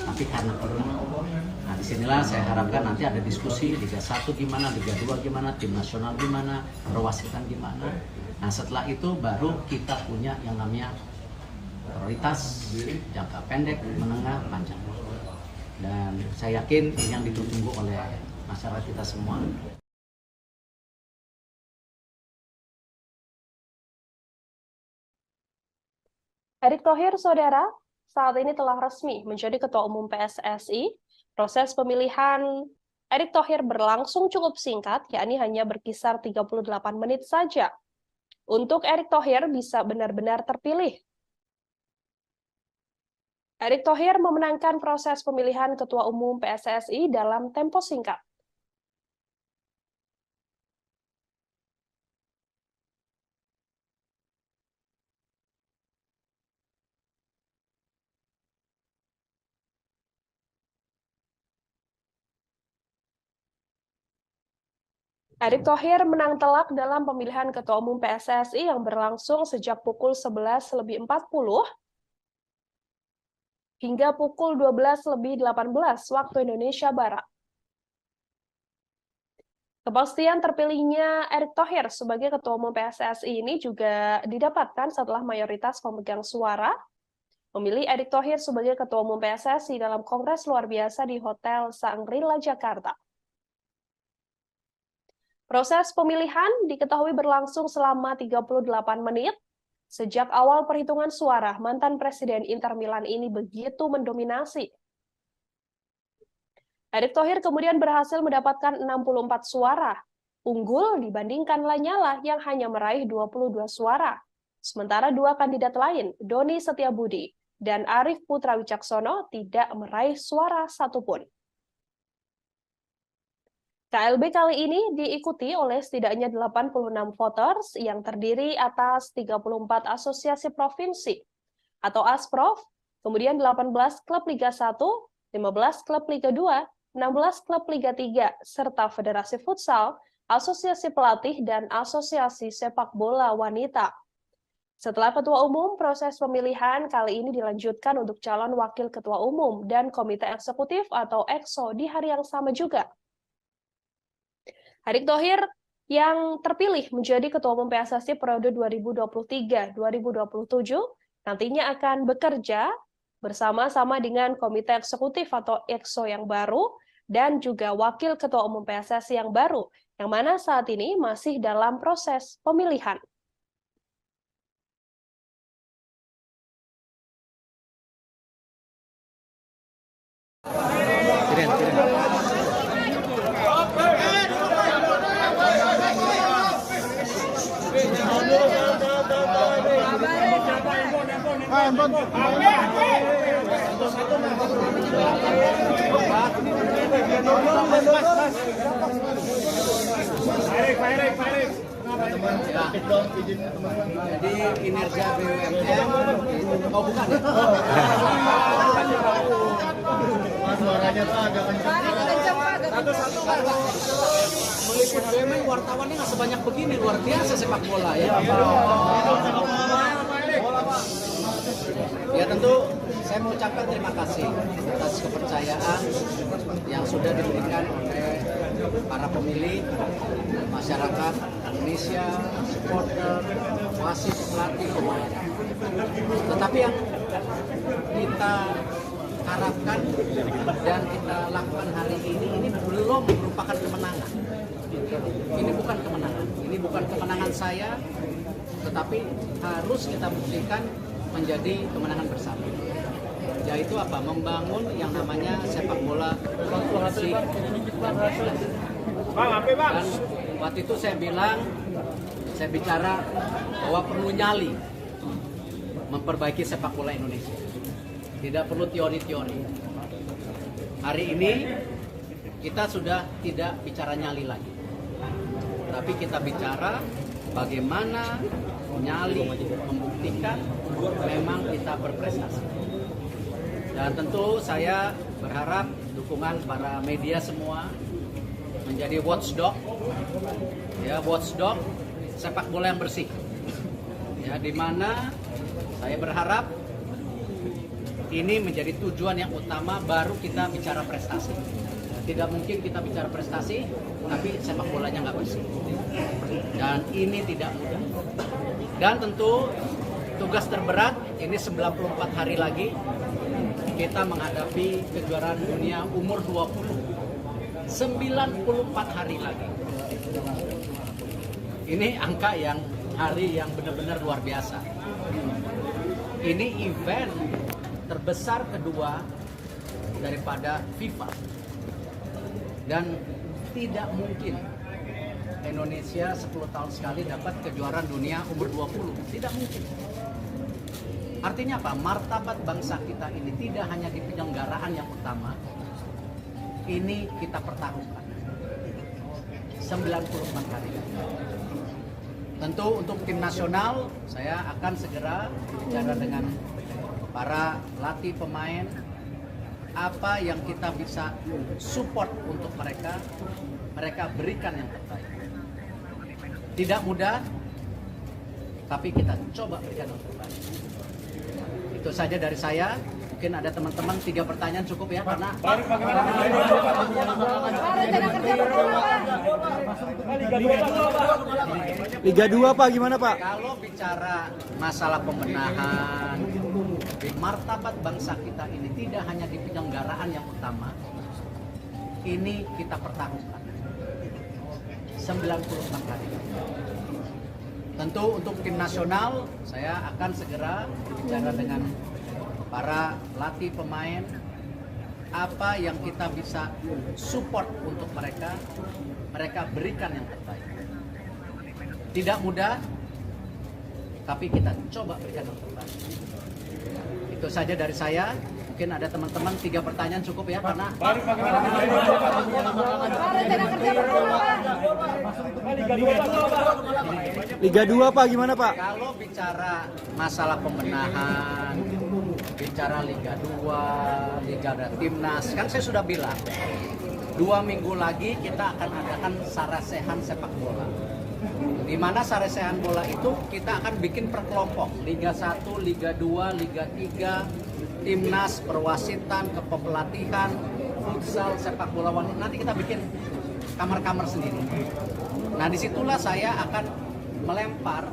tapi karena kita. Nah disinilah saya harapkan nanti ada diskusi Liga 1 gimana, Liga 2 gimana, tim nasional gimana, perwasitan gimana. Nah setelah itu baru kita punya yang namanya prioritas jangka pendek, menengah, panjang. Dan saya yakin ini yang ditunggu oleh masyarakat kita semua. Erick Thohir, saudara, saat ini telah resmi menjadi Ketua Umum PSSI. Proses pemilihan Erick Thohir berlangsung cukup singkat, yakni hanya berkisar 38 menit saja. Untuk Erick Thohir bisa benar-benar terpilih. Erick Thohir memenangkan proses pemilihan Ketua Umum PSSI dalam tempo singkat. Erick Thohir menang telak dalam pemilihan Ketua Umum PSSI yang berlangsung sejak pukul 11.40 hingga pukul 12.18 waktu Indonesia Barat. Kepastian terpilihnya Erick Thohir sebagai Ketua Umum PSSI ini juga didapatkan setelah mayoritas pemegang suara memilih Erick Thohir sebagai Ketua Umum PSSI dalam Kongres Luar Biasa di Hotel Shangri-La Jakarta. Proses pemilihan diketahui berlangsung selama 38 menit. Sejak awal perhitungan suara, mantan Presiden Inter Milan ini begitu mendominasi. Erick Thohir kemudian berhasil mendapatkan 64 suara, unggul dibandingkan Lanyala yang hanya meraih 22 suara. Sementara dua kandidat lain, Doni Setiabudi dan Arief Putra Wicaksono, tidak meraih suara satupun. KLB kali ini diikuti oleh setidaknya 86 voters yang terdiri atas 34 asosiasi provinsi atau ASPROV, kemudian 18 klub Liga 1, 15 klub Liga 2, 16 klub Liga 3, serta Federasi Futsal, Asosiasi Pelatih, dan Asosiasi Sepak Bola Wanita. Setelah Ketua Umum, proses pemilihan kali ini dilanjutkan untuk calon Wakil Ketua Umum dan Komite Eksekutif atau EXO di hari yang sama juga. Erick Thohir yang terpilih menjadi Ketua Umum PSSI periode 2023-2027 nantinya akan bekerja bersama-sama dengan Komite Eksekutif atau EXO yang baru dan juga Wakil Ketua Umum PSSI yang baru, yang mana saat ini masih dalam proses pemilihan. Jadi kinerja BUMN Oh bukan ya? Suaranya tuh agak kencang. Meliput BUMN wartawannya nggak sebanyak begini, luar biasa sepak bola ya. Ya tentu saya mengucapkan terima kasih atas kepercayaan yang sudah diberikan oleh para pemilih, masyarakat Indonesia, supporter, wasit, pelatih, pemain. Tetapi yang kita harapkan dan kita lakukan hari ini belum merupakan kemenangan. Ini bukan kemenangan. Ini bukan kemenangan saya, tetapi harus kita buktikan menjadi kemenangan bersama. Yaitu apa? Membangun yang namanya sepak bola inklusif. Dan waktu itu saya bicara bahwa perlu nyali memperbaiki sepak bola Indonesia. Tidak perlu teori-teori. Hari ini kita sudah tidak bicara nyali lagi. Tapi kita bicara bagaimana nyali membuktikan memang kita berprestasi. Dan tentu saya berharap dukungan para media semua menjadi watchdog, ya watchdog sepak bola yang bersih. Ya, di mana saya berharap ini menjadi tujuan yang utama, baru kita bicara prestasi. Tidak mungkin kita bicara prestasi tapi sepak bolanya nggak bersih. Dan ini tidak mudah. Dan tentu tugas terberat ini 94 hari lagi kita menghadapi kejuaraan dunia umur 20. 94 hari lagi. Ini angka yang hari yang benar-benar luar biasa. Ini event terbesar kedua daripada FIFA. Dan tidak mungkin Indonesia 10 tahun sekali dapat kejuaraan dunia umur 20. Tidak mungkin. Artinya apa? Martabat bangsa kita ini tidak hanya di penyelenggaraan yang utama, ini kita pertaruhkan 94 hari. Tentu untuk tim nasional saya akan segera bicara dengan para pelatih pemain, apa yang kita bisa support untuk mereka berikan yang terbaik. Tidak mudah, tapi kita coba berikan yang terbaik. Itu saja dari saya. Mungkin ada teman-teman 3 pertanyaan cukup ya, karena Liga 2 Pak, gimana Pak? kalau bicara masalah pembenahan, martabat bangsa kita ini tidak hanya di penyelenggaraan yang utama, ini kita pertaruhkan 94 hari. Tentu untuk tim nasional saya akan segera bicara dengan para pelatih pemain, apa yang kita bisa support untuk mereka berikan yang terbaik. Tidak mudah, tapi kita coba berikan yang terbaik. Itu saja dari saya. Mungkin ada teman-teman 3 pertanyaan cukup ya, karena Liga 2 Pak, gimana Pak? kalau bicara masalah pembenahan, bicara Liga 2, Liga Timnas, kan saya sudah bilang 2 minggu lagi kita akan adakan sarasehan sepak bola. Di mana sarasehan bola itu kita akan bikin per kelompok, Liga 1, Liga 2, Liga 3, Timnas, perwasitan, kepelatihan, futsal, sepak bola wanita. Nanti kita bikin kamar-kamar sendiri. Nah, disitulah saya akan melempar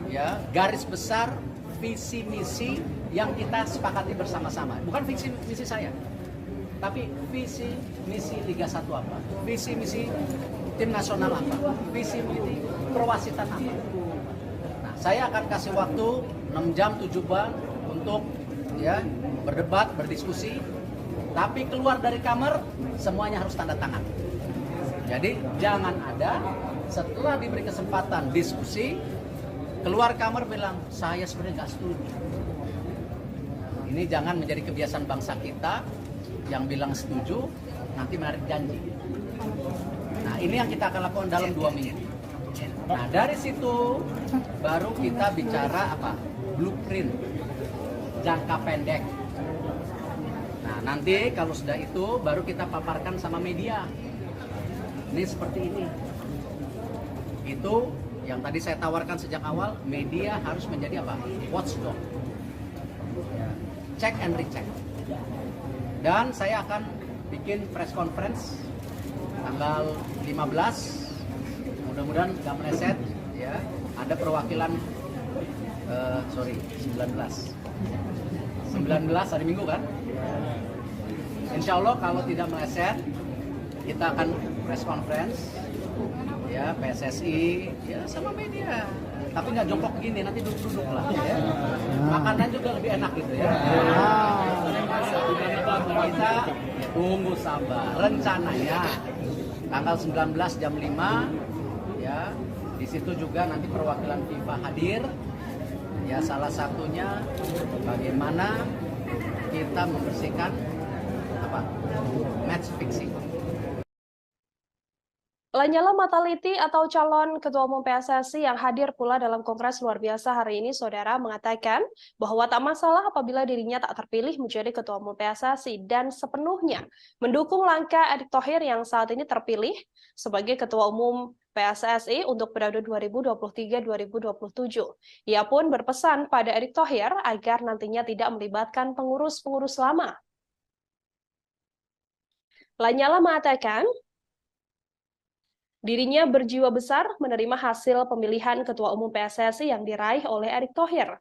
ya garis besar visi misi yang kita sepakati bersama-sama. Bukan visi misi saya, tapi visi misi Liga 1 apa, visi misi tim nasional apa, visi misi perwasitan apa. Nah, saya akan kasih waktu 6 jam 7 jam untuk ya berdebat, berdiskusi, tapi keluar dari kamar semuanya harus tanda tangan. Jadi jangan ada setelah diberi kesempatan diskusi keluar kamar bilang saya sebenarnya nggak setuju. Ini jangan menjadi kebiasaan bangsa kita yang bilang setuju nanti menarik janji. Nah, ini yang kita akan lakukan dalam 2 minggu. Nah, dari situ baru kita bicara apa? Blueprint jangka pendek. Nah, nanti kalau sudah itu baru kita paparkan sama media. Ini seperti ini. Itu yang tadi saya tawarkan sejak awal, media harus menjadi apa? Watchdog. Check and recheck. Dan saya akan bikin press conference tanggal 15. Mudah-mudahan nggak meleset, ya. Ada perwakilan 19 hari Minggu kan? Insya Allah kalau tidak meleset, kita akan press conference, ya, PSSI, ya, sama media. Tapi nggak jongkok gini, nanti duduk-duduk lah, ya. Makanan juga lebih enak gitu ya. Kita ya, tunggu sabar. Rencananya tanggal 19 jam 5, ya, di situ juga nanti perwakilan FIFA hadir. Ya, salah satunya bagaimana kita membersihkan apa? Match fixing. Lanyala Mataliti atau calon Ketua Umum PSSI yang hadir pula dalam Kongres Luar Biasa hari ini, Saudara, mengatakan bahwa tak masalah apabila dirinya tak terpilih menjadi Ketua Umum PSSI dan sepenuhnya mendukung langkah Erick Thohir yang saat ini terpilih sebagai Ketua Umum PSSI untuk periode 2023-2027. Ia pun berpesan pada Erick Thohir agar nantinya tidak melibatkan pengurus-pengurus lama. Lanyala mengatakan dirinya berjiwa besar menerima hasil pemilihan Ketua Umum PSSI yang diraih oleh Erick Thohir.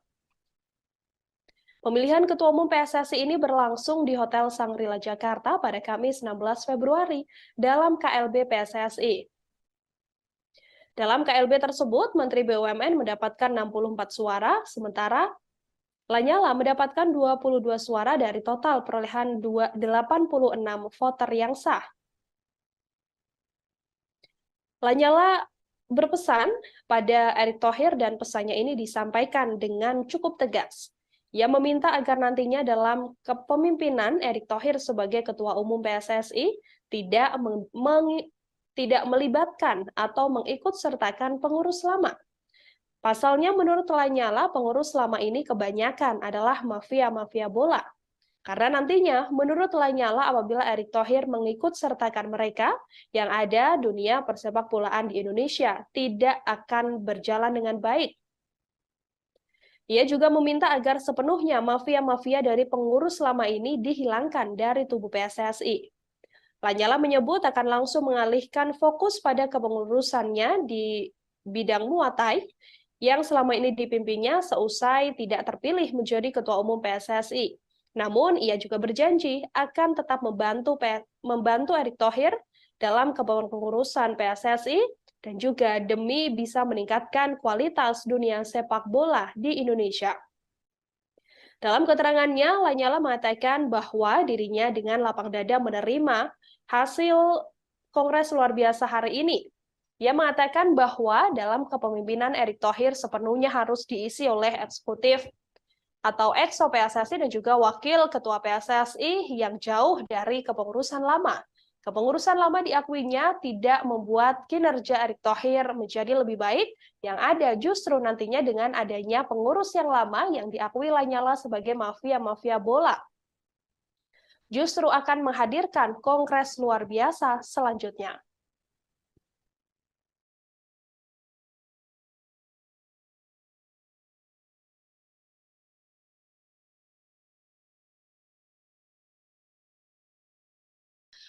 Pemilihan Ketua Umum PSSI ini berlangsung di Hotel Shangri-La Jakarta pada Kamis 16 Februari dalam KLB PSSI. Dalam KLB tersebut, Menteri BUMN mendapatkan 64 suara, sementara Lanyala mendapatkan 22 suara dari total perolehan 86 voter yang sah. Lanyala berpesan pada Erick Thohir dan pesannya ini disampaikan dengan cukup tegas. Ia meminta agar nantinya dalam kepemimpinan Erick Thohir sebagai Ketua Umum PSSI tidak melibatkan atau mengikutsertakan pengurus lama. Pasalnya menurut Lanyala, pengurus lama ini kebanyakan adalah mafia-mafia bola. Karena nantinya, menurut Lanyala, apabila Erick Thohir mengikutsertakan mereka, yang ada dunia persepak bolaan di Indonesia tidak akan berjalan dengan baik. Ia juga meminta agar sepenuhnya mafia-mafia dari pengurus lama ini dihilangkan dari tubuh PSSI. Lanyala menyebut akan langsung mengalihkan fokus pada kepengurusannya di bidang Muay Thai yang selama ini dipimpinnya seusai tidak terpilih menjadi Ketua Umum PSSI. Namun, ia juga berjanji akan tetap membantu Erick Thohir dalam kepengurusan PSSI dan juga demi bisa meningkatkan kualitas dunia sepak bola di Indonesia. Dalam keterangannya, Lanyala mengatakan bahwa dirinya dengan lapang dada menerima hasil Kongres Luar Biasa hari ini. Ia mengatakan bahwa dalam kepemimpinan Erick Thohir sepenuhnya harus diisi oleh eksekutif atau EXO PSSI dan juga wakil ketua PSSI yang jauh dari kepengurusan lama. Kepengurusan lama diakuinya tidak membuat kinerja Erick Thohir menjadi lebih baik, yang ada justru nantinya dengan adanya pengurus yang lama yang diakui Lanyala sebagai mafia-mafia bola, justru akan menghadirkan Kongres Luar Biasa selanjutnya.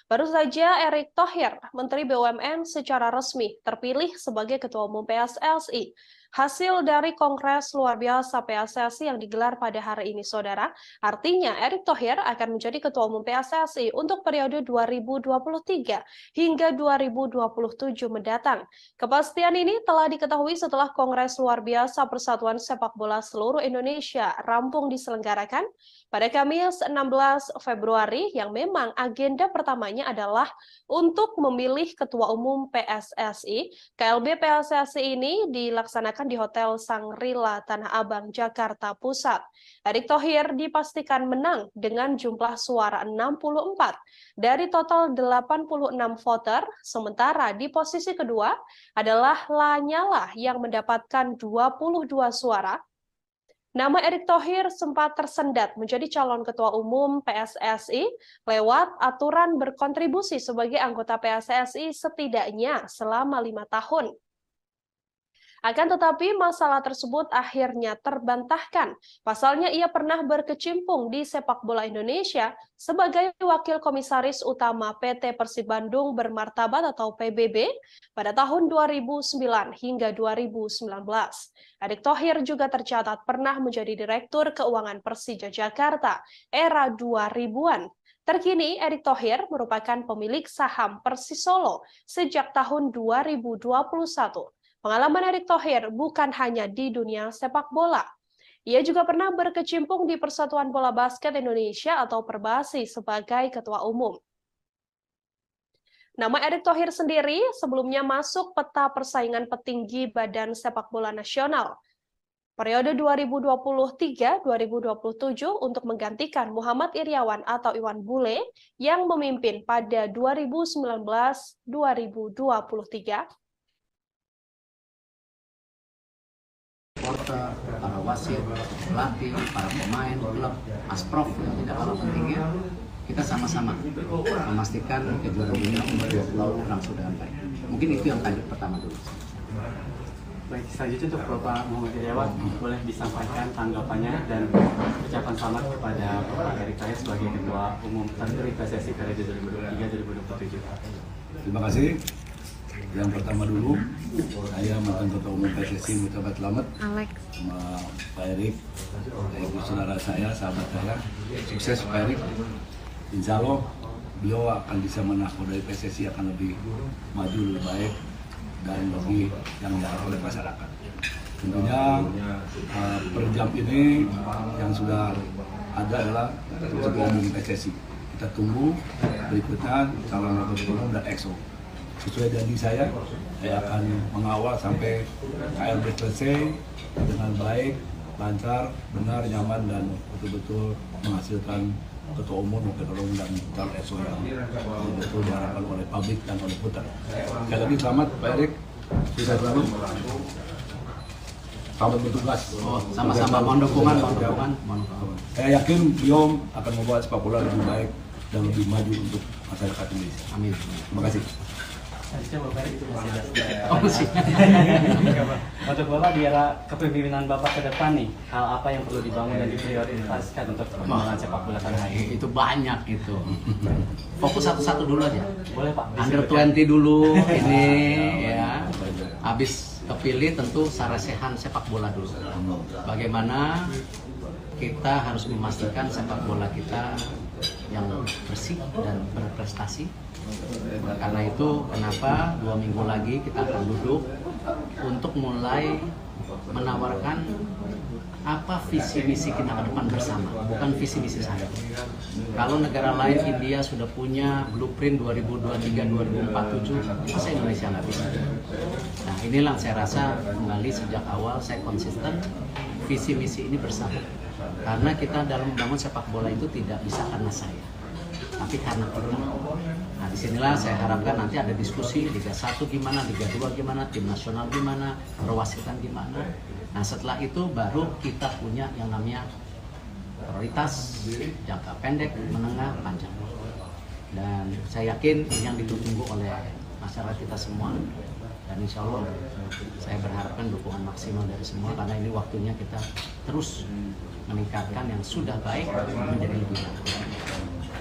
Baru saja Erick Thohir, Menteri BUMN, secara resmi terpilih sebagai Ketua Umum PSSI. Hasil dari Kongres Luar Biasa PSSI yang digelar pada hari ini, Saudara, artinya Erick Thohir akan menjadi Ketua Umum PSSI untuk periode 2023 hingga 2027 mendatang. Kepastian ini telah diketahui setelah Kongres Luar Biasa Persatuan Sepak Bola Seluruh Indonesia rampung diselenggarakan pada Kamis 16 Februari, yang memang agenda pertamanya adalah untuk memilih Ketua Umum PSSI. KLB PSSI ini dilaksanakan di Hotel Shangri-La Tanah Abang, Jakarta Pusat. Erick Thohir dipastikan menang dengan jumlah suara 64 dari total 86 voter, sementara di posisi kedua adalah Lanyala yang mendapatkan 22 suara. Nama Erick Thohir sempat tersendat menjadi calon ketua umum PSSI lewat aturan berkontribusi sebagai anggota PSSI setidaknya selama 5 tahun. Akan tetapi masalah tersebut akhirnya terbantahkan. Pasalnya ia pernah berkecimpung di sepak bola Indonesia sebagai wakil komisaris utama PT Persib Bandung Bermartabat atau PBB pada tahun 2009 hingga 2019. Erick Thohir juga tercatat pernah menjadi Direktur Keuangan Persija Jakarta era 2000-an. Terkini, Erick Thohir merupakan pemilik saham Persis Solo sejak tahun 2021. Pengalaman Erick Thohir bukan hanya di dunia sepak bola. Ia juga pernah berkecimpung di Persatuan Bola Basket Indonesia atau Perbasi sebagai ketua umum. Nama Erick Thohir sendiri sebelumnya masuk peta persaingan petinggi Badan Sepak Bola Nasional periode 2023-2027 untuk menggantikan Muhammad Iryawan atau Iwan Bule yang memimpin pada 2019-2023. Supporter, para wasit, pelatih, para pemain, klub, asprof yang tidak kalah pentingnya, kita sama-sama memastikan kejuaraan dunia U20 berlangsung dengan baik. Mungkin itu yang tadi pertama dulu. Baik, selanjutnya untuk Bapak Muhammad Iryawan, boleh disampaikan tanggapannya dan ucapan selamat kepada Bapak Erick Thohir sebagai Ketua Umum terpilih PSSI periode 2023-2027. Terima kasih. Yang pertama dulu, saya mantan Ketua Umum PSSI mengucapkan selamat sama Pak Erick, yaitu saudara saya, sahabat saya. Sukses Pak Erick. Insya Allah beliau akan bisa menakodai PSSI akan lebih maju, lebih baik dan lebih yang diharapkan oleh masyarakat. Tentunya per jam ini yang sudah ada adalah Ketua Umum PSSI. Kita tunggu berikutnya calon Ketua Umum dan EXO. Sesuai janji saya akan mengawal sampai KLB selesai dengan baik, lancar, benar, nyaman, dan betul-betul menghasilkan ketua umum, wakil ketua umum, dan calon EXO yang betul diharapkan oleh publik dan oleh putar. Sekali lagi selamat Pak Erick, sukses selalu. Selamat bertugas. Sama-sama mohon dukungan. Saya yakin beliau akan membawa sepak bola lebih baik dan lebih maju untuk masyarakat Indonesia. Amin. Terima kasih. Selanjutnya Bapak Erick masih. Untuk Bapak di era kepemimpinan Bapak ke depan nih, hal apa yang perlu dibangun dan diprioritaskan untuk perkembangan sepak bola tanah air? Itu banyak itu. Fokus satu-satu dulu aja. Boleh Pak. Under 20 dulu ini ya. Habis kepilih tentu sarasehan sepak bola dulu. Bagaimana kita harus memastikan sepak bola kita yang bersih dan berprestasi. Karena itu kenapa 2 minggu lagi kita akan duduk untuk mulai menawarkan apa visi misi kita ke depan bersama, bukan visi misi saya. Kalau negara lain, India sudah punya blueprint 2023-2047, masa Indonesia nggak bisa? Nah inilah saya rasa kembali sejak awal saya konsisten visi misi ini bersama. Karena kita dalam membangun sepak bola itu tidak bisa karena saya, tapi karena kita. Nah disinilah saya harapkan nanti ada diskusi Liga 1 gimana, Liga 2 gimana, tim nasional gimana, perwasitan gimana. Nah setelah itu baru kita punya yang namanya prioritas jangka pendek, menengah, panjang. Dan saya yakin ini yang ditunggu oleh masyarakat kita semua. Dan insya Allah saya berharapkan dukungan maksimal dari semua karena ini waktunya kita terus meningkatkan yang sudah baik menjadi lebih baik.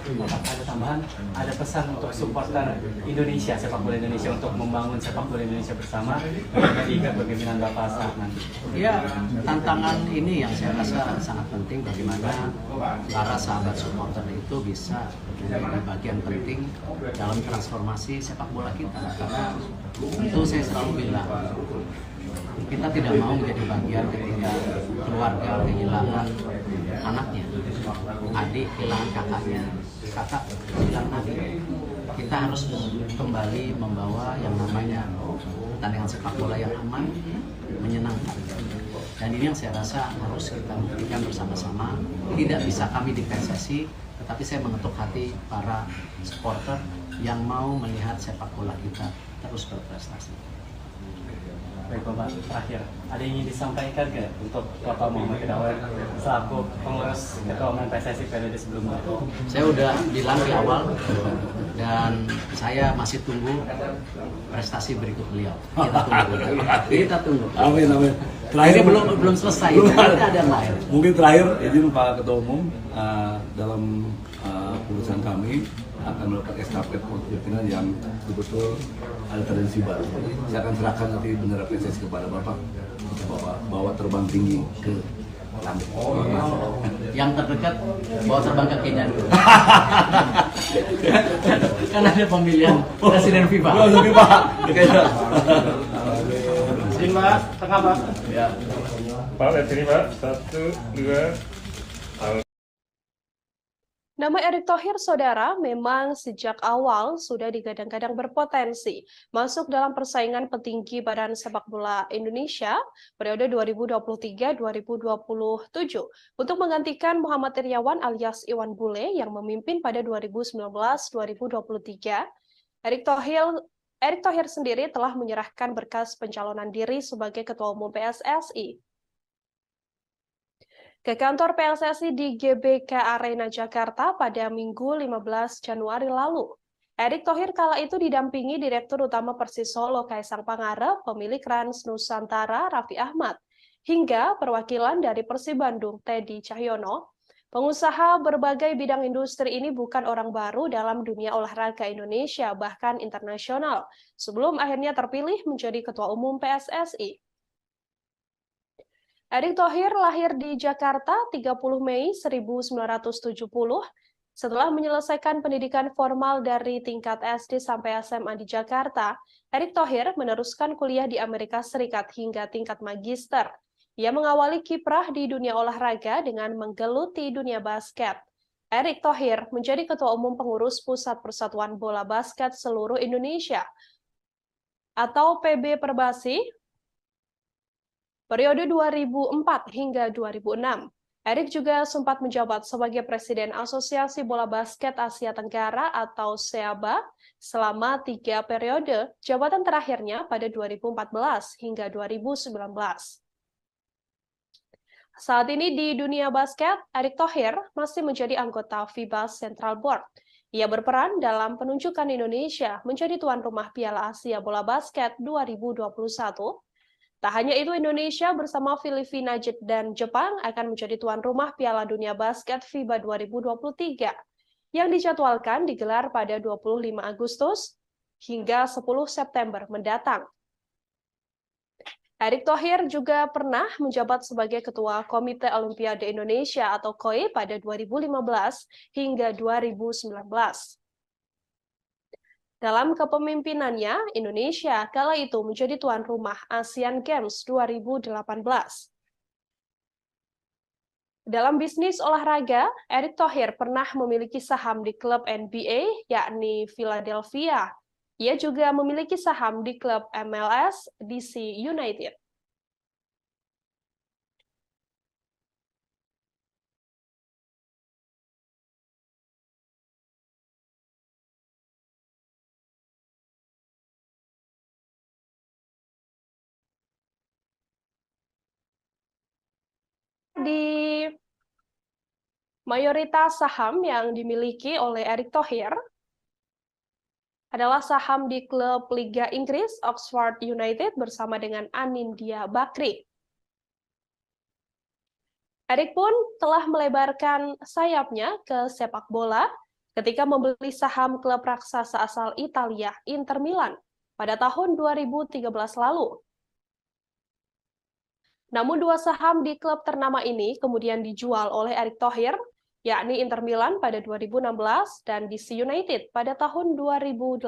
Ada tambahan, ada pesan untuk supporter Indonesia, sepak bola Indonesia untuk membangun sepak bola Indonesia bersama di kepemimpinan Bapak saat nanti. Ya, tantangan ini yang saya rasa sangat penting bagaimana para sahabat supporter itu bisa menjadi bagian penting dalam transformasi sepak bola kita. Karena tentu saya selalu bilang kita tidak mau menjadi bagian ketika keluarga kehilangan anaknya, adik kehilangan kakaknya, kakak hilang adik. Kita harus kembali membawa yang namanya pertandingan sepak bola yang aman, menyenangkan. Dan ini yang saya rasa harus kita buktikan bersama-sama. Tidak bisa kami di PSSI, tetapi saya mengetuk hati para supporter yang mau melihat sepak bola kita terus berprestasi. Baik Bapak, terakhir ada yang ingin disampaikan ke untuk Bapak Muhammad Irawan selaku pengurus Ketua Umum PSSI periode sebelumnya? Saya udah bilang di awal dan saya masih tunggu prestasi berikut beliau. Kita tunggu. Amin, amin. Ini belum selesai. Nanti ada yang lain. Mungkin terakhir, izin Pak Ketua Umum dalam urusan kami akan melakukan estafet kepemimpinan yang betul-betul ada tendensi baru. Saya akan serahkan nanti bendera PSSI kepada Bapak untuk bawa terbang tinggi ke langit. Yang terdekat bawa terbang ke Kenya dulu. Kan ada pemilihan presiden FIFA. Izin Pak, tengah Pak. Ya. Pak, lihat sini Pak. 1, 2, Nama Erick Thohir, saudara, memang sejak awal sudah digadang-gadang berpotensi masuk dalam persaingan petinggi Badan Sepak Bola Indonesia periode 2023-2027 untuk menggantikan Muhammad Iryawan alias Iwan Bule yang memimpin pada 2019-2023. Erick Thohir sendiri telah menyerahkan berkas pencalonan diri sebagai Ketua Umum PSSI ke kantor PSSI di GBK Arena Jakarta pada Minggu 15 Januari lalu. Erick Thohir kala itu didampingi Direktur Utama Persis Solo Kaisang Pangarep, pemilik Rans Nusantara Raffi Ahmad, hingga perwakilan dari Persib Bandung Teddy Cahyono. Pengusaha berbagai bidang industri ini bukan orang baru dalam dunia olahraga Indonesia, bahkan internasional, sebelum akhirnya terpilih menjadi Ketua Umum PSSI. Erick Thohir lahir di Jakarta 30 Mei 1970. Setelah menyelesaikan pendidikan formal dari tingkat SD sampai SMA di Jakarta, Erick Thohir meneruskan kuliah di Amerika Serikat hingga tingkat magister. Ia mengawali kiprah di dunia olahraga dengan menggeluti dunia basket. Erick Thohir menjadi Ketua Umum Pengurus Pusat Persatuan Bola Basket Seluruh Indonesia atau PB Perbasi periode 2004 hingga 2006. Erick juga sempat menjabat sebagai Presiden Asosiasi Bola Basket Asia Tenggara atau SEABA selama 3 periode, jabatan terakhirnya pada 2014 hingga 2019. Saat ini di dunia basket, Erick Thohir masih menjadi anggota FIBA Central Board. Ia berperan dalam penunjukan Indonesia menjadi tuan rumah Piala Asia Bola Basket 2021. Tak hanya itu, Indonesia bersama Filipina dan Jepang akan menjadi tuan rumah Piala Dunia Basket FIBA 2023 yang dijadwalkan digelar pada 25 Agustus hingga 10 September mendatang. Erick Thohir juga pernah menjabat sebagai Ketua Komite Olimpiade Indonesia atau KOI pada 2015 hingga 2019. Dalam kepemimpinannya, Indonesia kala itu menjadi tuan rumah Asian Games 2018. Dalam bisnis olahraga, Erick Thohir pernah memiliki saham di klub NBA, yakni Philadelphia. Ia juga memiliki saham di klub MLS DC United. Di mayoritas saham yang dimiliki oleh Erick Thohir adalah saham di klub Liga Inggris Oxford United bersama dengan Anindya Bakri. Erick pun telah melebarkan sayapnya ke sepak bola ketika membeli saham klub raksasa asal Italia Inter Milan pada tahun 2013 lalu. Namun 2 saham di klub ternama ini kemudian dijual oleh Erick Thohir, yakni Inter Milan pada 2016 dan DC United pada tahun 2018.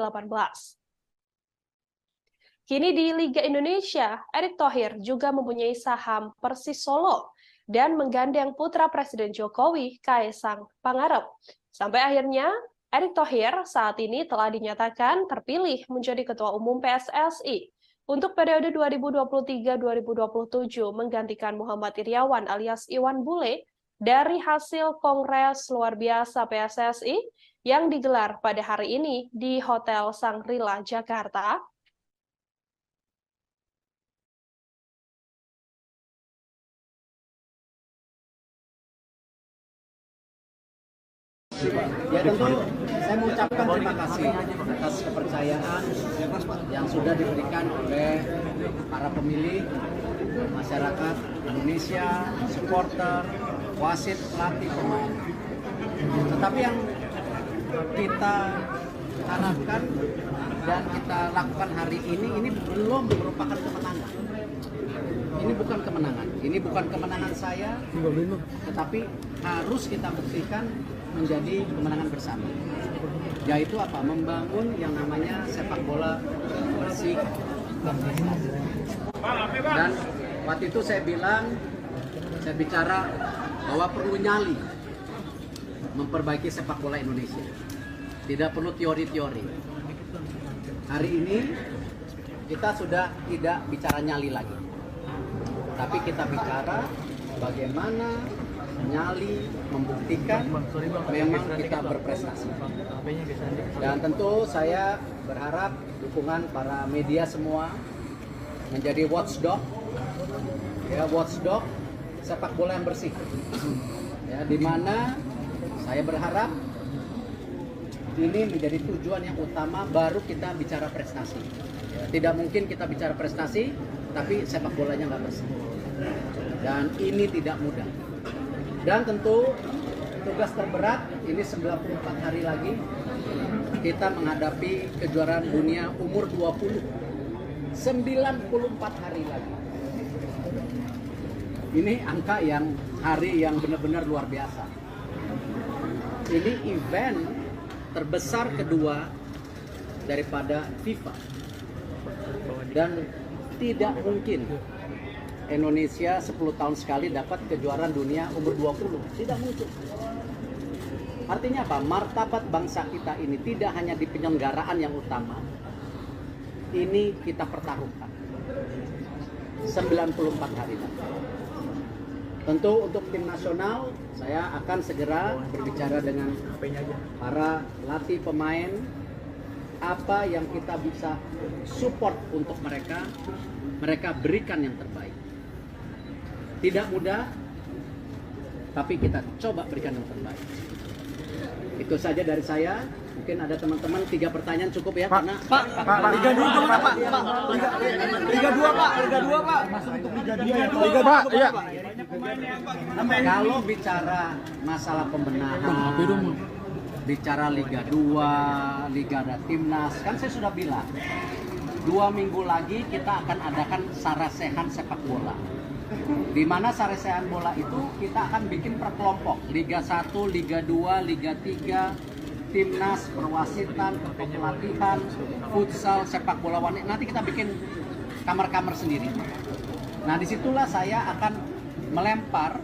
Kini di Liga Indonesia, Erick Thohir juga mempunyai saham Persis Solo dan menggandeng putra Presiden Jokowi, Kaisang Pangarep. Sampai akhirnya, Erick Thohir saat ini telah dinyatakan terpilih menjadi Ketua Umum PSSI untuk periode 2023-2027 menggantikan Muhammad Iryawan alias Iwan Bule dari hasil Kongres Luar Biasa PSSI yang digelar pada hari ini di Hotel Shangri-La, Jakarta. Ya tentu saya mengucapkan terima kasih atas kepercayaan yang sudah diberikan oleh para pemilih, masyarakat Indonesia, supporter, wasit, pelatih, pemain. Tetapi yang kita harapkan dan kita lakukan hari ini belum merupakan kemenangan. Ini bukan kemenangan. Ini bukan kemenangan saya, tetapi harus kita buktikan menjadi kemenangan bersama. Yaitu apa? Membangun yang namanya sepak bola bersih. Dan waktu itu saya bicara bahwa perlu nyali memperbaiki sepak bola Indonesia. Tidak perlu teori-teori. Hari ini kita sudah tidak bicara nyali lagi. Tapi kita bicara bagaimana nyali membuktikan memang kita berprestasi. Dan tentu saya berharap dukungan para media semua menjadi watchdog, ya, watchdog sepak bola yang bersih. Ya, di mana saya berharap ini menjadi tujuan yang utama, baru kita bicara prestasi. Ya, tidak mungkin kita bicara prestasi tapi sepak bolanya nggak bersih. Dan ini tidak mudah. Dan tentu tugas terberat ini 94 hari lagi kita menghadapi kejuaraan dunia umur 20. 94 hari lagi. Ini angka yang hari yang benar-benar luar biasa. Ini event terbesar kedua daripada FIFA. Dan tidak mungkin Indonesia 10 tahun sekali dapat kejuaraan dunia umur 20. Tidak mungkin. Artinya apa? Martabat bangsa kita ini tidak hanya di penyelenggaraan yang utama. Ini kita pertaruhkan. 94 hari lagi. Tentu untuk tim nasional, saya akan segera berbicara dengan para latih pemain, apa yang kita bisa support untuk mereka berikan yang terbaik. Tidak mudah, tapi kita coba berikan yang terbaik. Itu saja dari saya. Mungkin ada teman-teman 3 pertanyaan cukup ya, karena Pak, Liga 2 kemana Pak? Liga 2 Pak, Liga 2 Pak. Masuk untuk Liga 2. Liga 2, iya. Kalau bicara masalah pembenahan, bicara Liga 2, Liga ada Timnas, kan saya sudah bilang 2 minggu lagi kita akan adakan sarasehan sepak bola. Di mana sarasehan bola itu kita akan bikin per kelompok, Liga 1, Liga 2, Liga 3, Timnas, perwasitan, pelatihan, futsal, sepak bola wanita. Nanti kita bikin kamar-kamar sendiri. Nah, disitulah saya akan melempar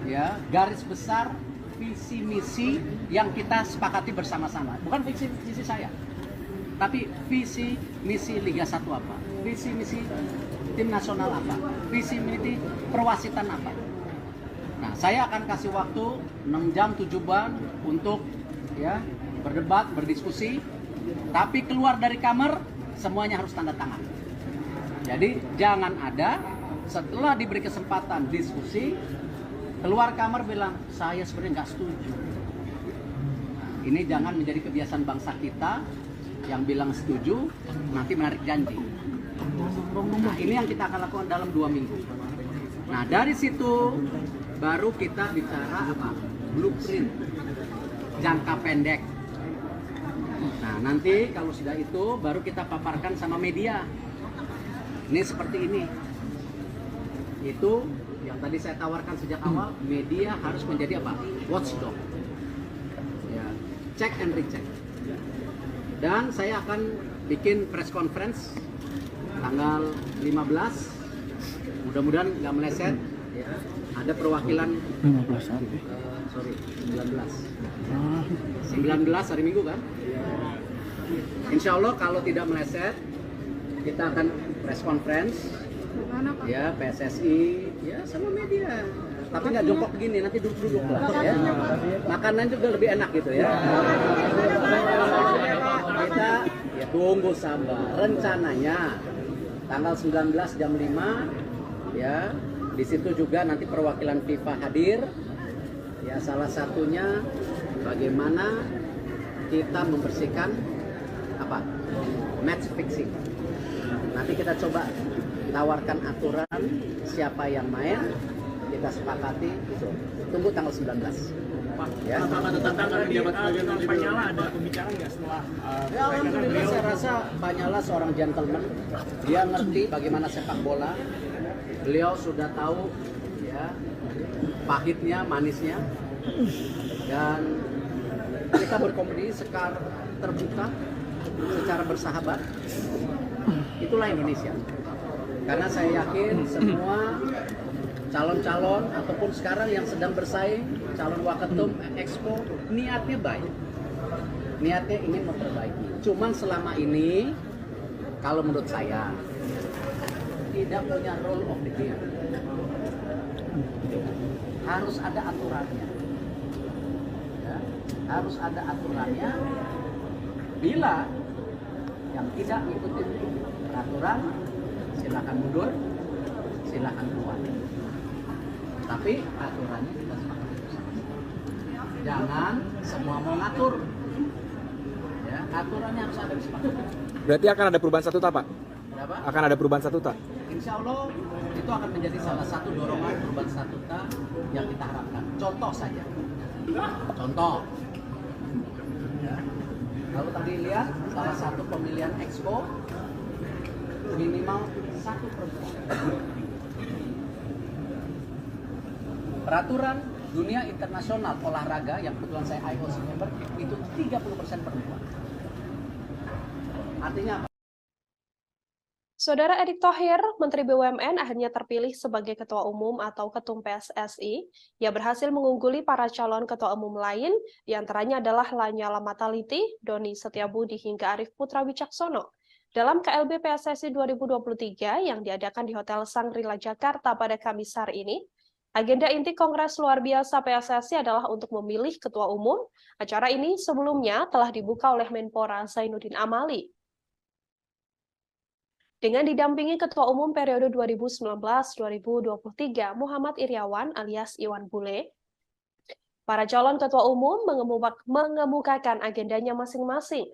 ya garis besar visi misi yang kita sepakati bersama-sama. Bukan visi misi saya, tapi visi misi Liga 1 apa, visi misi tim nasional apa, visi misi perwasitan apa. Nah, saya akan kasih waktu 6 jam 7 bulan untuk ya berdebat, berdiskusi, tapi keluar dari kamar semuanya harus tanda tangan. Jadi jangan ada setelah diberi kesempatan diskusi keluar kamar bilang saya sebenarnya nggak setuju. Nah, ini jangan menjadi kebiasaan bangsa kita yang bilang setuju nanti menarik janji. Nah, ini yang kita akan lakukan dalam 2 minggu. Nah, dari situ baru kita bicara apa? Blueprint jangka pendek. Nah, nanti kalau sudah itu baru kita paparkan sama media. Ini seperti ini. Itu yang tadi saya tawarkan sejak awal, media harus menjadi apa? Watchdog. Ya, check and recheck. Dan saya akan bikin press conference tanggal 15. Mudah-mudahan nggak meleset. Ya, ada perwakilan 19 hari Minggu kan? Insya Allah kalau tidak meleset kita akan press conference ya PSSI ya sama media, tapi nggak jongkok begini, nanti duduk-duduk lah ya. Makanan juga lebih enak gitu ya. Kita ya tunggu sabar. Rencananya tanggal 19 jam 5 ya, di situ juga nanti perwakilan FIFA hadir Ya, salah satunya bagaimana kita membersihkan match fixing. Nanti kita coba tawarkan aturan siapa yang main, kita sepakati itu. Tunggu tanggal 19. Ya. Tentang Pak Nyala ada pembicaraan nggak setelah? Ya, alhamdulillah saya rasa Pak Nyala seorang gentleman. Dia ngerti bagaimana sepak bola. Beliau sudah tahu ya pahitnya, manisnya. Dan kita berkompetisi secara terbuka, secara bersahabat. Itulah Indonesia. Karena saya yakin semua calon-calon ataupun sekarang yang sedang bersaing calon waketum Expo niatnya baik, niatnya ingin memperbaiki. Cuman selama ini kalau menurut saya tidak punya rule of the game. Harus ada aturannya, ya, harus ada aturannya. Bila yang tidak mengikuti peraturan, silakan mundur, silakan keluar. Tapi aturannya kita sepakati bersama. Jangan semua mau ngatur. Ya, aturannya harus ada disepakati. Berarti akan ada perubahan statuta, Pak? Berapa? Akan ada perubahan statuta? Insya Allah itu akan menjadi salah satu dorongan perubahan statuta yang kita harapkan. Contoh saja. Contoh. Ya. Kalau tadi lihat salah satu pemilihan Expo minimal 1 perempuan. Peraturan dunia internasional olahraga yang kebetulan saya IOC member itu 30% perempuan. Artinya apa? Saudara Erick Thohir, Menteri BUMN akhirnya terpilih sebagai Ketua Umum atau Ketum PSSI. Ia berhasil mengungguli para calon Ketua Umum lain, diantaranya adalah Lanyala Mataliti, Doni Setiabudi hingga Arief Putra Wicaksono. Dalam KLB PSSI 2023 yang diadakan di Hotel Shangri-La Jakarta pada Kamis hari ini, agenda inti Kongres Luar Biasa PSSI adalah untuk memilih Ketua Umum. Acara ini sebelumnya telah dibuka oleh Menpora Zainuddin Amali. Dengan didampingi Ketua Umum periode 2019-2023 Muhammad Iriawan alias Iwan Bule, para calon Ketua Umum mengemukakan agendanya masing-masing.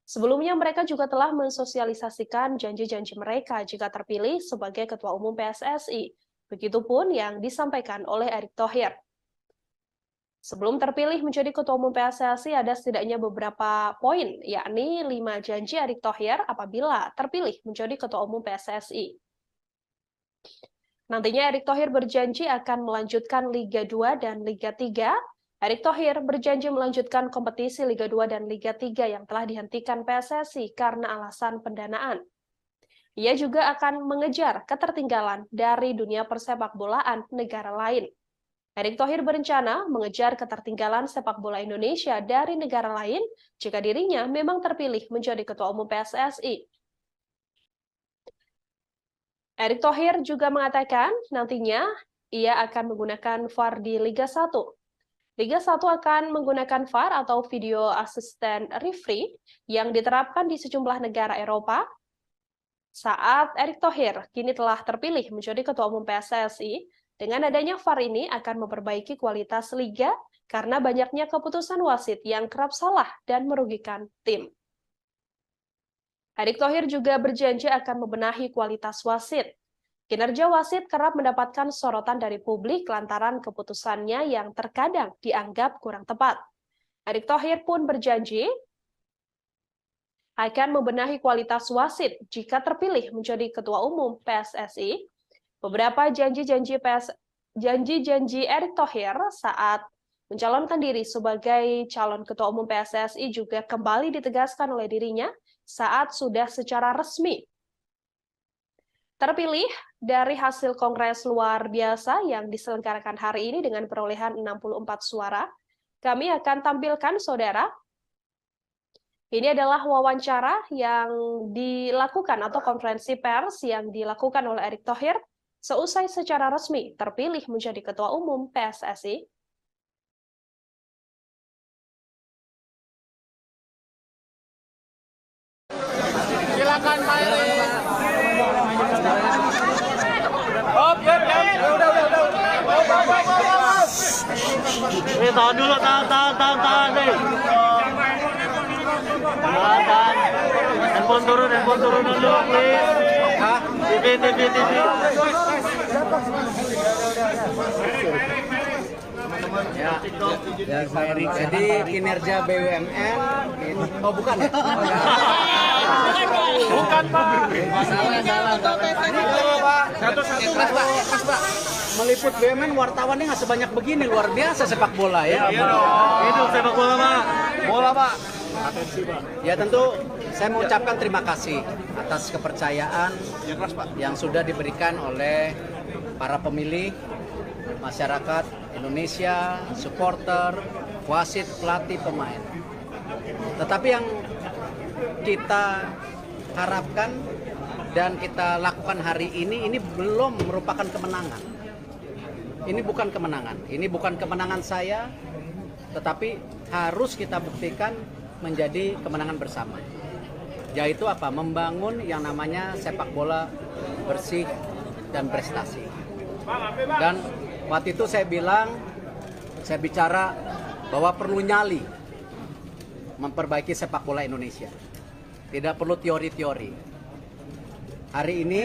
Sebelumnya mereka juga telah mensosialisasikan janji-janji mereka jika terpilih sebagai Ketua Umum PSSI. Begitupun yang disampaikan oleh Erick Thohir. Sebelum terpilih menjadi Ketua Umum PSSI ada setidaknya beberapa poin, yakni 5 janji Erick Thohir apabila terpilih menjadi Ketua Umum PSSI. Nantinya Erick Thohir berjanji akan melanjutkan Liga 2 dan Liga 3. Erick Thohir berjanji melanjutkan kompetisi Liga 2 dan Liga 3 yang telah dihentikan PSSI karena alasan pendanaan. Ia juga akan mengejar ketertinggalan dari dunia persepakbolaan negara lain. Erick Thohir berencana mengejar ketertinggalan sepak bola Indonesia dari negara lain jika dirinya memang terpilih menjadi Ketua Umum PSSI. Erick Thohir juga mengatakan nantinya ia akan menggunakan VAR di Liga 1. Liga 1 akan menggunakan VAR atau Video Assistant Referee yang diterapkan di sejumlah negara Eropa. Saat Erick Thohir kini telah terpilih menjadi Ketua Umum PSSI, dengan adanya VAR ini akan memperbaiki kualitas liga karena banyaknya keputusan wasit yang kerap salah dan merugikan tim. Erick Thohir juga berjanji akan membenahi kualitas wasit. Kinerja wasit kerap mendapatkan sorotan dari publik lantaran keputusannya yang terkadang dianggap kurang tepat. Erick Thohir pun berjanji akan membenahi kualitas wasit jika terpilih menjadi Ketua Umum PSSI. Beberapa janji-janji Erick Thohir saat mencalonkan diri sebagai calon Ketua Umum PSSI juga kembali ditegaskan oleh dirinya saat sudah secara resmi terpilih dari hasil Kongres Luar Biasa yang diselenggarakan hari ini dengan perolehan 64 suara. Kami akan tampilkan, saudara. Ini adalah wawancara yang dilakukan atau konferensi pers yang dilakukan oleh Erick Thohir seusai secara resmi terpilih menjadi Ketua Umum PSSI. Silakan Pak Erick. Oh, udah. Tahan dulu, tahan nih. Tahan. Handphone turun dulu, please. TV. Ya, Pak Erik. Jadi kinerja BUMN, oh bukan ya? Bukan, Pak. Ikhlas, Pak. Meliput BUMN wartawannya nggak sebanyak begini, luar biasa sepak bola ya. Itu sepak bola, Pak. Bola, Pak. Ya tentu saya mengucapkan terima kasih atas kepercayaan yang sudah diberikan oleh para pemilih, masyarakat Indonesia, supporter, wasit, pelatih, pemain. Tetapi yang kita harapkan dan kita lakukan hari ini belum merupakan kemenangan. Ini bukan kemenangan. Ini bukan kemenangan saya, tetapi harus kita buktikan menjadi kemenangan bersama. Yaitu apa? Membangun yang namanya sepak bola bersih dan prestasi. Dan waktu itu saya bicara bahwa perlu nyali memperbaiki sepak bola Indonesia. Tidak perlu teori-teori. Hari ini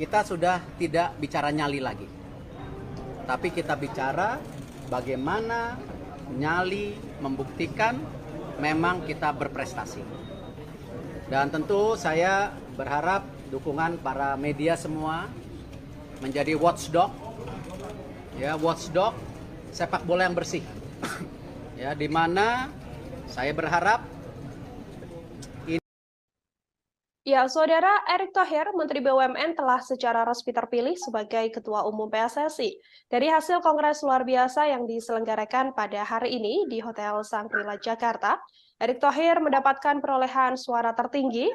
kita sudah tidak bicara nyali lagi. Tapi kita bicara bagaimana nyali membuktikan memang kita berprestasi. Dan tentu saya berharap dukungan para media semua menjadi watchdog, ya watchdog sepak bola yang bersih, ya di mana saya berharap Ya, Saudara, Erick Thohir, Menteri BUMN telah secara resmi terpilih sebagai Ketua Umum PSSI. Dari hasil Kongres luar biasa yang diselenggarakan pada hari ini di Hotel Shangri-La Jakarta, Erick Thohir mendapatkan perolehan suara tertinggi,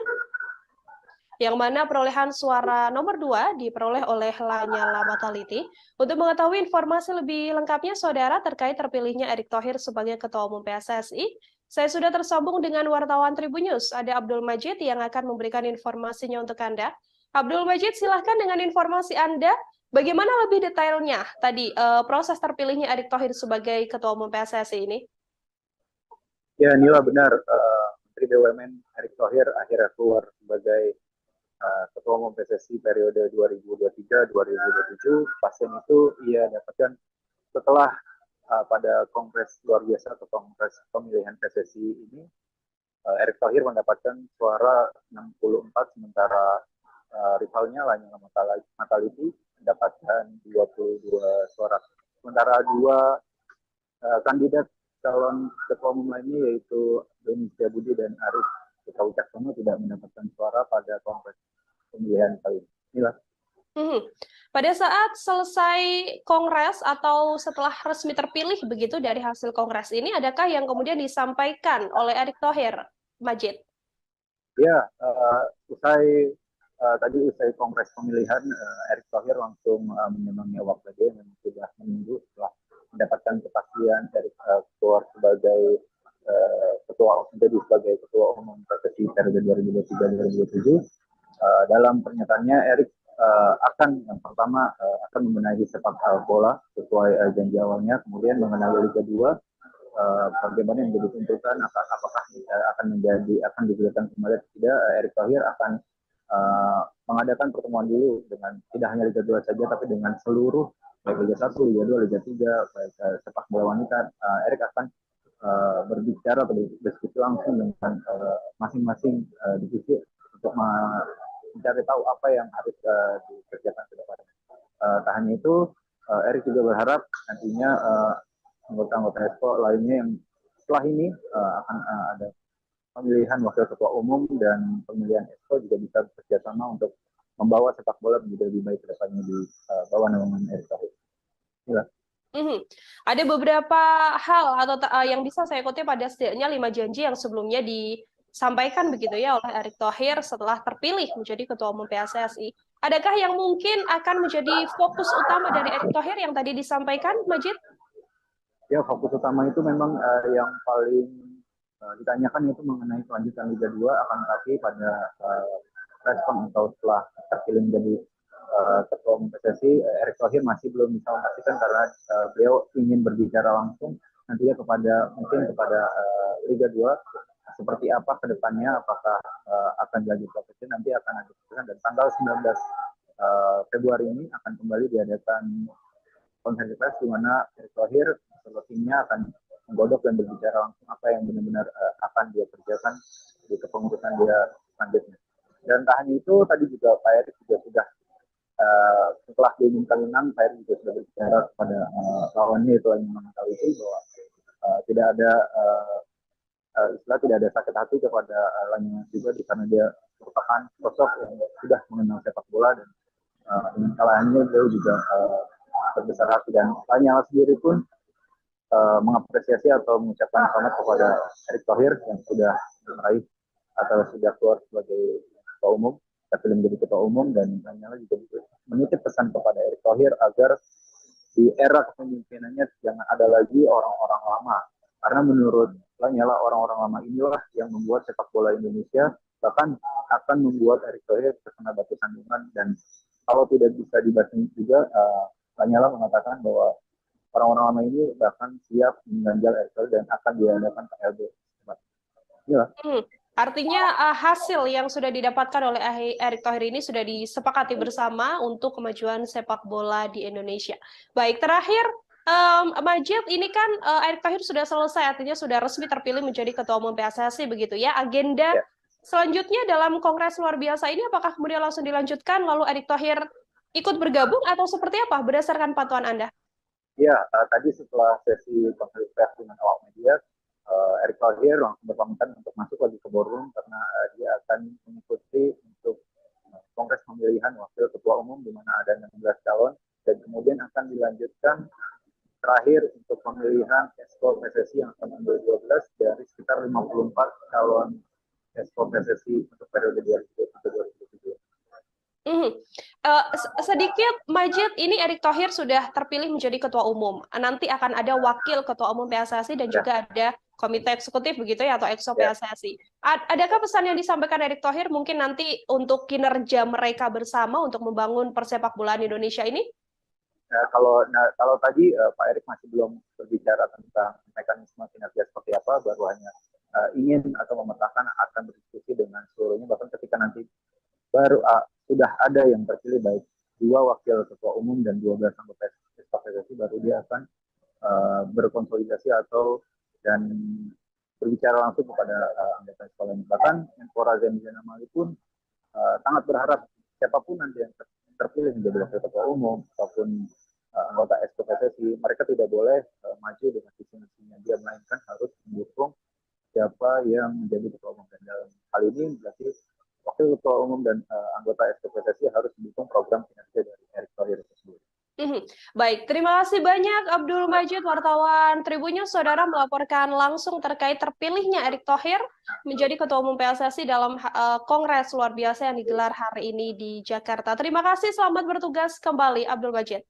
yang mana perolehan suara nomor 2 diperoleh oleh Lanyala Mataliti. Untuk mengetahui informasi lebih lengkapnya, Saudara, terkait terpilihnya Erick Thohir sebagai Ketua Umum PSSI, saya sudah tersambung dengan wartawan Tribun News, ada Abdul Majid yang akan memberikan informasinya untuk Anda. Abdul Majid, silahkan dengan informasi Anda, bagaimana lebih detailnya tadi proses terpilihnya Erick Thohir sebagai Ketua Umum PSSI ini? Ya, Nila benar. Menteri BUMN Erick Thohir akhirnya keluar sebagai Ketua Umum PSSI periode 2023-2027. Pasien itu ia dapatkan setelah pada kongres luar biasa atau kongres pemilihan PSSI ini, Erick Thohir mendapatkan suara 64, sementara rivalnya Lanyala Mataliti mendapatkan 22 suara. Sementara dua kandidat calon ketua umum lainnya yaitu Doni Setiabudi dan Arief Wicaksono tidak mendapatkan suara pada kongres pemilihan kali ini. Inilah. Pada saat selesai kongres atau setelah resmi terpilih begitu dari hasil kongres ini, adakah yang kemudian disampaikan oleh Erick Thohir, Majid? Ya, usai kongres pemilihan, Erick Thohir langsung menyemangati awak media yang sudah menunggu setelah mendapatkan kepastian Erick keluar sebagai sebagai ketua umum PSSI periode 2023-2027. Dalam pernyataannya, Erick yang pertama akan membenahi sepak bola sesuai janji awalnya, kemudian mengenai Liga 2, bagaimana yang menjadi tuntutan, apakah akan digulirkan kembali atau tidak. Erick Thohir akan mengadakan pertemuan dulu dengan tidak hanya Liga 2 saja, tapi dengan seluruh baik Liga 1, Liga 2, Liga 3, baik sepak bola wanita. Erick akan berbicara atau berdiskusi langsung dengan masing-masing divisi untuk mencari tahu apa yang harus dikerjakan ke depan. Tak hanya itu, Erick juga berharap nantinya anggota-anggota EXCO lainnya yang setelah ini akan ada pemilihan wakil ketua umum dan pemilihan EXCO juga bisa bekerjasama untuk membawa sepak bola menjadi lebih baik ke depannya di bawah naungan Erick Thohir. Ada beberapa hal atau yang bisa saya kutip pada setidaknya 5 janji yang sebelumnya disampaikan begitu ya oleh Erick Thohir setelah terpilih menjadi Ketua Umum PSSI. Adakah yang mungkin akan menjadi fokus utama dari Erick Thohir yang tadi disampaikan, Majid? Ya, fokus utama itu memang yang paling ditanyakan itu mengenai kelanjutan Liga 2, akan tapi pada respon atau setelah terpilih menjadi Ketua Umum PSSI Erick Thohir masih belum bisa memastikan karena beliau ingin berbicara langsung nantinya kepada Liga 2 seperti apa ke depannya, apakah akan dilanjutkan nanti akan ada keputusan, dan tanggal 19 Februari ini akan kembali diadakan konferensi pers di mana Erick Thohir beserta timnya akan menggodok dan berbicara langsung apa yang benar-benar akan dia kerjakan di kepengurusan dia selanjutnya. Dan tak hanya itu, tadi juga Pak Erick juga sudah setelah diumumkan menang, Pak Erick juga sudah berbicara kepada lawannya itu Lanyala Mataliti bahwa tidak ada tidak ada sakit hati kepada Lanyala juga karena dia merupakan sosok yang sudah mengenal sepak bola, dan dengan kalahannya beliau juga berbesar hati, dan Lanyala sendiri pun mengapresiasi atau mengucapkan selamat kepada Erick Thohir yang sudah meraih atau sudah keluar sebagai ketua umum, terpilih menjadi ketua umum, dan Lanyala juga menitip pesan kepada Erick Thohir agar di era kepemimpinannya jangan ada lagi orang-orang lama, karena menurut Lanyala orang-orang lama inilah yang membuat sepak bola Indonesia, bahkan akan membuat Erick Thohir terkena batu sandungan, dan kalau tidak bisa dibasmi juga Lanyala mengatakan bahwa orang-orang lama ini bahkan siap mengganjal Erick Thohir dan akan diadakan KLB. Inilah. Artinya hasil yang sudah didapatkan oleh Erick Thohir ini sudah disepakati bersama untuk kemajuan sepak bola di Indonesia. Baik, terakhir Majid, ini kan Erick Thohir sudah selesai, artinya sudah resmi terpilih menjadi Ketua Umum PSSI begitu ya. Agenda selanjutnya dalam Kongres luar biasa ini apakah kemudian langsung dilanjutkan lalu Erick Thohir ikut bergabung atau seperti apa berdasarkan pantauan Anda? Ya, tadi setelah sesi konferensi pers dengan awak media, Erick Thohir langsung berpamitan untuk masuk lagi ke boardroom karena dia akan mengikuti untuk kongres pemilihan wakil ketua umum di mana ada 16 calon, dan kemudian akan dilanjutkan terakhir untuk pemilihan Exco PSSI yang akan menjadi 12 dari sekitar 54 calon Exco PSSI untuk periode 2020-2027. Sedikit Majid, ini Erick Thohir sudah terpilih menjadi ketua umum. Nanti akan ada wakil ketua umum PSSI dan juga ada komite eksekutif begitu ya, atau Exco PSSI. Adakah pesan yang disampaikan Erick Thohir mungkin nanti untuk kinerja mereka bersama untuk membangun persepak bolaan Indonesia ini? Kalau tadi Pak Erick masih belum berbicara tentang mekanisme kinerja seperti apa, baru hanya ingin atau memetakan akan berdiskusi dengan seluruhnya, bahkan ketika nanti baru sudah ada yang terpilih baik 2 wakil ketua umum dan 12 anggota PSSI, baru dia akan berkonsolidasi dan berbicara langsung kepada anggota sekolah ini. Bahkan Menpora Zainuddin Amali pun sangat berharap siapapun nanti yang terpilih menjadi wakil ketua umum ataupun anggota Exco PSSI, mereka tidak boleh maju dengan visi misinya dia, melainkan harus mendukung siapa yang menjadi ketua umum. Dan dalam hal ini berarti wakil ketua umum dan anggota Exco PSSI harus mendukung program kinerja dari Erick Thohir tersebut. Baik, terima kasih banyak Abdul Majid, wartawan Tribun News. Saudara melaporkan langsung terkait terpilihnya Erick Thohir menjadi Ketua Umum PSSI dalam Kongres luar biasa yang digelar hari ini di Jakarta. Terima kasih, selamat bertugas kembali Abdul Majid.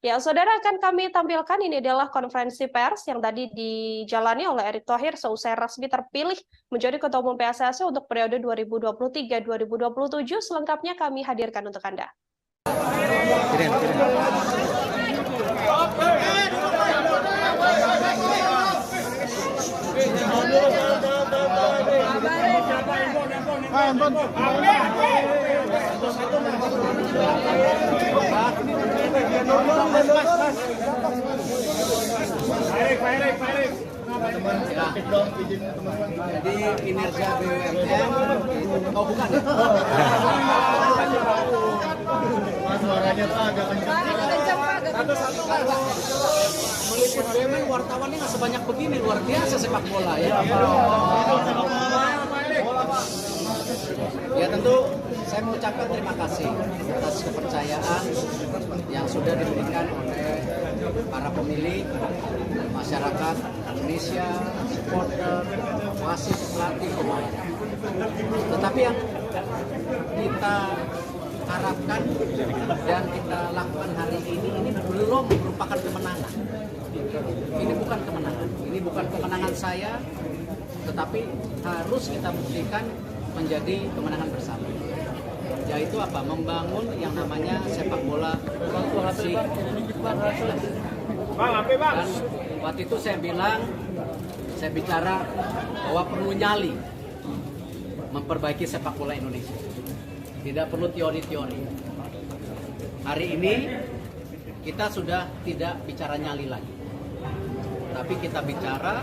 Ya, saudara, akan kami tampilkan ini adalah konferensi pers yang tadi dijalani oleh Erick Thohir seusai resmi terpilih menjadi Ketua Umum PSSI untuk periode 2023-2027. Selengkapnya kami hadirkan untuk Anda. Jadi kinerja BUMN, oh bukan ya? Suaranya Pak agak kencang. Meliput BUMN wartawannya nggak sebanyak begini, luar biasa sepak bola ya. Ya tentu saya mengucapkan terima kasih atas kepercayaan yang sudah diberikan oleh para pemilih, masyarakat Indonesia, supporter, wasit, pelatih, pemain. Tetapi yang kita harapkan dan kita lakukan hari ini belum merupakan kemenangan. Ini bukan kemenangan. Ini bukan kemenangan saya, tetapi harus kita buktikan menjadi kemenangan bersama. yaitu apa? Membangun yang namanya sepak bola bersih. Dan waktu itu saya bicara bahwa perlu nyali memperbaiki sepak bola Indonesia. Tidak perlu teori-teori. Hari ini kita sudah tidak bicara nyali lagi, tapi kita bicara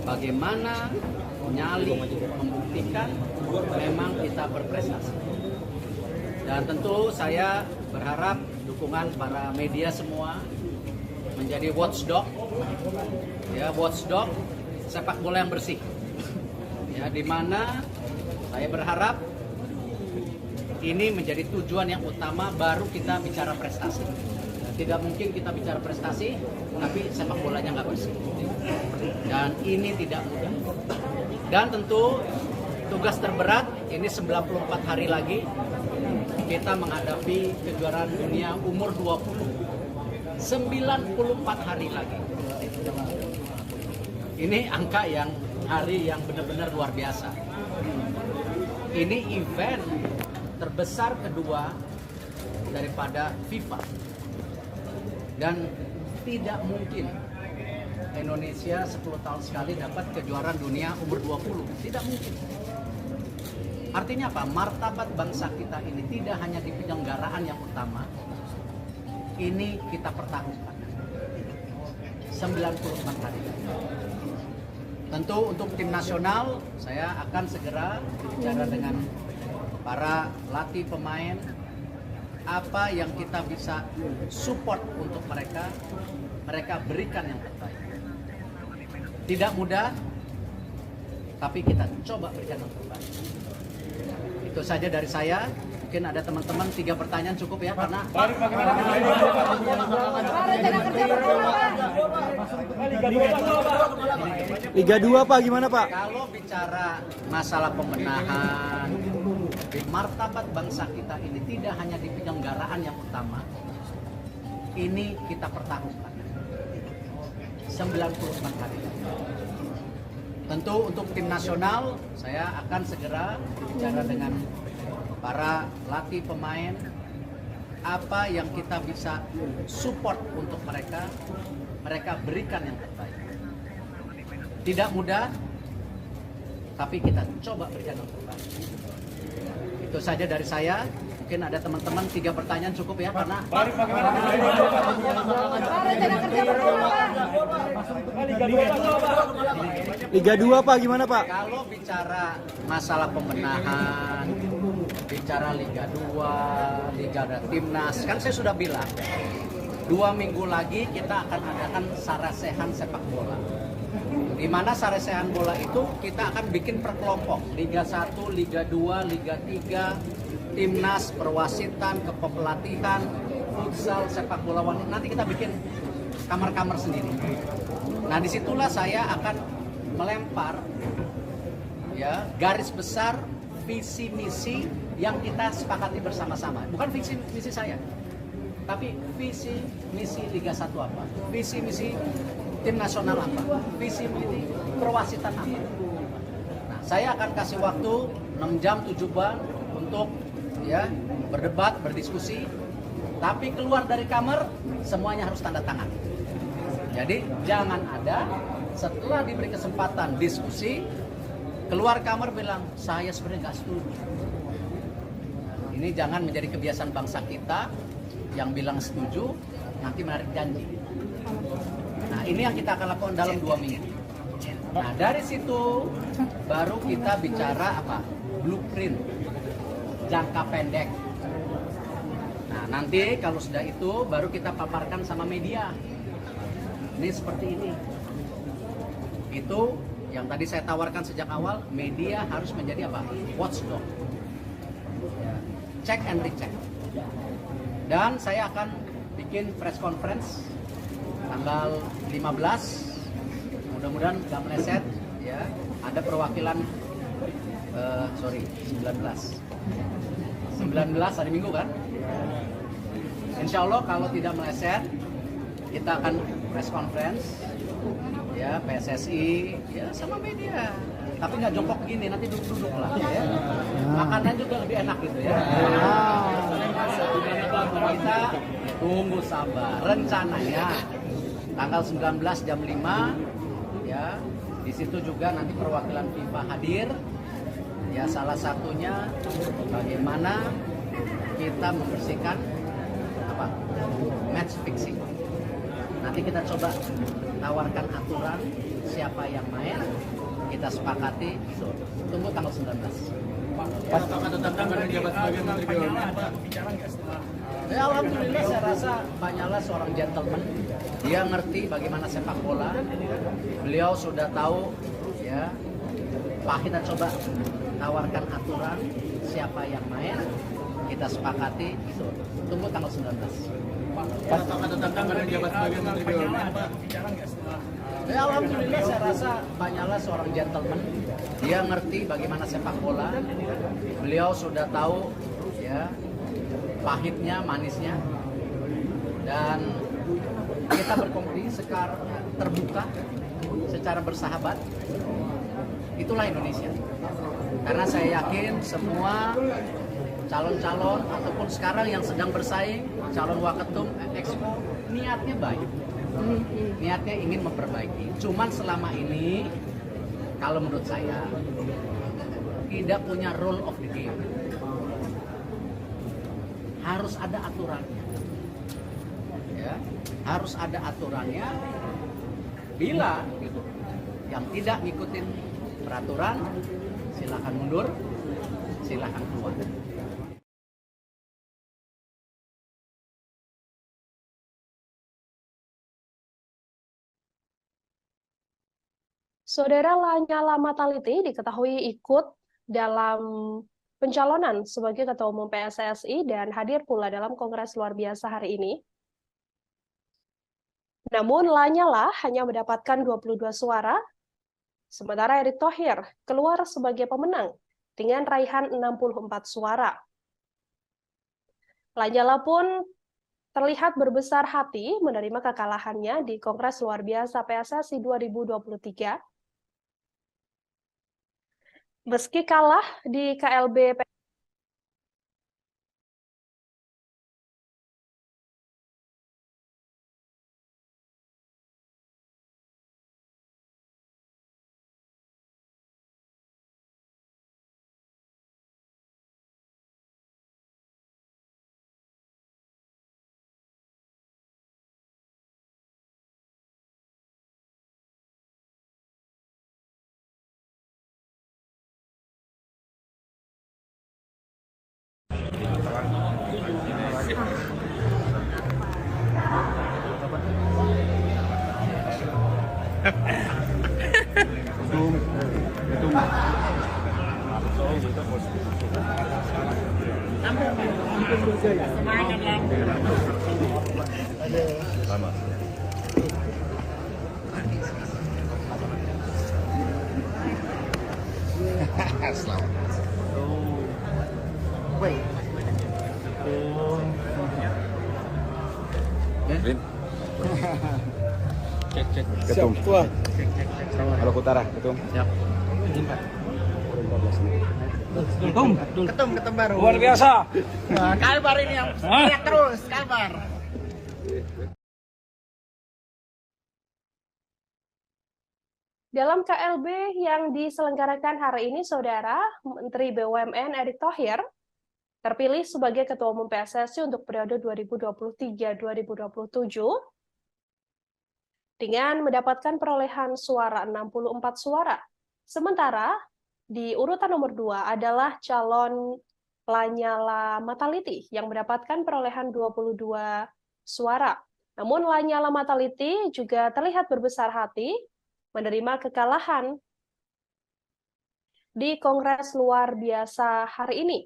bagaimana nyali membuktikan memang kita berprestasi. Dan tentu saya berharap dukungan para media semua menjadi watchdog, ya, watchdog sepak bola yang bersih, ya, di mana saya berharap ini menjadi tujuan yang utama, baru kita bicara prestasi. Tidak mungkin kita bicara prestasi tapi sepak bolanya nggak bersih, dan ini tidak mudah. Dan tentu tugas terberat ini 94 hari lagi kita menghadapi kejuaraan dunia umur 20. 94 hari lagi. Ini angka hari yang benar-benar luar biasa. Ini event terbesar kedua daripada FIFA. Dan tidak mungkin Indonesia 10 tahun sekali dapat kejuaraan dunia umur 20. Tidak mungkin. Artinya apa? Martabat bangsa kita ini tidak hanya di penyelenggaraan yang utama, ini kita pertaruhkan 94 hari. Tentu untuk tim nasional, saya akan segera bicara dengan para latih pemain, apa yang kita bisa support untuk mereka berikan yang terbaik. Tidak mudah, tapi kita coba berikan yang terbaik. Itu saja dari saya. Mungkin ada teman-teman 3 pertanyaan cukup ya, karena Liga 2 Pak, gimana Pak? Kalau bicara masalah pembenahan, martabat bangsa kita ini tidak hanya di penyelenggaraan yang utama, ini kita pertaruhkan 94 hari. Tentu untuk tim nasional, saya akan segera bicara dengan para latih pemain, apa yang kita bisa support untuk mereka berikan yang terbaik. Tidak mudah, tapi kita coba berikan yang terbaik. Itu saja dari saya. Mungkin ada teman-teman 3 pertanyaan cukup ya, karena Liga 2 Pak, gimana Pak? Kalau bicara masalah pembenahan, bicara Liga 2, Liga Timnas, kan saya sudah bilang 2 minggu lagi kita akan adakan sarasehan sepak bola. Di mana sarasehan bola itu kita akan bikin per kelompok, Liga 1, Liga 2, Liga 3, Timnas, perwasitan, kepelatihan, futsal, sepak bola wanita. Nanti kita bikin kamar-kamar sendiri. Nah, disitulah saya akan melempar ya garis besar visi misi yang kita sepakati bersama-sama. Bukan visi misi saya, tapi visi misi Liga 1 apa, visi misi tim nasional apa, visi misi perwasitan apa. Nah, saya akan kasih waktu 6 jam 7 bulan untuk ya berdebat, berdiskusi, tapi keluar dari kamar semuanya harus tanda tangan. Jadi jangan ada setelah diberi kesempatan diskusi keluar kamar bilang saya sebenarnya nggak setuju. Ini jangan menjadi kebiasaan bangsa kita yang bilang setuju nanti menarik janji. Nah, ini yang kita akan lakukan dalam 2 minggu. Nah, dari situ baru kita bicara apa? Blueprint jangka pendek. Nah, nanti kalau sudah itu baru kita paparkan sama media. Ini seperti ini. Itu yang tadi saya tawarkan sejak awal, media harus menjadi apa? Watchdog. Check and recheck. Dan saya akan bikin press conference tanggal 15. Mudah-mudahan nggak meleset ya. Ada perwakilan 19 hari Minggu kan? Insya Allah kalau tidak meleset, kita akan press conference ya PSSI, ya sama media. Tapi nggak jongkok gini, nanti duduk-duduk lah ya. Makanan juga lebih enak gitu ya. Kita tunggu sabar. Rencananya tanggal 19 jam 5 ya. Di situ juga nanti perwakilan FIFA hadir. Ya salah satunya bagaimana kita membersihkan match fixing. Nanti kita coba tawarkan aturan siapa yang main, kita sepakati, tunggu tanggal 19. Pak, apakah tetap akan menjabat sebagai Menteri BUMN? Ya, alhamdulillah saya rasa Pak Nyala seorang gentleman. Dia ngerti bagaimana sepak bola. Beliau sudah tahu ya. Pak, kita coba tawarkan aturan siapa yang main, kita sepakati, tunggu tanggal 19. Pak, apakah tetap akan menjabat sebagai Menteri BUMN? Ya, alhamdulillah saya rasa Pak Nyala seorang gentleman. Dia ngerti bagaimana sepak bola. Beliau sudah tahu ya pahitnya, manisnya. Dan kita berkompetisi secara terbuka, secara bersahabat. Itulah Indonesia. Karena saya yakin semua calon-calon ataupun sekarang yang sedang bersaing, calon waketum Expo, niatnya baik. Niatnya ingin memperbaiki. Cuman selama ini, kalau menurut saya, tidak punya rule of the game. Harus ada aturannya. Ya, harus ada aturannya. Bila gitu, yang tidak ngikutin peraturan, silakan mundur, silakan keluar. Saudara Lanyala Mataliti diketahui ikut dalam pencalonan sebagai Ketua Umum PSSI dan hadir pula dalam Kongres luar biasa hari ini. Namun Lanyala hanya mendapatkan 22 suara, sementara Erick Thohir keluar sebagai pemenang dengan raihan 64 suara. Lanyala pun terlihat berbesar hati menerima kekalahannya di Kongres luar biasa PSSI 2023. Meski kalah di KLB Ketum. Halo Utara, Ketum. Siap. Ketum baru. Luar biasa. Kalbar ini yang teriak terus, Kalbar. dalam KLB yang diselenggarakan hari ini, Saudara, Menteri BUMN Erick Thohir terpilih sebagai Ketua Umum PSSI untuk periode 2023-2027 dengan mendapatkan perolehan suara 64 suara. Sementara di urutan nomor 2 adalah calon Lanyala Mataliti yang mendapatkan perolehan 22 suara. Namun Lanyala Mataliti juga terlihat berbesar hati menerima kekalahan di Kongres luar biasa hari ini.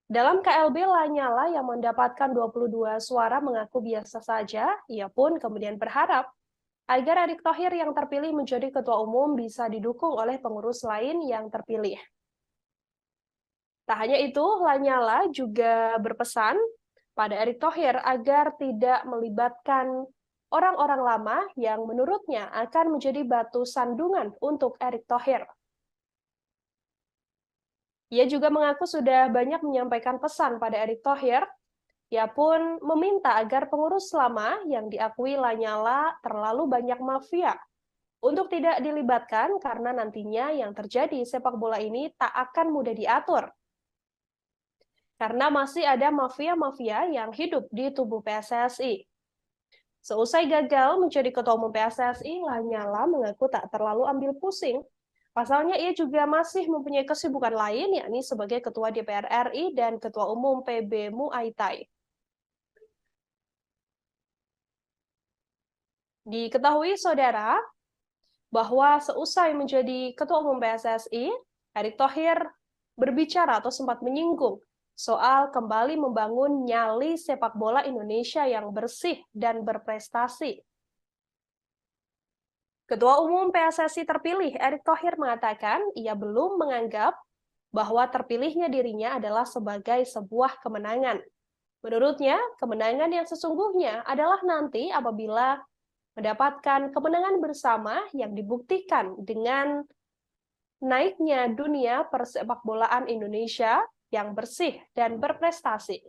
Dalam KLB, Lanyala yang mendapatkan 22 suara mengaku biasa saja. Ia pun kemudian berharap agar Erick Thohir yang terpilih menjadi ketua umum bisa didukung oleh pengurus lain yang terpilih. Tak hanya itu, Lanyala juga berpesan pada Erick Thohir agar tidak melibatkan orang-orang lama yang menurutnya akan menjadi batu sandungan untuk Erick Thohir. Ia juga mengaku sudah banyak menyampaikan pesan pada Erick Thohir. Ia pun meminta agar pengurus lama yang diakui Lanyala terlalu banyak mafia untuk tidak dilibatkan karena nantinya yang terjadi sepak bola ini tak akan mudah diatur. Karena masih ada mafia-mafia yang hidup di tubuh PSSI. Seusai gagal menjadi ketua umum PSSI, Lanyala mengaku tak terlalu ambil pusing. Pasalnya ia juga masih mempunyai kesibukan lain, yakni sebagai Ketua DPR RI dan Ketua Umum PB Muay Thai. Diketahui saudara, bahwa seusai menjadi Ketua Umum PSSI, Erick Thohir berbicara atau sempat menyinggung soal kembali membangun nyali sepak bola Indonesia yang bersih dan berprestasi. Ketua Umum PSSI terpilih Erick Thohir mengatakan ia belum menganggap bahwa terpilihnya dirinya adalah sebagai sebuah kemenangan. Menurutnya, kemenangan yang sesungguhnya adalah nanti apabila mendapatkan kemenangan bersama yang dibuktikan dengan naiknya dunia persepakbolaan Indonesia yang bersih dan berprestasi.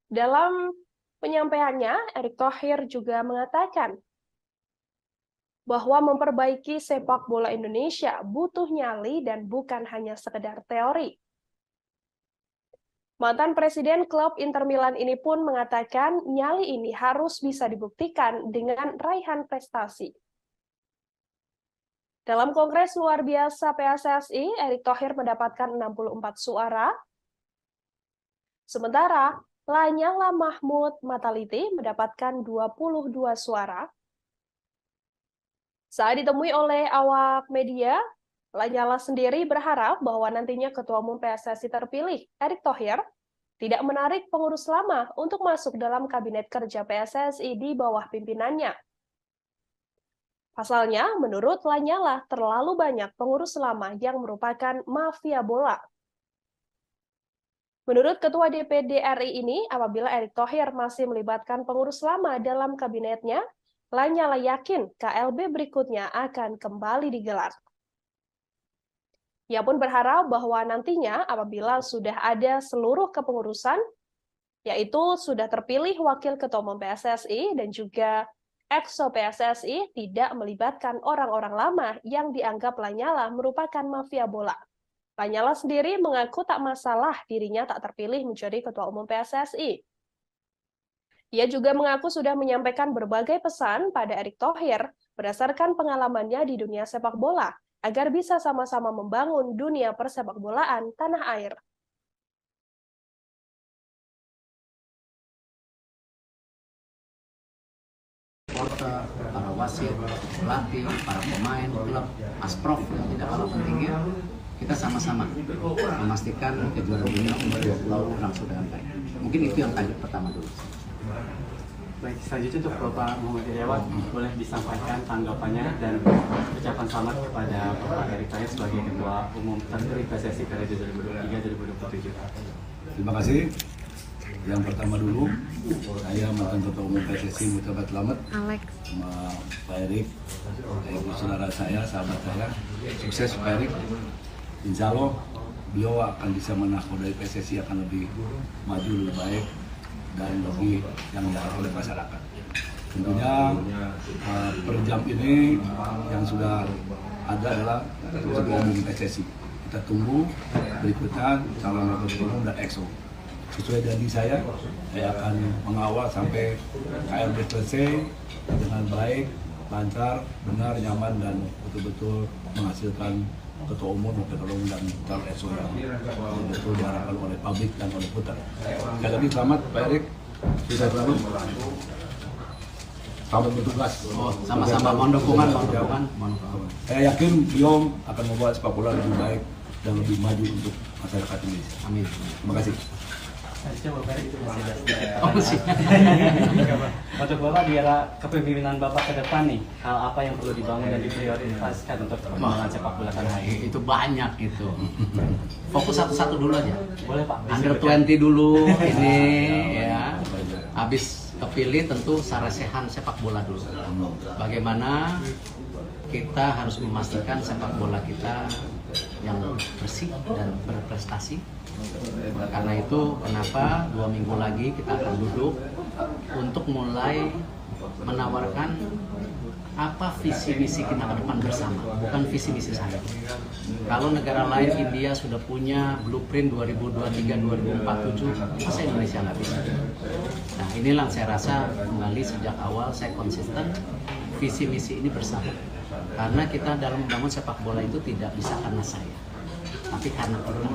Dalam penyampaiannya, Erick Thohir juga mengatakan bahwa memperbaiki sepak bola Indonesia butuh nyali dan bukan hanya sekedar teori. Mantan Presiden klub Inter Milan ini pun mengatakan nyali ini harus bisa dibuktikan dengan raihan prestasi. Dalam Kongres luar biasa PSSI, Erick Thohir mendapatkan 64 suara, sementara Lanyala Mahmud Mataliti mendapatkan 22 suara. Saat ditemui oleh awak media, Lanyala sendiri berharap bahwa nantinya Ketua Umum PSSI terpilih, Erick Thohir, tidak menarik pengurus lama untuk masuk dalam kabinet kerja PSSI di bawah pimpinannya. Pasalnya, menurut Lanyala, terlalu banyak pengurus lama yang merupakan mafia bola. Menurut Ketua DPD RI ini, apabila Erick Thohir masih melibatkan pengurus lama dalam kabinetnya, Lanyala yakin KLB berikutnya akan kembali digelar. Ia pun berharap bahwa nantinya apabila sudah ada seluruh kepengurusan, yaitu sudah terpilih Wakil Ketua Umum PSSI dan juga Exco PSSI tidak melibatkan orang-orang lama yang dianggap Lanyala merupakan mafia bola. Lanyala sendiri mengaku tak masalah dirinya tak terpilih menjadi Ketua Umum PSSI. Ia juga mengaku sudah menyampaikan berbagai pesan pada Erick Thohir berdasarkan pengalamannya di dunia sepak bola, agar bisa sama-sama membangun dunia persepakbolaan tanah air. Supporter, para wasit, pelatih, para pemain, klub, asprof yang tidak kalah pentingnya, kita sama-sama memastikan kejuaraan dunia umur 20 langsung dengan baik. Mungkin itu yang tanya pertama dulu. Baik, selanjutnya untuk Bapak Muhammad Iryawan, boleh disampaikan tanggapannya dan ucapan selamat kepada Bapak Erick Thohir sebagai Ketua Umum terpilih PSSI periode 2023-2027. Terima kasih. Yang pertama dulu, saya mantan Ketua Umum PSSI mengucapkan selamat sama Pak Erick, ibu saudara saya, sahabat saya. Sukses Pak Erick. Insya Allah beliau akan bisa menakodai PSSI akan lebih maju, lebih baik dan lebih yang diharapkan oleh masyarakat. Tentunya per jam ini yang sudah ada adalah Ketua Umum PSSI. Kita tunggu berikutnya calon Ketua Umum dan EXO. Sesuai janji saya akan mengawal sampai KLB selesai dengan baik lancar, benar, nyaman, dan betul-betul menghasilkan ketua umum, ketua umum dan calon EXO yang betul diharapkan oleh publik dan oleh putar. Sekali lagi selamat Pak Erik, sukses selalu. Selamat bertugas. Sama-sama mohon dukungan. Saya yakin beliau akan membuat sepak bola lebih baik dan lebih maju untuk masyarakat Indonesia. Amin. Terima kasih. Untuk Bapak di era kepemimpinan Bapak ke depan nih, hal apa yang perlu dibangun dan diprioritaskan untuk perkembangan sepak bola tanah air? Itu banyak itu. Fokus satu-satu dulu aja. Boleh Pak. Under 20 dulu ini ya. Habis kepilih tentu sarasehan sepak bola dulu. Bagaimana kita harus memastikan sepak bola kita yang bersih dan berprestasi. Karena itu kenapa 2 minggu lagi kita akan duduk untuk mulai menawarkan apa visi misi kita ke depan bersama, bukan visi misi saya. Kalau negara lain, India sudah punya blueprint 2023-2047, masa Indonesia nggak bisa? Nah inilah saya rasa kembali sejak awal saya konsisten visi misi ini bersama. Karena kita dalam membangun sepak bola itu tidak bisa karena saya, tapi karena kita.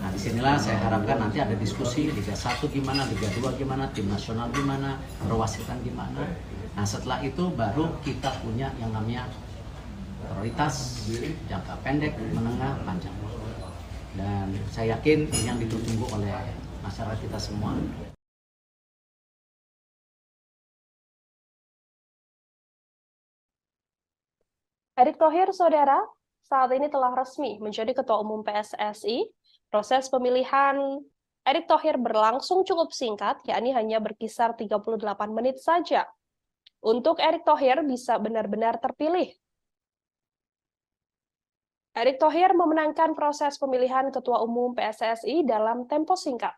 Nah disinilah saya harapkan nanti ada diskusi Liga 1 gimana, Liga 2 gimana, tim nasional gimana, perwasitan gimana. Nah setelah itu baru kita punya yang namanya prioritas jangka pendek, menengah, panjang. Dan saya yakin ini yang ditunggu oleh masyarakat kita semua. Erick Thohir, saudara, saat ini telah resmi menjadi Ketua Umum PSSI. Proses pemilihan Erick Thohir berlangsung cukup singkat, yakni hanya berkisar 38 menit saja. Untuk Erick Thohir bisa benar-benar terpilih. Erick Thohir memenangkan proses pemilihan Ketua Umum PSSI dalam tempo singkat.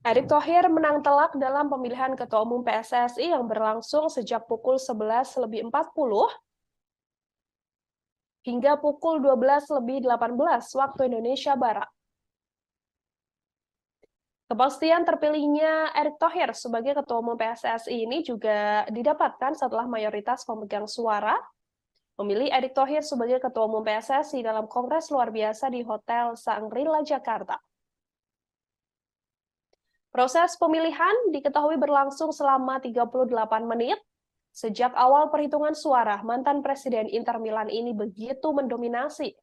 Erick Thohir menang telak dalam pemilihan Ketua Umum PSSI yang berlangsung sejak pukul 11.40 hingga pukul 12.18 waktu Indonesia Barat. Kepastian terpilihnya Erick Thohir sebagai Ketua Umum PSSI ini juga didapatkan setelah mayoritas pemegang suara memilih Erick Thohir sebagai Ketua Umum PSSI dalam Kongres Luar Biasa di Hotel Shangri-La, Jakarta. Proses pemilihan diketahui berlangsung selama 38 menit. Sejak awal perhitungan suara, mantan Presiden Inter Milan ini begitu mendominasi.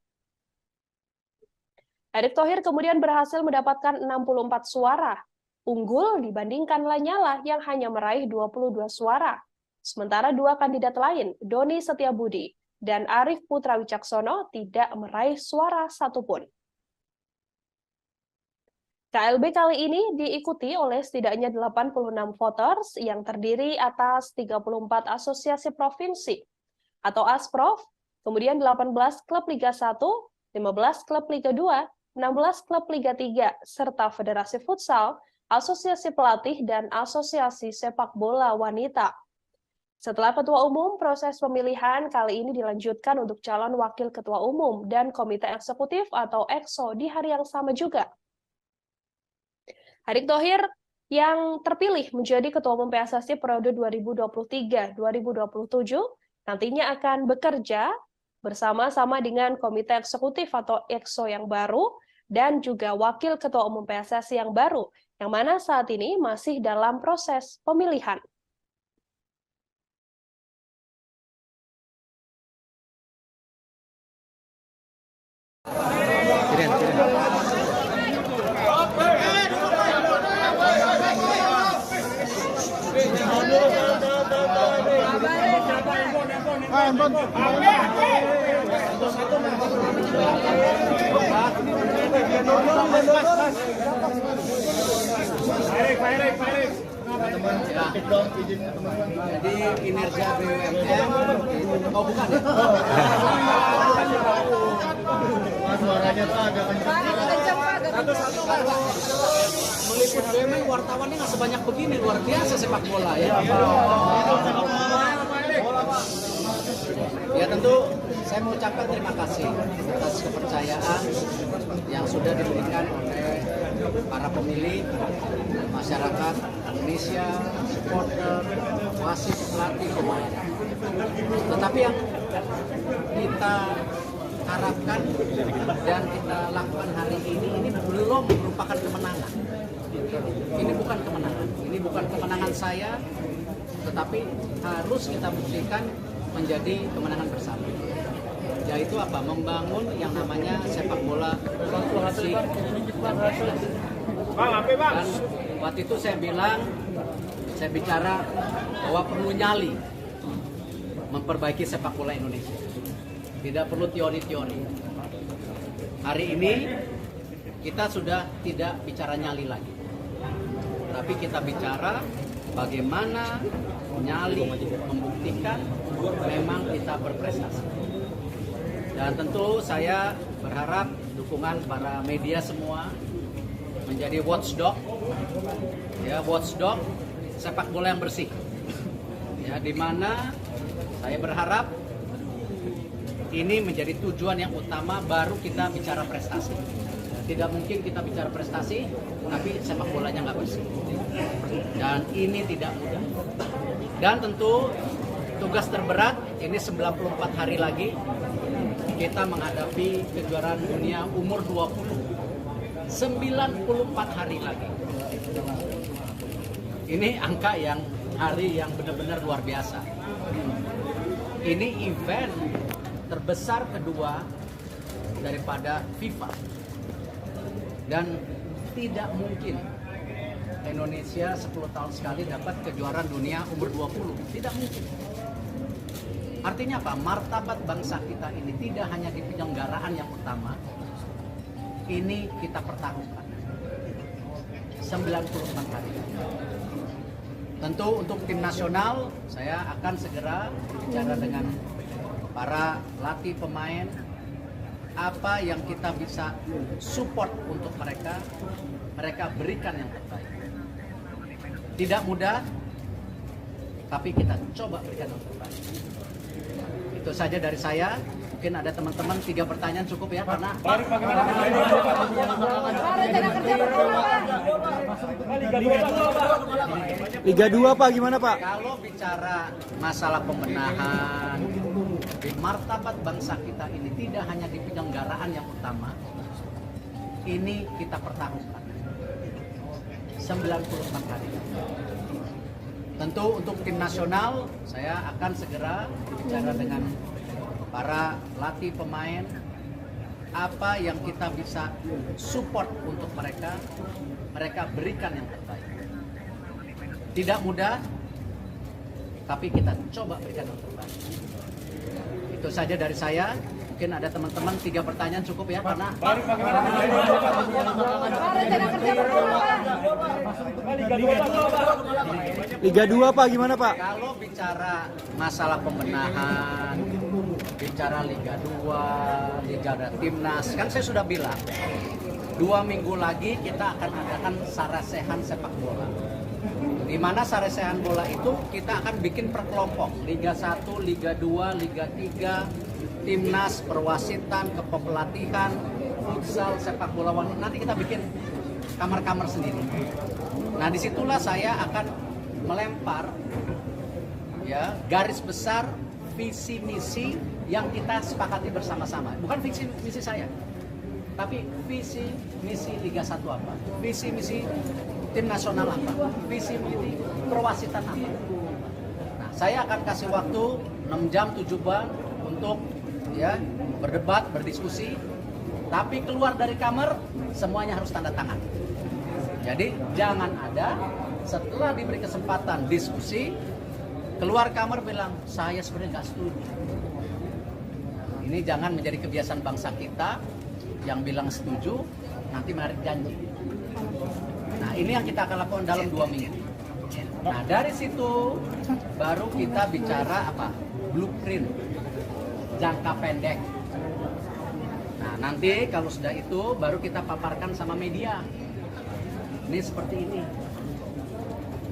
Erick Thohir kemudian berhasil mendapatkan 64 suara, unggul dibandingkan Lanyala yang hanya meraih 22 suara. Sementara dua kandidat lain, Doni Setiabudi dan Arief Putra Wicaksono, tidak meraih suara satupun. KLB kali ini diikuti oleh setidaknya 86 voters yang terdiri atas 34 asosiasi provinsi atau ASPROV, kemudian 18 klub Liga 1, 15 klub Liga 2, 16 klub Liga 3, serta Federasi Futsal, Asosiasi Pelatih, dan Asosiasi Sepak Bola Wanita. Setelah Ketua Umum, proses pemilihan kali ini dilanjutkan untuk calon Wakil Ketua Umum dan Komite Eksekutif atau EXO di hari yang sama juga. Erick Thohir yang terpilih menjadi Ketua Umum PSSI periode 2023-2027 nantinya akan bekerja bersama-sama dengan Komite Eksekutif atau EXO yang baru dan juga Wakil Ketua Umum PSSI yang baru, yang mana saat ini masih dalam proses pemilihan. Jadi kinerja BUMN, oh bukan ya? Suaranya tuh agak kencang. Meliput BUMN wartawannya nggak sebanyak begini, luar biasa sepak bola ya. Ya tentu saya mengucapkan terima kasih atas kepercayaan yang sudah diberikan oleh para pemilih, masyarakat Indonesia, supporter, wasit, pelatih, pemain. Tetapi yang kita harapkan dan kita lakukan hari ini belum merupakan kemenangan. Ini bukan kemenangan, ini bukan kemenangan saya, tetapi harus kita buktikan menjadi kemenangan bersama. Yaitu apa? Membangun yang namanya sepak bola inklusif dan prestasi. Dan waktu itu saya bicara bahwa perlu nyali memperbaiki sepak bola Indonesia. Tidak perlu teori-teori. Hari ini kita sudah tidak bicara nyali lagi. Tapi kita bicara bagaimana nyali membuktikan memang kita berprestasi. Dan tentu saya berharap dukungan para media semua menjadi watchdog, ya watchdog sepak bola yang bersih. Ya, di mana saya berharap ini menjadi tujuan yang utama, baru kita bicara prestasi. Tidak mungkin kita bicara prestasi tapi sepak bolanya nggak bersih. Dan ini tidak mudah. Dan tentu tugas terberat ini 94 hari lagi kita menghadapi kejuaraan dunia umur 20. 94 hari lagi. Ini angka hari yang benar-benar luar biasa. Ini event terbesar kedua daripada FIFA. Dan tidak mungkin Indonesia 10 tahun sekali dapat kejuaraan dunia umur 20. Tidak mungkin. Artinya apa? Martabat bangsa kita ini tidak hanya di penyelenggaraan yang utama. Ini kita pertaruhkan. 94 hari. Tentu untuk tim nasional, saya akan segera bicara dengan para pelatih pemain, apa yang kita bisa support untuk mereka berikan yang terbaik. Tidak mudah, tapi kita coba berikan yang terbaik. Itu saja dari saya. Mungkin ada teman-teman 3 pertanyaan cukup ya, karena Liga 2 Pak, gimana Pak? Kalau bicara masalah pembenahan, di martabat bangsa kita ini tidak hanya di penyelenggaraan yang utama, ini kita pertaruhkan. 94 hari. Tentu untuk tim nasional, saya akan segera bicara dengan para pelatih pemain, apa yang kita bisa support untuk mereka berikan yang terbaik. Tidak mudah, tapi kita coba berikan yang terbaik. Itu saja dari saya. Mungkin ada teman-teman 3 pertanyaan cukup ya, karena Liga 2 Pak, gimana Pak? Kalau bicara masalah pembenahan, bicara Liga 2, Liga Timnas, kan saya sudah bilang 2 minggu lagi kita akan adakan sarasehan sepak bola. Di mana sarasehan bola itu kita akan bikin per kelompok, Liga 1, Liga 2, Liga 3, Timnas, perwasitan, kepelatihan, futsal, sepak bola wanita. Nanti kita bikin kamar-kamar sendiri. Nah, disitulah saya akan melempar ya garis besar visi misi yang kita sepakati bersama-sama. Bukan visi misi saya, tapi visi misi Liga 1 apa, visi misi tim nasional apa, visi misi perwasitan apa. Nah, saya akan kasih waktu 6 jam 7 jam untuk ya berdebat, berdiskusi, tapi keluar dari kamar semuanya harus tanda tangan. Jadi jangan ada setelah diberi kesempatan diskusi keluar kamar bilang saya sebenarnya nggak setuju. Ini jangan menjadi kebiasaan bangsa kita yang bilang setuju nanti menarik janji. Nah, ini yang kita akan lakukan dalam 2 minggu. Nah, dari situ baru kita bicara apa? Blueprint jangka pendek. Nah, nanti kalau sudah itu baru kita paparkan sama media. Ini seperti ini.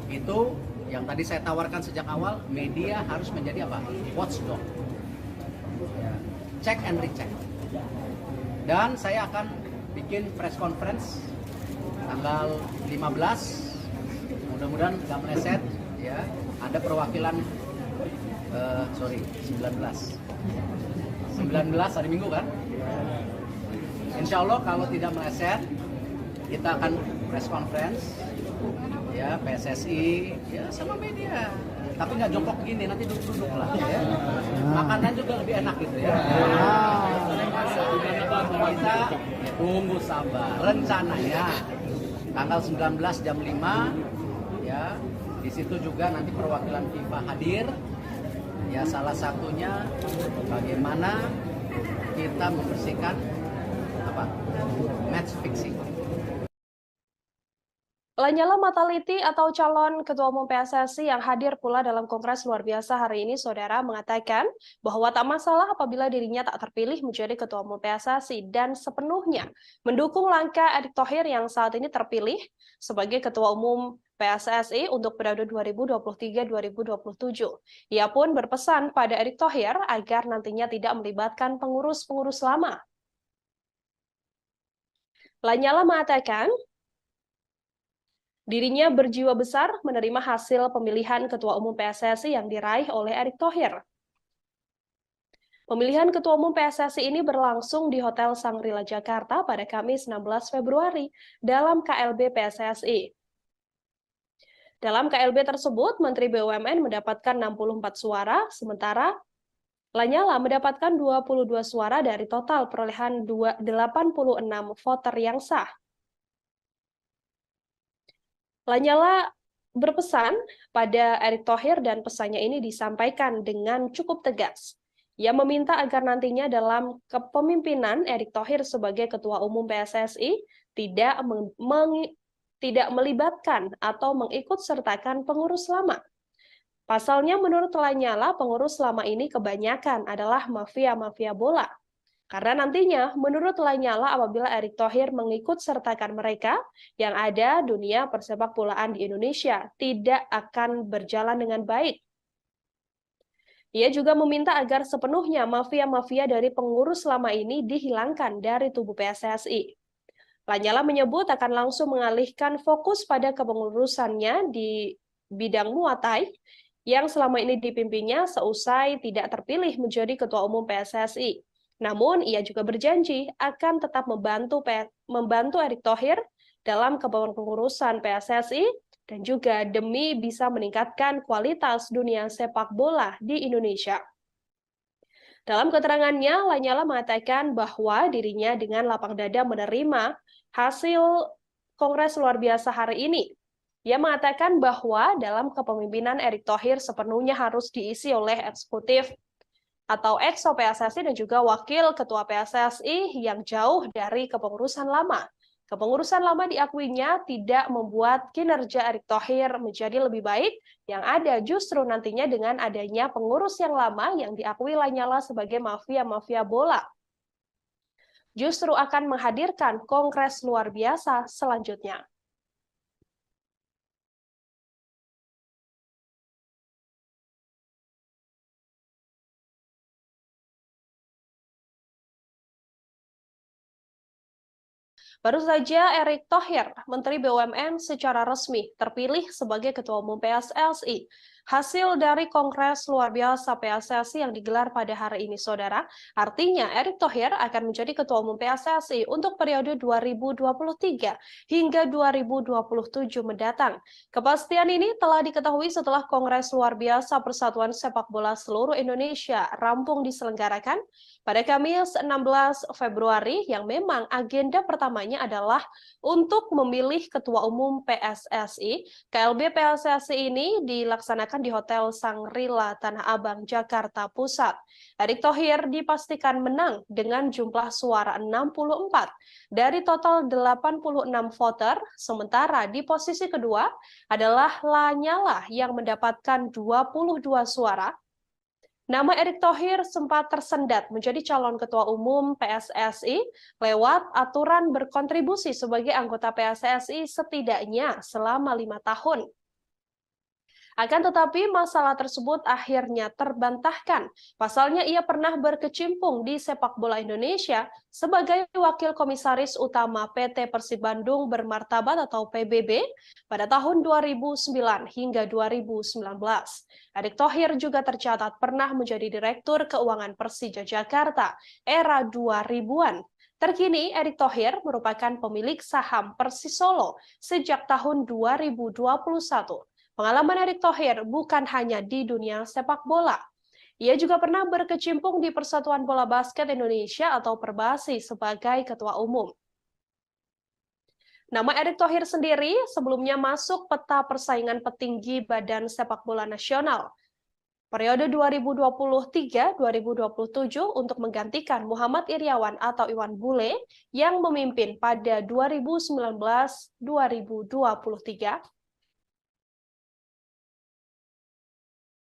Itu yang tadi saya tawarkan sejak awal, media harus menjadi apa? Watchdog. ya, check and recheck. Dan saya akan bikin press conference tanggal 15, mudah-mudahan nggak meleset, ya. Ada perwakilan, 19 hari Minggu kan? Insya Allah kalau tidak meleset, kita akan press conference, ya, PSSI, ya, sama media. Tapi nggak jongkok gini, nanti duduk-duduk lah, ya. Makanan juga lebih enak gitu ya. Kita ya, tunggu sabar. Rencananya tanggal 19 jam 5, ya, di situ juga nanti perwakilan FIFA hadir. Ya, salah satunya bagaimana kita membersihkan match fixing. Lanyala Mataliti atau calon Ketua Umum PSSI yang hadir pula dalam Kongres Luar Biasa hari ini, Saudara, mengatakan bahwa tak masalah apabila dirinya tak terpilih menjadi Ketua Umum PSSI dan sepenuhnya mendukung langkah Erick Thohir yang saat ini terpilih sebagai Ketua Umum PSSI untuk periode 2023-2027. Ia pun berpesan pada Erick Thohir agar nantinya tidak melibatkan pengurus-pengurus lama. Lanyala mengatakan dirinya berjiwa besar menerima hasil pemilihan Ketua Umum PSSI yang diraih oleh Erick Thohir. Pemilihan Ketua Umum PSSI ini berlangsung di Hotel Shangri-La Jakarta pada Kamis 16 Februari dalam KLB PSSI. Dalam KLB tersebut, Menteri BUMN mendapatkan 64 suara, sementara Lanyala mendapatkan 22 suara dari total perolehan 86 voter yang sah. Lanyala berpesan pada Erick Thohir dan pesannya ini disampaikan dengan cukup tegas. Ia meminta agar nantinya dalam kepemimpinan Erick Thohir sebagai Ketua Umum PSSI tidak melibatkan atau mengikut-sertakan pengurus lama. Pasalnya menurut Lanyala, pengurus lama ini kebanyakan adalah mafia-mafia bola. Karena nantinya, menurut Lanyala, apabila Erick Thohir mengikut-sertakan mereka, yang ada dunia persepak bolaan di Indonesia tidak akan berjalan dengan baik. Ia juga meminta agar sepenuhnya mafia-mafia dari pengurus lama ini dihilangkan dari tubuh PSSI. Lanyala menyebut akan langsung mengalihkan fokus pada kepengurusannya di bidang Muay Thai yang selama ini dipimpinnya seusai tidak terpilih menjadi Ketua Umum PSSI. Namun, ia juga berjanji akan tetap membantu Erick Thohir dalam kepengurusan PSSI dan juga demi bisa meningkatkan kualitas dunia sepak bola di Indonesia. Dalam keterangannya, Lanyala mengatakan bahwa dirinya dengan lapang dada menerima hasil Kongres Luar Biasa hari ini. Ia mengatakan bahwa dalam kepemimpinan Erick Thohir sepenuhnya harus diisi oleh eksekutif atau EXO PSSI dan juga wakil ketua PSSI yang jauh dari kepengurusan lama. Kepengurusan lama diakuinya tidak membuat kinerja Erick Thohir menjadi lebih baik, yang ada justru nantinya dengan adanya pengurus yang lama yang diakui Lanyala sebagai mafia-mafia bola, justru akan menghadirkan Kongres Luar Biasa selanjutnya. Baru saja Erick Thohir, Menteri BUMN, secara resmi terpilih sebagai Ketua Umum PSSI. Hasil dari Kongres Luar Biasa PSSI yang digelar pada hari ini, Saudara, artinya Erick Thohir akan menjadi Ketua Umum PSSI untuk periode 2023 hingga 2027 mendatang. Kepastian ini telah diketahui setelah Kongres Luar Biasa Persatuan Sepak Bola Seluruh Indonesia rampung diselenggarakan pada Kamis 16 Februari yang memang agenda pertamanya adalah untuk memilih Ketua Umum PSSI. KLB PSSI ini dilaksanakan di Hotel Shangri-La Tanah Abang, Jakarta Pusat. Erick Thohir dipastikan menang dengan jumlah suara 64 dari total 86 voter, sementara di posisi kedua adalah Lanyala yang mendapatkan 22 suara. Nama Erick Thohir sempat tersendat menjadi calon Ketua Umum PSSI lewat aturan berkontribusi sebagai anggota PSSI setidaknya selama 5 tahun. Akan tetapi masalah tersebut akhirnya terbantahkan. Pasalnya ia pernah berkecimpung di sepak bola Indonesia sebagai Wakil Komisaris Utama PT Persib Bandung Bermartabat atau PBB pada tahun 2009 hingga 2019. Erick Thohir juga tercatat pernah menjadi Direktur Keuangan Persija Jakarta era 2000-an. Terkini, Erick Thohir merupakan pemilik saham Persis Solo sejak tahun 2021. Pengalaman Erick Thohir bukan hanya di dunia sepak bola. Ia juga pernah berkecimpung di Persatuan Bola Basket Indonesia atau Perbasi sebagai ketua umum. Nama Erick Thohir sendiri sebelumnya masuk peta persaingan petinggi Badan Sepak Bola Nasional periode 2023-2027 untuk menggantikan Muhammad Iryawan atau Iwan Bule yang memimpin pada 2019-2023.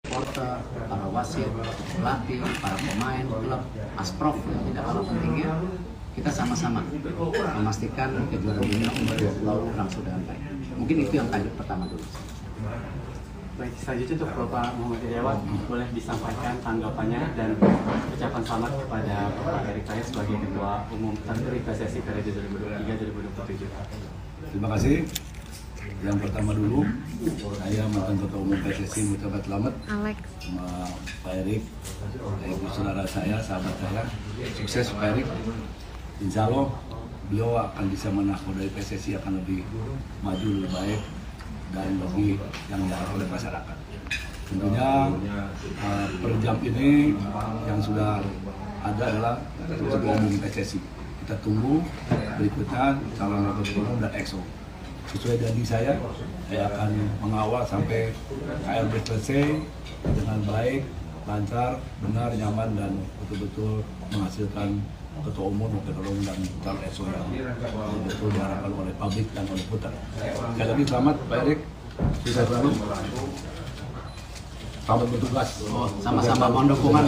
Supporter, para wasit, pelatih, para pemain, klub, asprof yang tidak kalah pentingnya, kita sama-sama memastikan kejuaraan dunia umur 20 orang sudah sampai. Mungkin itu yang target pertama dulu. Baik, selanjutnya untuk Bapak Muhammad Iryawan, boleh disampaikan tanggapannya dan ucapan selamat kepada Bapak Erick Thohir sebagai Ketua Umum terpilih PSSI periode 2023-2027. Terima kasih. Yang pertama dulu, saya mantan Ketua Umum PSSI mengucapkan selamat sama Pak Erick, ibu saudara saya, sahabat saya. Sukses Pak Erick. Insya Allah beliau akan bisa menakodai PSSI akan lebih maju, lebih baik dan lebih yang diharapkan oleh masyarakat. Tentunya per jam ini yang sudah ada adalah Ketua Umum PSSI. Kita tunggu berikutnya calon Ketua Umum dan EXO. Sesuai janji saya akan mengawal sampai KLB selesai dengan baik, lancar, benar, nyaman, dan betul-betul menghasilkan ketua umum, wakil ketua umum, dan calon EXO yang betul diharapkan oleh publik dan oleh putar. Sekali lagi selamat Pak Erick, sukses selalu. Selamat bertugas. Sama-sama mohon dukungan.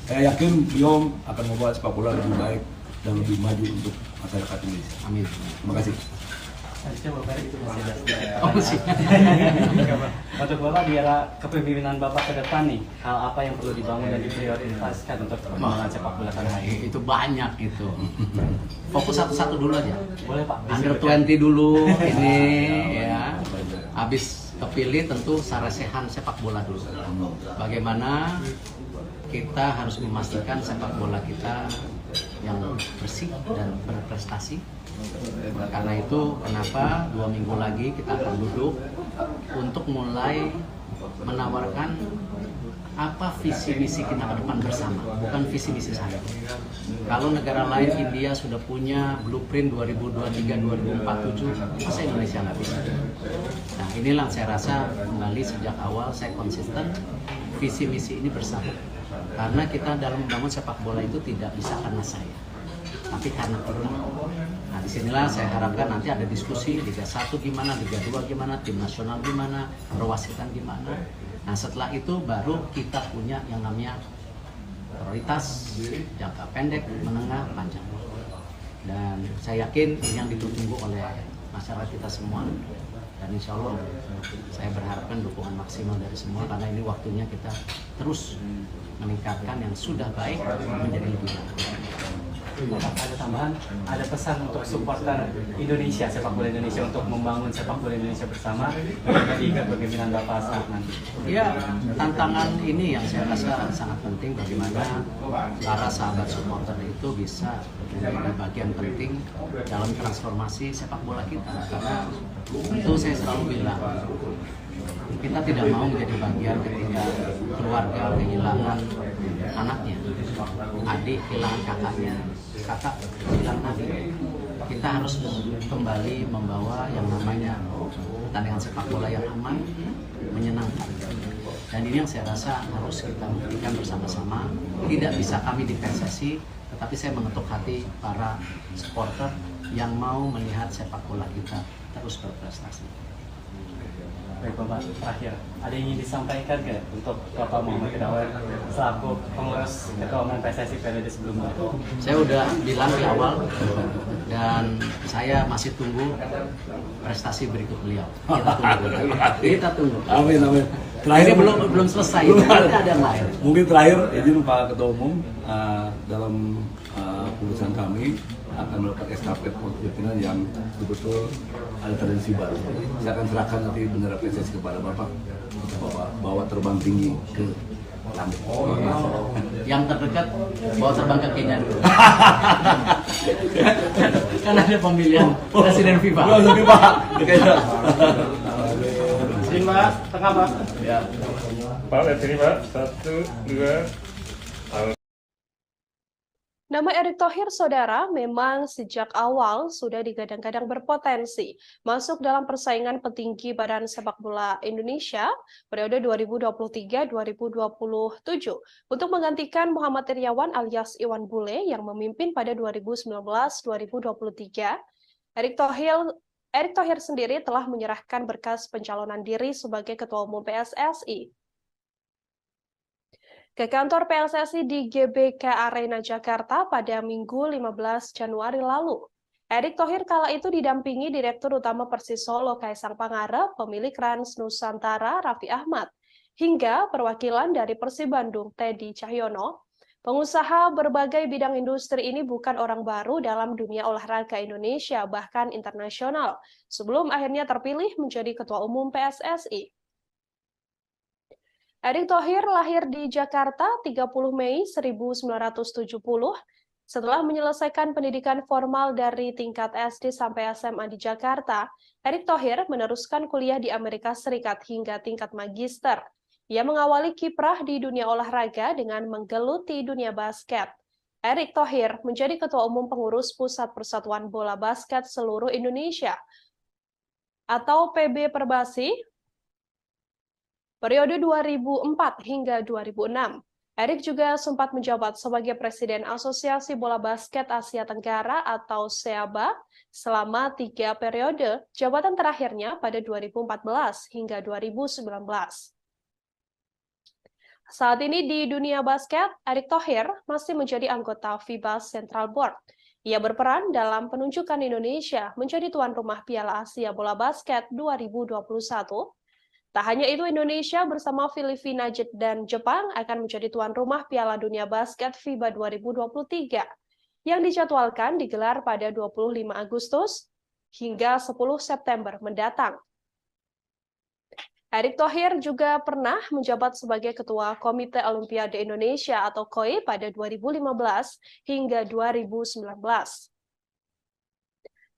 Saya yakin beliau akan membuat sepak bola lebih baik dan lebih maju untuk masyarakat Indonesia. Amin. Terima kasih. Selanjutnya Bapak Erick masih ada. masih. Untuk Bapak di era kepemimpinan Bapak ke depan nih, hal apa yang perlu dibangun dan diprioritaskan untuk perkembangan sepak bola tanah air? Itu banyak itu. Fokus satu-satu dulu aja. Boleh Pak. Under 20 dulu ini ya. Habis kepilih tentu sarasehan sepak bola dulu. Bagaimana kita harus memastikan sepak bola kita yang bersih dan berprestasi. Karena itu kenapa 2 minggu lagi kita akan duduk untuk mulai menawarkan apa visi misi kita ke depan bersama, bukan visi misi saya. Kalau negara lain, India sudah punya blueprint 2023-2047, masa Indonesia nggak bisa? Nah inilah saya rasa kembali sejak awal saya konsisten visi misi ini bersama. Karena kita dalam membangun sepak bola itu tidak bisa karena saya, tapi karena kita. Nah disinilah saya harapkan nanti ada diskusi Liga 1 gimana, Liga 2 gimana, tim nasional gimana, perwasitan gimana. Nah setelah itu baru kita punya yang namanya prioritas jangka pendek, menengah, panjang. Dan saya yakin ini yang ditunggu oleh masyarakat kita semua. Dan insya Allah saya berharapkan dukungan maksimal dari semua karena ini waktunya kita terus meningkatkan yang sudah baik menjadi lebih baik. Ada tambahan, ada pesan untuk supporter Indonesia, sepak bola Indonesia untuk membangun sepak bola Indonesia bersama di kepemimpinan Bapak saat nanti. Ya, tantangan ini yang saya rasa sangat penting bagaimana para sahabat supporter itu bisa menjadi bagian penting dalam transformasi sepak bola kita. Karena itu saya selalu bilang, kita tidak mau menjadi bagian ketika keluarga kehilangan anaknya, adik kehilangan kakaknya, kakak hilang adik. Kita harus kembali membawa yang namanya pertandingan sepak bola yang aman, menyenangkan. Dan ini yang saya rasa harus kita buktikan bersama-sama. Tidak bisa kami di PSSI, tetapi saya mengetuk hati para supporter yang mau melihat sepak bola kita terus berprestasi. Baik, Bapak terakhir, ada yang ingin disampaikan nggak untuk Bapak Muhammad Irawan selaku pengurus Ketua Umum PSSI periode sebelumnya? Saya udah bilang di awal dan saya masih tunggu prestasi berikut beliau. Kita tunggu. Amin, amin. Terakhir belum selesai. Nanti ada yang lain. Mungkin terakhir izin Pak Ketua Umum dalam urusan kami akan melakukan estafet kepemimpinan yang betul-betul ada tradisi baru. Saya akan serahkan nanti bendera PSSI kepada Bapak untuk bawa terbang tinggi ke langit. Yang terdekat bawa terbang ke Kenya dulu. Kan ada pemilihan presiden FIFA. Izin Pak, tengah Pak. Ya. Pak, lihat sini Pak. 1, 2, Nama Erick Thohir, saudara, memang sejak awal sudah digadang-gadang berpotensi masuk dalam persaingan petinggi Badan Sepak Bola Indonesia periode 2023-2027 untuk menggantikan Muhammad Iryawan alias Iwan Bule yang memimpin pada 2019-2023. Erick Thohir sendiri telah menyerahkan berkas pencalonan diri sebagai Ketua Umum PSSI ke kantor PSSI di GBK Arena Jakarta pada Minggu 15 Januari lalu. Erick Thohir kala itu didampingi Direktur Utama Persis Solo Kaisang Pangarep, pemilik Rans Nusantara Raffi Ahmad, hingga perwakilan dari Persib Bandung Teddy Cahyono. Pengusaha berbagai bidang industri ini bukan orang baru dalam dunia olahraga Indonesia, bahkan internasional, sebelum akhirnya terpilih menjadi Ketua Umum PSSI. Erick Thohir lahir di Jakarta 30 Mei 1970. Setelah menyelesaikan pendidikan formal dari tingkat SD sampai SMA di Jakarta, Erick Thohir meneruskan kuliah di Amerika Serikat hingga tingkat magister. Ia mengawali kiprah di dunia olahraga dengan menggeluti dunia basket. Erick Thohir menjadi Ketua Umum Pengurus Pusat Persatuan Bola Basket Seluruh Indonesia atau PB Perbasi periode 2004 hingga 2006. Erick juga sempat menjabat sebagai Presiden Asosiasi Bola Basket Asia Tenggara atau SEABA selama 3 periode, jabatan terakhirnya pada 2014 hingga 2019. Saat ini di dunia basket, Erick Thohir masih menjadi anggota FIBA Central Board. Ia berperan dalam penunjukan Indonesia menjadi tuan rumah Piala Asia Bola Basket 2021. Tak hanya itu, Indonesia bersama Filipina dan Jepang akan menjadi tuan rumah Piala Dunia Basket FIBA 2023 yang dijadwalkan digelar pada 25 Agustus hingga 10 September mendatang. Erick Thohir juga pernah menjabat sebagai Ketua Komite Olimpiade Indonesia atau KOI pada 2015 hingga 2019.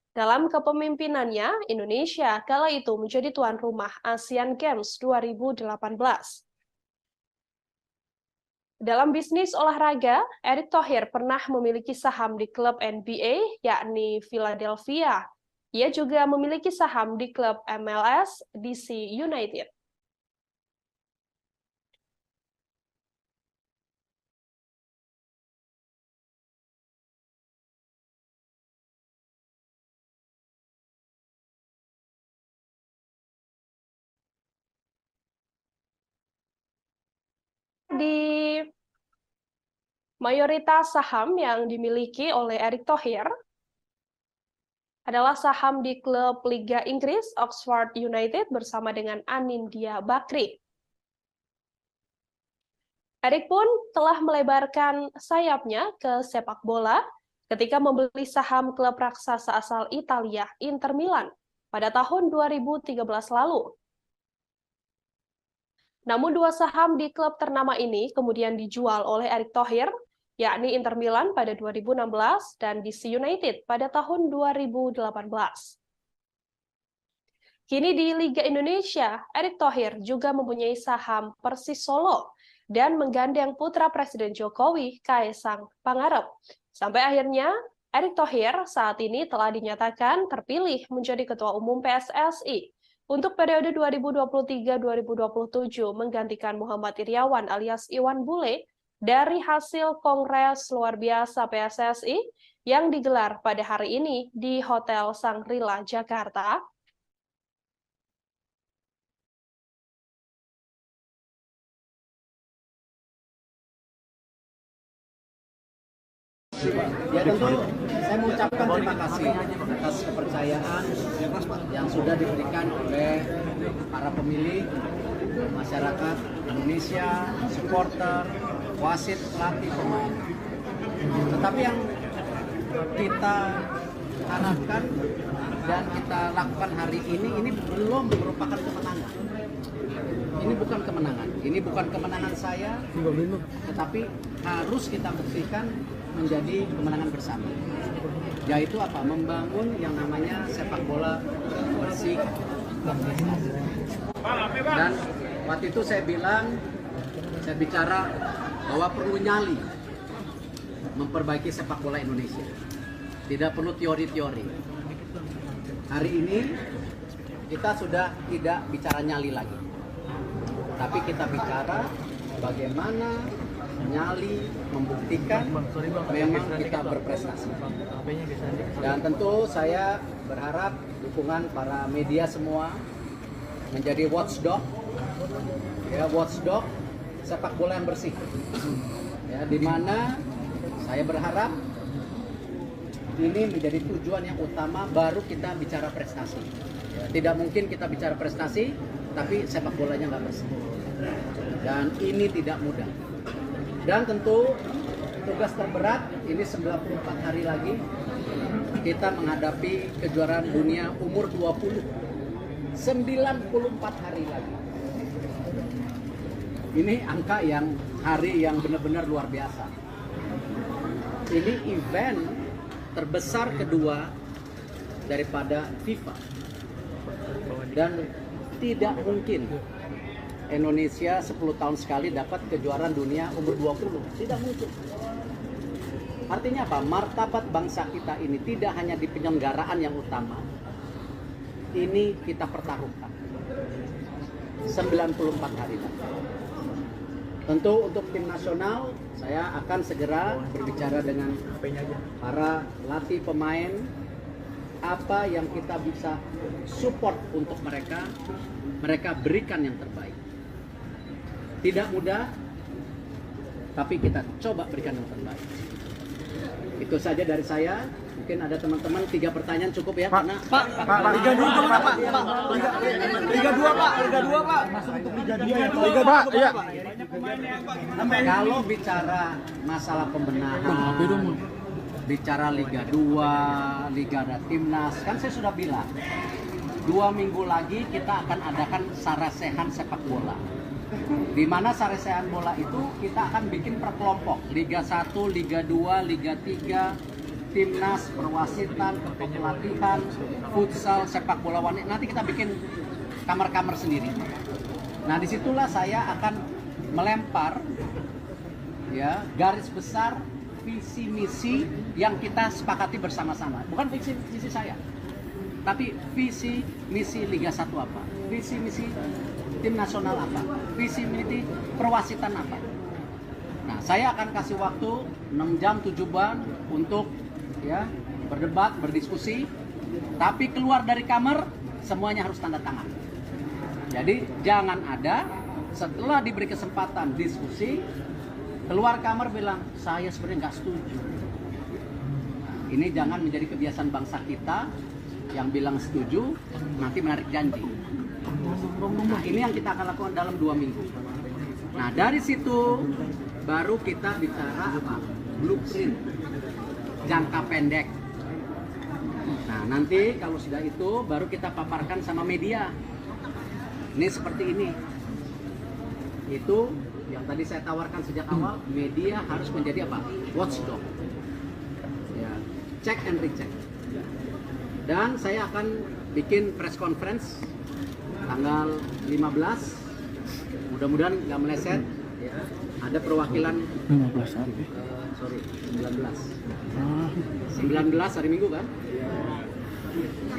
Dalam kepemimpinannya, Indonesia kala itu menjadi tuan rumah Asian Games 2018. Dalam bisnis olahraga, Erick Thohir pernah memiliki saham di klub NBA, yakni Philadelphia. Ia juga memiliki saham di klub MLS DC United. Di mayoritas saham yang dimiliki oleh Erick Thohir adalah saham di klub Liga Inggris Oxford United bersama dengan Anindya Bakri. Erick pun telah melebarkan sayapnya ke sepak bola ketika membeli saham klub raksasa asal Italia Inter Milan pada tahun 2013 lalu. Namun 2 saham di klub ternama ini kemudian dijual oleh Erick Thohir, yakni Inter Milan pada 2016 dan DC United pada tahun 2018. Kini di Liga Indonesia, Erick Thohir juga mempunyai saham Persis Solo dan menggandeng putra Presiden Jokowi, Kaisang Pangarep. Sampai akhirnya, Erick Thohir saat ini telah dinyatakan terpilih menjadi Ketua Umum PSSI untuk periode 2023-2027 menggantikan Muhammad Iryawan alias Iwan Bule dari hasil Kongres Luar Biasa PSSI yang digelar pada hari ini di Hotel Shangri-La, Jakarta. Ya tentu saya mengucapkan terima kasih atas kepercayaan yang sudah diberikan oleh para pemilih, masyarakat Indonesia, supporter, wasit, pelatih, pemain. Tetapi yang kita harapkan dan kita lakukan hari ini belum merupakan kemenangan. Ini bukan kemenangan. Ini bukan kemenangan saya, tetapi harus kita buktikan menjadi kemenangan bersama. Yaitu apa? Membangun yang namanya sepak bola bersih dan prestasi. Dan waktu itu saya bicara bahwa perlu nyali memperbaiki sepak bola Indonesia. Tidak perlu teori-teori. Hari ini kita sudah tidak bicara nyali lagi. Tapi kita bicara bagaimana nyali membuktikan memang kita berprestasi. Dan tentu saya berharap dukungan para media semua menjadi watchdog, ya, watchdog sepak bola yang bersih. Ya, di mana saya berharap ini menjadi tujuan yang utama, baru kita bicara prestasi. Ya, tidak mungkin kita bicara prestasi tapi sepak bolanya nggak bersih. Dan ini tidak mudah. Dan tentu tugas terberat ini 94 hari lagi kita menghadapi kejuaraan dunia umur 20. 94 hari lagi. Ini angka hari yang benar-benar luar biasa. Ini event terbesar kedua daripada FIFA. Dan tidak mungkin Indonesia 10 tahun sekali dapat kejuaraan dunia umur 20. Tidak mungkin. Artinya apa? Martabat bangsa kita ini tidak hanya di penyelenggaraan yang utama. Ini kita pertaruhkan. 94 hari lagi. Tentu untuk tim nasional, saya akan segera berbicara dengan para pelatih pemain, apa yang kita bisa support untuk mereka berikan yang terbaik. Tidak mudah, tapi kita coba berikan yang terbaik. Itu saja dari saya. Mungkin ada teman-teman 3 pertanyaan cukup ya, Pak, karena Liga 2 kemana Pak? Liga 2 Pak, Liga 2 Pak. Masuk untuk Liga 2 ya. Liga Pak, iya. Kalau bicara masalah pembenahan, bicara Liga 2, Liga ada Timnas, kan saya sudah bilang 2 minggu lagi kita akan adakan sarasehan sepak bola. Di mana sarasehan bola itu kita akan bikin per kelompok, Liga 1, Liga 2, Liga 3, Timnas, perwasitan, kepelatihan, futsal, sepak bola wanita. Nanti kita bikin kamar-kamar sendiri. Nah, disitulah saya akan melempar ya garis besar visi misi yang kita sepakati bersama-sama. Bukan visi misi saya, tapi visi misi Liga 1 apa, visi misi tim nasional apa, visi misi perwasitan apa. Nah, saya akan kasih waktu 6 jam 7 bulan untuk ya berdebat, berdiskusi, tapi keluar dari kamar semuanya harus tanda tangan. Jadi jangan ada setelah diberi kesempatan diskusi keluar kamar bilang saya sebenarnya nggak setuju. Nah, ini jangan menjadi kebiasaan bangsa kita yang bilang setuju nanti menarik janji. Nah, ini yang kita akan lakukan dalam 2 minggu. Nah, dari situ baru kita bicara apa? Blueprint jangka pendek. Nah, nanti kalau sudah itu baru kita paparkan sama media. Ini seperti ini. Itu yang tadi saya tawarkan sejak awal, media harus menjadi apa? Watchdog. Ya, check and recheck. Dan saya akan bikin press conference tanggal 15. Mudah-mudahan nggak meleset. Ya, ada perwakilan 19 hari Minggu kan?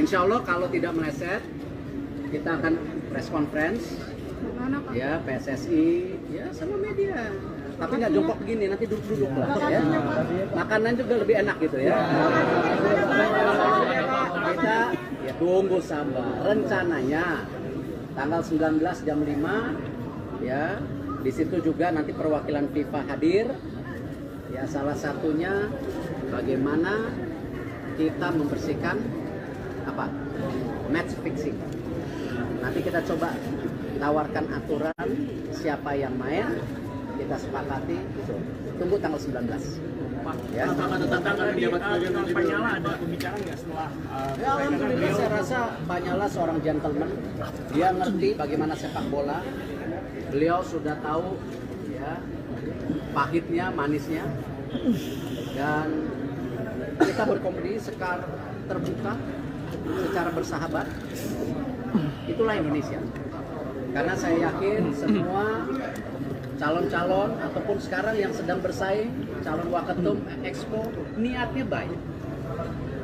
Insya Allah kalau tidak meleset kita akan press conference ya PSSI ya sama media, tapi nggak jongkok begini, nanti duduk-duduk lah ya. Makanan juga lebih enak gitu ya. Kita ya tunggu sabar. Rencananya tanggal 19 jam 5 ya, di situ juga nanti perwakilan FIFA hadir. Ya, salah satunya bagaimana kita membersihkan match fixing. Nanti kita coba tawarkan aturan siapa yang main, kita sepakati. Tunggu tanggal 19. Ya. Pak Nyala ada pembicaraan nggak setelah? Ya, alhamdulillah saya rasa Pak Nyala seorang gentleman. Dia ngerti bagaimana sepak bola. Beliau sudah tahu ya pahitnya, manisnya. Dan kita berkompetisi secara terbuka, secara bersahabat. Itulah Indonesia. Karena saya yakin semua calon-calon ataupun sekarang yang sedang bersaing, calon waketum Expo, niatnya baik.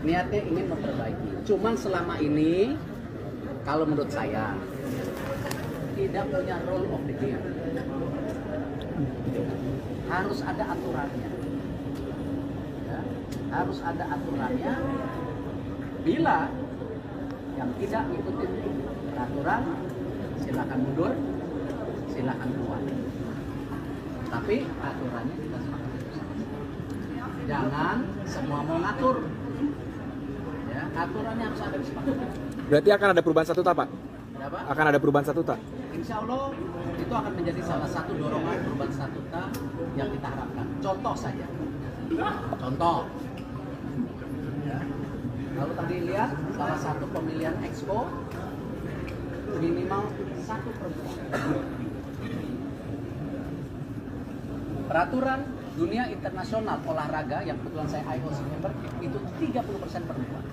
Niatnya ingin memperbaiki. Cuman selama ini, kalau menurut saya, tidak punya rule of the game. Harus ada aturannya. Ya, harus ada aturannya. Bila yang tidak mengikuti peraturan, silakan mundur, silakan keluar. Tapi aturannya kita sepakati bersama. Jangan semua mau ngatur. Ya, aturannya harus ada disepakati. Berarti akan ada perubahan statuta, Pak? Kenapa? Akan ada perubahan statuta? Insya Allah itu akan menjadi salah satu dorongan perubahan statuta yang kita harapkan. Contoh saja. Contoh. Ya. Kalau tadi lihat salah satu pemilihan Expo minimal 1 perempuan. Peraturan dunia internasional olahraga yang kebetulan saya IOC member itu 30% perempuan.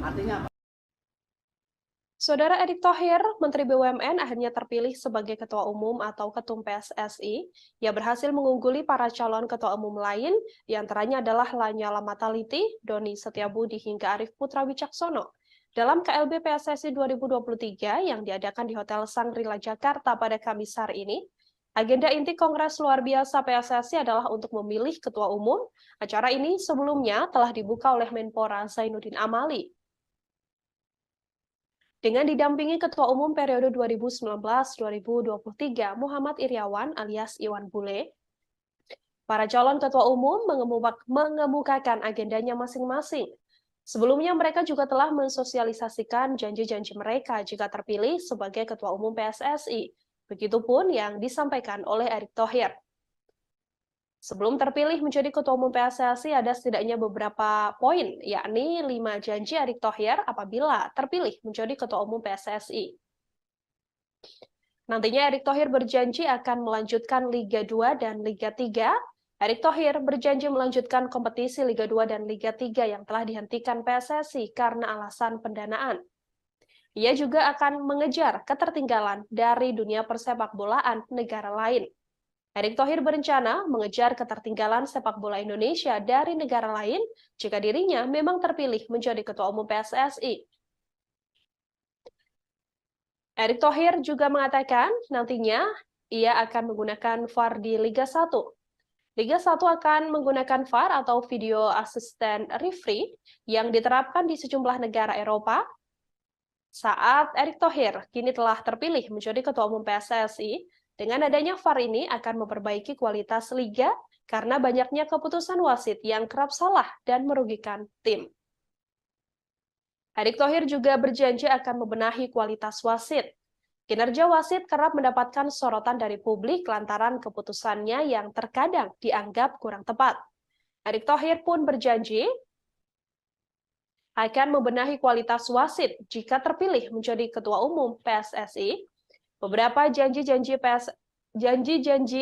Artinya apa? Saudara Erick Thohir, Menteri BUMN akhirnya terpilih sebagai Ketua Umum atau Ketum PSSI. Ia berhasil mengungguli para calon Ketua Umum lain, di antaranya adalah Lanyala Mataliti, Doni Setiabudi hingga Arief Putra Wicaksono. Dalam KLB PSSI 2023 yang diadakan di Hotel Shangri-La Jakarta pada Kamis hari ini, agenda inti Kongres Luar Biasa PSSI adalah untuk memilih Ketua Umum. Acara ini sebelumnya telah dibuka oleh Menpora Zainuddin Amali. Dengan didampingi Ketua Umum periode 2019-2023 Muhammad Iriawan alias Iwan Bule, para calon Ketua Umum mengemukakan agendanya masing-masing. Sebelumnya mereka juga telah mensosialisasikan janji-janji mereka jika terpilih sebagai Ketua Umum PSSI. Begitupun yang disampaikan oleh Erick Thohir. Sebelum terpilih menjadi Ketua Umum PSSI ada setidaknya beberapa poin, yakni 5 janji Erick Thohir apabila terpilih menjadi Ketua Umum PSSI. Nantinya Erick Thohir berjanji akan melanjutkan Liga 2 dan Liga 3. Erick Thohir berjanji melanjutkan kompetisi Liga 2 dan Liga 3 yang telah dihentikan PSSI karena alasan pendanaan. Ia juga akan mengejar ketertinggalan dari dunia persepakbolaan negara lain. Erick Thohir berencana mengejar ketertinggalan sepak bola Indonesia dari negara lain jika dirinya memang terpilih menjadi Ketua Umum PSSI. Erick Thohir juga mengatakan nantinya ia akan menggunakan VAR di Liga 1. Liga 1 akan menggunakan VAR atau Video Assistant Referee yang diterapkan di sejumlah negara Eropa. Saat Erick Thohir kini telah terpilih menjadi Ketua Umum PSSI, dengan adanya VAR ini akan memperbaiki kualitas liga karena banyaknya keputusan wasit yang kerap salah dan merugikan tim. Erick Thohir juga berjanji akan membenahi kualitas wasit. Kinerja wasit kerap mendapatkan sorotan dari publik lantaran keputusannya yang terkadang dianggap kurang tepat. Erick Thohir pun berjanji akan membenahi kualitas wasit jika terpilih menjadi Ketua Umum PSSI. Beberapa janji-janji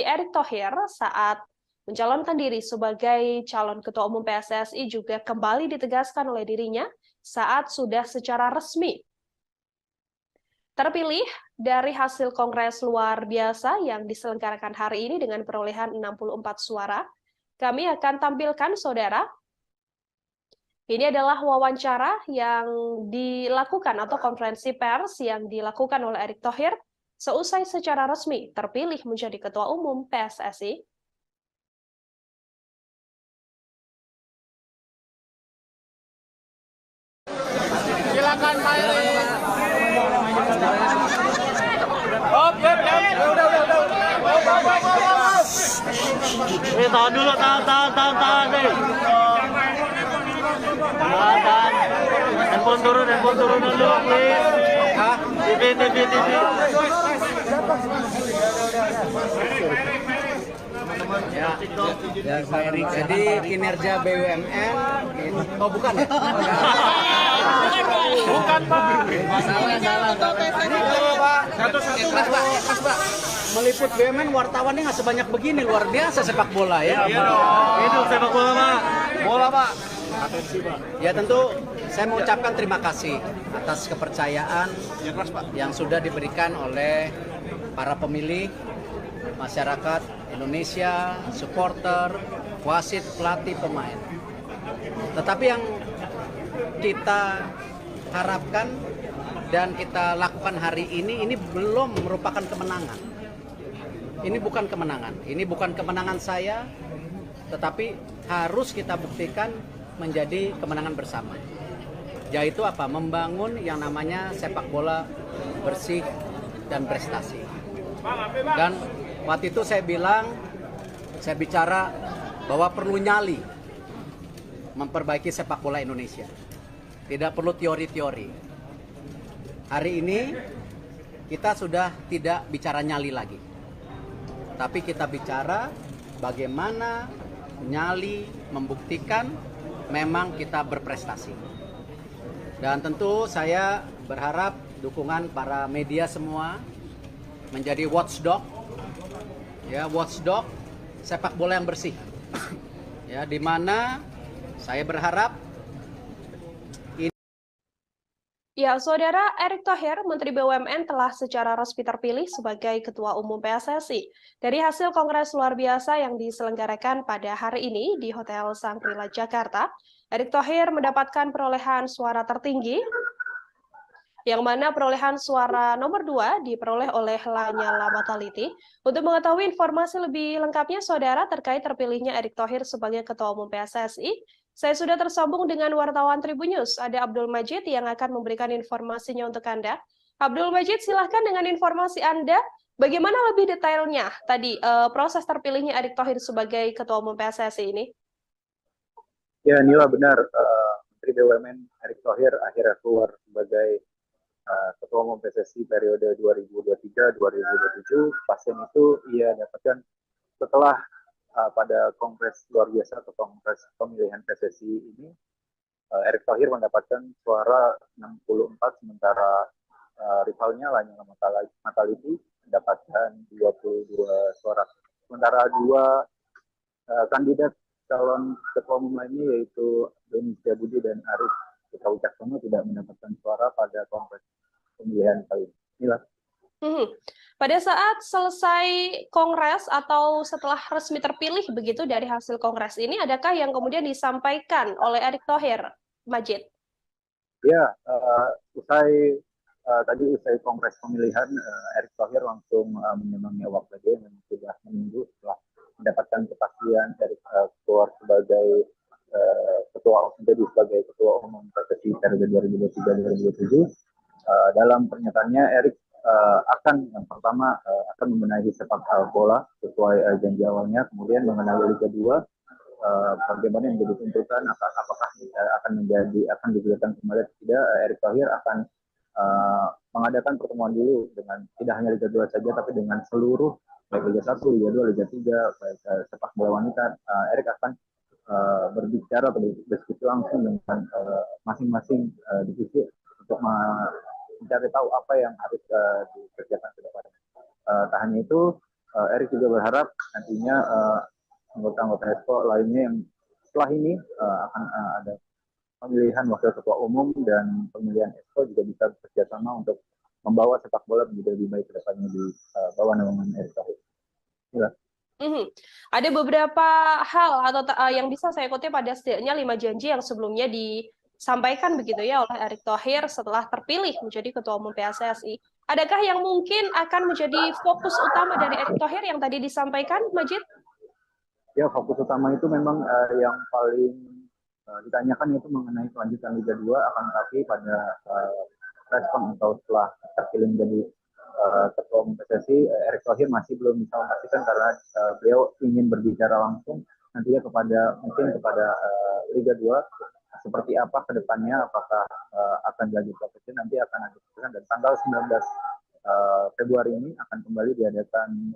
Erick Thohir saat mencalonkan diri sebagai calon Ketua Umum PSSI juga kembali ditegaskan oleh dirinya saat sudah secara resmi terpilih dari hasil Kongres Luar Biasa yang diselenggarakan hari ini dengan perolehan 64 suara. Kami akan tampilkan, saudara. Ini adalah wawancara yang dilakukan atau konferensi pers yang dilakukan oleh Erick Thohir seusai secara resmi terpilih menjadi Ketua Umum PSSI. Silakan Pak Erick. Udah. Tahan dulu, tahan nih. Tahan. Handphone turun dulu, please. TV. Ya, Pak Erik. Jadi kinerja BUMN, oh bukan ya? Bukan, Pak. Keras, Pak. Meliput BUMN wartawannya nggak sebanyak begini, luar biasa sepak bola ya. Hidup sepak bola, Pak. Bola, Pak. Ya tentu saya mengucapkan terima kasih atas kepercayaan yang sudah diberikan oleh para pemilih, masyarakat Indonesia, supporter, wasit, pelatih, pemain. Tetapi yang kita harapkan dan kita lakukan hari ini belum merupakan kemenangan. Ini bukan kemenangan. Ini bukan kemenangan saya, tetapi harus kita buktikan menjadi kemenangan bersama. Yaitu apa? Membangun yang namanya sepak bola bersih dan prestasi. Dan waktu itu saya bicara bahwa perlu nyali memperbaiki sepak bola Indonesia. Tidak perlu teori-teori. Hari ini kita sudah tidak bicara nyali lagi. Tapi kita bicara bagaimana nyali membuktikan memang kita berprestasi. Dan tentu saya berharap dukungan para media semua menjadi watchdog, ya watchdog sepak bola yang bersih, ya di mana saya berharap Ya, Saudara, Erick Thohir, Menteri BUMN telah secara resmi terpilih sebagai Ketua Umum PSSI. Dari hasil Kongres luar biasa yang diselenggarakan pada hari ini di Hotel Shangri-La Jakarta, Erick Thohir mendapatkan perolehan suara tertinggi, yang mana perolehan suara nomor 2 diperoleh oleh Lanyala Mataliti. Untuk mengetahui informasi lebih lengkapnya, Saudara, terkait terpilihnya Erick Thohir sebagai Ketua Umum PSSI, saya sudah tersambung dengan wartawan Tribunnews, ada Abdul Majid yang akan memberikan informasinya untuk Anda. Abdul Majid, silahkan dengan informasi Anda, bagaimana lebih detailnya tadi proses terpilihnya Erick Thohir sebagai Ketua Umum PSSI ini? Ya, Nila benar. Menteri BUMN Erick Thohir akhirnya keluar sebagai Ketua Umum PSSI periode 2023-2027. Pasien itu ia dapatkan setelah pada kongres luar biasa atau kongres pemilihan PSSI ini, Erick Thohir mendapatkan suara 64, sementara rivalnya Lanyala Mataliti mendapatkan 22 suara. Sementara dua kandidat calon ketua umum lainnya yaitu Doni Setiabudi dan Arief Wicaksono tidak mendapatkan suara pada kongres pemilihan kali ini. Pada saat selesai kongres atau setelah resmi terpilih begitu dari hasil kongres ini, adakah yang kemudian disampaikan oleh Erick Thohir, Majid? Ya, usai kongres pemilihan, Erick Thohir langsung menyemangati awak media yang sudah menunggu setelah mendapatkan kepastian dari keluar sebagai sebagai ketua umum PSSI periode 2023-2027. Dalam pernyataannya, Erick yang pertama akan membenahi sepak bola sesuai janji awalnya, kemudian mengenai Liga 2, bagaimana yang menjadi tuntutan, apakah akan digunakan kembali atau tidak. Erick Thohir akan mengadakan pertemuan dulu dengan tidak hanya Liga 2 saja, tapi dengan seluruh baik Liga 1, Liga 2, Liga 3, baik sepak bola wanita. Erick akan berbicara atau berdiskusi langsung dengan masing-masing divisi untuk mencari tahu apa yang harus dikerjakan ke depan. Tak hanya itu, Erick juga berharap nantinya anggota-anggota EXCO lainnya yang setelah ini akan ada pemilihan wakil ketua umum dan pemilihan EXCO juga bisa bekerja sama untuk membawa sepak bola menjadi lebih baik ke depannya di bawah naungan Erick Thohir. Ada beberapa hal atau yang bisa saya kutip pada setidaknya 5 janji yang sebelumnya disampaikan begitu ya oleh Erick Thohir setelah terpilih menjadi Ketua Umum PSSI. Adakah yang mungkin akan menjadi fokus utama dari Erick Thohir yang tadi disampaikan, Majid? Ya, fokus utama itu memang yang paling ditanyakan itu mengenai kelanjutan Liga 2, akan tetapi pada respon atau setelah terpilih menjadi Ketua Ketua Umum PSSI Erick Thohir masih belum bisa memastikan karena beliau ingin berbicara langsung nantinya mungkin kepada Liga 2 seperti apa ke depannya, apakah akan dilanjut ke nanti akan ada keputusan, dan tanggal 19 Februari ini akan kembali diadakan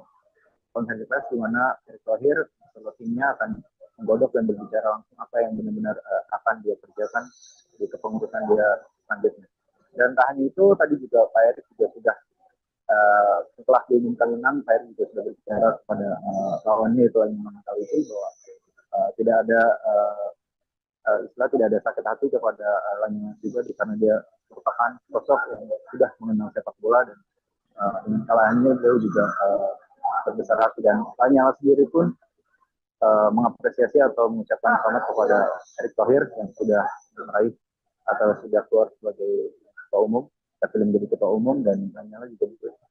konferensi pers di mana Erick Thohir beserta timnya akan menggodok dan berbicara langsung apa yang benar-benar akan dia kerjakan di kepengurusan dia selanjutnya. Dan tak hanya itu, tadi juga Pak Erick juga sudah setelah diumumkan menang, Pak Erick juga sudah berbicara kepada lawannya itu yang mengetahui itu bahwa tidak ada tidak ada sakit hati kepada lawannya juga, karena dia merupakan sosok yang sudah mengenal sepak bola, dan dengan kalahannya beliau juga berbesar hati, dan Lanyala sendiri pun mengapresiasi atau mengucapkan selamat kepada Erick Thohir yang sudah meraih atau sudah keluar sebagai ketua umum, terpilih menjadi ketua umum, dan Lanyala juga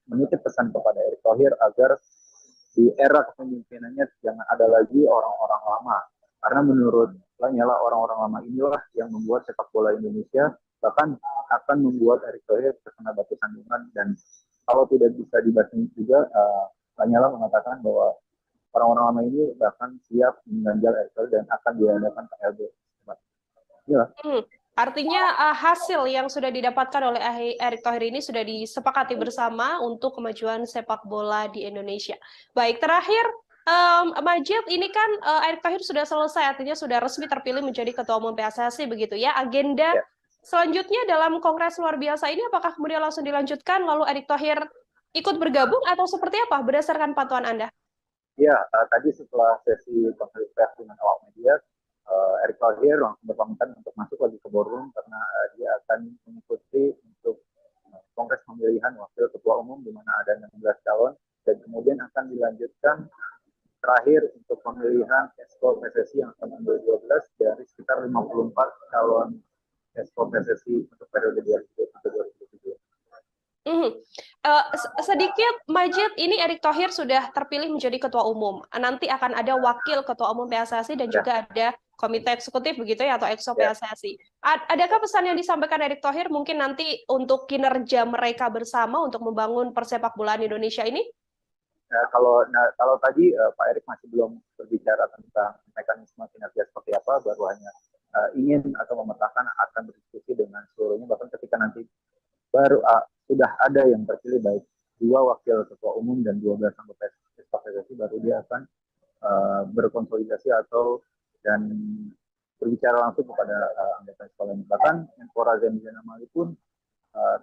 menitip pesan kepada Erick Thohir agar di era kepemimpinannya jangan ada lagi orang-orang lama, karena menurut Lanyala orang-orang lama inilah yang membuat sepak bola Indonesia bahkan akan membuat Erick Thohir terkena batu sandungan, dan kalau tidak bisa dibasmi juga Lanyala mengatakan bahwa orang-orang lama ini bahkan siap mengganjal Erick Thohir dan akan diadakan KLB. Ya. Artinya hasil yang sudah didapatkan oleh Erick Thohir ini sudah disepakati bersama untuk kemajuan sepak bola di Indonesia. Baik, terakhir Majid, ini kan Erick Thohir sudah selesai, artinya sudah resmi terpilih menjadi Ketua Umum PSSI begitu ya. Agenda selanjutnya dalam Kongres luar biasa ini apakah kemudian langsung dilanjutkan lalu Erick Thohir ikut bergabung atau seperti apa berdasarkan pantauan Anda? Ya, tadi setelah sesi konferensi pers dengan awak media, Erick Thohir langsung berpamitan untuk masuk lagi ke boardroom karena dia akan mengikuti untuk kongres pemilihan wakil ketua umum di mana ada 16 calon, dan kemudian akan dilanjutkan terakhir untuk pemilihan Exco PSSI yang akan mengambil 12 dari sekitar 54 calon Exco PSSI untuk periode 2023-2027. Sedikit Majid, ini Erick Thohir sudah terpilih menjadi ketua umum. Nanti akan ada wakil ketua umum PSSI dan juga ada komite eksekutif begitu ya, atau Exco PSSI. Adakah pesan yang disampaikan Erick Thohir mungkin nanti untuk kinerja mereka bersama untuk membangun persepak bolaan Indonesia ini? Kalau tadi Pak Erick masih belum berbicara tentang mekanisme kinerja seperti apa, baru hanya ingin atau memetakan akan berdiskusi dengan seluruhnya, bahkan ketika nanti baru sudah ada yang terpilih baik 2 wakil ketua umum dan 12 anggota PSSI, baru dia akan berkonsolidasi dan berbicara langsung kepada anggota sekolah ini. Bahkan Menpora Zainuddin Amali pun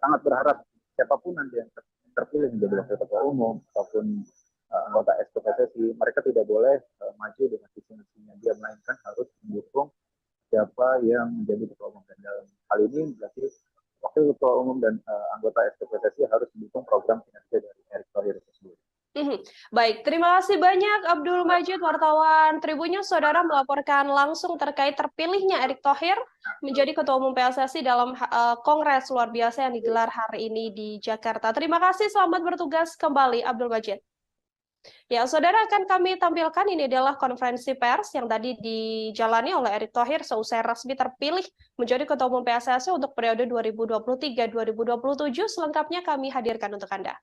sangat berharap siapapun nanti yang terpilih menjadi wakil ketua umum ataupun anggota Exco PSSI, mereka tidak boleh maju dengan visi-misinya dia, melainkan harus mendukung siapa yang menjadi ketua umum. Dan dalam hal ini berarti wakil ketua umum dan anggota Exco PSSI harus mendukung program kinerja dari Erick Thohir tersebut. Baik, terima kasih banyak Abdul Majid, wartawan Tribunnews. Saudara melaporkan langsung terkait terpilihnya Erick Thohir menjadi Ketua Umum PSSI dalam Kongres luar biasa yang digelar hari ini di Jakarta. Terima kasih, selamat bertugas kembali Abdul Majid. Ya, saudara, akan kami tampilkan ini adalah konferensi pers yang tadi dijalani oleh Erick Thohir seusai resmi terpilih menjadi Ketua Umum PSSI untuk periode 2023-2027. Selengkapnya kami hadirkan untuk Anda.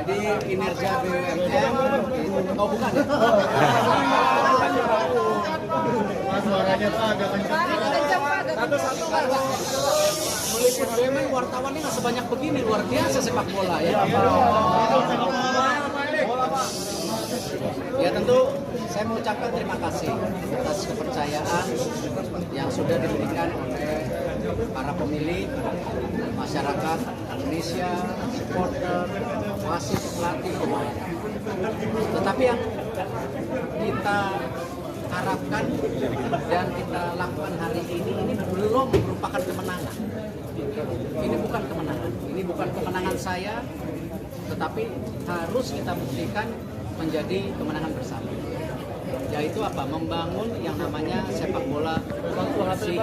Jadi kinerja BUMN, oh bukan ya? Suaranya tuh agak kencang. Meliput BUMN wartawannya nggak sebanyak begini, luar biasa sepak bola ya. Ya tentu saya mengucapkan terima kasih atas kepercayaan yang sudah diberikan oleh para pemilih, masyarakat Indonesia, supporter, wasit, pelatih, pemain. Tetapi yang kita harapkan dan kita lakukan hari ini belum merupakan kemenangan. Ini bukan kemenangan. Ini bukan kemenangan saya, tetapi harus kita buktikan menjadi kemenangan bersama. yaitu apa? Membangun yang namanya sepak bola bersih.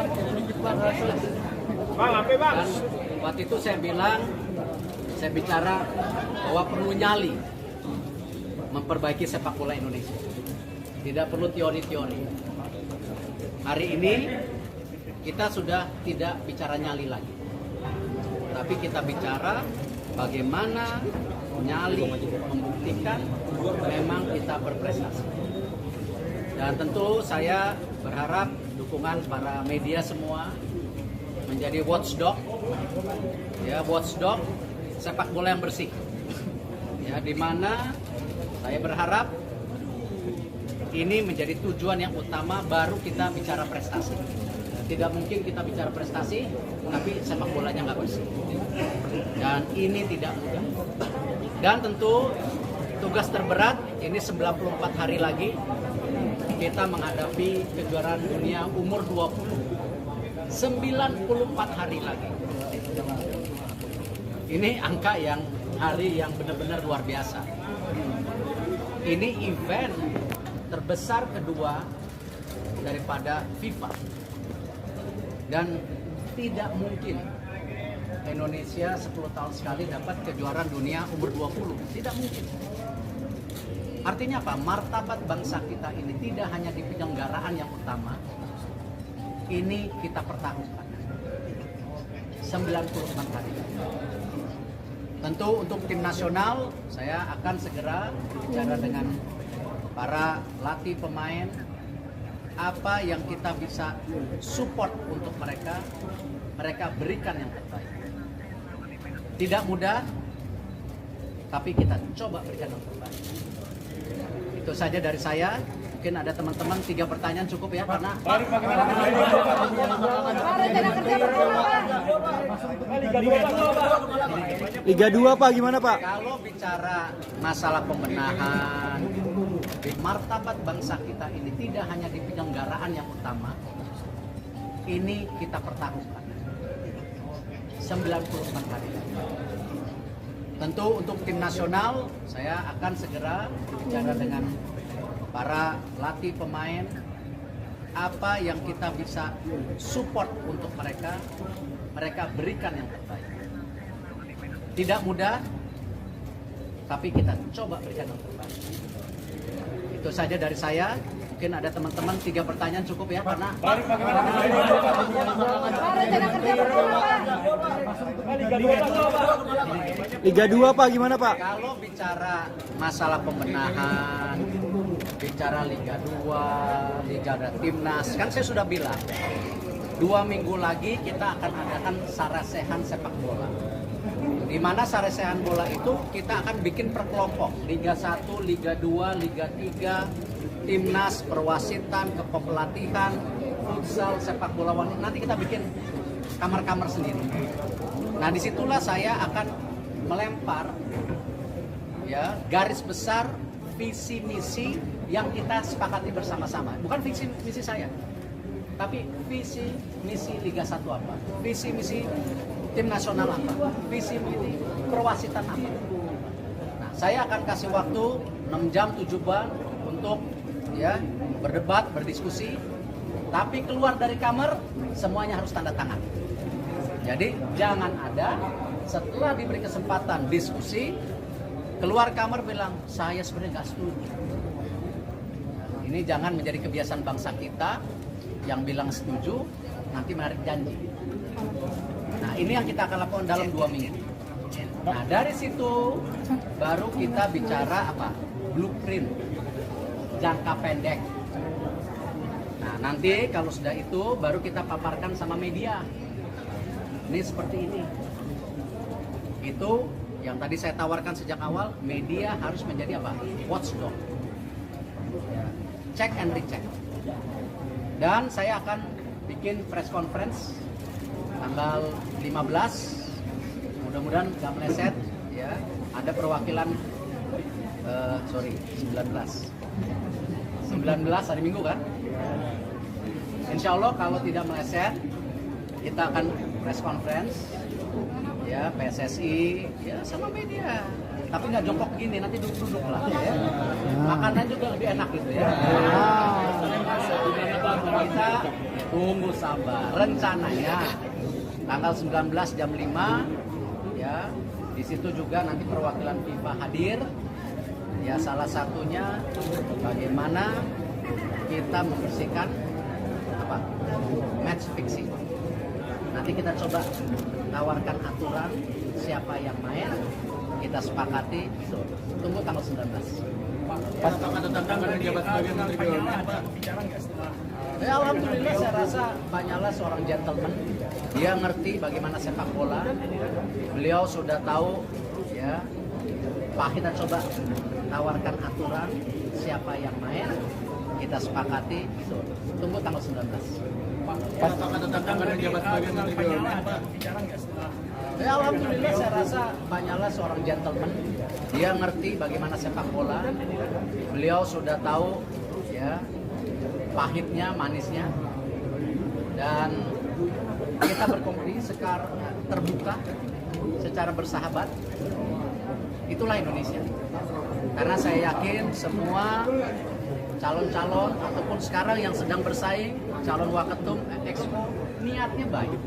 Dan waktu itu saya bicara bahwa perlu nyali memperbaiki sepak bola Indonesia. Tidak perlu teori-teori. Hari ini kita sudah tidak bicara nyali lagi. Tapi kita bicara bagaimana nyali membuktikan memang kita berprestasi. Dan tentu saya berharap dukungan para media semua menjadi watchdog, ya, watchdog sepak bola yang bersih, ya, di mana saya berharap ini menjadi tujuan yang utama, baru kita bicara prestasi. Tidak mungkin kita bicara prestasi tapi sepak bolanya nggak bersih, dan ini tidak mudah. Dan tentu tugas terberat ini 94 hari lagi kita menghadapi kejuaraan dunia umur 20. 94 hari lagi. Ini angka yang hari yang benar-benar luar biasa. Ini event terbesar kedua daripada FIFA. Dan tidak mungkin Indonesia 10 tahun sekali dapat kejuaraan dunia umur 20. Tidak mungkin. Artinya apa? Martabat bangsa kita ini tidak hanya di penyelenggaraan yang utama, ini kita pertaruhkan 94 hari. Tentu untuk tim nasional saya akan segera bicara dengan para latih pemain, apa yang kita bisa support untuk mereka berikan yang terbaik. Tidak mudah, tapi kita coba berikan yang terbaik. Itu saja dari saya. Mungkin ada teman-teman 3 pertanyaan cukup ya, karena Liga 2 Pak, gimana Pak? kalau bicara masalah pembenahan, martabat bangsa kita ini tidak hanya di penyelenggaraan yang utama, ini kita pertaruhkan 94 hari. Tentu untuk tim nasional saya akan segera bicara dengan para latih pemain, apa yang kita bisa support untuk mereka berikan yang terbaik. Tidak mudah, tapi kita coba berikan yang terbaik. Itu saja dari saya. Mungkin ada teman-teman 3 pertanyaan cukup ya, karena Liga 2 Pak, gimana Pak? kalau bicara masalah pembenahan, bicara Liga 2, Liga Timnas, kan saya sudah bilang 2 minggu lagi kita akan adakan sarasehan sepak bola. Di mana sarasehan bola itu kita akan bikin per kelompok, Liga 1, Liga 2, Liga 3, Timnas, perwasitan, kepelatihan, futsal, sepak bola wanita. Nanti kita bikin kamar-kamar sendiri. Nah, disitulah saya akan melempar ya garis besar visi misi yang kita sepakati bersama-sama. Bukan visi misi saya, tapi visi misi Liga 1 apa, visi misi tim nasional apa, visi misi perwasitan apa. Nah, saya akan kasih waktu 6 jam 7 bulan untuk ya berdebat, berdiskusi, tapi keluar dari kamar semuanya harus tanda tangan. Jadi jangan ada setelah diberi kesempatan diskusi keluar kamar bilang saya sebenarnya nggak setuju. Ini jangan menjadi kebiasaan bangsa kita yang bilang setuju nanti menarik janji. Nah, ini yang kita akan lakukan dalam 2 minggu. Nah, dari situ baru kita bicara apa? Blueprint jangka pendek. Nah, nanti kalau sudah itu baru kita paparkan sama media. Ini seperti ini. Itu yang tadi saya tawarkan sejak awal, media harus menjadi apa? Watchdog. Check and recheck. Dan saya akan bikin press conference tanggal 15. Mudah-mudahan nggak meleset ya. Ada perwakilan 19 hari Minggu kan? Insya Allah kalau tidak meleset kita akan press conference ya, PSSI ya sama media. Tapi nggak jongkok gini, nanti duduk-duduk lah. Ya. Makanan juga lebih enak gitu ya. Kita tunggu sabar. Rencananya tanggal 19 jam 5 ya. Di situ juga nanti perwakilan FIFA hadir. Ya salah satunya bagaimana kita membersihkan apa? Match fixing. Nanti kita coba tawarkan aturan siapa yang main, kita sepakati gitu. Tunggu tanggal 19. Apakah tentang menjabat sebagai Menteri BUMN, Pak? Bicara nggak setelah? Ya, alhamdulillah saya rasa Pak Nyala seorang gentleman. Dia ngerti bagaimana sepak bola. Beliau sudah tahu ya. Pak, kita coba tawarkan aturan siapa yang main, kita sepakati gitu. Tunggu tanggal 19. Apakah tentang menjabat sebagai Menteri BUMN, Pak? Bicara nggak setelah? Ya, alhamdulillah saya rasa Pak Nyala seorang gentleman. Dia ngerti bagaimana sepak bola. Beliau sudah tahu ya pahitnya, manisnya. Dan kita berkompetisi secara terbuka, secara bersahabat. Itulah Indonesia. Karena saya yakin semua calon-calon ataupun sekarang yang sedang bersaing, calon waketum Expo, niatnya baik.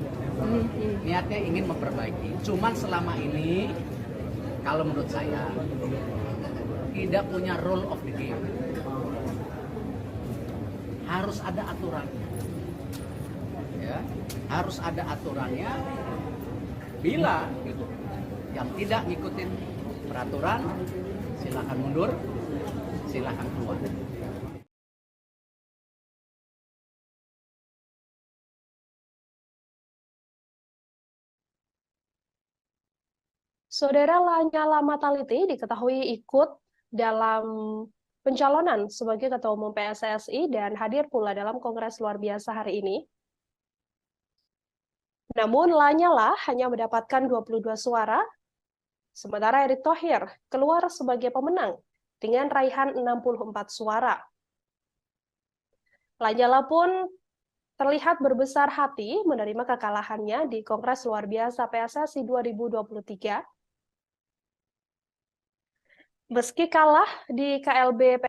Niatnya ingin memperbaiki. Cuman selama ini, kalau menurut saya, tidak punya rule of the game. Harus ada aturannya. Ya, harus ada aturannya. Bila gitu, yang tidak ngikutin peraturan, silakan mundur, silakan keluar. Saudara Lanyala Mataliti diketahui ikut dalam pencalonan sebagai Ketua Umum PSSI dan hadir pula dalam Kongres luar biasa hari ini. Namun Lanyala hanya mendapatkan 22 suara, sementara Erick Thohir keluar sebagai pemenang dengan raihan 64 suara. Lanyala pun terlihat berbesar hati menerima kekalahannya di Kongres luar biasa PSSI 2023. Meski kalah di KLB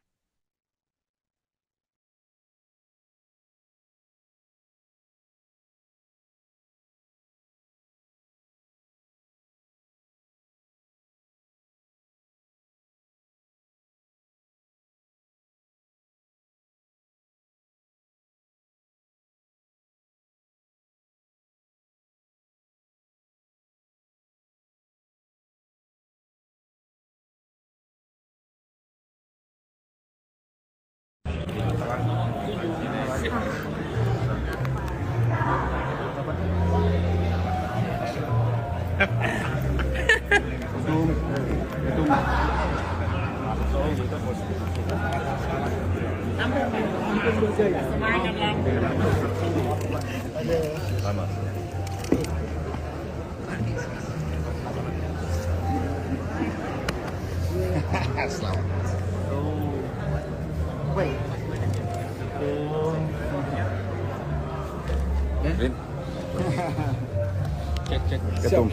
Ketum.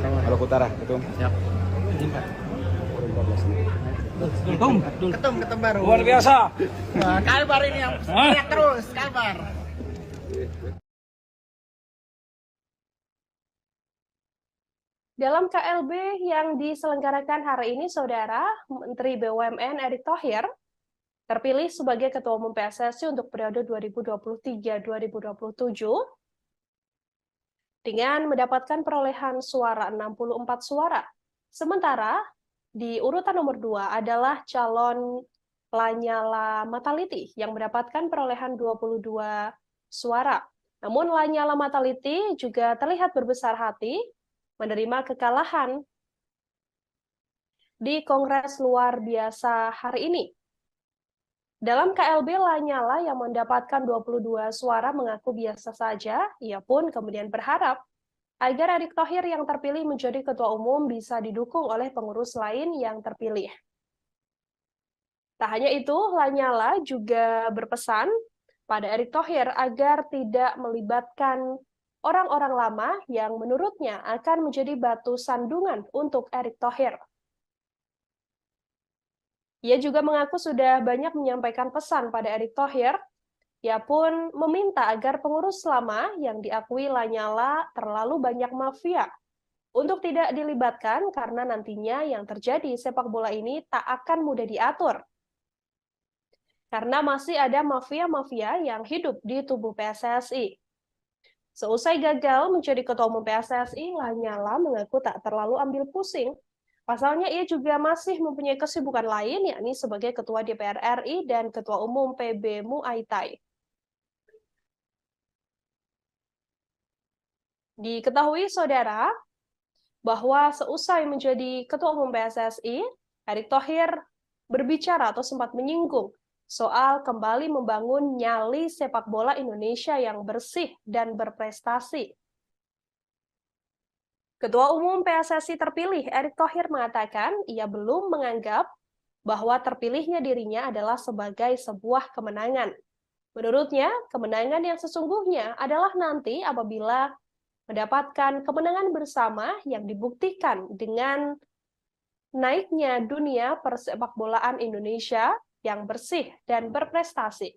Halo Utara, Ketum. Siap. Ketum baru. Luar biasa. Kalbar ini yang teriak terus, Kalbar. dalam KLB yang diselenggarakan hari ini, Saudara, Menteri BUMN Erick Thohir terpilih sebagai Ketua Umum PSSI untuk periode 2023-2027 dengan mendapatkan perolehan suara 64 suara. Sementara di urutan nomor 2 adalah calon Lanyala Mataliti yang mendapatkan perolehan 22 suara. Namun Lanyala Mataliti juga terlihat berbesar hati menerima kekalahan di Kongres luar biasa hari ini. Dalam KLB, Lanyala yang mendapatkan 22 suara mengaku biasa saja. Ia pun kemudian berharap agar Erick Thohir yang terpilih menjadi Ketua Umum bisa didukung oleh pengurus lain yang terpilih. Tak hanya itu, Lanyala juga berpesan pada Erick Thohir agar tidak melibatkan orang-orang lama yang menurutnya akan menjadi batu sandungan untuk Erick Thohir. Ia juga mengaku sudah banyak menyampaikan pesan pada Erick Thohir. Ia pun meminta agar pengurus lama yang diakui Lanyala terlalu banyak mafia untuk tidak dilibatkan karena nantinya yang terjadi sepak bola ini tak akan mudah diatur. Karena masih ada mafia-mafia yang hidup di tubuh PSSI. Seusai gagal menjadi ketua umum PSSI, Lanyala mengaku tak terlalu ambil pusing. Pasalnya ia juga masih mempunyai kesibukan lain, yakni sebagai Ketua DPR RI dan Ketua Umum PB Muay Thai. Diketahui, saudara, bahwa seusai menjadi Ketua Umum PSSI, Erick Thohir berbicara atau sempat menyinggung soal kembali membangun nyali sepak bola Indonesia yang bersih dan berprestasi. Ketua Umum PSSI terpilih Erick Thohir mengatakan ia belum menganggap bahwa terpilihnya dirinya adalah sebagai sebuah kemenangan. Menurutnya, kemenangan yang sesungguhnya adalah nanti apabila mendapatkan kemenangan bersama yang dibuktikan dengan naiknya dunia persepakbolaan Indonesia yang bersih dan berprestasi.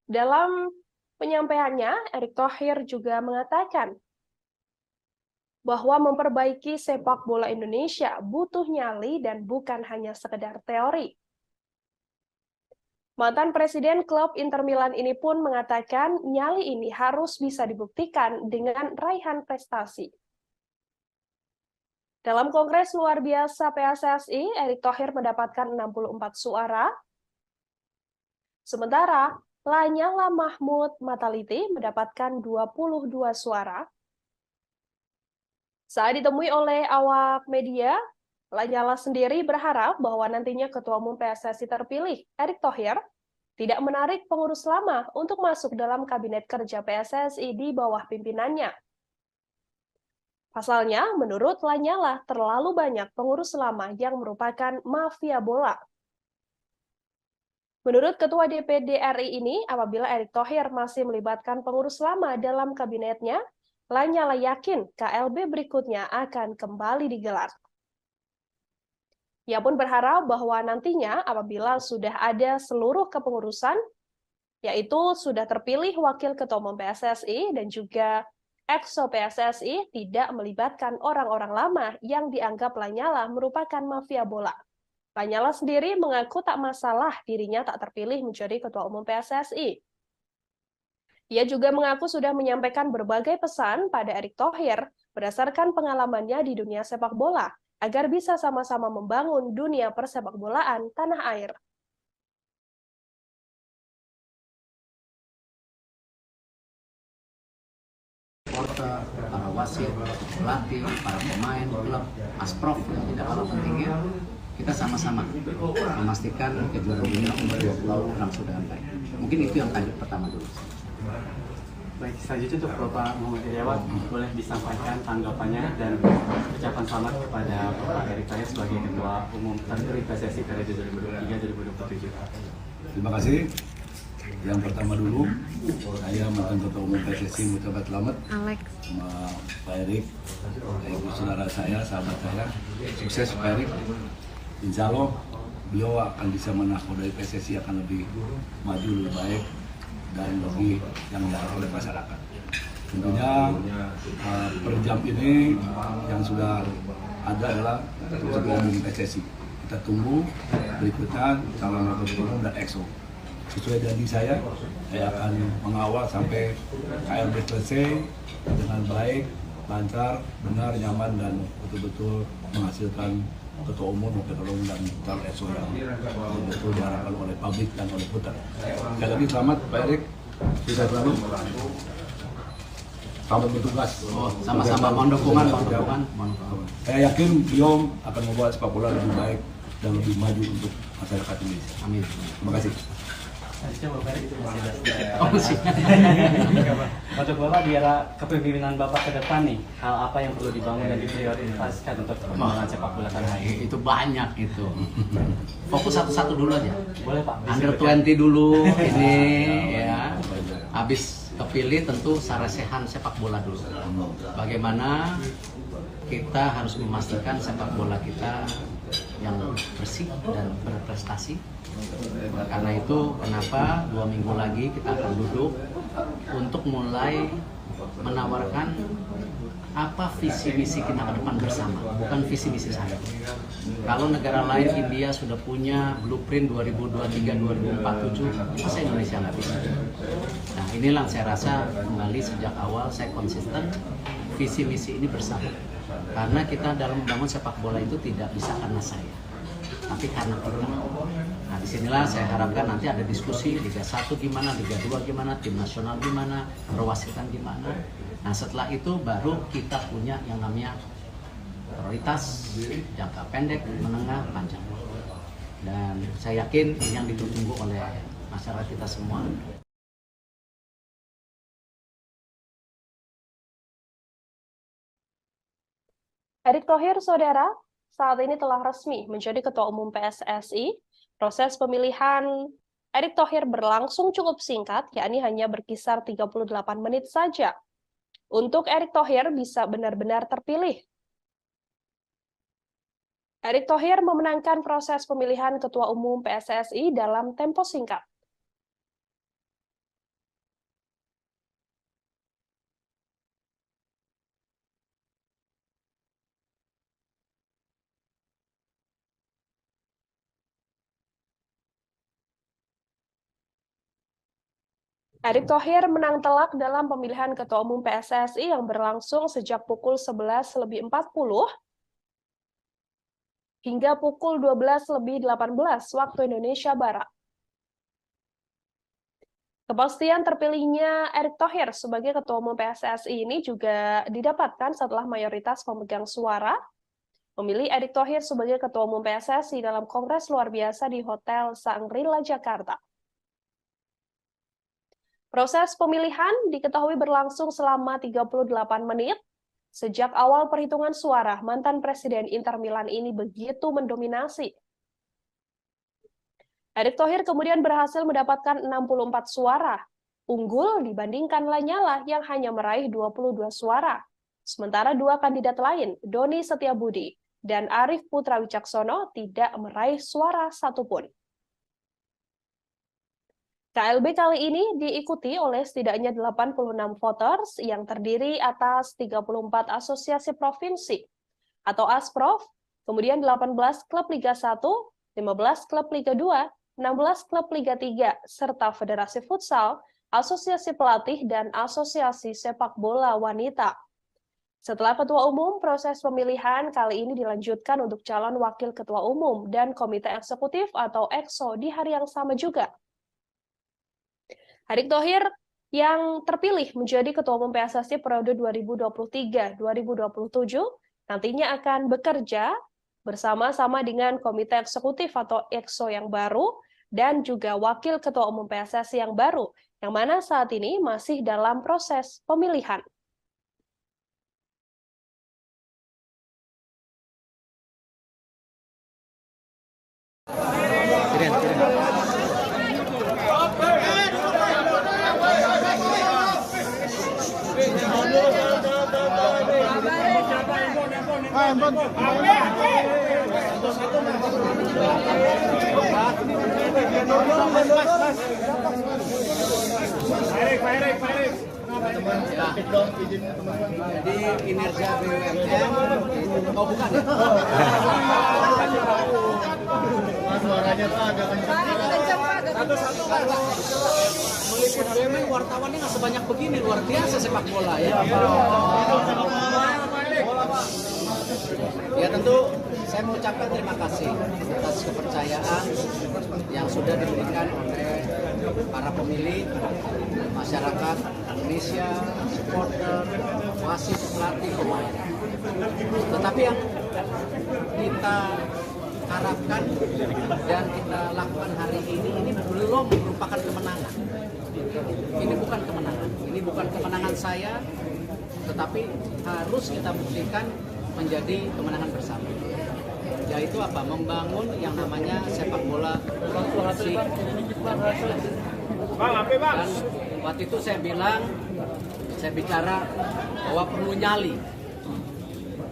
Dalam penyampaiannya, Erick Thohir juga mengatakan bahwa memperbaiki sepak bola Indonesia butuh nyali dan bukan hanya sekedar teori. Mantan Presiden klub Inter Milan ini pun mengatakan nyali ini harus bisa dibuktikan dengan raihan prestasi. Dalam Kongres luar biasa PSSI, Erick Thohir mendapatkan 64 suara, sementara Lanyala Mahmud Mataliti mendapatkan 22 suara. Saat ditemui oleh awak media, Lanyala sendiri berharap bahwa nantinya Ketua Umum PSSI terpilih, Erick Thohir, tidak menarik pengurus lama untuk masuk dalam kabinet kerja PSSI di bawah pimpinannya. Pasalnya, menurut Lanyala, terlalu banyak pengurus lama yang merupakan mafia bola. Menurut Ketua DPD RI ini, apabila Erick Thohir masih melibatkan pengurus lama dalam kabinetnya, Lanyala yakin KLB berikutnya akan kembali digelar. Ia pun berharap bahwa nantinya apabila sudah ada seluruh kepengurusan, yaitu sudah terpilih Wakil Ketua Umum PSSI dan juga Exco PSSI, tidak melibatkan orang-orang lama yang dianggap Lanyala merupakan mafia bola. Lanyala sendiri mengaku tak masalah dirinya tak terpilih menjadi Ketua Umum PSSI. Ia juga mengaku sudah menyampaikan berbagai pesan pada Erick Thohir berdasarkan pengalamannya di dunia sepak bola, agar bisa sama-sama membangun dunia persepakbolaan tanah air. Supporter, para wasit, pelatih, para pemain, klub, asprof yang tidak kalah pentingnya, kita sama-sama memastikan kejuaraan dunia umur 20 langsung dengan baik. Mungkin itu yang tadi pertama dulu. Baik, selanjutnya untuk Bapak Muhammad Iryawan, boleh disampaikan tanggapannya dan ucapan selamat kepada Bapak Erick Thohir sebagai Ketua Umum terpilih PSSI periode 2023-2027. Terima kasih. Yang pertama dulu, saya mantan Ketua Umum PSSI mengucapkan selamat sama Pak Erick, saudara saya, sahabat saya. Sukses Pak Erick. Insya Allah beliau akan bisa menakodai PSSI akan lebih maju, lebih baik dan lebih yang diharapkan oleh masyarakat. Tentunya per jam ini yang sudah ada adalah Ketua Umum PSSI. Kita tunggu berikutnya calon Ketua Umum dan EXO. Sesuai janji saya akan mengawal sampai KLB selesai dengan baik, lancar, benar, nyaman, dan betul-betul menghasilkan ketua umum dan calon EXO yang betul diharapkan oleh publik dan oleh putar. Sekali lagi selamat Pak Erik, bisa selalu selamat bertugas. Sama-sama, mohon dukungan. Saya yakin beliau akan membawa sepak bola lebih baik dan lebih maju untuk masyarakat Indonesia. Amin. Terima kasih. Untuk Bapak di era kepemimpinan Bapak ke depan nih, hal apa yang perlu dibangun dan diprioritaskan untuk perkembangan sepak bola tanah air? Itu banyak itu. Fokus satu-satu dulu aja. Boleh Pak? Under 20 dulu ini ya. Habis kepilih tentu sarasehan sepak bola dulu. Bagaimana kita harus memastikan sepak bola kita yang bersih dan berprestasi. Karena itu kenapa 2 minggu lagi kita akan duduk untuk mulai menawarkan apa visi misi kita ke depan bersama, bukan visi misi saya. Kalau negara lain, India sudah punya blueprint 2023-2047, masa Indonesia nggak bisa? Nah inilah saya rasa kembali sejak awal saya konsisten visi misi ini bersama. Karena kita dalam membangun sepak bola itu tidak bisa karena saya, tapi karena kita. Nah disinilah saya harapkan nanti ada diskusi Liga 1 gimana, Liga 2 gimana, tim nasional gimana, perwasitan gimana. Nah setelah itu baru kita punya yang namanya prioritas jangka pendek, menengah, panjang. Dan saya yakin ini yang ditunggu oleh masyarakat kita semua. Erick Thohir, saudara, saat ini telah resmi menjadi Ketua Umum PSSI. Proses pemilihan Erick Thohir berlangsung cukup singkat, yakni hanya berkisar 38 menit saja. Untuk Erick Thohir bisa benar-benar terpilih. Erick Thohir memenangkan proses pemilihan Ketua Umum PSSI dalam tempo singkat. Erick Thohir menang telak dalam pemilihan Ketua Umum PSSI yang berlangsung sejak pukul 11.40 hingga pukul 12.18 waktu Indonesia Barat. Kepastian terpilihnya Erick Thohir sebagai Ketua Umum PSSI ini juga didapatkan setelah mayoritas pemegang suara memilih Erick Thohir sebagai Ketua Umum PSSI dalam Kongres Luar Biasa di Hotel Shangri-La Jakarta. Proses pemilihan diketahui berlangsung selama 38 menit. Sejak awal perhitungan suara, mantan Presiden Inter Milan ini begitu mendominasi. Erick Thohir kemudian berhasil mendapatkan 64 suara, unggul dibandingkan Lanyala yang hanya meraih 22 suara. Sementara dua kandidat lain, Doni Setiabudi dan Arief Putra Wicaksono, tidak meraih suara satupun. KLB kali ini diikuti oleh setidaknya 86 voters yang terdiri atas 34 asosiasi provinsi atau ASPROV, kemudian 18 klub Liga 1, 15 klub Liga 2, 16 klub Liga 3, serta Federasi Futsal, Asosiasi Pelatih, dan Asosiasi Sepak Bola Wanita. Setelah Ketua Umum, proses pemilihan kali ini dilanjutkan untuk calon Wakil Ketua Umum dan Komite Eksekutif atau EXO di hari yang sama juga. Erick Thohir yang terpilih menjadi Ketua Umum PSSI periode 2023-2027 nantinya akan bekerja bersama-sama dengan Komite Eksekutif atau EXO yang baru dan juga Wakil Ketua Umum PSSI yang baru, yang mana saat ini masih dalam proses pemilihan. Jadi kinerja BUMN, oh bukan ya? Suaranya tuh agak kencang. Meliput BUMN wartawannya nggak sebanyak begini, luar biasa sepak bola ya. Ya tentu saya mengucapkan terima kasih atas kepercayaan yang sudah diberikan oleh para pemilih, masyarakat Indonesia, supporter, wasit, pelatih, pemain. Tetapi yang kita harapkan dan kita lakukan hari ini belum merupakan kemenangan. Ini bukan kemenangan. Ini bukan kemenangan saya, tetapi harus kita buktikan menjadi kemenangan bersama. Yaitu apa? Membangun yang namanya sepak bola bersih. Dan waktu itu saya bicara bahwa perlu nyali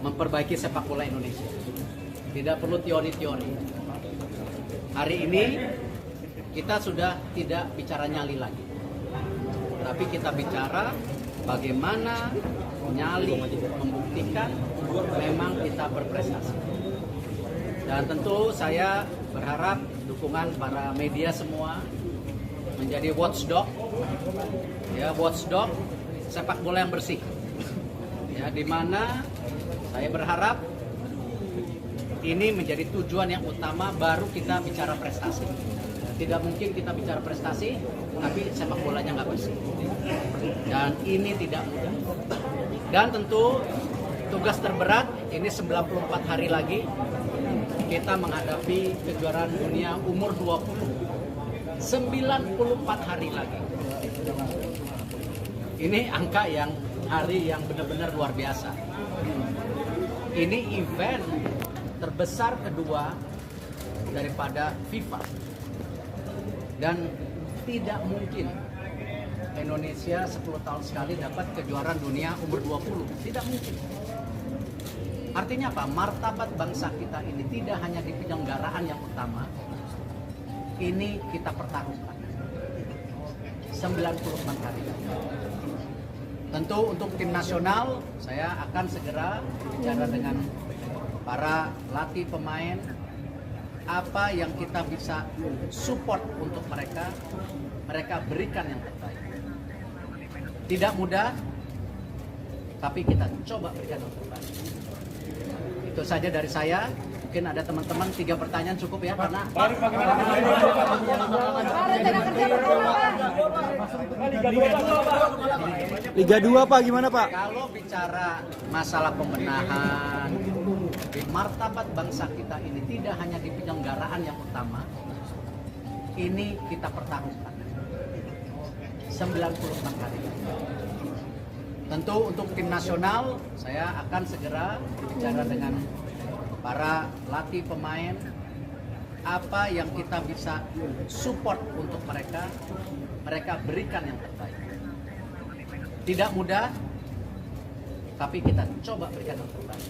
memperbaiki sepak bola Indonesia. Tidak perlu teori-teori. Hari ini kita sudah tidak bicara nyali lagi. Tapi kita bicara bagaimana nyali membuktikan memang kita berprestasi. Dan tentu saya berharap dukungan para media semua menjadi watchdog, ya watchdog sepak bola yang bersih. Ya, di mana saya berharap ini menjadi tujuan yang utama, baru kita bicara prestasi. Tidak mungkin kita bicara prestasi, tapi sepak bolanya nggak bersih. Dan ini tidak mudah. Dan tentu tugas terberat, ini 94 hari lagi, kita menghadapi kejuaraan dunia umur 20. 94 hari lagi. Ini angka yang hari yang benar-benar luar biasa. Ini event terbesar kedua daripada FIFA. Dan tidak mungkin Indonesia 10 tahun sekali dapat kejuaraan dunia umur 20. Tidak mungkin. Artinya apa? Martabat bangsa kita ini tidak hanya di penyelenggaraan yang utama. Ini kita pertaruhkan. 94 hari. Tentu untuk tim nasional, saya akan segera bicara dengan para pelatih pemain, apa yang kita bisa support untuk mereka berikan yang terbaik. Tidak mudah, tapi kita coba berikan yang terbaik. Itu saja dari saya. Mungkin ada teman-teman 3 pertanyaan cukup ya, karena Liga 2 Pak, gimana Pak? kalau bicara masalah pembenahan, di martabat bangsa kita ini tidak hanya di penyelenggaraan yang utama, ini kita pertaruhkan 94 hari. Tentu untuk tim nasional, saya akan segera bicara dengan para pelatih pemain, apa yang kita bisa support untuk mereka berikan yang terbaik. Tidak mudah, tapi kita coba berikan yang terbaik.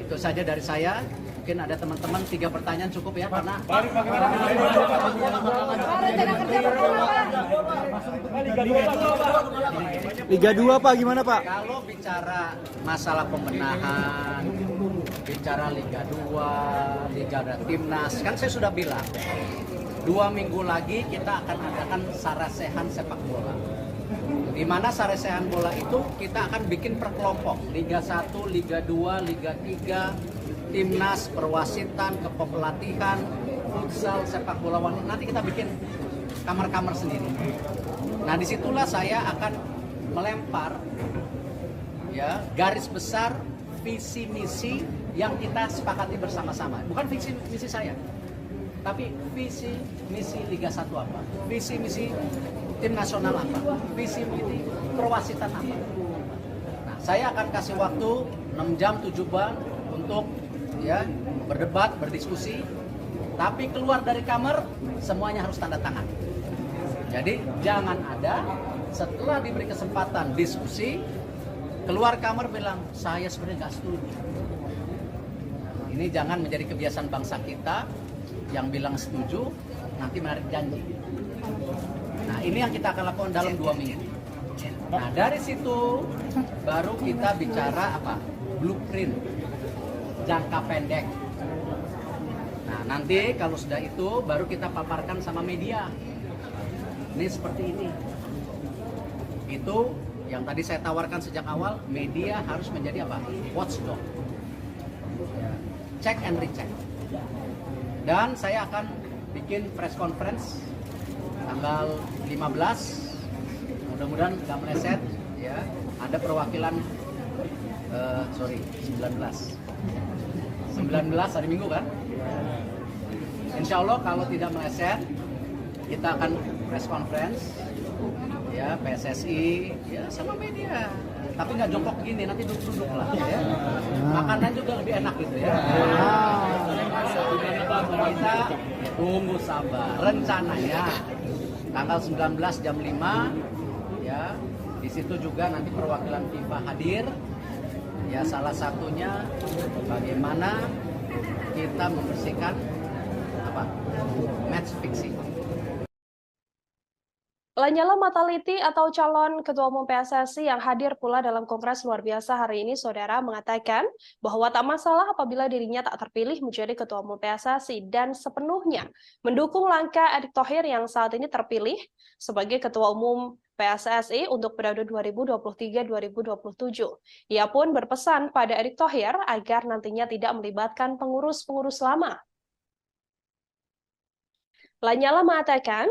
Itu saja dari saya. Mungkin ada teman-teman 3 pertanyaan cukup ya, karena Liga 2 Pak, gimana Pak? kalau bicara masalah pembenahan, bicara Liga 2, Liga Timnas, kan saya sudah bilang 2 minggu lagi kita akan adakan sarasehan sepak bola. Di mana sarasehan bola itu kita akan bikin per kelompok, Liga 1, Liga 2, Liga 3, Timnas, perwasitan, kepelatihan, futsal, sepak bola wanita. Nanti kita bikin kamar-kamar sendiri. Nah, disitulah saya akan melempar ya garis besar visi misi yang kita sepakati bersama-sama. Bukan visi misi saya, tapi visi misi Liga 1 apa, visi misi tim nasional apa, visi misi perwasitan apa. Nah, saya akan kasih waktu 6 jam 7 jam untuk ya berdebat, berdiskusi, tapi keluar dari kamar semuanya harus tanda tangan. Jadi jangan ada setelah diberi kesempatan diskusi keluar kamar bilang saya sebenarnya nggak setuju. Ini jangan menjadi kebiasaan bangsa kita yang bilang setuju nanti menarik janji. Nah, ini yang kita akan lakukan dalam 2 minggu. Nah, dari situ baru kita bicara apa? Blueprint jangka pendek. Nah, nanti kalau sudah itu baru kita paparkan sama media. Ini seperti ini. Itu yang tadi saya tawarkan sejak awal, media harus menjadi apa? Watchdog. cek and recheck. Dan saya akan bikin press conference tanggal 15, mudah-mudahan nggak meleset ya. Ada perwakilan 19 hari Minggu kan? Insya Allah kalau tidak meleset, kita akan press conference ya, PSSI ya sama media. Tapi nggak jongkok gini, nanti duduk-duduk lah ya. Makanan juga lebih enak gitu ya. Kita tunggu sabar. Rencananya tanggal 19 jam 5 ya. Di situ juga nanti perwakilan FIFA hadir. Ya salah satunya bagaimana kita membersihkan match fixing. Lanyala Mataliti atau calon Ketua Umum PSSI yang hadir pula dalam Kongres luar biasa hari ini, Saudara, mengatakan bahwa tak masalah apabila dirinya tak terpilih menjadi Ketua Umum PSSI dan sepenuhnya mendukung langkah Erick Thohir yang saat ini terpilih sebagai Ketua Umum PSSI untuk periode 2023-2027. Ia pun berpesan pada Erick Thohir agar nantinya tidak melibatkan pengurus-pengurus lama. Lanyala mengatakan,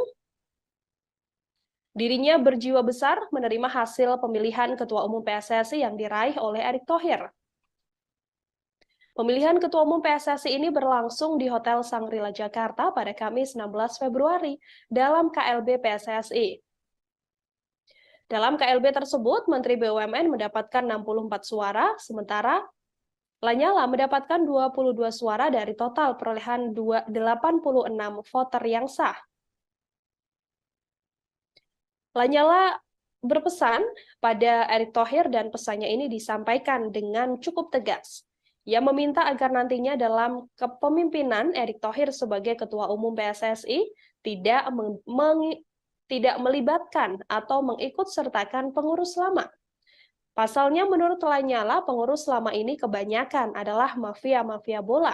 dirinya berjiwa besar menerima hasil pemilihan Ketua Umum PSSI yang diraih oleh Erick Thohir. Pemilihan Ketua Umum PSSI ini berlangsung di Hotel Shangri-La Jakarta pada Kamis 16 Februari dalam KLB PSSI. Dalam KLB tersebut, Menteri BUMN mendapatkan 64 suara, sementara Lanyala mendapatkan 22 suara dari total perolehan 86 voter yang sah. Lanyala berpesan pada Erick Thohir dan pesannya ini disampaikan dengan cukup tegas. Ia meminta agar nantinya dalam kepemimpinan Erick Thohir sebagai Ketua Umum PSSI tidak melibatkan atau mengikutsertakan pengurus lama. Pasalnya menurut Lanyala, pengurus lama ini kebanyakan adalah mafia-mafia bola.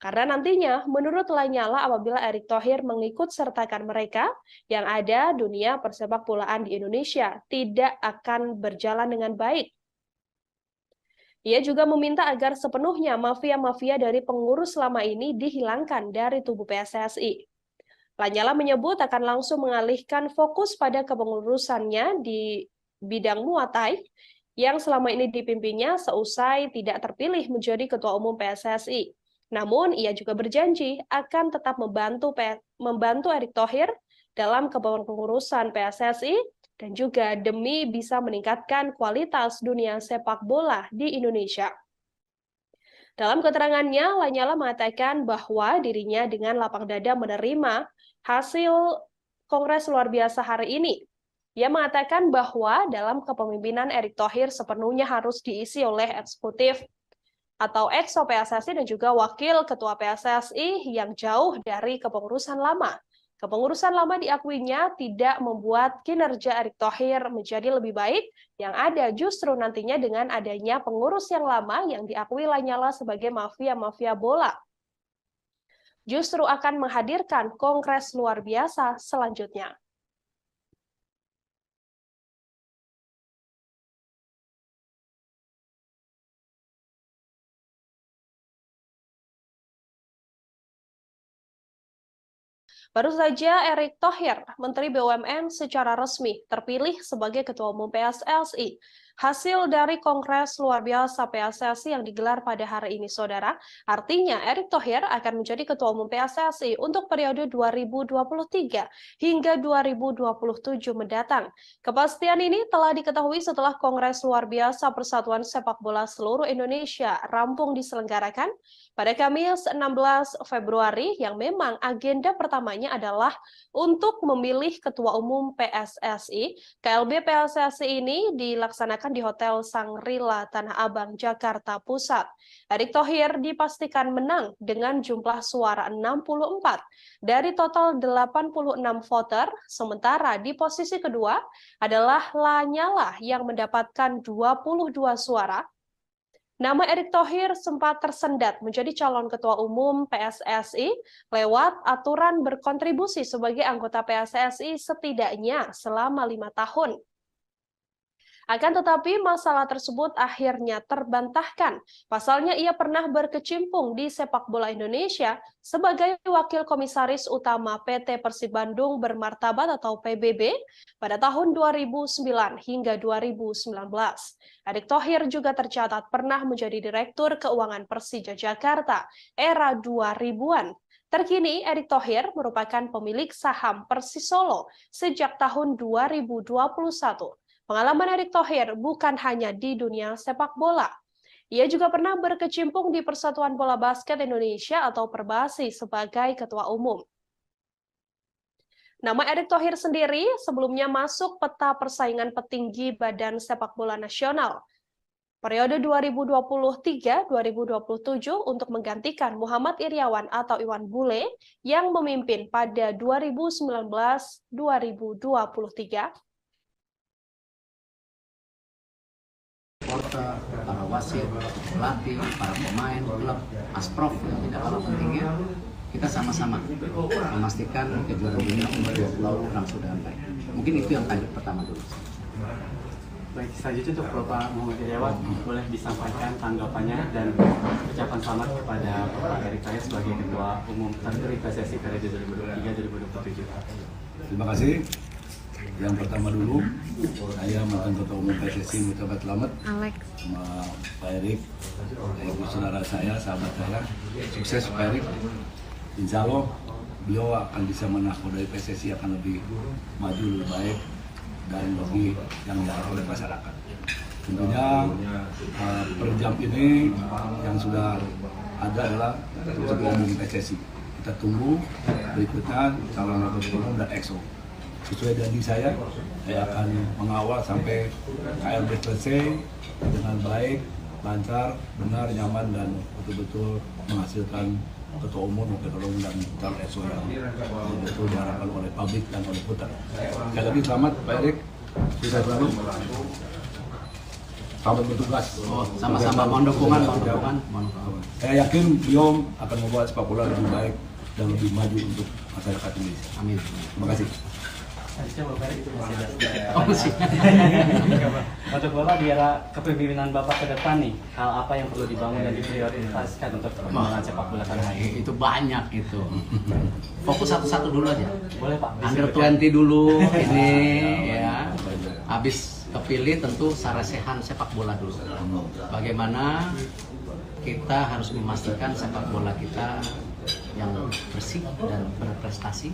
Karena nantinya, menurut Lanyala, apabila Erick Thohir mengikutsertakan mereka, yang ada dunia persepak bolaan di Indonesia tidak akan berjalan dengan baik. Ia juga meminta agar sepenuhnya mafia-mafia dari pengurus lama ini dihilangkan dari tubuh PSSI. Lanyala menyebut akan langsung mengalihkan fokus pada kepengurusannya di bidang Muay Thai yang selama ini dipimpinnya seusai tidak terpilih menjadi Ketua Umum PSSI. Namun, ia juga berjanji akan tetap membantu Erick Thohir dalam kepengurusan PSSI dan juga demi bisa meningkatkan kualitas dunia sepak bola di Indonesia. Dalam keterangannya, Lanyala mengatakan bahwa dirinya dengan lapang dada menerima hasil Kongres luar biasa hari ini. Ia mengatakan bahwa dalam kepemimpinan Erick Thohir sepenuhnya harus diisi oleh eksekutif atau EXO PSSI dan juga wakil ketua PSSI yang jauh dari kepengurusan lama. Kepengurusan lama diakuinya tidak membuat kinerja Erick Thohir menjadi lebih baik, yang ada justru nantinya dengan adanya pengurus yang lama yang diakui Lanyala sebagai mafia-mafia bola, justru akan menghadirkan Kongres luar biasa selanjutnya. Baru saja Erick Thohir, Menteri BUMN, secara resmi terpilih sebagai Ketua Umum PSSI. Hasil dari Kongres luar biasa PSSI yang digelar pada hari ini, Saudara, artinya Erick Thohir akan menjadi Ketua Umum PSSI untuk periode 2023 hingga 2027 mendatang. Kepastian ini telah diketahui setelah Kongres luar biasa Persatuan Sepak Bola Seluruh Indonesia rampung diselenggarakan pada Kamis 16 Februari yang memang agenda pertamanya adalah untuk memilih Ketua Umum PSSI. KLB PSSI ini dilaksanakan di Hotel Shangri-La Tanah Abang, Jakarta Pusat. Erick Thohir dipastikan menang dengan jumlah suara 64 dari total 86 voter, sementara di posisi kedua adalah Lanyala yang mendapatkan 22 suara. Nama Erick Thohir sempat tersendat menjadi calon Ketua Umum PSSI lewat aturan berkontribusi sebagai anggota PSSI setidaknya selama 5 tahun. Akan tetapi masalah tersebut akhirnya terbantahkan. Pasalnya ia pernah berkecimpung di sepak bola Indonesia sebagai wakil komisaris utama PT Persib Bandung Bermartabat atau PBB pada tahun 2009 hingga 2019. Erick Thohir juga tercatat pernah menjadi Direktur Keuangan Persija Jakarta era 2000-an. Terkini, Erick Thohir merupakan pemilik saham Persis Solo sejak tahun 2021. Pengalaman Erick Thohir bukan hanya di dunia sepak bola. Ia juga pernah berkecimpung di Persatuan Bola Basket Indonesia atau Perbasi sebagai ketua umum. Nama Erick Thohir sendiri sebelumnya masuk peta persaingan petinggi Badan Sepak Bola Nasional periode 2023-2027 untuk menggantikan Muhammad Iryawan atau Iwan Bule yang memimpin pada 2019-2023. Supporter, para wasit, pelatih, para pemain, klub, asprof yang tidak kalah pentingnya, kita sama-sama memastikan kejuaraan dunia umur 20 sudah baik. Mungkin itu yang tadi pertama dulu. Baik, selanjutnya untuk Bapak Muhammad Iryawan, boleh disampaikan tanggapannya dan ucapan selamat kepada Bapak Erick Thohir sebagai Ketua Umum terpilih PSSI periode 2023-2027. Terima kasih. Yang pertama dulu, saya mantan Ketua Umum PSSI mengucapkan selamat sama Pak Erick, ibu saudara saya, sahabat saya. Sukses Pak Erick. Insya Allah beliau akan bisa menakodai PSSI akan lebih maju, lebih baik dan lebih yang diharapkan oleh masyarakat. Tentunya per jam ini yang sudah ada adalah Ketua Umum PSSI. Kita tunggu berikutnya calon Ketua Umum dan EXO. Sesuai janji saya akan mengawal sampai KLB selesai dengan baik, lancar, benar, nyaman, dan betul-betul menghasilkan ketua umum, wakil umum, dan calon EXO yang betul diharapkan oleh publik dan oleh putar. Sekali lagi selamat Pak Erick, sukses selalu. Selamat bertugas. Sama-sama mohon dukungan. Saya yakin beliau akan membuat sepak bola lebih baik dan lebih maju untuk masyarakat Indonesia. Amin. Terima kasih. Selanjutnya Bapak Erick masih ada sedikit. Oh, Untuk Bapak di era kepemimpinan Bapak ke depan nih, hal apa yang perlu dibangun dan diprioritaskan untuk perkembangan sepak bola tanah air? itu banyak itu. Fokus satu-satu dulu aja. Boleh Pak? Under 20 dulu ini ya. Habis kepilih tentu sarasehan sepak bola dulu. Bagaimana kita harus memastikan sepak bola kita yang bersih dan berprestasi.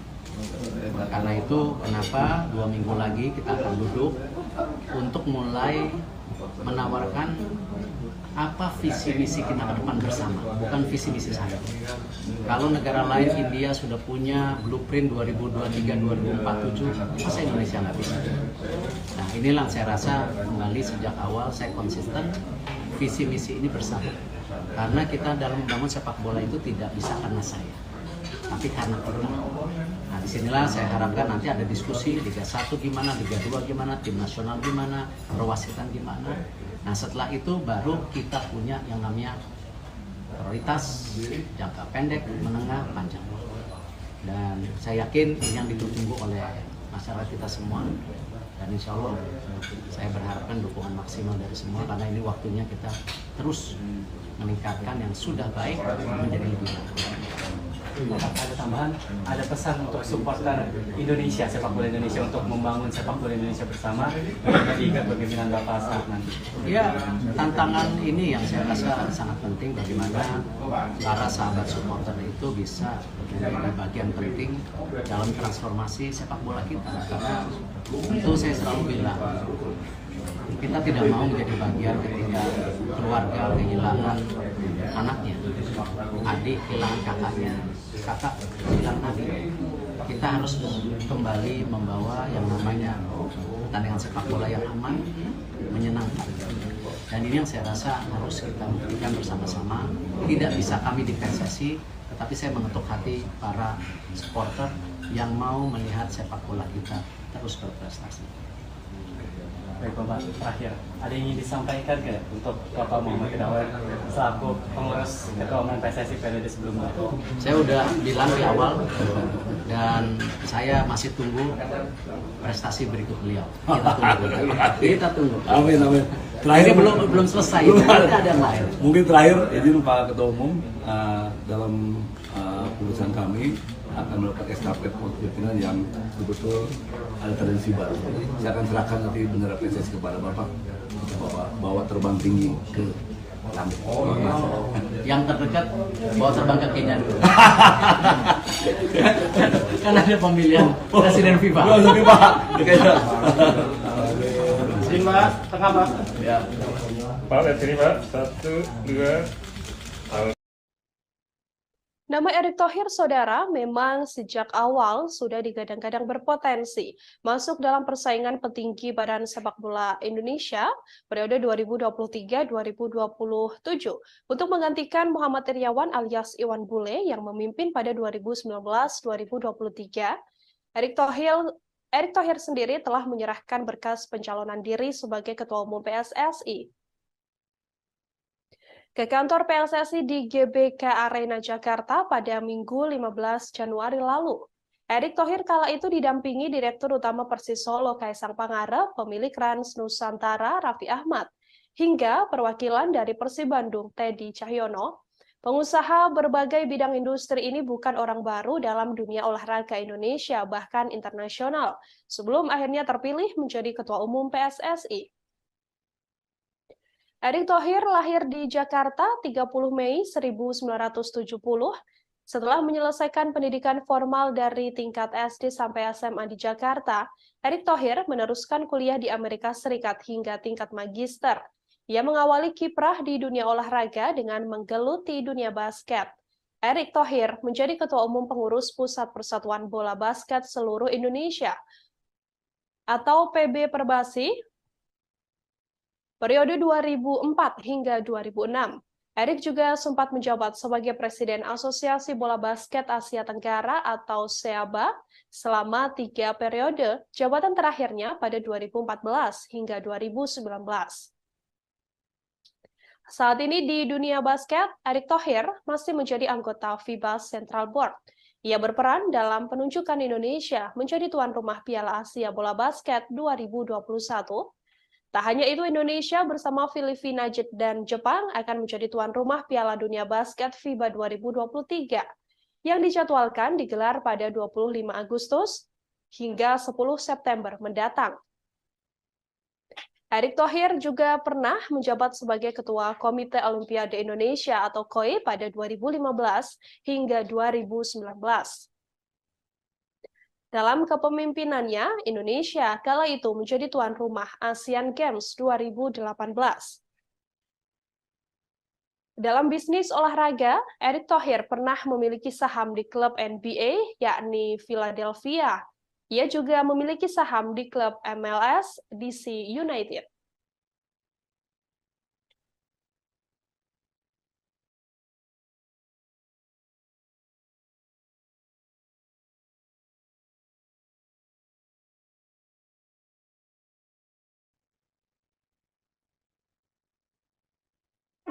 Karena itu kenapa 2 minggu lagi kita akan duduk untuk mulai menawarkan apa visi misi kita ke depan bersama, bukan visi misi saya. Kalau negara lain India sudah punya blueprint 2023-2047, masa Indonesia nggak bisa? Nah inilah saya rasa kembali sejak awal saya konsisten visi misi ini bersama. Karena kita dalam membangun sepak bola itu tidak bisa karena saya, tapi karena kita. Nah disinilah saya harapkan nanti ada diskusi Liga 1 gimana, Liga 2 gimana, tim nasional gimana, perwasitan gimana. Nah setelah itu baru kita punya yang namanya prioritas jangka pendek, menengah, panjang. Dan saya yakin ini yang ditunggu oleh masyarakat kita semua. Dan insya Allah saya berharapkan dukungan maksimal dari semua karena ini waktunya kita terus meningkatkan yang sudah baik menjadi lebih baik. Ada tambahan, ada pesan untuk supporter Indonesia, sepak bola Indonesia untuk membangun sepak bola Indonesia bersama di kepemimpinan Bapak saat nanti. Ya, tantangan ini yang saya rasa sangat penting bagaimana para sahabat supporter itu bisa menjadi bagian penting dalam transformasi sepak bola kita. Karena itu saya selalu bilang, kita tidak mau menjadi bagian ketika keluarga kehilangan anaknya, adik kehilangan kakaknya, kakak hilang adik. Kita harus kembali membawa yang namanya pertandingan sepak bola yang aman, menyenangkan. Dan ini yang saya rasa harus kita buktikan bersama-sama. Tidak bisa kami di PSSI, tetapi saya mengetuk hati para supporter yang mau melihat sepak bola kita terus berprestasi. Baik Bapak, terakhir, ada yang ingin disampaikan ke untuk Bapak Muhammad Iryawan selaku pengurus Ketua Umum PSSI periode sebelumnya? Saya udah bilang di awal dan saya masih tunggu prestasi berikut beliau. Kita tunggu. Amin, amin. Ini belum selesai. Ada yang lain. Mungkin terakhir, izin Pak Ketua Umum, dalam urusan kami akan melakukan estafet kepemimpinan yang betul-betul ada tendensi baru. Saya akan serahkan nanti bendera PSSI kepada Bapak untuk bawa terbang tinggi ke langit. Yang terdekat bawa terbang ke Kenya dulu. Kan ada pemilihan presiden FIFA. Sini Pak, tengah Pak. Ya. Pak, lihat sini Pak. 1, 2. Nama Erick Thohir, saudara, memang sejak awal sudah digadang-gadang berpotensi masuk dalam persaingan petinggi Badan Sepak Bola Indonesia periode 2023-2027 untuk menggantikan Muhammad Iryawan alias Iwan Bule yang memimpin pada 2019-2023. Erick Thohir sendiri telah menyerahkan berkas pencalonan diri sebagai Ketua Umum PSSI ke kantor PSSI di GBK Arena Jakarta pada Minggu 15 Januari lalu. Erick Thohir kala itu didampingi Direktur Utama Persis Solo Kaisang Pangarep, pemilik Rans Nusantara Raffi Ahmad, hingga perwakilan dari Persib Bandung Teddy Cahyono. Pengusaha berbagai bidang industri ini bukan orang baru dalam dunia olahraga Indonesia, bahkan internasional, sebelum akhirnya terpilih menjadi Ketua Umum PSSI. Erick Thohir lahir di Jakarta 30 Mei 1970. Setelah menyelesaikan pendidikan formal dari tingkat SD sampai SMA di Jakarta, Erick Thohir meneruskan kuliah di Amerika Serikat hingga tingkat magister. Ia mengawali kiprah di dunia olahraga dengan menggeluti dunia basket. Erick Thohir menjadi Ketua Umum Pengurus Pusat Persatuan Bola Basket Seluruh Indonesia atau PB Perbasi periode 2004 hingga 2006. Erick juga sempat menjabat sebagai Presiden Asosiasi Bola Basket Asia Tenggara atau SEABA selama 3 periode, jabatan terakhirnya pada 2014 hingga 2019. Saat ini di dunia basket, Erick Thohir masih menjadi anggota FIBA Central Board. Ia berperan dalam penunjukan Indonesia menjadi tuan rumah Piala Asia Bola Basket 2021. Tak hanya itu, Indonesia bersama Filipina dan Jepang akan menjadi tuan rumah Piala Dunia Basket FIBA 2023 yang dijadwalkan digelar pada 25 Agustus hingga 10 September mendatang. Erick Thohir juga pernah menjabat sebagai Ketua Komite Olimpiade Indonesia atau KOI pada 2015 hingga 2019. Dalam kepemimpinannya, Indonesia kala itu menjadi tuan rumah Asian Games 2018. Dalam bisnis olahraga, Erick Thohir pernah memiliki saham di klub NBA, yakni Philadelphia. Ia juga memiliki saham di klub MLS DC United.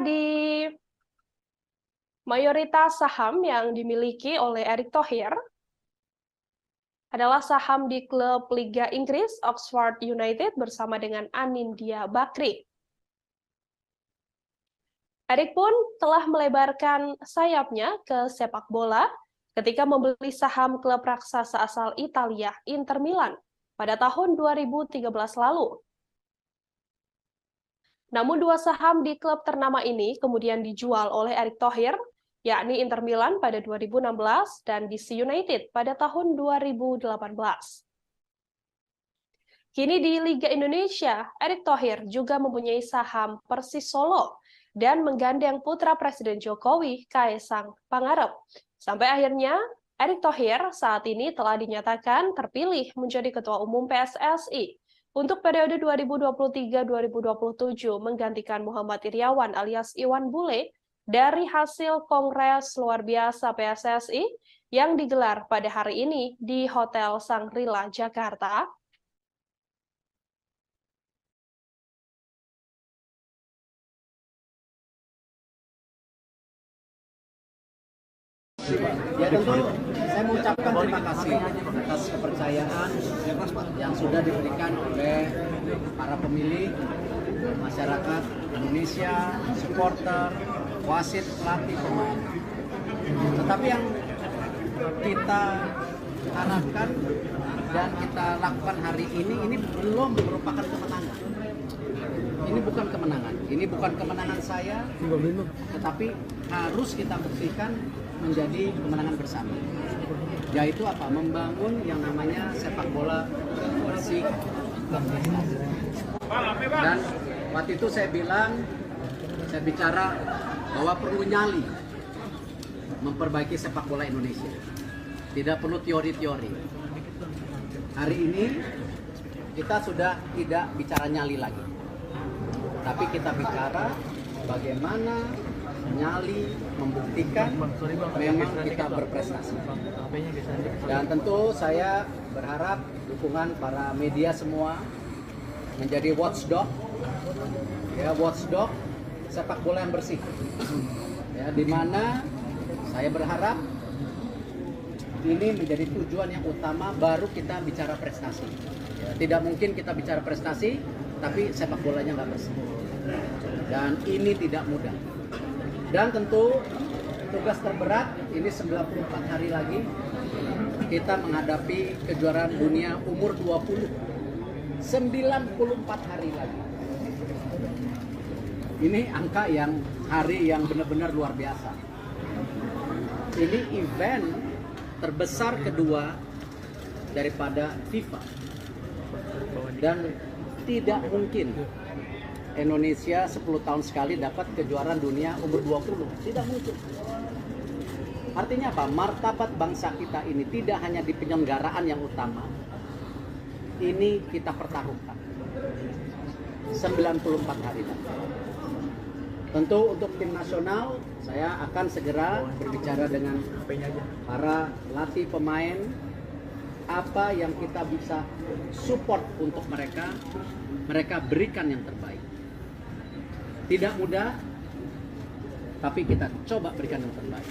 Di mayoritas saham yang dimiliki oleh Erick Thohir adalah saham di klub Liga Inggris Oxford United bersama dengan Anindya Bakri. Erick pun telah melebarkan sayapnya ke sepak bola ketika membeli saham klub raksasa asal Italia Inter Milan pada tahun 2013 lalu. Namun dua saham di klub ternama ini kemudian dijual oleh Erick Thohir, yakni Inter Milan pada 2016 dan DC United pada tahun 2018. Kini di Liga Indonesia, Erick Thohir juga mempunyai saham Persis Solo dan menggandeng putra Presiden Jokowi, Kaisang Pangarep. Sampai akhirnya, Erick Thohir saat ini telah dinyatakan terpilih menjadi Ketua Umum PSSI untuk periode 2023-2027 menggantikan Muhammad Iryawan alias Iwan Bule dari hasil Kongres Luar Biasa PSSI yang digelar pada hari ini di Hotel Shangri-La, Jakarta. Ya tentu saya mengucapkan terima kasih atas kepercayaan yang sudah diberikan oleh para pemilih, masyarakat Indonesia, supporter, wasit, pelatih, pemain. Tetapi yang kita harapkan dan kita lakukan hari ini belum merupakan kemenangan. Ini bukan kemenangan. Ini bukan kemenangan saya, tetapi harus kita buktikan menjadi kemenangan bersama. Yaitu apa? Membangun yang namanya sepak bola bersih. Dan waktu itu saya bicara bahwa perlu nyali memperbaiki sepak bola Indonesia. Tidak perlu teori-teori. Hari ini kita sudah tidak bicara nyali lagi. Tapi kita bicara bagaimana nyali membuktikan memang kita berprestasi. Dan tentu saya berharap dukungan para media semua menjadi watchdog, ya watchdog sepak bola yang bersih. Ya, di mana saya berharap ini menjadi tujuan yang utama baru kita bicara prestasi. Ya, tidak mungkin kita bicara prestasi tapi sepak bolanya nggak bersih. Dan ini tidak mudah. Dan tentu tugas terberat ini 94 hari lagi kita menghadapi kejuaraan dunia umur 20. 94 hari lagi. Ini angka hari yang benar-benar luar biasa. Ini event terbesar kedua daripada FIFA. Dan tidak mungkin Indonesia 10 tahun sekali dapat kejuaraan dunia umur 20. Tidak mungkin. Artinya apa? Martabat bangsa kita ini tidak hanya di penyelenggaraan yang utama. Ini kita pertaruhkan. 94 hari lagi. Tentu untuk tim nasional, saya akan segera berbicara dengan para latih pemain, apa yang kita bisa support untuk mereka berikan yang terbaik. Tidak mudah, tapi kita coba berikan yang terbaik.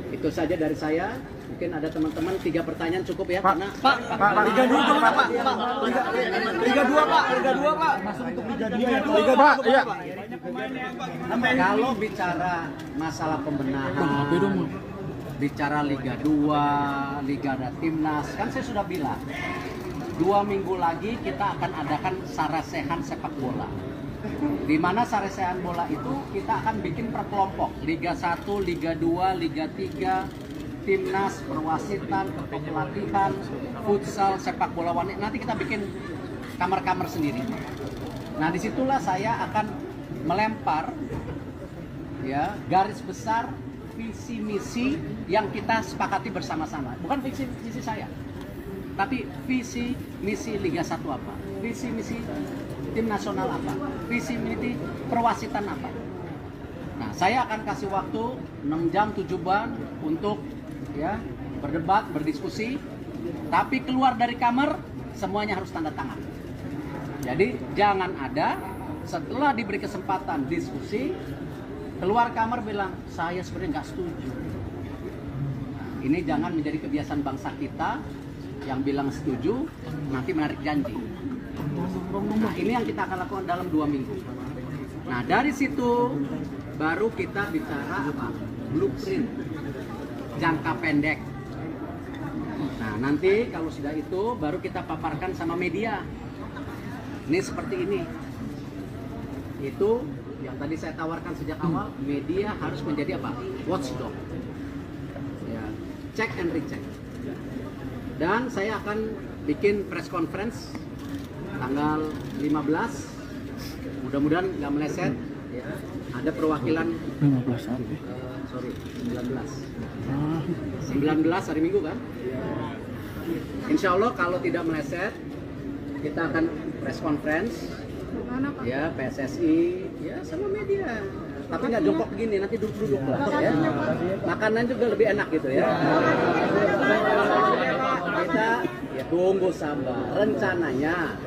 Itu saja dari saya. Mungkin ada teman-teman 3 pertanyaan cukup ya, karena Liga 2 Pak. Liga 2 Pak. Masuk untuk Liga 2. Liga 2 iya. Kalau bicara masalah pembenahan, bicara Liga 2, Liga ada Timnas, kan saya sudah bilang 2 minggu lagi kita akan adakan sarasehan sepak bola. Di mana sarasehan bola itu kita akan bikin per kelompok, Liga 1, Liga 2, Liga 3, Timnas, perwasitan, pelatihan, futsal, sepak bola wanita. Nanti kita bikin kamar-kamar sendiri. Nah, disitulah saya akan melempar ya garis besar visi misi yang kita sepakati bersama-sama. Bukan visi misi saya, tapi visi misi Liga 1 apa, visi misi tim nasional apa, visi misi perwasitan apa. Nah, saya akan kasih waktu 6 jam 7 bulan untuk ya berdebat, berdiskusi, tapi keluar dari kamar semuanya harus tanda tangan. Jadi jangan ada setelah diberi kesempatan diskusi keluar kamar bilang saya sebenarnya nggak setuju. Nah, ini jangan menjadi kebiasaan bangsa kita yang bilang setuju nanti menarik janji. Nah, ini yang kita akan lakukan dalam 2 minggu. Nah, dari situ baru kita bicara apa? Blueprint jangka pendek. Nah, nanti kalau sudah itu baru kita paparkan sama media. Ini seperti ini. Itu yang tadi saya tawarkan sejak awal, media harus menjadi apa? Watchdog. Ya, check and recheck. Dan saya akan bikin press conference tanggal 15. Mudah-mudahan nggak meleset. Ya, ada perwakilan 19 hari Minggu kan? Insya Allah kalau tidak meleset kita akan press conference ya PSSI ya sama media, tapi nggak jongkok begini, nanti duduk-duduk lah ya. Makanan juga lebih enak gitu ya. Kita ya tunggu sabar. Rencananya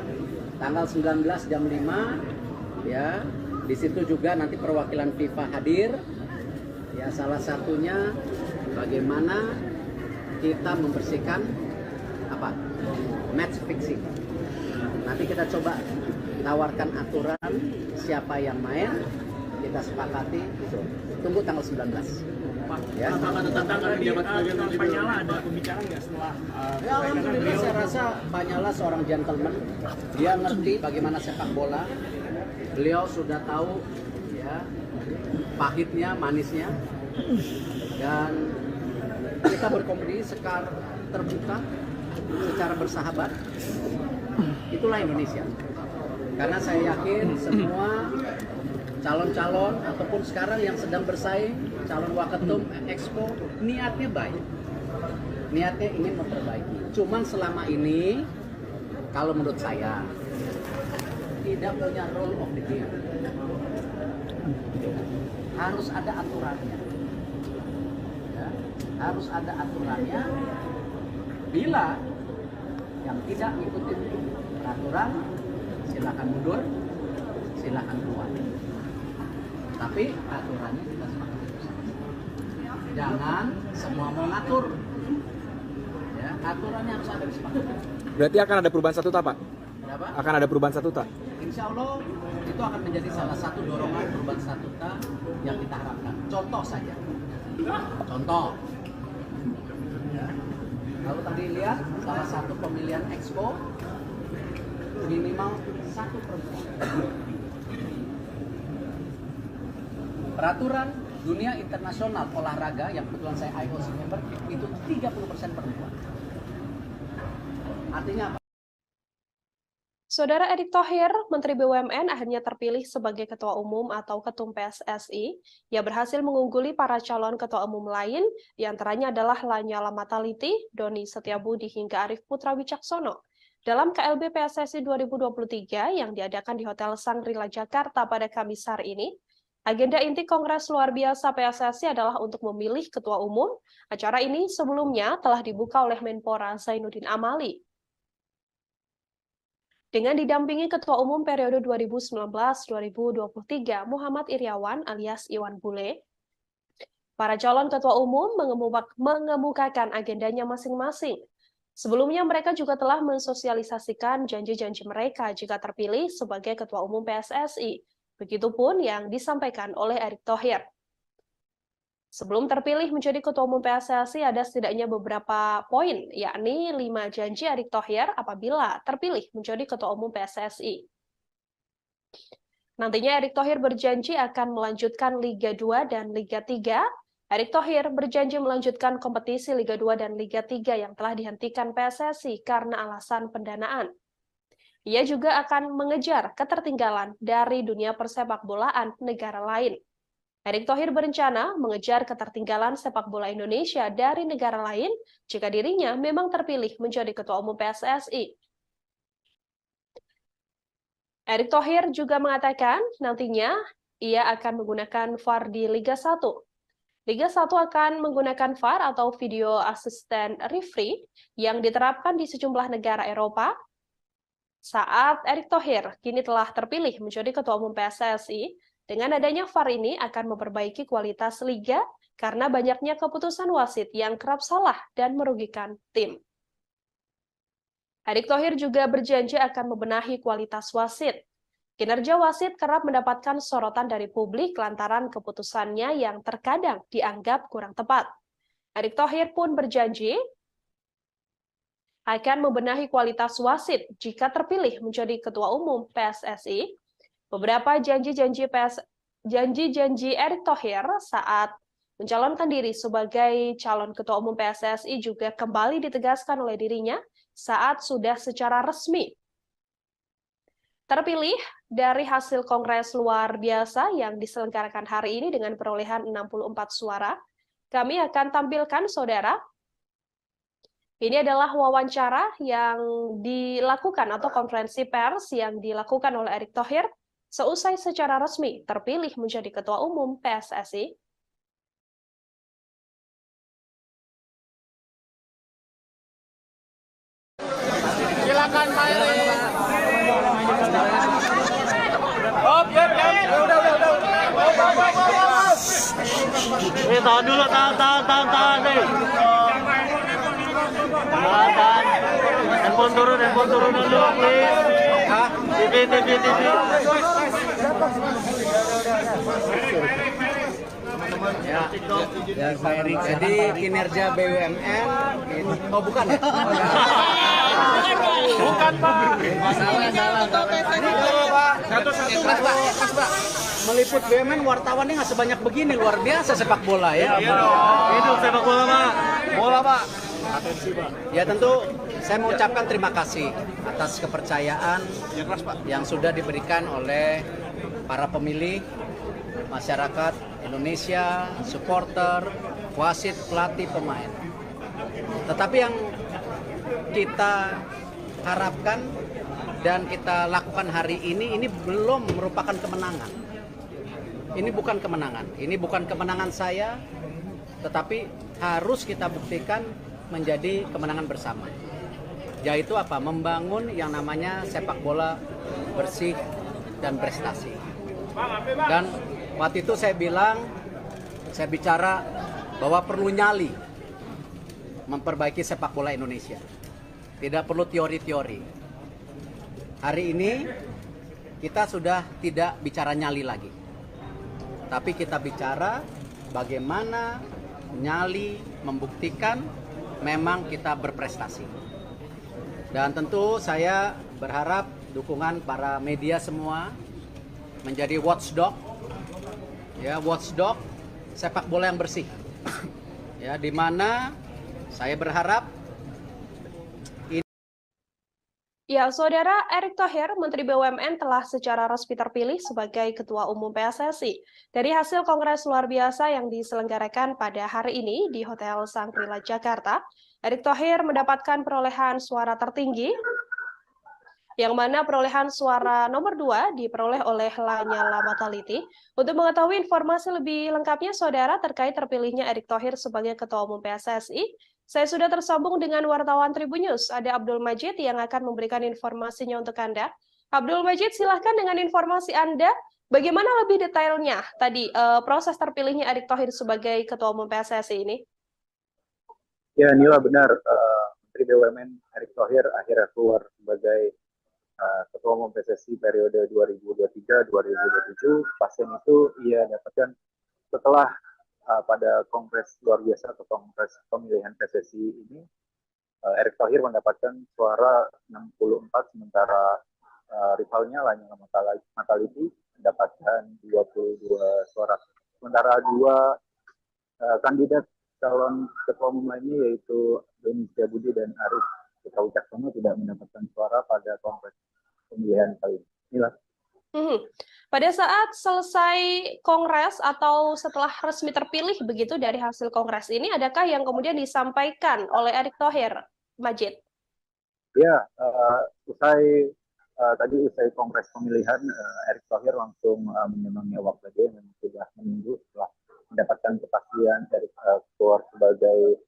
tanggal 19 jam 5 ya, di situ juga nanti perwakilan FIFA hadir. Ya, salah satunya bagaimana kita membersihkan match fixing. Nanti kita coba tawarkan aturan siapa yang main, kita sepakati itu. Tunggu tanggal 19. Ya. Apakah tentang jabat sebagai Pak Nyala ada pembicaraan nggak setelah? Ya, alhamdulillah saya rasa Pak Nyala seorang gentleman. Dia ngerti bagaimana sepak bola. Beliau sudah tahu ya pahitnya, manisnya. Dan kita berkompetisi secara terbuka, secara bersahabat. Itulah Indonesia. Karena saya yakin semua calon-calon ataupun sekarang yang sedang bersaing, calon waketum Expo, niatnya baik. Niatnya ingin memperbaiki. Cuman selama ini, kalau menurut saya, tidak punya rule of the game. Harus ada aturannya. Ya, harus ada aturannya. Bila yang tidak mengikuti peraturan, silakan mundur, silakan keluar. Tapi aturannya kita sepakati bersama. Jangan semua mau ngatur. Ya, aturannya harus ada disepakati. Berarti akan ada perubahan statuta, Pak? Kenapa? Akan ada perubahan statuta? Insya Allah itu akan menjadi salah satu dorongan perubahan statuta yang kita harapkan. Contoh saja. Contoh. Ya. Kalau tadi lihat salah satu pemilihan Expo minimal 1 perempuan. Peraturan dunia internasional olahraga yang kebetulan saya IOC member itu 30% perempuan. Artinya apa? Saudara Erick Thohir, Menteri BUMN akhirnya terpilih sebagai Ketua Umum atau Ketum PSSI. Ia berhasil mengungguli para calon Ketua Umum lain, di antaranya adalah Lanyala Mataliti, Doni Setiabudi hingga Arief Putra Wicaksono. Dalam KLB PSSI 2023 yang diadakan di Hotel Shangri-La Jakarta pada Kamis hari ini, agenda inti Kongres Luar Biasa PSSI adalah untuk memilih Ketua Umum. Acara ini sebelumnya telah dibuka oleh Menpora Zainuddin Amali. Dengan didampingi Ketua Umum periode 2019-2023 Muhammad Iryawan alias Iwan Bule, para calon Ketua Umum mengemukakan agendanya masing-masing. Sebelumnya mereka juga telah mensosialisasikan janji-janji mereka jika terpilih sebagai Ketua Umum PSSI. Begitupun yang disampaikan oleh Erick Thohir. Sebelum terpilih menjadi Ketua Umum PSSI ada setidaknya beberapa poin, yakni 5 janji Erick Thohir apabila terpilih menjadi Ketua Umum PSSI. Nantinya Erick Thohir berjanji akan melanjutkan Liga 2 dan Liga 3. Erick Thohir berjanji melanjutkan kompetisi Liga 2 dan Liga 3 yang telah dihentikan PSSI karena alasan pendanaan. Ia juga akan mengejar ketertinggalan dari dunia persepak bolaan negara lain. Erick Thohir berencana mengejar ketertinggalan sepak bola Indonesia dari negara lain jika dirinya memang terpilih menjadi Ketua Umum PSSI. Erick Thohir juga mengatakan nantinya ia akan menggunakan VAR di Liga 1. Liga 1 akan menggunakan VAR atau Video Assistant Referee yang diterapkan di sejumlah negara Eropa. Saat Erick Thohir kini telah terpilih menjadi Ketua Umum PSSI, dengan adanya VAR ini akan memperbaiki kualitas liga karena banyaknya keputusan wasit yang kerap salah dan merugikan tim. Erick Thohir juga berjanji akan membenahi kualitas wasit. Kinerja wasit kerap mendapatkan sorotan dari publik lantaran keputusannya yang terkadang dianggap kurang tepat. Erick Thohir pun berjanji akan membenahi kualitas wasit jika terpilih menjadi Ketua Umum PSSI. Beberapa janji-janji Erick Thohir saat mencalonkan diri sebagai calon Ketua Umum PSSI juga kembali ditegaskan oleh dirinya saat sudah secara resmi terpilih dari hasil Kongres Luar Biasa yang diselenggarakan hari ini dengan perolehan 64 suara. Kami akan tampilkan, saudara. Ini adalah wawancara yang dilakukan atau konferensi pers yang dilakukan oleh Erick Thohir seusai secara resmi terpilih menjadi Ketua Umum PSSI. Silakan Pak Erick. Oh, udah. Tahan dulu, tahan nih. Tahan. Handphone turun dulu, please. TV. Ya, Pak Erik. Jadi kinerja BUMN, oh bukan ya? Bukan, Pak. Ikhlas, Pak. Meliput BUMN wartawannya nggak sebanyak begini, luar biasa sepak bola ya. Hidup sepak bola, Pak. Bola, Pak. Ya tentu saya mengucapkan terima kasih atas kepercayaan yang sudah diberikan oleh para pemilih, masyarakat Indonesia, supporter, wasit, pelatih, pemain. Tetapi yang kita harapkan dan kita lakukan hari ini belum merupakan kemenangan. Ini bukan kemenangan. Ini bukan kemenangan saya, tetapi harus kita buktikan menjadi kemenangan bersama. Yaitu apa? Membangun yang namanya sepak bola bersih dan prestasi. Dan waktu itu saya bicara bahwa perlu nyali memperbaiki sepak bola Indonesia. Tidak perlu teori-teori. Hari ini kita sudah tidak bicara nyali lagi. Tapi kita bicara bagaimana nyali membuktikan memang kita berprestasi. Dan tentu saya berharap dukungan para media semua menjadi watchdog, ya, watchdog sepak bola yang bersih, ya, di mana saya berharap Ya, Saudara, Erick Thohir, Menteri BUMN telah secara resmi terpilih sebagai Ketua Umum PSSI. Dari hasil Kongres luar biasa yang diselenggarakan pada hari ini di Hotel Shangri-La Jakarta, Erick Thohir mendapatkan perolehan suara tertinggi, yang mana perolehan suara nomor 2 diperoleh oleh Lanyala Mataliti. Untuk mengetahui informasi lebih lengkapnya, Saudara, terkait terpilihnya Erick Thohir sebagai Ketua Umum PSSI, saya sudah tersambung dengan wartawan Tribun News, ada Abdul Majid yang akan memberikan informasinya untuk Anda. Abdul Majid, silahkan dengan informasi Anda, bagaimana lebih detailnya tadi proses terpilihnya Erick Thohir sebagai Ketua Umum PSSI ini? Ya, Nila, benar. Menteri BUMN Erick Thohir akhirnya keluar sebagai Ketua Umum PSSI periode 2023-2027. Pasien itu ia dapatkan setelah pada Kongres luar biasa atau Kongres pemilihan PSSI ini, Erick Thohir mendapatkan suara 64, sementara rivalnya Lanyala Mataliti mendapatkan 22 suara. Sementara dua kandidat calon ketua umum lainnya, yaitu Doni Setiabudi dan Arief Wicaksono, tidak mendapatkan suara pada Kongres pemilihan kali ini. Pada saat selesai Kongres atau setelah resmi terpilih begitu dari hasil Kongres ini, adakah yang kemudian disampaikan oleh Erick Thohir, Majid? Ya, usai Kongres pemilihan, Erick Thohir langsung menyemangati awak media yang sudah menunggu setelah mendapatkan kepastian Erick keluar sebagai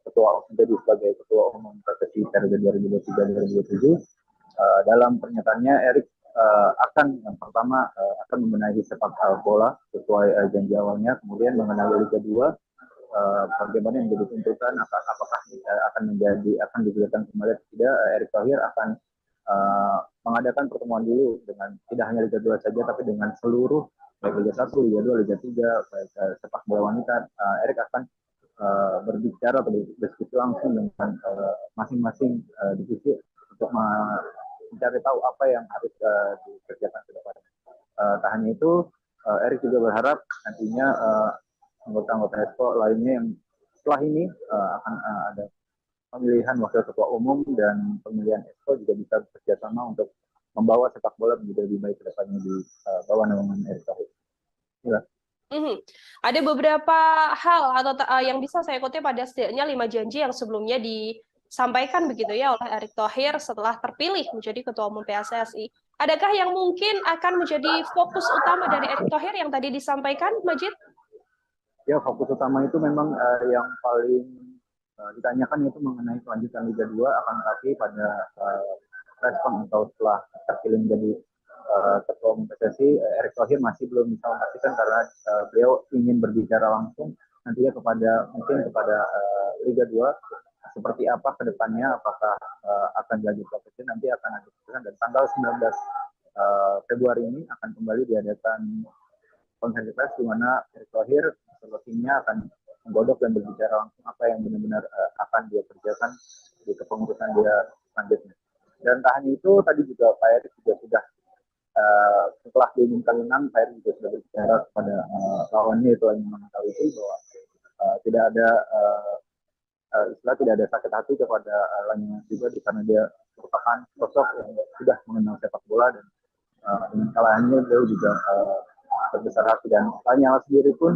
sebagai Ketua Umum PSSI periode 2023-2027. Dalam pernyataannya, Erick yang pertama akan membenahi sepak bola sesuai janji awalnya, kemudian mengenai Liga 2, bagaimana yang menjadi tuntutan, apakah akan digulirkan kembali atau tidak. Erick Thohir akan mengadakan pertemuan dulu dengan tidak hanya Liga 2 saja, tapi dengan seluruh baik Liga 1, Liga 2, Liga 3, baik sepak bola wanita. Erick akan berbicara atau berdiskusi langsung dengan masing-masing divisi untuk mencari tahu apa yang harus dikerjakan ke depan. Tak hanya itu, Erick juga berharap nantinya anggota-anggota EXCO lainnya yang setelah ini akan ada pemilihan wakil ketua umum dan pemilihan EXCO juga bisa bekerjasama untuk membawa sepak bola menjadi lebih baik ke depannya di bawah naungan Erick Thohir. Ya. Ada beberapa hal atau yang bisa saya kutip, pada setidaknya 5 janji yang sebelumnya disampaikan begitu ya oleh Erick Thohir setelah terpilih menjadi Ketua Umum PSSI. Adakah yang mungkin akan menjadi fokus utama dari Erick Thohir yang tadi disampaikan, Majid? Ya, fokus utama itu memang yang paling ditanyakan itu mengenai kelanjutan Liga 2, akan tetapi pada respon atau setelah terpilih menjadi Ketua Umum PSSI Erick Thohir masih belum bisa memastikan karena beliau ingin berbicara langsung nantinya kepada Liga 2 seperti apa ke depannya, apakah akan dilanjut kompetisi, nanti akan ada keputusan, dan tanggal 19 Februari ini akan kembali diadakan konferensi pers di mana Erick Thohir timnya akan menggodok dan berbicara langsung apa yang benar-benar akan dia kerjakan di kepengurusan dia selanjutnya. Dan tak hanya itu, tadi juga Pak Erick juga sudah setelah diumumkan menang, Pak Erick juga sudah berbicara kepada lawannya itu yang mengetahui itu bahwa tidak ada tidak ada sakit hati kepada Lanyala juga karena dia merupakan sosok yang sudah mengenal sepak bola, dan dengan kalahannya beliau juga berbesar hati, dan Lanyala sendiri pun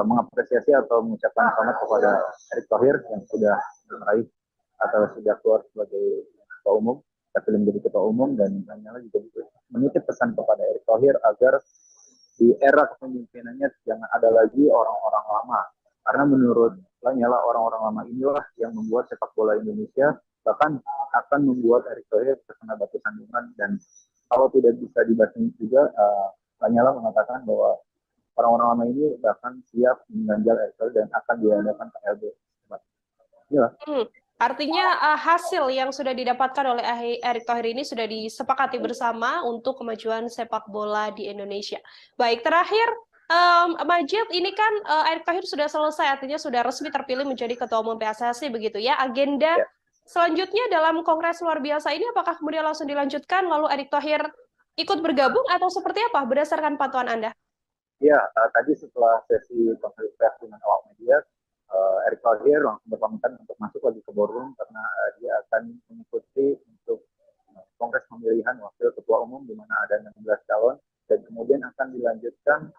mengapresiasi atau mengucapkan selamat kepada Erick Thohir yang sudah meraih atau sudah keluar sebagai ketua umum, terpilih menjadi ketua umum, dan Lanyala juga menitip pesan kepada Erick Thohir agar di era kepemimpinannya jangan ada lagi orang-orang lama, karena menurut Lanyala orang-orang lama inilah yang membuat sepak bola Indonesia, bahkan akan membuat Erick Thohir terkena batu sandungan, dan kalau tidak bisa dibasmi juga, Lanyala mengatakan bahwa orang-orang lama ini bahkan siap mengganjal Erick Thohir dan akan diadakan KLB. Iya. Artinya hasil yang sudah didapatkan oleh Erick Thohir ini sudah disepakati bersama untuk kemajuan sepak bola di Indonesia. Baik, terakhir Majid, ini kan Erick Thohir sudah selesai, artinya sudah resmi terpilih menjadi Ketua Umum PSSI begitu ya. Agenda selanjutnya dalam Kongres luar biasa ini apakah kemudian langsung dilanjutkan lalu Erick Thohir ikut bergabung atau seperti apa berdasarkan pantauan Anda? Ya, tadi setelah sesi konferensi pers dengan awak media, Erick Thohir langsung berpamitan untuk masuk lagi ke boardroom karena dia akan mengikuti untuk Kongres pemilihan wakil ketua umum di mana ada 16 calon, dan kemudian akan dilanjutkan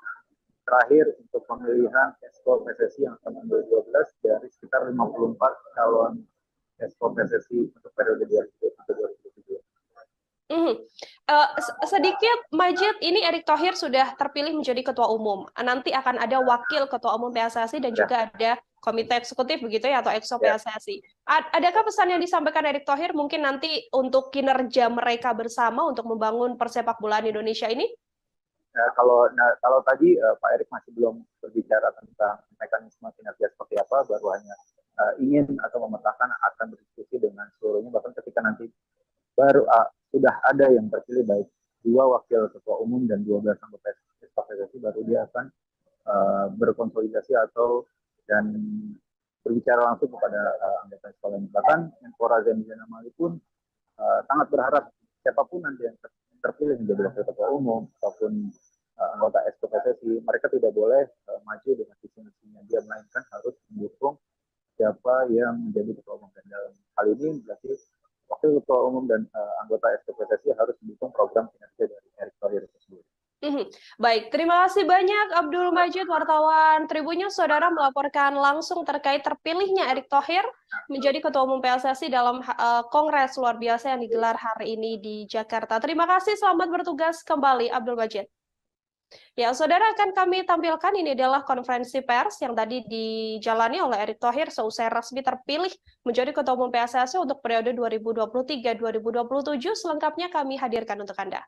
terakhir untuk pemilihan Exco PSSI yang akan mengambil 12 dari sekitar 54 calon Exco PSSI untuk periode 2020-2027. Sedikit Majid, ini Erick Thohir sudah terpilih menjadi ketua umum. Nanti akan ada wakil ketua umum PSSI dan juga ada komite eksekutif begitu ya, atau Exco PSSI. Adakah pesan yang disampaikan Erick Thohir mungkin nanti untuk kinerja mereka bersama untuk membangun persepak bolaan Indonesia ini? Kalau tadi Pak Erick masih belum berbicara tentang mekanisme kinerja seperti apa, baru hanya ingin atau memetakan akan berdiskusi dengan seluruhnya, bahkan ketika nanti baru sudah ada yang terpilih baik 2 wakil ketua umum dan 12 anggota PSSI, baru dia akan berkonsolidasi dan berbicara langsung kepada anggota sekolah ini. Bahkan Menpora Zainuddin Amali pun sangat berharap siapapun nanti yang terpilih menjadi wakil ketua umum ataupun anggota Exco PSSI, mereka tidak boleh maju dengan visi-misinya dia, melainkan harus mendukung siapa yang menjadi ketua umum. Dan dalam hal ini berarti wakil ketua umum dan anggota Exco PSSI harus mendukung program kinerja dari Erick Thohir tersebut. Baik, terima kasih banyak Abdul Majid, wartawan Tribun News. Saudara melaporkan langsung terkait terpilihnya Erick Thohir menjadi Ketua Umum PSSI dalam Kongres luar biasa yang digelar hari ini di Jakarta. Terima kasih, selamat bertugas kembali Abdul Majid. Ya, saudara, akan kami tampilkan ini adalah konferensi pers yang tadi dijalani oleh Erick Thohir seusai resmi terpilih menjadi Ketua Umum PSSI untuk periode 2023-2027. Selengkapnya kami hadirkan untuk Anda.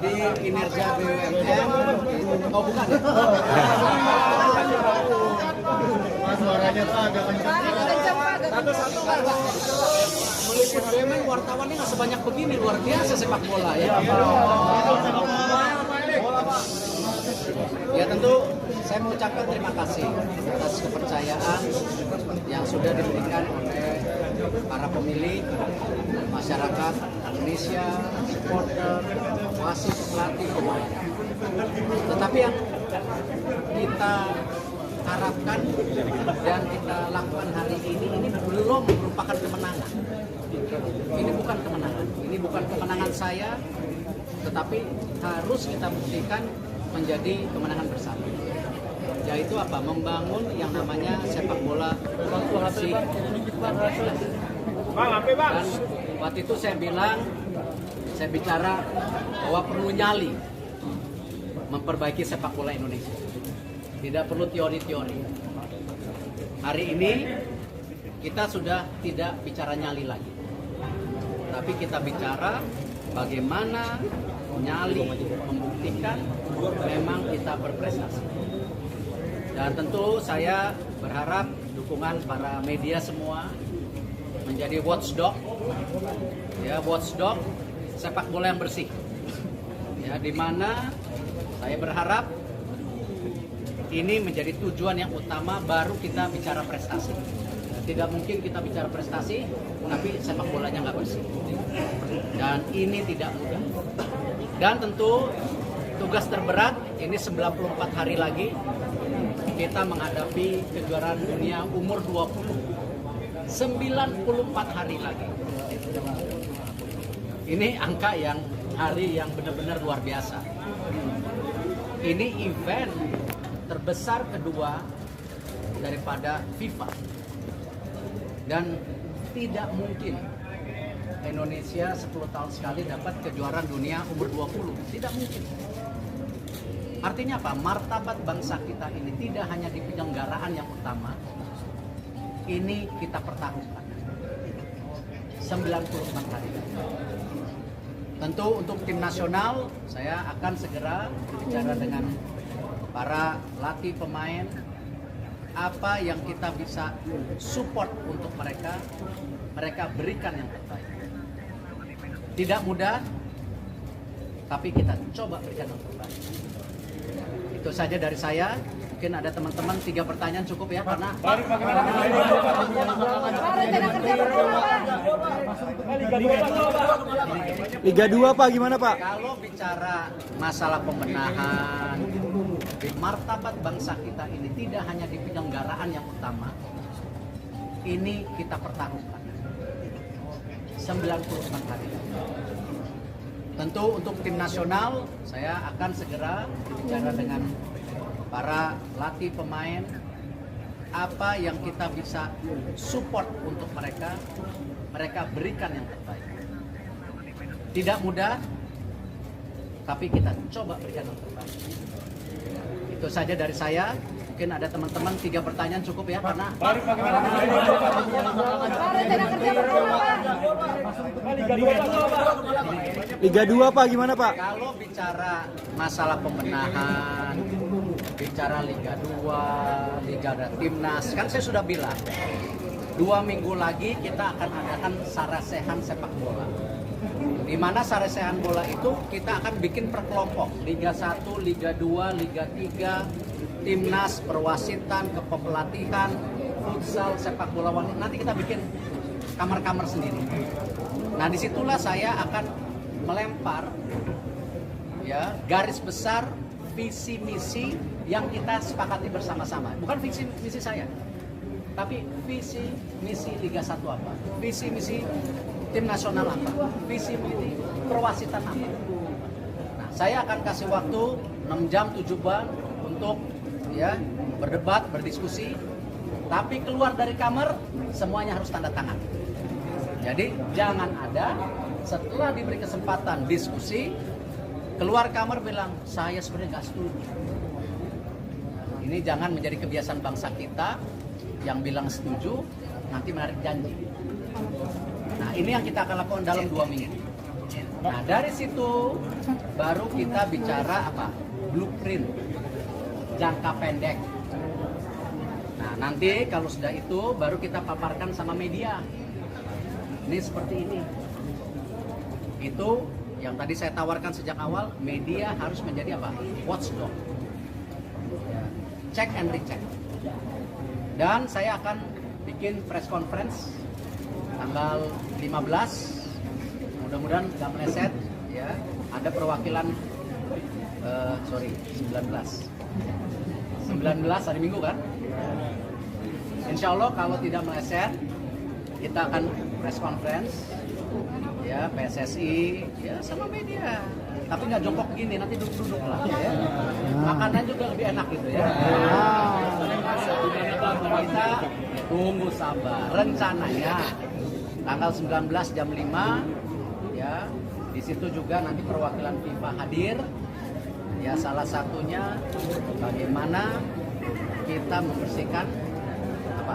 Jadi kinerja BUMN, oh bukan ya? Suaranya tuh agak kencang. Meliput BUMN wartawannya nggak sebanyak begini, luar biasa sepak bola ya. Ya tentu saya mengucapkan terima kasih atas kepercayaan yang sudah diberikan oleh para pemilih, masyarakat Indonesia, supporter, wasit, pelatih, pemain. Tetapi yang kita harapkan dan kita lakukan hari ini belum merupakan kemenangan. Ini bukan kemenangan. Ini bukan kemenangan saya, tetapi harus kita buktikan menjadi kemenangan bersama. yaitu apa? Membangun yang namanya sepak bola bersih. Dan waktu itu saya bicara bahwa perlu nyali memperbaiki sepak bola Indonesia. Tidak perlu teori-teori. Hari ini kita sudah tidak bicara nyali lagi, tapi kita bicara bagaimana nyali membuktikan memang kita berprestasi. Dan tentu saya berharap dukungan para media semua menjadi watchdog, ya, watchdog sepak bola yang bersih, ya, di mana saya berharap ini menjadi tujuan yang utama, baru kita bicara prestasi. Tidak mungkin kita bicara prestasi tapi sepak bolanya nggak bersih, dan ini tidak mudah. Dan tentu tugas terberat ini 94 hari lagi kita menghadapi kejuaraan dunia umur 20. 94 hari lagi. Ini angka hari yang benar-benar luar biasa. Ini event terbesar kedua daripada FIFA. Dan tidak mungkin Indonesia 10 tahun sekali dapat kejuaraan dunia umur 20. Tidak mungkin. Artinya apa? Martabat bangsa kita ini tidak hanya di penyelenggaraan yang utama, ini kita pertaruhkan 94 hari. Tentu untuk tim nasional, saya akan segera bicara dengan para latih pemain, apa yang kita bisa support untuk mereka berikan yang terbaik. Tidak mudah, tapi kita coba berikan yang terbaik. Itu saja dari saya. Mungkin ada teman-teman 3 pertanyaan cukup ya, karena Liga 2 Pak, gimana Pak? Kalau bicara masalah pembenahan, martabat bangsa kita ini tidak hanya di penyelenggaraan yang utama, ini kita pertaruhkan 94 hari. Tentu untuk tim nasional, saya akan segera bicara dengan para latih pemain, apa yang kita bisa support untuk mereka berikan yang terbaik. Tidak mudah, tapi kita coba berikan yang terbaik. Itu saja dari saya. Mungkin ada teman-teman 3 pertanyaan cukup ya, karena Liga 2 Pak, gimana Pak? Kalau bicara masalah pembenahan, bicara Liga 2, Liga dan Timnas, kan saya sudah bilang 2 minggu lagi kita akan adakan sarasehan sepak bola. Di mana sarasehan bola itu kita akan bikin per kelompok, Liga 1, Liga 2, Liga 3, Timnas, perwasitan, kepelatihan, futsal, sepak bola wanita. Nanti kita bikin kamar-kamar sendiri. Nah, disitulah saya akan melempar ya garis besar visi misi yang kita sepakati bersama-sama. Bukan visi misi saya, tapi visi misi Liga 1 apa, visi misi tim nasional apa, visi misi perwasitan apa. Nah, saya akan kasih waktu 6 jam 7 bulan untuk ya berdebat, berdiskusi, tapi keluar dari kamar semuanya harus tanda tangan. Jadi jangan ada setelah diberi kesempatan diskusi keluar kamar bilang saya sebenarnya nggak setuju. Ini jangan menjadi kebiasaan bangsa kita yang bilang setuju nanti menarik janji. Nah, ini yang kita akan lakukan dalam 2 minggu. Nah, dari situ baru kita bicara apa? Blueprint jangka pendek. Nah, nanti kalau sudah itu baru kita paparkan sama media. Ini seperti ini. Itu yang tadi saya tawarkan sejak awal, media harus menjadi apa? Watchdog. Check and recheck. Dan saya akan bikin press conference tanggal 15. Mudah-mudahan nggak meleset ya. Ada perwakilan 19 hari Minggu kan? Insya Allah kalau tidak meleset, kita akan press conference ya, PSSI ya sama media. Tapi nggak jongkok gini, nanti duduk-duduk lah. Ya. Makanan juga lebih enak gitu ya. Kita tunggu sabar. Rencananya tanggal 19 jam 5 ya. Di situ juga nanti perwakilan FIFA hadir. Ya salah satunya bagaimana kita membersihkan apa?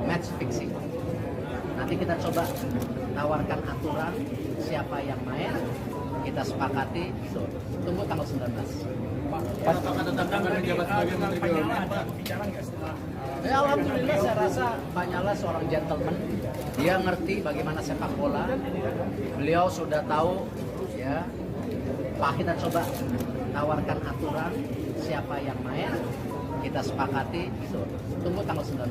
Match fixing. Nanti kita coba tawarkan aturan siapa yang main, kita sepakati. So, tunggu tanggal 19. Apakah tetap akan menjabat sebagai Menteri BUMN, Pak? Bicara nggak setelah? Ya, alhamdulillah saya rasa Pak Nyala seorang gentleman. Dia ngerti bagaimana sepak bola. Beliau sudah tahu ya. Pak, kita coba tawarkan aturan siapa yang main, kita sepakati. So, tunggu tanggal 19.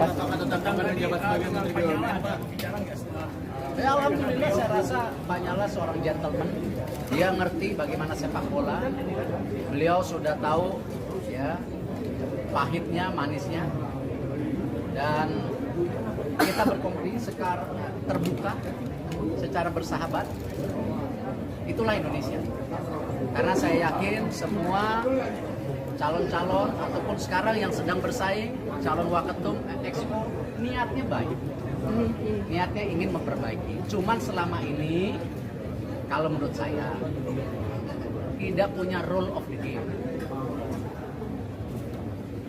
Apakah tetap akan menjabat sebagai Menteri BUMN, Pak? Bicara nggak setelah? Ya, alhamdulillah saya rasa Pak Nyala seorang gentleman. Dia ngerti bagaimana sepak bola. Beliau sudah tahu ya pahitnya, manisnya. Dan kita berkompetisi secara terbuka, secara bersahabat. Itulah Indonesia. Karena saya yakin semua calon-calon ataupun sekarang yang sedang bersaing, calon waketum Exco, niatnya baik. Niatnya ingin memperbaiki. Cuman selama ini, kalau menurut saya, tidak punya rule of the game.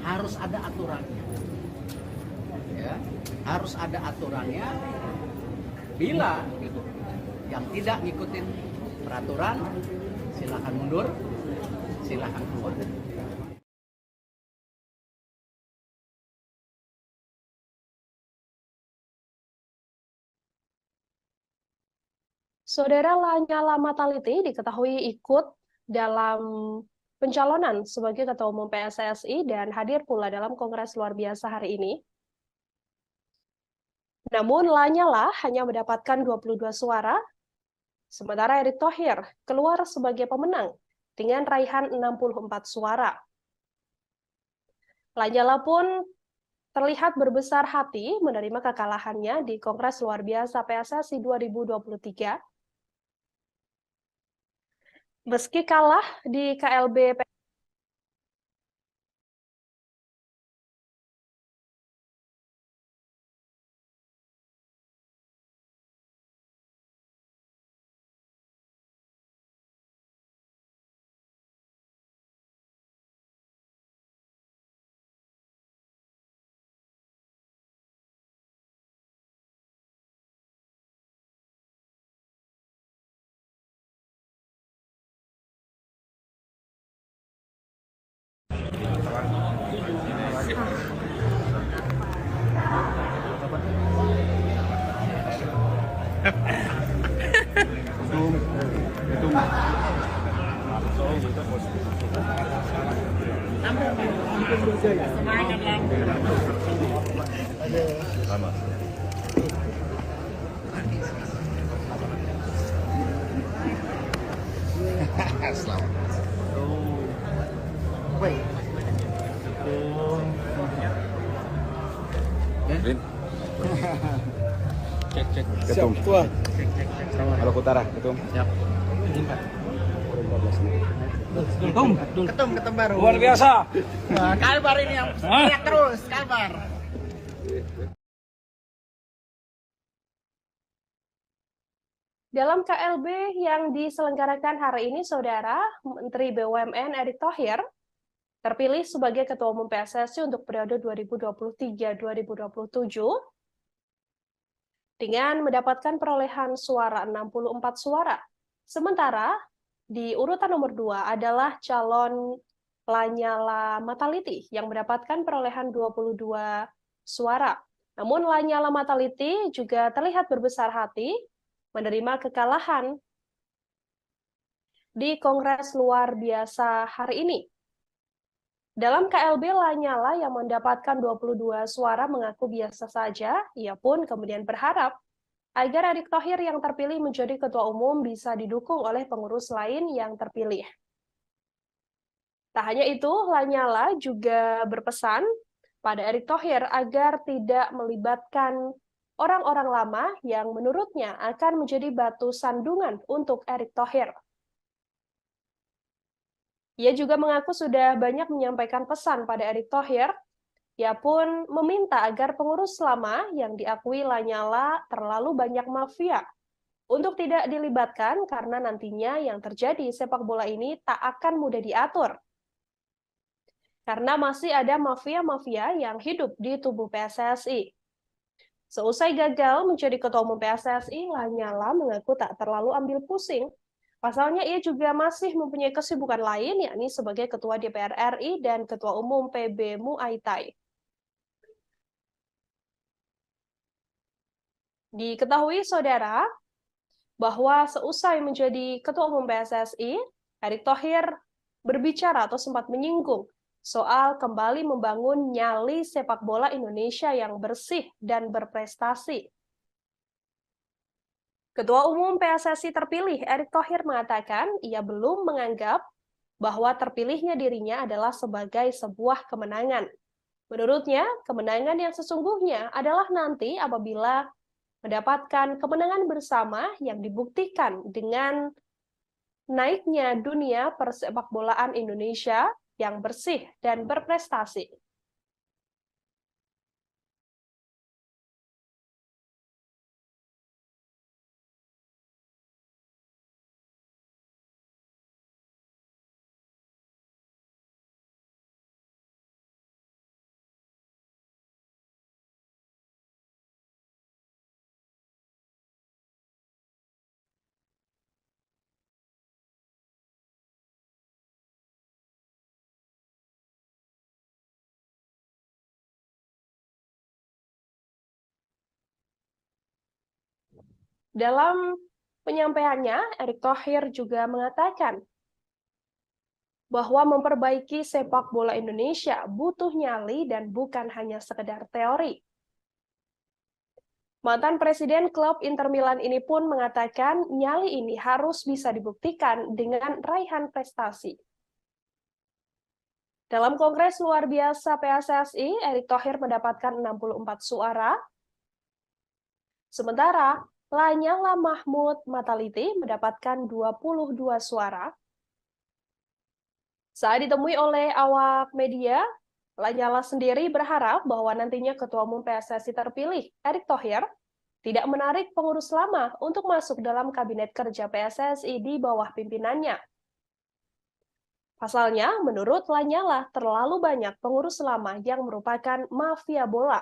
Harus ada aturannya. Ya, harus ada aturannya. Bila gitu, yang tidak ngikutin peraturan, silakan mundur, silakan keluar. Saudara Lanyala Mataliti diketahui ikut dalam pencalonan sebagai Ketua Umum PSSI dan hadir pula dalam Kongres luar biasa hari ini. Namun Lanyala hanya mendapatkan 22 suara, sementara Erick Thohir keluar sebagai pemenang dengan raihan 64 suara. Lanyala pun terlihat berbesar hati menerima kekalahannya di Kongres luar biasa PSSI 2023. Meski kalah di KLB Ketum. Tua. Halo Utara, Ketum. Siap. Ketum baru. Luar biasa. Nah, Kalbar ini yang teriak terus, Kalbar. Dalam KLB yang diselenggarakan hari ini, Saudara, Menteri BUMN Erick Thohir terpilih sebagai Ketua Umum PSSI untuk periode 2023-2027 dengan mendapatkan perolehan suara 64 suara. Sementara di urutan nomor 2 adalah calon Lanyala Mataliti yang mendapatkan perolehan 22 suara. Namun Lanyala Mataliti juga terlihat berbesar hati menerima kekalahan di Kongres luar biasa hari ini. Dalam KLB, Lanyala yang mendapatkan 22 suara mengaku biasa saja. Ia pun kemudian berharap agar Erick Thohir yang terpilih menjadi Ketua Umum bisa didukung oleh pengurus lain yang terpilih. Tak hanya itu, Lanyala juga berpesan pada Erick Thohir agar tidak melibatkan orang-orang lama yang menurutnya akan menjadi batu sandungan untuk Erick Thohir. Ia juga mengaku sudah banyak menyampaikan pesan pada Erick Thohir. Ia pun meminta agar pengurus lama yang diakui Lanyala terlalu banyak mafia untuk tidak dilibatkan karena nantinya yang terjadi sepak bola ini tak akan mudah diatur. Karena masih ada mafia-mafia yang hidup di tubuh PSSI. Seusai gagal menjadi ketua umum PSSI, Lanyala mengaku tak terlalu ambil pusing. Pasalnya ia juga masih mempunyai kesibukan lain, yakni sebagai Ketua DPR RI dan Ketua Umum PB Muay Thai. Diketahui saudara, bahwa seusai menjadi Ketua Umum PSSI, Erick Thohir berbicara atau sempat menyinggung soal kembali membangun nyali sepak bola Indonesia yang bersih dan berprestasi. Ketua Umum PSSI terpilih, Erick Thohir mengatakan ia belum menganggap bahwa terpilihnya dirinya adalah sebagai sebuah kemenangan. Menurutnya, kemenangan yang sesungguhnya adalah nanti apabila mendapatkan kemenangan bersama yang dibuktikan dengan naiknya dunia persepakbolaan Indonesia yang bersih dan berprestasi. Dalam penyampaiannya, Erick Thohir juga mengatakan bahwa memperbaiki sepak bola Indonesia butuh nyali dan bukan hanya sekedar teori. Mantan Presiden klub Inter Milan ini pun mengatakan nyali ini harus bisa dibuktikan dengan raihan prestasi. Dalam Kongres luar biasa PSSI, Erick Thohir mendapatkan 64 suara, sementara Lanyala Mahmud Mataliti mendapatkan 22 suara. Saat ditemui oleh awak media, Lanyala sendiri berharap bahwa nantinya Ketua Umum PSSI terpilih, Erick Thohir, tidak menarik pengurus lama untuk masuk dalam kabinet kerja PSSI di bawah pimpinannya. Pasalnya, menurut Lanyala, terlalu banyak pengurus lama yang merupakan mafia bola.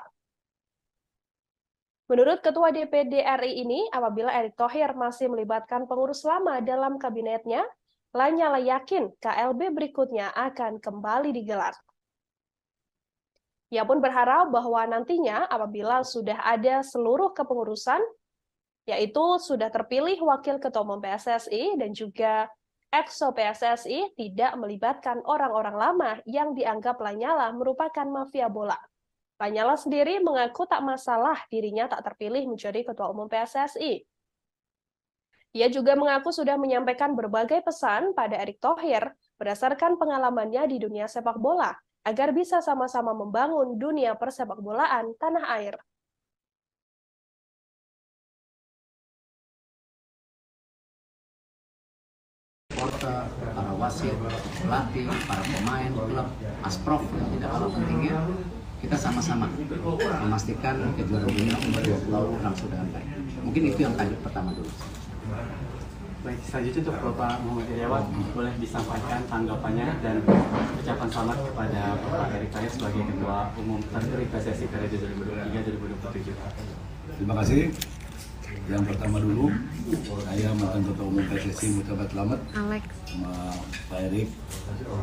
Menurut Ketua DPD RI ini, apabila Erick Thohir masih melibatkan pengurus lama dalam kabinetnya, Lanyala yakin KLB berikutnya akan kembali digelar. Ia pun berharap bahwa nantinya apabila sudah ada seluruh kepengurusan, yaitu sudah terpilih Wakil Ketua Umum PSSI dan juga Exco PSSI tidak melibatkan orang-orang lama yang dianggap Lanyala merupakan mafia bola. Lanyala sendiri mengaku tak masalah dirinya tak terpilih menjadi Ketua Umum PSSI. Ia juga mengaku sudah menyampaikan berbagai pesan pada Erick Thohir berdasarkan pengalamannya di dunia sepak bola, agar bisa sama-sama membangun dunia persepakbolaan tanah air. Supporter, para wasit, pelatih, para pemain, klub, asprof yang tidak kalah pentingnya, kita sama-sama memastikan kejuaraan dunia umur 20 sudah sampai. Mungkin itu yang tajuk pertama dulu. Baik, selanjutnya untuk Bapak Muhammad Iryawan, boleh disampaikan tanggapannya dan ucapan selamat kepada Bapak Erick Thohir sebagai Ketua Umum terpilih PSSI periode 2023-2027. Terima kasih. Yang pertama dulu, saya mantan Ketua Umum PSSI mengucapkan selamat sama Pak Erick,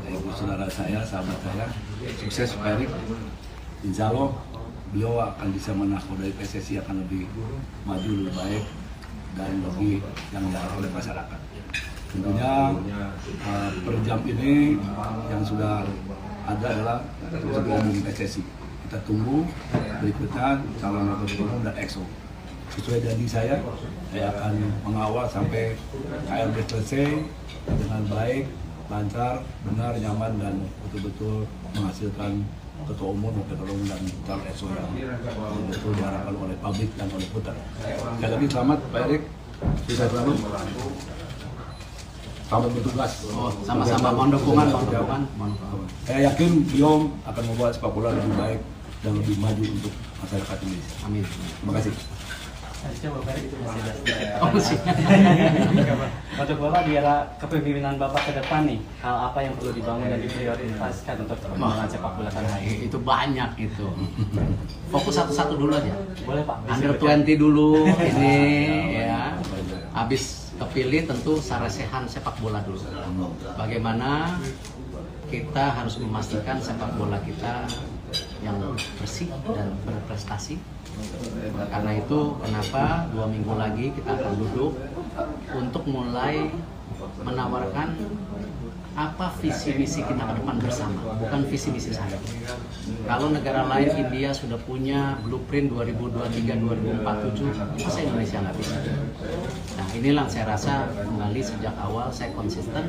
ibu saudara saya, sahabat saya. Sukses Pak Erick. Insya Allah beliau akan bisa menakodai PSSI akan lebih maju, lebih baik dan lebih yang diharapkan oleh masyarakat. Tentunya per jam ini yang sudah ada adalah Ketua Umum PSSI. Kita tunggu berikutnya calon Ketua Umum dan EXO. Sesuai janji saya akan mengawal sampai KLB selesai dengan baik, lancar, benar, nyaman, dan betul-betul menghasilkan Ketua Umum, Ketua Umum, dan calon EXO yang betul diharapkan oleh publik dan oleh putar. Sekali lagi selamat Pak Erick, sukses selalu. selamat bertugas. Oh, sama-sama mohon dukungan. Saya yakin beliau akan membuat sepak bola lebih baik dan lebih maju untuk masyarakat Indonesia. Amin. Terima kasih. Coba Pak Erik, itu masih ada sedikit. Oh, masih. Untuk Bapak di era kepemimpinan Bapak ke depan nih, hal apa yang perlu dibangun dan diprioritaskan untuk perkembangan sepak bola tanah air? Itu banyak itu. Fokus satu-satu dulu aja. Boleh Pak. Under 20 dulu ini ya. Habis kepilih tentu sarasehan sepak bola dulu. Bagaimana kita harus memastikan sepak bola kita yang bersih dan berprestasi. Karena itu kenapa 2 minggu lagi kita akan duduk untuk mulai menawarkan apa visi misi kita ke depan bersama, bukan visi misi saya. Kalau negara lain, India sudah punya blueprint 2023-2047, masa Indonesia nggak bisa? Nah inilah saya rasa kembali sejak awal saya konsisten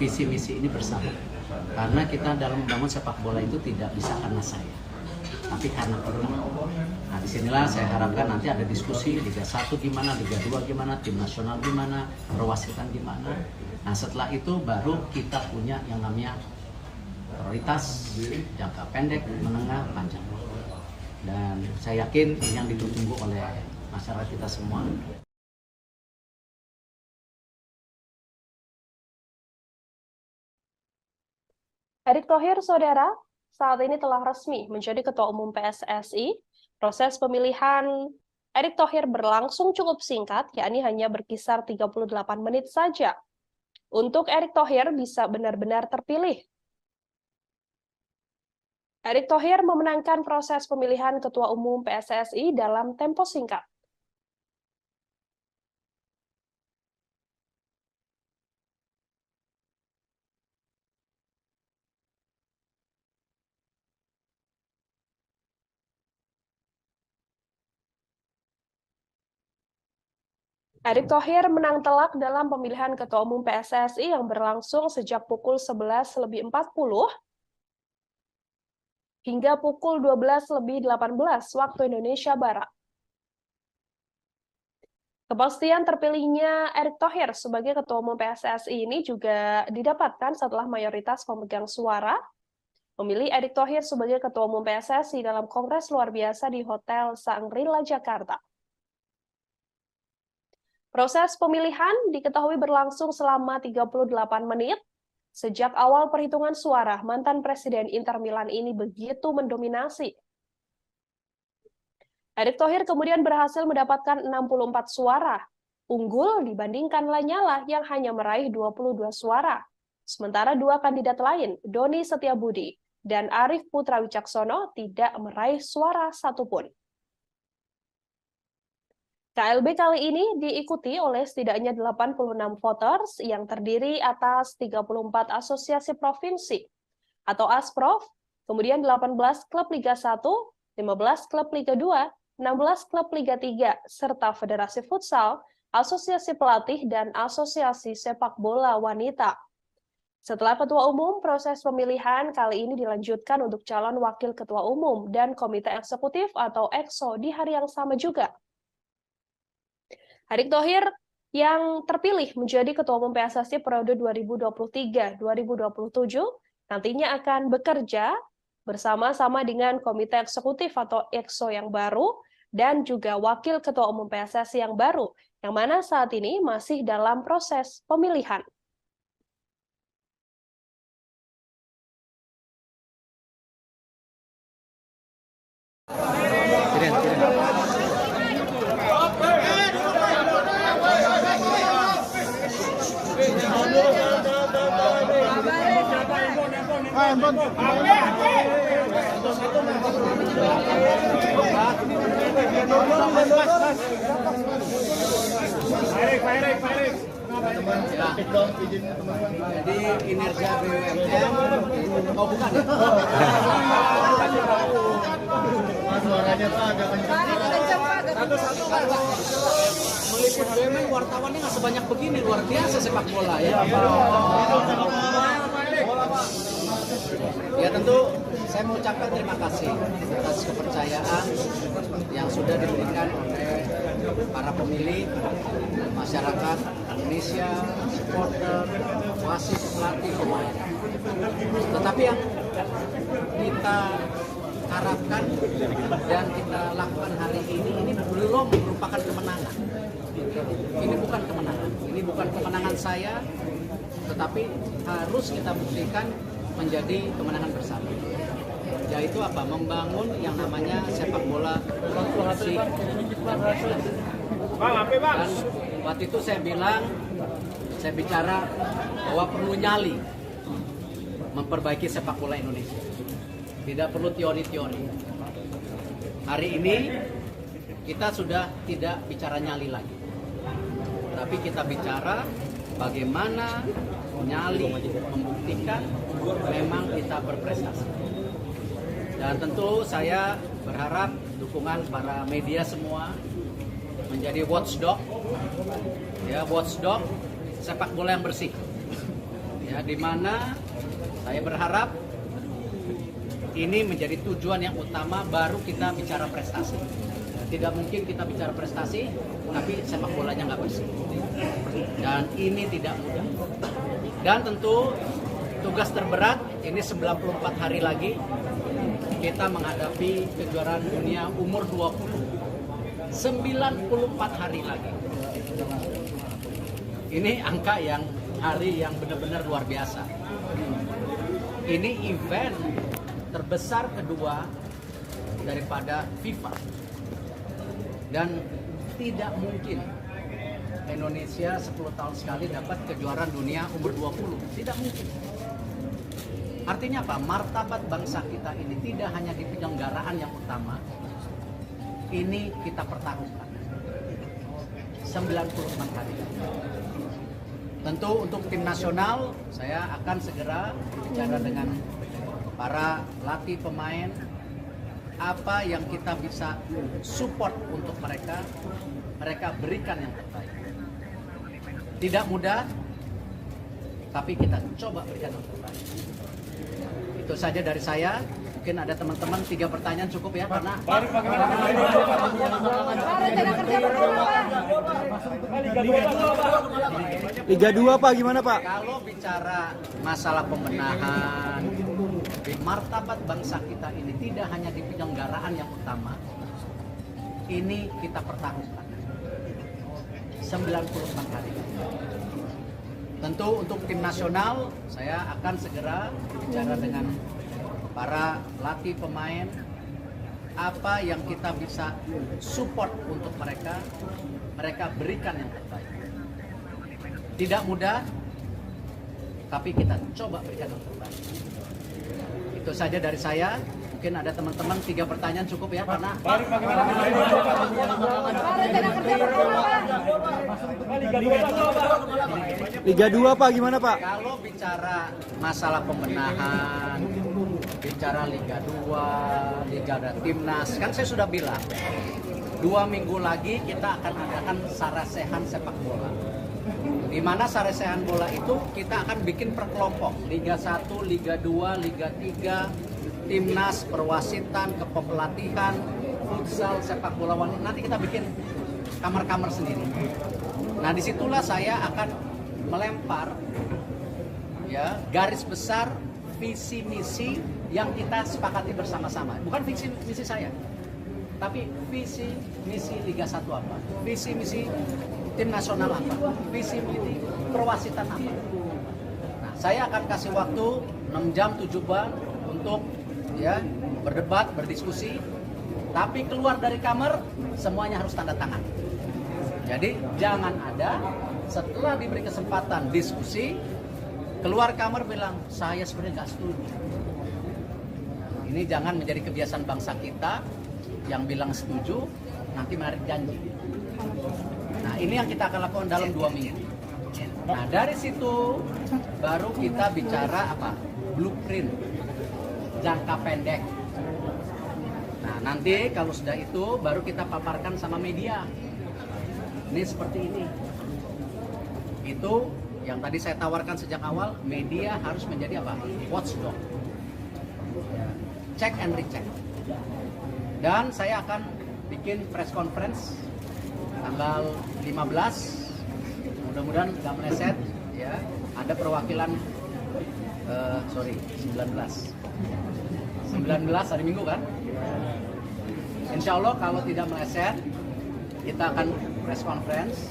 visi misi ini bersama. Karena kita dalam membangun sepak bola itu tidak bisa karena saya, tapi karena kita. Nah disinilah saya harapkan nanti ada diskusi Liga 1 gimana, Liga 2 gimana, tim nasional gimana, perwasitan gimana. Nah setelah itu baru kita punya yang namanya prioritas jangka pendek, menengah, panjang. Dan saya yakin ini yang ditunggu oleh masyarakat kita semua. Erick Thohir, saudara, saat ini telah resmi menjadi Ketua Umum PSSI. Proses pemilihan Erick Thohir berlangsung cukup singkat, yakni hanya berkisar 38 menit saja. Untuk Erick Thohir bisa benar-benar terpilih. Erick Thohir memenangkan proses pemilihan Ketua Umum PSSI dalam tempo singkat. Erick Thohir menang telak dalam pemilihan Ketua Umum PSSI yang berlangsung sejak pukul 11.40 hingga pukul 12.18 waktu Indonesia Barat. Kepastian terpilihnya Erick Thohir sebagai Ketua Umum PSSI ini juga didapatkan setelah mayoritas pemegang suara memilih Erick Thohir sebagai Ketua Umum PSSI dalam Kongres Luar Biasa di Hotel Shangri-La, Jakarta. Proses pemilihan diketahui berlangsung selama 38 menit. Sejak awal perhitungan suara, mantan Presiden Inter Milan ini begitu mendominasi. Erick Thohir kemudian berhasil mendapatkan 64 suara, unggul dibandingkan Lanyala yang hanya meraih 22 suara. Sementara dua kandidat lain, Doni Setiabudi dan Arief Putra Wicaksono, tidak meraih suara satupun. KLB kali ini diikuti oleh setidaknya 86 voters yang terdiri atas 34 asosiasi provinsi atau ASPROV, kemudian 18 klub Liga 1, 15 klub Liga 2, 16 klub Liga 3, serta Federasi Futsal, Asosiasi Pelatih, dan Asosiasi Sepak Bola Wanita. Setelah Ketua Umum, proses pemilihan kali ini dilanjutkan untuk calon Wakil Ketua Umum dan Komite Eksekutif atau EXO di hari yang sama juga. Erick Thohir yang terpilih menjadi Ketua Umum PSSI periode 2023-2027 nantinya akan bekerja bersama-sama dengan Komite Eksekutif atau EXO yang baru dan juga Wakil Ketua Umum PSSI yang baru, yang mana saat ini masih dalam proses pemilihan. Jadi kinerja BUMN, oh bukan ya? Suaranya Pak agak kencang. Meliput BUMN wartawannya nggak sebanyak begini, luar biasa sepak bola ya. Ya tentu Saya mau ucapkan terima kasih atas kepercayaan yang sudah diberikan oleh para pemilih, masyarakat Indonesia, supporter, wasit, pelatih, pemain. Tetapi yang kita harapkan dan kita lakukan hari ini belum merupakan kemenangan. Ini bukan kemenangan. Ini bukan kemenangan saya, tetapi harus kita buktikan menjadi kemenangan bersama. Yaitu apa? Membangun yang namanya sepak bola inklusif dan prestasi. Dan waktu itu saya bicara bahwa perlu nyali memperbaiki sepak bola Indonesia. Tidak perlu teori-teori. Hari ini kita sudah tidak bicara nyali lagi. Tapi kita bicara bagaimana nyali membuktikan memang kita berprestasi. Dan tentu saya berharap dukungan para media semua menjadi watchdog, ya, watchdog sepak bola yang bersih. Ya, di mana saya berharap ini menjadi tujuan yang utama, baru kita bicara prestasi. Tidak mungkin kita bicara prestasi tapi sepak bolanya nggak bersih. Dan ini tidak mudah. Dan tentu tugas terberat ini 94 hari lagi kita menghadapi kejuaraan dunia umur 20. 94 hari lagi. Ini angka yang hari yang benar-benar luar biasa. Ini event terbesar kedua daripada FIFA. Dan tidak mungkin Indonesia 10 tahun sekali dapat kejuaraan dunia umur 20. Tidak mungkin. Artinya apa? Martabat bangsa kita ini tidak hanya di penyelenggaraan yang utama, ini kita pertaruhkan 94 hari. Tentu untuk tim nasional saya akan segera bicara dengan para pelatih pemain apa yang kita bisa support untuk mereka berikan yang terbaik. Tidak mudah, tapi kita coba berikan yang terbaik. Itu saja dari saya. Mungkin ada teman-teman 3 pertanyaan cukup ya, karena Liga 2 Pak, gimana Pak? Kalau bicara masalah pembenahan, martabat bangsa kita ini tidak hanya di penyelenggaraan yang utama, ini kita pertaruhkan 94 hari. Tentu untuk tim nasional saya akan segera bicara dengan para pelatih pemain apa yang kita bisa support untuk mereka berikan yang terbaik. Tidak mudah, tapi kita coba berikan yang terbaik. Itu saja dari saya. Mungkin ada teman-teman 3 pertanyaan cukup ya, karena Liga 2 Pak, gimana Pak? Kalau bicara masalah pembenahan, bicara Liga 2, Liga Timnas, kan saya sudah bilang 2 minggu lagi kita akan adakan sarasehan sepak bola. Di mana sarasehan bola itu kita akan bikin per kelompok, Liga 1, Liga 2, Liga 3, Timnas, perwasitan, kepelatihan, futsal, sepak bola wanita. Nanti kita bikin kamar-kamar sendiri. Nah, disitulah saya akan melempar ya garis besar visi misi yang kita sepakati bersama-sama. Bukan visi misi saya, tapi visi misi Liga 1 apa, visi misi tim nasional apa, visi misi perwasitan apa. Nah, saya akan kasih waktu 6 jam 7 jam untuk ya berdebat, berdiskusi, tapi keluar dari kamar semuanya harus tanda tangan. Jadi jangan ada setelah diberi kesempatan diskusi keluar kamar bilang saya sebenarnya nggak setuju. Ini jangan menjadi kebiasaan bangsa kita yang bilang setuju nanti menarik janji. Nah, ini yang kita akan lakukan dalam 2 minggu. Nah, dari situ baru kita bicara apa? Blueprint jangka pendek. Nah, nanti kalau sudah itu baru kita paparkan sama media. Ini seperti ini. Itu yang tadi saya tawarkan sejak awal, media harus menjadi apa? Watchdog. cek and recheck. Dan saya akan bikin press conference tanggal 15, mudah-mudahan nggak meleset ya. Ada perwakilan 19 hari Minggu kan. Insya Allah kalau tidak meleset, kita akan press conference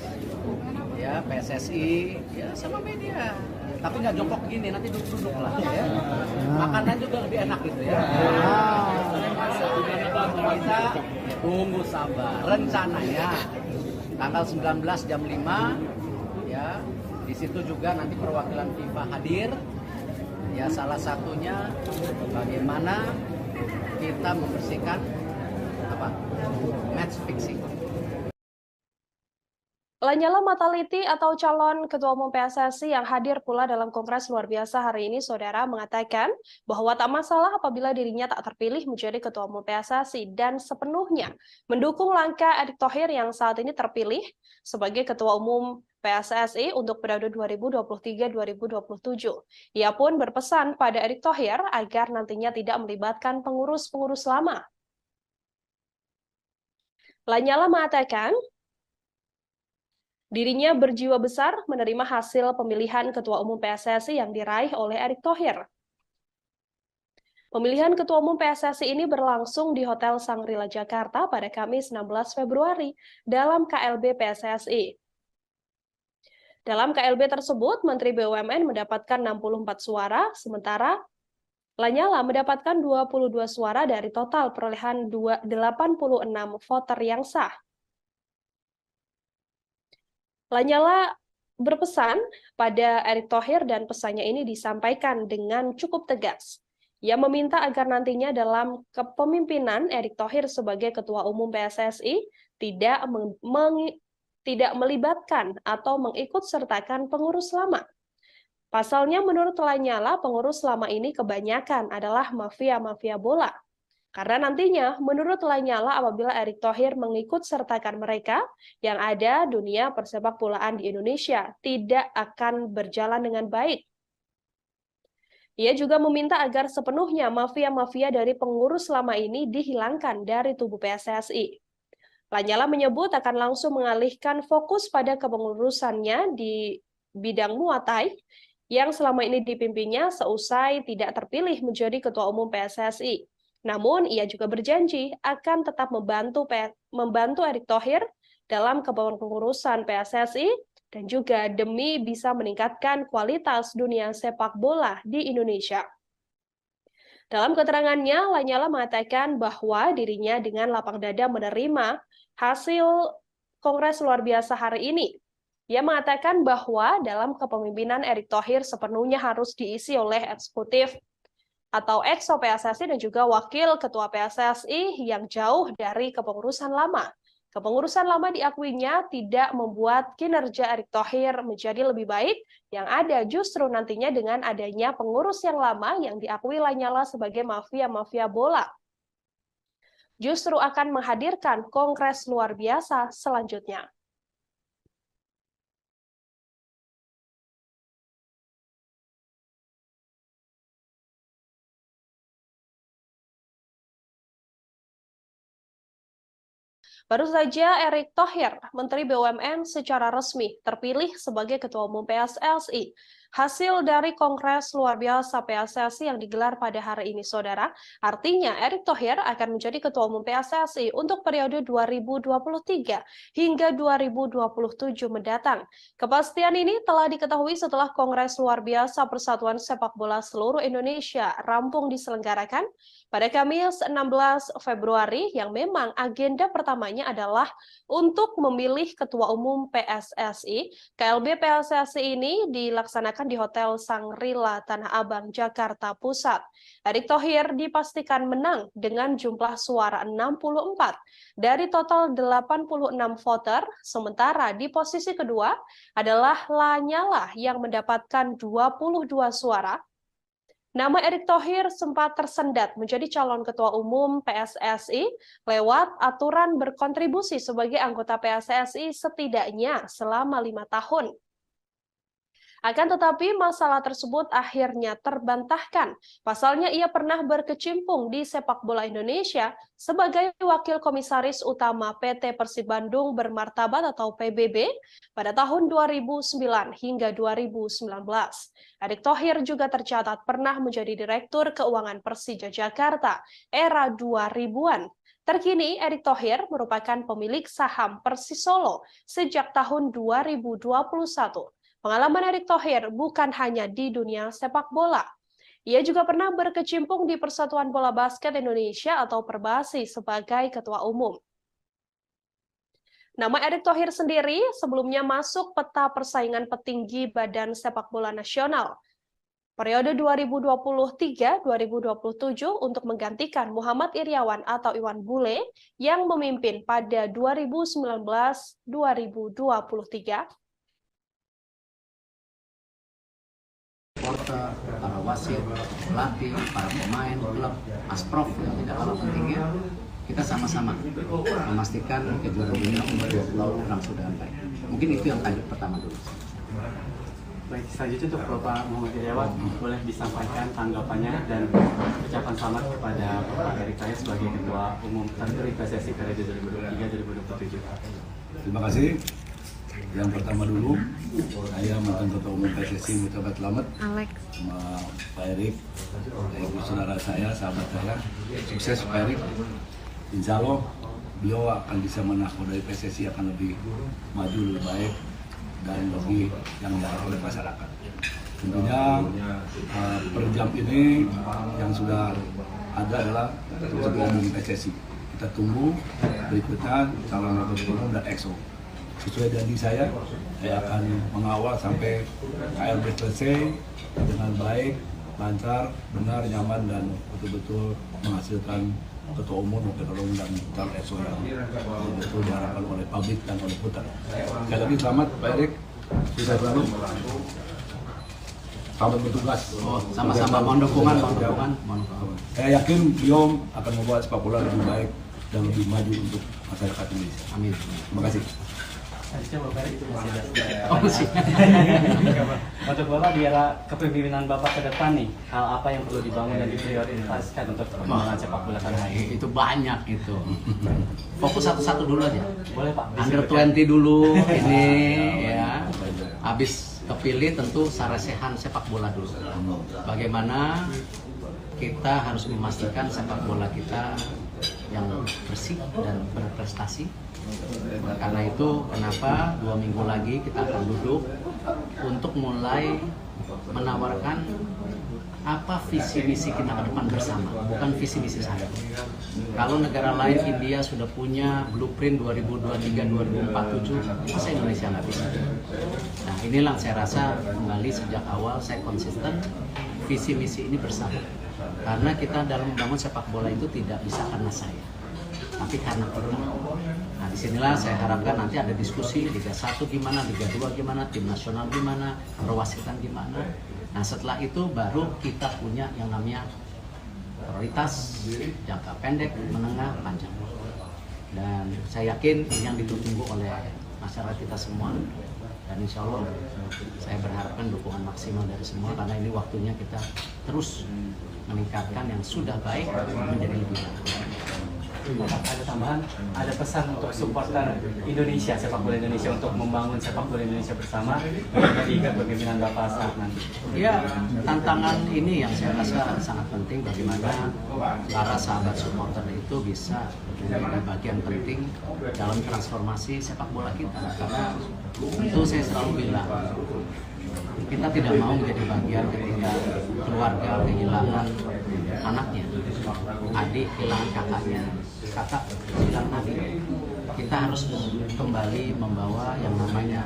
ya, PSSI ya sama media, tapi nggak jongkok gini, nanti duduk-duduk lah ya. Makanan juga lebih enak gitu ya. Kita tunggu sabar. Rencananya tanggal 19 jam 5 ya, di situ juga nanti perwakilan FIFA hadir ya, salah satunya bagaimana kita membersihkan match fixing. Lanyala Mataliti atau calon Ketua Umum PSSI yang hadir pula dalam Kongres luar biasa hari ini, Saudara, mengatakan bahwa tak masalah apabila dirinya tak terpilih menjadi Ketua Umum PSSI dan sepenuhnya mendukung langkah Erick Thohir yang saat ini terpilih sebagai Ketua Umum PSSI untuk periode 2023-2027. Ia pun berpesan pada Erick Thohir agar nantinya tidak melibatkan pengurus-pengurus lama. Lanyala mengatakan dirinya berjiwa besar menerima hasil pemilihan Ketua Umum PSSI yang diraih oleh Erick Thohir. Pemilihan Ketua Umum PSSI ini berlangsung di Hotel Shangri-La Jakarta pada Kamis 16 Februari dalam KLB PSSI. Dalam KLB tersebut, Menteri BUMN mendapatkan 64 suara, sementara Lanyala mendapatkan 22 suara dari total perolehan 86 voter yang sah. Lanyala berpesan pada Erick Thohir dan pesannya ini disampaikan dengan cukup tegas. Ia meminta agar nantinya dalam kepemimpinan Erick Thohir sebagai Ketua Umum PSSI tidak melibatkan atau mengikutsertakan pengurus lama. Pasalnya menurut Lanyala, pengurus lama ini kebanyakan adalah mafia-mafia bola. Karena nantinya, menurut Lanyala, apabila Erick Thohir mengikutsertakan mereka, yang ada dunia persepak bolaan di Indonesia tidak akan berjalan dengan baik. Ia juga meminta agar sepenuhnya mafia-mafia dari pengurus lama ini dihilangkan dari tubuh PSSI. Lanyala menyebut akan langsung mengalihkan fokus pada kepengurusannya di bidang Muay Thai yang selama ini dipimpinnya seusai tidak terpilih menjadi Ketua Umum PSSI. Namun, ia juga berjanji akan tetap membantu Erick Thohir dalam kepengurusan PSSI dan juga demi bisa meningkatkan kualitas dunia sepak bola di Indonesia. Dalam keterangannya, Lanyala mengatakan bahwa dirinya dengan lapang dada menerima hasil Kongres luar biasa hari ini. Ia mengatakan bahwa dalam kepemimpinan Erick Thohir sepenuhnya harus diisi oleh eksekutif atau EXO PSSI dan juga wakil ketua PSSI yang jauh dari kepengurusan lama. Kepengurusan lama diakuinya tidak membuat kinerja Erick Thohir menjadi lebih baik, yang ada justru nantinya dengan adanya pengurus yang lama yang diakui Lanyala sebagai mafia-mafia bola, justru akan menghadirkan Kongres luar biasa selanjutnya. Baru saja Erick Thohir, Menteri BUMN secara resmi terpilih sebagai Ketua Umum PSSI. Hasil dari Kongres luar biasa PSSI yang digelar pada hari ini, Saudara, artinya Erick Thohir akan menjadi Ketua Umum PSSI untuk periode 2023 hingga 2027 mendatang. Kepastian ini telah diketahui setelah Kongres luar biasa Persatuan Sepak Bola Seluruh Indonesia rampung diselenggarakan pada Kamis 16 Februari yang memang agenda pertamanya adalah untuk memilih Ketua Umum PSSI. KLB PSSI ini dilaksanakan di Hotel Shangri-La Tanah Abang, Jakarta Pusat. Erick Thohir dipastikan menang dengan jumlah suara 64 dari total 86 voter, sementara di posisi kedua adalah Lanyala yang mendapatkan 22 suara. Nama Erick Thohir sempat tersendat menjadi calon Ketua Umum PSSI lewat aturan berkontribusi sebagai anggota PSSI setidaknya selama 5 tahun. Akan tetapi masalah tersebut akhirnya terbantahkan. Pasalnya ia pernah berkecimpung di sepak bola Indonesia sebagai Wakil Komisaris Utama PT Persib Bandung Bermartabat atau PBB pada tahun 2009 hingga 2019. Erick Thohir juga tercatat pernah menjadi Direktur Keuangan Persija Jakarta era 2000-an. Terkini, Erick Thohir merupakan pemilik saham Persis Solo sejak tahun 2021. Pengalaman Erick Thohir bukan hanya di dunia sepak bola. Ia juga pernah berkecimpung di Persatuan Bola Basket Indonesia atau Perbasi sebagai Ketua Umum. Nama Erick Thohir sendiri sebelumnya masuk peta persaingan petinggi Badan Sepak Bola Nasional periode 2023-2027 untuk menggantikan Muhammad Iryawan atau Iwan Bule yang memimpin pada 2019-2023. Supporter, para wasit, pelatih, para pemain, klub, asprof yang tidak kalah pentingnya, kita sama-sama memastikan kejuaraan dunia umur 20 sudah sampai. Mungkin itu yang tajuk pertama dulu. Baik, selanjutnya untuk Bapak Muhammad Iryawan, boleh disampaikan tanggapannya dan ucapan selamat kepada Bapak Erick Thohir sebagai Ketua Umum terpilih PSSI periode 2023-2027. Terima kasih. Yang pertama dulu, saya mantan Ketua Umum PSSI mengucapkan selamat sama Pak Erick, ibu saudara saya, sahabat saya. Sukses Pak Erick. Insya Allah beliau akan bisa menakodai PSSI akan lebih maju, lebih baik dan lebih yang diharapkan oleh masyarakat. Tentunya per jam ini yang sudah ada adalah Ketua Umum PSSI. Kita tunggu berikutnya calon Ketua Umum dan EXO. Sesuai janji saya akan mengawal sampai KLB selesai dengan baik, lancar, benar, nyaman, dan betul-betul menghasilkan Ketua Umum, Ketua Umum, dan calon EXO yang betul diharapkan oleh publik dan oleh putar. Sekali lagi selamat Pak Erick, sukses selalu. Selamat bertugas. Sama-sama mohon dukungan. Saya yakin beliau akan membuat sepak bola lebih baik dan lebih maju untuk masyarakat Indonesia. Amin. Terima kasih. Selanjutnya Bapak Erick masih ada. masih. Untuk Bapak di era kepemimpinan Bapak ke depan nih, hal apa yang perlu dibangun dan diprioritaskan untuk perkembangan sepak bola tanah air? Itu banyak itu. Fokus satu-satu dulu aja. Boleh Pak. Under 20 dulu ini ya. Habis kepilih tentu sarasehan sepak bola dulu. Bagaimana kita harus memastikan sepak bola kita yang bersih dan berprestasi. Karena itu kenapa 2 minggu lagi kita akan duduk untuk mulai menawarkan apa visi misi kita ke depan bersama, bukan visi misi saya. Kalau negara lain, India sudah punya blueprint 2023-2047, masa Indonesia nggak bisa? Nah inilah saya rasa kembali sejak awal saya konsisten visi misi ini bersama. Karena kita dalam membangun sepak bola itu tidak bisa karena saya, tapi karena kita. Nah disinilah saya harapkan nanti ada diskusi Liga 1 gimana, Liga 2 gimana, tim nasional gimana, perwasitan gimana. Nah setelah itu baru kita punya yang namanya prioritas jangka pendek, menengah, panjang. Dan saya yakin ini yang ditunggu oleh masyarakat kita semua. Dan insya Allah saya berharapkan dukungan maksimal dari semua karena ini waktunya kita terus meningkatkan yang sudah baik menjadi lebih baik. Ada tambahan, ada pesan untuk supporter Indonesia, sepak bola Indonesia untuk membangun sepak bola Indonesia bersama di kepemimpinan Bapak saat nanti. Ya, tantangan ini yang saya rasa sangat penting bagaimana para sahabat supporter itu bisa menjadi bagian penting dalam transformasi sepak bola kita. Karena itu saya selalu bilang, kita tidak mau menjadi bagian ketika keluarga kehilangan anaknya, adik kehilangan kakaknya, kakak kehilangan adik. Kita harus kembali membawa yang namanya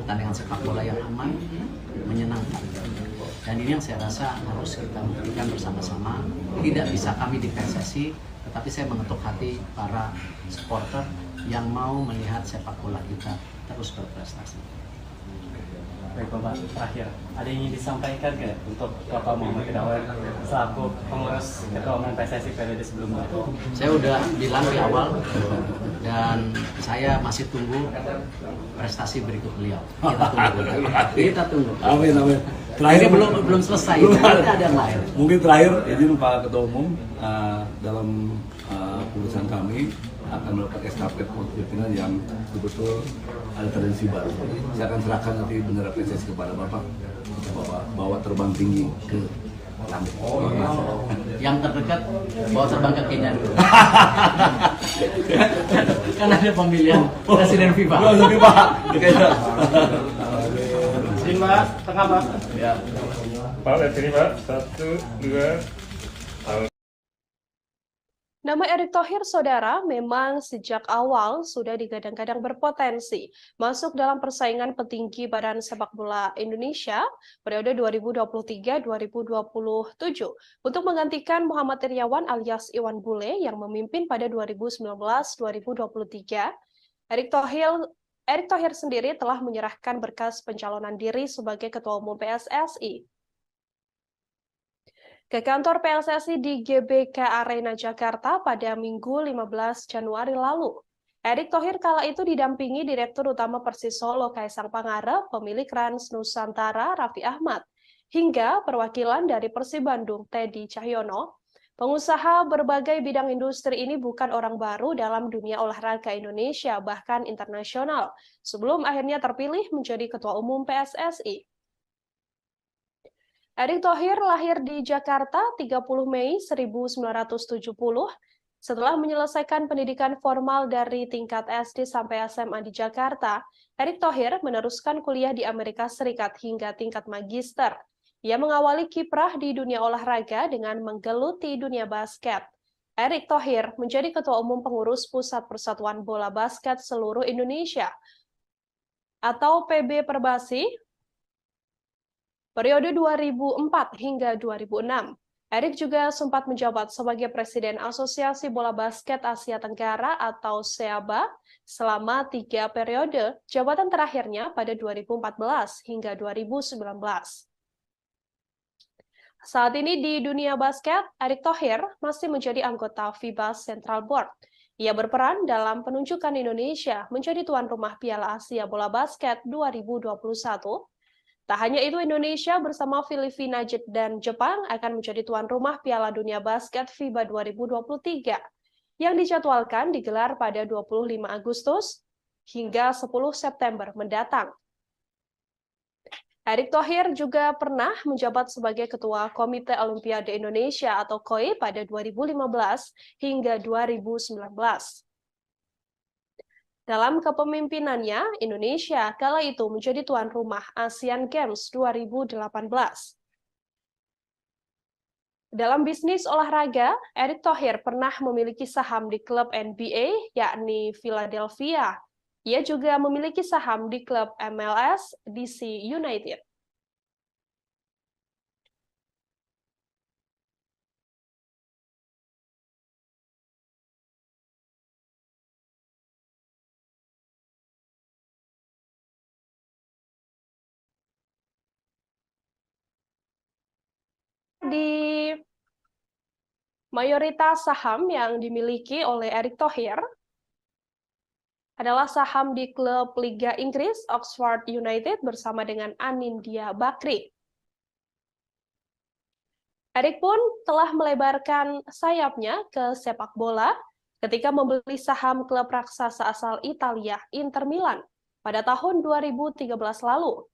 pertandingan sepak bola yang aman, menyenangkan. Dan ini yang saya rasa harus kita buktikan bersama-sama. Tidak bisa kami di PSSI, tetapi saya mengetuk hati para supporter yang mau melihat sepak bola kita terus berprestasi. Baik Bapak, terakhir ada yang ingin disampaikan nggak untuk Bapak Muhammad Irawan selaku pengurus Ketua Umum PSSI periode sebelumnya? Saya udah bilang di awal dan saya masih tunggu prestasi berikut beliau. Kita tunggu. Amin, amin. Terakhir belum selesai. Nanti ada yang lain. Mungkin terakhir, izin Pak Ketua Umum dalam urusan kami akan melakukan estafet kepemimpinan yang betul-betul ada tradisi baru. Saya akan serahkan nanti bendera PSSI kepada Bapak, bawa terbang tinggi ke langit. Yang terdekat bawa terbang ke Kenya dulu. Kan ada pemilihan presiden FIFA. Izin Pak, tengah Pak. Ya. Pak, lihat sini Pak. 1, 2, Nama Erick Thohir, saudara, memang sejak awal sudah digadang-gadang berpotensi masuk dalam persaingan petinggi Badan Sepak Bola Indonesia periode 2023-2027 untuk menggantikan Muhammad Iryawan alias Iwan Bule yang memimpin pada 2019-2023. Erick Thohir sendiri telah menyerahkan berkas pencalonan diri sebagai Ketua Umum PSSI ke kantor PSSI di GBK Arena Jakarta pada Minggu 15 Januari lalu. Erick Thohir kala itu didampingi Direktur Utama Persis Solo Kaisang Pangarep, pemilik Rans Nusantara Raffi Ahmad, hingga perwakilan dari Persib Bandung Teddy Cahyono. Pengusaha berbagai bidang industri ini bukan orang baru dalam dunia olahraga Indonesia, bahkan internasional, sebelum akhirnya terpilih menjadi Ketua Umum PSSI. Erick Thohir lahir di Jakarta 30 Mei 1970. Setelah menyelesaikan pendidikan formal dari tingkat SD sampai SMA di Jakarta, Erick Thohir meneruskan kuliah di Amerika Serikat hingga tingkat magister. Ia mengawali kiprah di dunia olahraga dengan menggeluti dunia basket. Erick Thohir menjadi Ketua Umum Pengurus Pusat Persatuan Bola Basket Seluruh Indonesia atau PB Perbasi periode 2004 hingga 2006. Erick juga sempat menjabat sebagai Presiden Asosiasi Bola Basket Asia Tenggara atau SEABA selama 3 periode, jabatan terakhirnya pada 2014 hingga 2019. Saat ini di dunia basket, Erick Thohir masih menjadi anggota FIBA Central Board. Ia berperan dalam penunjukan Indonesia menjadi tuan rumah Piala Asia Bola Basket 2021. Tak hanya itu, Indonesia bersama Filipina dan Jepang akan menjadi tuan rumah Piala Dunia Basket FIBA 2023 yang dijadwalkan digelar pada 25 Agustus hingga 10 September mendatang. Erick Thohir juga pernah menjabat sebagai Ketua Komite Olimpiade Indonesia atau KOI pada 2015 hingga 2019. Dalam kepemimpinannya, Indonesia kala itu menjadi tuan rumah Asian Games 2018. Dalam bisnis olahraga, Erick Thohir pernah memiliki saham di klub NBA, yakni Philadelphia. Ia juga memiliki saham di klub MLS DC United. Di mayoritas saham yang dimiliki oleh Erick Thohir adalah saham di klub Liga Inggris Oxford United bersama dengan Anindya Bakri. Erick pun telah melebarkan sayapnya ke sepak bola ketika membeli saham klub raksasa asal Italia Inter Milan pada tahun 2013 lalu.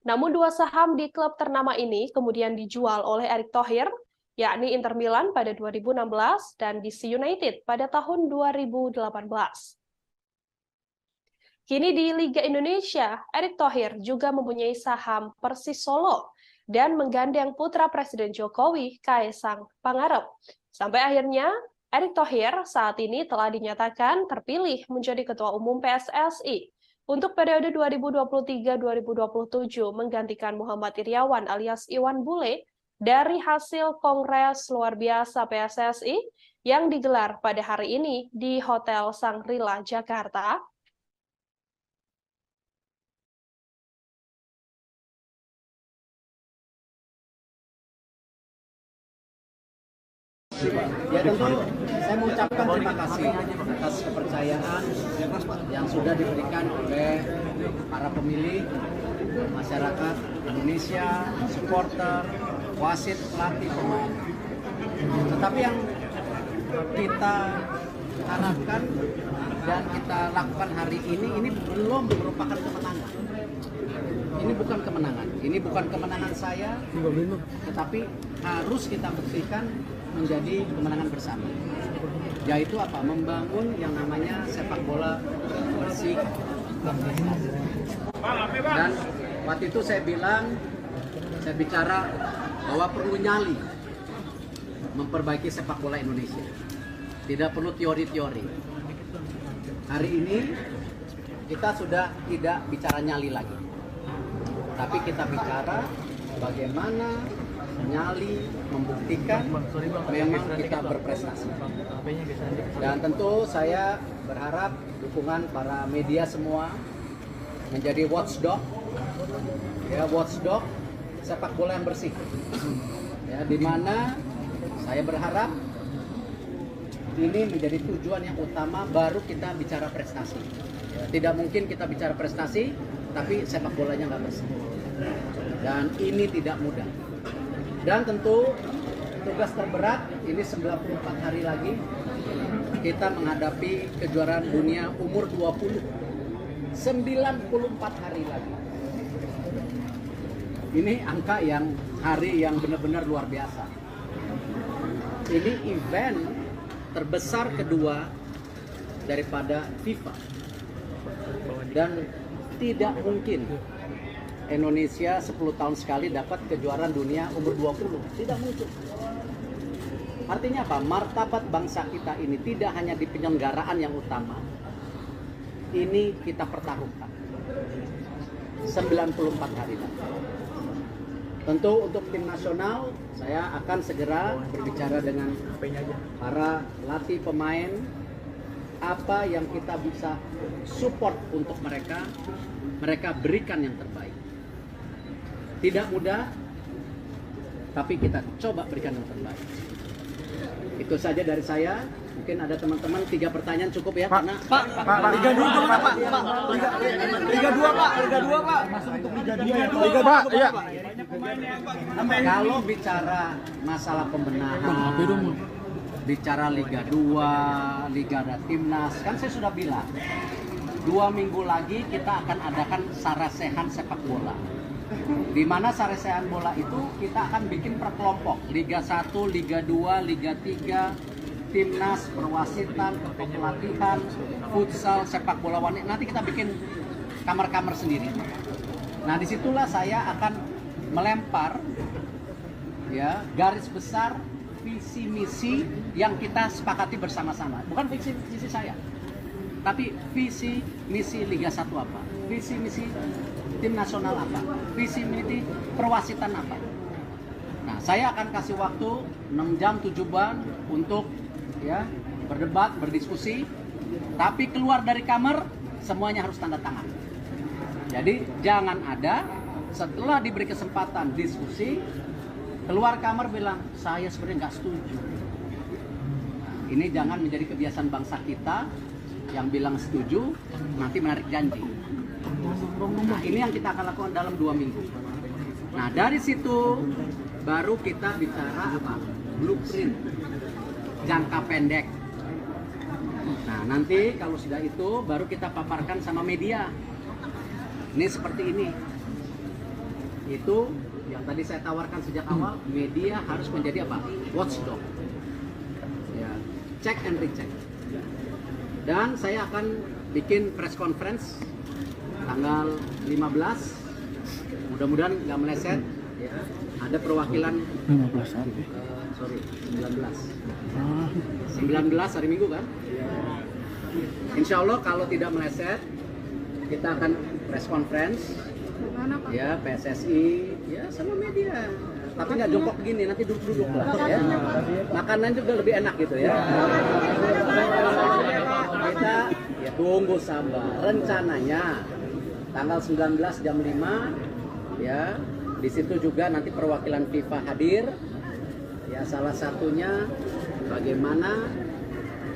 Namun dua saham di klub ternama ini kemudian dijual oleh Erick Thohir, yakni Inter Milan pada 2016 dan DC United pada tahun 2018. Kini di Liga Indonesia, Erick Thohir juga mempunyai saham Persis Solo dan menggandeng putra Presiden Jokowi, Kaisang Pangarep. Sampai akhirnya, Erick Thohir saat ini telah dinyatakan terpilih menjadi Ketua Umum PSSI untuk periode 2023-2027 menggantikan Muhammad Iryawan alias Iwan Bule dari hasil Kongres Luar Biasa PSSI yang digelar pada hari ini di Hotel Shangri-La, Jakarta. Ya tentu saya mengucapkan terima kasih atas kepercayaan yang sudah diberikan oleh para pemilih, masyarakat Indonesia, supporter, wasit, pelatih, pemain. Tetapi yang kita harapkan dan kita lakukan hari ini belum merupakan kemenangan. Ini bukan kemenangan. Ini bukan kemenangan saya, tetapi harus kita buktikan menjadi kemenangan bersama. Yaitu apa? Membangun yang namanya sepak bola bersih. Dan waktu itu saya bicara bahwa perlu nyali memperbaiki sepak bola Indonesia. Tidak perlu teori-teori. Hari ini kita sudah tidak bicara nyali lagi. Tapi kita bicara bagaimana nyali membuktikan memang kita berprestasi. Dan tentu saya berharap dukungan para media semua menjadi watchdog, ya, watchdog sepak bola yang bersih. Ya, di mana saya berharap ini menjadi tujuan yang utama, baru kita bicara prestasi. Ya, tidak mungkin kita bicara prestasi tapi sepak bolanya nggak bersih. Dan ini tidak mudah. Dan tentu tugas terberat ini 94 hari lagi kita menghadapi kejuaraan dunia umur 20. 94 hari lagi. Ini angka yang hari yang benar-benar luar biasa. Ini event terbesar kedua daripada FIFA. Dan tidak mungkin Indonesia 10 tahun sekali dapat kejuaraan dunia umur 20. Tidak mungkin. Artinya apa? Martabat bangsa kita ini tidak hanya di penyelenggaraan yang utama. Ini kita pertaruhkan. 94 hari lagi. Tentu untuk tim nasional, saya akan segera berbicara dengan para pelatih pemain, apa yang kita bisa support untuk mereka berikan yang terbaik. Tidak mudah, tapi kita coba berikan yang terbaik. Itu saja dari saya. Mungkin ada teman-teman 3 pertanyaan cukup ya, Pak, karena Liga 2 gimana Pak? Liga 2 Pak, Liga 2 Pak. Masuk untuk Liga 2. Liga Pak, iya. Kalau bicara masalah pembenahan, bicara Liga 2, Liga ada Timnas, kan saya sudah bilang 2 minggu lagi kita akan adakan sarasehan sepak bola. Di mana sarasehan bola itu kita akan bikin per kelompok, Liga 1, Liga 2, Liga 3, Timnas, perwasitan, kepelatihan, futsal, sepak bola wanita. Nanti kita bikin kamar-kamar sendiri. Nah, disitulah saya akan melempar ya garis besar visi misi yang kita sepakati bersama-sama. Bukan visi misi saya, tapi visi misi Liga 1 apa, visi misi tim nasional apa, visi misi perwasitan apa. Nah, saya akan kasih waktu 6 jam 7 bulan untuk ya berdebat, berdiskusi, tapi keluar dari kamar semuanya harus tanda tangan. Jadi jangan ada setelah diberi kesempatan diskusi keluar kamar bilang saya sebenarnya nggak setuju. Nah, ini jangan menjadi kebiasaan bangsa kita yang bilang setuju nanti menarik janji. Nah, ini yang kita akan lakukan dalam 2 minggu. Nah, dari situ baru kita bicara apa? Blueprint jangka pendek. Nah, nanti kalau sudah itu baru kita paparkan sama media. Ini seperti ini. Itu yang tadi saya tawarkan sejak awal, media harus menjadi apa? Watchdog. Ya, check and recheck. Dan saya akan bikin press conference tanggal 15. Mudah-mudahan nggak meleset. Ya, ada perwakilan 19 hari Minggu kan? Insya Allah kalau tidak meleset, kita akan press conference ya PSSI ya sama media, tapi nggak jongkok begini, nanti duduk-duduk lah ya. Makanan juga lebih enak gitu ya. Kita ya tunggu sabar. Rencananya tanggal 19 jam 5 ya, di situ juga nanti perwakilan FIFA hadir ya, salah satunya bagaimana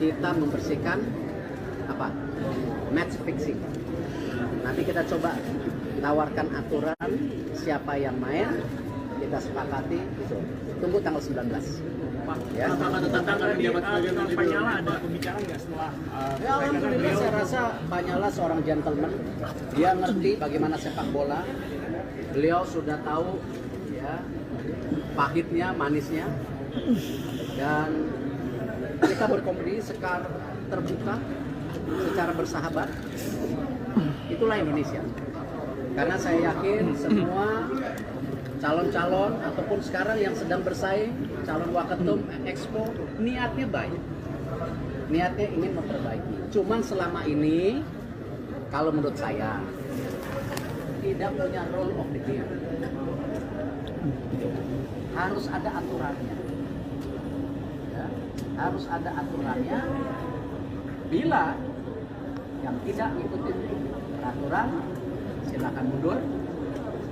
kita membersihkan match fixing. Nanti kita coba tawarkan aturan siapa yang main, kita sepakati itu. Tunggu tanggal 19. Ya. Pak Nyala ada pembicaraan nggak setelah? Ya, alhamdulillah saya rasa Pak Nyala seorang gentleman. Dia ngerti bagaimana sepak bola. Beliau sudah tahu ya pahitnya, manisnya. Dan kita berkompetisi secara terbuka, secara bersahabat. Itulah Indonesia. Karena saya yakin semua calon-calon ataupun sekarang yang sedang bersaing, calon waketum Expo, niatnya baik. Niatnya ingin memperbaiki. Cuman selama ini, kalau menurut saya, tidak punya rule of the game. Harus ada aturannya. Ya, harus ada aturannya. Bila yang tidak ikutin peraturan, silakan mundur,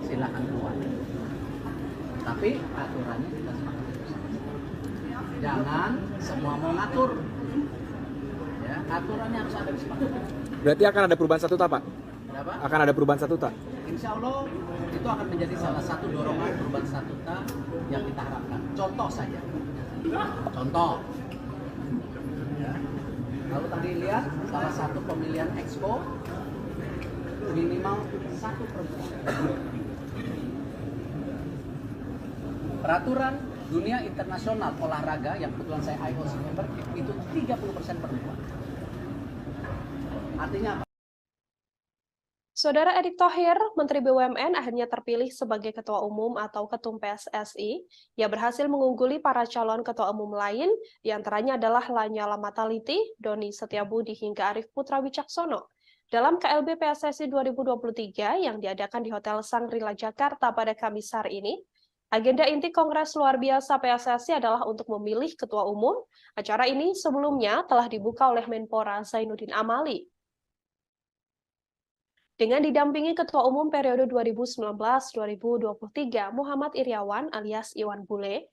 silakan keluar. Tapi aturannya kita sepakati bersama. Jangan semua mau ngatur. Ya, aturannya harus ada disepakati. Berarti akan ada perubahan statuta, Pak? Kenapa? Akan ada perubahan statuta? Insya Allah itu akan menjadi salah satu dorongan perubahan statuta yang kita harapkan. Contoh saja. Contoh. Ya. Kalau tadi lihat salah satu pemilihan Expo minimal 1 perempuan. Peraturan dunia internasional olahraga yang kebetulan saya IOC member itu 30% perempuan. Artinya apa? Saudara Erick Thohir, Menteri BUMN akhirnya terpilih sebagai Ketua Umum atau Ketum PSSI. Ia berhasil mengungguli para calon Ketua Umum lain, di antaranya adalah Lanyala Mataliti, Doni Setiabudi hingga Arief Putra Wicaksono. Dalam KLB PSSI 2023 yang diadakan di Hotel Shangri-La Jakarta pada Kamis hari ini, agenda inti Kongres Luar Biasa PSSI adalah untuk memilih Ketua Umum. Acara ini sebelumnya telah dibuka oleh Menpora Zainuddin Amali. Dengan didampingi Ketua Umum periode 2019-2023 Muhammad Iriawan alias Iwan Bule,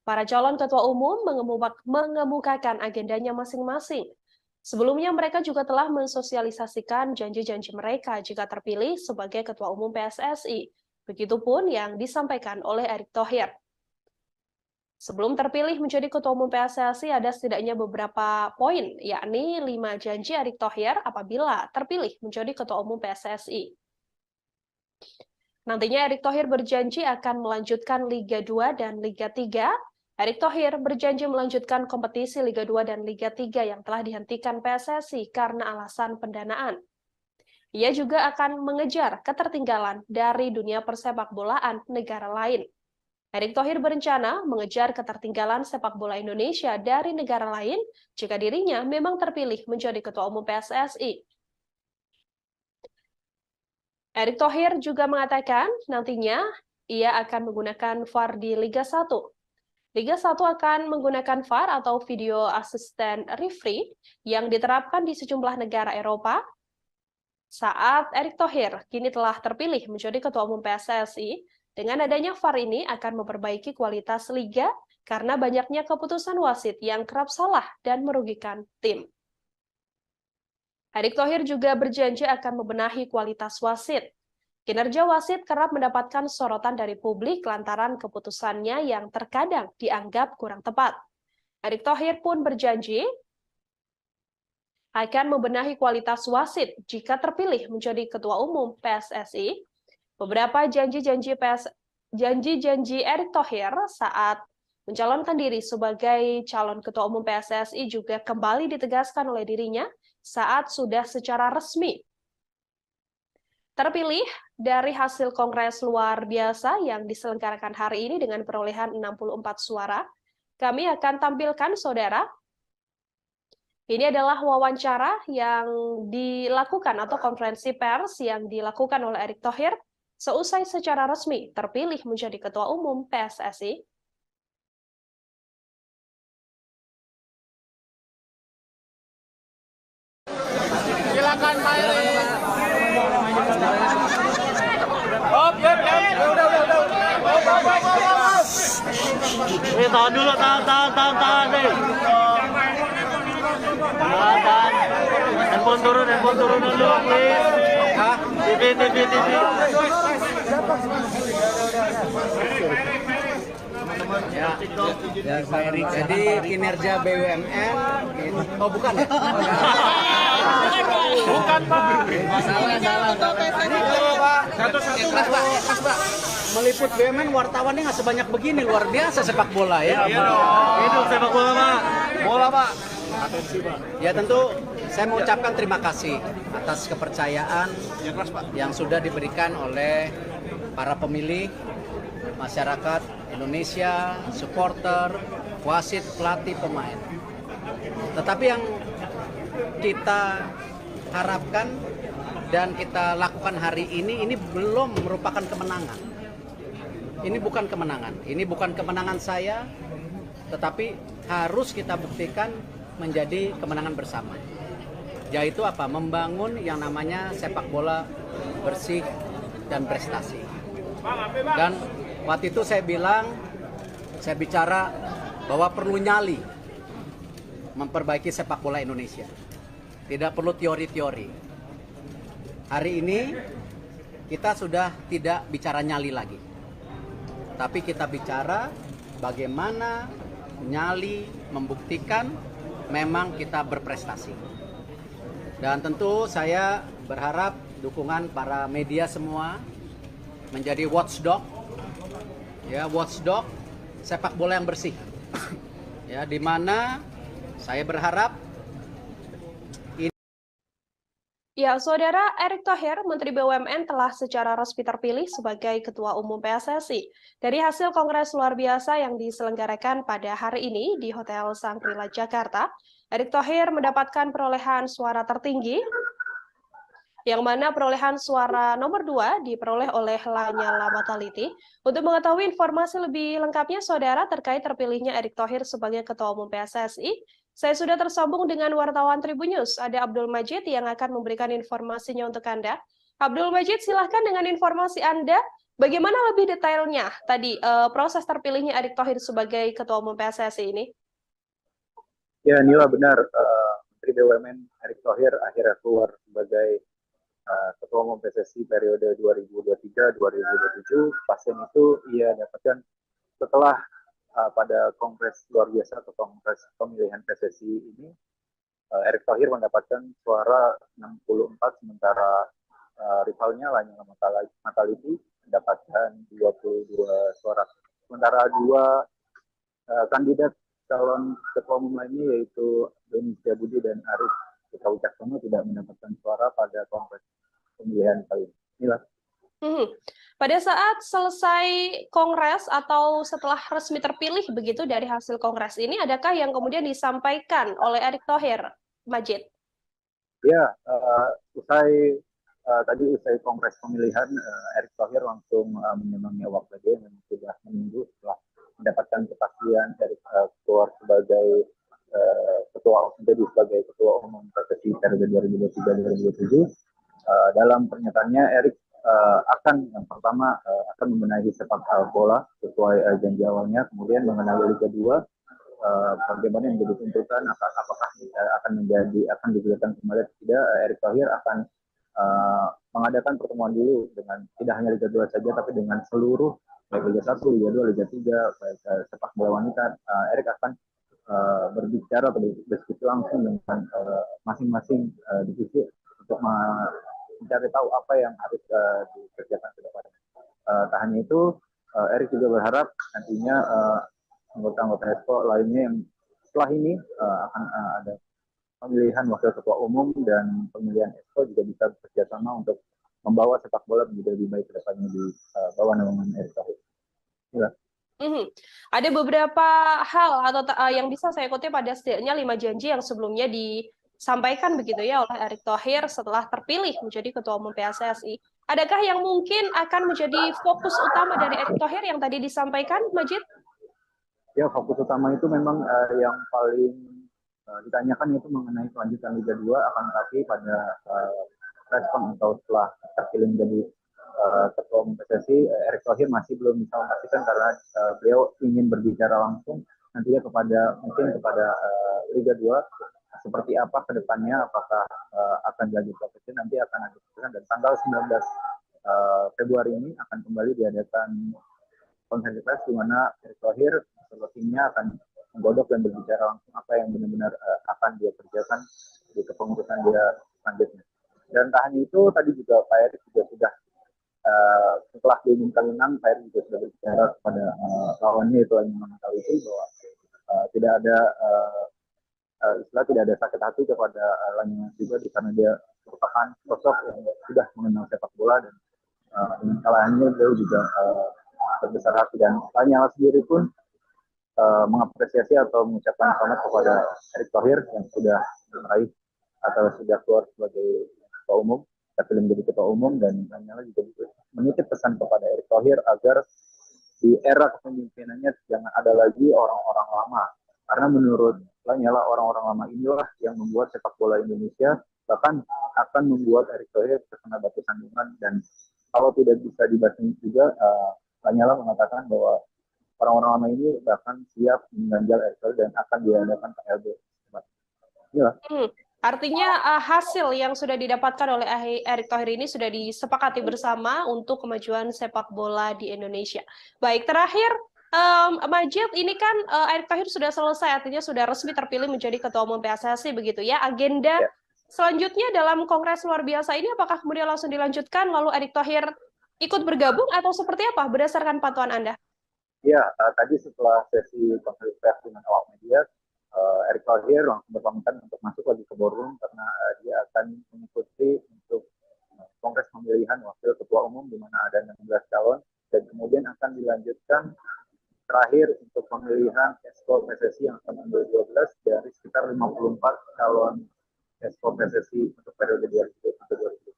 para calon Ketua Umum mengemukakan agendanya masing-masing. Sebelumnya mereka juga telah mensosialisasikan janji-janji mereka jika terpilih sebagai Ketua Umum PSSI. Begitupun yang disampaikan oleh Erick Thohir. Sebelum terpilih menjadi Ketua Umum PSSI ada setidaknya beberapa poin, yakni 5 janji Erick Thohir apabila terpilih menjadi Ketua Umum PSSI. Nantinya Erick Thohir berjanji akan melanjutkan Liga 2 dan Liga 3. Erick Thohir berjanji melanjutkan kompetisi Liga 2 dan Liga 3 yang telah dihentikan PSSI karena alasan pendanaan. Ia juga akan mengejar ketertinggalan dari dunia persepakbolaan negara lain. Erick Thohir berencana mengejar ketertinggalan sepak bola Indonesia dari negara lain jika dirinya memang terpilih menjadi Ketua Umum PSSI. Erick Thohir juga mengatakan nantinya ia akan menggunakan VAR di Liga 1. Liga 1 akan menggunakan VAR atau Video Assistant Referee yang diterapkan di sejumlah negara Eropa. Saat Erick Thohir kini telah terpilih menjadi Ketua Umum PSSI, dengan adanya VAR ini akan memperbaiki kualitas liga karena banyaknya keputusan wasit yang kerap salah dan merugikan tim. Erick Thohir juga berjanji akan membenahi kualitas wasit. Kinerja wasit kerap mendapatkan sorotan dari publik lantaran keputusannya yang terkadang dianggap kurang tepat. Erick Thohir pun berjanji akan membenahi kualitas wasit jika terpilih menjadi Ketua Umum PSSI. Beberapa janji-janji Erick Thohir saat mencalonkan diri sebagai calon Ketua Umum PSSI juga kembali ditegaskan oleh dirinya saat sudah secara resmi terpilih dari hasil Kongres Luar Biasa yang diselenggarakan hari ini dengan perolehan 64 suara. Kami akan tampilkan, saudara. Ini adalah wawancara yang dilakukan atau konferensi pers yang dilakukan oleh Erick Thohir seusai secara resmi terpilih menjadi Ketua Umum PSSI. Silakan Pak Erick. Oh, udah. Oke, tahan dulu, tahan nih. Tahan. Handphone turun dulu, please. TV. Ya, Pak Erik. Jadi kinerja BUMN, oh bukan ya? Bukan, Pak. Keras, Pak. Meliput BUMN wartawannya nggak sebanyak begini, luar biasa sepak bola ya. Hidup sepak bola, Pak. Bola, Pak. Ya tentu saya mengucapkan terima kasih atas kepercayaan yang sudah diberikan oleh para pemilih, masyarakat Indonesia, supporter, wasit, pelatih, pemain. Tetapi yang kita harapkan dan kita lakukan hari ini belum merupakan kemenangan. Ini bukan kemenangan. Ini bukan kemenangan saya, tetapi harus kita buktikan menjadi kemenangan bersama. Yaitu apa? Membangun yang namanya sepak bola bersih dan prestasi. Dan waktu itu saya bicara bahwa perlu nyali memperbaiki sepak bola Indonesia. Tidak perlu teori-teori. Hari ini kita sudah tidak bicara nyali lagi. Tapi kita bicara bagaimana nyali membuktikan memang kita berprestasi. Dan tentu saya berharap dukungan para media semua menjadi watchdog, ya watchdog sepak bola yang bersih, ya di mana saya berharap Ya, Saudara, Erick Thohir, Menteri BUMN telah secara resmi terpilih sebagai Ketua Umum PSSI. Dari hasil Kongres luar biasa yang diselenggarakan pada hari ini di Hotel Shangri-La Jakarta, Erick Thohir mendapatkan perolehan suara tertinggi, yang mana perolehan suara nomor 2 diperoleh oleh Lanyala Mataliti. Untuk mengetahui informasi lebih lengkapnya, Saudara, terkait terpilihnya Erick Thohir sebagai Ketua Umum PSSI, saya sudah tersambung dengan wartawan Tribun News, ada Abdul Majid yang akan memberikan informasinya untuk Anda. Abdul Majid, silahkan dengan informasi Anda, bagaimana lebih detailnya tadi proses terpilihnya Erick Thohir sebagai Ketua Umum PSSI ini? Ya, Nila benar. Menteri BUMN Erick Thohir akhirnya keluar sebagai Ketua Umum PSSI periode 2023-2027. Pasien itu ia dapatkan setelah pada kongres luar biasa atau kongres pemilihan PSSI ini, Erick Thohir mendapatkan suara 64, sementara rivalnya Lanyala Mataliti mendapatkan 22 suara. Sementara dua kandidat calon ketua umum lainnya yaitu Doni Setiabudi dan Arief Putra Wicaksono tidak mendapatkan suara pada kongres pemilihan kali ini. Inilah. Pada saat selesai kongres atau setelah resmi terpilih begitu dari hasil kongres ini, adakah yang kemudian disampaikan oleh Erick Thohir, Majid? Ya, usai kongres pemilihan, Erick Thohir langsung menyemangnya awak media yang sudah menunggu setelah mendapatkan kepastian Erick keluar sebagai sebagai ketua umum PSSI periode 2023-2027. Dalam pernyataannya, Erick yang pertama akan membenahi sepak bola sesuai janji awalnya, kemudian mengenai Liga 2, bagaimana yang menjadi tuntutan, apakah akan digunakan kembali atau tidak. Erick Thohir akan mengadakan pertemuan dulu dengan tidak hanya Liga 2 saja, tapi dengan seluruh baik Liga 1, Liga 2, Liga 3, baik sepak bola wanita. Erick akan berbicara atau berdiskusi langsung dengan masing-masing divisi untuk mencari tahu apa yang harus dikerjakan ke depan. Tak hanya itu, Erick juga berharap nantinya anggota-anggota EXCO lainnya yang setelah ini akan ada pemilihan wakil ketua umum dan pemilihan EXCO juga bisa bekerja sama untuk membawa sepak bola menjadi lebih baik ke depannya di bawah naungan Erick Thohir. Ada beberapa hal atau yang bisa saya kutip pada setidaknya 5 janji yang sebelumnya disampaikan begitu ya oleh Erick Thohir setelah terpilih menjadi Ketua Umum PSSI. Adakah yang mungkin akan menjadi fokus utama dari Erick Thohir yang tadi disampaikan, Majid? Ya, fokus utama itu memang yang paling ditanyakan itu mengenai kelanjutan Liga 2, akan tetapi pada respon atau setelah terpilih menjadi Ketua Umum PSSI Erick Thohir masih belum bisa memastikan karena beliau ingin berbicara langsung nantinya mungkin kepada Liga 2 seperti apa ke depannya, apakah akan dilanjut ke nanti akan ada keputusan, dan tanggal 19 Februari ini akan kembali diadakan konferensi pers di mana Erick Thohir beserta timnya akan menggodok dan berbicara langsung apa yang benar-benar akan dia kerjakan di kepengurusan dia selanjutnya. Dan tak hanya itu, tadi juga Pak Erick juga sudah setelah diumumkan menang, Pak Erick juga sudah berbicara kepada lawannya itu yang mengetahui itu bahwa tidak ada tidak ada sakit hati kepada lawannya juga karena dia merupakan sosok yang sudah mengenal sepak bola, dan dengan kalahannya beliau juga berbesar hati, dan Lanyala sendiri pun mengapresiasi atau mengucapkan selamat kepada Erick Thohir yang sudah meraih atau sudah keluar sebagai ketua umum, terpilih menjadi ketua umum, dan Lanyala juga menitip pesan kepada Erick Thohir agar di era kepemimpinannya jangan ada lagi orang-orang lama, karena menurut Lanyala orang-orang lama inilah yang membuat sepak bola Indonesia bahkan akan membuat Erick Thohir terkena batu sandungan, dan kalau tidak bisa dibasmi juga Lanyala mengatakan bahwa orang-orang lama ini bahkan siap mengganjal Erick Thohir dan akan diadakan KLB. Inilah. Artinya hasil yang sudah didapatkan oleh Erick Thohir ini sudah disepakati bersama untuk kemajuan sepak bola di Indonesia. Baik, terakhir Majid, ini kan Erick Thohir sudah selesai, artinya sudah resmi terpilih menjadi Ketua Umum PSSI begitu ya. Agenda selanjutnya dalam Kongres luar biasa ini apakah kemudian langsung dilanjutkan lalu Erick Thohir ikut bergabung atau seperti apa berdasarkan pantauan Anda? Ya, tadi setelah sesi konferensi pers dengan awak media, Erick Thohir langsung berpamitan untuk masuk lagi ke boardroom karena dia akan mengikuti untuk kongres pemilihan wakil ketua umum di mana ada 16 calon, dan kemudian akan dilanjutkan terakhir untuk pemilihan Exco PSSI yang akan mengambil 12 dari sekitar 54 calon Exco PSSI untuk periode 2023-2027.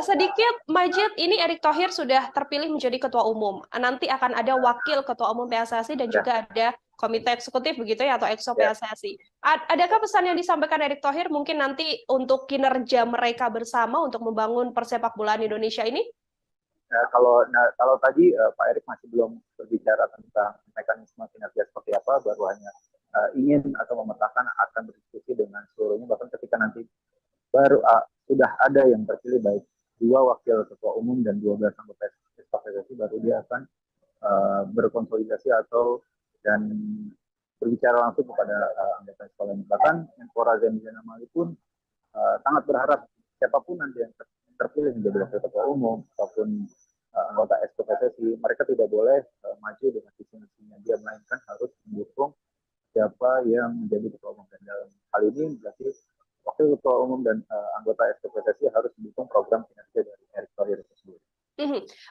Sedikit Majid, ini Erick Thohir sudah terpilih menjadi ketua umum. Nanti akan ada wakil ketua umum PSSI dan juga ada komite eksekutif begitu ya, atau Exco PSSI. Adakah pesan yang disampaikan Erick Thohir mungkin nanti untuk kinerja mereka bersama untuk membangun persepak bolaan Indonesia ini? Kalau tadi Pak Erick masih belum berbicara tentang mekanisme kinerja seperti apa, baru hanya ingin atau memetakan akan berdiskusi dengan seluruhnya, bahkan ketika nanti baru sudah ada yang terpilih baik 2 wakil ketua umum dan 12 anggota PSSI, baru dia akan berkonsolidasi dan berbicara langsung kepada anggota sekolah ini. Bahkan Menpora Zainuddin Amali pun sangat berharap siapapun nanti yang terpilih menjadi wakil ketua umum ataupun anggota Exco PSSI, mereka tidak boleh maju dengan visi-misinya dia, melainkan harus mendukung siapa yang menjadi ketua umum. Dan dalam hal ini berarti wakil ketua umum dan anggota Exco PSSI harus mendukung program kinerja dari Erick Thohir tersebut.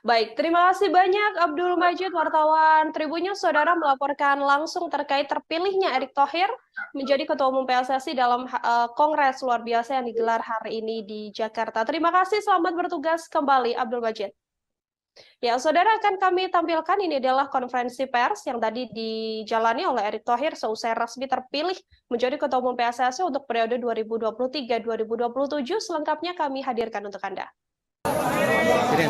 Baik, terima kasih banyak Abdul Majid, wartawan Tribunnews. Saudara melaporkan langsung terkait terpilihnya Erick Thohir menjadi Ketua Umum PSSI dalam Kongres luar biasa yang digelar hari ini di Jakarta. Terima kasih, selamat bertugas kembali Abdul Majid. Ya, saudara, akan kami tampilkan ini adalah konferensi pers yang tadi dijalani oleh Erick Thohir seusai resmi terpilih menjadi Ketua Umum PSSI untuk periode 2023-2027. Selengkapnya kami hadirkan untuk Anda. Jadi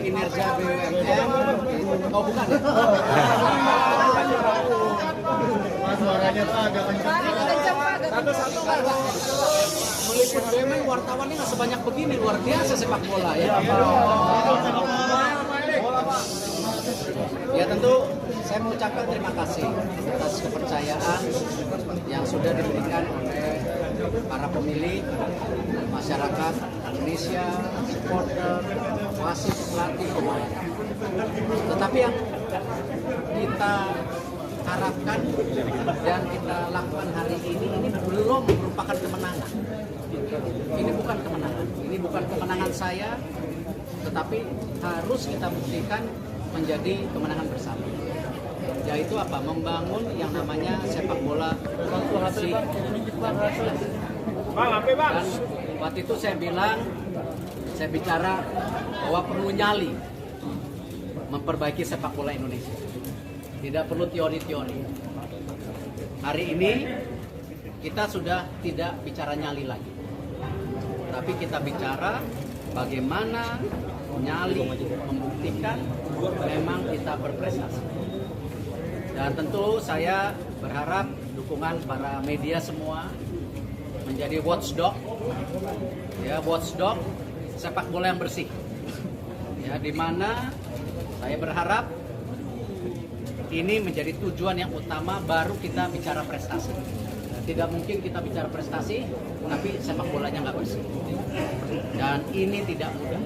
kinerja BUMN, oh bukan ya? Suaranya tuh agak kencang. Meliput BUMN wartawannya nggak sebanyak begini, luar biasa sepak bola ya. Ya tentu saya mengucapkan terima kasih atas kepercayaan yang sudah diberikan oleh para pemilih, masyarakat Indonesia, supporter, wasit, pelatih, pemain. Tetapi yang kita harapkan dan kita lakukan hari ini belum merupakan kemenangan. Ini bukan kemenangan. Ini bukan kemenangan saya, tetapi harus kita buktikan menjadi kemenangan bersama. yaitu apa? Membangun yang namanya sepak bola bersih. Dan waktu itu saya bicara bahwa perlu nyali memperbaiki sepak bola Indonesia. Tidak perlu teori-teori. Hari ini kita sudah tidak bicara nyali lagi, tapi kita bicara bagaimana nyali membuktikan memang kita berprestasi. Dan tentu saya berharap dukungan para media semua menjadi watchdog, ya, watchdog sepak bola yang bersih, ya, di mana saya berharap ini menjadi tujuan yang utama, baru kita bicara prestasi. Tidak mungkin kita bicara prestasi tapi sepak bolanya nggak bersih, dan ini tidak mudah.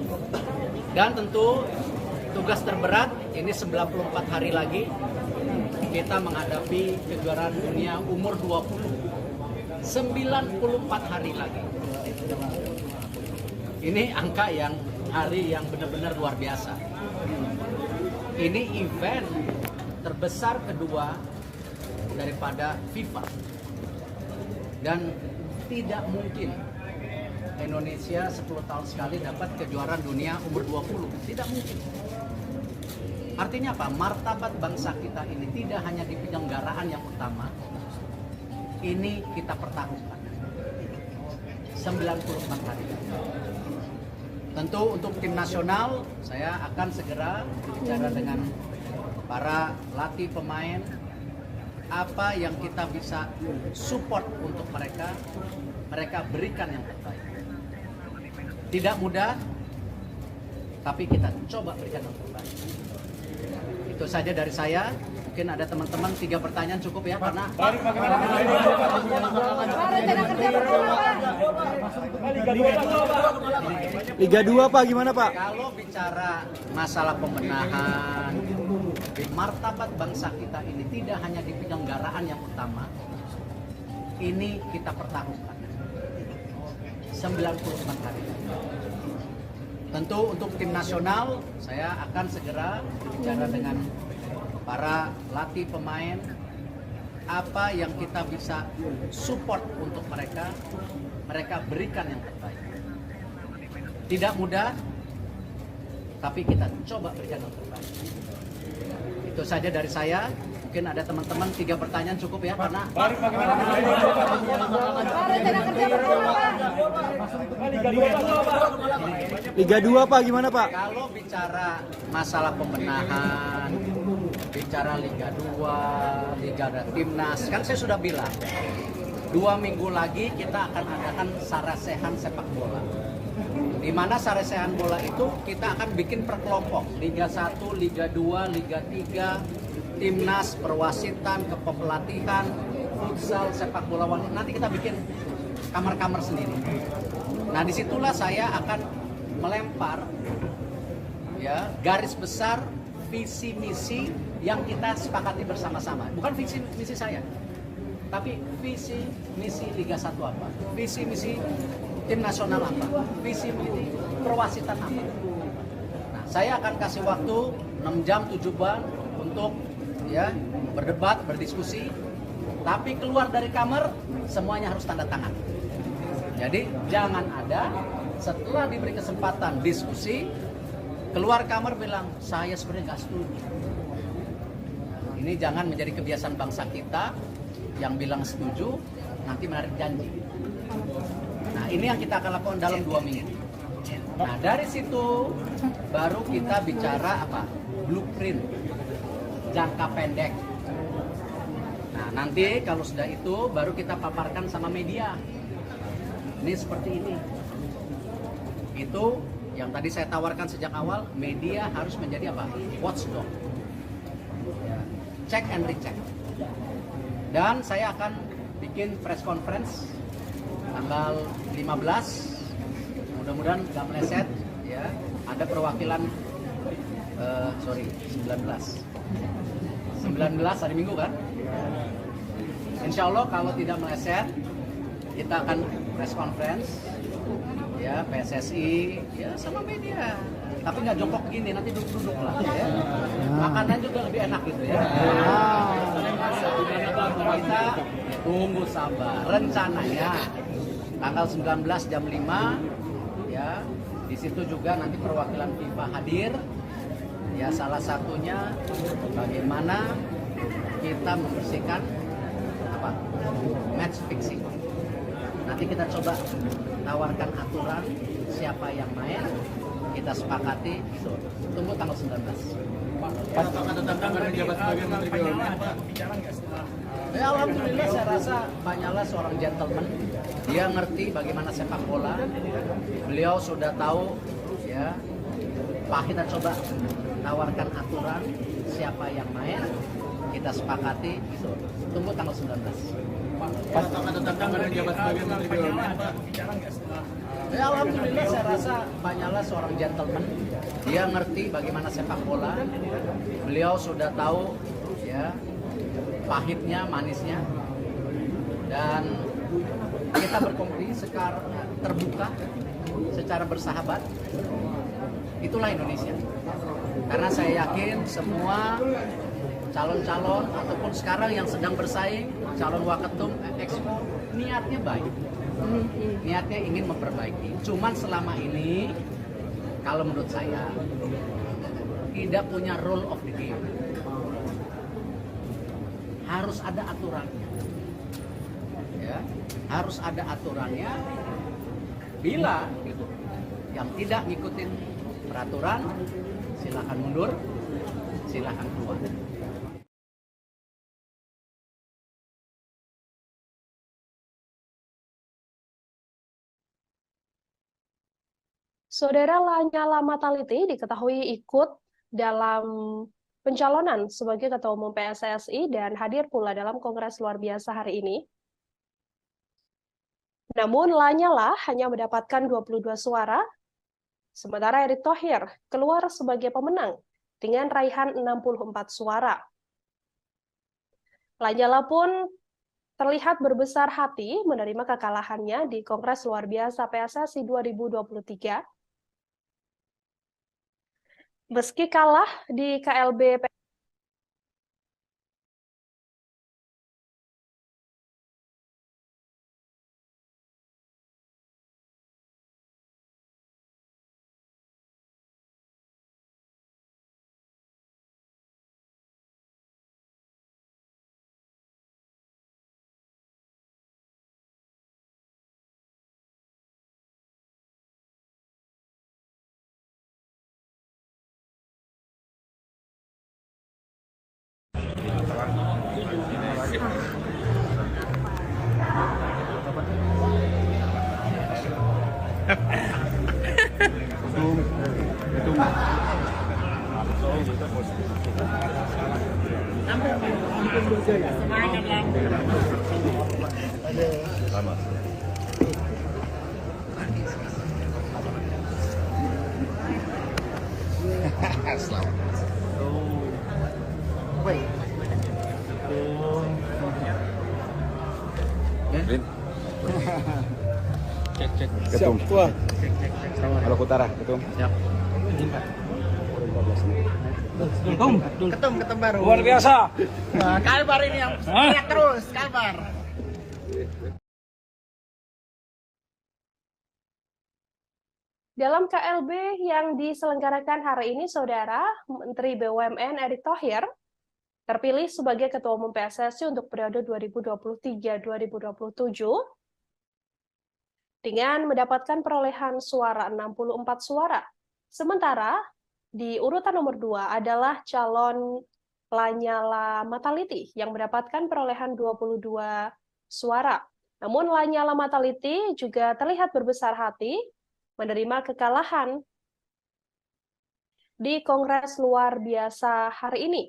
Dan tentu tugas terberat ini 94 hari lagi kita menghadapi kejuaraan dunia umur 20. 94 hari lagi. Ini angka yang hari yang benar-benar luar biasa. Ini event terbesar kedua daripada FIFA. Dan tidak mungkin Indonesia 10 tahun sekali dapat kejuaraan dunia umur 20. Tidak mungkin. Artinya apa? Martabat bangsa kita ini tidak hanya di penyelenggaraan yang utama, ini kita pertaruhkan 94 hari. Tentu untuk tim nasional, saya akan segera bicara dengan para latih pemain, apa yang kita bisa support untuk mereka berikan yang terbaik. Tidak mudah, tapi kita coba berikan yang terbaik. Itu saja dari saya. Mungkin ada teman-teman 3 pertanyaan cukup ya, karena Liga 2 Pak, gimana Pak? kalau bicara masalah pembenahan, martabat bangsa kita ini tidak hanya di penyelenggaraan yang utama, ini kita pertaruhkan 94 hari. Tentu untuk tim nasional, saya akan segera bicara dengan para latih pemain, apa yang kita bisa support untuk mereka berikan yang terbaik. Tidak mudah, tapi kita coba berikan yang terbaik. Itu saja dari saya. Mungkin ada teman-teman 3 pertanyaan cukup ya, karena Liga 2 Pak, gimana Pak? kalau bicara masalah pembenahan, bicara Liga 2, Liga Timnas, kan saya sudah bilang 2 minggu lagi kita akan adakan sarasehan sepak bola. Di mana sarasehan bola itu kita akan bikin per kelompok, Liga 1, Liga 2, Liga 3, Timnas, perwasitan, kepelatihan, futsal, sepak bola wanita. Nanti kita bikin kamar-kamar sendiri. Nah, disitulah saya akan melempar ya garis besar visi misi yang kita sepakati bersama-sama. Bukan visi misi saya, tapi visi misi Liga 1 apa, visi misi tim nasional apa, visi misi perwasitan apa. Nah, saya akan kasih waktu 6 jam 7 bulan untuk ya berdebat, berdiskusi, tapi keluar dari kamar semuanya harus tanda tangan. Jadi jangan ada setelah diberi kesempatan diskusi keluar kamar bilang saya sebenarnya nggak setuju. Ini jangan menjadi kebiasaan bangsa kita yang bilang setuju nanti menarik janji. Nah, ini yang kita akan lakukan dalam 2 minggu. Nah, dari situ baru kita bicara apa? Blueprint jangka pendek. Nah, nanti kalau sudah itu baru kita paparkan sama media. Ini seperti ini. Itu yang tadi saya tawarkan sejak awal, media harus menjadi apa? Watchdog. Ya, check and recheck. Dan saya akan bikin press conference tanggal 15. Mudah-mudahan nggak meleset ya. Ada perwakilan 19 hari Minggu kan? Insya Allah kalau tidak meleset kita akan press conference ya, PSSI ya sama media. Tapi nggak jongkok gini, nanti duduk-duduk lah. Ya. Makanan juga lebih enak gitu ya. Kita tunggu sabar. Rencananya tanggal 19 jam 5 ya. Di situ juga nanti perwakilan FIFA hadir. Ya salah satunya bagaimana kita membersihkan apa? Match fixing. Nanti kita coba tawarkan aturan siapa yang main, kita sepakati gitu. Tunggu tanggal 19. Apakah tetap akan menjabat sebagai Menteri BUMN, Pak? Bicara nggak setelah? Ya, alhamdulillah saya rasa Pak Nyala seorang gentleman. Dia ngerti bagaimana sepak bola. Beliau sudah tahu ya. Pak, kita coba tawarkan aturan siapa yang main, kita sepakati gitu. Tunggu tanggal 19. Apakah tetap akan menjabat sebagai Menteri BUMN, Pak? Bicara nggak setelah? Ya, alhamdulillah saya rasa Pak Nyala seorang gentleman. Dia ngerti bagaimana sepak bola. Beliau sudah tahu ya pahitnya, manisnya. Dan kita berkompetisi secara terbuka, secara bersahabat. Itulah Indonesia. Karena saya yakin semua calon-calon ataupun sekarang yang sedang bersaing, calon waketum Expo, niatnya baik. Niatnya ingin memperbaiki. Cuman selama ini, kalau menurut saya, tidak punya rule of the game. Harus ada aturannya. Ya, harus ada aturannya. Bila gitu, yang tidak ngikutin peraturan, silakan mundur, silakan keluar. Saudara Lanyala Mataliti diketahui ikut dalam pencalonan sebagai Ketua Umum PSSI dan hadir pula dalam Kongres luar biasa hari ini. Namun Lanyala hanya mendapatkan 22 suara, sementara Erick Thohir keluar sebagai pemenang dengan raihan 64 suara. Lanyala pun terlihat berbesar hati menerima kekalahannya di Kongres luar biasa PSSI 2023. Meski kalah di KLB Ketum. Maluku Utara, Ketum. Siap. Ketum baru. Luar biasa. Kalbar ini yang teriak terus, Kalbar. dalam KLB yang diselenggarakan hari ini, Saudara, Menteri BUMN Erick Thohir terpilih sebagai Ketua Umum PSSI untuk periode 2023-2027 dengan mendapatkan perolehan suara 64 suara. Sementara di urutan nomor 2 adalah calon Lanyala Mataliti yang mendapatkan perolehan 22 suara. Namun Lanyala Mataliti juga terlihat berbesar hati menerima kekalahan di Kongres luar biasa hari ini.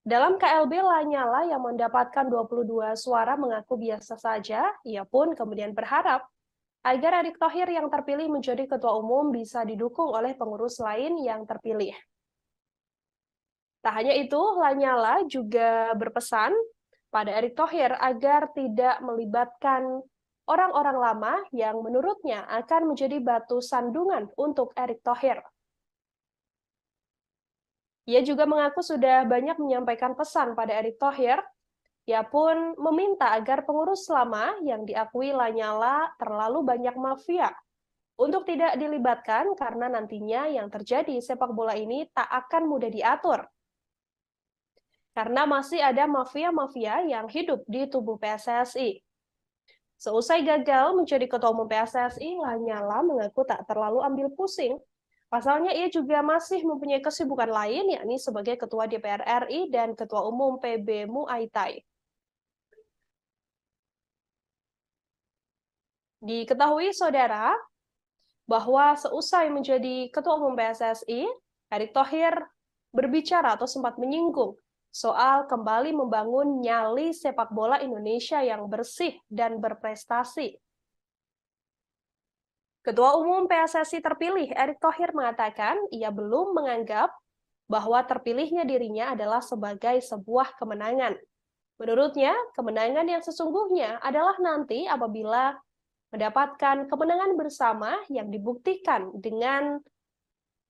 Dalam KLB, Lanyala yang mendapatkan 22 suara mengaku biasa saja, ia pun kemudian berharap agar Erick Thohir yang terpilih menjadi Ketua Umum bisa didukung oleh pengurus lain yang terpilih. Tak hanya itu, Lanyala juga berpesan pada Erick Thohir agar tidak melibatkan orang-orang lama yang menurutnya akan menjadi batu sandungan untuk Erick Thohir. Ia juga mengaku sudah banyak menyampaikan pesan pada Erick Thohir. Ia pun meminta agar pengurus lama yang diakui Lanyala terlalu banyak mafia untuk tidak dilibatkan karena nantinya yang terjadi sepak bola ini tak akan mudah diatur. Karena masih ada mafia-mafia yang hidup di tubuh PSSI. Seusai gagal menjadi ketua umum PSSI, Lanyala mengaku tak terlalu ambil pusing. Pasalnya ia juga masih mempunyai kesibukan lain, yakni sebagai Ketua DPR RI dan Ketua Umum PB Muay Thai. Diketahui, saudara, bahwa seusai menjadi Ketua Umum PSSI, Erick Thohir berbicara atau sempat menyinggung soal kembali membangun nyali sepak bola Indonesia yang bersih dan berprestasi. Ketua Umum PSSI terpilih Erick Thohir mengatakan ia belum menganggap bahwa terpilihnya dirinya adalah sebagai sebuah kemenangan. Menurutnya, kemenangan yang sesungguhnya adalah nanti apabila mendapatkan kemenangan bersama yang dibuktikan dengan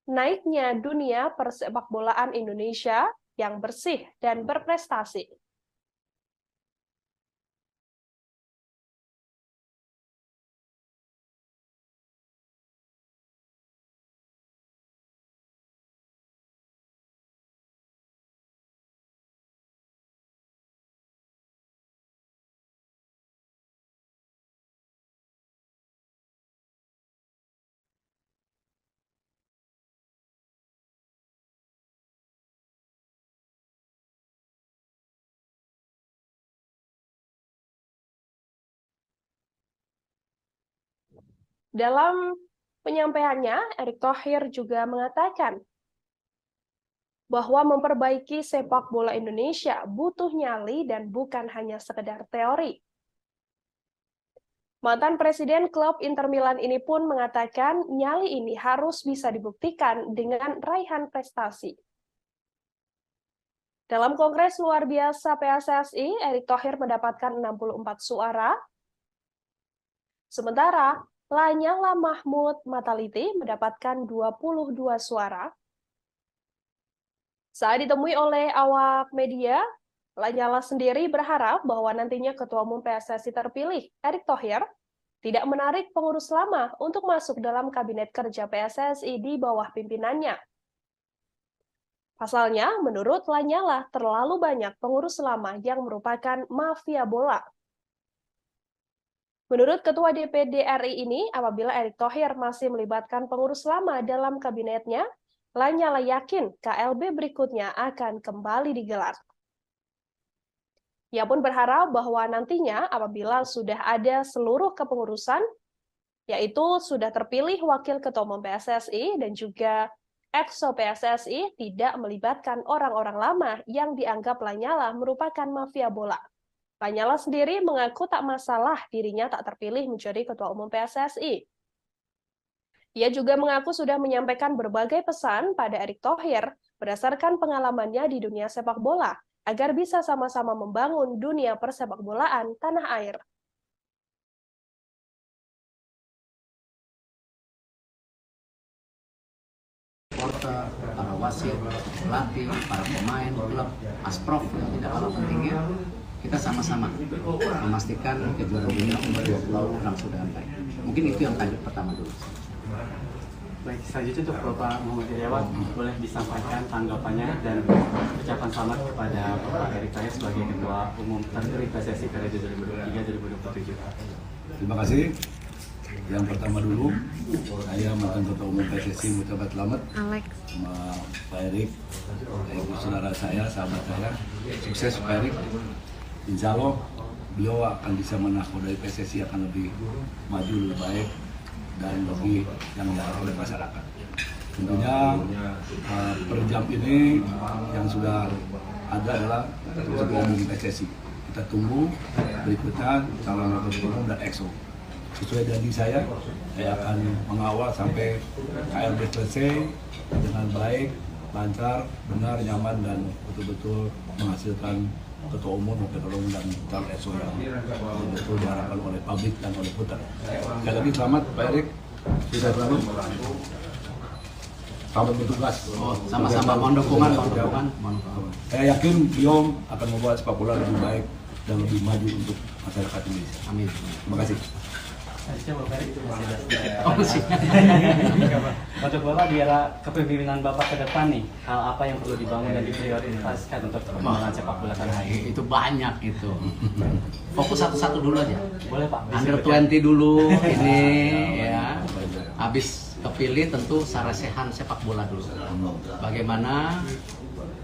naiknya dunia persepakbolaan Indonesia yang bersih dan berprestasi. Dalam penyampaiannya, Erick Thohir juga mengatakan bahwa memperbaiki sepak bola Indonesia butuh nyali dan bukan hanya sekedar teori. Mantan Presiden klub Inter Milan ini pun mengatakan nyali ini harus bisa dibuktikan dengan raihan prestasi. Dalam Kongres luar biasa PSSI, Erick Thohir mendapatkan 64 suara, sementara Lanyala Mahmud Mataliti mendapatkan 22 suara. Saat ditemui oleh awak media, Lanyala sendiri berharap bahwa nantinya Ketua Umum PSSI terpilih, Erick Thohir, tidak menarik pengurus lama untuk masuk dalam kabinet kerja PSSI di bawah pimpinannya. Pasalnya, menurut Lanyala, terlalu banyak pengurus lama yang merupakan mafia bola. Menurut Ketua DPD RI ini, apabila Erick Thohir masih melibatkan pengurus lama dalam kabinetnya, Lanyala yakin KLB berikutnya akan kembali digelar. Ia pun berharap bahwa nantinya apabila sudah ada seluruh kepengurusan, yaitu sudah terpilih Wakil Ketua Umum PSSI dan juga Exco PSSI, tidak melibatkan orang-orang lama yang dianggap Lanyala merupakan mafia bola. Lanyala sendiri mengaku tak masalah dirinya tak terpilih menjadi Ketua Umum PSSI. Ia juga mengaku sudah menyampaikan berbagai pesan pada Erick Thohir berdasarkan pengalamannya di dunia sepak bola, agar bisa sama-sama membangun dunia persepakbolaan tanah air. Supporter, para wasit, pelatih, para pemain, klub, asprof yang tidak kalah pentingnya, kita sama-sama memastikan kejuaraan dunia umur 20 langsung dengan baik. Mungkin itu yang target pertama dulu. Baik, selanjutnya untuk Bapak Muhammad Iryawan, boleh disampaikan tanggapannya dan ucapan selamat kepada Bapak Erick Thohir sebagai Ketua Umum terpilih PSSI periode 2023-2027. Terima kasih. Yang pertama dulu, saya mantan Ketua Umum PSSI mengucapkan selamat sama Pak Erick, saudara saya, sahabat saya. Sukses Pak Erick. Insya Allah beliau akan bisa menakodai PSSI akan lebih maju, lebih baik dan lebih yang diharapkan oleh masyarakat. Tentunya per jam ini yang sudah ada adalah Ketua Umum PSSI. Kita tunggu berikutnya calon Ketua Umum dan EXO. Sesuai janji saya akan mengawal sampai KLB selesai dengan baik, lancar, benar, nyaman, dan betul-betul menghasilkan ketua umum, wakil ketua umum dan calon EXO yang betul diharapkan oleh publik dan oleh putar. Sekali lagi selamat Pak Erik, bisa selalu selamat bertugas. Sama-sama, mohon dukungan. Saya yakin beliau akan membawa sepak bola lebih baik dan lebih maju untuk masyarakat Indonesia. Amin. Terima kasih. Untuk Bapak di era kepemimpinan Bapak ke depan nih, hal apa yang perlu dibangun dan diprioritaskan untuk perkembangan sepak bola tanah air? Itu banyak itu. Fokus satu-satu dulu aja. Boleh Pak? Under 20 dulu ini ya. Habis kepilih tentu sarasehan sepak bola dulu. Bagaimana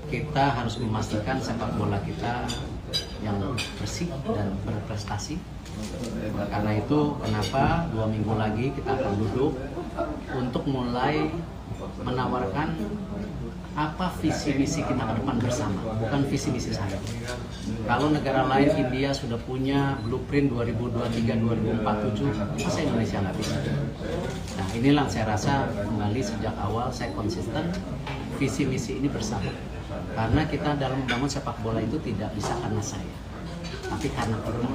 kita harus memastikan sepak bola kita yang bersih dan berprestasi. Karena itu kenapa 2 minggu lagi kita akan duduk untuk mulai menawarkan apa visi misi kita ke depan bersama, bukan visi misi saya. Kalau negara lain, India sudah punya blueprint 2023-2047, masa Indonesia nggak bisa? Nah inilah saya rasa kembali sejak awal saya konsisten visi misi ini bersama. Karena kita dalam membangun sepak bola itu tidak bisa karena saya, tapi karena kita.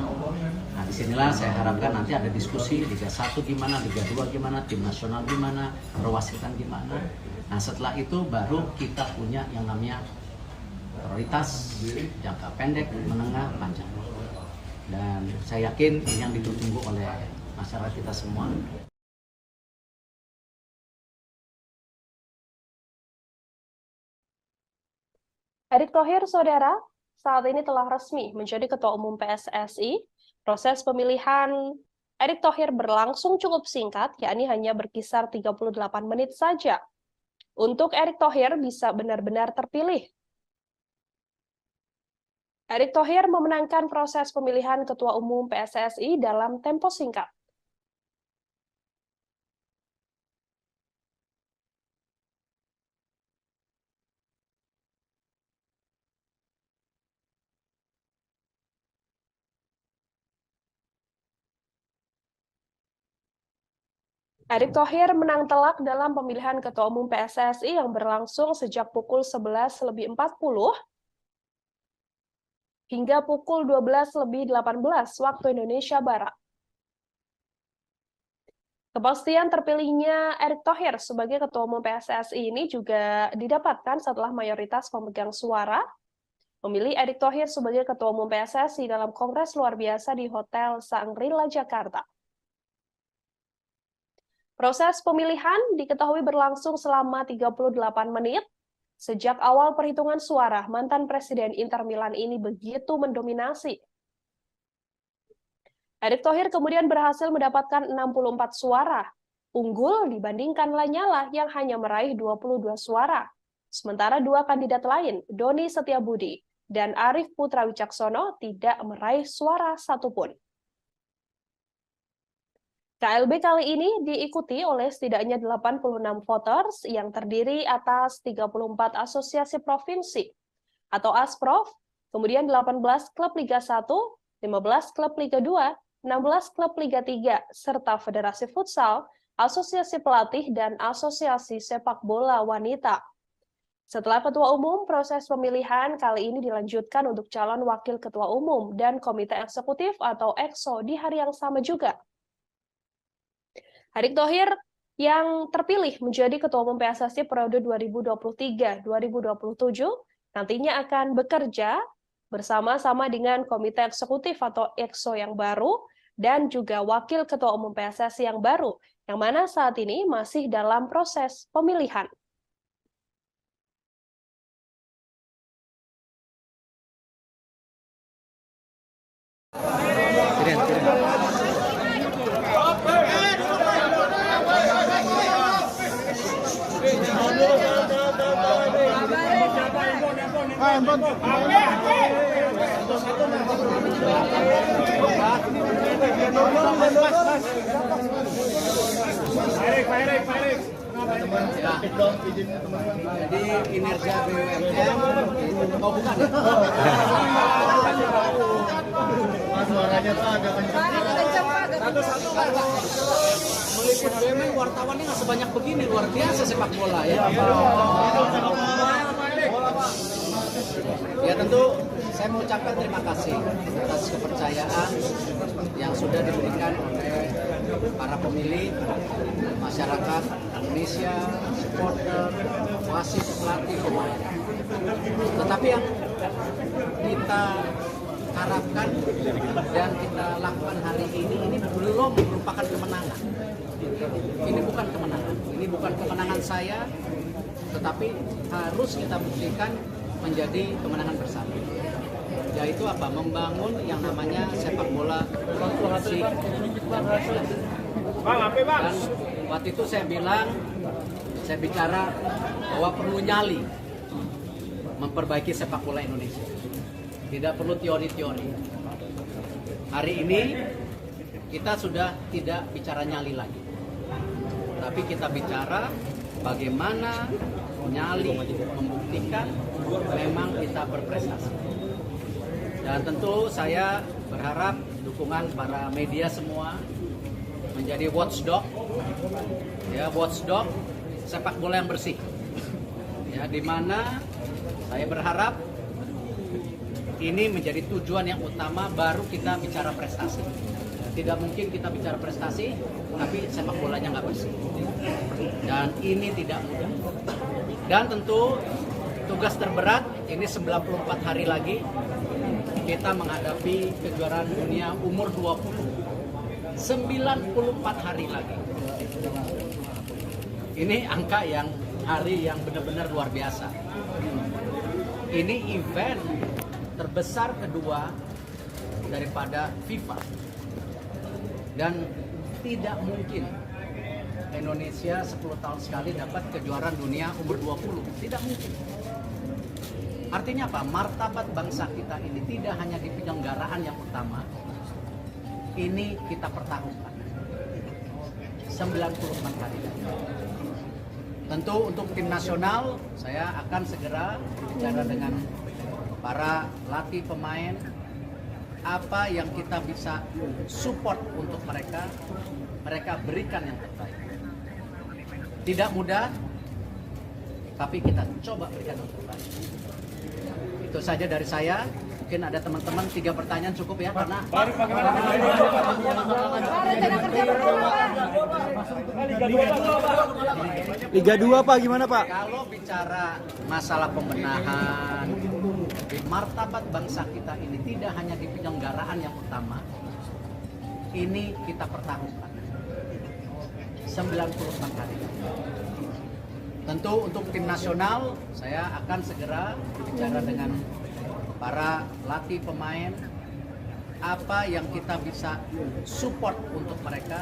Nah disinilah saya harapkan nanti ada diskusi Liga 1 gimana, Liga 2 gimana, tim nasional gimana, perwasitan gimana. Nah setelah itu baru kita punya yang namanya prioritas jangka pendek, menengah, panjang. Dan saya yakin ini yang ditunggu oleh masyarakat kita semua. Erick Thohir, saudara, saat ini telah resmi menjadi Ketua Umum PSSI. Proses pemilihan Erick Thohir berlangsung cukup singkat, yakni hanya berkisar 38 menit saja. Untuk Erick Thohir bisa benar-benar terpilih. Erick Thohir memenangkan proses pemilihan Ketua Umum PSSI dalam tempo singkat. Erick Thohir menang telak dalam pemilihan Ketua Umum PSSI yang berlangsung sejak pukul 11.40 hingga pukul 12.18 waktu Indonesia Barat. Kepastian terpilihnya Erick Thohir sebagai Ketua Umum PSSI ini juga didapatkan setelah mayoritas pemegang suara memilih Erick Thohir sebagai Ketua Umum PSSI dalam Kongres Luar Biasa di Hotel Shangri-La Jakarta. Proses pemilihan diketahui berlangsung selama 38 menit. Sejak awal perhitungan suara, mantan Presiden Inter Milan ini begitu mendominasi. Erick Thohir kemudian berhasil mendapatkan 64 suara, unggul dibandingkan Lanyala yang hanya meraih 22 suara. Sementara dua kandidat lain, Doni Setiabudi dan Arief Putra Wicaksono, tidak meraih suara satupun. KLB kali ini diikuti oleh setidaknya 86 voters yang terdiri atas 34 asosiasi provinsi atau ASPROV, kemudian 18 klub Liga 1, 15 klub Liga 2, 16 klub Liga 3, serta Federasi Futsal, Asosiasi Pelatih, dan Asosiasi Sepak Bola Wanita. Setelah Ketua Umum, proses pemilihan kali ini dilanjutkan untuk calon Wakil Ketua Umum dan Komite Eksekutif atau EXO di hari yang sama juga. Erick Thohir yang terpilih menjadi Ketua Umum PSSI periode 2023-2027 nantinya akan bekerja bersama-sama dengan Komite Eksekutif atau EXO yang baru dan juga Wakil Ketua Umum PSSI yang baru, yang mana saat ini masih dalam proses pemilihan. Jadi kinerja BUMN, oh bukan ya? Suaranya tuh agak kencang. Meliput BUMN wartawannya nggak sebanyak begini, luar biasa sepak bola ya. Ya tentu saya Saya mau ucapkan terima kasih atas kepercayaan yang sudah diberikan oleh para pemilih, masyarakat Indonesia, supporter, wasit, pelatih, pemain. Tetapi yang kita harapkan dan kita lakukan hari ini belum merupakan kemenangan. Ini bukan kemenangan. Ini bukan kemenangan saya, tetapi harus kita buktikan menjadi kemenangan bersama. Yaitu apa? Membangun yang namanya sepak bola inklusif. Dan waktu itu saya bicara bahwa perlu nyali memperbaiki sepak bola Indonesia. Tidak perlu teori-teori. Hari ini kita sudah tidak bicara nyali lagi. Tapi kita bicara bagaimana nyali membuktikan memang kita berprestasi. Dan tentu saya berharap dukungan para media semua menjadi watchdog, ya, watchdog sepak bola yang bersih, ya, di mana saya berharap ini menjadi tujuan yang utama, baru kita bicara prestasi. Tidak mungkin kita bicara prestasi tapi sepak bolanya nggak bersih, dan ini tidak mudah. Dan tentu tugas terberat ini 94 hari lagi kita menghadapi kejuaraan dunia umur 20. 94 hari lagi. Ini angka hari yang benar-benar luar biasa. Ini event terbesar kedua daripada FIFA. Dan tidak mungkin Indonesia 10 tahun sekali dapat kejuaraan dunia umur 20. Tidak mungkin. Artinya apa? Martabat bangsa kita ini tidak hanya di penyelenggaraan yang utama, ini kita pertaruhkan 94 hari. Tentu untuk tim nasional, saya akan segera bicara dengan para pelatih, pemain, apa yang kita bisa support untuk mereka berikan yang terbaik. Tidak mudah, tapi kita coba berikan yang terbaik. Itu saja dari saya. Mungkin ada teman-teman 3 pertanyaan cukup ya, karena Liga 2 Pak, gimana Pak? Kalau bicara masalah pembenahan, martabat bangsa kita ini tidak hanya di penyelenggaraan yang utama, ini kita pertaruhkan 94 hari. Tentu untuk tim nasional, saya akan segera bicara dengan para pelatih, pemain, apa yang kita bisa support untuk mereka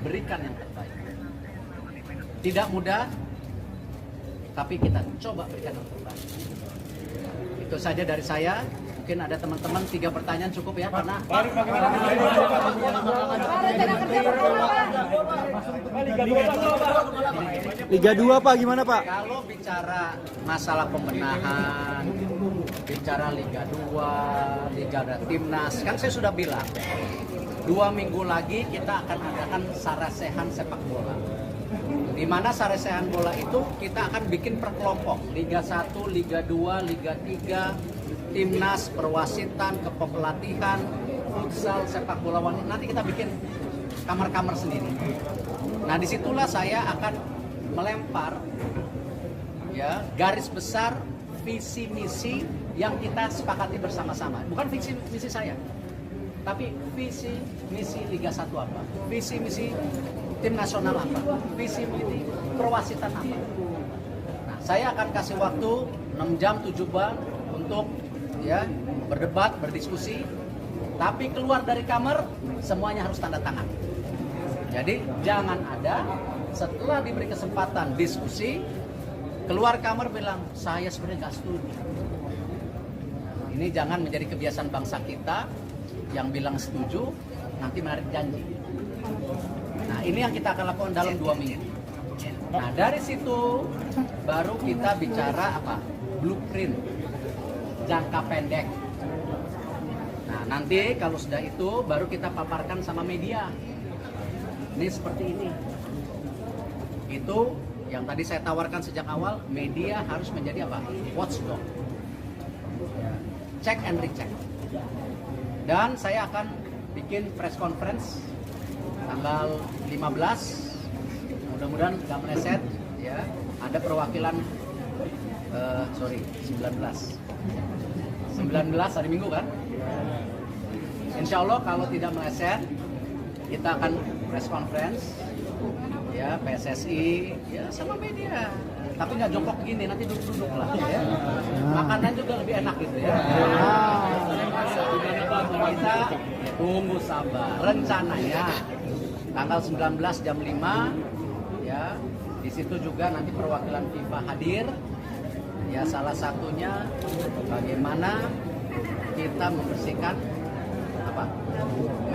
berikan yang terbaik. Tidak mudah, tapi kita coba berikan yang terbaik. Itu saja dari saya. Mungkin ada teman-teman 3 pertanyaan cukup ya, karena Liga 2 Pak, gimana Pak? Kalau bicara masalah pembenahan, bicara Liga 2, Liga Timnas, kan saya sudah bilang 2 minggu lagi kita akan adakan sarasehan sepak bola. Di mana sarasehan bola itu kita akan bikin per kelompok, Liga 1, Liga 2, Liga 3, Timnas, perwasitan, kepelatihan, futsal, sepak bola wanita. Nanti kita bikin kamar-kamar sendiri. Nah, disitulah saya akan melempar ya garis besar visi misi yang kita sepakati bersama-sama. Bukan visi misi saya, tapi visi misi Liga 1 apa, visi misi tim nasional apa, visi misi perwasitan apa. Nah, saya akan kasih waktu 6 jam 7 jam untuk ya berdebat, berdiskusi, tapi keluar dari kamar semuanya harus tanda tangan. Jadi jangan ada setelah diberi kesempatan diskusi keluar kamar bilang saya sebenarnya nggak setuju. Ini jangan menjadi kebiasaan bangsa kita yang bilang setuju nanti menarik janji. Nah, ini yang kita akan lakukan dalam 2 minggu. Nah, dari situ baru kita bicara apa? Blueprint jangka pendek. Nah, nanti kalau sudah itu baru kita paparkan sama media. Ini seperti ini. Itu yang tadi saya tawarkan sejak awal, media harus menjadi apa? Watchdog. cek and recheck. Dan saya akan bikin press conference tanggal 15, mudah-mudahan nggak meleset ya. Ada perwakilan 19 hari Minggu kan. Insya Allah kalau tidak meleset, kita akan press conference ya, PSSI ya sama media. Tapi nggak jongkok gini, nanti duduk-duduk lah ya. Makanan juga lebih enak gitu ya. Kita tunggu sabar. Rencananya tanggal 19 jam 5 ya. Di situ juga nanti perwakilan FIFA hadir. Ya, salah satunya bagaimana kita membersihkan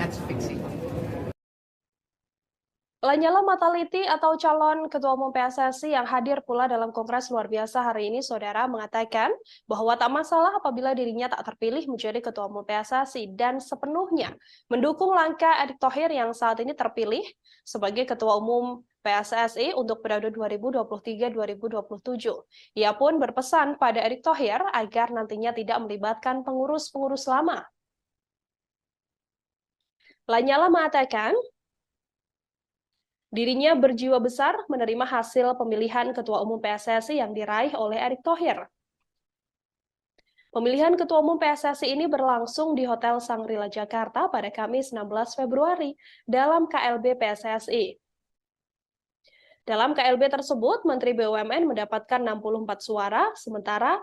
match fixing. Lanyala Mataliti atau calon Ketua Umum PSSI yang hadir pula dalam Kongres luar biasa hari ini, Saudara, mengatakan bahwa tak masalah apabila dirinya tak terpilih menjadi Ketua Umum PSSI dan sepenuhnya mendukung langkah Erick Thohir yang saat ini terpilih sebagai Ketua Umum PSSI untuk periode 2023-2027. Ia pun berpesan pada Erick Thohir agar nantinya tidak melibatkan pengurus-pengurus lama. Lanyala mengatakan, dirinya berjiwa besar menerima hasil pemilihan Ketua Umum PSSI yang diraih oleh Erick Thohir. Pemilihan Ketua Umum PSSI ini berlangsung di Hotel Shangri-La Jakarta pada Kamis 16 Februari dalam KLB PSSI. Dalam KLB tersebut, Menteri BUMN mendapatkan 64 suara, sementara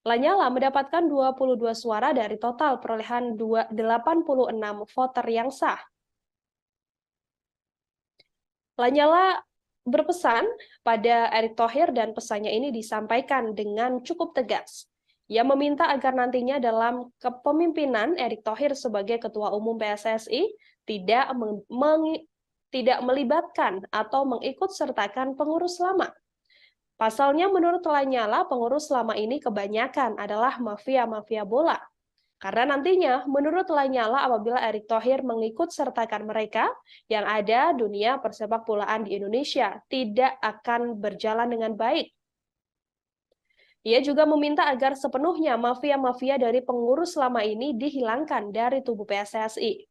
Lanyala mendapatkan 22 suara dari total perolehan 86 voter yang sah. Lanyala berpesan pada Erick Thohir dan pesannya ini disampaikan dengan cukup tegas. Ia meminta agar nantinya dalam kepemimpinan Erick Thohir sebagai Ketua Umum PSSI tidak melibatkan atau mengikut-sertakan pengurus lama. Pasalnya menurut Lanyala, pengurus lama ini kebanyakan adalah mafia-mafia bola. Karena nantinya, menurut Lanyala, apabila Erick Thohir mengikut-sertakan mereka, yang ada dunia persepak bolaan di Indonesia tidak akan berjalan dengan baik. Ia juga meminta agar sepenuhnya mafia-mafia dari pengurus lama ini dihilangkan dari tubuh PSSI.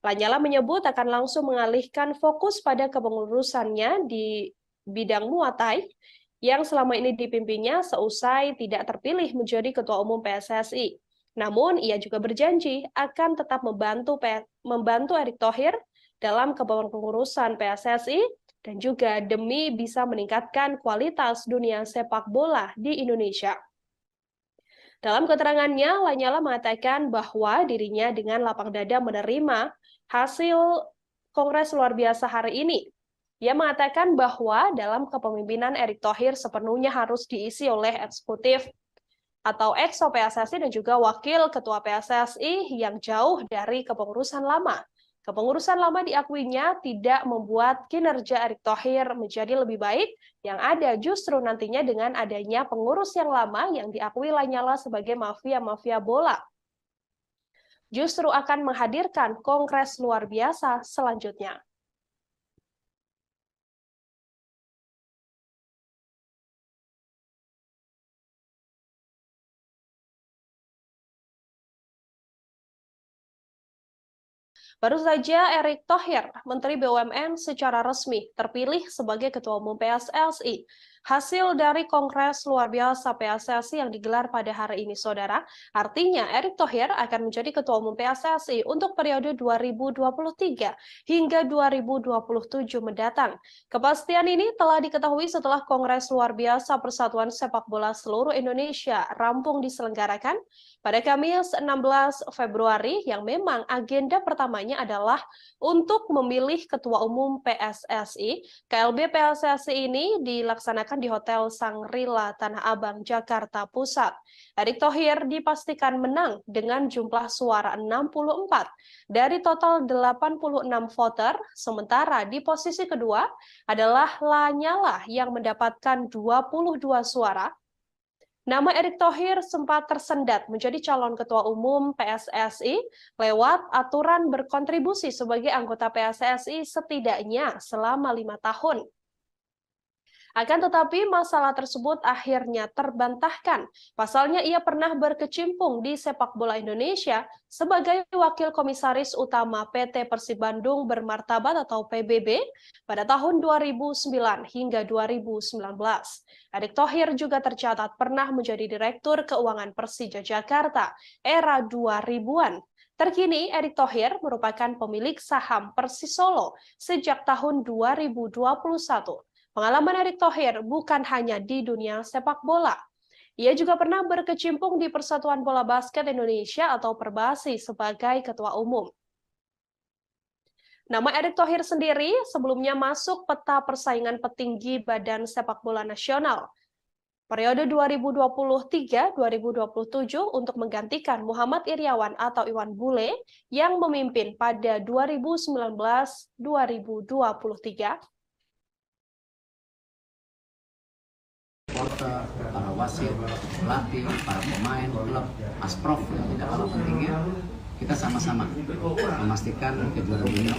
Lanyala menyebut akan langsung mengalihkan fokus pada kepengurusannya di bidang Muay Thai yang selama ini dipimpinnya seusai tidak terpilih menjadi Ketua Umum PSSI. Namun, ia juga berjanji akan tetap membantu Erick Thohir dalam kepengurusan PSSI dan juga demi bisa meningkatkan kualitas dunia sepak bola di Indonesia. Dalam keterangannya, Lanyala mengatakan bahwa dirinya dengan lapang dada menerima hasil Kongres luar biasa hari ini. Ia mengatakan bahwa dalam kepemimpinan Erick Thohir sepenuhnya harus diisi oleh eksekutif atau EXO PSSI dan juga wakil ketua PSSI yang jauh dari kepengurusan lama. Kepengurusan lama diakuinya tidak membuat kinerja Erick Thohir menjadi lebih baik, yang ada justru nantinya dengan adanya pengurus yang lama yang diakui Lanyala sebagai mafia-mafia bola, justru akan menghadirkan Kongres luar biasa selanjutnya. Baru saja Erick Thohir, Menteri BUMN, secara resmi terpilih sebagai Ketua Umum PSSI. Hasil dari Kongres luar biasa PSSI yang digelar pada hari ini, Saudara, artinya Erick Thohir akan menjadi Ketua Umum PSSI untuk periode 2023 hingga 2027 mendatang. Kepastian ini telah diketahui setelah Kongres luar biasa Persatuan Sepak Bola Seluruh Indonesia rampung diselenggarakan pada Kamis 16 Februari yang memang agenda pertamanya adalah untuk memilih Ketua Umum PSSI. KLB PSSI ini dilaksanakan di Hotel Shangri-La Tanah Abang, Jakarta Pusat. Erick Thohir dipastikan menang dengan jumlah suara 64 dari total 86 voter, sementara di posisi kedua adalah Lanyala yang mendapatkan 22 suara. Nama Erick Thohir sempat tersendat menjadi calon Ketua Umum PSSI lewat aturan berkontribusi sebagai anggota PSSI setidaknya selama 5 tahun. Akan tetapi masalah tersebut akhirnya terbantahkan. Pasalnya ia pernah berkecimpung di sepak bola Indonesia sebagai wakil komisaris utama PT Persib Bandung Bermartabat atau PBB pada tahun 2009 hingga 2019. Erick Thohir juga tercatat pernah menjadi Direktur Keuangan Persija Jakarta era 2000-an. Terkini, Erick Thohir merupakan pemilik saham Persis Solo sejak tahun 2021. Pengalaman Erick Thohir bukan hanya di dunia sepak bola. Ia juga pernah berkecimpung di Persatuan Bola Basket Indonesia atau Perbasi sebagai ketua umum. Nama Erick Thohir sendiri sebelumnya masuk peta persaingan petinggi Badan Sepak Bola Nasional periode 2023-2027 untuk menggantikan Muhammad Iryawan atau Iwan Bule yang memimpin pada 2019-2023. Supporter, para wasit, pelatih, para pemain, klub, Asprof yang tidak kalah pentingnya, kita sama-sama memastikan kejuaraan dunia